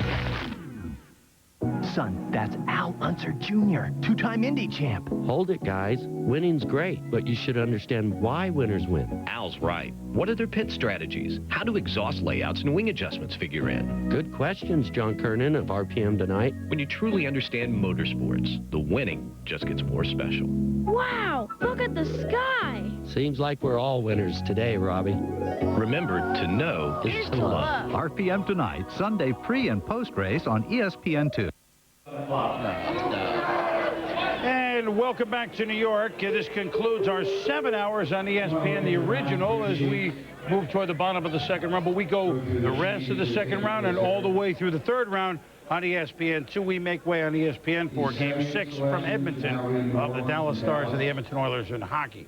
Son, that's Al Unser Jr., 2-time Indy champ. Hold it, guys. Winning's great, but you should understand why winners win. Al's right. What are their pit strategies? How do exhaust layouts and wing adjustments figure in? Good questions, John Kernan of RPM Tonight. When you truly understand motorsports, the winning just gets more special. Wow, look at the sky. Seems like we're all winners today, Robbie. Remember, to know is to love. RPM Tonight, Sunday pre- and post-race on ESPN2. And welcome back to New York. This concludes our 7 hours on ESPN, the original, as we move toward the bottom of the 2nd round. But we go the rest of the 2nd round and all the way through the 3rd round on ESPN2. We make way on ESPN for Game 6 from Edmonton of the Dallas Stars and the Edmonton Oilers in hockey.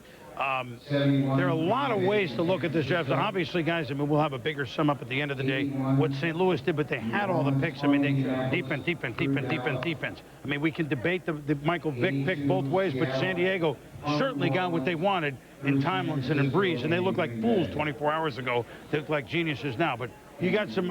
There are a lot of ways to look at this draft. Obviously, guys, I mean, we'll have a bigger sum up at the end of the day what St. Louis did, but they had all the picks. I mean, they defense. I mean, we can debate the Michael Vick pick both ways, but San Diego certainly got what they wanted in Tomlinson and Breeze, and they looked like fools 24 hours ago. They look like geniuses now, but you got some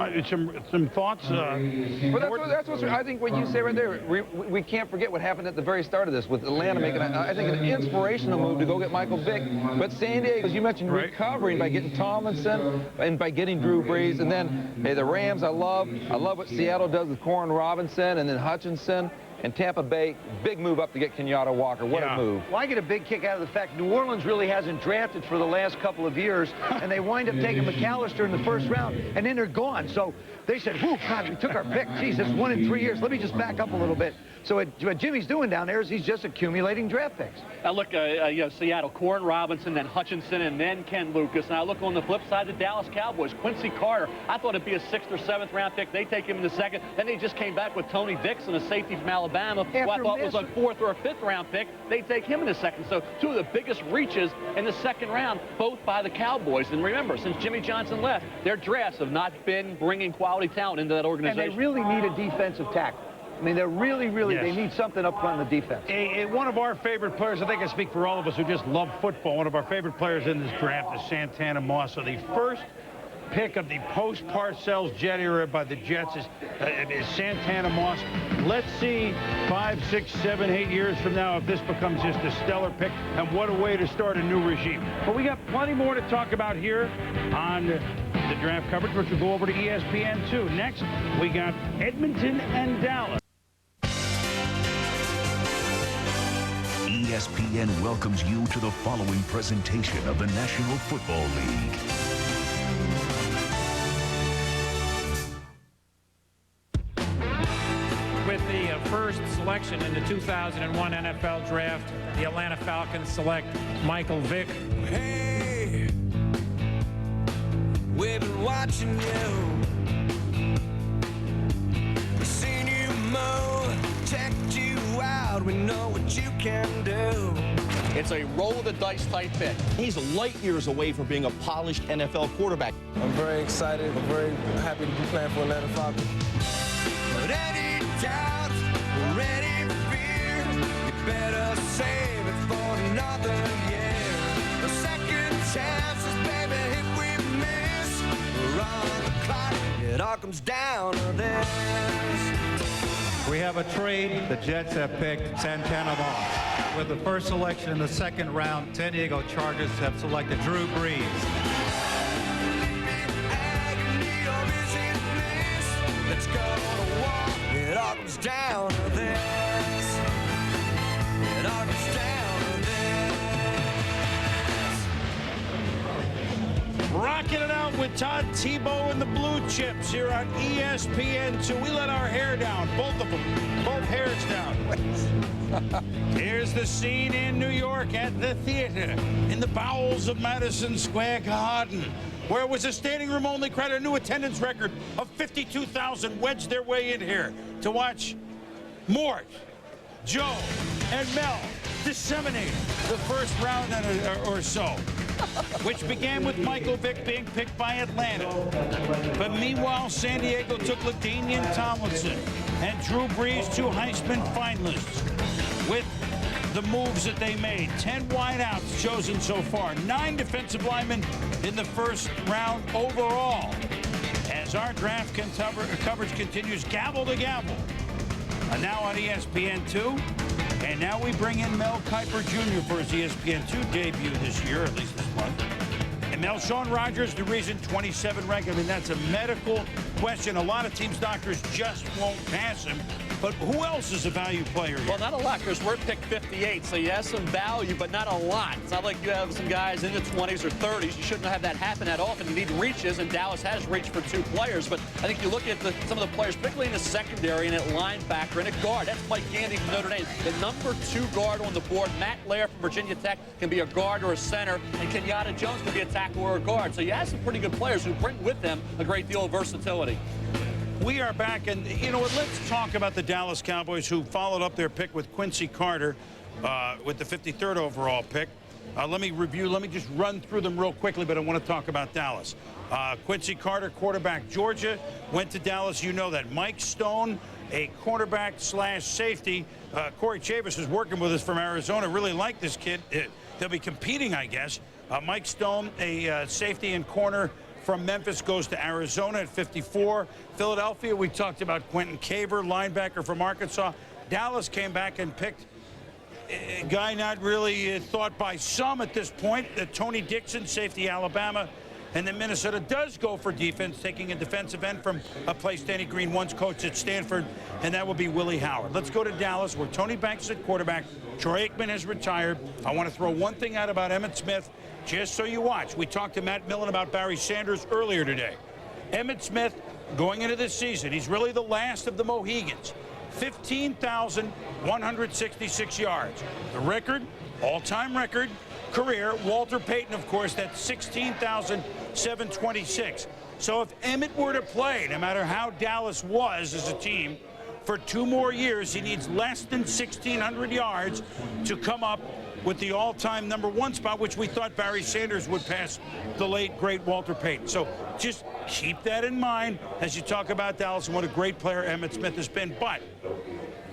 thoughts? Well, that's what I think what you say right there. We can't forget what happened at the very start of this with Atlanta making, I think, an inspirational move to go get Michael Vick. But San Diego, as you mentioned, recovering by getting Tomlinson and by getting Drew Brees. And then, hey, the Rams, I love what Seattle does with Corn Robinson and then Hutchinson. And Tampa Bay, big move up to get Kenyatta Walker. What a move. Well, I get a big kick out of the fact New Orleans really hasn't drafted for the last couple of years, and they wind up taking McAllister in the first round, and then they're gone. So they said, whew, God, we took our pick. Geez, it's 1 in 3 years. Let me just back up a little bit. So what Jimmy's doing down there is he's just accumulating draft picks. Now look, Seattle, Corin Robinson, then Hutchinson, and then Ken Lucas. And I look on the flip side, the Dallas Cowboys, Quincy Carter. I thought it'd be a 6th or 7th round pick. They take him in the 2nd. Then they just came back with Tony Dixon, a safety from Alabama, who I thought was a 4th or a 5th round pick. They take him in the 2nd. So 2 of the biggest reaches in the 2nd round, both by the Cowboys. And remember, since Jimmy Johnson left, their drafts have not been bringing quality talent into that organization. And they really need a defensive tackle. I mean, they're really, they need something up front in the defense. One of our favorite players, I think I speak for all of us who just love football, one of our favorite players in this draft is Santana Moss. So the first pick of the post-Parcells Jet era by the Jets is Santana Moss. Let's see 5, 6, 7, 8 years from now if this becomes just a stellar pick, and what a way to start a new regime. But we got plenty more to talk about here on the draft coverage, which will go over to ESPN2. Next, we got Edmonton and Dallas. ESPN welcomes you to the following presentation of the National Football League. With the first selection in the 2001 NFL Draft, the Atlanta Falcons select Michael Vick. Hey, we've been watching you. We've seen you move, checked you out. We know what you can do. It's a roll-of-the-dice type pick. He's light years away from being a polished NFL quarterback. I'm very excited. I'm very happy to be playing for Atlanta Falcons. But any doubt or any fear, you better save it for another year. The second chances, baby, if we miss, we're on the clock. It all comes down to this. We have a trade. The Jets have picked Santana Moss. With the first selection in the 2nd round, San Diego Chargers have selected Drew Brees. Let's go to war. It all comes down to this. It all comes down to this. Rocking it out with Todd Tebow and the Blue Chips here on ESPN2. We let our hair down, both of them, both hairs down. Here's the scene in New York at the theater in the bowels of Madison Square Garden, where it was a standing room only crowd. A new attendance record of 52,000 wedged their way in here to watch Mort, Joe, and Mel disseminate the first round or so, which began with Michael Vick being picked by Atlanta. But meanwhile, San Diego took LaDainian Tomlinson and Drew Brees, 2 Heisman finalists, with the moves that they made. 10 wideouts chosen so far. 9 defensive linemen in the first round overall. As our draft coverage continues gavel to gavel. And now on ESPN2. And now we bring in Mel Kiper Jr. for his ESPN2 debut this year, at least this month. And Mel, Sean Rogers, the reason 27 ranked. I mean, that's a medical question. A lot of teams' doctors just won't pass him. But who else is a value player here? Well, not a lot, Chris. We're picked 58, so you have some value, but not a lot. It's not like you have some guys in the 20s or 30s. You shouldn't have that happen that often. You need reaches, and Dallas has reached for 2 players. But I think you look at some of the players, particularly in the secondary and at linebacker and at guard. That's Mike Gandy from Notre Dame. The number 2 guard on the board, Matt Lair from Virginia Tech, can be a guard or a center, and Kenyatta Jones can be a tackle or a guard. So you have some pretty good players who bring with them a great deal of versatility. We are back, and you know what, let's talk about the Dallas Cowboys, who followed up their pick with Quincy Carter with the 53rd overall pick. Let me just run through them real quickly, but I want to talk about Dallas. Quincy Carter, quarterback, Georgia, went to Dallas. You know that. Mike Stone, a cornerback / safety. Corey Chavis is working with us from Arizona. Really like this kid. They'll be competing, I guess. Mike Stone, a safety and corner from Memphis, goes to Arizona at 54. Philadelphia, we talked about Quentin Caver, linebacker from Arkansas. Dallas came back and picked a guy not really thought by some at this point, Tony Dixon, safety, Alabama. And then Minnesota does go for defense, taking a defensive end from a place Danny Green once coached at Stanford, and that will be Willie Howard. Let's go to Dallas, where Tony Banks is at quarterback. Troy Aikman has retired. I want to throw one thing out about Emmitt Smith, just so you watch. We talked to Matt Millen about Barry Sanders earlier today. Emmitt Smith, going into this season, he's really the last of the Mohegans. 15,166 yards. The record, all-time record, career. Walter Payton, of course, that's 16,726. So if Emmitt were to play, no matter how Dallas was as a team, for 2 more years, he needs less than 1,600 yards to come up with the all-time #1 spot, which we thought Barry Sanders would pass the late, great Walter Payton. So just keep that in mind as you talk about Dallas and what a great player Emmitt Smith has been. But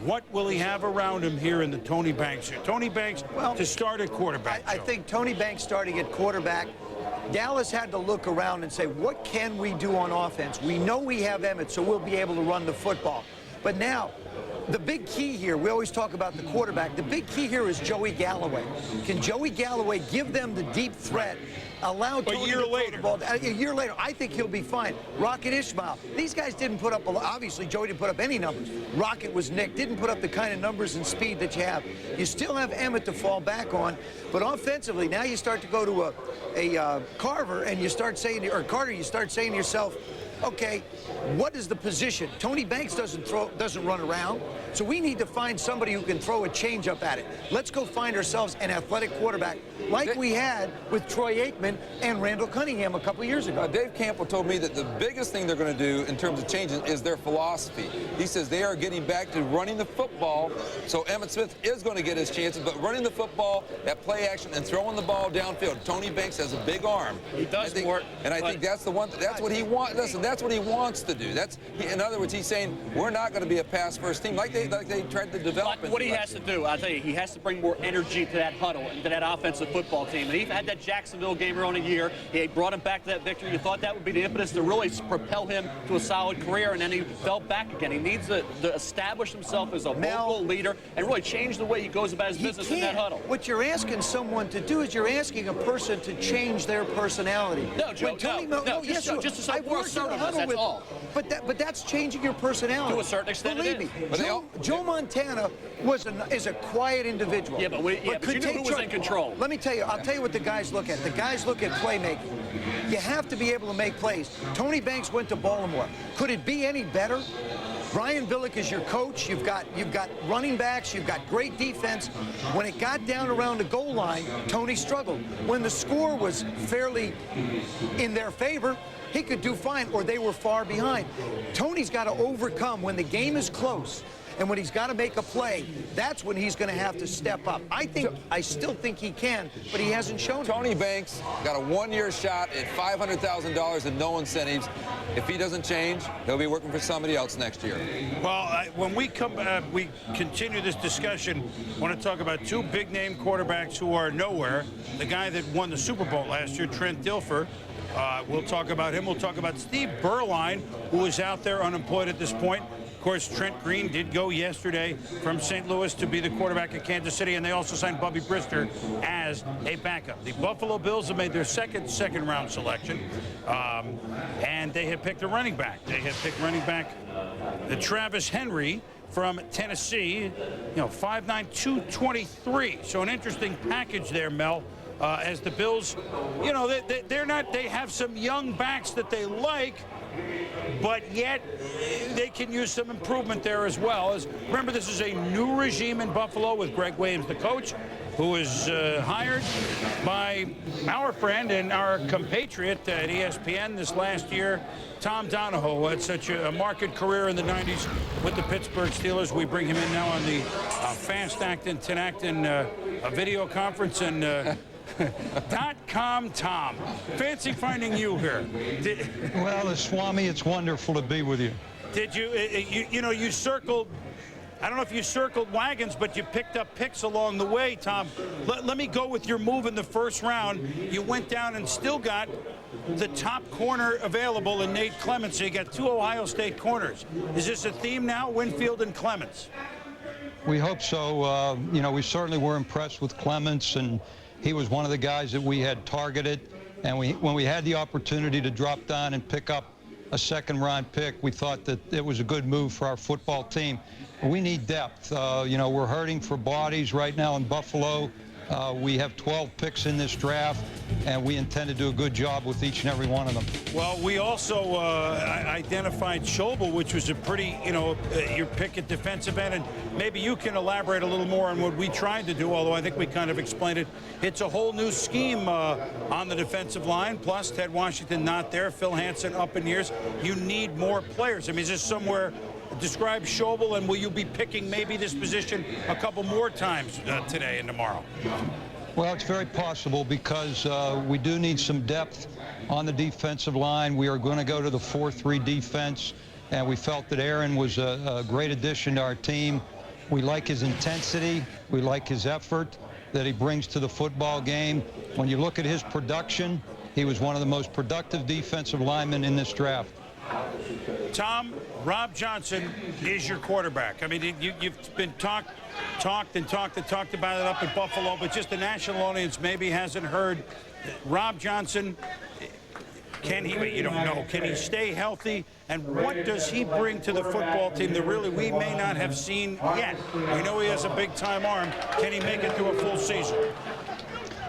what will he have around him here in the Tony Banks year? Tony Banks to start at quarterback. I think Tony Banks starting at quarterback, Dallas had to look around and say, what can we do on offense? We know we have Emmitt, so we'll be able to run the football. But now, the big key here, we always talk about the quarterback, the big key here is Joey Galloway. Can Joey Galloway give them the deep threat, allow Tony to throw the ball? A year later, I think he'll be fine. Rocket Ismail, these guys didn't put up, obviously Joey didn't put up any numbers. Rocket was Nick, didn't put up the kind of numbers and speed that you have. You still have Emmitt to fall back on, but offensively, now you start to go to a Carver and you start saying, or Carter, you start saying to yourself, okay, what is the position? Tony Banks doesn't run around, so we need to find somebody who can throw a changeup at it. Let's go find ourselves an athletic quarterback like we had with Troy Aikman and Randall Cunningham a couple years ago. Dave Campbell told me that the biggest thing they're going to do in terms of changes is their philosophy. He says they are getting back to running the football, so Emmitt Smith is going to get his chances, but running the football, that play action, and throwing the ball downfield. Tony Banks has a big arm. He does work. And I think that's the one. That's what he wants. Listen, that's what he wants to do. In other words, he's saying we're not going to be a pass-first team like they tried to develop. What he has to do, I'll tell you, he has to bring more energy to that huddle and to that offensive football team. And he had that Jacksonville game earlier in the year. He brought him back to that victory. You thought that would be the impetus to really propel him to a solid career, and then he fell back again. He needs to establish himself as a vocal leader and really change the way he goes about his business in that huddle. What you're asking someone to do is you're asking a person to change their personality. No, Joe, just to say more assertiveness, that's all. But that's changing your personality. To a certain extent, believe me. Joe Montana is a quiet individual. Yeah, but you knew who was in control. Let me tell you, I'll tell you what the guys look at. The guys look at playmaking. You have to be able to make plays. Tony Banks went to Baltimore. Could it be any better? Brian Billick is your coach. You've got running backs. You've got great defense. When it got down around the goal line, Tony struggled. When the score was fairly in their favor, he could do fine, or they were far behind. Tony's got to overcome when the game is close. And when he's got to make a play, that's when he's going to have to step up. I still think he can, but he hasn't shown it. Tony Banks got a 1-year shot at $500,000 and no incentives. If he doesn't change, he'll be working for somebody else next year. Well, when we continue this discussion, I want to talk about 2 big-name quarterbacks who are nowhere. The guy that won the Super Bowl last year, Trent Dilfer. We'll talk about him. We'll talk about Steve Berline, who is out there unemployed at this point. Of course, Trent Green did go yesterday from St. Louis to be the quarterback at Kansas City, and they also signed Bubby Brister as a backup. The Buffalo Bills have made their second-round selection, and they have picked a running back. They have picked running back Travis Henry from Tennessee, 5'9", 223. So an interesting package there, Mel. As the Bills, they have some young backs that they like, but yet they can use some improvement there as well. Remember, this is a new regime in Buffalo with Greg Williams, the coach, who was hired by our friend and our compatriot at ESPN this last year, Tom Donahoe, who had such a marked career in the 90s with the Pittsburgh Steelers. We bring him in now on the Fast Actin' Tenactin video conference, and .com Tom. Fancy finding you here. Well, Swami, it's wonderful to be with you. Did you, you circled, I don't know if you circled wagons, but you picked up picks along the way, Tom. Let me go with your move in the first round. You went down and still got the top corner available in Nate Clements. So you got 2 Ohio State corners. Is this a theme now, Winfield and Clements? We hope so. We certainly were impressed with Clements, and he was one of the guys that we had targeted. And when we had the opportunity to drop down and pick up a second-round pick, we thought that it was a good move for our football team. We need depth. You know, we're hurting for bodies right now in Buffalo. We have 12 picks in this draft, and we intend to do a good job with each and every one of them. Well, we also identified Schobel, which was a pretty, your pick at defensive end, and maybe you can elaborate a little more on what we tried to do, although I think we kind of explained it. It's a whole new scheme on the defensive line, plus Ted Washington not there, Phil Hansen up in years. You need more players. I mean, is this somewhere... Describe Schobel, and will you be picking maybe this position a couple more times today and tomorrow? Well, it's very possible because we do need some depth on the defensive line. We are going to go to the 4-3 defense, and we felt that Aaron was a great addition to our team. We like his intensity. We like his effort that he brings to the football game. When you look at his production, he was one of the most productive defensive linemen in this draft. Tom, Rob Johnson is your quarterback. I mean, you've been talked about it up in Buffalo, but just the national audience maybe hasn't heard. Rob Johnson, can he, you don't know, can he stay healthy? And what does he bring to the football team that really we may not have seen yet? We know he has a big-time arm. Can he make it through a full season?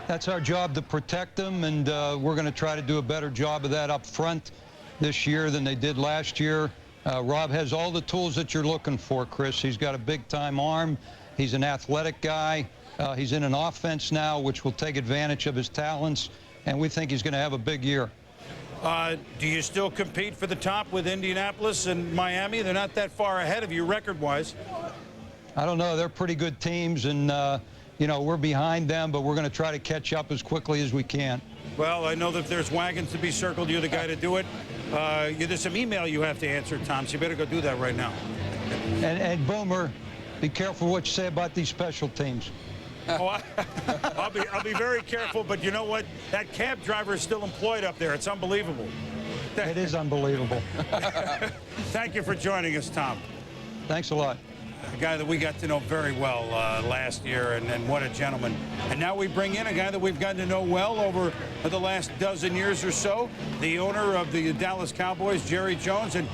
That's our job, to protect him, and we're going to try to do a better job of that up front this year than they did last year. Rob has all the tools that you're looking for, Chris. He's got a big-time arm. He's an athletic guy. He's in an offense now which will take advantage of his talents, and we think he's going to have a big year. Do you still compete for the top with Indianapolis and Miami? They're not that far ahead of you record-wise. I don't know. They're pretty good teams, and, we're behind them, but we're going to try to catch up as quickly as we can. Well, I know that there's wagons to be circled. You're the guy to do it. There's some email you have to answer, Tom, so you better go do that right now. And Boomer, be careful what you say about these special teams. Oh, I'll be very careful, but you know what? That cab driver is still employed up there. It's unbelievable. It is unbelievable. Thank you for joining us, Tom. Thanks a lot. A guy that we got to know very well last year, and what a gentleman. And now we bring in a guy that we've gotten to know well over the last dozen years or so, the owner of the Dallas Cowboys, Jerry Jones, and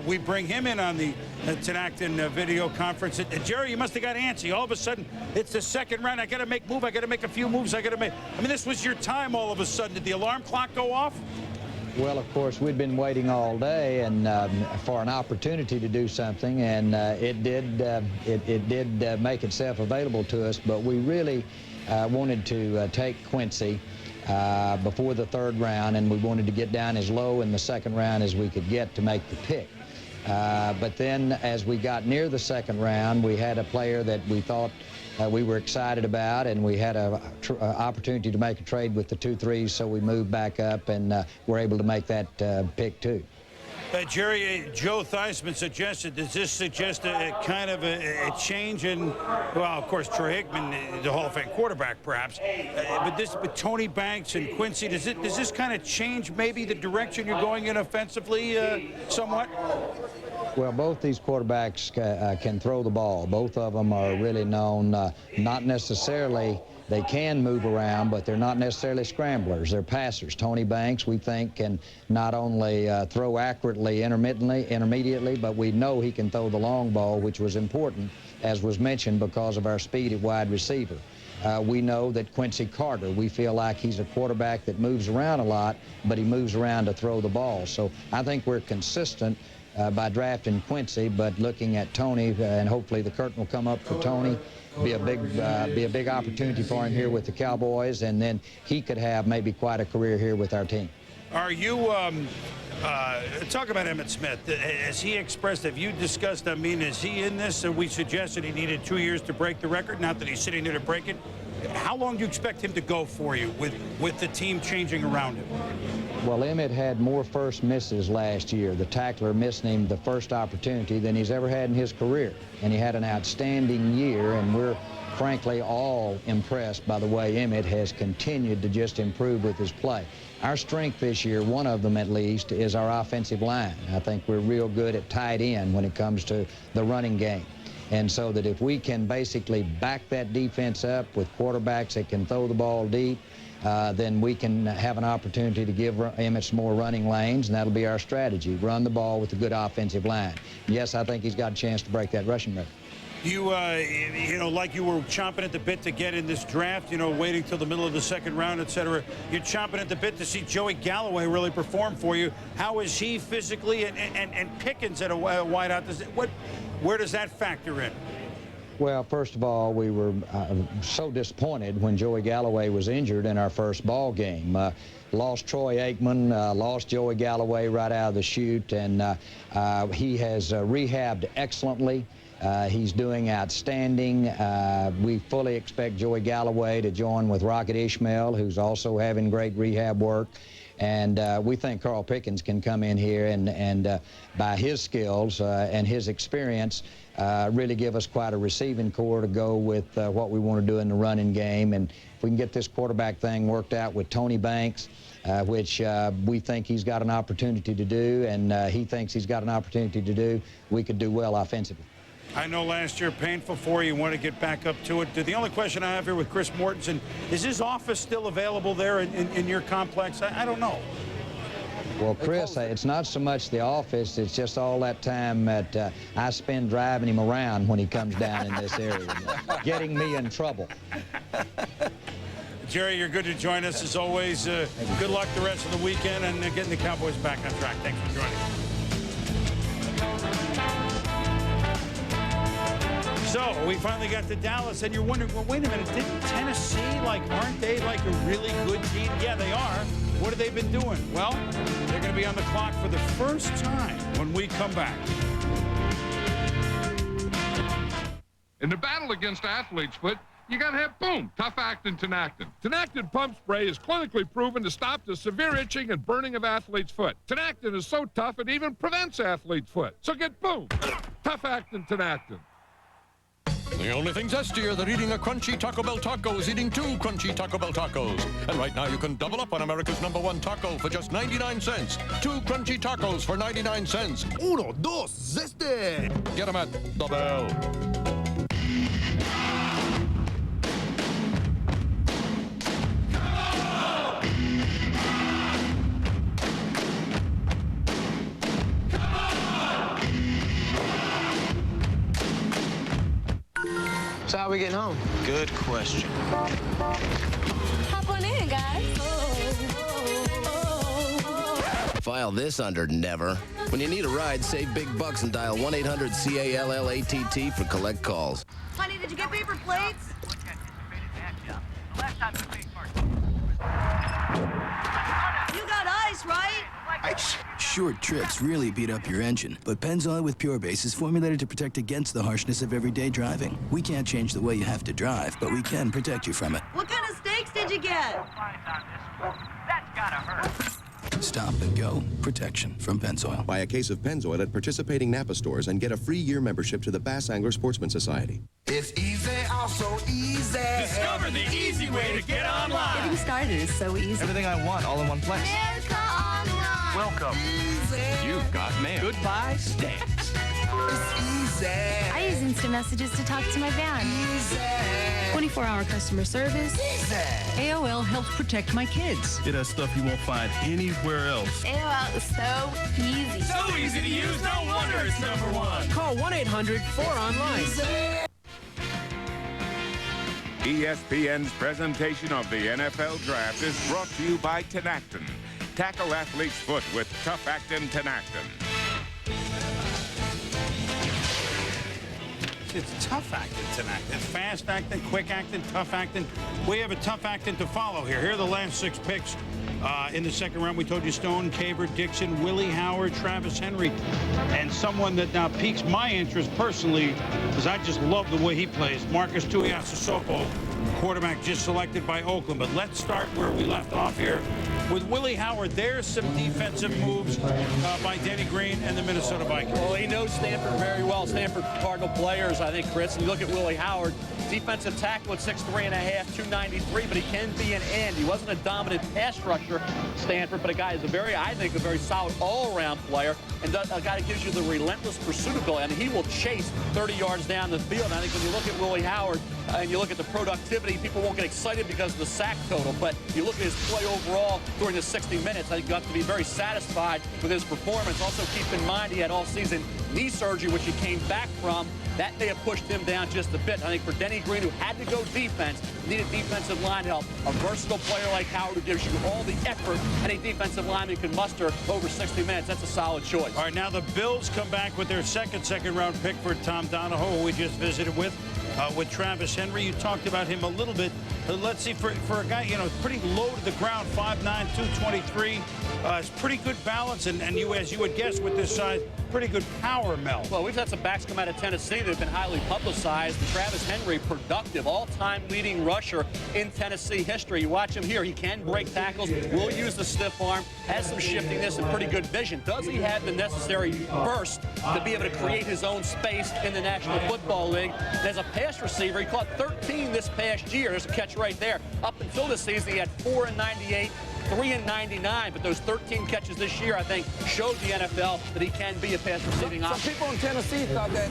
we bring him in on the Tinactin video conference. Jerry, you must have got antsy. All of a sudden, it's the second round. I got to make move. I got to make a few moves. I mean, this was your time all of a sudden. Did the alarm clock go off? Well, of course, we'd been waiting all day and for an opportunity to do something, and it did make itself available to us. But we really wanted to take Quincy before the third round, and we wanted to get down as low in the second round as we could get to make the pick. But then, as we got near the second round, we had a player that we thought we were excited about, and we had an opportunity to make a trade with the 2-3s, so we moved back up and were able to make that pick too. Jerry, Joe Theismann suggested, does this suggest a kind of a change in, well, of course, Troy Aikman, the Hall of Fame quarterback, perhaps, but Tony Banks and Quincy, does this kind of change maybe the direction you're going in offensively somewhat? Well, both these quarterbacks can throw the ball. Both of them are really known, not necessarily, they can move around, but they're not necessarily scramblers. They're passers. Tony Banks, we think, can not only throw accurately intermediately, but we know he can throw the long ball, which was important, as was mentioned, because of our speed at wide receiver. We know that Quincy Carter, we feel like he's a quarterback that moves around a lot, but he moves around to throw the ball. So I think we're consistent by drafting Quincy, but looking at Tony, and hopefully the curtain will come up for Tony, be a big opportunity for him here with the Cowboys, and then he could have maybe quite a career here with our team. Are you, talk about Emmitt Smith. Has he expressed, have you discussed, I mean, is he in this? We suggested he needed 2 years to break the record, not that he's sitting there to break it. How long do you expect him to go for you with the team changing around him? Well, Emmitt had more first misses last year. The tackler missed him the first opportunity than he's ever had in his career. And he had an outstanding year, and we're frankly all impressed by the way Emmitt has continued to just improve with his play. Our strength this year, one of them at least, is our offensive line. I think we're real good at tight end when it comes to the running game. And so that if we can basically back that defense up with quarterbacks that can throw the ball deep, then we can have an opportunity to give Emmett some more running lanes, and that'll be our strategy. Run the ball with a good offensive line. Yes, I think he's got a chance to break that rushing record. You know, like you were chomping at the bit to get in this draft, you know, waiting till the middle of the second round, etc. You're chomping at the bit to see Joey Galloway really perform for you. How is he physically, and Pickens at a wideout? Where does that factor in? Well, first of all, we were so disappointed when Joey Galloway was injured in our first ball game. Lost Troy Aikman, lost Joey Galloway right out of the chute, and he has rehabbed excellently. He's doing outstanding. We fully expect Joey Galloway to join with Rocket Ishmael, who's also having great rehab work. And we think Carl Pickens can come in here and by his skills and his experience, really give us quite a receiving core to go with what we want to do in the running game. And if we can get this quarterback thing worked out with Tony Banks, which we think he's got an opportunity to do, and he thinks he's got an opportunity to do, we could do well offensively. I know last year painful for you. You want to get back up to it. The only question I have here with Chris Mortensen, is his office still available there in your complex? I don't know. Well, Chris, it's not so much the office, it's just all that time that I spend driving him around when he comes down in this area, getting me in trouble. Jerry, you're good to join us as always. Good luck the rest of the weekend and getting the Cowboys back on track. Thanks for joining us. So we finally got to Dallas, and you're wondering, well, wait a minute, didn't Tennessee, aren't they like a really good team? Yeah, they are. What have they been doing? Well, they're going to be on the clock for the first time when we come back. In the battle against athlete's foot, you got to have, boom, Tough Actin Tinactin. Tinactin pump spray is clinically proven to stop the severe itching and burning of athlete's foot. Tinactin is so tough it even prevents athlete's foot. So get, boom, Tough Actin Tinactin. The only thing zestier than eating a crunchy Taco Bell taco is eating 2 crunchy Taco Bell tacos. And right now you can double up on America's #1 taco for just 99 cents. 2 crunchy tacos for 99 cents. Uno, dos, zeste! Get them at the Bell. So how are we getting home? Good question. Hop on in, guys. File this under never. When you need a ride, save big bucks and dial 1-800-CALLATT for collect calls. Honey, did you get paper plates? You got ice, right? Ice. Short trips really beat up your engine, but Pennzoil with Pure Base is formulated to protect against the harshness of everyday driving. We can't change the way you have to drive, but we can protect you from it. What kind of steaks did you get? That's gotta hurt. Stop and go. Protection from Pennzoil. Buy a case of Pennzoil at participating Napa stores and get a free year membership to the Bass Angler Sportsman Society. It's easy, also easy. Discover the easy way to get online. Getting started is so easy. Everything I want, all in one place. America Online. Welcome. You've got mail. Goodbye, stamps. It's easy. I use instant messages to talk to my van. 24-hour customer service. AOL helps protect my kids. It has stuff you won't find anywhere else. AOL is so easy. So easy to use, no wonder it's #1. Call 1-800-4ONLINE. ESPN's presentation of the NFL Draft is brought to you by Tinactin. Tackle athlete's foot with Tough Actin Tinactin. It's tough acting tonight. It's fast acting, quick acting, tough acting. We have a tough acting to follow here. Here are the last 6 picks in the second round. We told you Stone, Caver, Dixon, Willie Howard, Travis Henry, and someone that now piques my interest personally because I just love the way he plays, Marcus Tuiasosopo, quarterback just selected by Oakland. But let's start where we left off here. With Willie Howard, there's some defensive moves by Denny Green and the Minnesota Vikings. Well, he knows Stanford very well. Stanford Cardinal players, I think, Chris. And you look at Willie Howard, defensive tackle at 6'3.5", 293, but he can be an end. He wasn't a dominant pass rusher, Stanford, but a guy is I think, a very solid all-around player and a guy that gives you the relentless pursuit ability. I mean, he will chase 30 yards down the field. And I think when you look at Willie Howard and you look at the productivity productivity. People won't get excited because of the sack total, but you look at his play overall during the 60 minutes, I think you have to be very satisfied with his performance. Also keep in mind he had all season knee surgery, which he came back from. That may have pushed him down just a bit. I think for Denny Green, who had to go defense, needed defensive line help. A versatile player like Howard who gives you all the effort any defensive lineman can muster over 60 minutes. That's a solid choice. All right, now the Bills come back with their second-round pick for Tom Donahoe, who we just visited with Travis Henry. You talked about him a little bit. Let's see, for a guy, you know, pretty low to the ground, 5'9", 223. It's pretty good balance, and you, as you would guess with this size, pretty good power, Mel. Well, we've had some backs come out of Tennessee that have been highly publicized. Travis Henry, productive, all-time leading rusher in Tennessee history. You watch him here. He can break tackles, will use the stiff arm, has some shiftiness and pretty good vision. Does he have the necessary burst to be able to create his own space in the National Football League? And as a pass receiver, he caught 13 this past year. There's a catch right there. Up until this season, he had 4 in 98. 3 in 99, but those 13 catches this year, I think, showed the NFL that he can be a pass receiving option. Some people in Tennessee thought that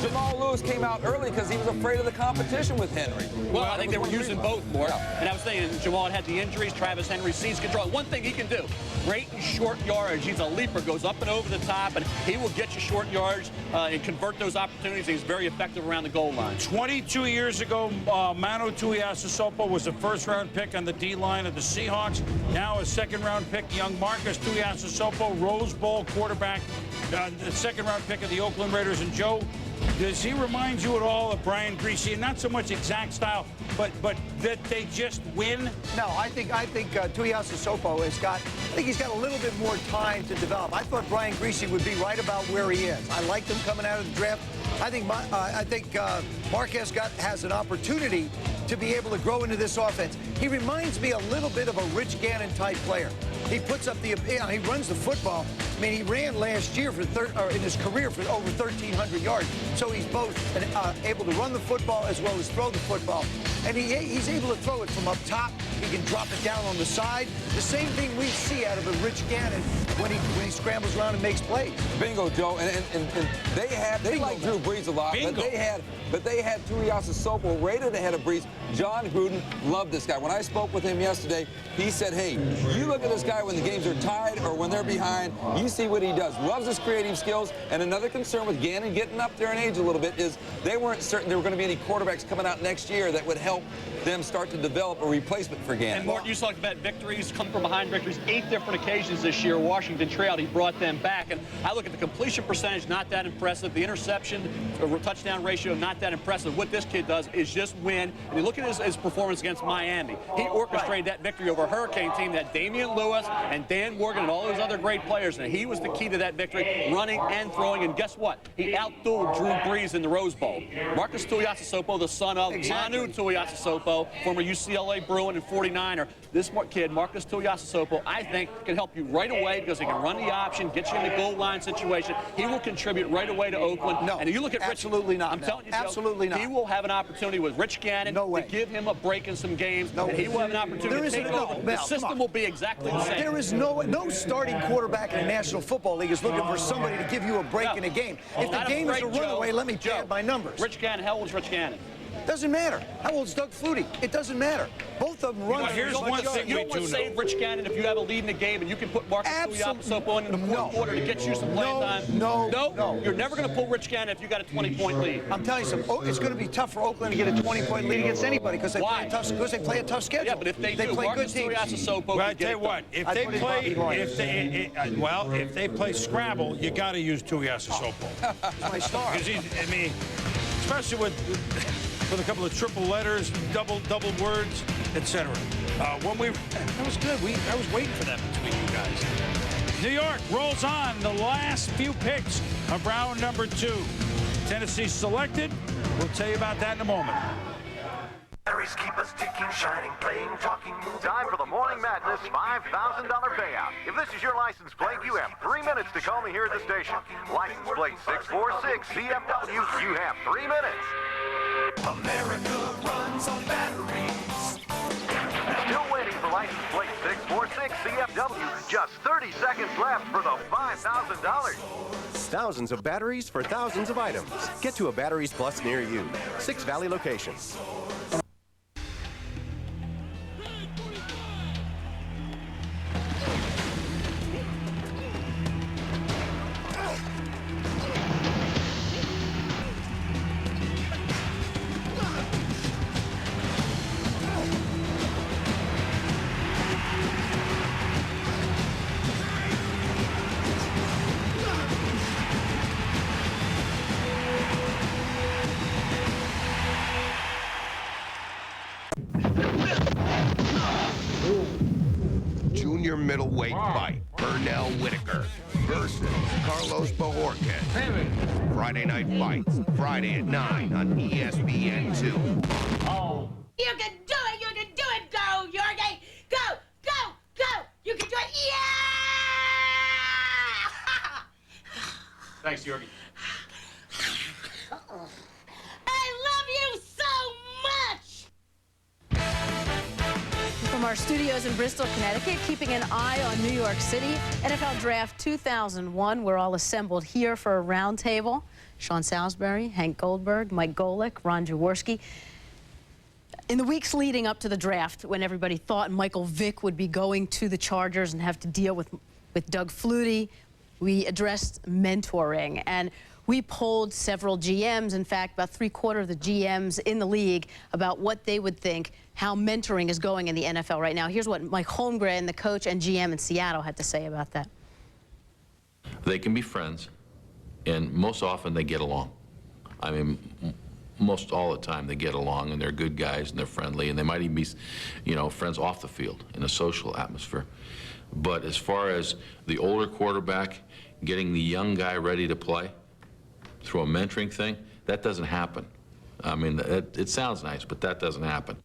Jamal Lewis came out early because he was afraid of the competition with Henry. Well, I think they were using both more. Yeah. And I was saying, Jamal had the injuries. Travis Henry sees control. One thing he can do, great in short yardage. He's a leaper, goes up and over the top, and he will get you short yards and convert those opportunities. He's very effective around the goal line. 22 years ago, Manu Tuiasosopo was a first-round pick on the D-line of the Seahawks. Now a second-round pick, young Marcus Tuiasosopo, Rose Bowl quarterback, the second-round pick of the Oakland Raiders. And Joe, does he remind you at all of Brian Griese? And not so much exact style, but that they just win? No, I think Tuiasosopo has got. I think he's got a little bit more time to develop. I thought Brian Griese would be right about where he is. I liked him coming out of the draft. I think Marquez has an opportunity to be able to grow into this offense. He reminds me a little bit of a Rich Gannon type player. He puts up he runs the football. I mean, he ran last year in his career for over 1,300 yards. So he's both able to run the football as well as throw the football. And he's able to throw it from up top. He can drop it down on the side. The same thing we see out of a Rich Gannon when he scrambles around and makes plays. Bingo, Joe. And they like Drew Brees a lot, Bingo. but they had Tuiasosopo rated ahead of Brees. John Gruden loved this guy. When I spoke with him yesterday, he said, hey, you look at this guy when the games are tied or when they're behind, you see what he does. Loves his creative skills. And another concern with Gannon getting up there in age a little bit is they weren't certain there were going to be any quarterbacks coming out next year that would help them start to develop a replacement for Gannon. And Martin, you talked about victories, come from behind victories. 8 different occasions this year. Washington trailed. He brought them back. And I look at the completion percentage, not that impressive. The interception, touchdown ratio, not that impressive. What this kid does is just win. And you look at his performance against Miami. He orchestrated that victory over a Hurricane team that Damian Lewis and Dan Morgan and all those other great players. And he was the key to that victory, running and throwing. And guess what? He outdueled Drew Brees in the Rose Bowl. Marcus Tuiasosopo, the son of Manu Tuiasosopo, former UCLA Bruin and 49er. This kid, Marcus Tuiasosopo, I think can help you right away because he can run the option, get you in the goal line situation. He will contribute right away to Oakland. No, and you look at absolutely not. I'm telling you, absolutely not. He will have an opportunity with Rich Gannon to give him a break in some games. No, and he will have an opportunity to take over. The system will be exactly the same. There is no starting quarterback in the National Football League is looking for somebody to give you a break in a game. If the game is a runaway, let me pad my numbers. Rich Gannon, how old is Rich Gannon? Doesn't matter. How old's Doug Flutie? It doesn't matter. Both of them run. Here's one thing you don't want to save Rich Gannon if you have a lead in the game and you can put Marcus Tuiasosopo in the fourth quarter to get you some playing time. No. You're never going to pull Rich Gannon if you got a 20-point lead. I'm telling you something. It's going to be tough for Oakland to get a 20-point lead against anybody because they play a tough schedule. Yeah, but if they do, play Marcus good teams. Tuiasosopo. Well, I tell you what, if they play Scrabble, you got to use Tuiasosopo. That's my star. Because especially with a couple of triple letters, double words, etc. That was good. I was waiting for that between you guys. New York rolls on the last few picks of round number 2. Tennessee selected. We'll tell you about that in a moment. Batteries keep us ticking, shining, playing, talking. Time for the Morning Madness $5,000 payout. If this is your license plate, you have 3 minutes to call me here at the station. License plate 646 CFW. You have 3 minutes. America runs on batteries. Still waiting for license plate 646 CFW. Just 30 seconds left for the $5,000. Thousands of batteries for thousands of items. Get to a Batteries Plus near you. 6 Valley locations. middleweight fight. Pernell Whitaker versus Carlos Bojorquez. Friday Night Fights, Friday at 9 on ESPN2. Oh. You can do it! You can do it! Go, Jorge! Go! Go! Go! You can do it! Yeah! Thanks, Jorge. I love you so much! From our studios in Bristol, Connecticut, keeping an eye on New York City, NFL Draft 2001. We're all assembled here for a roundtable. Sean Salisbury, Hank Goldberg, Mike Golick, Ron Jaworski. In the weeks leading up to the draft, when everybody thought Michael Vick would be going to the Chargers and have to deal with Doug Flutie, we addressed mentoring. And we polled several GMs, in fact, about 3/4 of the GMs in the league, about what they would think, how mentoring is going in the NFL right now. Here's what Mike Holmgren, the coach and GM in Seattle, had to say about that. They can be friends, and most often they get along. I mean, most all the time they get along, and they're good guys, and they're friendly, and they might even be, you know, friends off the field in a social atmosphere. But as far as the older quarterback getting the young guy ready to play through a mentoring thing, that doesn't happen. I mean, it sounds nice, but that doesn't happen.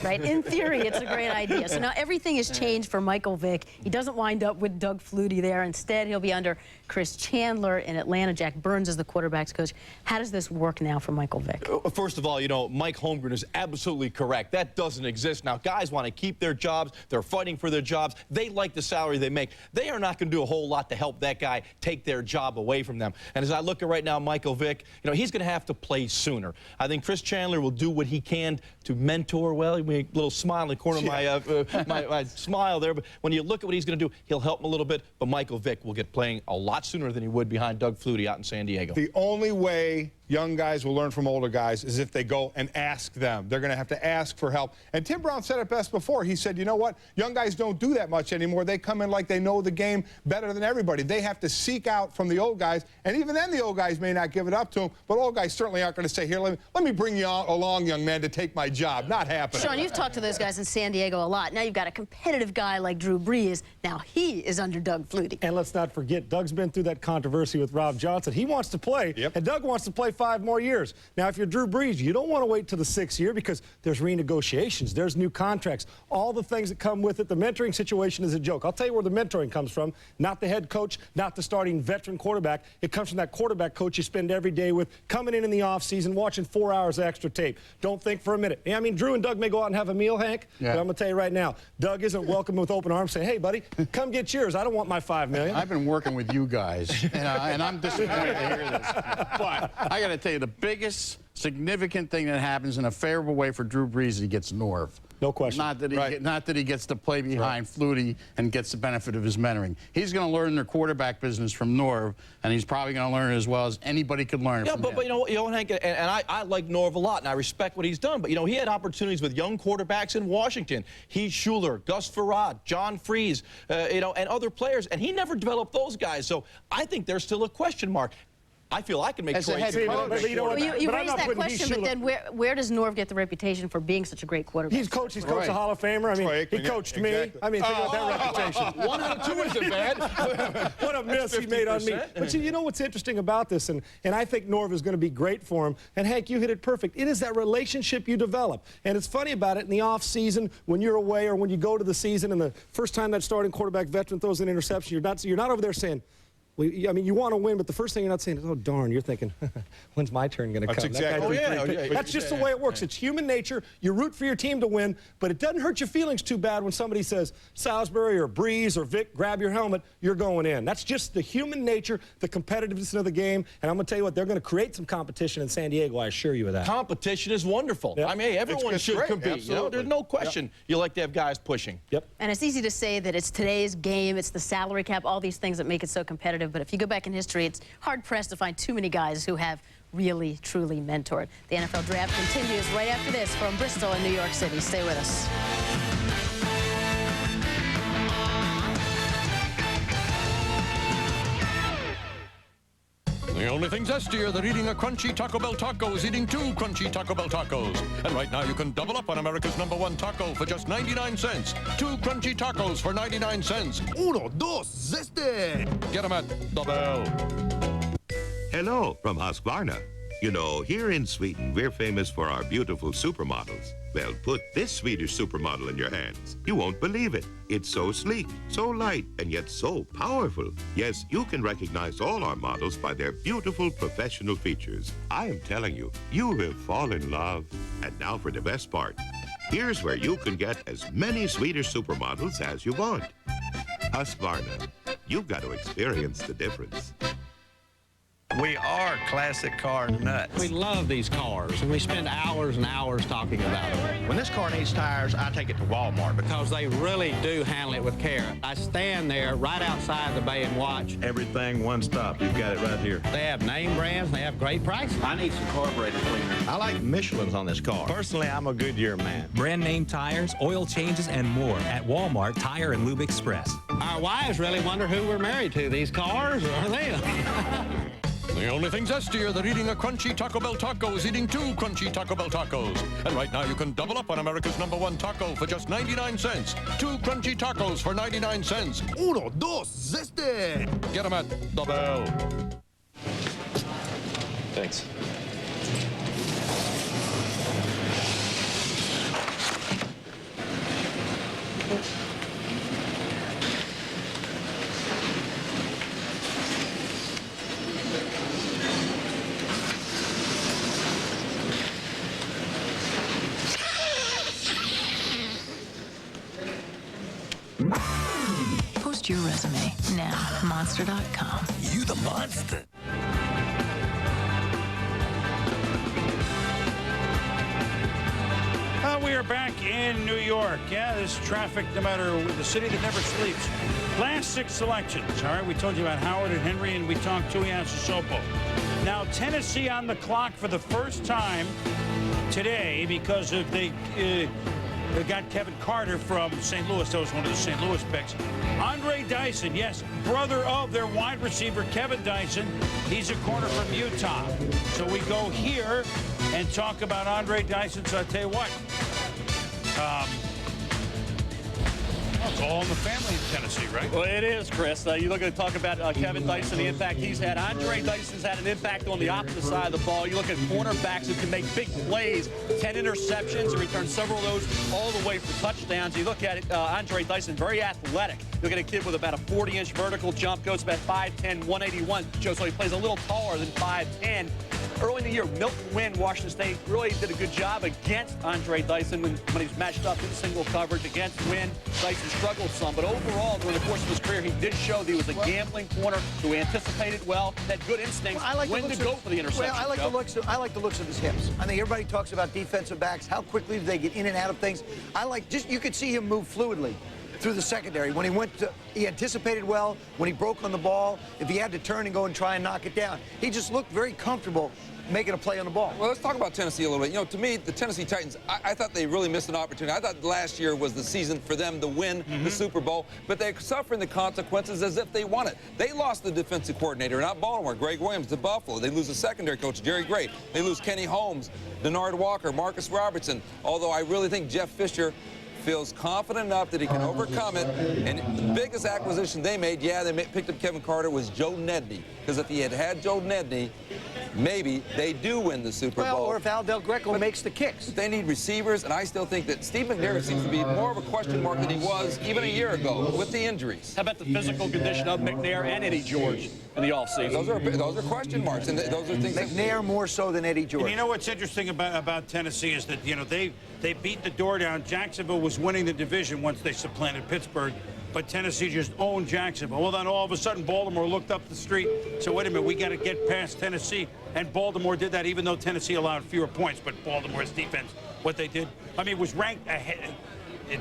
Right? In theory, it's a great idea. So now everything has changed for Michael Vick. He doesn't wind up with Doug Flutie there. Instead, he'll be under Chris Chandler in Atlanta. Jack Burns is the quarterback's coach. How does this work now for Michael Vick? First of all, you know, Mike Holmgren is absolutely correct. That doesn't exist. Now, guys want to keep their jobs. They're fighting for their jobs. They like the salary they make. They are not going to do a whole lot to help that guy take their job away from them. And as I look at right now, Michael Vick, you know, he's going to have to play sooner. I think Chris Chandler will do what he can to mentor well. He made a little smile in the corner of my smile there. But when you look at what he's going to do, he'll help him a little bit. But Michael Vick will get playing a lot sooner than he would behind Doug Flutie out in San Diego. The only way young guys will learn from older guys is if they go and ask them. They're going to have to ask for help. And Tim Brown said it best before. He said, you know what? Young guys don't do that much anymore. They come in like they know the game better than everybody. They have to seek out from the old guys. And even then, the old guys may not give it up to them. But old guys certainly aren't going to say, here, let me bring you along, young man, to take my job. Not happening. Sean, you've talked to those guys in San Diego a lot. Now you've got a competitive guy like Drew Brees. Now he is under Doug Flutie. And let's not forget, Doug's been through that controversy with Rob Johnson. He wants to play, and Doug wants to play 5 more years. Now, if you're Drew Brees, you don't want to wait till the 6th year because there's renegotiations, there's new contracts, all the things that come with it. The mentoring situation is a joke. I'll tell you where the mentoring comes from. Not the head coach, not the starting veteran quarterback. It comes from that quarterback coach you spend every day with, coming in the offseason, watching 4 hours of extra tape. Don't think for a minute. I mean, Drew and Doug may go out and have a meal, Hank, but I'm going to tell you right now, Doug isn't welcome with open arms saying, hey, buddy, come get yours. I don't want my $5 million. I've been working with you guys, and I'm disappointed to hear this. But I got to tell you, the biggest significant thing that happens in a favorable way for Drew Brees is he gets Norv. No question. Not that he gets to play behind Flutie and gets the benefit of his mentoring. He's going to learn their quarterback business from Norv, and he's probably going to learn it as well as anybody could learn it from him. But you know, Hank, and I like Norv a lot, and I respect what he's done. But, you know, he had opportunities with young quarterbacks in Washington. Heath Schuler, Gus Farad, John Freeze, you know, and other players, and he never developed those guys. So I think there's still a question mark. I feel I can make trades. You raised that question, but then where does Norv get the reputation for being such a great quarterback? He's coached a Hall of Famer. I mean, he coached me. Exactly. I mean, think about that reputation. 1 out of 2 isn't bad. What a miss he made on me. But you know what's interesting about this, and I think Norv is going to be great for him. And Hank, you hit it perfect. It is that relationship you develop. And it's funny about it in the off season when you're away or when you go to the season and the first time that starting quarterback veteran throws an interception, you're not over there saying, I mean, you want to win, but the first thing you're not saying is, oh, darn, you're thinking, when's my turn going to come? Exactly. That's just the way it works. It's human nature. You root for your team to win, but it doesn't hurt your feelings too bad when somebody says, Salisbury or Brees or Vick, grab your helmet, you're going in. That's just the human nature, the competitiveness of the game, and I'm going to tell you what, they're going to create some competition in San Diego, I assure you of that. Competition is wonderful. Yep. I mean, hey, everyone should compete. You know, there's no question you like to have guys pushing. Yep. And it's easy to say that it's today's game, it's the salary cap, all these things that make it so competitive, but if you go back in history, it's hard-pressed to find too many guys who have really, truly mentored. The NFL Draft continues right after this from Bristol and New York City. Stay with us. The The only thing zestier than eating a crunchy Taco Bell taco is eating 2 crunchy Taco Bell tacos. And right now you can double up on America's #1 taco for just 99 cents. 2 crunchy tacos for 99 cents. Uno, dos, zeste! Get them at the Bell. Hello from Husqvarna. You know, here in Sweden, we're famous for our beautiful supermodels. Well, put this Swedish supermodel in your hands. You won't believe it. It's so sleek, so light, and yet so powerful. Yes, you can recognize all our models by their beautiful professional features. I am telling you, you will fall in love. And now for the best part. Here's where you can get as many Swedish supermodels as you want. Husqvarna. You've got to experience the difference. We are classic car nuts. We love these cars, and we spend hours and hours talking about them. When this car needs tires, I take it to Walmart because they really do handle it with care. I stand there right outside the bay and watch. Everything one stop. You've got it right here. They have name brands. They have great prices. I need some carburetor cleaner. I like Michelin's on this car. Personally, I'm a Goodyear man. Brand name tires, oil changes, and more at Walmart Tire and Lube Express. Our wives really wonder who we're married to, these cars or them. The only thing zestier than eating a crunchy Taco Bell taco is eating 2 crunchy Taco Bell tacos. And right now you can double up on America's #1 taco for just 99 cents. 2 crunchy tacos for 99 cents. Uno, dos, zeste! Get them at the Bell. Thanks. Post your resume now at Monster.com. You the monster. We are back in New York. Yeah, this traffic, no matter the city that never sleeps. Last 6 selections. All right, we told you about Howard and Henry, and we talked Tuiasosopo. Now, Tennessee on the clock for the first time today because of they got Kevin Carter from St. Louis. That was one of the St. Louis picks. Andre Dyson, yes, brother of their wide receiver, Kevin Dyson. He's a corner from Utah. So we go here and talk about Andre Dyson. So I'll tell you what. It's all in the family in Tennessee, right? Well, it is, Chris. You look at talk about Kevin Dyson, the impact he's had. Andre Dyson's had an impact on the opposite side of the ball. You look at cornerbacks who can make big plays, 10 interceptions, and return several of those all the way for touchdowns. You look at it, Andre Dyson, very athletic. Look at a kid with about a 40-inch vertical jump, goes about 5'10", 181. Joe, so he plays a little taller than 5'10". Early in the year, Milton Wynn, Washington State, really did a good job against Andre Dyson when he's matched up in single coverage against Wynn. Dyson struggled some, but overall, during the course of his career, he did show that he was a gambling corner who anticipated well, had good instincts, when to go for the interception. Well, I like the looks of his hips. I think everybody talks about defensive backs, how quickly do they get in and out of things. You could see him move fluidly through the secondary. When he anticipated well, when he broke on the ball, if he had to turn and go and try and knock it down. He just looked very comfortable making a play on the ball. Well, let's talk about Tennessee a little bit. You know, to me, the Tennessee Titans, I thought they really missed an opportunity. I thought last year was the season for them to win the Super Bowl, but they're suffering the consequences as if they won it. They lost the defensive coordinator, not Baltimore, Greg Williams, to Buffalo. They lose the secondary coach, Jerry Gray. They lose Kenny Holmes, Denard Walker, Marcus Robertson, although I really think Jeff Fisher feels confident enough that he can overcome it. And the biggest acquisition they made, yeah, they picked up Kevin Carter, was Joe Nedney. Because if he had Joe Nedney, maybe they do win the Super Bowl. Well, or if Al Del Greco makes the kicks. They need receivers, and I still think that Steve McNair seems to be more of a question mark than he was even a year ago with the injuries. How about the physical condition of McNair and Eddie George in the offseason? Those are question marks, and those are things. McNair more so than Eddie George. And you know what's interesting about Tennessee is that, you know, they beat the door down. Jacksonville was winning the division once they supplanted Pittsburgh, but Tennessee just owned Jacksonville. Well, then all of a sudden Baltimore looked up the street. So wait a minute, we got to get past Tennessee, and Baltimore did that, even though Tennessee allowed fewer points. But Baltimore's defense, what they did, I mean, was ranked ahead.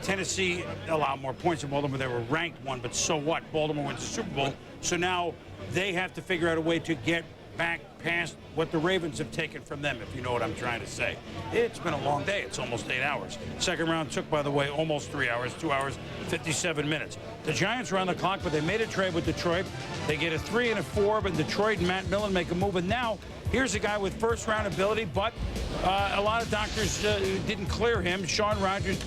Tennessee allowed more points than Baltimore. They were ranked one, but so what? Baltimore wins the Super Bowl. So now they have to figure out a way to get back past what the Ravens have taken from them, if you know what I'm trying to say. It's been a long day. It's almost 8 hours. Second round took, by the way, almost 3 hours, 2 hours, 57 minutes. The Giants are on the clock, but they made a trade with Detroit. They get a 3 and a 4, but Detroit and Matt Millen make a move. And now, here's a guy with first-round ability, but a lot of doctors didn't clear him. Shaun Rogers,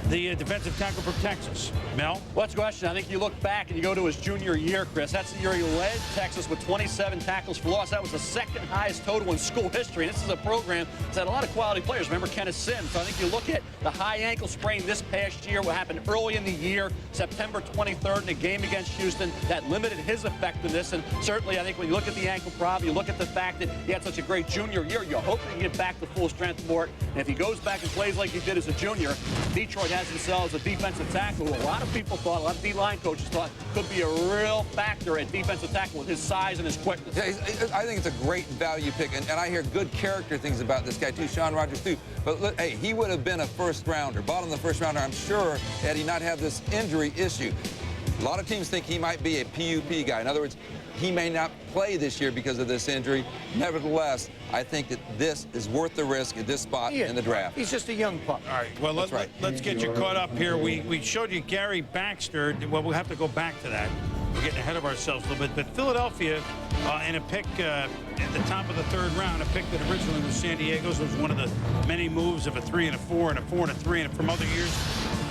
the defensive tackle from Texas. Mel? Well, that's a question. I think you look back and you go to his junior year, Chris. That's the year he led Texas with 27 tackles for loss. That was the second highest total in school history. And this is a program that's had a lot of quality players. Remember Kenneth Sims. So I think you look at the high ankle sprain this past year, what happened early in the year, September 23rd in a game against Houston, that limited his effectiveness. And certainly I think when you look at the ankle problem, you look at the fact that he had such a great junior year, you hope he can get back to full strength for it. And if he goes back and plays like he did as a junior, Detroit has themselves a defensive tackle who a lot of people thought, a lot of D-line coaches thought could be a real factor at defensive tackle with his size and his quickness. Yeah, I think it's a great value pick, and I hear good character things about this guy too, Shaun Rogers too. But look, hey, he would have been a first-rounder, bottom of the first-rounder, I'm sure, had he not had this injury issue. A lot of teams think he might be a PUP guy. In other words, he may not play this year because of this injury. Nevertheless, I think that this is worth the risk at this spot in the draft. He's just a young pup. All right, well, let's get you caught up here. We showed you Gary Baxter. Well, we'll have to go back to that. We're getting ahead of ourselves a little bit. But Philadelphia, in a pick at the top of the third round, a pick that originally was San Diego's, was one of the many moves of a 3 and a 4 and a 4 and a 3 and from other years.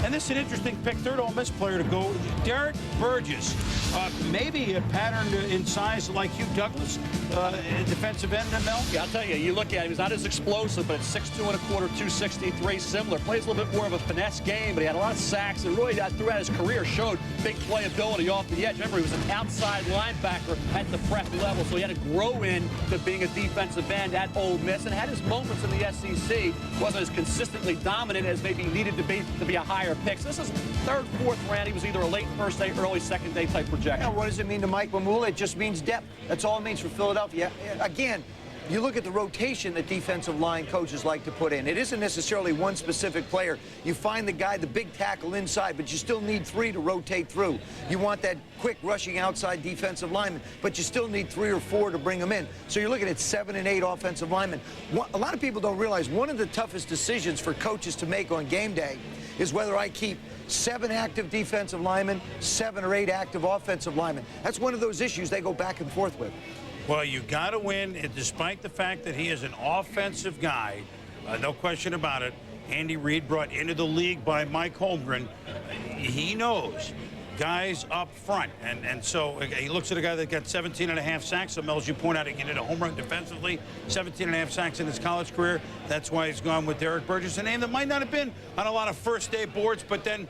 And this is an interesting pick, third Ole Miss player to go, Derek Burgess. Maybe a pattern in size like Hugh Douglas, defensive end, Mel? Yeah, I'll tell you, you look at him, he's not as explosive, but it's 6'2 and a quarter, 263, similar. Plays a little bit more of a finesse game, but he had a lot of sacks and really throughout his career showed big playability off the edge. Remember, he was an outside linebacker at the prep level, so he had to grow into being a defensive end at Ole Miss and had his moments in the SEC. Wasn't as consistently dominant as maybe he needed to be a higher pick. So this is third, fourth round. He was either a late first day, early second day type projection. Yeah, what does it mean to Mike Mamula? It just means depth. That's all it means for Philadelphia. Again, you look at the rotation that defensive line coaches like to put in. It isn't necessarily one specific player. You find the guy, the big tackle inside, but you still need 3 to rotate through. You want that quick rushing outside defensive lineman, but you still need 3 or 4 to bring them in. So you're looking at 7 and 8 offensive linemen. A lot of people don't realize one of the toughest decisions for coaches to make on game day is whether I keep 7 active defensive linemen, 7 or 8 active offensive linemen. That's one of those issues they go back and forth with. Well, you got to win, and despite the fact that he is an offensive guy, no question about it. Andy Reid, brought into the league by Mike Holmgren, he knows guys up front. And so he looks at a guy that got 17.5 sacks. So, Mel, as you point out, he can hit a home run defensively, 17.5 sacks in his college career. That's why he's gone with Derek Burgess, a name that might not have been on a lot of first-day boards, but then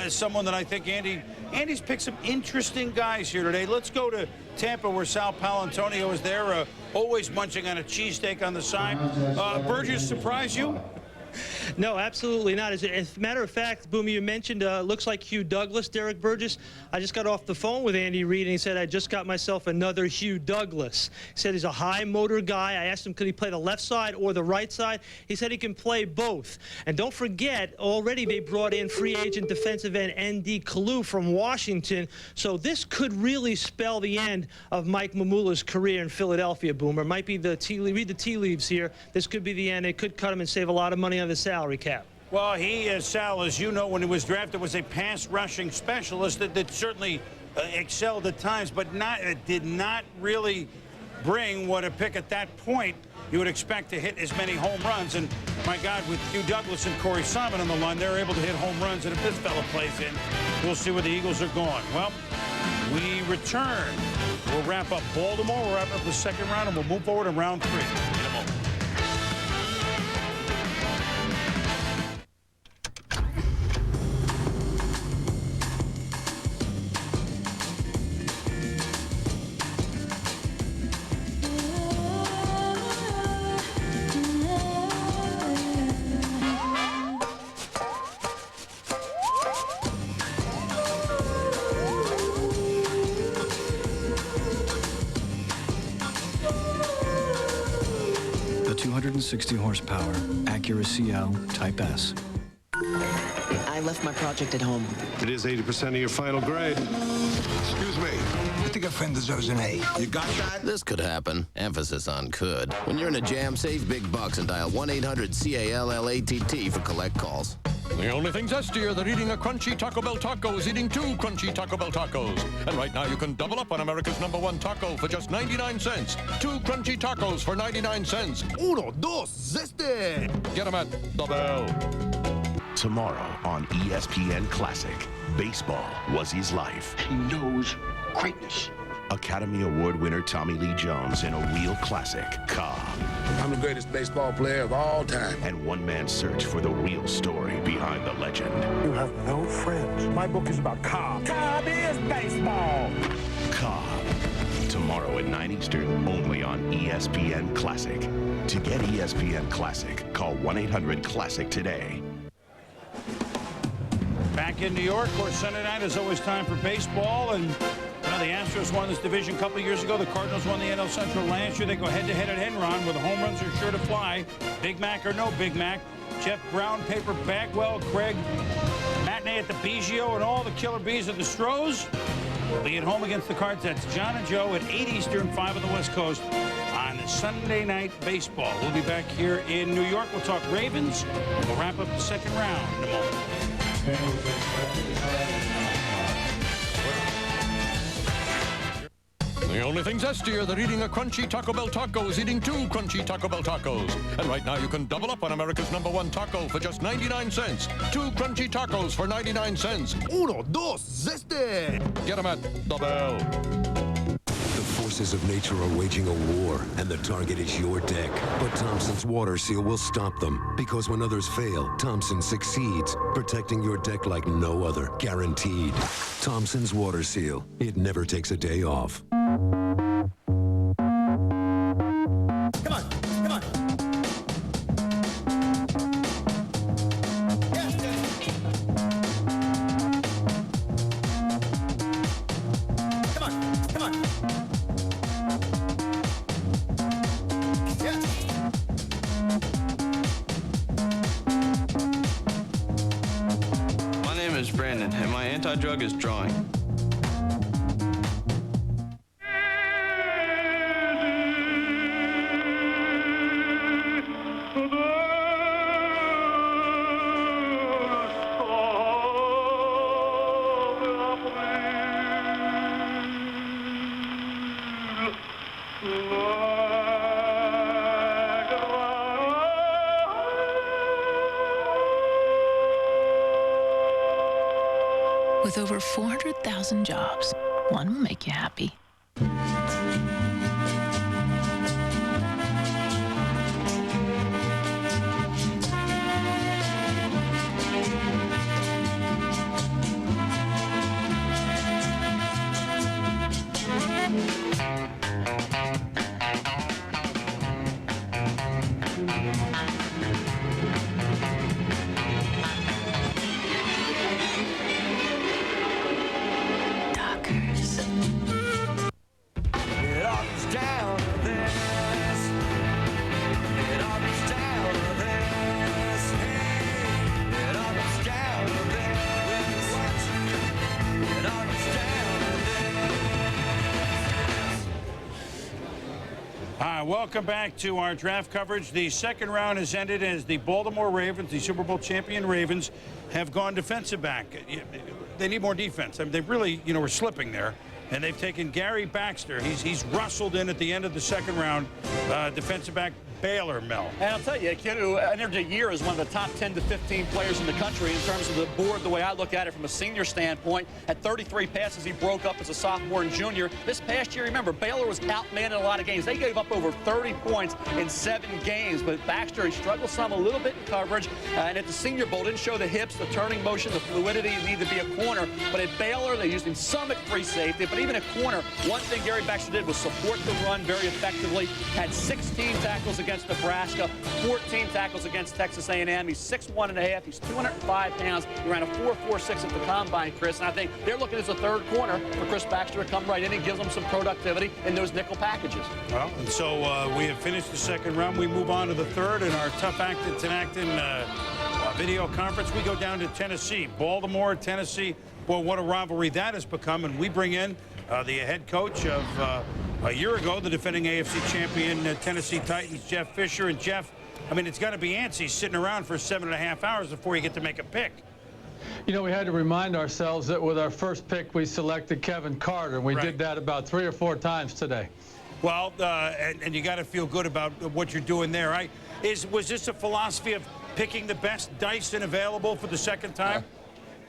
someone that I think Andy's picked some interesting guys here today. Let's go to Tampa, where Sal Paolantonio is there, always munching on a cheesesteak on the side. Burgess surprise you? No, absolutely not. As a matter of fact, Boomer, you mentioned looks like Hugh Douglas, Derek Burgess. I just got off the phone with Andy Reid, and he said, I just got myself another Hugh Douglas. He said he's a high motor guy. I asked him, could he play the left side or the right side? He said he can play both. And don't forget, already they brought in free agent defensive end N.D. Kalu from Washington. So this could really spell the end of Mike Mamula's career in Philadelphia, Boomer. Might be the tea leaf, read the tea leaves here. This could be the end. It could cut him and save a lot of money on the salary cap. Well, he, Sal, as you know, when he was drafted, was a pass-rushing specialist that certainly excelled at times, but did not really bring what a pick at that point you would expect to hit as many home runs. And, my God, with Hugh Douglas and Corey Simon on the line, they're able to hit home runs. And if this fella plays in, we'll see where the Eagles are going. Well, we return. We'll wrap up Baltimore. We'll wrap up the second round, and we'll move forward to round 3 in a moment. The 260 horsepower Acura CL Type S. I left my project at home. It is 80% of your final grade. Excuse me. think a friend deserves an A. You got that? This could happen. Emphasis on could. When you're in a jam, save big bucks and dial 1-800-CALLATT for collect calls. The only thing zestier than eating a crunchy Taco Bell taco is eating 2 crunchy Taco Bell tacos. And right now you can double up on America's #1 taco for just 99 cents. 2 crunchy tacos for 99 cents. Uno, dos, zeste! Get them at the Bell. Tomorrow on ESPN Classic, baseball was his life. He knows greatness. Academy Award winner Tommy Lee Jones in a real classic, Cobb. I'm the greatest baseball player of all time. And one man's search for the real story behind the legend. You have no friends. My book is about Cobb. Cobb is baseball. Cobb. Tomorrow at 9 Eastern, only on ESPN Classic. To get ESPN Classic, call 1-800-CLASSIC today. Back in New York, of course, Sunday night is always time for baseball, and the Astros won this division a couple of years ago. The Cardinals won the NL Central last year. They go head-to-head at Enron, where the home runs are sure to fly. Big Mac or no Big Mac. Jeff Brown, Paper Bagwell, Craig, Matinee at the Biggio, and all the killer bees of the Stros will be at home against the Cards. That's John and Joe at 8 Eastern, 5 on the West Coast on Sunday Night Baseball. We'll be back here in New York. We'll talk Ravens, and we'll wrap up the second round in a moment. The only thing zestier than eating a crunchy Taco Bell taco is eating 2 crunchy Taco Bell tacos. And right now you can double up on America's #1 taco for just 99 cents. 2 crunchy tacos for 99 cents. Uno, dos, zeste! Get them at the Bell. The forces of nature are waging a war, and the target is your deck. But Thompson's Water Seal will stop them, because when others fail, Thompson succeeds, protecting your deck like no other, guaranteed. Thompson's Water Seal. It never takes a day off. My name is Brandon, and my anti-drug is drawing. With over 400,000 jobs, one will make you happy. Welcome back to our draft coverage. The second round has ended as the Baltimore Ravens, the Super Bowl champion Ravens, have gone defensive back. They need more defense. I mean, they really, were slipping there. And they've taken Gary Baxter. He's rustled in at the end of the second round, defensive back Baylor, Mel. And I'll tell you, a kid who entered a year as one of the top 10 to 15 players in the country in terms of the board, the way I look at it from a senior standpoint. At 33 passes, he broke up as a sophomore and junior. This past year, remember, Baylor was outmanned in a lot of games. They gave up over 30 points in 7 games. But Baxter, he struggled some a little bit in coverage. And at the Senior Bowl, didn't show the hips, the turning motion, the fluidity. He needed to be a corner. But at Baylor, they used him some at free safety. But even at corner, one thing Gary Baxter did was support the run very effectively. Had 16 tackles against Nebraska, 14 tackles against Texas A&M. He's 6'1½". He's 205 pounds. He ran a 4.46 at the combine, Chris. And I think they're looking as a third corner for Chris Baxter to come right in and give them some productivity in those nickel packages. Well, and so we have finished the second round. We move on to the third in our Tough Acton video conference. We go down to Tennessee. Baltimore, Tennessee. Boy, what a rivalry that has become. And we bring in the head coach of a year ago, the defending AFC champion Tennessee Titans, Jeff Fisher. And Jeff, I mean, it's got to be antsy sitting around for 7.5 hours before you get to make a pick. You know, we had to remind ourselves that with our first pick, we selected Kevin Carter, and we did that about 3 or 4 times today. Well, and you got to feel good about what you're doing there, right? Was this a philosophy of picking the best Dyson available for the second time?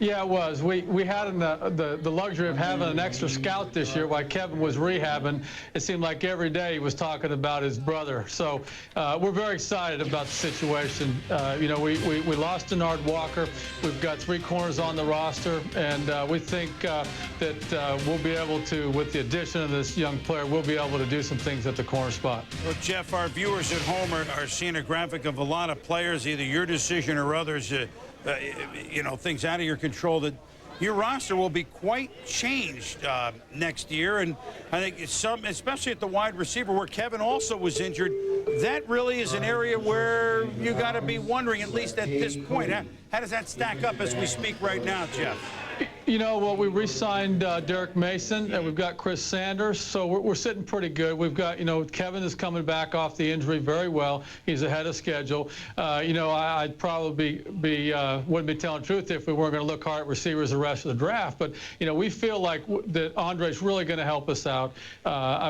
Yeah, it was. We had the luxury of having an extra scout this year while Kevin was rehabbing. It seemed like every day he was talking about his brother. So we're very excited about the situation. You know, we lost Denard Walker. We've got 3 corners on the roster, and we think that we'll be able to, with the addition of this young player, we'll be able to do some things at the corner spot. Well, Jeff, our viewers at home are seeing a graphic of a lot of players, either your decision or others, you know, things out of your control, that your roster will be quite changed next year. And I think it's especially at the wide receiver where Kevin also was injured, that really is an area where you got to be wondering, at least at this point, how does that stack up as we speak right now, Jeff? You know, well, we re-signed Derek Mason, and we've got Chris Sanders, so we're sitting pretty good. We've got, you know, Kevin is coming back off the injury very well. He's ahead of schedule. You know, I'd probably wouldn't be telling the truth if we weren't going to look hard at receivers the rest of the draft. But, you know, we feel like that Andre's really going to help us out.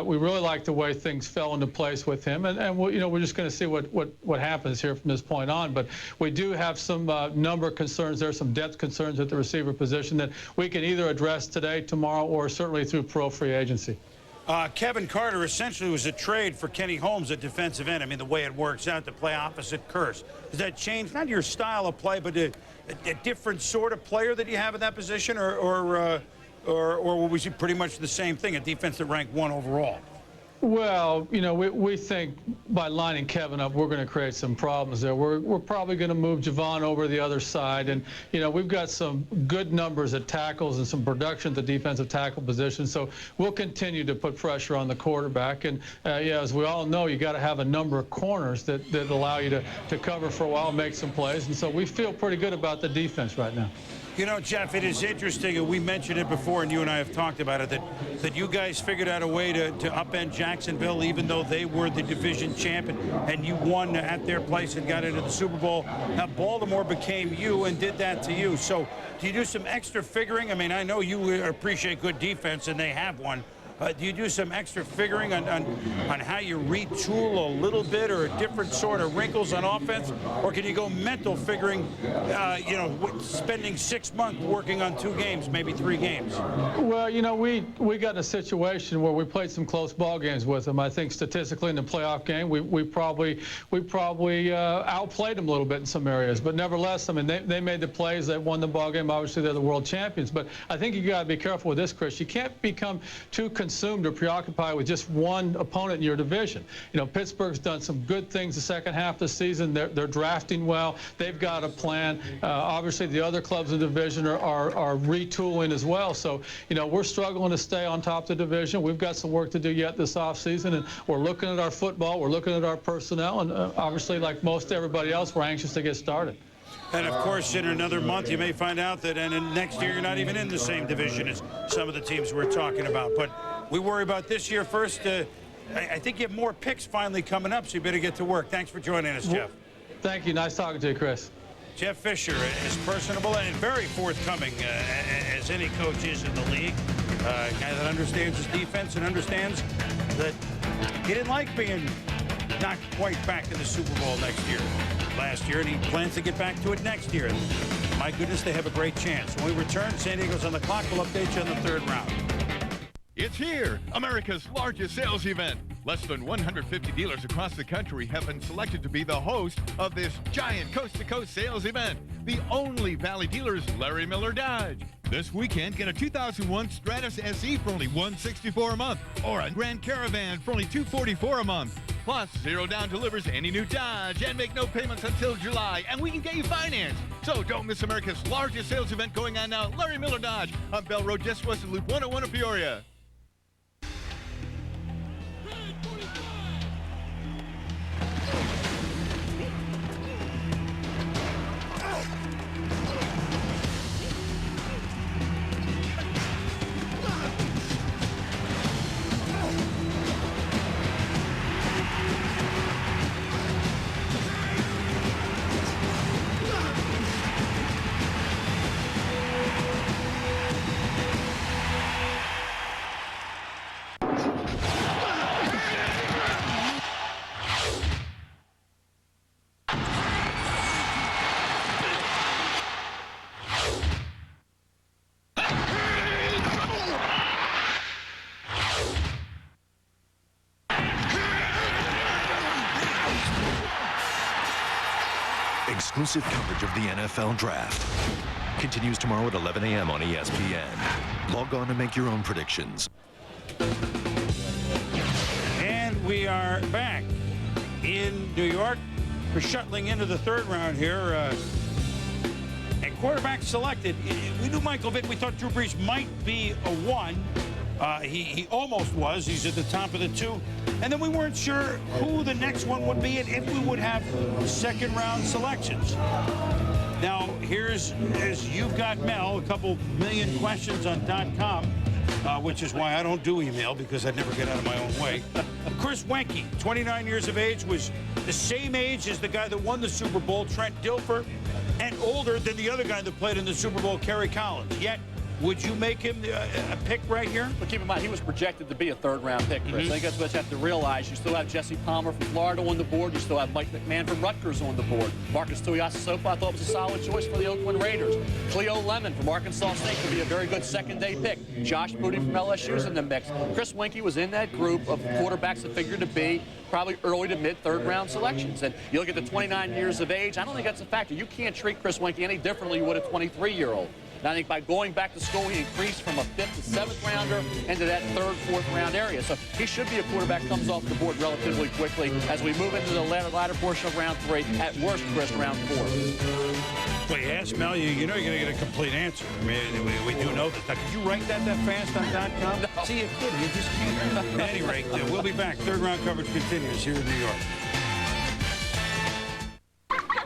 We really like the way things fell into place with him, and you know, we're just going to see what happens here from this point on. But we do have some number of concerns there, some depth concerns at the receiver position that we can either address today, tomorrow, or certainly through pro free agency. Kevin Carter essentially was a trade for Kenny Holmes at defensive end. I mean, the way it works out to play opposite Kearse. Does that change not your style of play, but a different sort of player that you have in that position, or will we see pretty much the same thing, a defense that ranked 1 overall? Well, you know, we think by lining Kevin up, we're going to create some problems there. We're probably going to move Javon over the other side. And, you know, we've got some good numbers at tackles and some production at the defensive tackle position. So we'll continue to put pressure on the quarterback. And, yeah, as we all know, you got to have a number of corners that allow you to cover for a while and make some plays. And so we feel pretty good about the defense right now. You know, Jeff, it is interesting, and we mentioned it before, and you and I have talked about it, that you guys figured out a way to upend Jacksonville, even though they were the division champion, and you won at their place and got into the Super Bowl. Now, Baltimore became you and did that to you. So do you do some extra figuring? I mean, I know you appreciate good defense, and they have one. Do you do some extra figuring on how you retool a little bit or different sort of wrinkles on offense? Or can you go mental figuring, you know, spending 6 months working on 2 games, maybe 3 games? Well, you know, we got in a situation where we played some close ball games with them. I think statistically in the playoff game, we probably outplayed them a little bit in some areas. But nevertheless, I mean, they made the plays. They won the ball game. Obviously, they're the world champions. But I think you got to be careful with this, Chris. You can't become too consumed or preoccupied with just one opponent in your division. You know, Pittsburgh's done some good things the second half of the season. They're drafting well. They've got a plan. Obviously, the other clubs in the division are retooling as well. So, you know, we're struggling to stay on top of the division. We've got some work to do yet this offseason, and we're looking at our football. We're looking at our personnel, and obviously, like most everybody else, we're anxious to get started. And, of course, in another month, you may find out that next year you're not even in the same division as some of the teams we're talking about. But we worry about this year first. I think you have more picks finally coming up, so you better get to work. Thanks for joining us, Jeff. Thank you. Nice talking to you, Chris. Jeff Fisher is personable and very forthcoming, as any coach is in the league. A guy that understands his defense and understands that he didn't like being not quite back in the Super Bowl last year, and he plans to get back to it next year. And my goodness, they have a great chance. When we return, San Diego's on the clock. We'll update you on the 3rd round. It's here, America's largest sales event. Less than 150 dealers across the country have been selected to be the host of this giant coast-to-coast sales event. The only Valley dealers, Larry Miller Dodge. This weekend, get a 2001 Stratus SE for only $164 a month, or a Grand Caravan for only $244 a month. Plus, Zero Down delivers any new Dodge and make no payments until July, and we can get you financed. So don't miss America's largest sales event going on now. Larry Miller Dodge on Bell Road, just west of Loop 101 in Peoria. Exclusive coverage of the NFL Draft continues tomorrow at 11 a.m. on ESPN. Log on and make your own predictions. And we are back in New York. We're shuttling into the third round here. And quarterback selected. We knew Michael Vick. We thought Drew Brees might be a 1. He almost was. He's at the top of the 2. And then we weren't sure who the next one would be and if we would have second-round selections. Now, here's, as you've got, Mel, a couple million questions on .com, which is why I don't do email, because I'd never get out of my own way. Chris Wenke, 29 years of age, was the same age as the guy that won the Super Bowl, Trent Dilfer, and older than the other guy that played in the Super Bowl, Kerry Collins. Yet, would you make him a pick right here? But keep in mind, he was projected to be a third-round pick, Chris. I think that's what you have to realize. You still have Jesse Palmer from Florida on the board. You still have Mike McMahon from Rutgers on the board. Marcus Tuiasosopo, I thought, was a solid choice for the Oakland Raiders. Cleo Lemon from Arkansas State could be a very good second-day pick. Josh Booty from LSU is in the mix. Chris Wenke was in that group of quarterbacks that figured to be probably early to mid-third-round selections. And you look at the 29 years of age, I don't think that's a factor. You can't treat Chris Wenke any differently you would a 23-year-old. And I think by going back to school, he increased from a 5th to 7th rounder into that 3rd, 4th round area. So he should be a quarterback that comes off the board relatively quickly as we move into the latter portion of round 3. At worst, Chris, round 4. Well, you ask Mel, you know you're going to get a complete answer. I mean, we do know that. Now, could you write that fast on .com? No. See, you could. You just can't. At any rate, we'll be back. Third round coverage continues here in New York.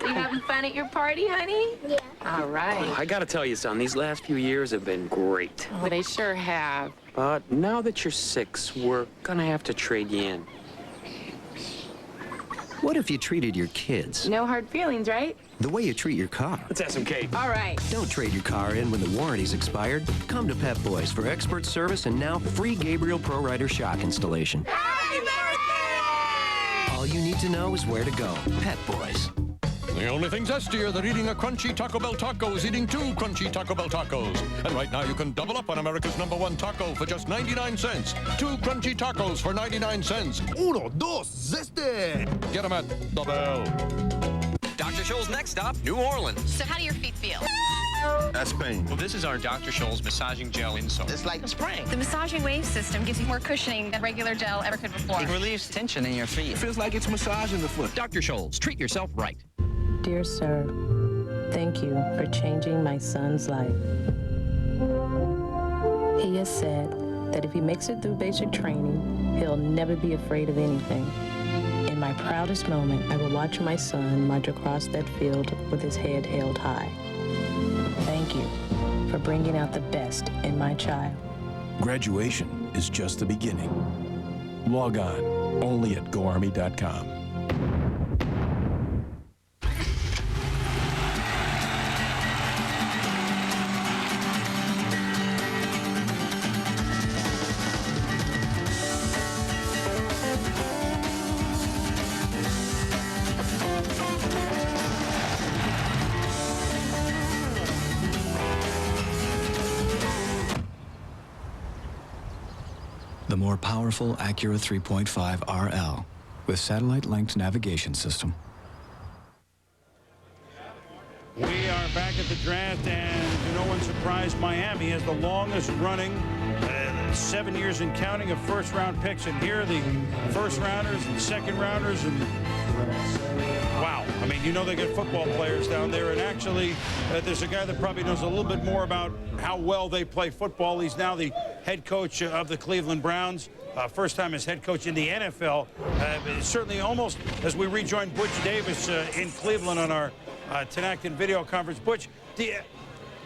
You having fun at your party, honey? Yeah. All right. I gotta tell you, son, these last few years have been great. Oh, they sure have. But now that you're 6, we're gonna have to trade you in. What if you treated your kids No hard feelings, right? the way you treat your car? Let's have some cake. All right. Don't trade your car in when the warranty's expired. Come to Pep Boys for expert service and now free Gabriel Pro Rider shock installation. Happy birthday! All you need to know is where to go. Pep Boys. The only thing zestier than eating a crunchy Taco Bell taco is eating 2 crunchy Taco Bell tacos. And right now you can double up on America's #1 taco for just 99 cents. 2 crunchy tacos for 99 cents. Uno, dos, zeste! Get them at the Bell. Dr. Scholl's next stop, New Orleans. So how do your feet feel? That's pain. Well, this is our Dr. Scholl's massaging gel insole. It's like a spring. The massaging wave system gives you more cushioning than regular gel ever could before. It relieves tension in your feet. It feels like it's massaging the foot. Dr. Scholl's, treat yourself right. Dear sir, thank you for changing my son's life. He has said that if he makes it through basic training, he'll never be afraid of anything. In my proudest moment, I will watch my son march across that field with his head held high. Thank you for bringing out the best in my child. Graduation is just the beginning. Log on, only at GoArmy.com. The more powerful Acura 3.5 RL with satellite-linked navigation system. We are back at the draft, and to no one's surprise, Miami has the longest running, 7 years and counting, of first-round picks. And here are the first-rounders and second-rounders, and wow. I mean, you know they get football players down there, and actually there's a guy that probably knows a little bit more about how well they play football. He's now the head coach of the Cleveland Browns, first time as head coach in the NFL. Certainly almost as we rejoin Butch Davis in Cleveland on our Tenactin video conference. Butch,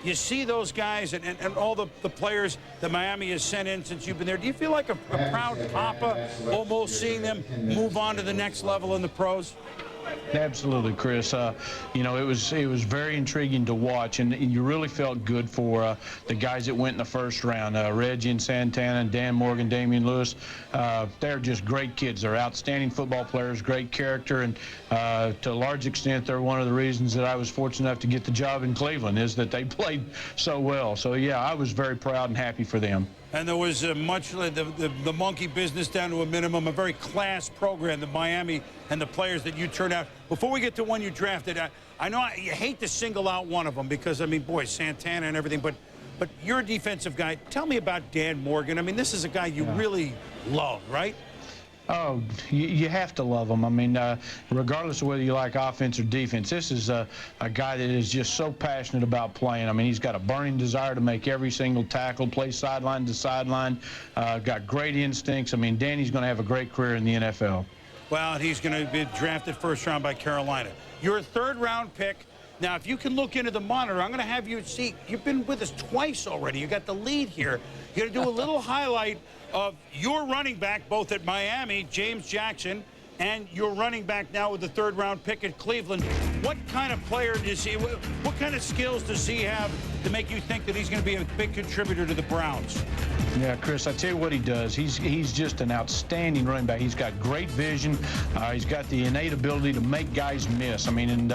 you see those guys and all the players that Miami has sent in since you've been there. Do you feel like a proud papa almost seeing them move on to the next level in the pros? Absolutely, Chris. You know, it was very intriguing to watch, and you really felt good for the guys that went in the first round. Reggie and Santana, and Dan Morgan, Damian Lewis. They're just great kids. They're outstanding football players, great character, and to a large extent, they're one of the reasons that I was fortunate enough to get the job in Cleveland, is that they played so well. So, yeah, I was very proud and happy for them. And there was much like the monkey business down to a minimum, a very class program, the Miami and the players that you turned out. Before we get to one you drafted, I know you hate to single out one of them because, I mean, boy, Santana and everything, but you're a defensive guy. Tell me about Dan Morgan. I mean, this is a guy you really love, right? Oh, you have to love him. I mean, regardless of whether you like offense or defense, this is a guy that is just so passionate about playing. I mean, he's got a burning desire to make every single tackle, play sideline to sideline, got great instincts. I mean, Danny's going to have a great career in the NFL. Well, he's going to be drafted first round by Carolina. You're a third-round pick. Now, if you can look into the monitor, I'm going to have you see, you've been with us twice already. You got the lead here. You're going to do a little highlight of your running back, both at Miami, James Jackson, and your running back now with the third-round pick at Cleveland. What kind of player does he, what kind of skills does he have to make you think that he's going to be a big contributor to the Browns? Yeah, Chris, I tell you what he does. He's just an outstanding running back. He's got great vision. He's got the innate ability to make guys miss. I mean, and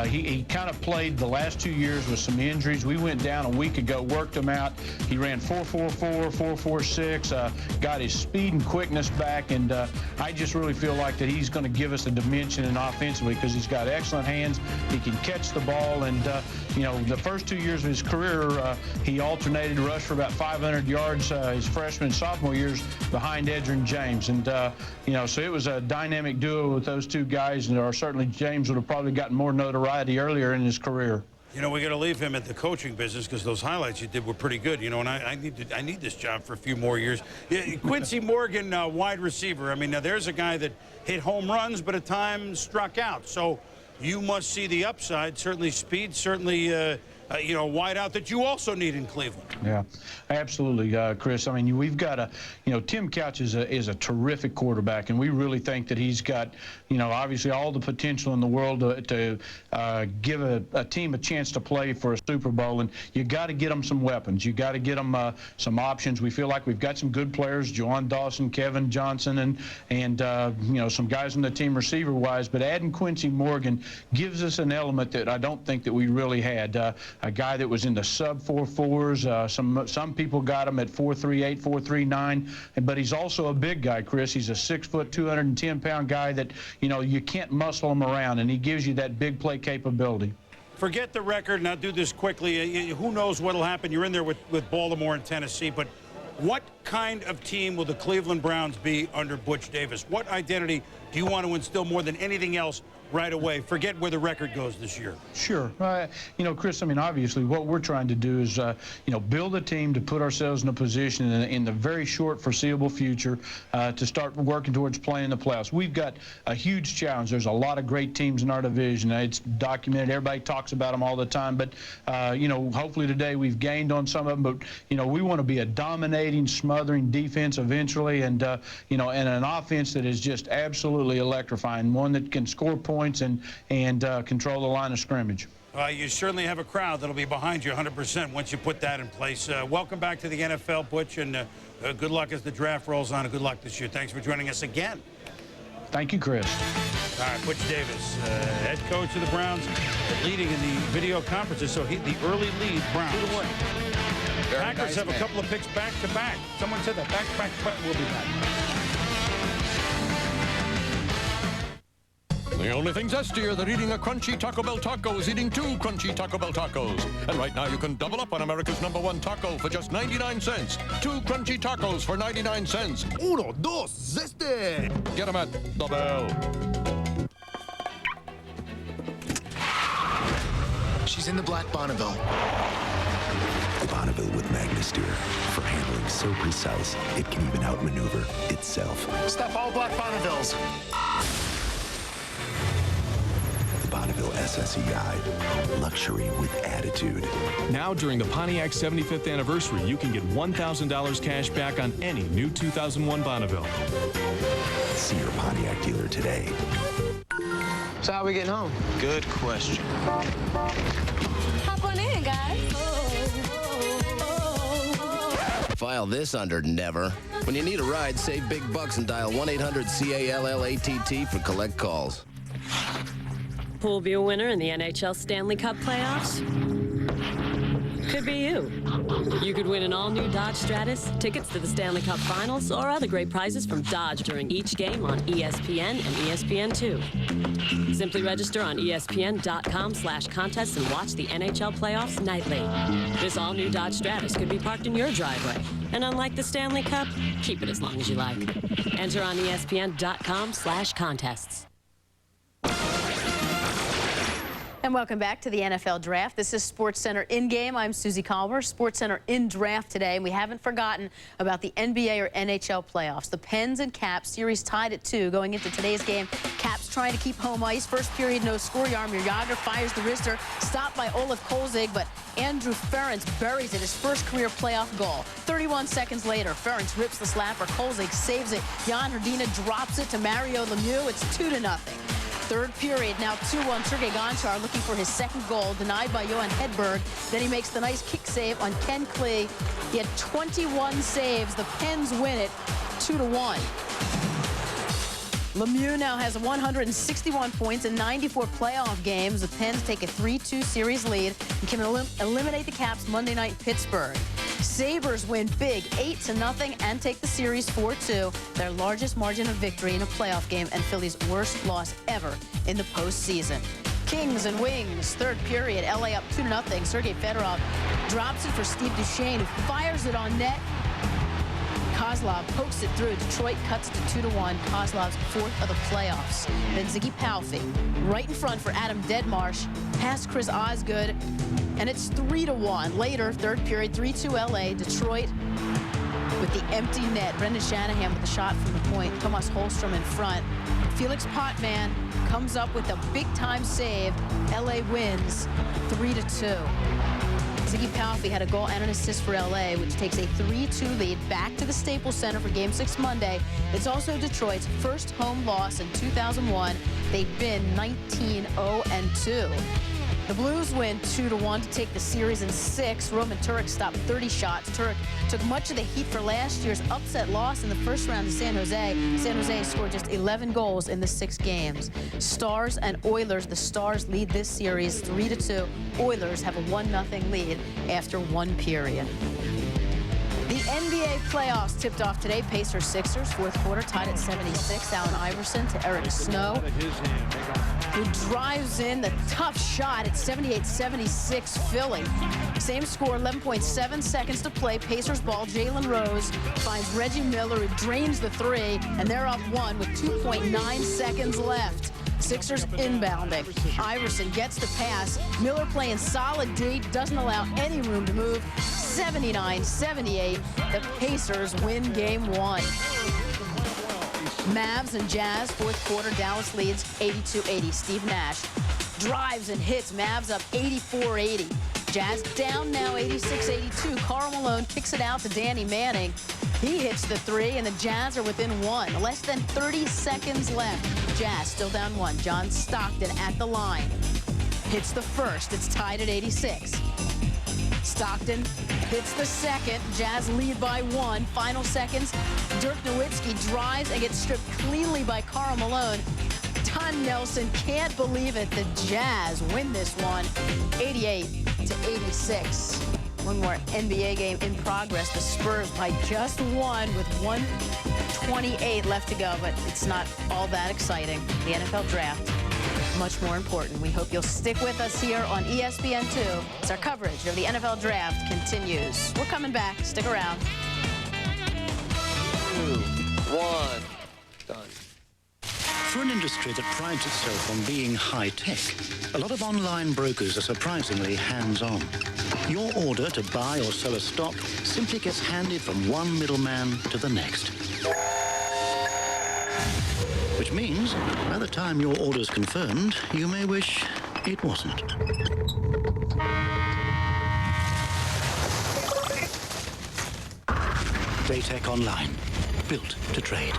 he kind of played the last 2 years with some injuries. We went down a week ago, worked him out. He ran 4.44, 4.46, got his speed and quickness back, and I just really feel like that he's going to give us a dimension in offensively because he's got excellent hands. He can catch the ball, and you know, the first 2 years of his career, he alternated rush for about 500 yards his freshman and sophomore years behind Edgerrin James. And, you know, so it was a dynamic duo with those two guys, and certainly James would have probably gotten more notoriety earlier in his career. You know, we got to leave him at the coaching business because those highlights you did were pretty good. You know, and I need this job for a few more years. Quincy Morgan, wide receiver. I mean, now there's a guy that hit home runs, but at times struck out. So you must see the upside. Certainly speed, certainly you know, wide out that you also need in Cleveland. Yeah, absolutely, Chris. I mean, we've got you know, Tim Couch is a terrific quarterback, and we really think that he's got, you know, obviously all the potential in the world to give a team a chance to play for a Super Bowl. And you got to get them some weapons. You got to get them some options. We feel like we've got some good players, Juwan Dawson, Kevin Johnson, and you know, some guys on the team receiver-wise. But adding Quincy Morgan gives us an element that I don't think that we really had. A guy that was in the sub-4.4s. Some people got him at 4.38, 4.39, but he's also a big guy, Chris. He's a 6 foot, 210-pound guy that, you know, you can't muscle him around, and he gives you that big play capability. Forget the record, and I'll do this quickly. Who knows what'll happen? You're in there with Baltimore and Tennessee, but what kind of team will the Cleveland Browns be under Butch Davis? What identity do you want to instill more than anything else right away? Forget where the record goes this year. Sure. You know, Chris, I mean, obviously what we're trying to do is, you know, build a team to put ourselves in a position in the very short foreseeable future to start working towards playing the playoffs. We've got a huge challenge. There's a lot of great teams in our division. It's documented. Everybody talks about them all the time. But, you know, hopefully today we've gained on some of them. But, you know, we want to be a dominating, smothering defense eventually, and, you know, and an offense that is just absolutely electrifying, one that can score points and control the line of scrimmage. You certainly have a crowd that'll be behind you 100% once you put that in place. Welcome back to the NFL, Butch, and good luck as the draft rolls on, and good luck this year. Thanks for joining us again. Thank you, Chris. All right, Butch Davis, head coach of the Browns, leading in the video conferences, so the early lead, Browns. Packers nice have man. a couple of picks back-to-back. Someone said that, back-to-back, but we'll be back. The only thing zestier than eating a crunchy Taco Bell taco is eating 2 crunchy Taco Bell tacos. And right now you can double up on America's #1 taco for just 99 cents. 2 crunchy tacos for 99 cents. Uno, dos, zeste! Get them at the Bell. She's in the black Bonneville. The Bonneville with Magnasteer. For handling so precise, it can even outmaneuver itself. Stop all black Bonnevilles. The Bonneville SSEI. Luxury with attitude. Now, during the Pontiac 75th anniversary, you can get $1,000 cash back on any new 2001 Bonneville. See your Pontiac dealer today. So how are we getting home? Good question. Hop on in, guys. File this under never. When you need a ride, save big bucks and dial 1-800-CALLATT for collect calls. Who'll be a winner in the NHL Stanley Cup playoffs? Could be you. You could win an all-new Dodge Stratus, tickets to the Stanley Cup Finals, or other great prizes from Dodge during each game on ESPN and ESPN2. Simply register on ESPN.com/contests and watch the NHL playoffs nightly. This all-new Dodge Stratus could be parked in your driveway. And unlike the Stanley Cup, keep it as long as you like. Enter on ESPN.com/contests. And welcome back to the NFL Draft. This is SportsCenter In Game. I'm Susie Colbert. SportsCenter In Draft today. And we haven't forgotten about the NBA or NHL playoffs. The Pens and Caps series tied at 2 going into today's game. Caps trying to keep home ice. First period, no score. Jaromir Jagr fires the wrister. Stopped by Olaf Kolzig, but Andrew Ference buries it, his first career playoff goal. 31 seconds later, Ference rips the slapper. Kolzig saves it. Jan Hrdina drops it to Mario Lemieux. It's 2-0. Third period, now 2-1. Sergei Gonchar looking for his second goal, denied by Johan Hedberg. Then he makes the nice kick save on Ken Klee. He had 21 saves. The Pens win it 2-1. Lemieux now has 161 points in 94 playoff games. The Pens take a 3-2 series lead and can eliminate the Caps Monday night in Pittsburgh. Sabres win big 8-0 and take the series 4-2, their largest margin of victory in a playoff game and Philly's worst loss ever in the postseason. Kings and Wings, third period, LA up 2-0. Sergei Fedorov drops it for Steve Duchesne, who fires it on net. Kozlov pokes it through. Detroit cuts to 2-1. Kozlov's fourth of the playoffs. Then Ziggy Palffy right in front for Adam Deadmarsh. Past Chris Osgood. And it's 3-1. Later, third period, 3-2 LA. Detroit with the empty net. Brendan Shanahan with the shot from the point. Thomas Holmstrom in front. Felix Potvin comes up with a big-time save. LA wins 3-2. Ziggy Palffy had a goal and an assist for LA, which takes a 3-2 lead back to the Staples Center for Game 6 Monday. It's also Detroit's first home loss in 2001. They've been 19-0-2. The Blues win 2-1 to take the series in 6. Roman Turek stopped 30 shots. Turek took much of the heat for last year's upset loss in the first round to San Jose. San Jose scored just 11 goals in the 6 games. Stars and Oilers. The Stars lead this series 3-2. Oilers have a 1-0 lead after 1 period. The NBA playoffs tipped off today. Pacers-Sixers, fourth quarter, tied at 76. Allen Iverson to Eric Snow, who drives in the tough shot at 78-76 Philly. Same score, 11.7 seconds to play. Pacers ball. Jalen Rose finds Reggie Miller, who drains the 3, and they're up 1 with 2.9 seconds left. Sixers inbounding. Iverson gets the pass. Miller playing solid D, doesn't allow any room to move. 79-78. The Pacers win game 1. Mavs and Jazz, fourth quarter. Dallas leads 82-80. Steve Nash drives and hits. Mavs up 84-80. Jazz down now 86-82. Karl Malone kicks it out to Danny Manning. He hits the 3, and the Jazz are within 1. Less than 30 seconds left. Jazz still down 1. John Stockton at the line. Hits the first. It's tied at 86. Stockton hits the second. Jazz lead by 1. Final seconds. Dirk Nowitzki drives and gets stripped cleanly by Karl Malone. Don Nelson can't believe it. The Jazz win this one 88-86. One more NBA game in progress. The Spurs by just 1 with 1:28 left to go, but it's not all that exciting. The NFL Draft, much more important. We hope you'll stick with us here on ESPN2 as our coverage of the NFL Draft continues. We're coming back. Stick around. 2, 1, done. For an industry that prides itself on being high-tech, a lot of online brokers are surprisingly hands-on. Your order to buy or sell a stock simply gets handed from one middleman to the next. Which means, by the time your order's confirmed, you may wish it wasn't. Datech Online, built to trade.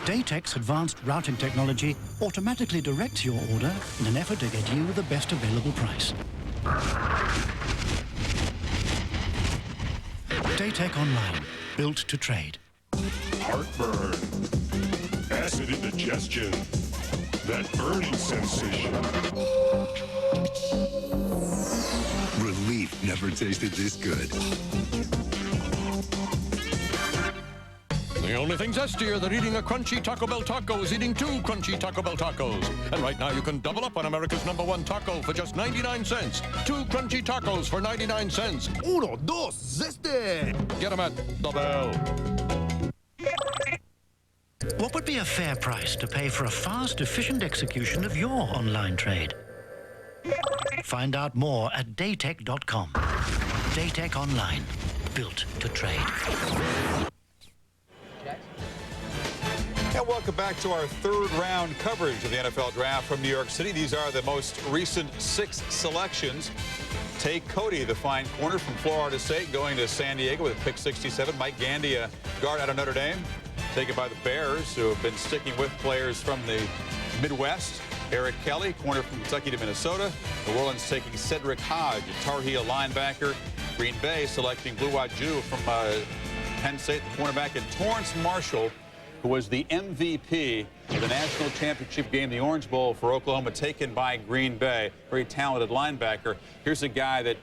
Daytech's advanced routing technology automatically directs your order in an effort to get you the best available price. Daytech Online, built to trade. Heartburn, acid indigestion, that burning sensation. Relief never tasted this good. The only thing zestier than eating a crunchy Taco Bell taco is eating 2 crunchy Taco Bell tacos. And right now you can double up on America's #1 taco for just 99 cents. 2 crunchy tacos for 99 cents. Uno, dos, zeste! Get them at the Bell. What would be a fair price to pay for a fast, efficient execution of your online trade? Find out more at Daytech.com. Daytech Online, built to trade. And welcome back to our third round coverage of the NFL Draft from New York City. These are the most recent 6 selections. Take Cody, the fine corner from Florida State, going to San Diego with pick 67. Mike Gandy, a guard out of Notre Dame, taken by the Bears, who have been sticking with players from the Midwest. Eric Kelly, corner from Kentucky to Minnesota. New Orleans taking Cedric Hodge, a Tar Heel linebacker. Green Bay selecting Blue-Eyed Jew from Penn State, the cornerback, and Torrance Marshall, who was the MVP of the national championship game, the Orange Bowl for Oklahoma, taken by Green Bay. Very talented linebacker. Here's a guy that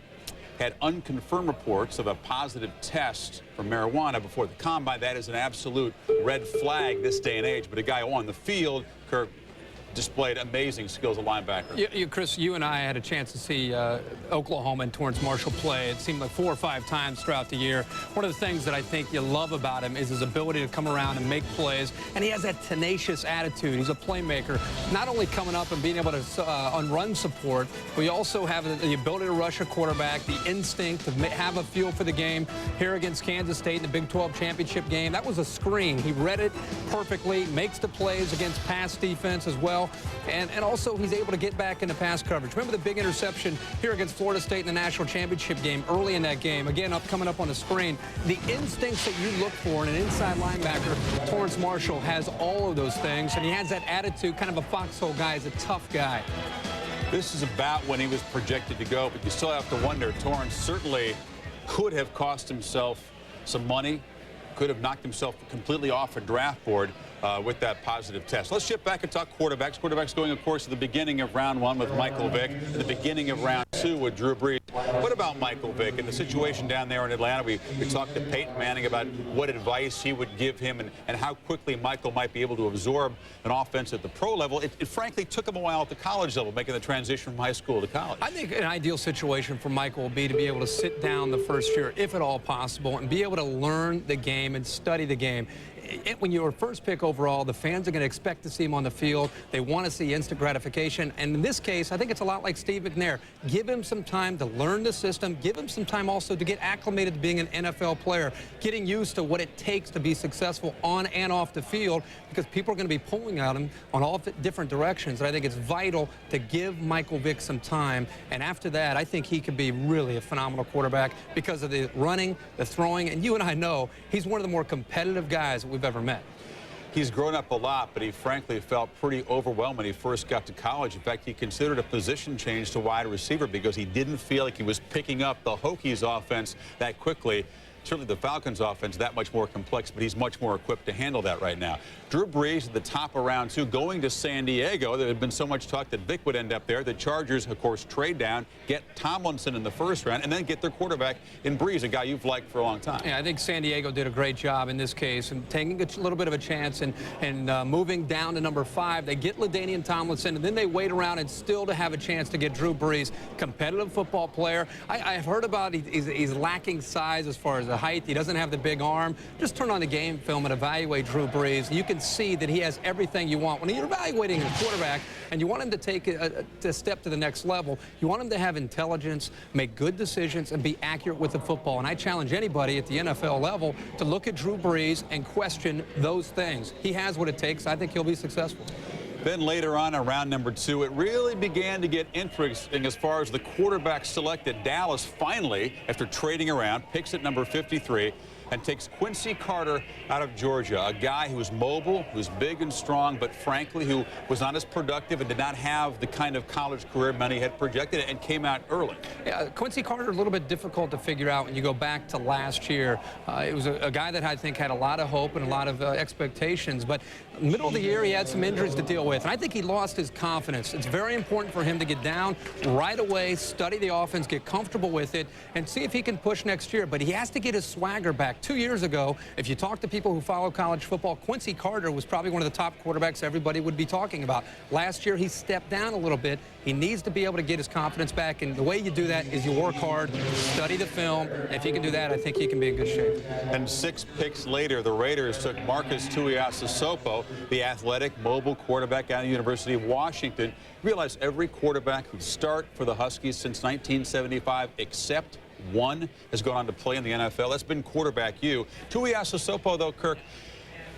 had unconfirmed reports of a positive test for marijuana before the combine. That is an absolute red flag this day and age. But a guy on the field, Kirk, displayed amazing skills at linebacker. Chris, you and I had a chance to see Oklahoma and Torrance Marshall play. It seemed like 4 or 5 times throughout the year. One of the things that I think you love about him is his ability to come around and make plays, and he has that tenacious attitude. He's a playmaker, not only coming up and being able to on run support, but you also have the ability to rush a quarterback, the instinct to have a feel for the game. Here against Kansas State in the Big 12 championship game, that was a screen. He read it perfectly, makes the plays against pass defense as well. And also he's able to get back into pass coverage. Remember the big interception here against Florida State in the national championship game, early in that game, again coming up on the screen. The instincts that you look for in an inside linebacker, Torrance Marshall has all of those things, and he has that attitude, kind of a foxhole guy. He's a tough guy. This is about when he was projected to go, but you still have to wonder. Torrance certainly could have cost himself some money, could have knocked himself completely off a draft board with that positive test. Let's shift back and talk quarterbacks. Quarterbacks going, of course, at the beginning of round 1 with Michael Vick, the beginning of round 2 with Drew Brees. What about Michael Vick and the situation down there in Atlanta? We talked to Peyton Manning about what advice he would give him and how quickly Michael might be able to absorb an offense at the pro level. It frankly took him a while at the college level, making the transition from high school to college. I think an ideal situation for Michael will be to be able to sit down the first year, if at all possible, and be able to learn the game and study the game. When you're first pick overall, the fans are going to expect to see him on the field. They want to see instant gratification. And in this case, I think it's a lot like Steve McNair. Give him some time to learn the system. Give him some time also to get acclimated to being an NFL player, getting used to what it takes to be successful on and off the field, because people are going to be pulling at him on all different directions. And I think it's vital to give Michael Vick some time. And after that, I think he could be really a phenomenal quarterback because of the running, the throwing. And you and I know he's one of the more competitive guys we've ever met. He's grown up a lot, but he frankly felt pretty overwhelmed when he first got to college. In fact, he considered a position change to wide receiver because he didn't feel like he was picking up the Hokies offense that quickly. Certainly the Falcons offense that much more complex, but he's much more equipped to handle that right now. Drew Brees at the top of round 2, going to San Diego. There had been so much talk that Vick would end up there. The Chargers, of course, trade down, get Tomlinson in the first round, and then get their quarterback in Brees, a guy you've liked for a long time. Yeah, I think San Diego did a great job in this case and taking a little bit of a chance and moving down to number 5. They get LaDainian Tomlinson, and then they wait around and still to have a chance to get Drew Brees, competitive football player. I've heard about he's lacking size as far as the height. He doesn't have the big arm. Just turn on the game film and evaluate Drew Brees. You can see that he has everything you want. When you're evaluating a quarterback and you want him to take a step to the next level, you want him to have intelligence, make good decisions, and be accurate with the football. And I challenge anybody at the NFL level to look at Drew Brees and question those things. He has what it takes. I think he'll be successful. Then later on in round number 2, it really began to get interesting as far as the quarterback selected. Dallas finally, after trading around, picks at number 53. and takes Quincy Carter out of Georgia, a guy who was mobile, who was big and strong, but frankly, who was not as productive and did not have the kind of college career many had projected and came out early. Yeah, Quincy Carter, a little bit difficult to figure out when you go back to last year. It was a guy that I think had a lot of hope and a lot of expectations, but middle of the year, he had some injuries to deal with, and I think he lost his confidence. It's very important for him to get down right away, study the offense, get comfortable with it, and see if he can push next year. But he has to get his swagger back. 2 years ago, if you talk to people who follow college football, Quincy Carter was probably one of the top quarterbacks everybody would be talking about. Last year, he stepped down a little bit. He needs to be able to get his confidence back, and the way you do that is you work hard, study the film. If he can do that, I think he can be in good shape. And 6 picks later, the Raiders took Marcus Tuiasosopo, the athletic, mobile quarterback out of the University of Washington. Realize every quarterback who start for the Huskies since 1975, except one, has gone on to play in the NFL. That's been quarterback U. Tuiasosopo, though, Kirk,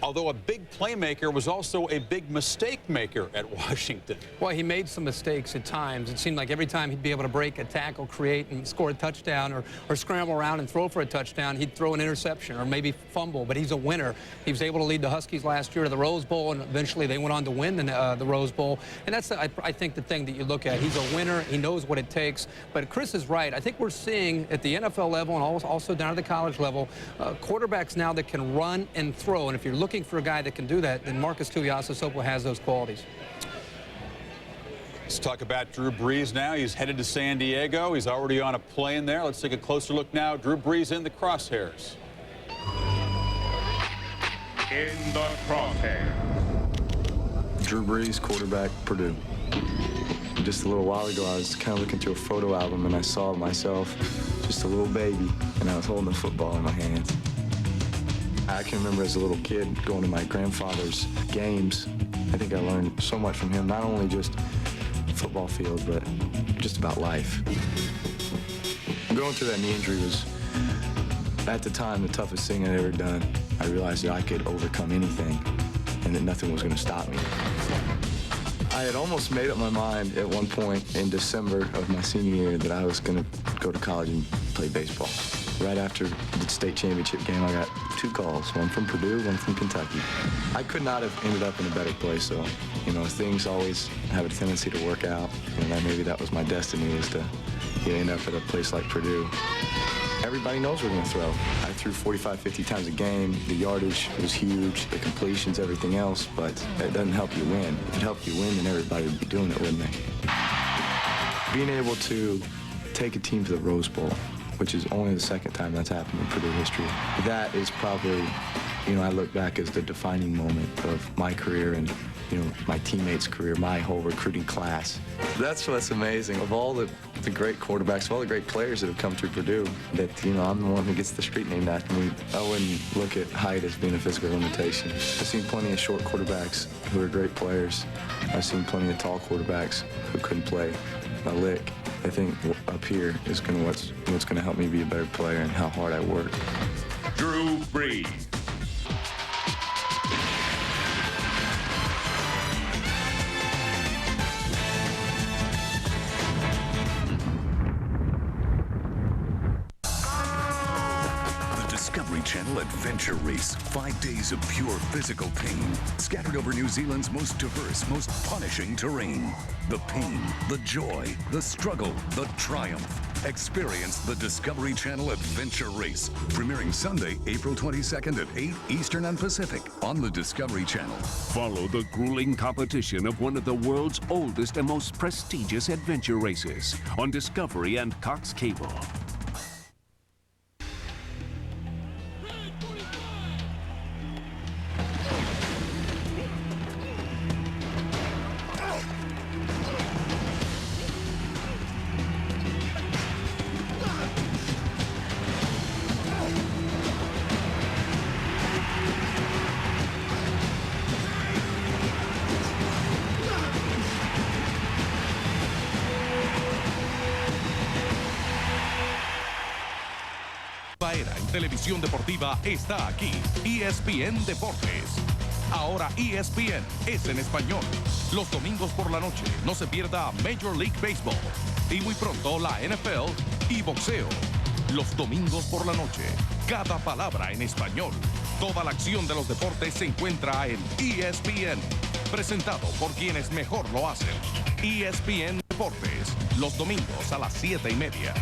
although a big playmaker, was also a big mistake maker at Washington. Well, he made some mistakes at times. It seemed like every time he'd be able to break a tackle, create and score a touchdown, or scramble around and throw for a touchdown, he'd throw an interception or maybe fumble, but he's a winner. He was able to lead the Huskies last year to the Rose Bowl, and eventually they went on to win the Rose Bowl. And that's, I think, the thing that you look at. He's a winner. He knows what it takes. But Chris is right. I think we're seeing at the NFL level and also down at the college level, quarterbacks now that can run and throw. And if you're looking for a guy that can do that, then Marcus Tuiasosopo has those qualities. Let's talk about Drew Brees now. He's headed to San Diego. He's already on a plane there. Let's take a closer look now. Drew Brees in the crosshairs. In the crosshairs. Drew Brees, quarterback, Purdue. Just a little while ago, I was kind of looking through a photo album, and I saw myself, just a little baby, and I was holding a football in my hands. I can remember as a little kid going to my grandfather's games. I think I learned so much from him, not only just football field, but just about life. Going through that knee injury was, at the time, the toughest thing I'd ever done. I realized that I could overcome anything and that nothing was going to stop me. I had almost made up my mind at one point in December of my senior year that I was going to go to college and play baseball. Right after the state championship game, I got 2 calls, one from Purdue, one from Kentucky. I could not have ended up in a better place, so, you know, things always have a tendency to work out, and maybe that was my destiny, was to end up at a place like Purdue. Everybody knows we're going to throw. I threw 45, 50 times a game. The yardage was huge, the completions, everything else, but it doesn't help you win. If it helped you win, then everybody would be doing it, wouldn't they? Being able to take a team to the Rose Bowl, which is only the 2nd time that's happened in Purdue history, that is probably, you know, I look back as the defining moment of my career and, you know, my teammates' career, my whole recruiting class. That's what's amazing. Of all the great quarterbacks, of all the great players that have come through Purdue, that, you know, I'm the one who gets the street named after me. I wouldn't look at height as being a physical limitation. I've seen plenty of short quarterbacks who are great players. I've seen plenty of tall quarterbacks who couldn't play a lick. I think up here is what's going to help me be a better player and how hard I work. Drew Brees. Discovery Channel Adventure Race. 5 days of pure physical pain, scattered over New Zealand's most diverse, most punishing terrain. The pain, the joy, the struggle, the triumph. Experience the Discovery Channel Adventure Race, premiering Sunday, April 22nd at 8 Eastern and Pacific on the Discovery Channel. Follow the grueling competition of one of the world's oldest and most prestigious adventure races on Discovery and Cox Cable. Era en televisión deportiva está aquí, ESPN Deportes. Ahora ESPN es en español. Los domingos por la noche no se pierda Major League Baseball y muy pronto la NFL y boxeo. los domingos por la noche. Cada palabra en español. Toda la acción de los deportes se encuentra en ESPN. Presentado por quienes mejor lo hacen. ESPN Deportes, los domingos a las 7:30.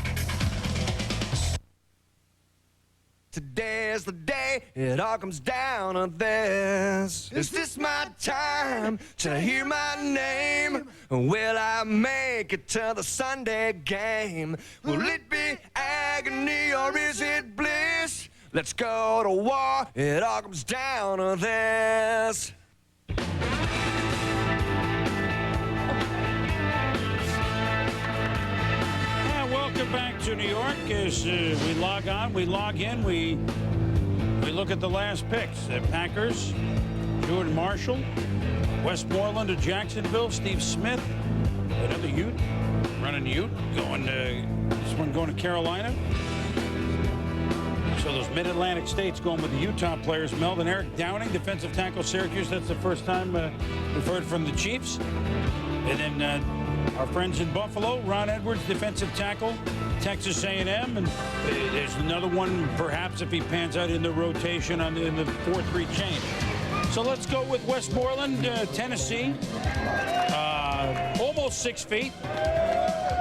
Today's the day it all comes down to this. Is this my time to hear my name? Will I make it to the Sunday game? Will it be agony or is it bliss? Let's go to war, it all comes down to this. Welcome back to New York. As we log on, we log in, we look at the last picks. The Packers, Jordan Marshall, Westmoreland to Jacksonville, Steve Smith, another Ute, running Ute, this one going to Carolina. So those Mid-Atlantic states going with the Utah players. Melvin Eric Downing, defensive tackle, Syracuse. That's the first time we've heard from the Chiefs. And then our friends in Buffalo, Ron Edwards, defensive tackle, Texas A&M. And there's another one, perhaps, if he pans out in the rotation in the 4-3 change. So let's go with Westmoreland, Tennessee. Almost 6 feet.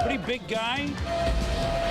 Pretty big guy.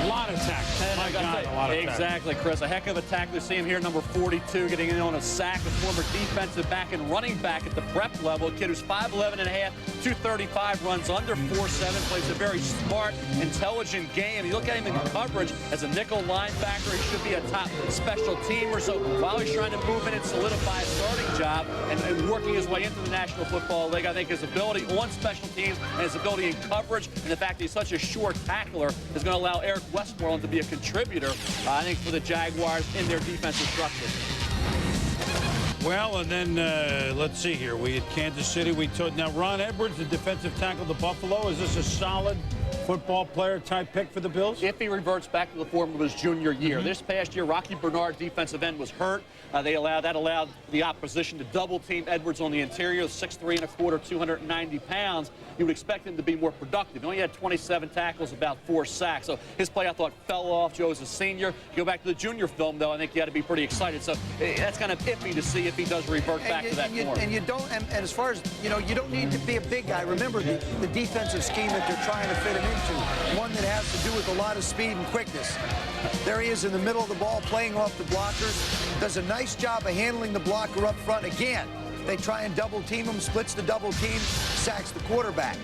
A lot of tackles. My God, a lot of exactly, Chris. A heck of a tackle. You see him here, number 42, getting in on a sack. A former defensive back and running back at the prep level. A kid who's 5'11 and a half, 235, runs under 4'7", plays a very smart, intelligent game. You look at him in coverage as a nickel linebacker. He should be a top special teamer. So while he's trying to move in and solidify a starting job and working his way into the National Football League, I think his ability on special teams and his ability in coverage and the fact that he's such a short tackler is going to allow Eric Westmoreland to be a contributor, I think, for the Jaguars in their defensive structure. Well, and then let's see here. We at Kansas City, we told now Ron Edwards, the defensive tackle to Buffalo. Is this a solid football player type pick for the Bills? If he reverts back to the form of his junior year. This past year, Rocky Bernard, defensive end, was hurt. That allowed the opposition to double team Edwards on the interior, 6'3 1/4", 290 pounds. You would expect him to be more productive. He only had 27 tackles, about 4 sacks. So his play, I thought, fell off. Joe as a senior. You go back to the junior film, though, I think you had to be pretty excited. So that's kind of iffy to see if he does revert back to that form. And you don't, and as far as, you don't need to be a big guy. Remember the defensive scheme that they're trying to fit him into, one that has to do with a lot of speed and quickness. There he is in the middle of the ball, playing off the blockers. Does a nice job of handling the blocker up front. Again, they try and double team him, splits the double team, sacks the quarterback.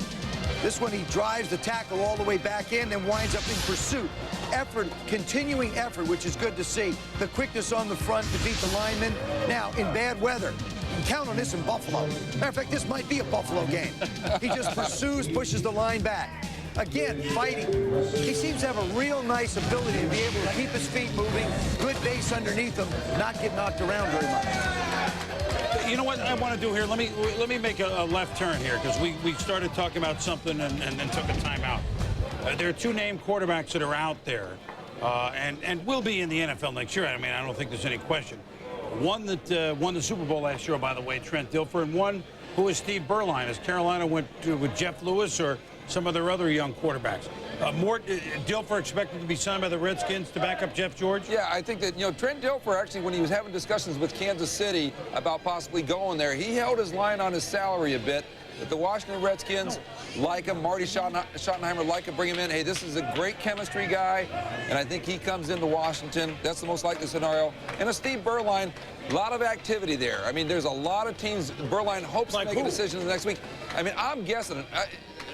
This one, he drives the tackle all the way back in, then winds up in pursuit. Effort, continuing effort, which is good to see. The quickness on the front to beat the lineman. Now, in bad weather, you can count on this in Buffalo. Matter of fact, this might be a Buffalo game. He just pursues, pushes the line back. Again, fighting. He seems to have a real nice ability to be able to keep his feet moving, good base underneath him, not get knocked around very much. You know what I want to do here? Let me make a left turn here, because we started talking about something and then took a timeout. There are 2 named quarterbacks that are out there and will be in the NFL next year. I mean, I don't think there's any question. One that won the Super Bowl last year, by the way, Trent Dilfer, and one who is Steve Berline, as Carolina went with Jeff Lewis or some of their other young quarterbacks. Dilfer expected to be signed by the Redskins to back up Jeff George? Yeah, I think that, Trent Dilfer, actually, when he was having discussions with Kansas City about possibly going there, he held his line on his salary a bit. But the Washington Redskins like him. Marty Schottenheimer like him, bring him in. Hey, this is a great chemistry guy, and I think he comes into Washington. That's the most likely scenario. And a Steve Berline, a lot of activity there. I mean, there's a lot of teams. Berline hopes to make a decision next week. I mean, I'm guessing.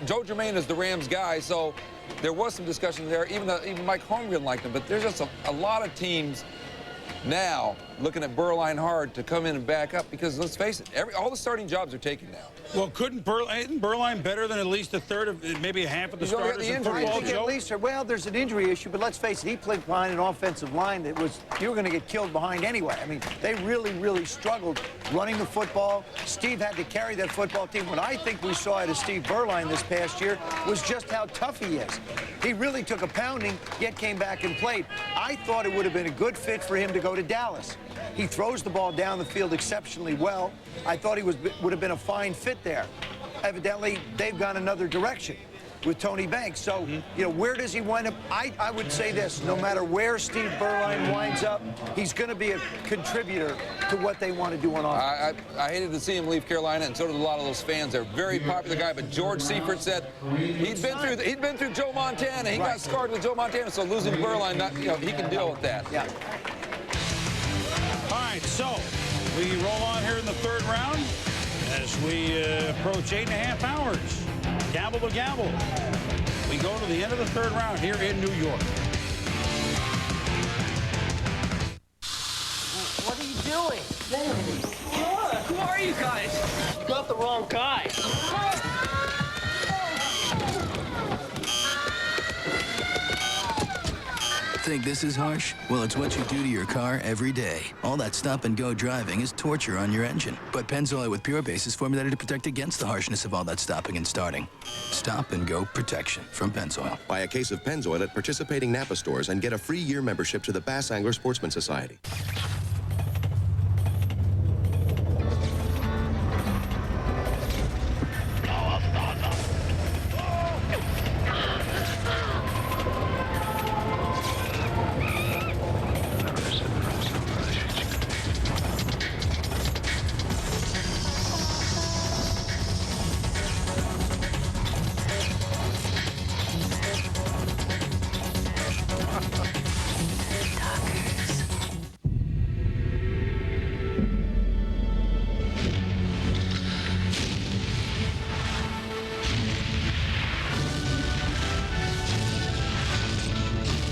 Joe Germain is the Rams guy, so there was some discussion there. Even Mike Holmgren liked him, but there's just a lot of teams now looking at Berline hard to come in and back up, because let's face it, all the starting jobs are taken now. Well, isn't Berline better than at least a third of, maybe a half of the starters in football, Joe? At least, well, there's an injury issue, but let's face it, he played behind an offensive line that you were going to get killed behind anyway. I mean, they really, really struggled running the football. Steve had to carry that football team. What I think we saw out of Steve Berline this past year was just how tough he is. He really took a pounding, yet came back and played. I thought it would have been a good fit for him to go to Dallas. He throws the ball down the field exceptionally well. I thought he would have been a fine fit there. Evidently, they've gone another direction. with Tony Banks. So, you know, where does he wind up? I would say this, no matter where Steve Beuerlein winds up, he's going to be a contributor to what they want to do on offense. I hated to see him leave Carolina, and so did a lot of those fans. They're a very popular guy, but George Seifert said he'd been through Joe Montana. He got scarred with Joe Montana, so losing Beuerlein, he can deal with that. Yeah. All right, so we roll on here in the third round as we approach 8.5 hours. Gavel to gavel. We go to the end of the third round here in New York. What are you doing? Who are you guys? You got the wrong guy. Think this is harsh? Well, it's what you do to your car every day. All that stop-and-go driving is torture on your engine. But Pennzoil with Pure Base is formulated to protect against the harshness of all that stopping and starting. Stop-and-go protection from Pennzoil. Buy a case of Pennzoil at participating Napa stores and get a free year membership to the Bass Angler Sportsman Society.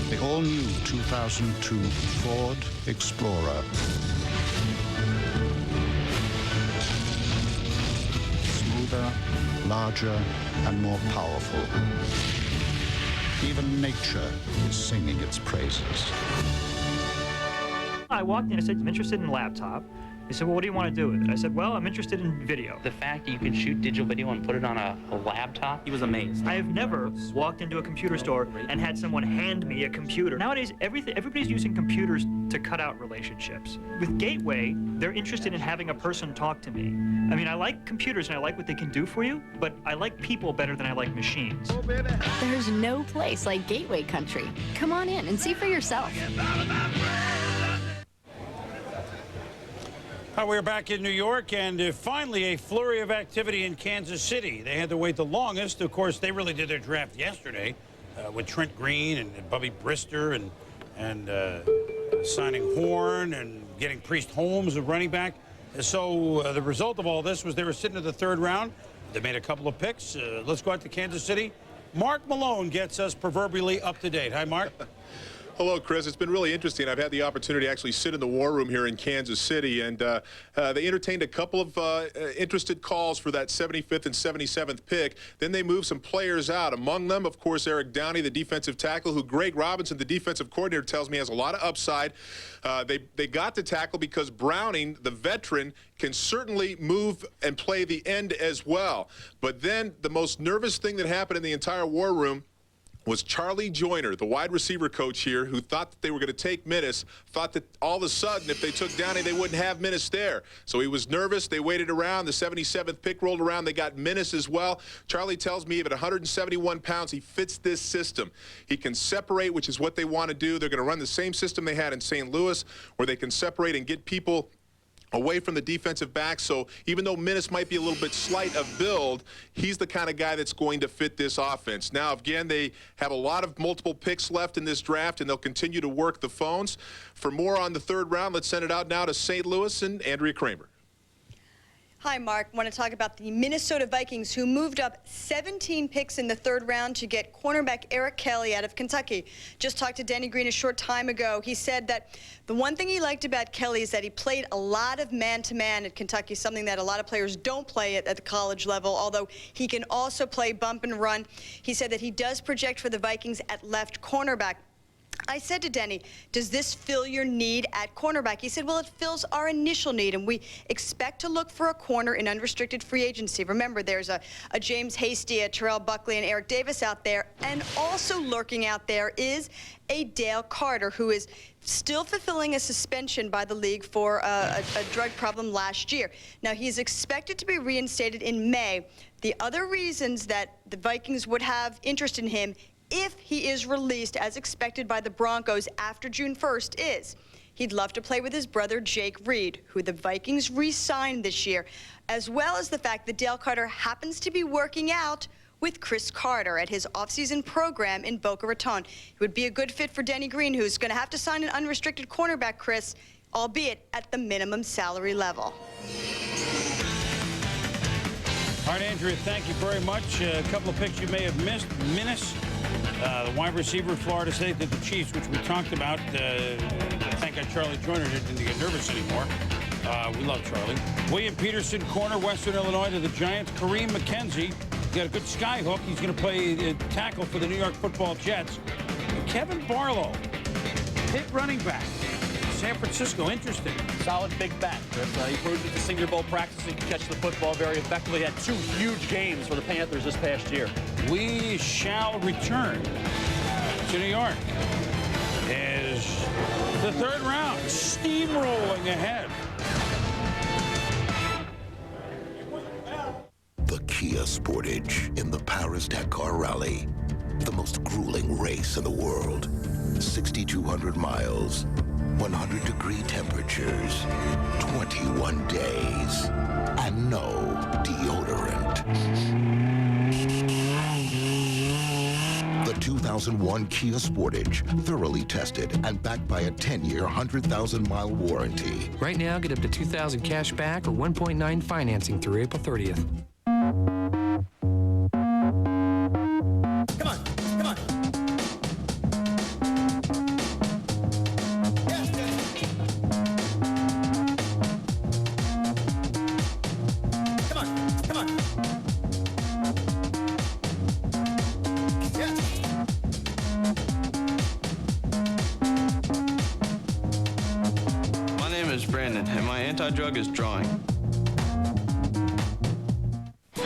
The all-new 2002 Ford Explorer. Smoother, larger, and more powerful. Even nature is singing its praises. I walked in, I said, I'm interested in a laptop. He said, well, what do you want to do with it? I said, well, I'm interested in video. The fact that you can shoot digital video and put it on a laptop, he was amazed. I have never walked into a computer store and had someone hand me a computer. Nowadays, everybody's using computers to cut out relationships. With Gateway, they're interested in having a person talk to me. I mean, I like computers and I like what they can do for you, but I like people better than I like machines. There's no place like Gateway Country. Come on in and see for yourself. We're back in New York, and finally a flurry of activity in Kansas City. They had to wait the longest. Of course, they really did their draft yesterday with Trent Green and Bubby Brister and signing Horn and getting Priest Holmes, a running back. So the result of all this was they were sitting in the third round. They made a couple of picks. Let's go out to Kansas City. Mark Malone gets us proverbially up to date. Hi, Mark. Hello, Chris. It's been really interesting. I've had the opportunity to actually sit in the war room here in Kansas City, and they entertained a couple of interested calls for that 75th and 77th pick. Then they moved some players out. Among them, of course, Eric Downey, the defensive tackle, who Greg Robinson, the defensive coordinator, tells me has a lot of upside. They got the tackle because Browning, the veteran, can certainly move and play the end as well. But then the most nervous thing that happened in the entire war room was Charlie Joyner, the wide receiver coach here, who thought that they were going to take Minnis, thought that all of a sudden if they took Downey, they wouldn't have Minnis there. So he was nervous. They waited around. The 77th pick rolled around. They got Minnis as well. Charlie tells me at 171 pounds, he fits this system. He can separate, which is what they want to do. They're going to run the same system they had in St. Louis, where they can separate and get people away from the defensive back. So even though Minnis might be a little bit slight of build, he's the kind of guy that's going to fit this offense. Now, again, they have a lot of multiple picks left in this draft, and they'll continue to work the phones. For more on the third round, let's send it out now to St. Louis and Andrea Kramer. Hi, Mark. I want to talk about the Minnesota Vikings, who moved up 17 picks in the third round to get cornerback Eric Kelly out of Kentucky. Just talked to Denny Green a short time ago. He said that the one thing he liked about Kelly is that he played a lot of man-to-man at Kentucky, something that a lot of players don't play at the college level, although he can also play bump and run. He said that he does project for the Vikings at left cornerback. I said to Denny, does this fill your need at cornerback? He said, well, it fills our initial need, and we expect to look for a corner in unrestricted free agency. Remember, there's a James Hasty, a Terrell Buckley, and Eric Davis out there, and also lurking out there is a Dale Carter, who is still fulfilling a suspension by the league for a drug problem last year. Now, he's expected to be reinstated in May. The other reasons that the Vikings would have interest in him if he is released as expected by the Broncos after June 1st is he'd love to play with his brother Jake Reed, who the Vikings re-signed this year, as well as the fact that Dale Carter happens to be working out with Chris Carter at his offseason program in Boca Raton. He would be a good fit for Denny Green, who's going to have to sign an unrestricted cornerback, Chris, albeit at the minimum salary level. All right, Andrea, thank you very much. A couple of picks you may have missed. Minnis, the wide receiver of Florida State, did the Chiefs, which we talked about. Thank God Charlie Joyner didn't get nervous anymore. We love Charlie. William Peterson, corner, Western Illinois, to the Giants. Kareem McKenzie, got a good sky hook. He's going to play tackle for the New York Football Jets. Kevin Barlow, hit running back. San Francisco, interesting. Solid big bat, Chris. He proved at the Senior Bowl practice he could catch the football very effectively. Had 2 huge games for the Panthers this past year. We shall return to New York as the third round steamrolling ahead. The Kia Sportage in the Paris-Dakar Rally. The most grueling race in the world. 6,200 miles. 100-degree temperatures, 21 days, and no deodorant. The 2001 Kia Sportage, thoroughly tested and backed by a 10-year, 100,000-mile warranty. Right now, get up to $2,000 cash back or 1.9 financing through April 30th. Come on, come on. Anti-drug is drawing.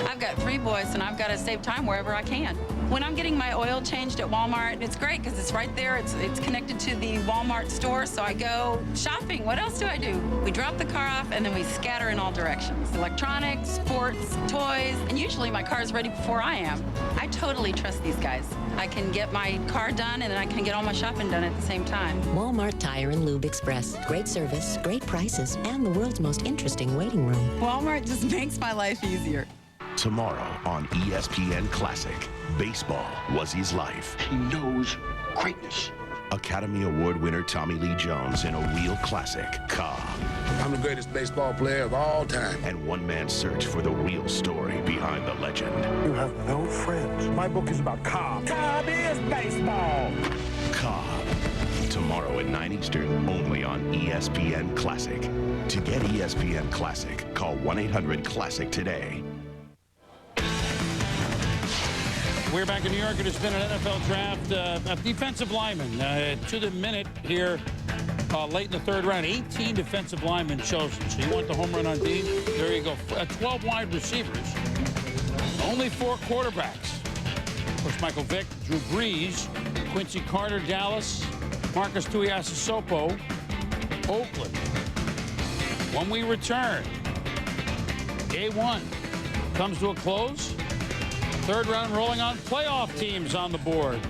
I've got 3 boys, and I've got to save time wherever I can. When I'm getting my oil changed at Walmart, it's great because it's right there. It's connected to the Walmart store, so I go shopping. What else do I do? We drop the car off, and then we scatter in all directions. Electronics, sports, toys, and usually my car's ready before I am. I totally trust these guys. I can get my car done, and then I can get all my shopping done at the same time. Walmart Tire and Lube Express. Great service, great prices, and the world's most interesting waiting room. Walmart just makes my life easier. Tomorrow on ESPN Classic, baseball was his life. He knows greatness. Academy Award winner Tommy Lee Jones in a real classic, Cobb. I'm the greatest baseball player of all time. And one man's search for the real story behind the legend. You have no friends. My book is about Cobb. Cobb is baseball. Cobb. Tomorrow at 9 Eastern, only on ESPN Classic. To get ESPN Classic, call 1-800-CLASSIC today. We're back in New York. It has been an NFL draft of defensive linemen to the minute here late in the third round. 18 defensive linemen chosen. So you want the home run on D? There you go. 12 wide receivers. Only 4 quarterbacks. Of course, Michael Vick, Drew Brees, Quincy Carter, Dallas, Marcus Tuiasosopo, Oakland. When we return, day 1 comes to a close. Third round rolling on, playoff teams on the board.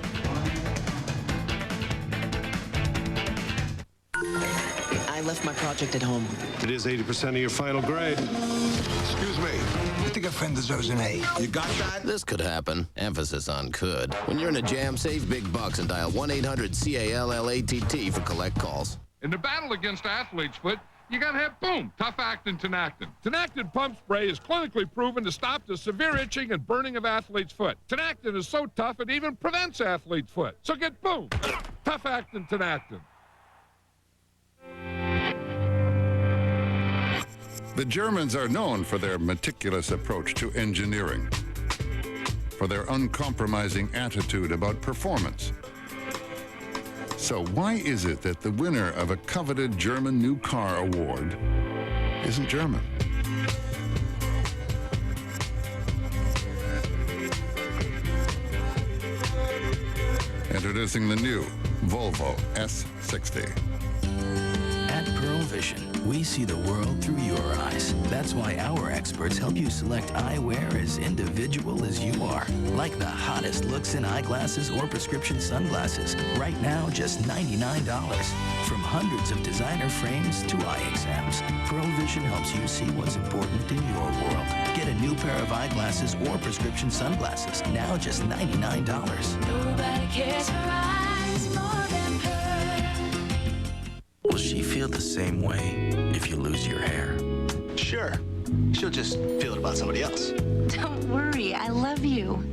I left my project at home. It is 80% of your final grade. Excuse me. I think a friend deserves an A. You got that? This could happen. Emphasis on could. When you're in a jam, save big bucks and dial 1-800-CALLATT for collect calls. In the battle against athlete's foot, you gotta have, boom, tough-acting Tinactin. Tinactin pump spray is clinically proven to stop the severe itching and burning of athlete's foot. Tinactin is so tough it even prevents athlete's foot. So get, boom, tough-acting Tinactin. The Germans are known for their meticulous approach to engineering, for their uncompromising attitude about performance, So why is it that the winner of a coveted German New Car Award isn't German? Introducing the new Volvo S60. At Pearl Vision, we see the world through your eyes. That's why our experts help you select eyewear as individual as you are. Like the hottest looks in eyeglasses or prescription sunglasses. Right now, just $99. From hundreds of designer frames to eye exams, Pearl Vision helps you see what's important in your world. Get a new pair of eyeglasses or prescription sunglasses, now just $99. Nobody cares for eyes more than Pearl. Will she feel the same way if you lose your hair? Sure. She'll just feel it about somebody else. Don't worry, I love you.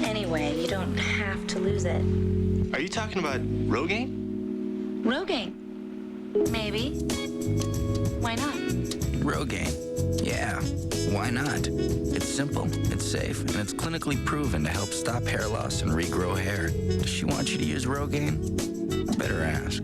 Anyway, you don't have to lose it. Are you talking about Rogaine? Rogaine? Maybe. Why not? Rogaine. Yeah, why not? It's simple, it's safe, and it's clinically proven to help stop hair loss and regrow hair. Does she want you to use Rogaine? Better ask.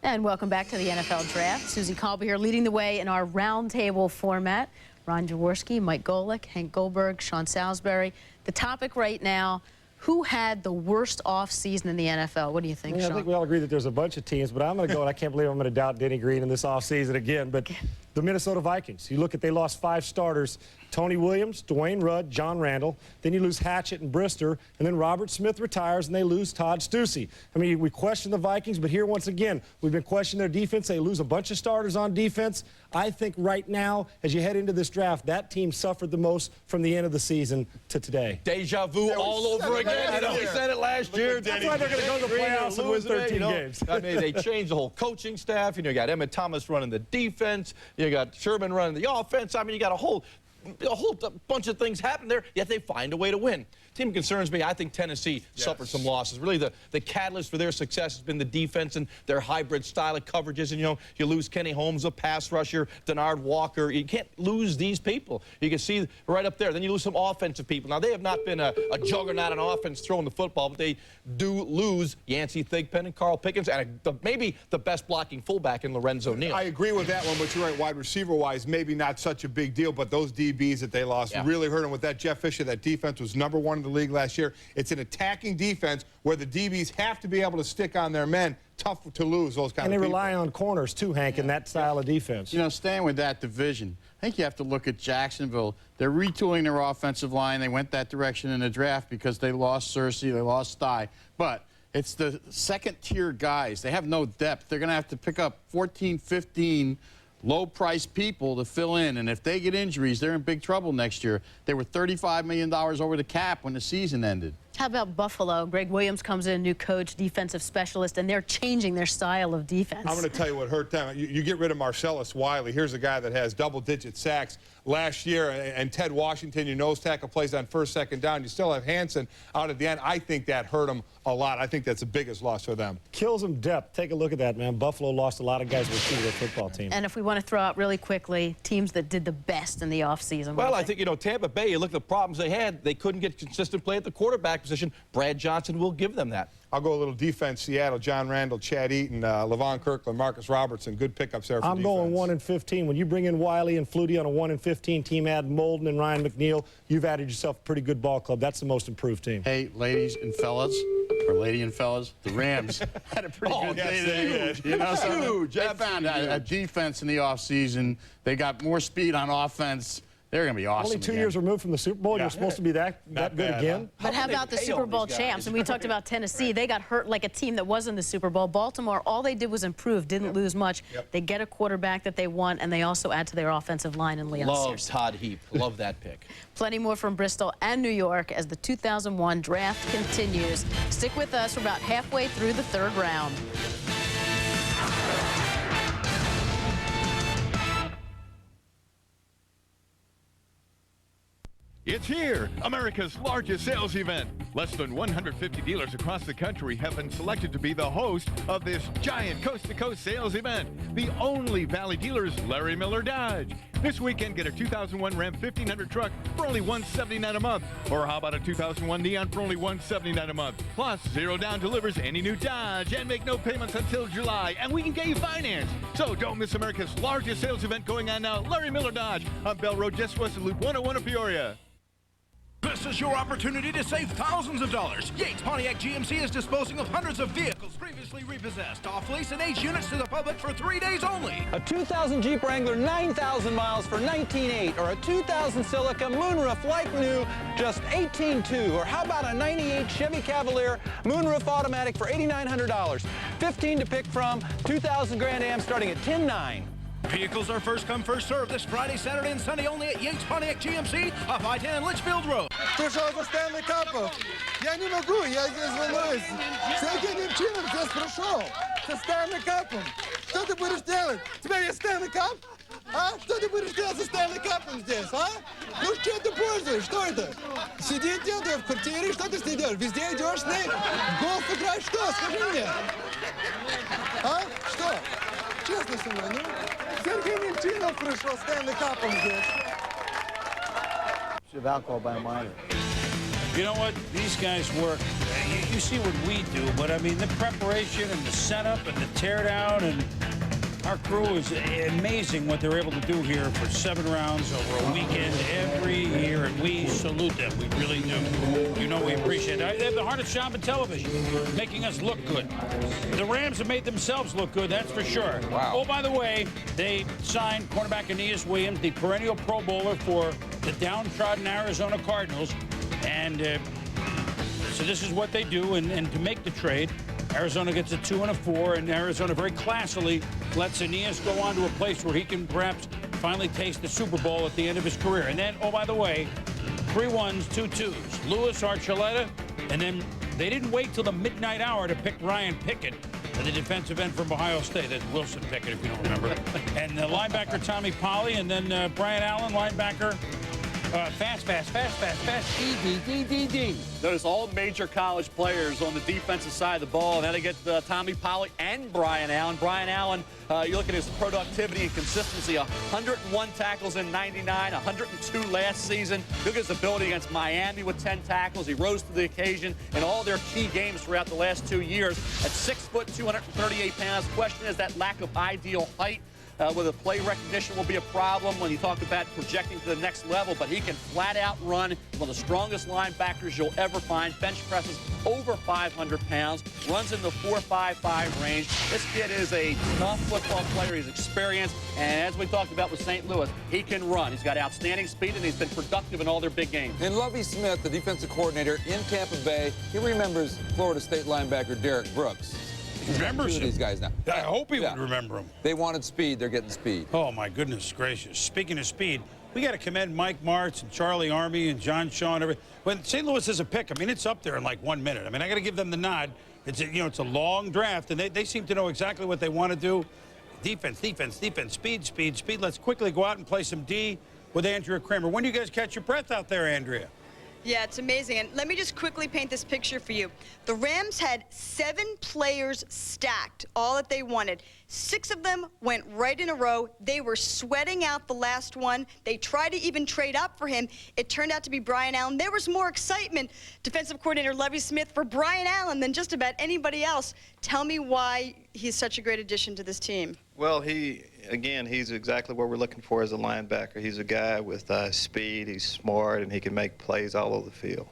And welcome back to the NFL Draft. Susie Colby here leading the way in our roundtable format. Ron Jaworski, Mike Golick, Hank Goldberg, Sean Salisbury. The topic right now, who had the worst offseason in the NFL? What do you think, Sean? I think we all agree that there's a bunch of teams, but I'm going to go, and I can't believe I'm going to doubt Denny Green in this offseason again, but the Minnesota Vikings. You look at, they lost 5 starters. Tony Williams, Dwayne Rudd, John Randall. Then you lose Hatchett and Brister, and then Robert Smith retires, and they lose Todd Stussy. I mean, we question the Vikings, but here once again, we've been questioning their defense. They lose a bunch of starters on defense. I think right now, as you head into this draft, that team suffered the most from the end of the season to today. Deja vu all over again. You know, we said it last year. That's why they're going to go to the playoffs and win 13 games. I mean, they changed the whole coaching staff. You know, you got Emmett Thomas running the defense. You got Sherman running the offense. I mean, you got a whole bunch of things happen there, yet they find a way to win. Team concerns me. I think Tennessee suffered some losses. Really, the catalyst for their success has been the defense and their hybrid style of coverages. And, you know, you lose Kenny Holmes, a pass rusher, Denard Walker. You can't lose these people. You can see right up there. Then you lose some offensive people. Now, they have not been a juggernaut on offense throwing the football, but they do lose Yancey Thigpen and Carl Pickens and maybe the best blocking fullback in Lorenzo Neal. I agree with that one, but you're right. Wide receiver-wise, maybe not such a big deal, but those DBs that they lost really hurt them. With that Jeff Fisher, that defense was #1 in the league last year. It's an attacking defense where the DBs have to be able to stick on their men. Tough to lose those kind of people. And they rely on corners, too, Hank, in that style of defense. You know, staying with that division, I think you have to look at Jacksonville. They're retooling their offensive line. They went that direction in the draft because they lost Cersei, they lost Sty. But it's the second-tier guys. They have no depth. They're going to have to pick up 14, 15 low-priced people to fill in, and if they get injuries, they're in big trouble next year. They were $35 million over the cap when the season ended. How about Buffalo? Greg Williams comes in, new coach, defensive specialist, and they're changing their style of defense. I'm going to tell you what hurt them. You get rid of Marcellus Wiley. Here's a guy that has double-digit sacks last year, and Ted Washington, your nose tackle, plays on first, second down. You still have Hansen out at the end. I think that hurt them a lot. I think that's the biggest loss for them. Kills them depth. Take a look at that, man. Buffalo lost a lot of guys with their football team. And if we want to throw out really quickly teams that did the best in the offseason. Well, I think, you know, Tampa Bay, you look at the problems they had. They couldn't get consistent play at the quarterback position. Brad Johnson will give them that. I'll go a little defense. Seattle, John Randall, Chad Eaton, Levon Kirkland, Marcus Robertson. Good pickups there for I'm defense. going 1-15. When you bring in Wiley and Flutie on a 1-15 team, add Molden and Ryan McNeil, you've added yourself a pretty good ball club. That's the most improved team. Hey, ladies and fellas, or lady and fellas, the Rams had a pretty good day today. You know, huge. They found a defense in the offseason. They got more speed on offense. They're going to be awesome. Only 2 years removed from the Super Bowl. You're supposed to be that good again. But how about the Super Bowl champs? And we talked about Tennessee. They got hurt like a team that was in the Super Bowl. Baltimore, all they did was improve, didn't lose much. They get a quarterback that they want, and they also add to their offensive line in Leon Love Sears. Todd Heap. Love that pick. Plenty more from Bristol and New York as the 2001 draft continues. Stick with us. We're about halfway through the third round. It's here, America's largest sales event. Less than 150 dealers across the country have been selected to be the host of this giant coast-to-coast sales event. The only Valley dealer is Larry Miller Dodge. This weekend, get a 2001 Ram 1500 truck for only $179 a month. Or how about a 2001 Neon for only $179 a month? Plus, zero down delivers any new Dodge and make no payments until July. And we can get you financed. So don't miss America's largest sales event going on now. Larry Miller Dodge on Bell Road, just west of Loop 101 in Peoria. This is your opportunity to save thousands of dollars. Yates Pontiac GMC is disposing of hundreds of vehicles previously repossessed, off-lease, and H units to the public for 3 days only. A 2000 Jeep Wrangler 9,000 miles for $19,800, or a 2000 Celica moonroof like new, just $18,200, or how about a 98 Chevy Cavalier moonroof automatic for $8,900? 15 to pick from, 2,000 Grand Am starting at $10,900. Vehicles are first come, first served this Friday, Saturday, and Sunday only at Yates Pontiac GMC off I-10 Litchfield Road. Пришел за Стэнли Капом. Я не могу, я здесь волнуюсь. Всякие девчонки здесь пришел. Со Стэнли Капом. Что ты будешь делать? У тебя есть Стэнли Кап? А? Что ты будешь делать со Стэнли Капом здесь, а? Ну, что ты пользуешь? Что это? Сидеть где-то в квартире, что ты с ней делаешь? Везде идешь с ней? В голф играешь, что? Скажи мне. А? Что? Честно со мной, ну? Сергей Немчинов пришел с Стэнли Капом здесь. Of alcohol by a minor. You know what? These guys work. You see what we do, but I mean the preparation and the setup and the teardown, and our crew is amazing what they're able to do here for 7 rounds over a weekend every year, and we salute them. We really do. You know we appreciate it. They have the hardest job in television, making us look good. The Rams have made themselves look good, that's for sure. Wow. Oh, by the way, they signed cornerback Aeneas Williams, the perennial Pro Bowler for the downtrodden Arizona Cardinals, and so this is what they do, and to make the trade, Arizona gets a 2 and a 4, and Arizona very classily lets Aeneas go on to a place where he can perhaps finally taste the Super Bowl at the end of his career. And then, oh, by the way, 3 1s, 2 2s. Lewis, Archuleta, and then they didn't wait till the midnight hour to pick Ryan Pickett, the defensive end from Ohio State. That's Wilson Pickett, if you don't remember. And the linebacker Tommy Polley, and then Brian Allen, linebacker. Fast, D. Notice all major college players on the defensive side of the ball. And then they get Tommy Polley and Brian Allen. Brian Allen, you look at his productivity and consistency, 101 tackles in 99, 102 last season. Look at his ability against Miami with 10 tackles. He rose to the occasion in all their key games throughout the last 2 years. At 6 foot, 238 pounds. Question is that lack of ideal height. Whether play recognition will be a problem when you talk about projecting to the next level, but he can flat out run. One of the strongest linebackers you'll ever find. Bench presses over 500 pounds, runs in the 4.55 range. This kid is a tough football player. He's experienced, and as we talked about with St. Louis, he can run. He's got outstanding speed, and he's been productive in all their big games. And Lovie Smith, the defensive coordinator in Tampa Bay, he remembers Florida State linebacker Derek Brooks. Remembers these guys now. I hope he would remember him. They wanted speed. They're getting speed. Oh, my goodness gracious. Speaking of speed, we got to commend Mike Martz and Charlie Army and John Shaw. When St. Louis is a pick, I mean, it's up there in like 1 minute. I mean, I got to give them the nod. It's a long draft, and they seem to know exactly what they want to do. Defense, speed. Let's quickly go out and play some D with Andrea Kramer. When do you guys catch your breath out there, Andrea? Yeah, it's amazing. And let me just quickly paint this picture for you. The Rams had 7 players stacked, all that they wanted. 6 of them went right in a row. They were sweating out the last one. They tried to even trade up for him. It turned out to be Brian Allen. There was more excitement, defensive coordinator Lovie Smith, for Brian Allen than just about anybody else. Tell me why he's such a great addition to this team. Well, he's exactly what we're looking for as a linebacker. He's a guy with speed, he's smart, and he can make plays all over the field.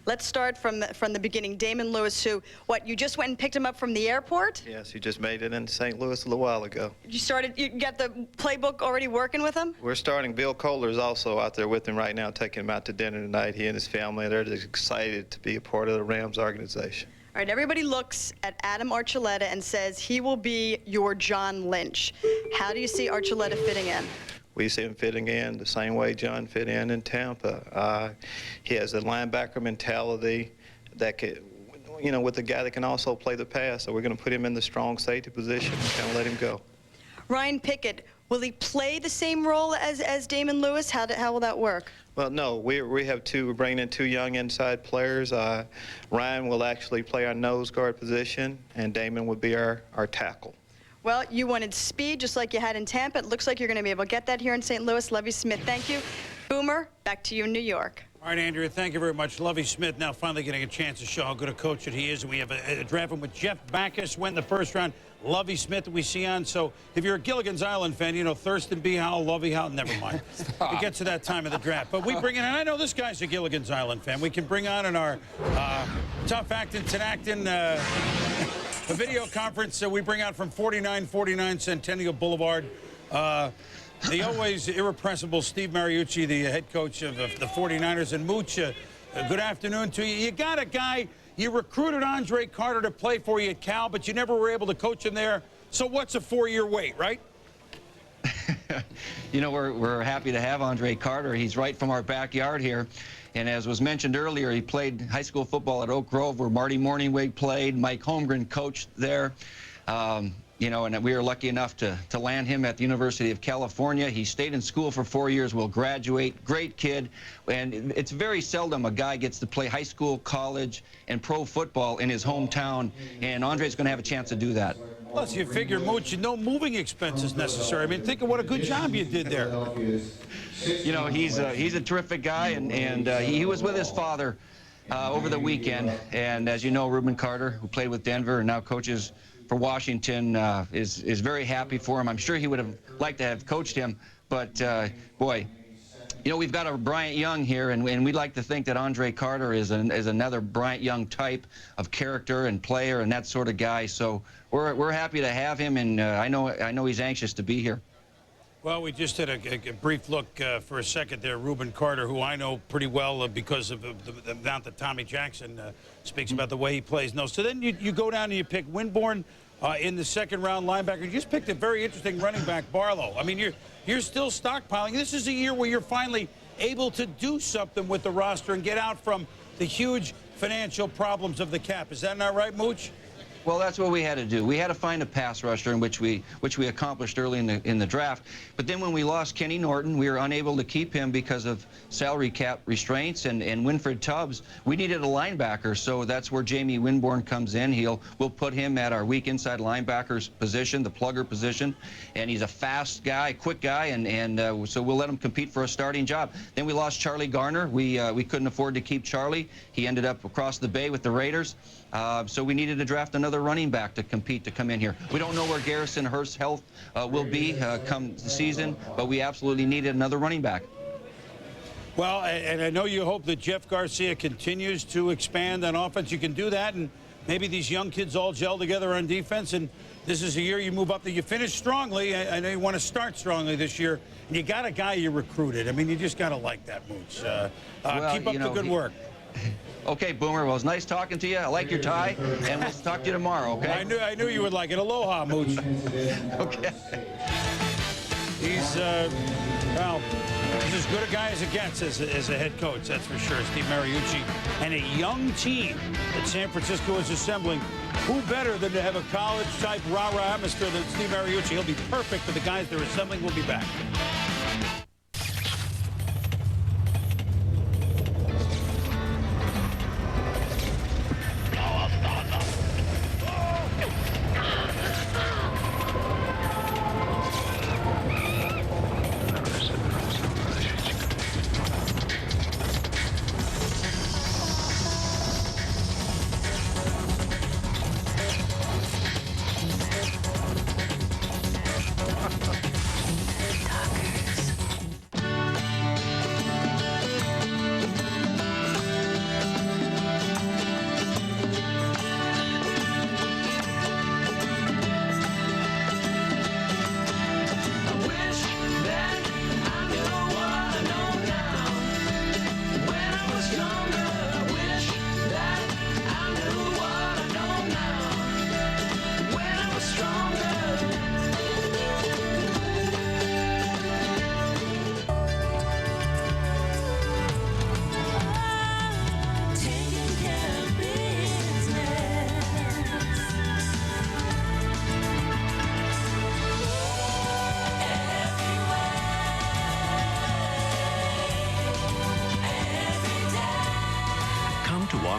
Let's start from the beginning. Damon Lewis, who, you just went and picked him up from the airport? Yes, he just made it into St. Louis a little while ago. You got the playbook already working with him? We're starting. Bill Kohler is also out there with him right now, taking him out to dinner tonight. He and his family, they're just excited to be a part of the Rams organization. All right, everybody looks at Adam Archuleta and says he will be your John Lynch. How do you see Archuleta fitting in? We see him fitting in the same way John fit in Tampa. He has a linebacker mentality that could, with a guy that can also play the pass. So we're going to put him in the strong safety position and kind of let him go. Ryan Pickett, will he play the same role as Damon Lewis? How will that work? Well, no, we have two. We're bringing in two young inside players. Ryan will actually play our nose guard position, and Damon would be our tackle. Well, you wanted speed just like you had in Tampa. It looks like you're going to be able to get that here in St. Louis. Lovie Smith, thank you. Boomer, back to you in New York. All right, Andrea, thank you very much. Lovie Smith now finally getting a chance to show how good a coach that he is. And we have a draft with Jeff Backus, went in the first round. Lovie Smith that we see on. So if you're a Gilligan's Island fan, you know Thurston B. Howell, Lovie Howell, never mind. It gets to that time of the draft. But we bring in, and I know this guy's a Gilligan's Island fan. We can bring on in our tough acting, tenactin, a video conference we bring out from 4949 Centennial Boulevard. The always irrepressible Steve Mariucci, the head coach of the 49ers. And Mooch, good afternoon to you. You got a guy, you recruited Andre Carter to play for you at Cal, but you never were able to coach him there. So what's a 4-year wait, right? You know, we're happy to have Andre Carter. He's right from our backyard here. And as was mentioned earlier, he played high school football at Oak Grove, where Marty Morningweg played. Mike Holmgren coached there. You know, and we were lucky enough to land him at the University of California. He stayed in school for 4 years, will graduate. Great kid. And it's very seldom a guy gets to play high school, college, and pro football in his hometown. And Andre's going to have a chance to do that. Plus, you figure, Mooch, no moving expenses necessary. I mean, think of what a good job you did there. You know, he's a terrific guy, and he was with his father over the weekend. And as you know, Reuben Carter, who played with Denver and now coaches for Washington, is very happy for him. I'm sure he would have liked to have coached him, but boy, you know, we've got a Bryant Young here, and we'd like to think that Andre Carter is another Bryant Young type of character and player and that sort of guy. So we're happy to have him, and I know he's anxious to be here. Well, we just did a brief look for a second there. Reuben Carter, who I know pretty well because of the amount that Tommy Jackson speaks about the way he plays. No, so then you go down and you pick Winborn in the second round linebacker. You just picked a very interesting running back, Barlow. I mean, you're still stockpiling. This is a year where you're finally able to do something with the roster and get out from the huge financial problems of the cap. Is that not right, Mooch? Well, that's what we had to do. We had to find a pass rusher, in which we accomplished early in the draft. But then when we lost Kenny Norton, we were unable to keep him because of salary cap restraints and Winfred Tubbs. We needed a linebacker, so that's where Jamie Winborn comes in. We'll put him at our weak inside linebackers position, the plugger position, and he's a fast guy, quick guy, and so we'll let him compete for a starting job. Then we lost Charlie Garner. We couldn't afford to keep Charlie. He ended up across the bay with the Raiders. So we needed to draft another running back to compete to come in here. We don't know where Garrison Hurst's health will be come the season, but we absolutely needed another running back. Well, and I know you hope that Jeff Garcia continues to expand on offense. You can do that, and maybe these young kids all gel together on defense, and this is a year you move up. That you finish strongly. I know you want to start strongly this year, and you got a guy you recruited. I mean, you just got to like that, Mooch. Keep up the good work. Okay, Boomer. Well, it's nice talking to you. I like your tie, and we'll talk to you tomorrow, okay? I knew you would like it. Aloha, Mooch. Okay. He's, well, he's as good a guy as it gets as a head coach, that's for sure. Steve Mariucci and a young team that San Francisco is assembling. Who better than to have a college-type rah-rah atmosphere than Steve Mariucci? He'll be perfect for the guys they're assembling. We'll be back. Talker.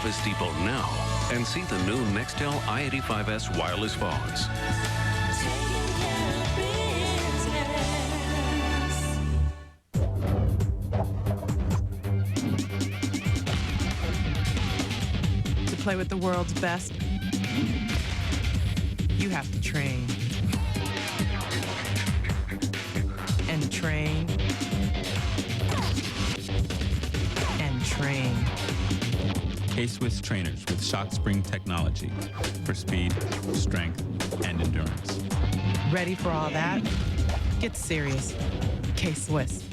Office Depot now and see the new Nextel i85S wireless phones. To play with the world's best, you have to train. And train. And train. K-Swiss trainers with shock spring technology for speed, strength, and endurance. Ready for all that? Get serious. K-Swiss.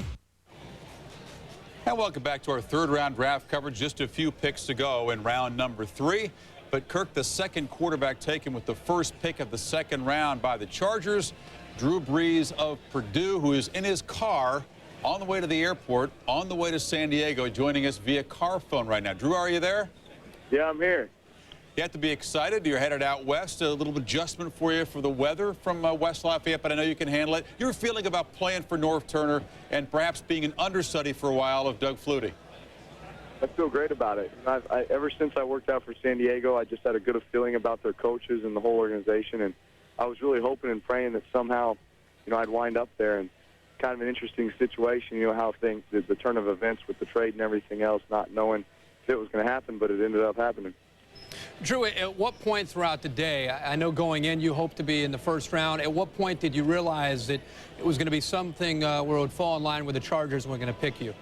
And welcome back to our third-round draft coverage. Just a few picks to go in round number 3. But Kirk, the second quarterback taken with the first pick of the second round by the Chargers, Drew Brees of Purdue, who is in his car on the way to the airport, on the way to San Diego, joining us via car phone right now. Drew, are you there? Yeah, I'm here. You have to be excited. You're headed out west. A little adjustment for you for the weather from West Lafayette, but I know you can handle it. Your feeling about playing for Norv Turner and perhaps being an understudy for a while of Doug Flutie? I feel great about it. Ever since I worked out for San Diego, I just had a good feeling about their coaches and the whole organization, and I was really hoping and praying that somehow, I'd wind up there. And kind of an interesting situation, how things, the turn of events with the trade and everything else, not knowing if it was going to happen, but it ended up happening. Drew, at what point throughout the day, I know going in you hoped to be in the first round, at what point did you realize that it was going to be something where it would fall in line with the Chargers were going to pick you?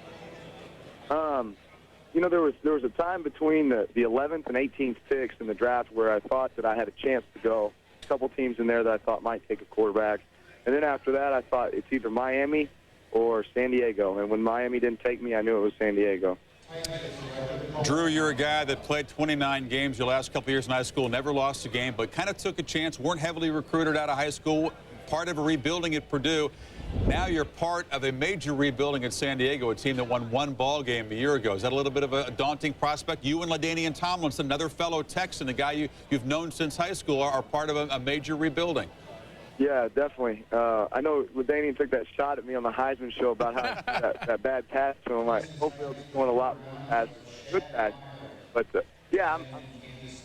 There was a time between the 11th and 18th picks in the draft where I thought that I had a chance to go. A couple teams in there that I thought might take a quarterback. And then after that, I thought it's either Miami or San Diego. And when Miami didn't take me, I knew it was San Diego. Drew, you're a guy that played 29 games your last couple years in high school, never lost a game, but kind of took a chance, weren't heavily recruited out of high school, part of a rebuilding at Purdue. Now you're part of a major rebuilding at San Diego, a team that won one ball game a year ago. Is that a little bit of a daunting prospect? You and LaDainian Tomlinson, another fellow Texan, a guy you've known since high school, are part of a major rebuilding. Yeah, definitely. I know LaDainian took that shot at me on the Heisman show about how that bad pass to him. Hopefully he'll be throwing a lot more passes, good passes. But, yeah, I'm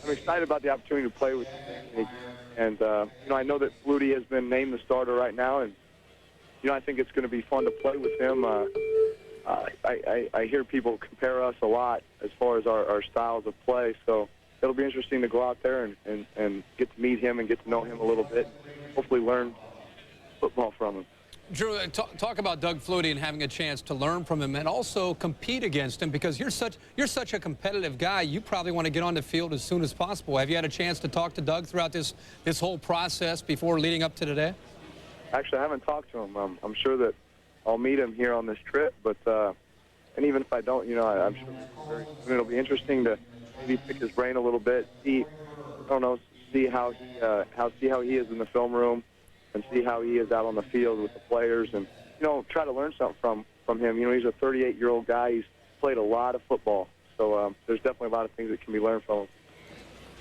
excited about the opportunity to play with him. And, I know that Flutie has been named the starter right now, and I think it's going to be fun to play with him. I hear people compare us a lot as far as our styles of play, so it'll be interesting to go out there and get to meet him and get to know him a little bit, hopefully learn football from him. Drew, talk about Doug Flutie and having a chance to learn from him and also compete against him, because you're such a competitive guy. You probably want to get on the field as soon as possible. Have you had a chance to talk to Doug throughout this whole process before leading up to today? Actually, I haven't talked to him. I'm sure that I'll meet him here on this trip, but and even if I don't, I'm sure it'll be interesting to maybe pick his brain a little bit, see how he is in the film room, and see how he is out on the field with the players, and try to learn something from him. He's a 38-year-old guy. He's played a lot of football, so there's definitely a lot of things that can be learned from him.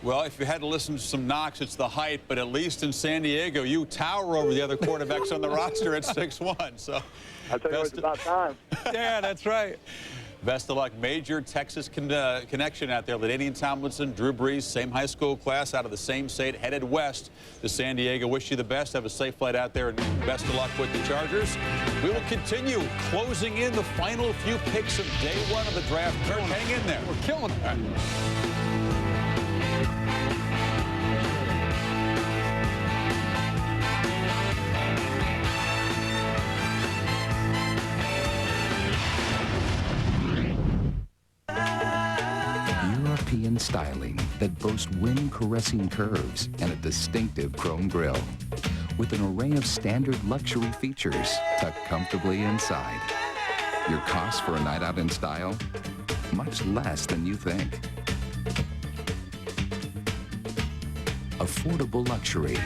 Well, if you had to listen to some knocks, it's the height, but at least in San Diego, you tower over the other quarterbacks on the roster at 6'1". So I tell you what, it's about time. Yeah, that's right. Best of luck. Major Texas connection out there. LaDainian Tomlinson, Drew Brees, same high school class out of the same state, headed west to San Diego. Wish you the best. Have a safe flight out there, and best of luck with the Chargers. We will continue closing in the final few picks of day one of the draft. Kirk, hang in there. We're killing it. European styling that boasts wind-caressing curves and a distinctive chrome grille, with an array of standard luxury features tucked comfortably inside. Your cost for a night out in style? Much less than you think. Affordable luxury.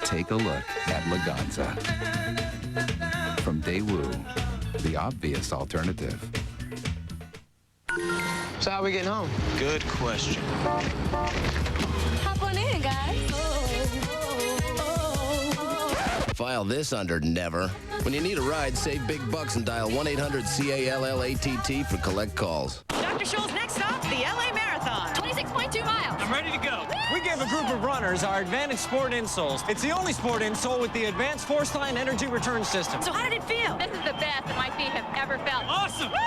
Take a look at Laganza. From Daewoo, the obvious alternative. So how are we getting home? Good question. Hop on in, guys. File this under never. When you need a ride, save big bucks and dial 1-800-CALLATT for collect calls. Dr. Scholl's next stop, the LA Marathon. 2 miles. I'm ready to go. We gave a group of runners our Advantage Sport insoles. It's the only sport insole with the Advanced Force Line Energy Return System. So how did it feel? This is the best that my feet have ever felt. Awesome! Woo!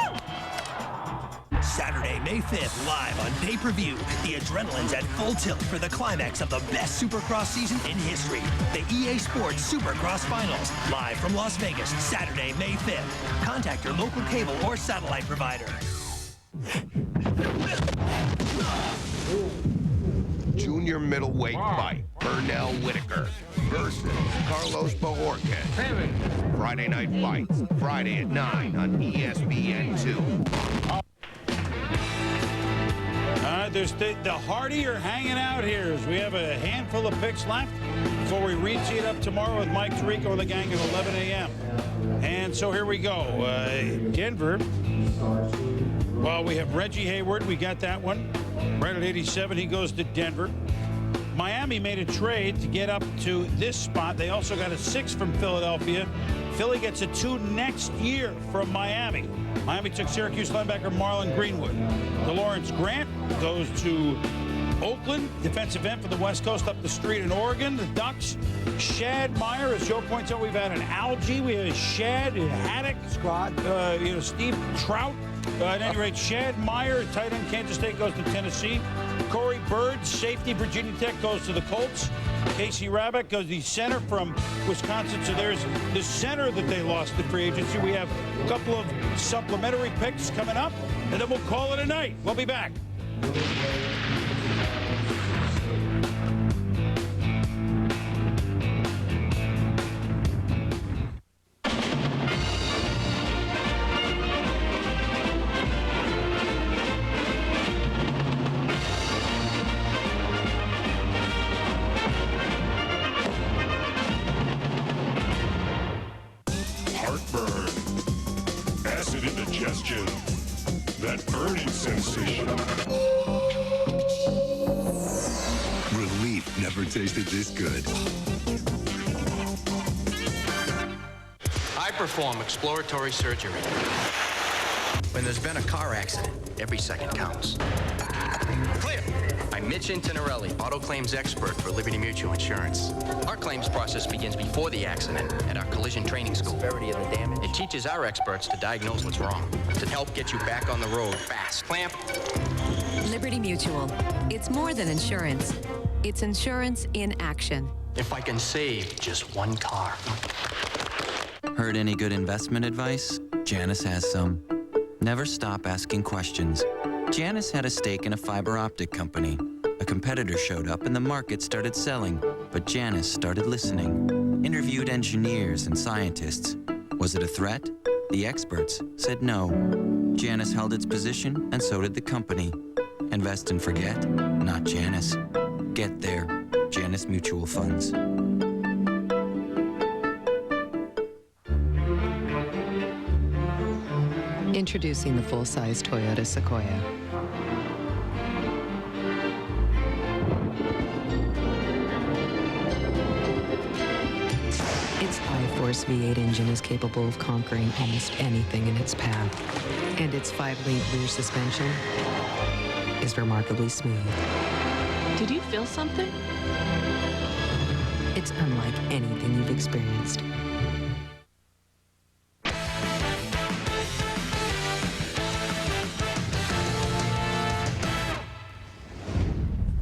Saturday, May 5th, live on pay-per-view. The adrenaline's at full tilt for the climax of the best Supercross season in history. The EA Sports Supercross Finals, live from Las Vegas, Saturday, May 5th. Contact your local cable or satellite provider. Junior middleweight fight, Burnell Whitaker versus Carlos Bojorquez. Friday night fights, Friday at 9 on ESPN2. There's the Hardy are hanging out here as we have a handful of picks left before we re-tee it up tomorrow with Mike Tirico and the gang at 11 a.m. And so here we go. Denver. Well, we have Reggie Hayward. We got that one. Right at 87, he goes to Denver. Miami made a trade to get up to this spot. They also got a 6 from Philadelphia. Philly gets a 2 next year from Miami. Miami took Syracuse linebacker Marlon Greenwood. DeLawrence Grant goes to Oakland, defensive end for the West Coast up the street in Oregon. The Ducks, Shad Meyer, as Joe points out, we've had an Algie, we have Shad, Haddock, Steve Trout. At any rate, Shad Meyer, tight end, Kansas State, goes to Tennessee. Corey Bird, safety, Virginia Tech, goes to the Colts. Casey Rabbit goes the center from Wisconsin. So there's the center that they lost in free agency. We have a couple of supplementary picks coming up, and then we'll call it a night. We'll be back. That burning sensation. Relief never tasted this good. I perform exploratory surgery. When there's been a car accident, every second counts. Clear! I'm Mitch Intinarelli, auto claims expert for Liberty Mutual Insurance. Our claims process begins before the accident at our collision training school. Severity of the damage. It teaches our experts to diagnose what's wrong, to help get you back on the road fast. Clamp. Liberty Mutual. It's more than insurance. It's insurance in action. If I can save just one car. Heard any good investment advice? Janice has some. Never stop asking questions. Janice had a stake in a fiber optic company. A competitor showed up and the market started selling, but Janice started listening. Interviewed engineers and scientists. Was it a threat? The experts said no. Janice held its position and so did the company. Invest and forget? Not Janice. Get there. Janice Mutual Funds. Introducing the full-size Toyota Sequoia. Its I-Force V8 engine is capable of conquering almost anything in its path, and its 5-link rear suspension is remarkably smooth. Did you feel something? It's unlike anything you've experienced.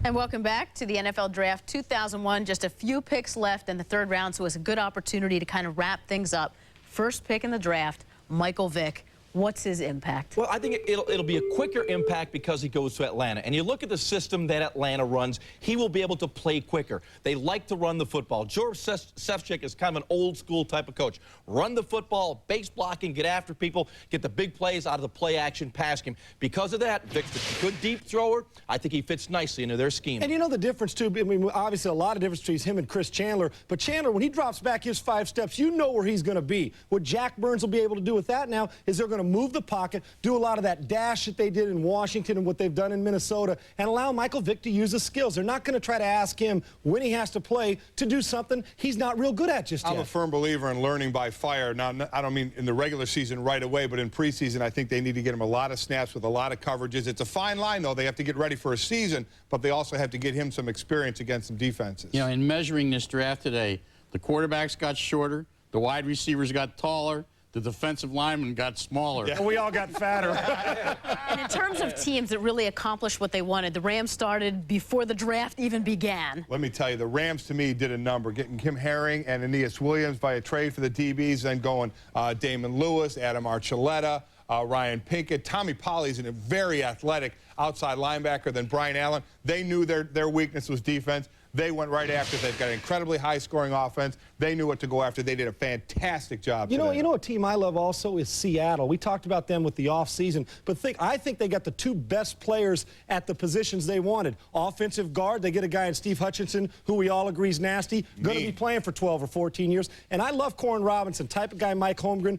And welcome back to the NFL Draft 2001. Just a few picks left in the third round, so it's a good opportunity to kind of wrap things up. First pick in the draft, Michael Vick. What's his impact? Well, I think it'll be a quicker impact because he goes to Atlanta. And you look at the system that Atlanta runs, he will be able to play quicker. They like to run the football. George Sefcik is kind of an old-school type of coach. Run the football, base blocking, get after people, get the big plays out of the play-action pass game. Because of that, Vick's a good deep thrower. I think he fits nicely into their scheme. And you know the difference, too? I mean, obviously a lot of difference between him and Chris Chandler. But Chandler, when he drops back his 5 steps, you know where he's going to be. What Jack Burns will be able to do with that now is they're going to move the pocket, do a lot of that dash that they did in Washington and what they've done in Minnesota, and allow Michael Vick to use his skills. They're not going to try to ask him when he has to play to do something he's not real good at just yet. I'm a firm believer in learning by fire. Now, I don't mean in the regular season right away, but in preseason, I think they need to get him a lot of snaps with a lot of coverages. It's a fine line, though. They have to get ready for a season, but they also have to get him some experience against some defenses. You know, in measuring this draft today, the quarterbacks got shorter, the wide receivers got taller, the defensive linemen got smaller. Yeah, we all got fatter. And in terms of teams that really accomplished what they wanted, the Rams started before the draft even began. Let me tell you, the Rams, to me, did a number, getting Kim Herring and Aeneas Williams by a trade for the DBs, then going Damon Lewis, Adam Archuleta, Ryan Pinkett. Tommy Polly's a very athletic outside linebacker than Brian Allen. They knew their weakness was defense. They went right after it. They've got an incredibly high-scoring offense. They knew what to go after. They did a fantastic job today. You know a team I love also is Seattle. We talked about them with the offseason, but I think they got the two best players at the positions they wanted. Offensive guard, they get a guy in Steve Hutchinson, who we all agree is nasty, going to be playing for 12 or 14 years. And I love Corn Robinson, type of guy Mike Holmgren.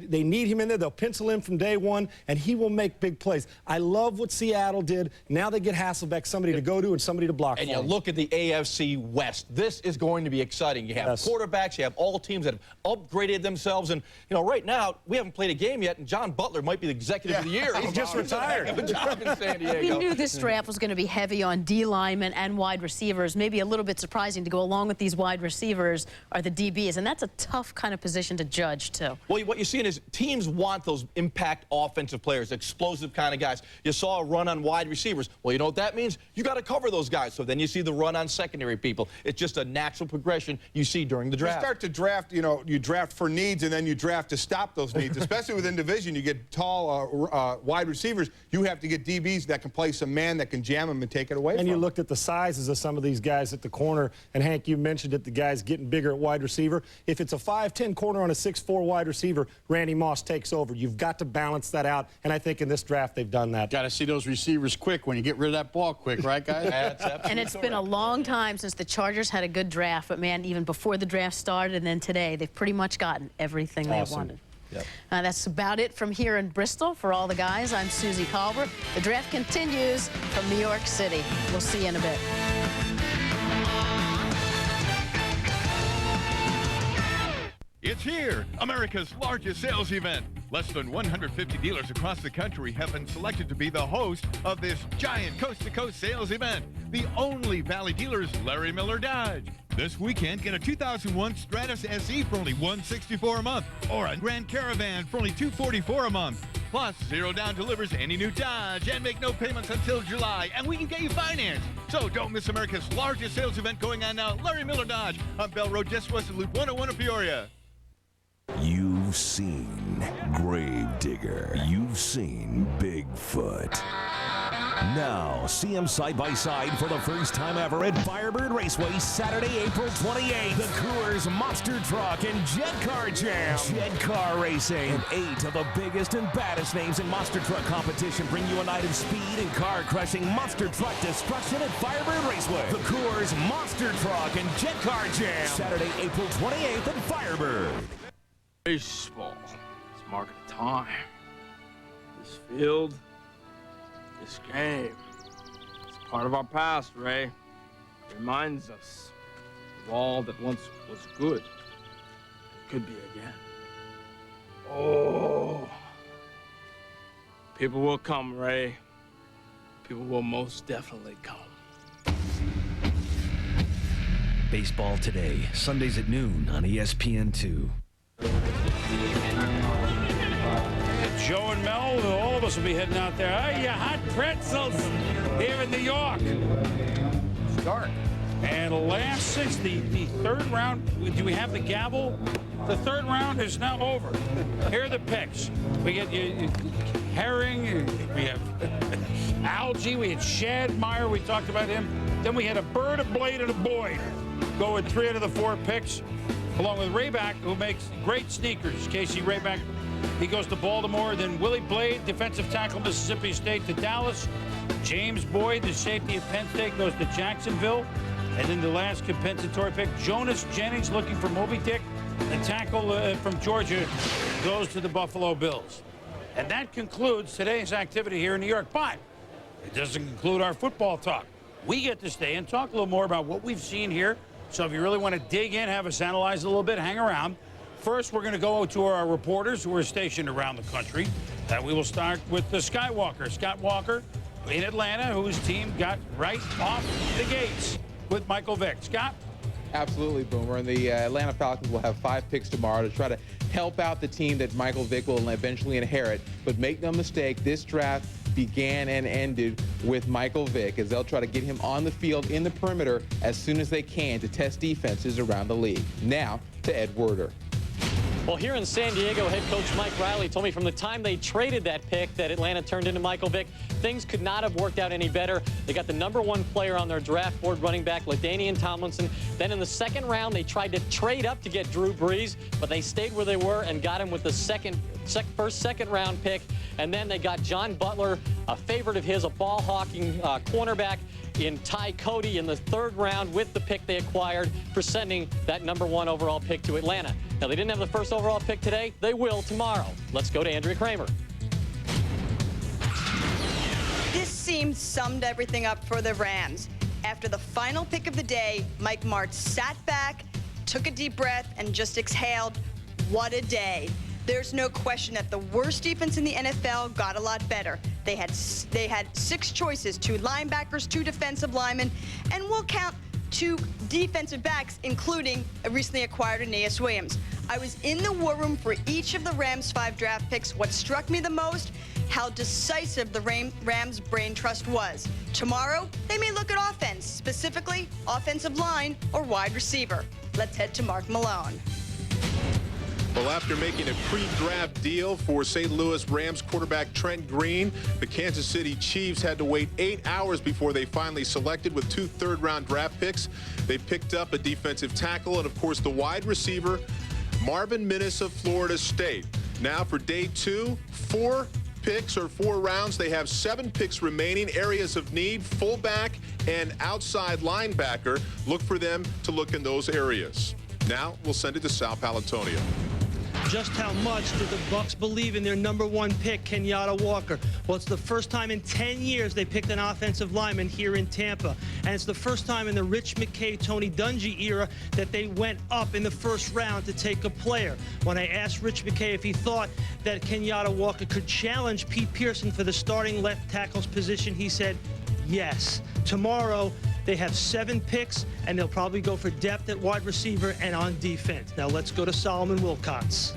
They need him in there. They'll pencil him from day one, and he will make big plays. I love what Seattle did. Now they get Hasselbeck, somebody to go to and somebody to block and for. And you look at the AFC West. This is going to be exciting. You have quarterbacks, you have all teams that have upgraded themselves, and right now we haven't played a game yet, and John Butler might be the executive of the year. He's just retired. He's a job in San Diego. We knew this draft was going to be heavy on D linemen and wide receivers. Maybe a little bit surprising to go along with these wide receivers are the DBs, and that's a tough kind of position to judge too. Well, what you're seeing is teams want those impact offensive players, explosive kind of guys. You saw a run on wide receivers. Well, you know what that means? You got to cover those guys. So then you see the run on secondary people. It's just a natural progression you see during the draft. You start to draft, you draft for needs, and then you draft to stop those needs. Especially within division, you get tall wide receivers. You have to get DBs that can play some man, that can jam them and take it away And from you them. looked at the sizes of some of these guys at the corner, and Hank, you mentioned it, the guys getting bigger at wide receiver. If it's a 5'10" corner on a 6'4" wide receiver, Randy Moss takes over. You've got to balance that out, and I think in this draft they've done that. Got to see those receivers quick when you get rid of that ball quick, right, guys? And it's been a long time since the Chargers had a good draft, but man, even before the draft started and then today, they've pretty much gotten everything they wanted. Yep. That's about it from here in Bristol. For all the guys, I'm Susie Colbert. The draft continues from New York City. We'll see you in a bit. It's here, America's largest sales event. Less than 150 dealers across the country have been selected to be the host of this giant coast-to-coast sales event. The only Valley dealer is Larry Miller Dodge. This weekend, get a 2001 Stratus SE for only $164 a month, or a Grand Caravan for only $244 a month. Plus, Zero Down delivers any new Dodge and make no payments until July, and we can get you financed. So don't miss America's largest sales event going on now. Larry Miller Dodge on Bell Road, just west of Loop 101 in Peoria. You've seen Gravedigger. You've seen Bigfoot. Now, see him side by side for the first time ever at Firebird Raceway, Saturday, April 28th. The Coors Monster Truck and Jet Car Jam. Jet Car Racing. And 8 of the biggest and baddest names in monster truck competition bring you a night of speed and car-crushing monster truck destruction at Firebird Raceway. The Coors Monster Truck and Jet Car Jam. Saturday, April 28th at Firebird. Baseball. It's mark of the time. This field, this game. It's part of our past, Ray. It reminds us of all that once was good. It could be again. Oh. People will come, Ray. People will most definitely come. Baseball Today, Sundays at noon on ESPN2. Joe and Mel, all of us will be heading out there. Oh, you hot pretzels here in New York. Start. And last six, the third round, do we have the gavel? The third round is now over. Here are the picks. We get Herring, we have Algie, we had Shadmeyer, we talked about him. Then we had a Bird, a Blade, and a Boyd go with 3 out of the 4 picks, along with Rayback, who makes great sneakers. Casey Rayback, he goes to Baltimore. Then Willie Blade, defensive tackle, Mississippi State, to Dallas. James Boyd, the safety of Penn State, goes to Jacksonville. And then the last compensatory pick, Jonas Jennings, looking for Moby Dick, the tackle from Georgia, goes to the Buffalo Bills. And that concludes today's activity here in New York. But it doesn't conclude our football talk. We get to stay and talk a little more about what we've seen here. So if you really want to dig in, have us analyze a little bit, hang around. First, we're going to go to our reporters who are stationed around the country. We will start with the Skywalker. Scott Walker in Atlanta, whose team got right off the gates with Michael Vick. Scott? Absolutely, Boomer. And the Atlanta Falcons will have 5 picks tomorrow to try to help out the team that Michael Vick will eventually inherit. But make no mistake, this draft began and ended with Michael Vick, as they'll try to get him on the field in the perimeter as soon as they can to test defenses around the league. Now to Ed Werder. Well, here in San Diego, head coach Mike Riley told me from the time they traded that pick that Atlanta turned into Michael Vick, things could not have worked out any better. They got the #1 player on their draft board, running back LaDainian Tomlinson. Then in the second round, they tried to trade up to get Drew Brees, but they stayed where they were and got him with the first second-round pick. And then they got John Butler, a favorite of his, a ball-hawking cornerback, in Ty Cody in the 3rd round with the pick they acquired for sending that #1 overall pick to Atlanta. Now, they didn't have the first overall pick today. They will tomorrow. Let's go to Andrea Kramer. This seemed summed everything up for the Rams. After the final pick of the day, Mike Martz sat back, took a deep breath, and just exhaled. What a day. There's no question that the worst defense in the NFL got a lot better. They had 6 choices, 2 linebackers, 2 defensive linemen, and we'll count 2 defensive backs, including a recently acquired Aeneas Williams. I was in the war room for each of the Rams' 5 draft picks. What struck me the most, how decisive the Rams' brain trust was. Tomorrow, they may look at offense, specifically offensive line or wide receiver. Let's head to Mark Malone. Well, after making a pre-draft deal for St. Louis Rams quarterback Trent Green, the Kansas City Chiefs had to wait 8 hours before they finally selected with 2 third-round draft picks. They picked up a defensive tackle and, of course, the wide receiver, Marvin Mims of Florida State. Now for day 2, 4 picks or 4 rounds. They have 7 picks remaining. Areas of need, fullback and outside linebacker. Look for them to look in those areas. Now we'll send it to Sal Paolantonio. Just how much did the Bucs believe in their #1 pick, Kenyatta Walker? Well, it's the first time in 10 years they picked an offensive lineman here in Tampa. And it's the first time in the Rich McKay, Tony Dungy era that they went up in the 1st round to take a player. When I asked Rich McKay if he thought that Kenyatta Walker could challenge Pete Pearson for the starting left tackle's position, he said yes. Tomorrow, they have 7 picks, and they'll probably go for depth at wide receiver and on defense. Now let's go to Solomon Wilcots.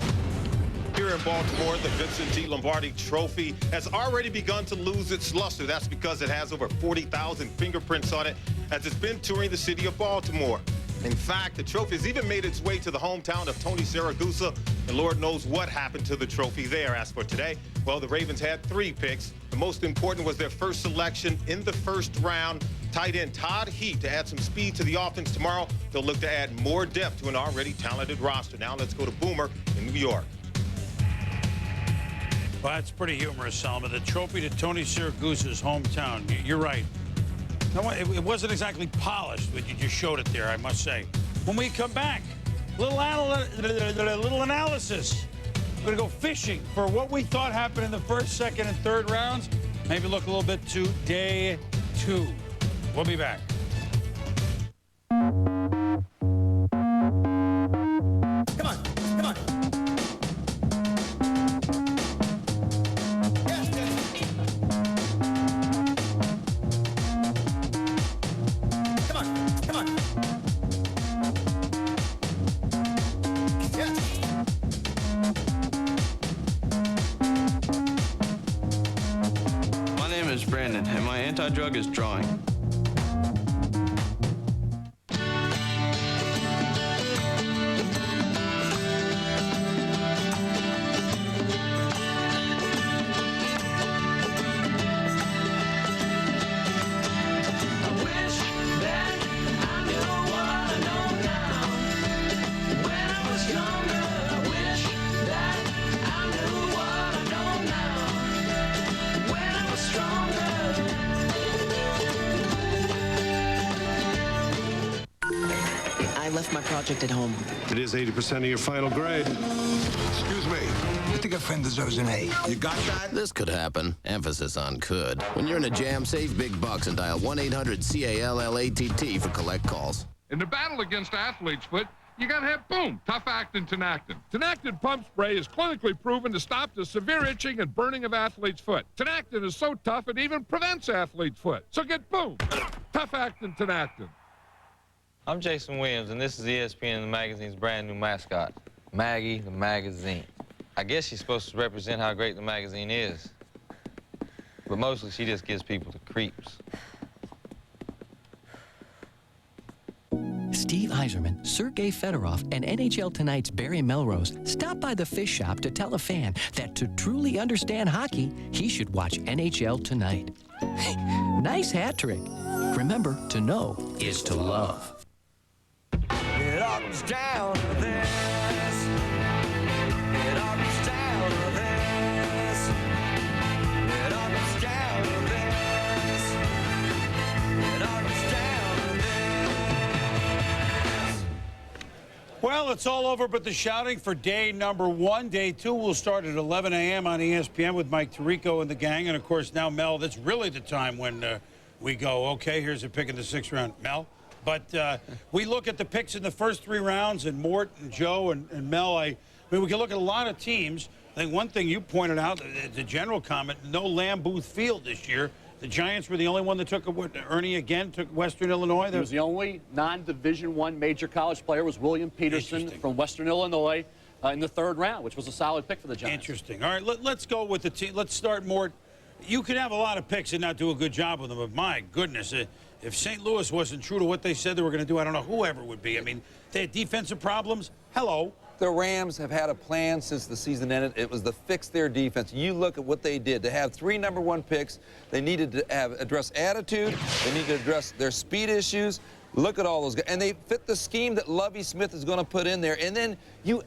Here in Baltimore, the Vincent T. Lombardi Trophy has already begun to lose its luster. That's because it has over 40,000 fingerprints on it as it's been touring the city of Baltimore. In fact, the trophy has even made its way to the hometown of Tony Siragusa, and Lord knows what happened to the trophy there. As for today, well, the Ravens had 3 picks. The most important was their first selection in the 1st round. Tight end Todd Heap to add some speed to the offense tomorrow. They'll look to add more depth to an already talented roster. Now let's go to Boomer in New York. Well, that's pretty humorous, Salma. The trophy to Tony Siragusa's hometown. You're right. No, it wasn't exactly polished, but you just showed it there, I must say. When we come back, little analysis. We're going to go fishing for what we thought happened in the 1st, 2nd, and 3rd rounds. Maybe look a little bit to day 2. We'll be back. Come on, come on. Yes, yes. Come on, come on. Yes. My name is Brandon, and my anti-drug is drawing. project at home. It is 80% of your final grade. Excuse me. I think a friend deserves an A. You got that? This could happen. Emphasis on could. When you're in a jam, save big bucks and dial 1-800-CALLATT for collect calls. In the battle against athlete's foot, you gotta have, boom, tough-acting Tinactin. Tinactin pump spray is clinically proven to stop the severe itching and burning of athlete's foot. Tinactin is so tough it even prevents athlete's foot. So get, boom, tough-acting Tinactin. I'm Jason Williams, and this is ESPN the Magazine's brand new mascot, Maggie the Magazine. I guess she's supposed to represent how great the magazine is, but mostly she just gives people the creeps. Steve Yzerman, Sergei Fedorov, and NHL Tonight's Barry Melrose stopped by the Fish Shop to tell a fan that to truly understand hockey, he should watch NHL Tonight. Nice hat trick. Remember, to know is to love. It all comes down to this. It all comes down to this. It all comes down to this. It all comes down to this. Well, it's all over but the shouting for day number 1. Day 2 will start at 11 a.m. on ESPN with Mike Tirico and the gang. And, of course, now, Mel, that's really the time when we go, okay, here's a pick in the 6th round. Mel? But we look at the picks in the first 3 rounds, and Mort and Joe and Mel, I mean, we can look at a lot of teams. I think one thing you pointed out, the general comment, no Lamb Booth Field this year. The Giants were the only one that took Ernie again took Western Illinois. He was the only non-Division I major college player was William Peterson from Western Illinois in the 3rd round, which was a solid pick for the Giants. Interesting. All right, let's go with the team. Let's start, Mort. You could have a lot of picks and not do a good job with them, but my goodness, if St. Louis wasn't true to what they said they were going to do, I don't know whoever would be. I mean, they had defensive problems. Hello. The Rams have had a plan since the season ended. It was to fix their defense. You look at what they did. To have 3 number 1 picks, they needed to address attitude. They needed to address their speed issues. Look at all those guys. And they fit the scheme that Lovie Smith is going to put in there. And then you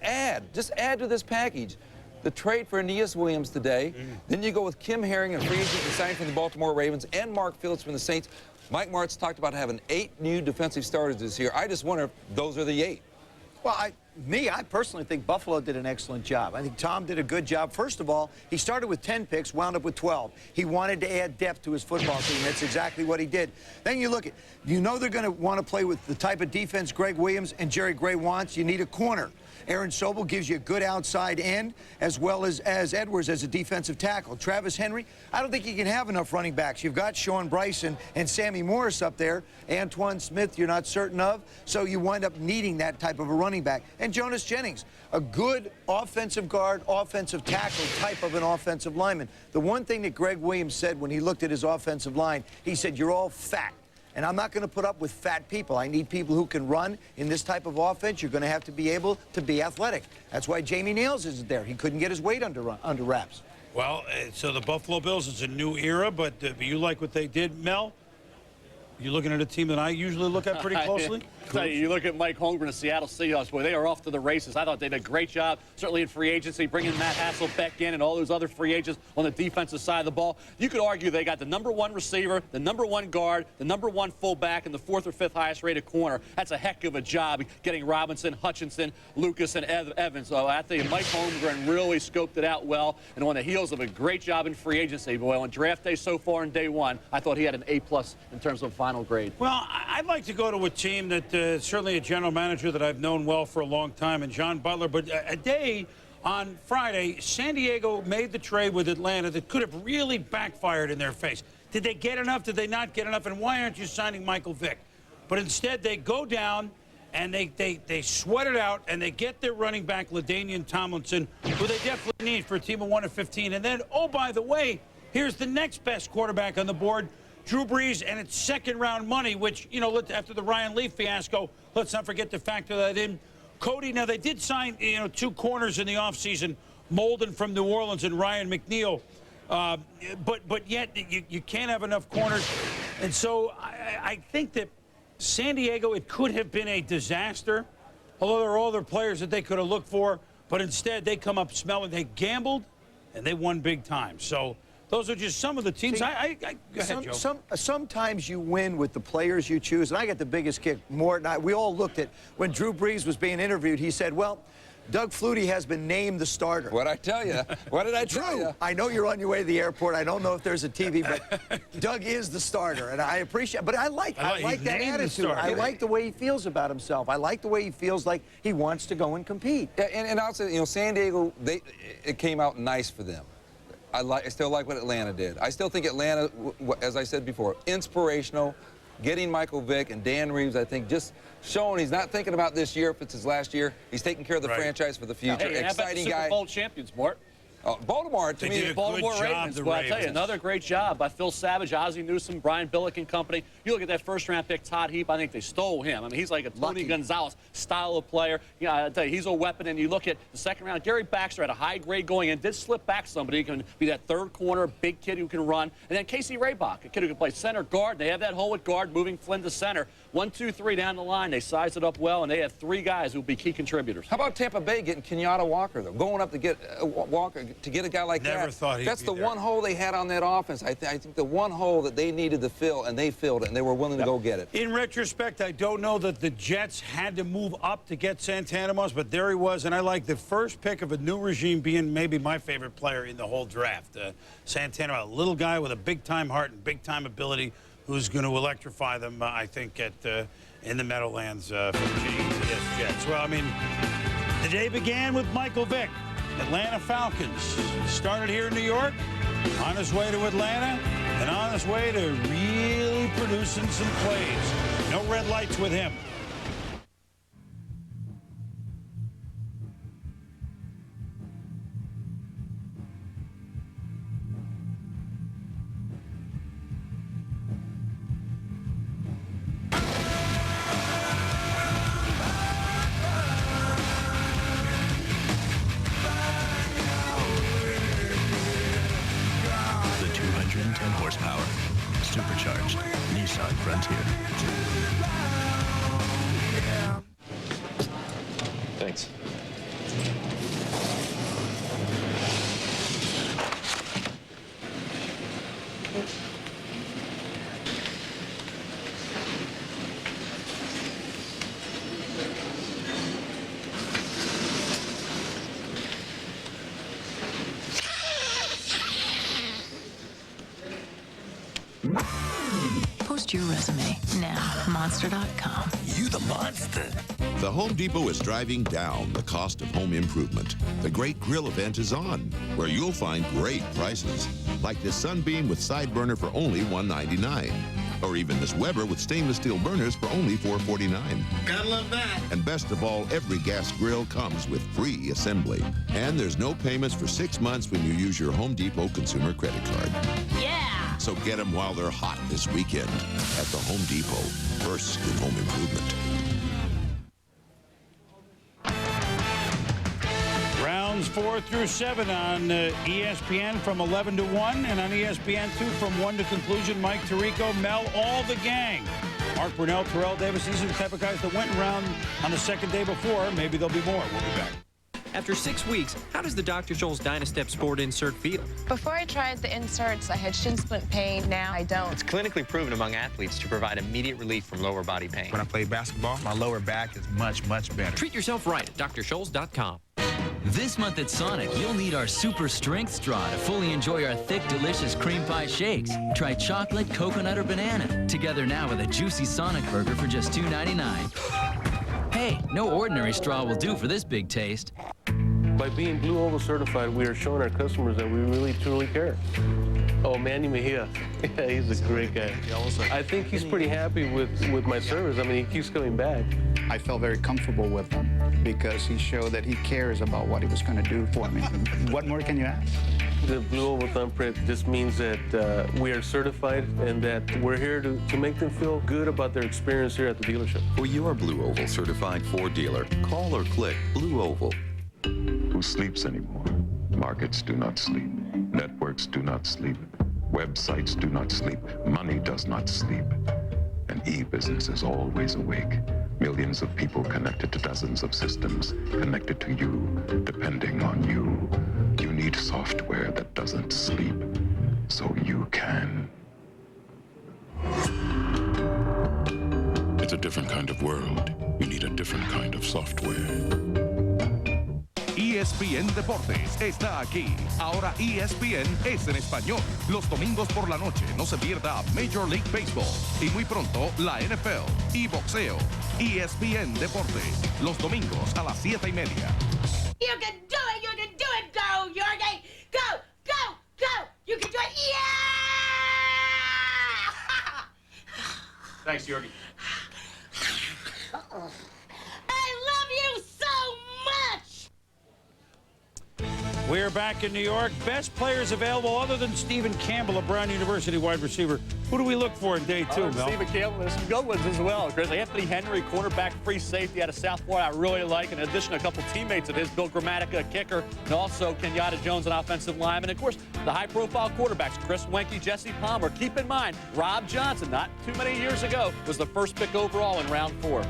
just add to this package. The trade for Aeneas Williams today. Then you go with Kim Herring, a free agent signed from the Baltimore Ravens, and Mark Phillips from the Saints. Mike Martz talked about having 8 new defensive starters this year. I just wonder if those are the 8. Well, I personally think Buffalo did an excellent job. I think Tom did a good job. First of all, he started with 10 picks, wound up with 12. He wanted to add depth to his football team. That's exactly what he did. Then you look at, they're going to want to play with the type of defense Greg Williams and Jerry Gray wants. You need a corner. Aaron Sobel gives you a good outside end, as well as Edwards as a defensive tackle. Travis Henry, I don't think you can have enough running backs. You've got Sean Bryson and Sammy Morris up there. Antoine Smith, you're not certain of, so you wind up needing that type of a running back. And Jonas Jennings, a good offensive guard, offensive tackle type of an offensive lineman. The one thing that Greg Williams said when he looked at his offensive line, he said, you're all fat. And I'm not going to put up with fat people. I need people who can run. In this type of offense, you're going to have to be able to be athletic. That's why Jamie Nails isn't there. He couldn't get his weight under wraps. Well, so the Buffalo Bills, it's a new era, but you like what they did, Mel? You looking at a team that I usually look at pretty closely? You look at Mike Holmgren, the Seattle Seahawks, boy, they are off to the races. I thought they did a great job, certainly in free agency, bringing Matt Hasselbeck in and all those other free agents on the defensive side of the ball. You could argue they got the number 1 receiver, the number 1 guard, the number 1 fullback, and the 4th or 5th highest rated corner. That's a heck of a job getting Robinson, Hutchinson, Lucas, and Evans. So I think Mike Holmgren really scoped it out well, and on the heels of a great job in free agency, boy, on draft day so far in day 1, I thought he had an A+ in terms of final grade. Well, I'd like to go to a team that certainly a general manager that I've known well for a long time, and John Butler. But a day on Friday, San Diego made the trade with Atlanta that could have really backfired in their face. Did they get enough? Did they not get enough? And why aren't you signing Michael Vick? But instead, they go down and they sweat it out, and they get their running back, LaDainian Tomlinson, who they definitely need for a team of 1-15. And then, oh, by the way, here's the next best quarterback on the board, Drew Brees, and it's 2nd-round money, which, you know, after the Ryan Leaf fiasco, let's not forget to factor that in. Cody, now they did sign, 2 corners in the offseason, Molden from New Orleans and Ryan McNeil. But yet you can't have enough corners. And so I think that San Diego, it could have been a disaster, although there are other players that they could have looked for. But instead, they come up smelling. They gambled, and they won big time. So those are just some of the teams. See, Go ahead, Joe. Sometimes you win with the players you choose, and I got the biggest kick. We all looked at when Drew Brees was being interviewed. He said, "Well, Doug Flutie has been named the starter." What'd I tell you? What did I tell you? I know you're on your way to the airport. I don't know if there's a TV, but Doug is the starter, and I appreciate. But I like that attitude. I like the way he feels about himself. I like the way he feels like he wants to go and compete. Yeah, and I'll say, San Diego, it came out nice for them. I still like what Atlanta did. I still think Atlanta, as I said before, inspirational. Getting Michael Vick and Dan Reeves, I think, just showing he's not thinking about this year if it's his last year. He's taking care of the franchise for the future. Hey, exciting how about the guy. Super Bowl champions, Mort? Baltimore, to me, Baltimore Ravens. Well, I'll tell you, another great job by Phil Savage, Ozzie Newsome, Brian Billick and company. You look at that first-round pick, Todd Heap. I think they stole him. I mean, he's like a Tony Gonzalez style of player. You know, I tell you, he's a weapon. And you look at the second round, Gary Baxter had a high grade going in, did slip back somebody. He can be that third corner, big kid who can run. And then Casey Raybach, a kid who can play center guard. They have that hole at guard, moving Flynn to center. 1, 2, 3 down the line. They sized it up well, and they have 3 guys who will be key contributors. How about Tampa Bay getting Kenyatta Walker, though? Going up to get Walker, to get a guy like that. That's the one hole they had on that offense. I think the one hole that they needed to fill, and they filled it, and they were willing to go get it. In retrospect, I don't know that the Jets had to move up to get Santana Moss, but there he was, and I like the first pick of a new regime being maybe my favorite player in the whole draft. Santana, a little guy with a big-time heart and big-time ability who's going to electrify them, I think, in the Meadowlands for the Jets. Well, I mean, the day began with Michael Vick. Atlanta Falcons started here in New York, on his way to Atlanta, and on his way to really producing some plays. No red lights with him. Horsepower. Supercharged. Nissan Frontier. Thanks. Post your resume now. Monster.com. You the monster. The Home Depot is driving down the cost of home improvement. The Great Grill event is on, where you'll find great prices, like this Sunbeam with side burner for only $199. Or even this Weber with stainless steel burners for only $449. Gotta love that. And best of all, every gas grill comes with free assembly. And there's no payments for 6 months when you use your Home Depot consumer credit card. Yeah! So get them while they're hot this weekend at the Home Depot. First in home improvement. Rounds 4 through 7 on ESPN from 11 to 1, and on ESPN2 from 1 to conclusion. Mike Tirico, Mel, all the gang. Mark Brunell, Terrell Davis, these are the type of guys that went around on the second day before. Maybe there'll be more. We'll be back. After 6 weeks, how does the Dr. Scholl's Dynastep Sport insert feel? Before I tried the inserts, I had shin splint pain. Now I don't. It's clinically proven among athletes to provide immediate relief from lower body pain. When I play basketball, my lower back is much, much better. Treat yourself right at DrScholz.com. This month at Sonic, you'll need our Super Strength Straw to fully enjoy our thick, delicious cream pie shakes. Try chocolate, coconut, or banana. Together now with a juicy Sonic burger for just $2.99. Hey, no ordinary straw will do for this big taste. By being Blue Oval certified, we are showing our customers that we really, truly care. Oh, Manny Mejia. Yeah, he's a great guy. I think he's pretty happy with my service. I mean, he keeps coming back. I felt very comfortable with him because he showed that he cares about what he was going to do for me. What more can you ask? The Blue Oval thumbprint just means that we are certified and that we're here to make them feel good about their experience here at the dealership. For your Blue Oval certified Ford dealer, call or click Blue Oval. Who sleeps anymore? Markets do not sleep. Networks do not sleep. Websites do not sleep. Money does not sleep. And e-business is always awake. Millions of people connected to dozens of systems, connected to you, depending on you. You need software that doesn't sleep. so you can. It's a different kind of world. You need a different kind of software. ESPN Deportes está aquí. Ahora ESPN es en español. Los domingos por la noche no se pierda Major League Baseball y muy pronto la NFL y boxeo. ESPN Deportes, los domingos a las 7:30. You can do it! You can do it! Go, Jorge! Go! Go! Go! You can do it! Yeah! Thanks, Jorge. I love you so much! We're back in New York. Best players available other than Stephen Campbell, a Brown University wide receiver. Who do we look for in day two, Mel? Stephen Campbell, there's some good ones as well, Chris. Anthony Henry, cornerback, free safety out of South Florida, I really like. In addition, a couple teammates of his, Bill Gramatica, a kicker, and also Kenyatta Jones, an offensive lineman. And, of course, the high-profile quarterbacks, Chris Wenke, Jesse Palmer. Keep in mind, Rob Johnson, not too many years ago, was the first pick overall in round 4.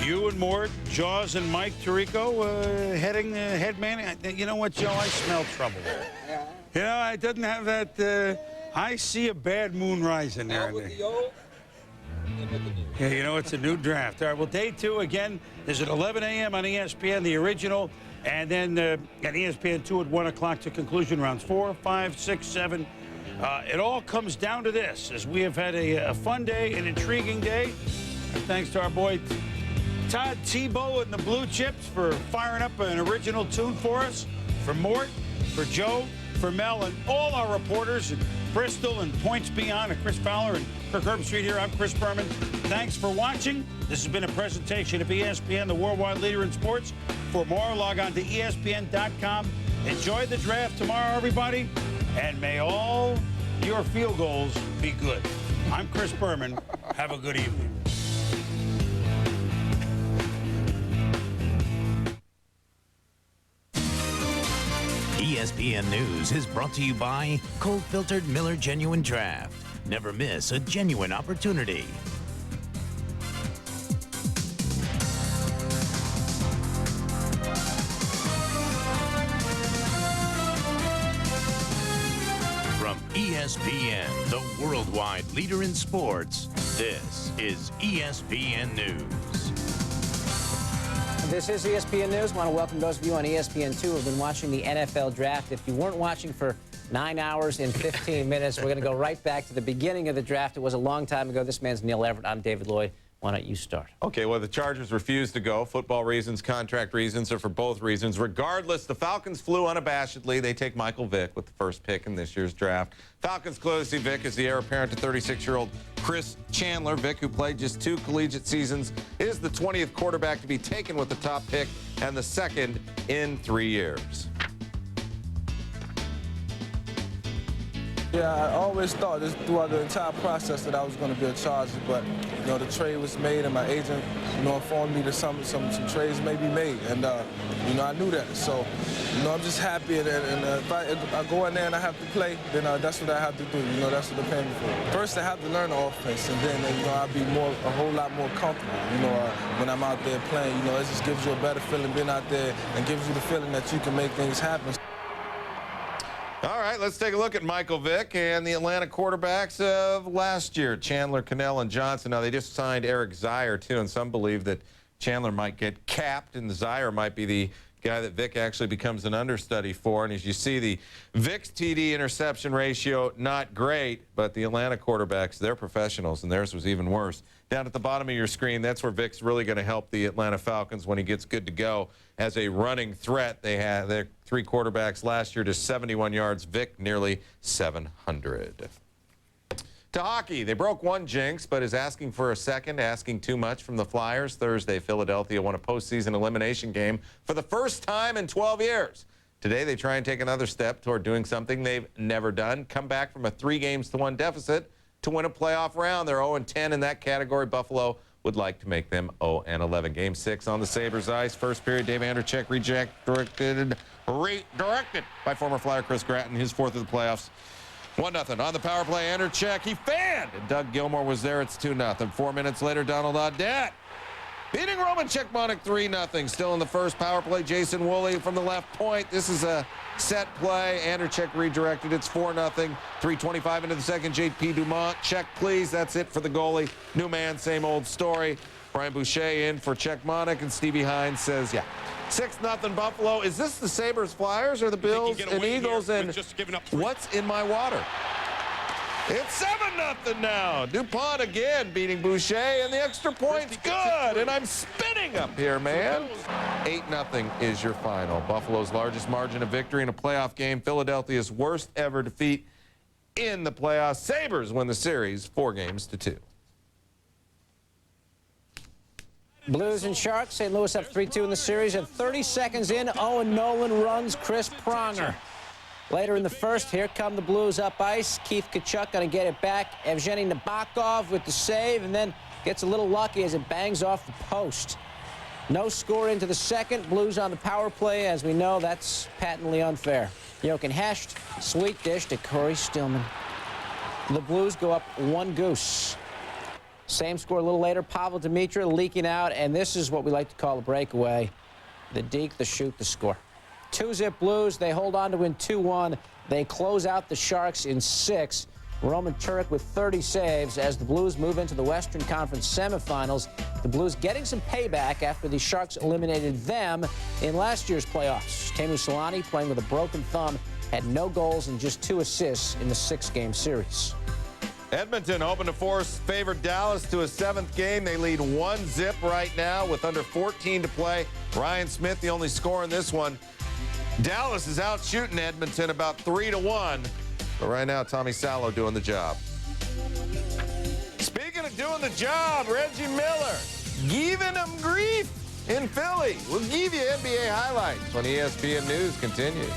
You and Mort, Jaws, and Mike Tirico heading the head man. You know what, Joe? I smell trouble. You know, I didn't have that. I see a bad moon rising there. Yeah, you know, it's a new draft. All right, well, day two, again, is at 11 a.m. on ESPN, the original, and then at ESPN2 at 1 o'clock to conclusion rounds 4, 5, 6, 7. It all comes down to this, as we have had a fun day, an intriguing day. Thanks to our boy Todd Tebow and the Blue Chips for firing up an original tune for us, for Mort, for Joe, for Mel, and all our reporters in Bristol and Points Beyond, and Chris Fowler and Kirk Herbstreit here. I'm Chris Berman. Thanks for watching. This has been a presentation of ESPN, the worldwide leader in sports. For more, log on to ESPN.com. Enjoy the draft tomorrow, everybody, and may all your field goals be good. I'm Chris Berman. Have a good evening. ESPN News is brought to you by cold-filtered Miller Genuine Draft. Never miss a genuine opportunity. From ESPN, the worldwide leader in sports, this is ESPN News. This is ESPN News. I want to welcome those of you on ESPN2 who have been watching the NFL Draft. If you weren't watching for 9 hours and 15 minutes, we're going to go right back to the beginning of the draft. It was a long time ago. This man's Neil Everett. I'm David Lloyd. Why don't you start? Okay, well, the Chargers refused to go. Football reasons, contract reasons, or for both reasons. Regardless, the Falcons flew unabashedly. They take Michael Vick with the first pick in this year's draft. Falcons clearly see Vick as the heir apparent to 36-year-old Chris Chandler. Vick, who played just 2 collegiate seasons, is the 20th quarterback to be taken with the top pick and the second in 3 years. Yeah, I always thought this throughout the entire process that I was going to be a Charger, but, you know, the trade was made and my agent, you know, informed me that some trades may be made, and, you know, I knew that. So, you know, I'm just happy, and if I go in there and I have to play, then that's what I have to do. You know, that's what they're paying me for. First, I have to learn the offense, and then, you know, I'll be a whole lot more comfortable, you know, when I'm out there playing. You know, it just gives you a better feeling being out there and gives you the feeling that you can make things happen. All right, let's take a look at Michael Vick and the Atlanta quarterbacks of last year, Chandler, Cannell, and Johnson. Now, they just signed Eric Zeier, too, and some believe that Chandler might get capped, and Zeier might be the guy that Vick actually becomes an understudy for. And as you see, the Vick's TD interception ratio, not great, but the Atlanta quarterbacks, they're professionals, and theirs was even worse. Down at the bottom of your screen, that's where Vick's really going to help the Atlanta Falcons when he gets good to go as a running threat. They had their 3 quarterbacks last year to 71 yards. Vick nearly 700. To hockey, they broke one jinx, but is asking for a second, asking too much from the Flyers. Thursday, Philadelphia won a postseason elimination game for the first time in 12 years. Today, they try and take another step toward doing something they've never done, come back from a 3-1 deficit to win a playoff round. They're 0-10 in that category. Buffalo would like to make them 0-11. Game 6 on the Sabres ice. First period, Dave Andreychuk redirected by former Flyer Chris Gratton, his 4th of the playoffs. 1-0. On the power play, Andreychuk, he fanned, and Doug Gilmour was there. It's 2-0. 4 minutes later, Donald Audette beating Roman Cechmanek 3-0. Still in the first power play, Jason Woolley from the left point. This is a set play. Anderchek redirected. It's 4-0. 3:25 into the second. JP Dumont. Check, please. That's it for the goalie. New man, same old story. Brian Boucher in for Cechmanek, and Stevie Hines says, yeah. 6-0 Buffalo. Is this the Sabres Flyers or the Bills and Eagles? And what's in my water? It's 7-0 now. DuPont again beating Boucher, and the extra point's good. And I'm spinning up here, man. 8-0 is your final. Buffalo's largest margin of victory in a playoff game. Philadelphia's worst ever defeat in the playoffs. Sabres win the series 4-2. Blues and Sharks. St. Louis up 3-2 in the series. And 30 seconds in, Owen Nolan runs Chris Pronger. Later in the first, here come the Blues up ice. Keith Tkachuk going to get it back. Evgeny Nabokov with the save, and then gets a little lucky as it bangs off the post. No score into the second. Blues on the power play. As we know, that's patently unfair. Jochen Hecht, sweet dish to Corey Stillman. The Blues go up 1-0. Same score a little later. Pavel Demitra leaking out, and this is what we like to call a breakaway. The deke, the shoot, the score. 2-zip Blues. They hold on to win 2-1. They close out the Sharks in 6. Roman Turek with 30 saves as the Blues move into the Western Conference semifinals. The Blues getting some payback after the Sharks eliminated them in last year's playoffs. Teemu Selanne, playing with a broken thumb, had no goals and just 2 assists in the 6-game series. Edmonton hoping to force favored Dallas to a 7th game. They lead 1-0 right now with under 14 to play. Ryan Smith, the only score in this one. Dallas is out shooting Edmonton about 3-1. But right now, Tommy Salo doing the job. Speaking of doing the job, Reggie Miller giving him grief in Philly. We'll give you NBA highlights when ESPN News continues.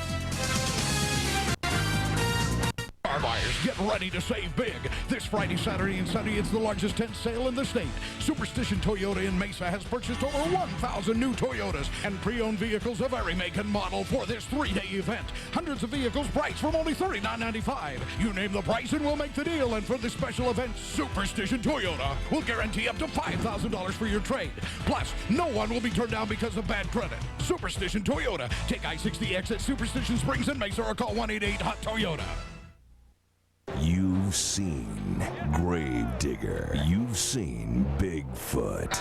Car buyers, get ready to save big. This Friday, Saturday, and Sunday, it's the largest tent sale in the state. Superstition Toyota in Mesa has purchased over 1,000 new Toyotas and pre-owned vehicles of every make and model for this 3-day event. Hundreds of vehicles priced from only $39.95. You name the price and we'll make the deal. And for this special event, Superstition Toyota will guarantee up to $5,000 for your trade. Plus, no one will be turned down because of bad credit. Superstition Toyota. Take I-60X at Superstition Springs in Mesa or call 1-888-HOT-TOYOTA. You've seen Gravedigger. You've seen Bigfoot.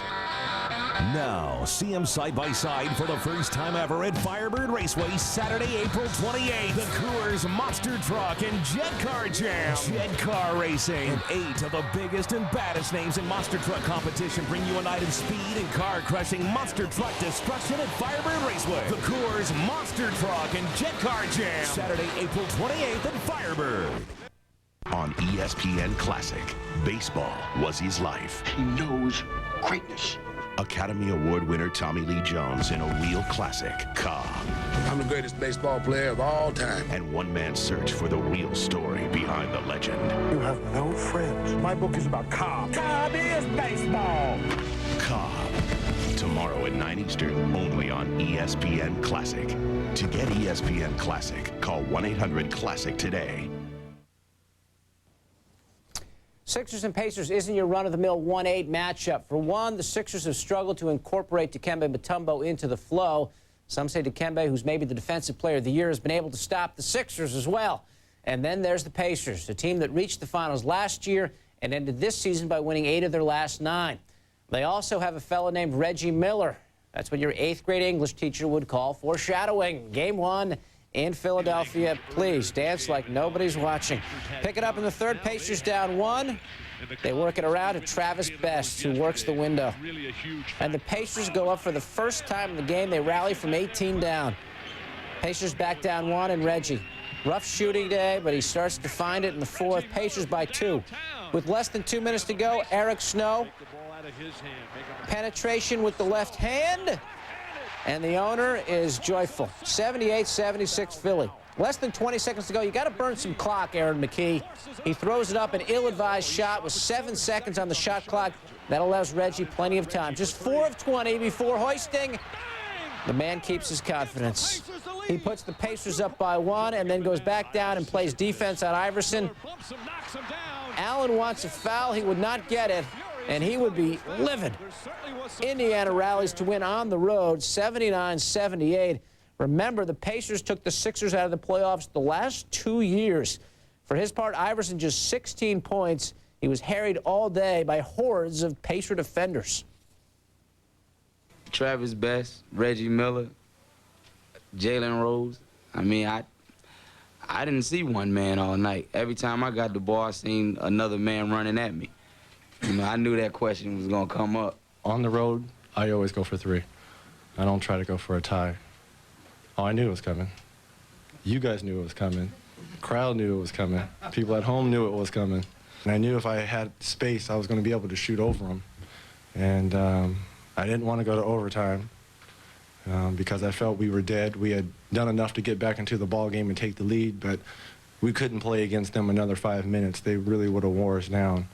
Now, see him side by side for the first time ever at Firebird Raceway, Saturday, April 28th. The Coors Monster Truck and Jet Car Jam. Jet Car Racing. And 8 of the biggest and baddest names in monster truck competition bring you a night of speed and car-crushing monster truck destruction at Firebird Raceway. The Coors Monster Truck and Jet Car Jam. Saturday, April 28th at Firebird. On ESPN Classic, baseball was his life. He knows greatness. Academy Award winner Tommy Lee Jones in a real classic, Cobb. I'm the greatest baseball player of all time. And one man's search for the real story behind the legend. You have no friends. My book is about Cobb. Cobb is baseball. Cobb. Tomorrow at 9 Eastern, only on ESPN Classic. To get ESPN Classic, call 1-800-CLASSIC today. Sixers and Pacers isn't your run-of-the-mill 1-8 matchup. For one, the Sixers have struggled to incorporate Dikembe Mutombo into the flow. Some say Dikembe, who's maybe the defensive player of the year, has been able to stop the Sixers as well. And then there's the Pacers, a team that reached the finals last year and ended this season by winning 8 of their last 9. They also have a fellow named Reggie Miller. That's what your 8th grade English teacher would call foreshadowing. Game 1 in Philadelphia. Please dance like nobody's watching. Pick it up in the third. Pacers down 1. They work it around to Travis Best, who works the window. And the Pacers go up for the first time in the game. They rally from 18 down. Pacers back down 1, and Reggie. Rough shooting day, but he starts to find it in the 4th. Pacers by 2. With less than 2 minutes to go, Eric Snow. Penetration with the left hand. And the owner is joyful. 78-76 Philly. Less than 20 seconds to go. You got to burn some clock, Aaron McKee. He throws it up, an ill-advised shot with 7 seconds on the shot clock. That allows Reggie plenty of time. Just 4 of 20 before hoisting. The man keeps his confidence. He puts the Pacers up by 1 and then goes back down and plays defense on Iverson. Allen wants a foul. He would not get it. and he would be livid. Indiana rallies to win on the road, 79-78. Remember, the Pacers took the Sixers out of the playoffs the last 2 years. For his part, Iverson just 16 points. He was harried all day by hordes of Pacer defenders. Travis Best, Reggie Miller, Jalen Rose. I mean, I didn't see one man all night. Every time I got the ball, I seen another man running at me. You know, I knew that question was going to come up. On the road, I always go for 3. I don't try to go for a tie. Oh, I knew it was coming. You guys knew it was coming. Crowd knew it was coming. People at home knew it was coming. And I knew if I had space, I was going to be able to shoot over them. And I didn't want to go to overtime because I felt we were dead. We had done enough to get back into the ball game and take the lead, but we couldn't play against them another 5 minutes. They really would have wore us down.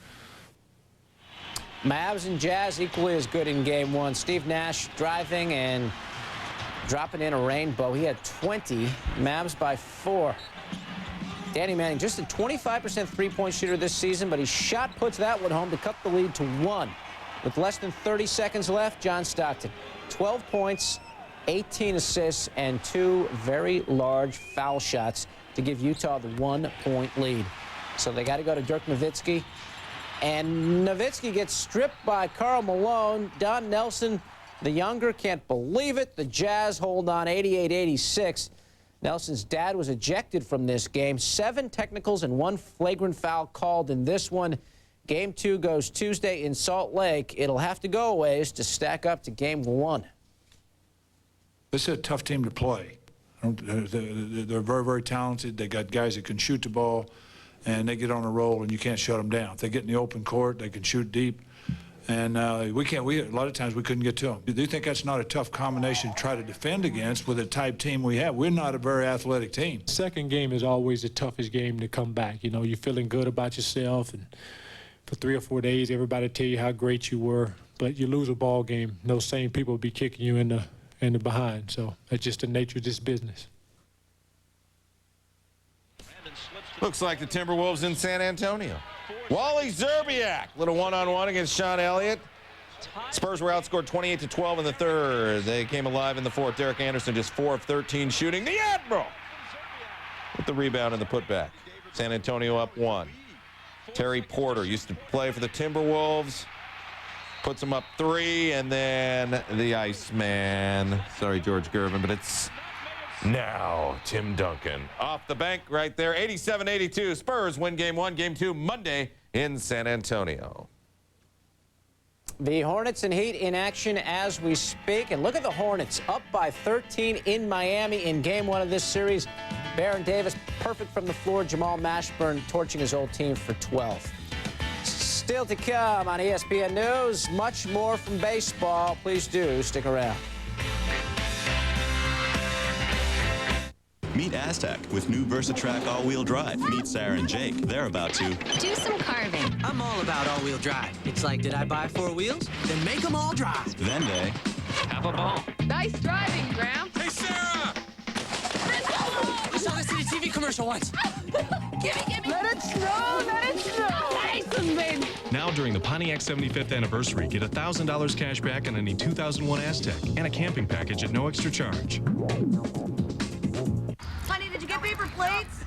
Mavs and Jazz equally as good in game 1. Steve Nash driving and dropping in a rainbow. He had 20. Mavs by 4. Danny Manning, just a 25% three-point shooter this season, but he puts that one home to cut the lead to 1. With less than 30 seconds left, John Stockton, 12 points, 18 assists, and 2 very large foul shots to give Utah the 1-point lead. So they got to go to Dirk Nowitzki. And Nowitzki gets stripped by Karl Malone. Don Nelson, the younger, can't believe it. The Jazz hold on 88-86. Nelson's dad was ejected from this game. 7 technicals and 1 flagrant foul called in this one. Game 2 goes Tuesday in Salt Lake. It'll have to go a ways to stack up to game 1. This is a tough team to play. They're very, very talented. They got guys that can shoot the ball, and they get on a roll, and you can't shut them down. If they get in the open court, they can shoot deep. And a lot of times we couldn't get to them. Do you think that's not a tough combination to try to defend against with the type team we have? We're not a very athletic team. Second game is always the toughest game to come back. You know, you're feeling good about yourself, and for 3 or 4 days, everybody tell you how great you were. But you lose a ball game, those same people will be kicking you in the behind. So that's just the nature of this business. Looks like the Timberwolves in San Antonio. Wally Szczerbiak, little one-on-one against Sean Elliott. Spurs were outscored 28-12 in the third. They came alive in the fourth. Derek Anderson just 4 of 13 shooting. The Admiral with the rebound and the putback. San Antonio up 1. Terry Porter used to play for the Timberwolves. Puts them up 3, and then the Iceman. Sorry, George Gervin, but it's now Tim Duncan. Off the bank right there, 87-82. Spurs win game 1, game 2 Monday in San Antonio. The Hornets and Heat in action as we speak. And look at the Hornets up by 13 in Miami in game 1 of this series. Baron Davis perfect from the floor. Jamal Mashburn torching his old team for 12. Still to come on ESPN News. Much more from baseball. Please do stick around. Meet Aztec with new VersaTrack all-wheel drive. Meet Sarah and Jake. They're about to do some carving. I'm all about all-wheel drive. It's like, did I buy 4 wheels? Then make them all drive. Then they have a ball. Nice driving, Graham. Hey, Sarah! I saw this in a TV commercial once. Gimme. Let it snow, let it snow. Nice, baby. Now during the Pontiac 75th anniversary, get $1,000 cash back on any 2001 Aztec and a camping package at no extra charge. Honey, did you get paper plates?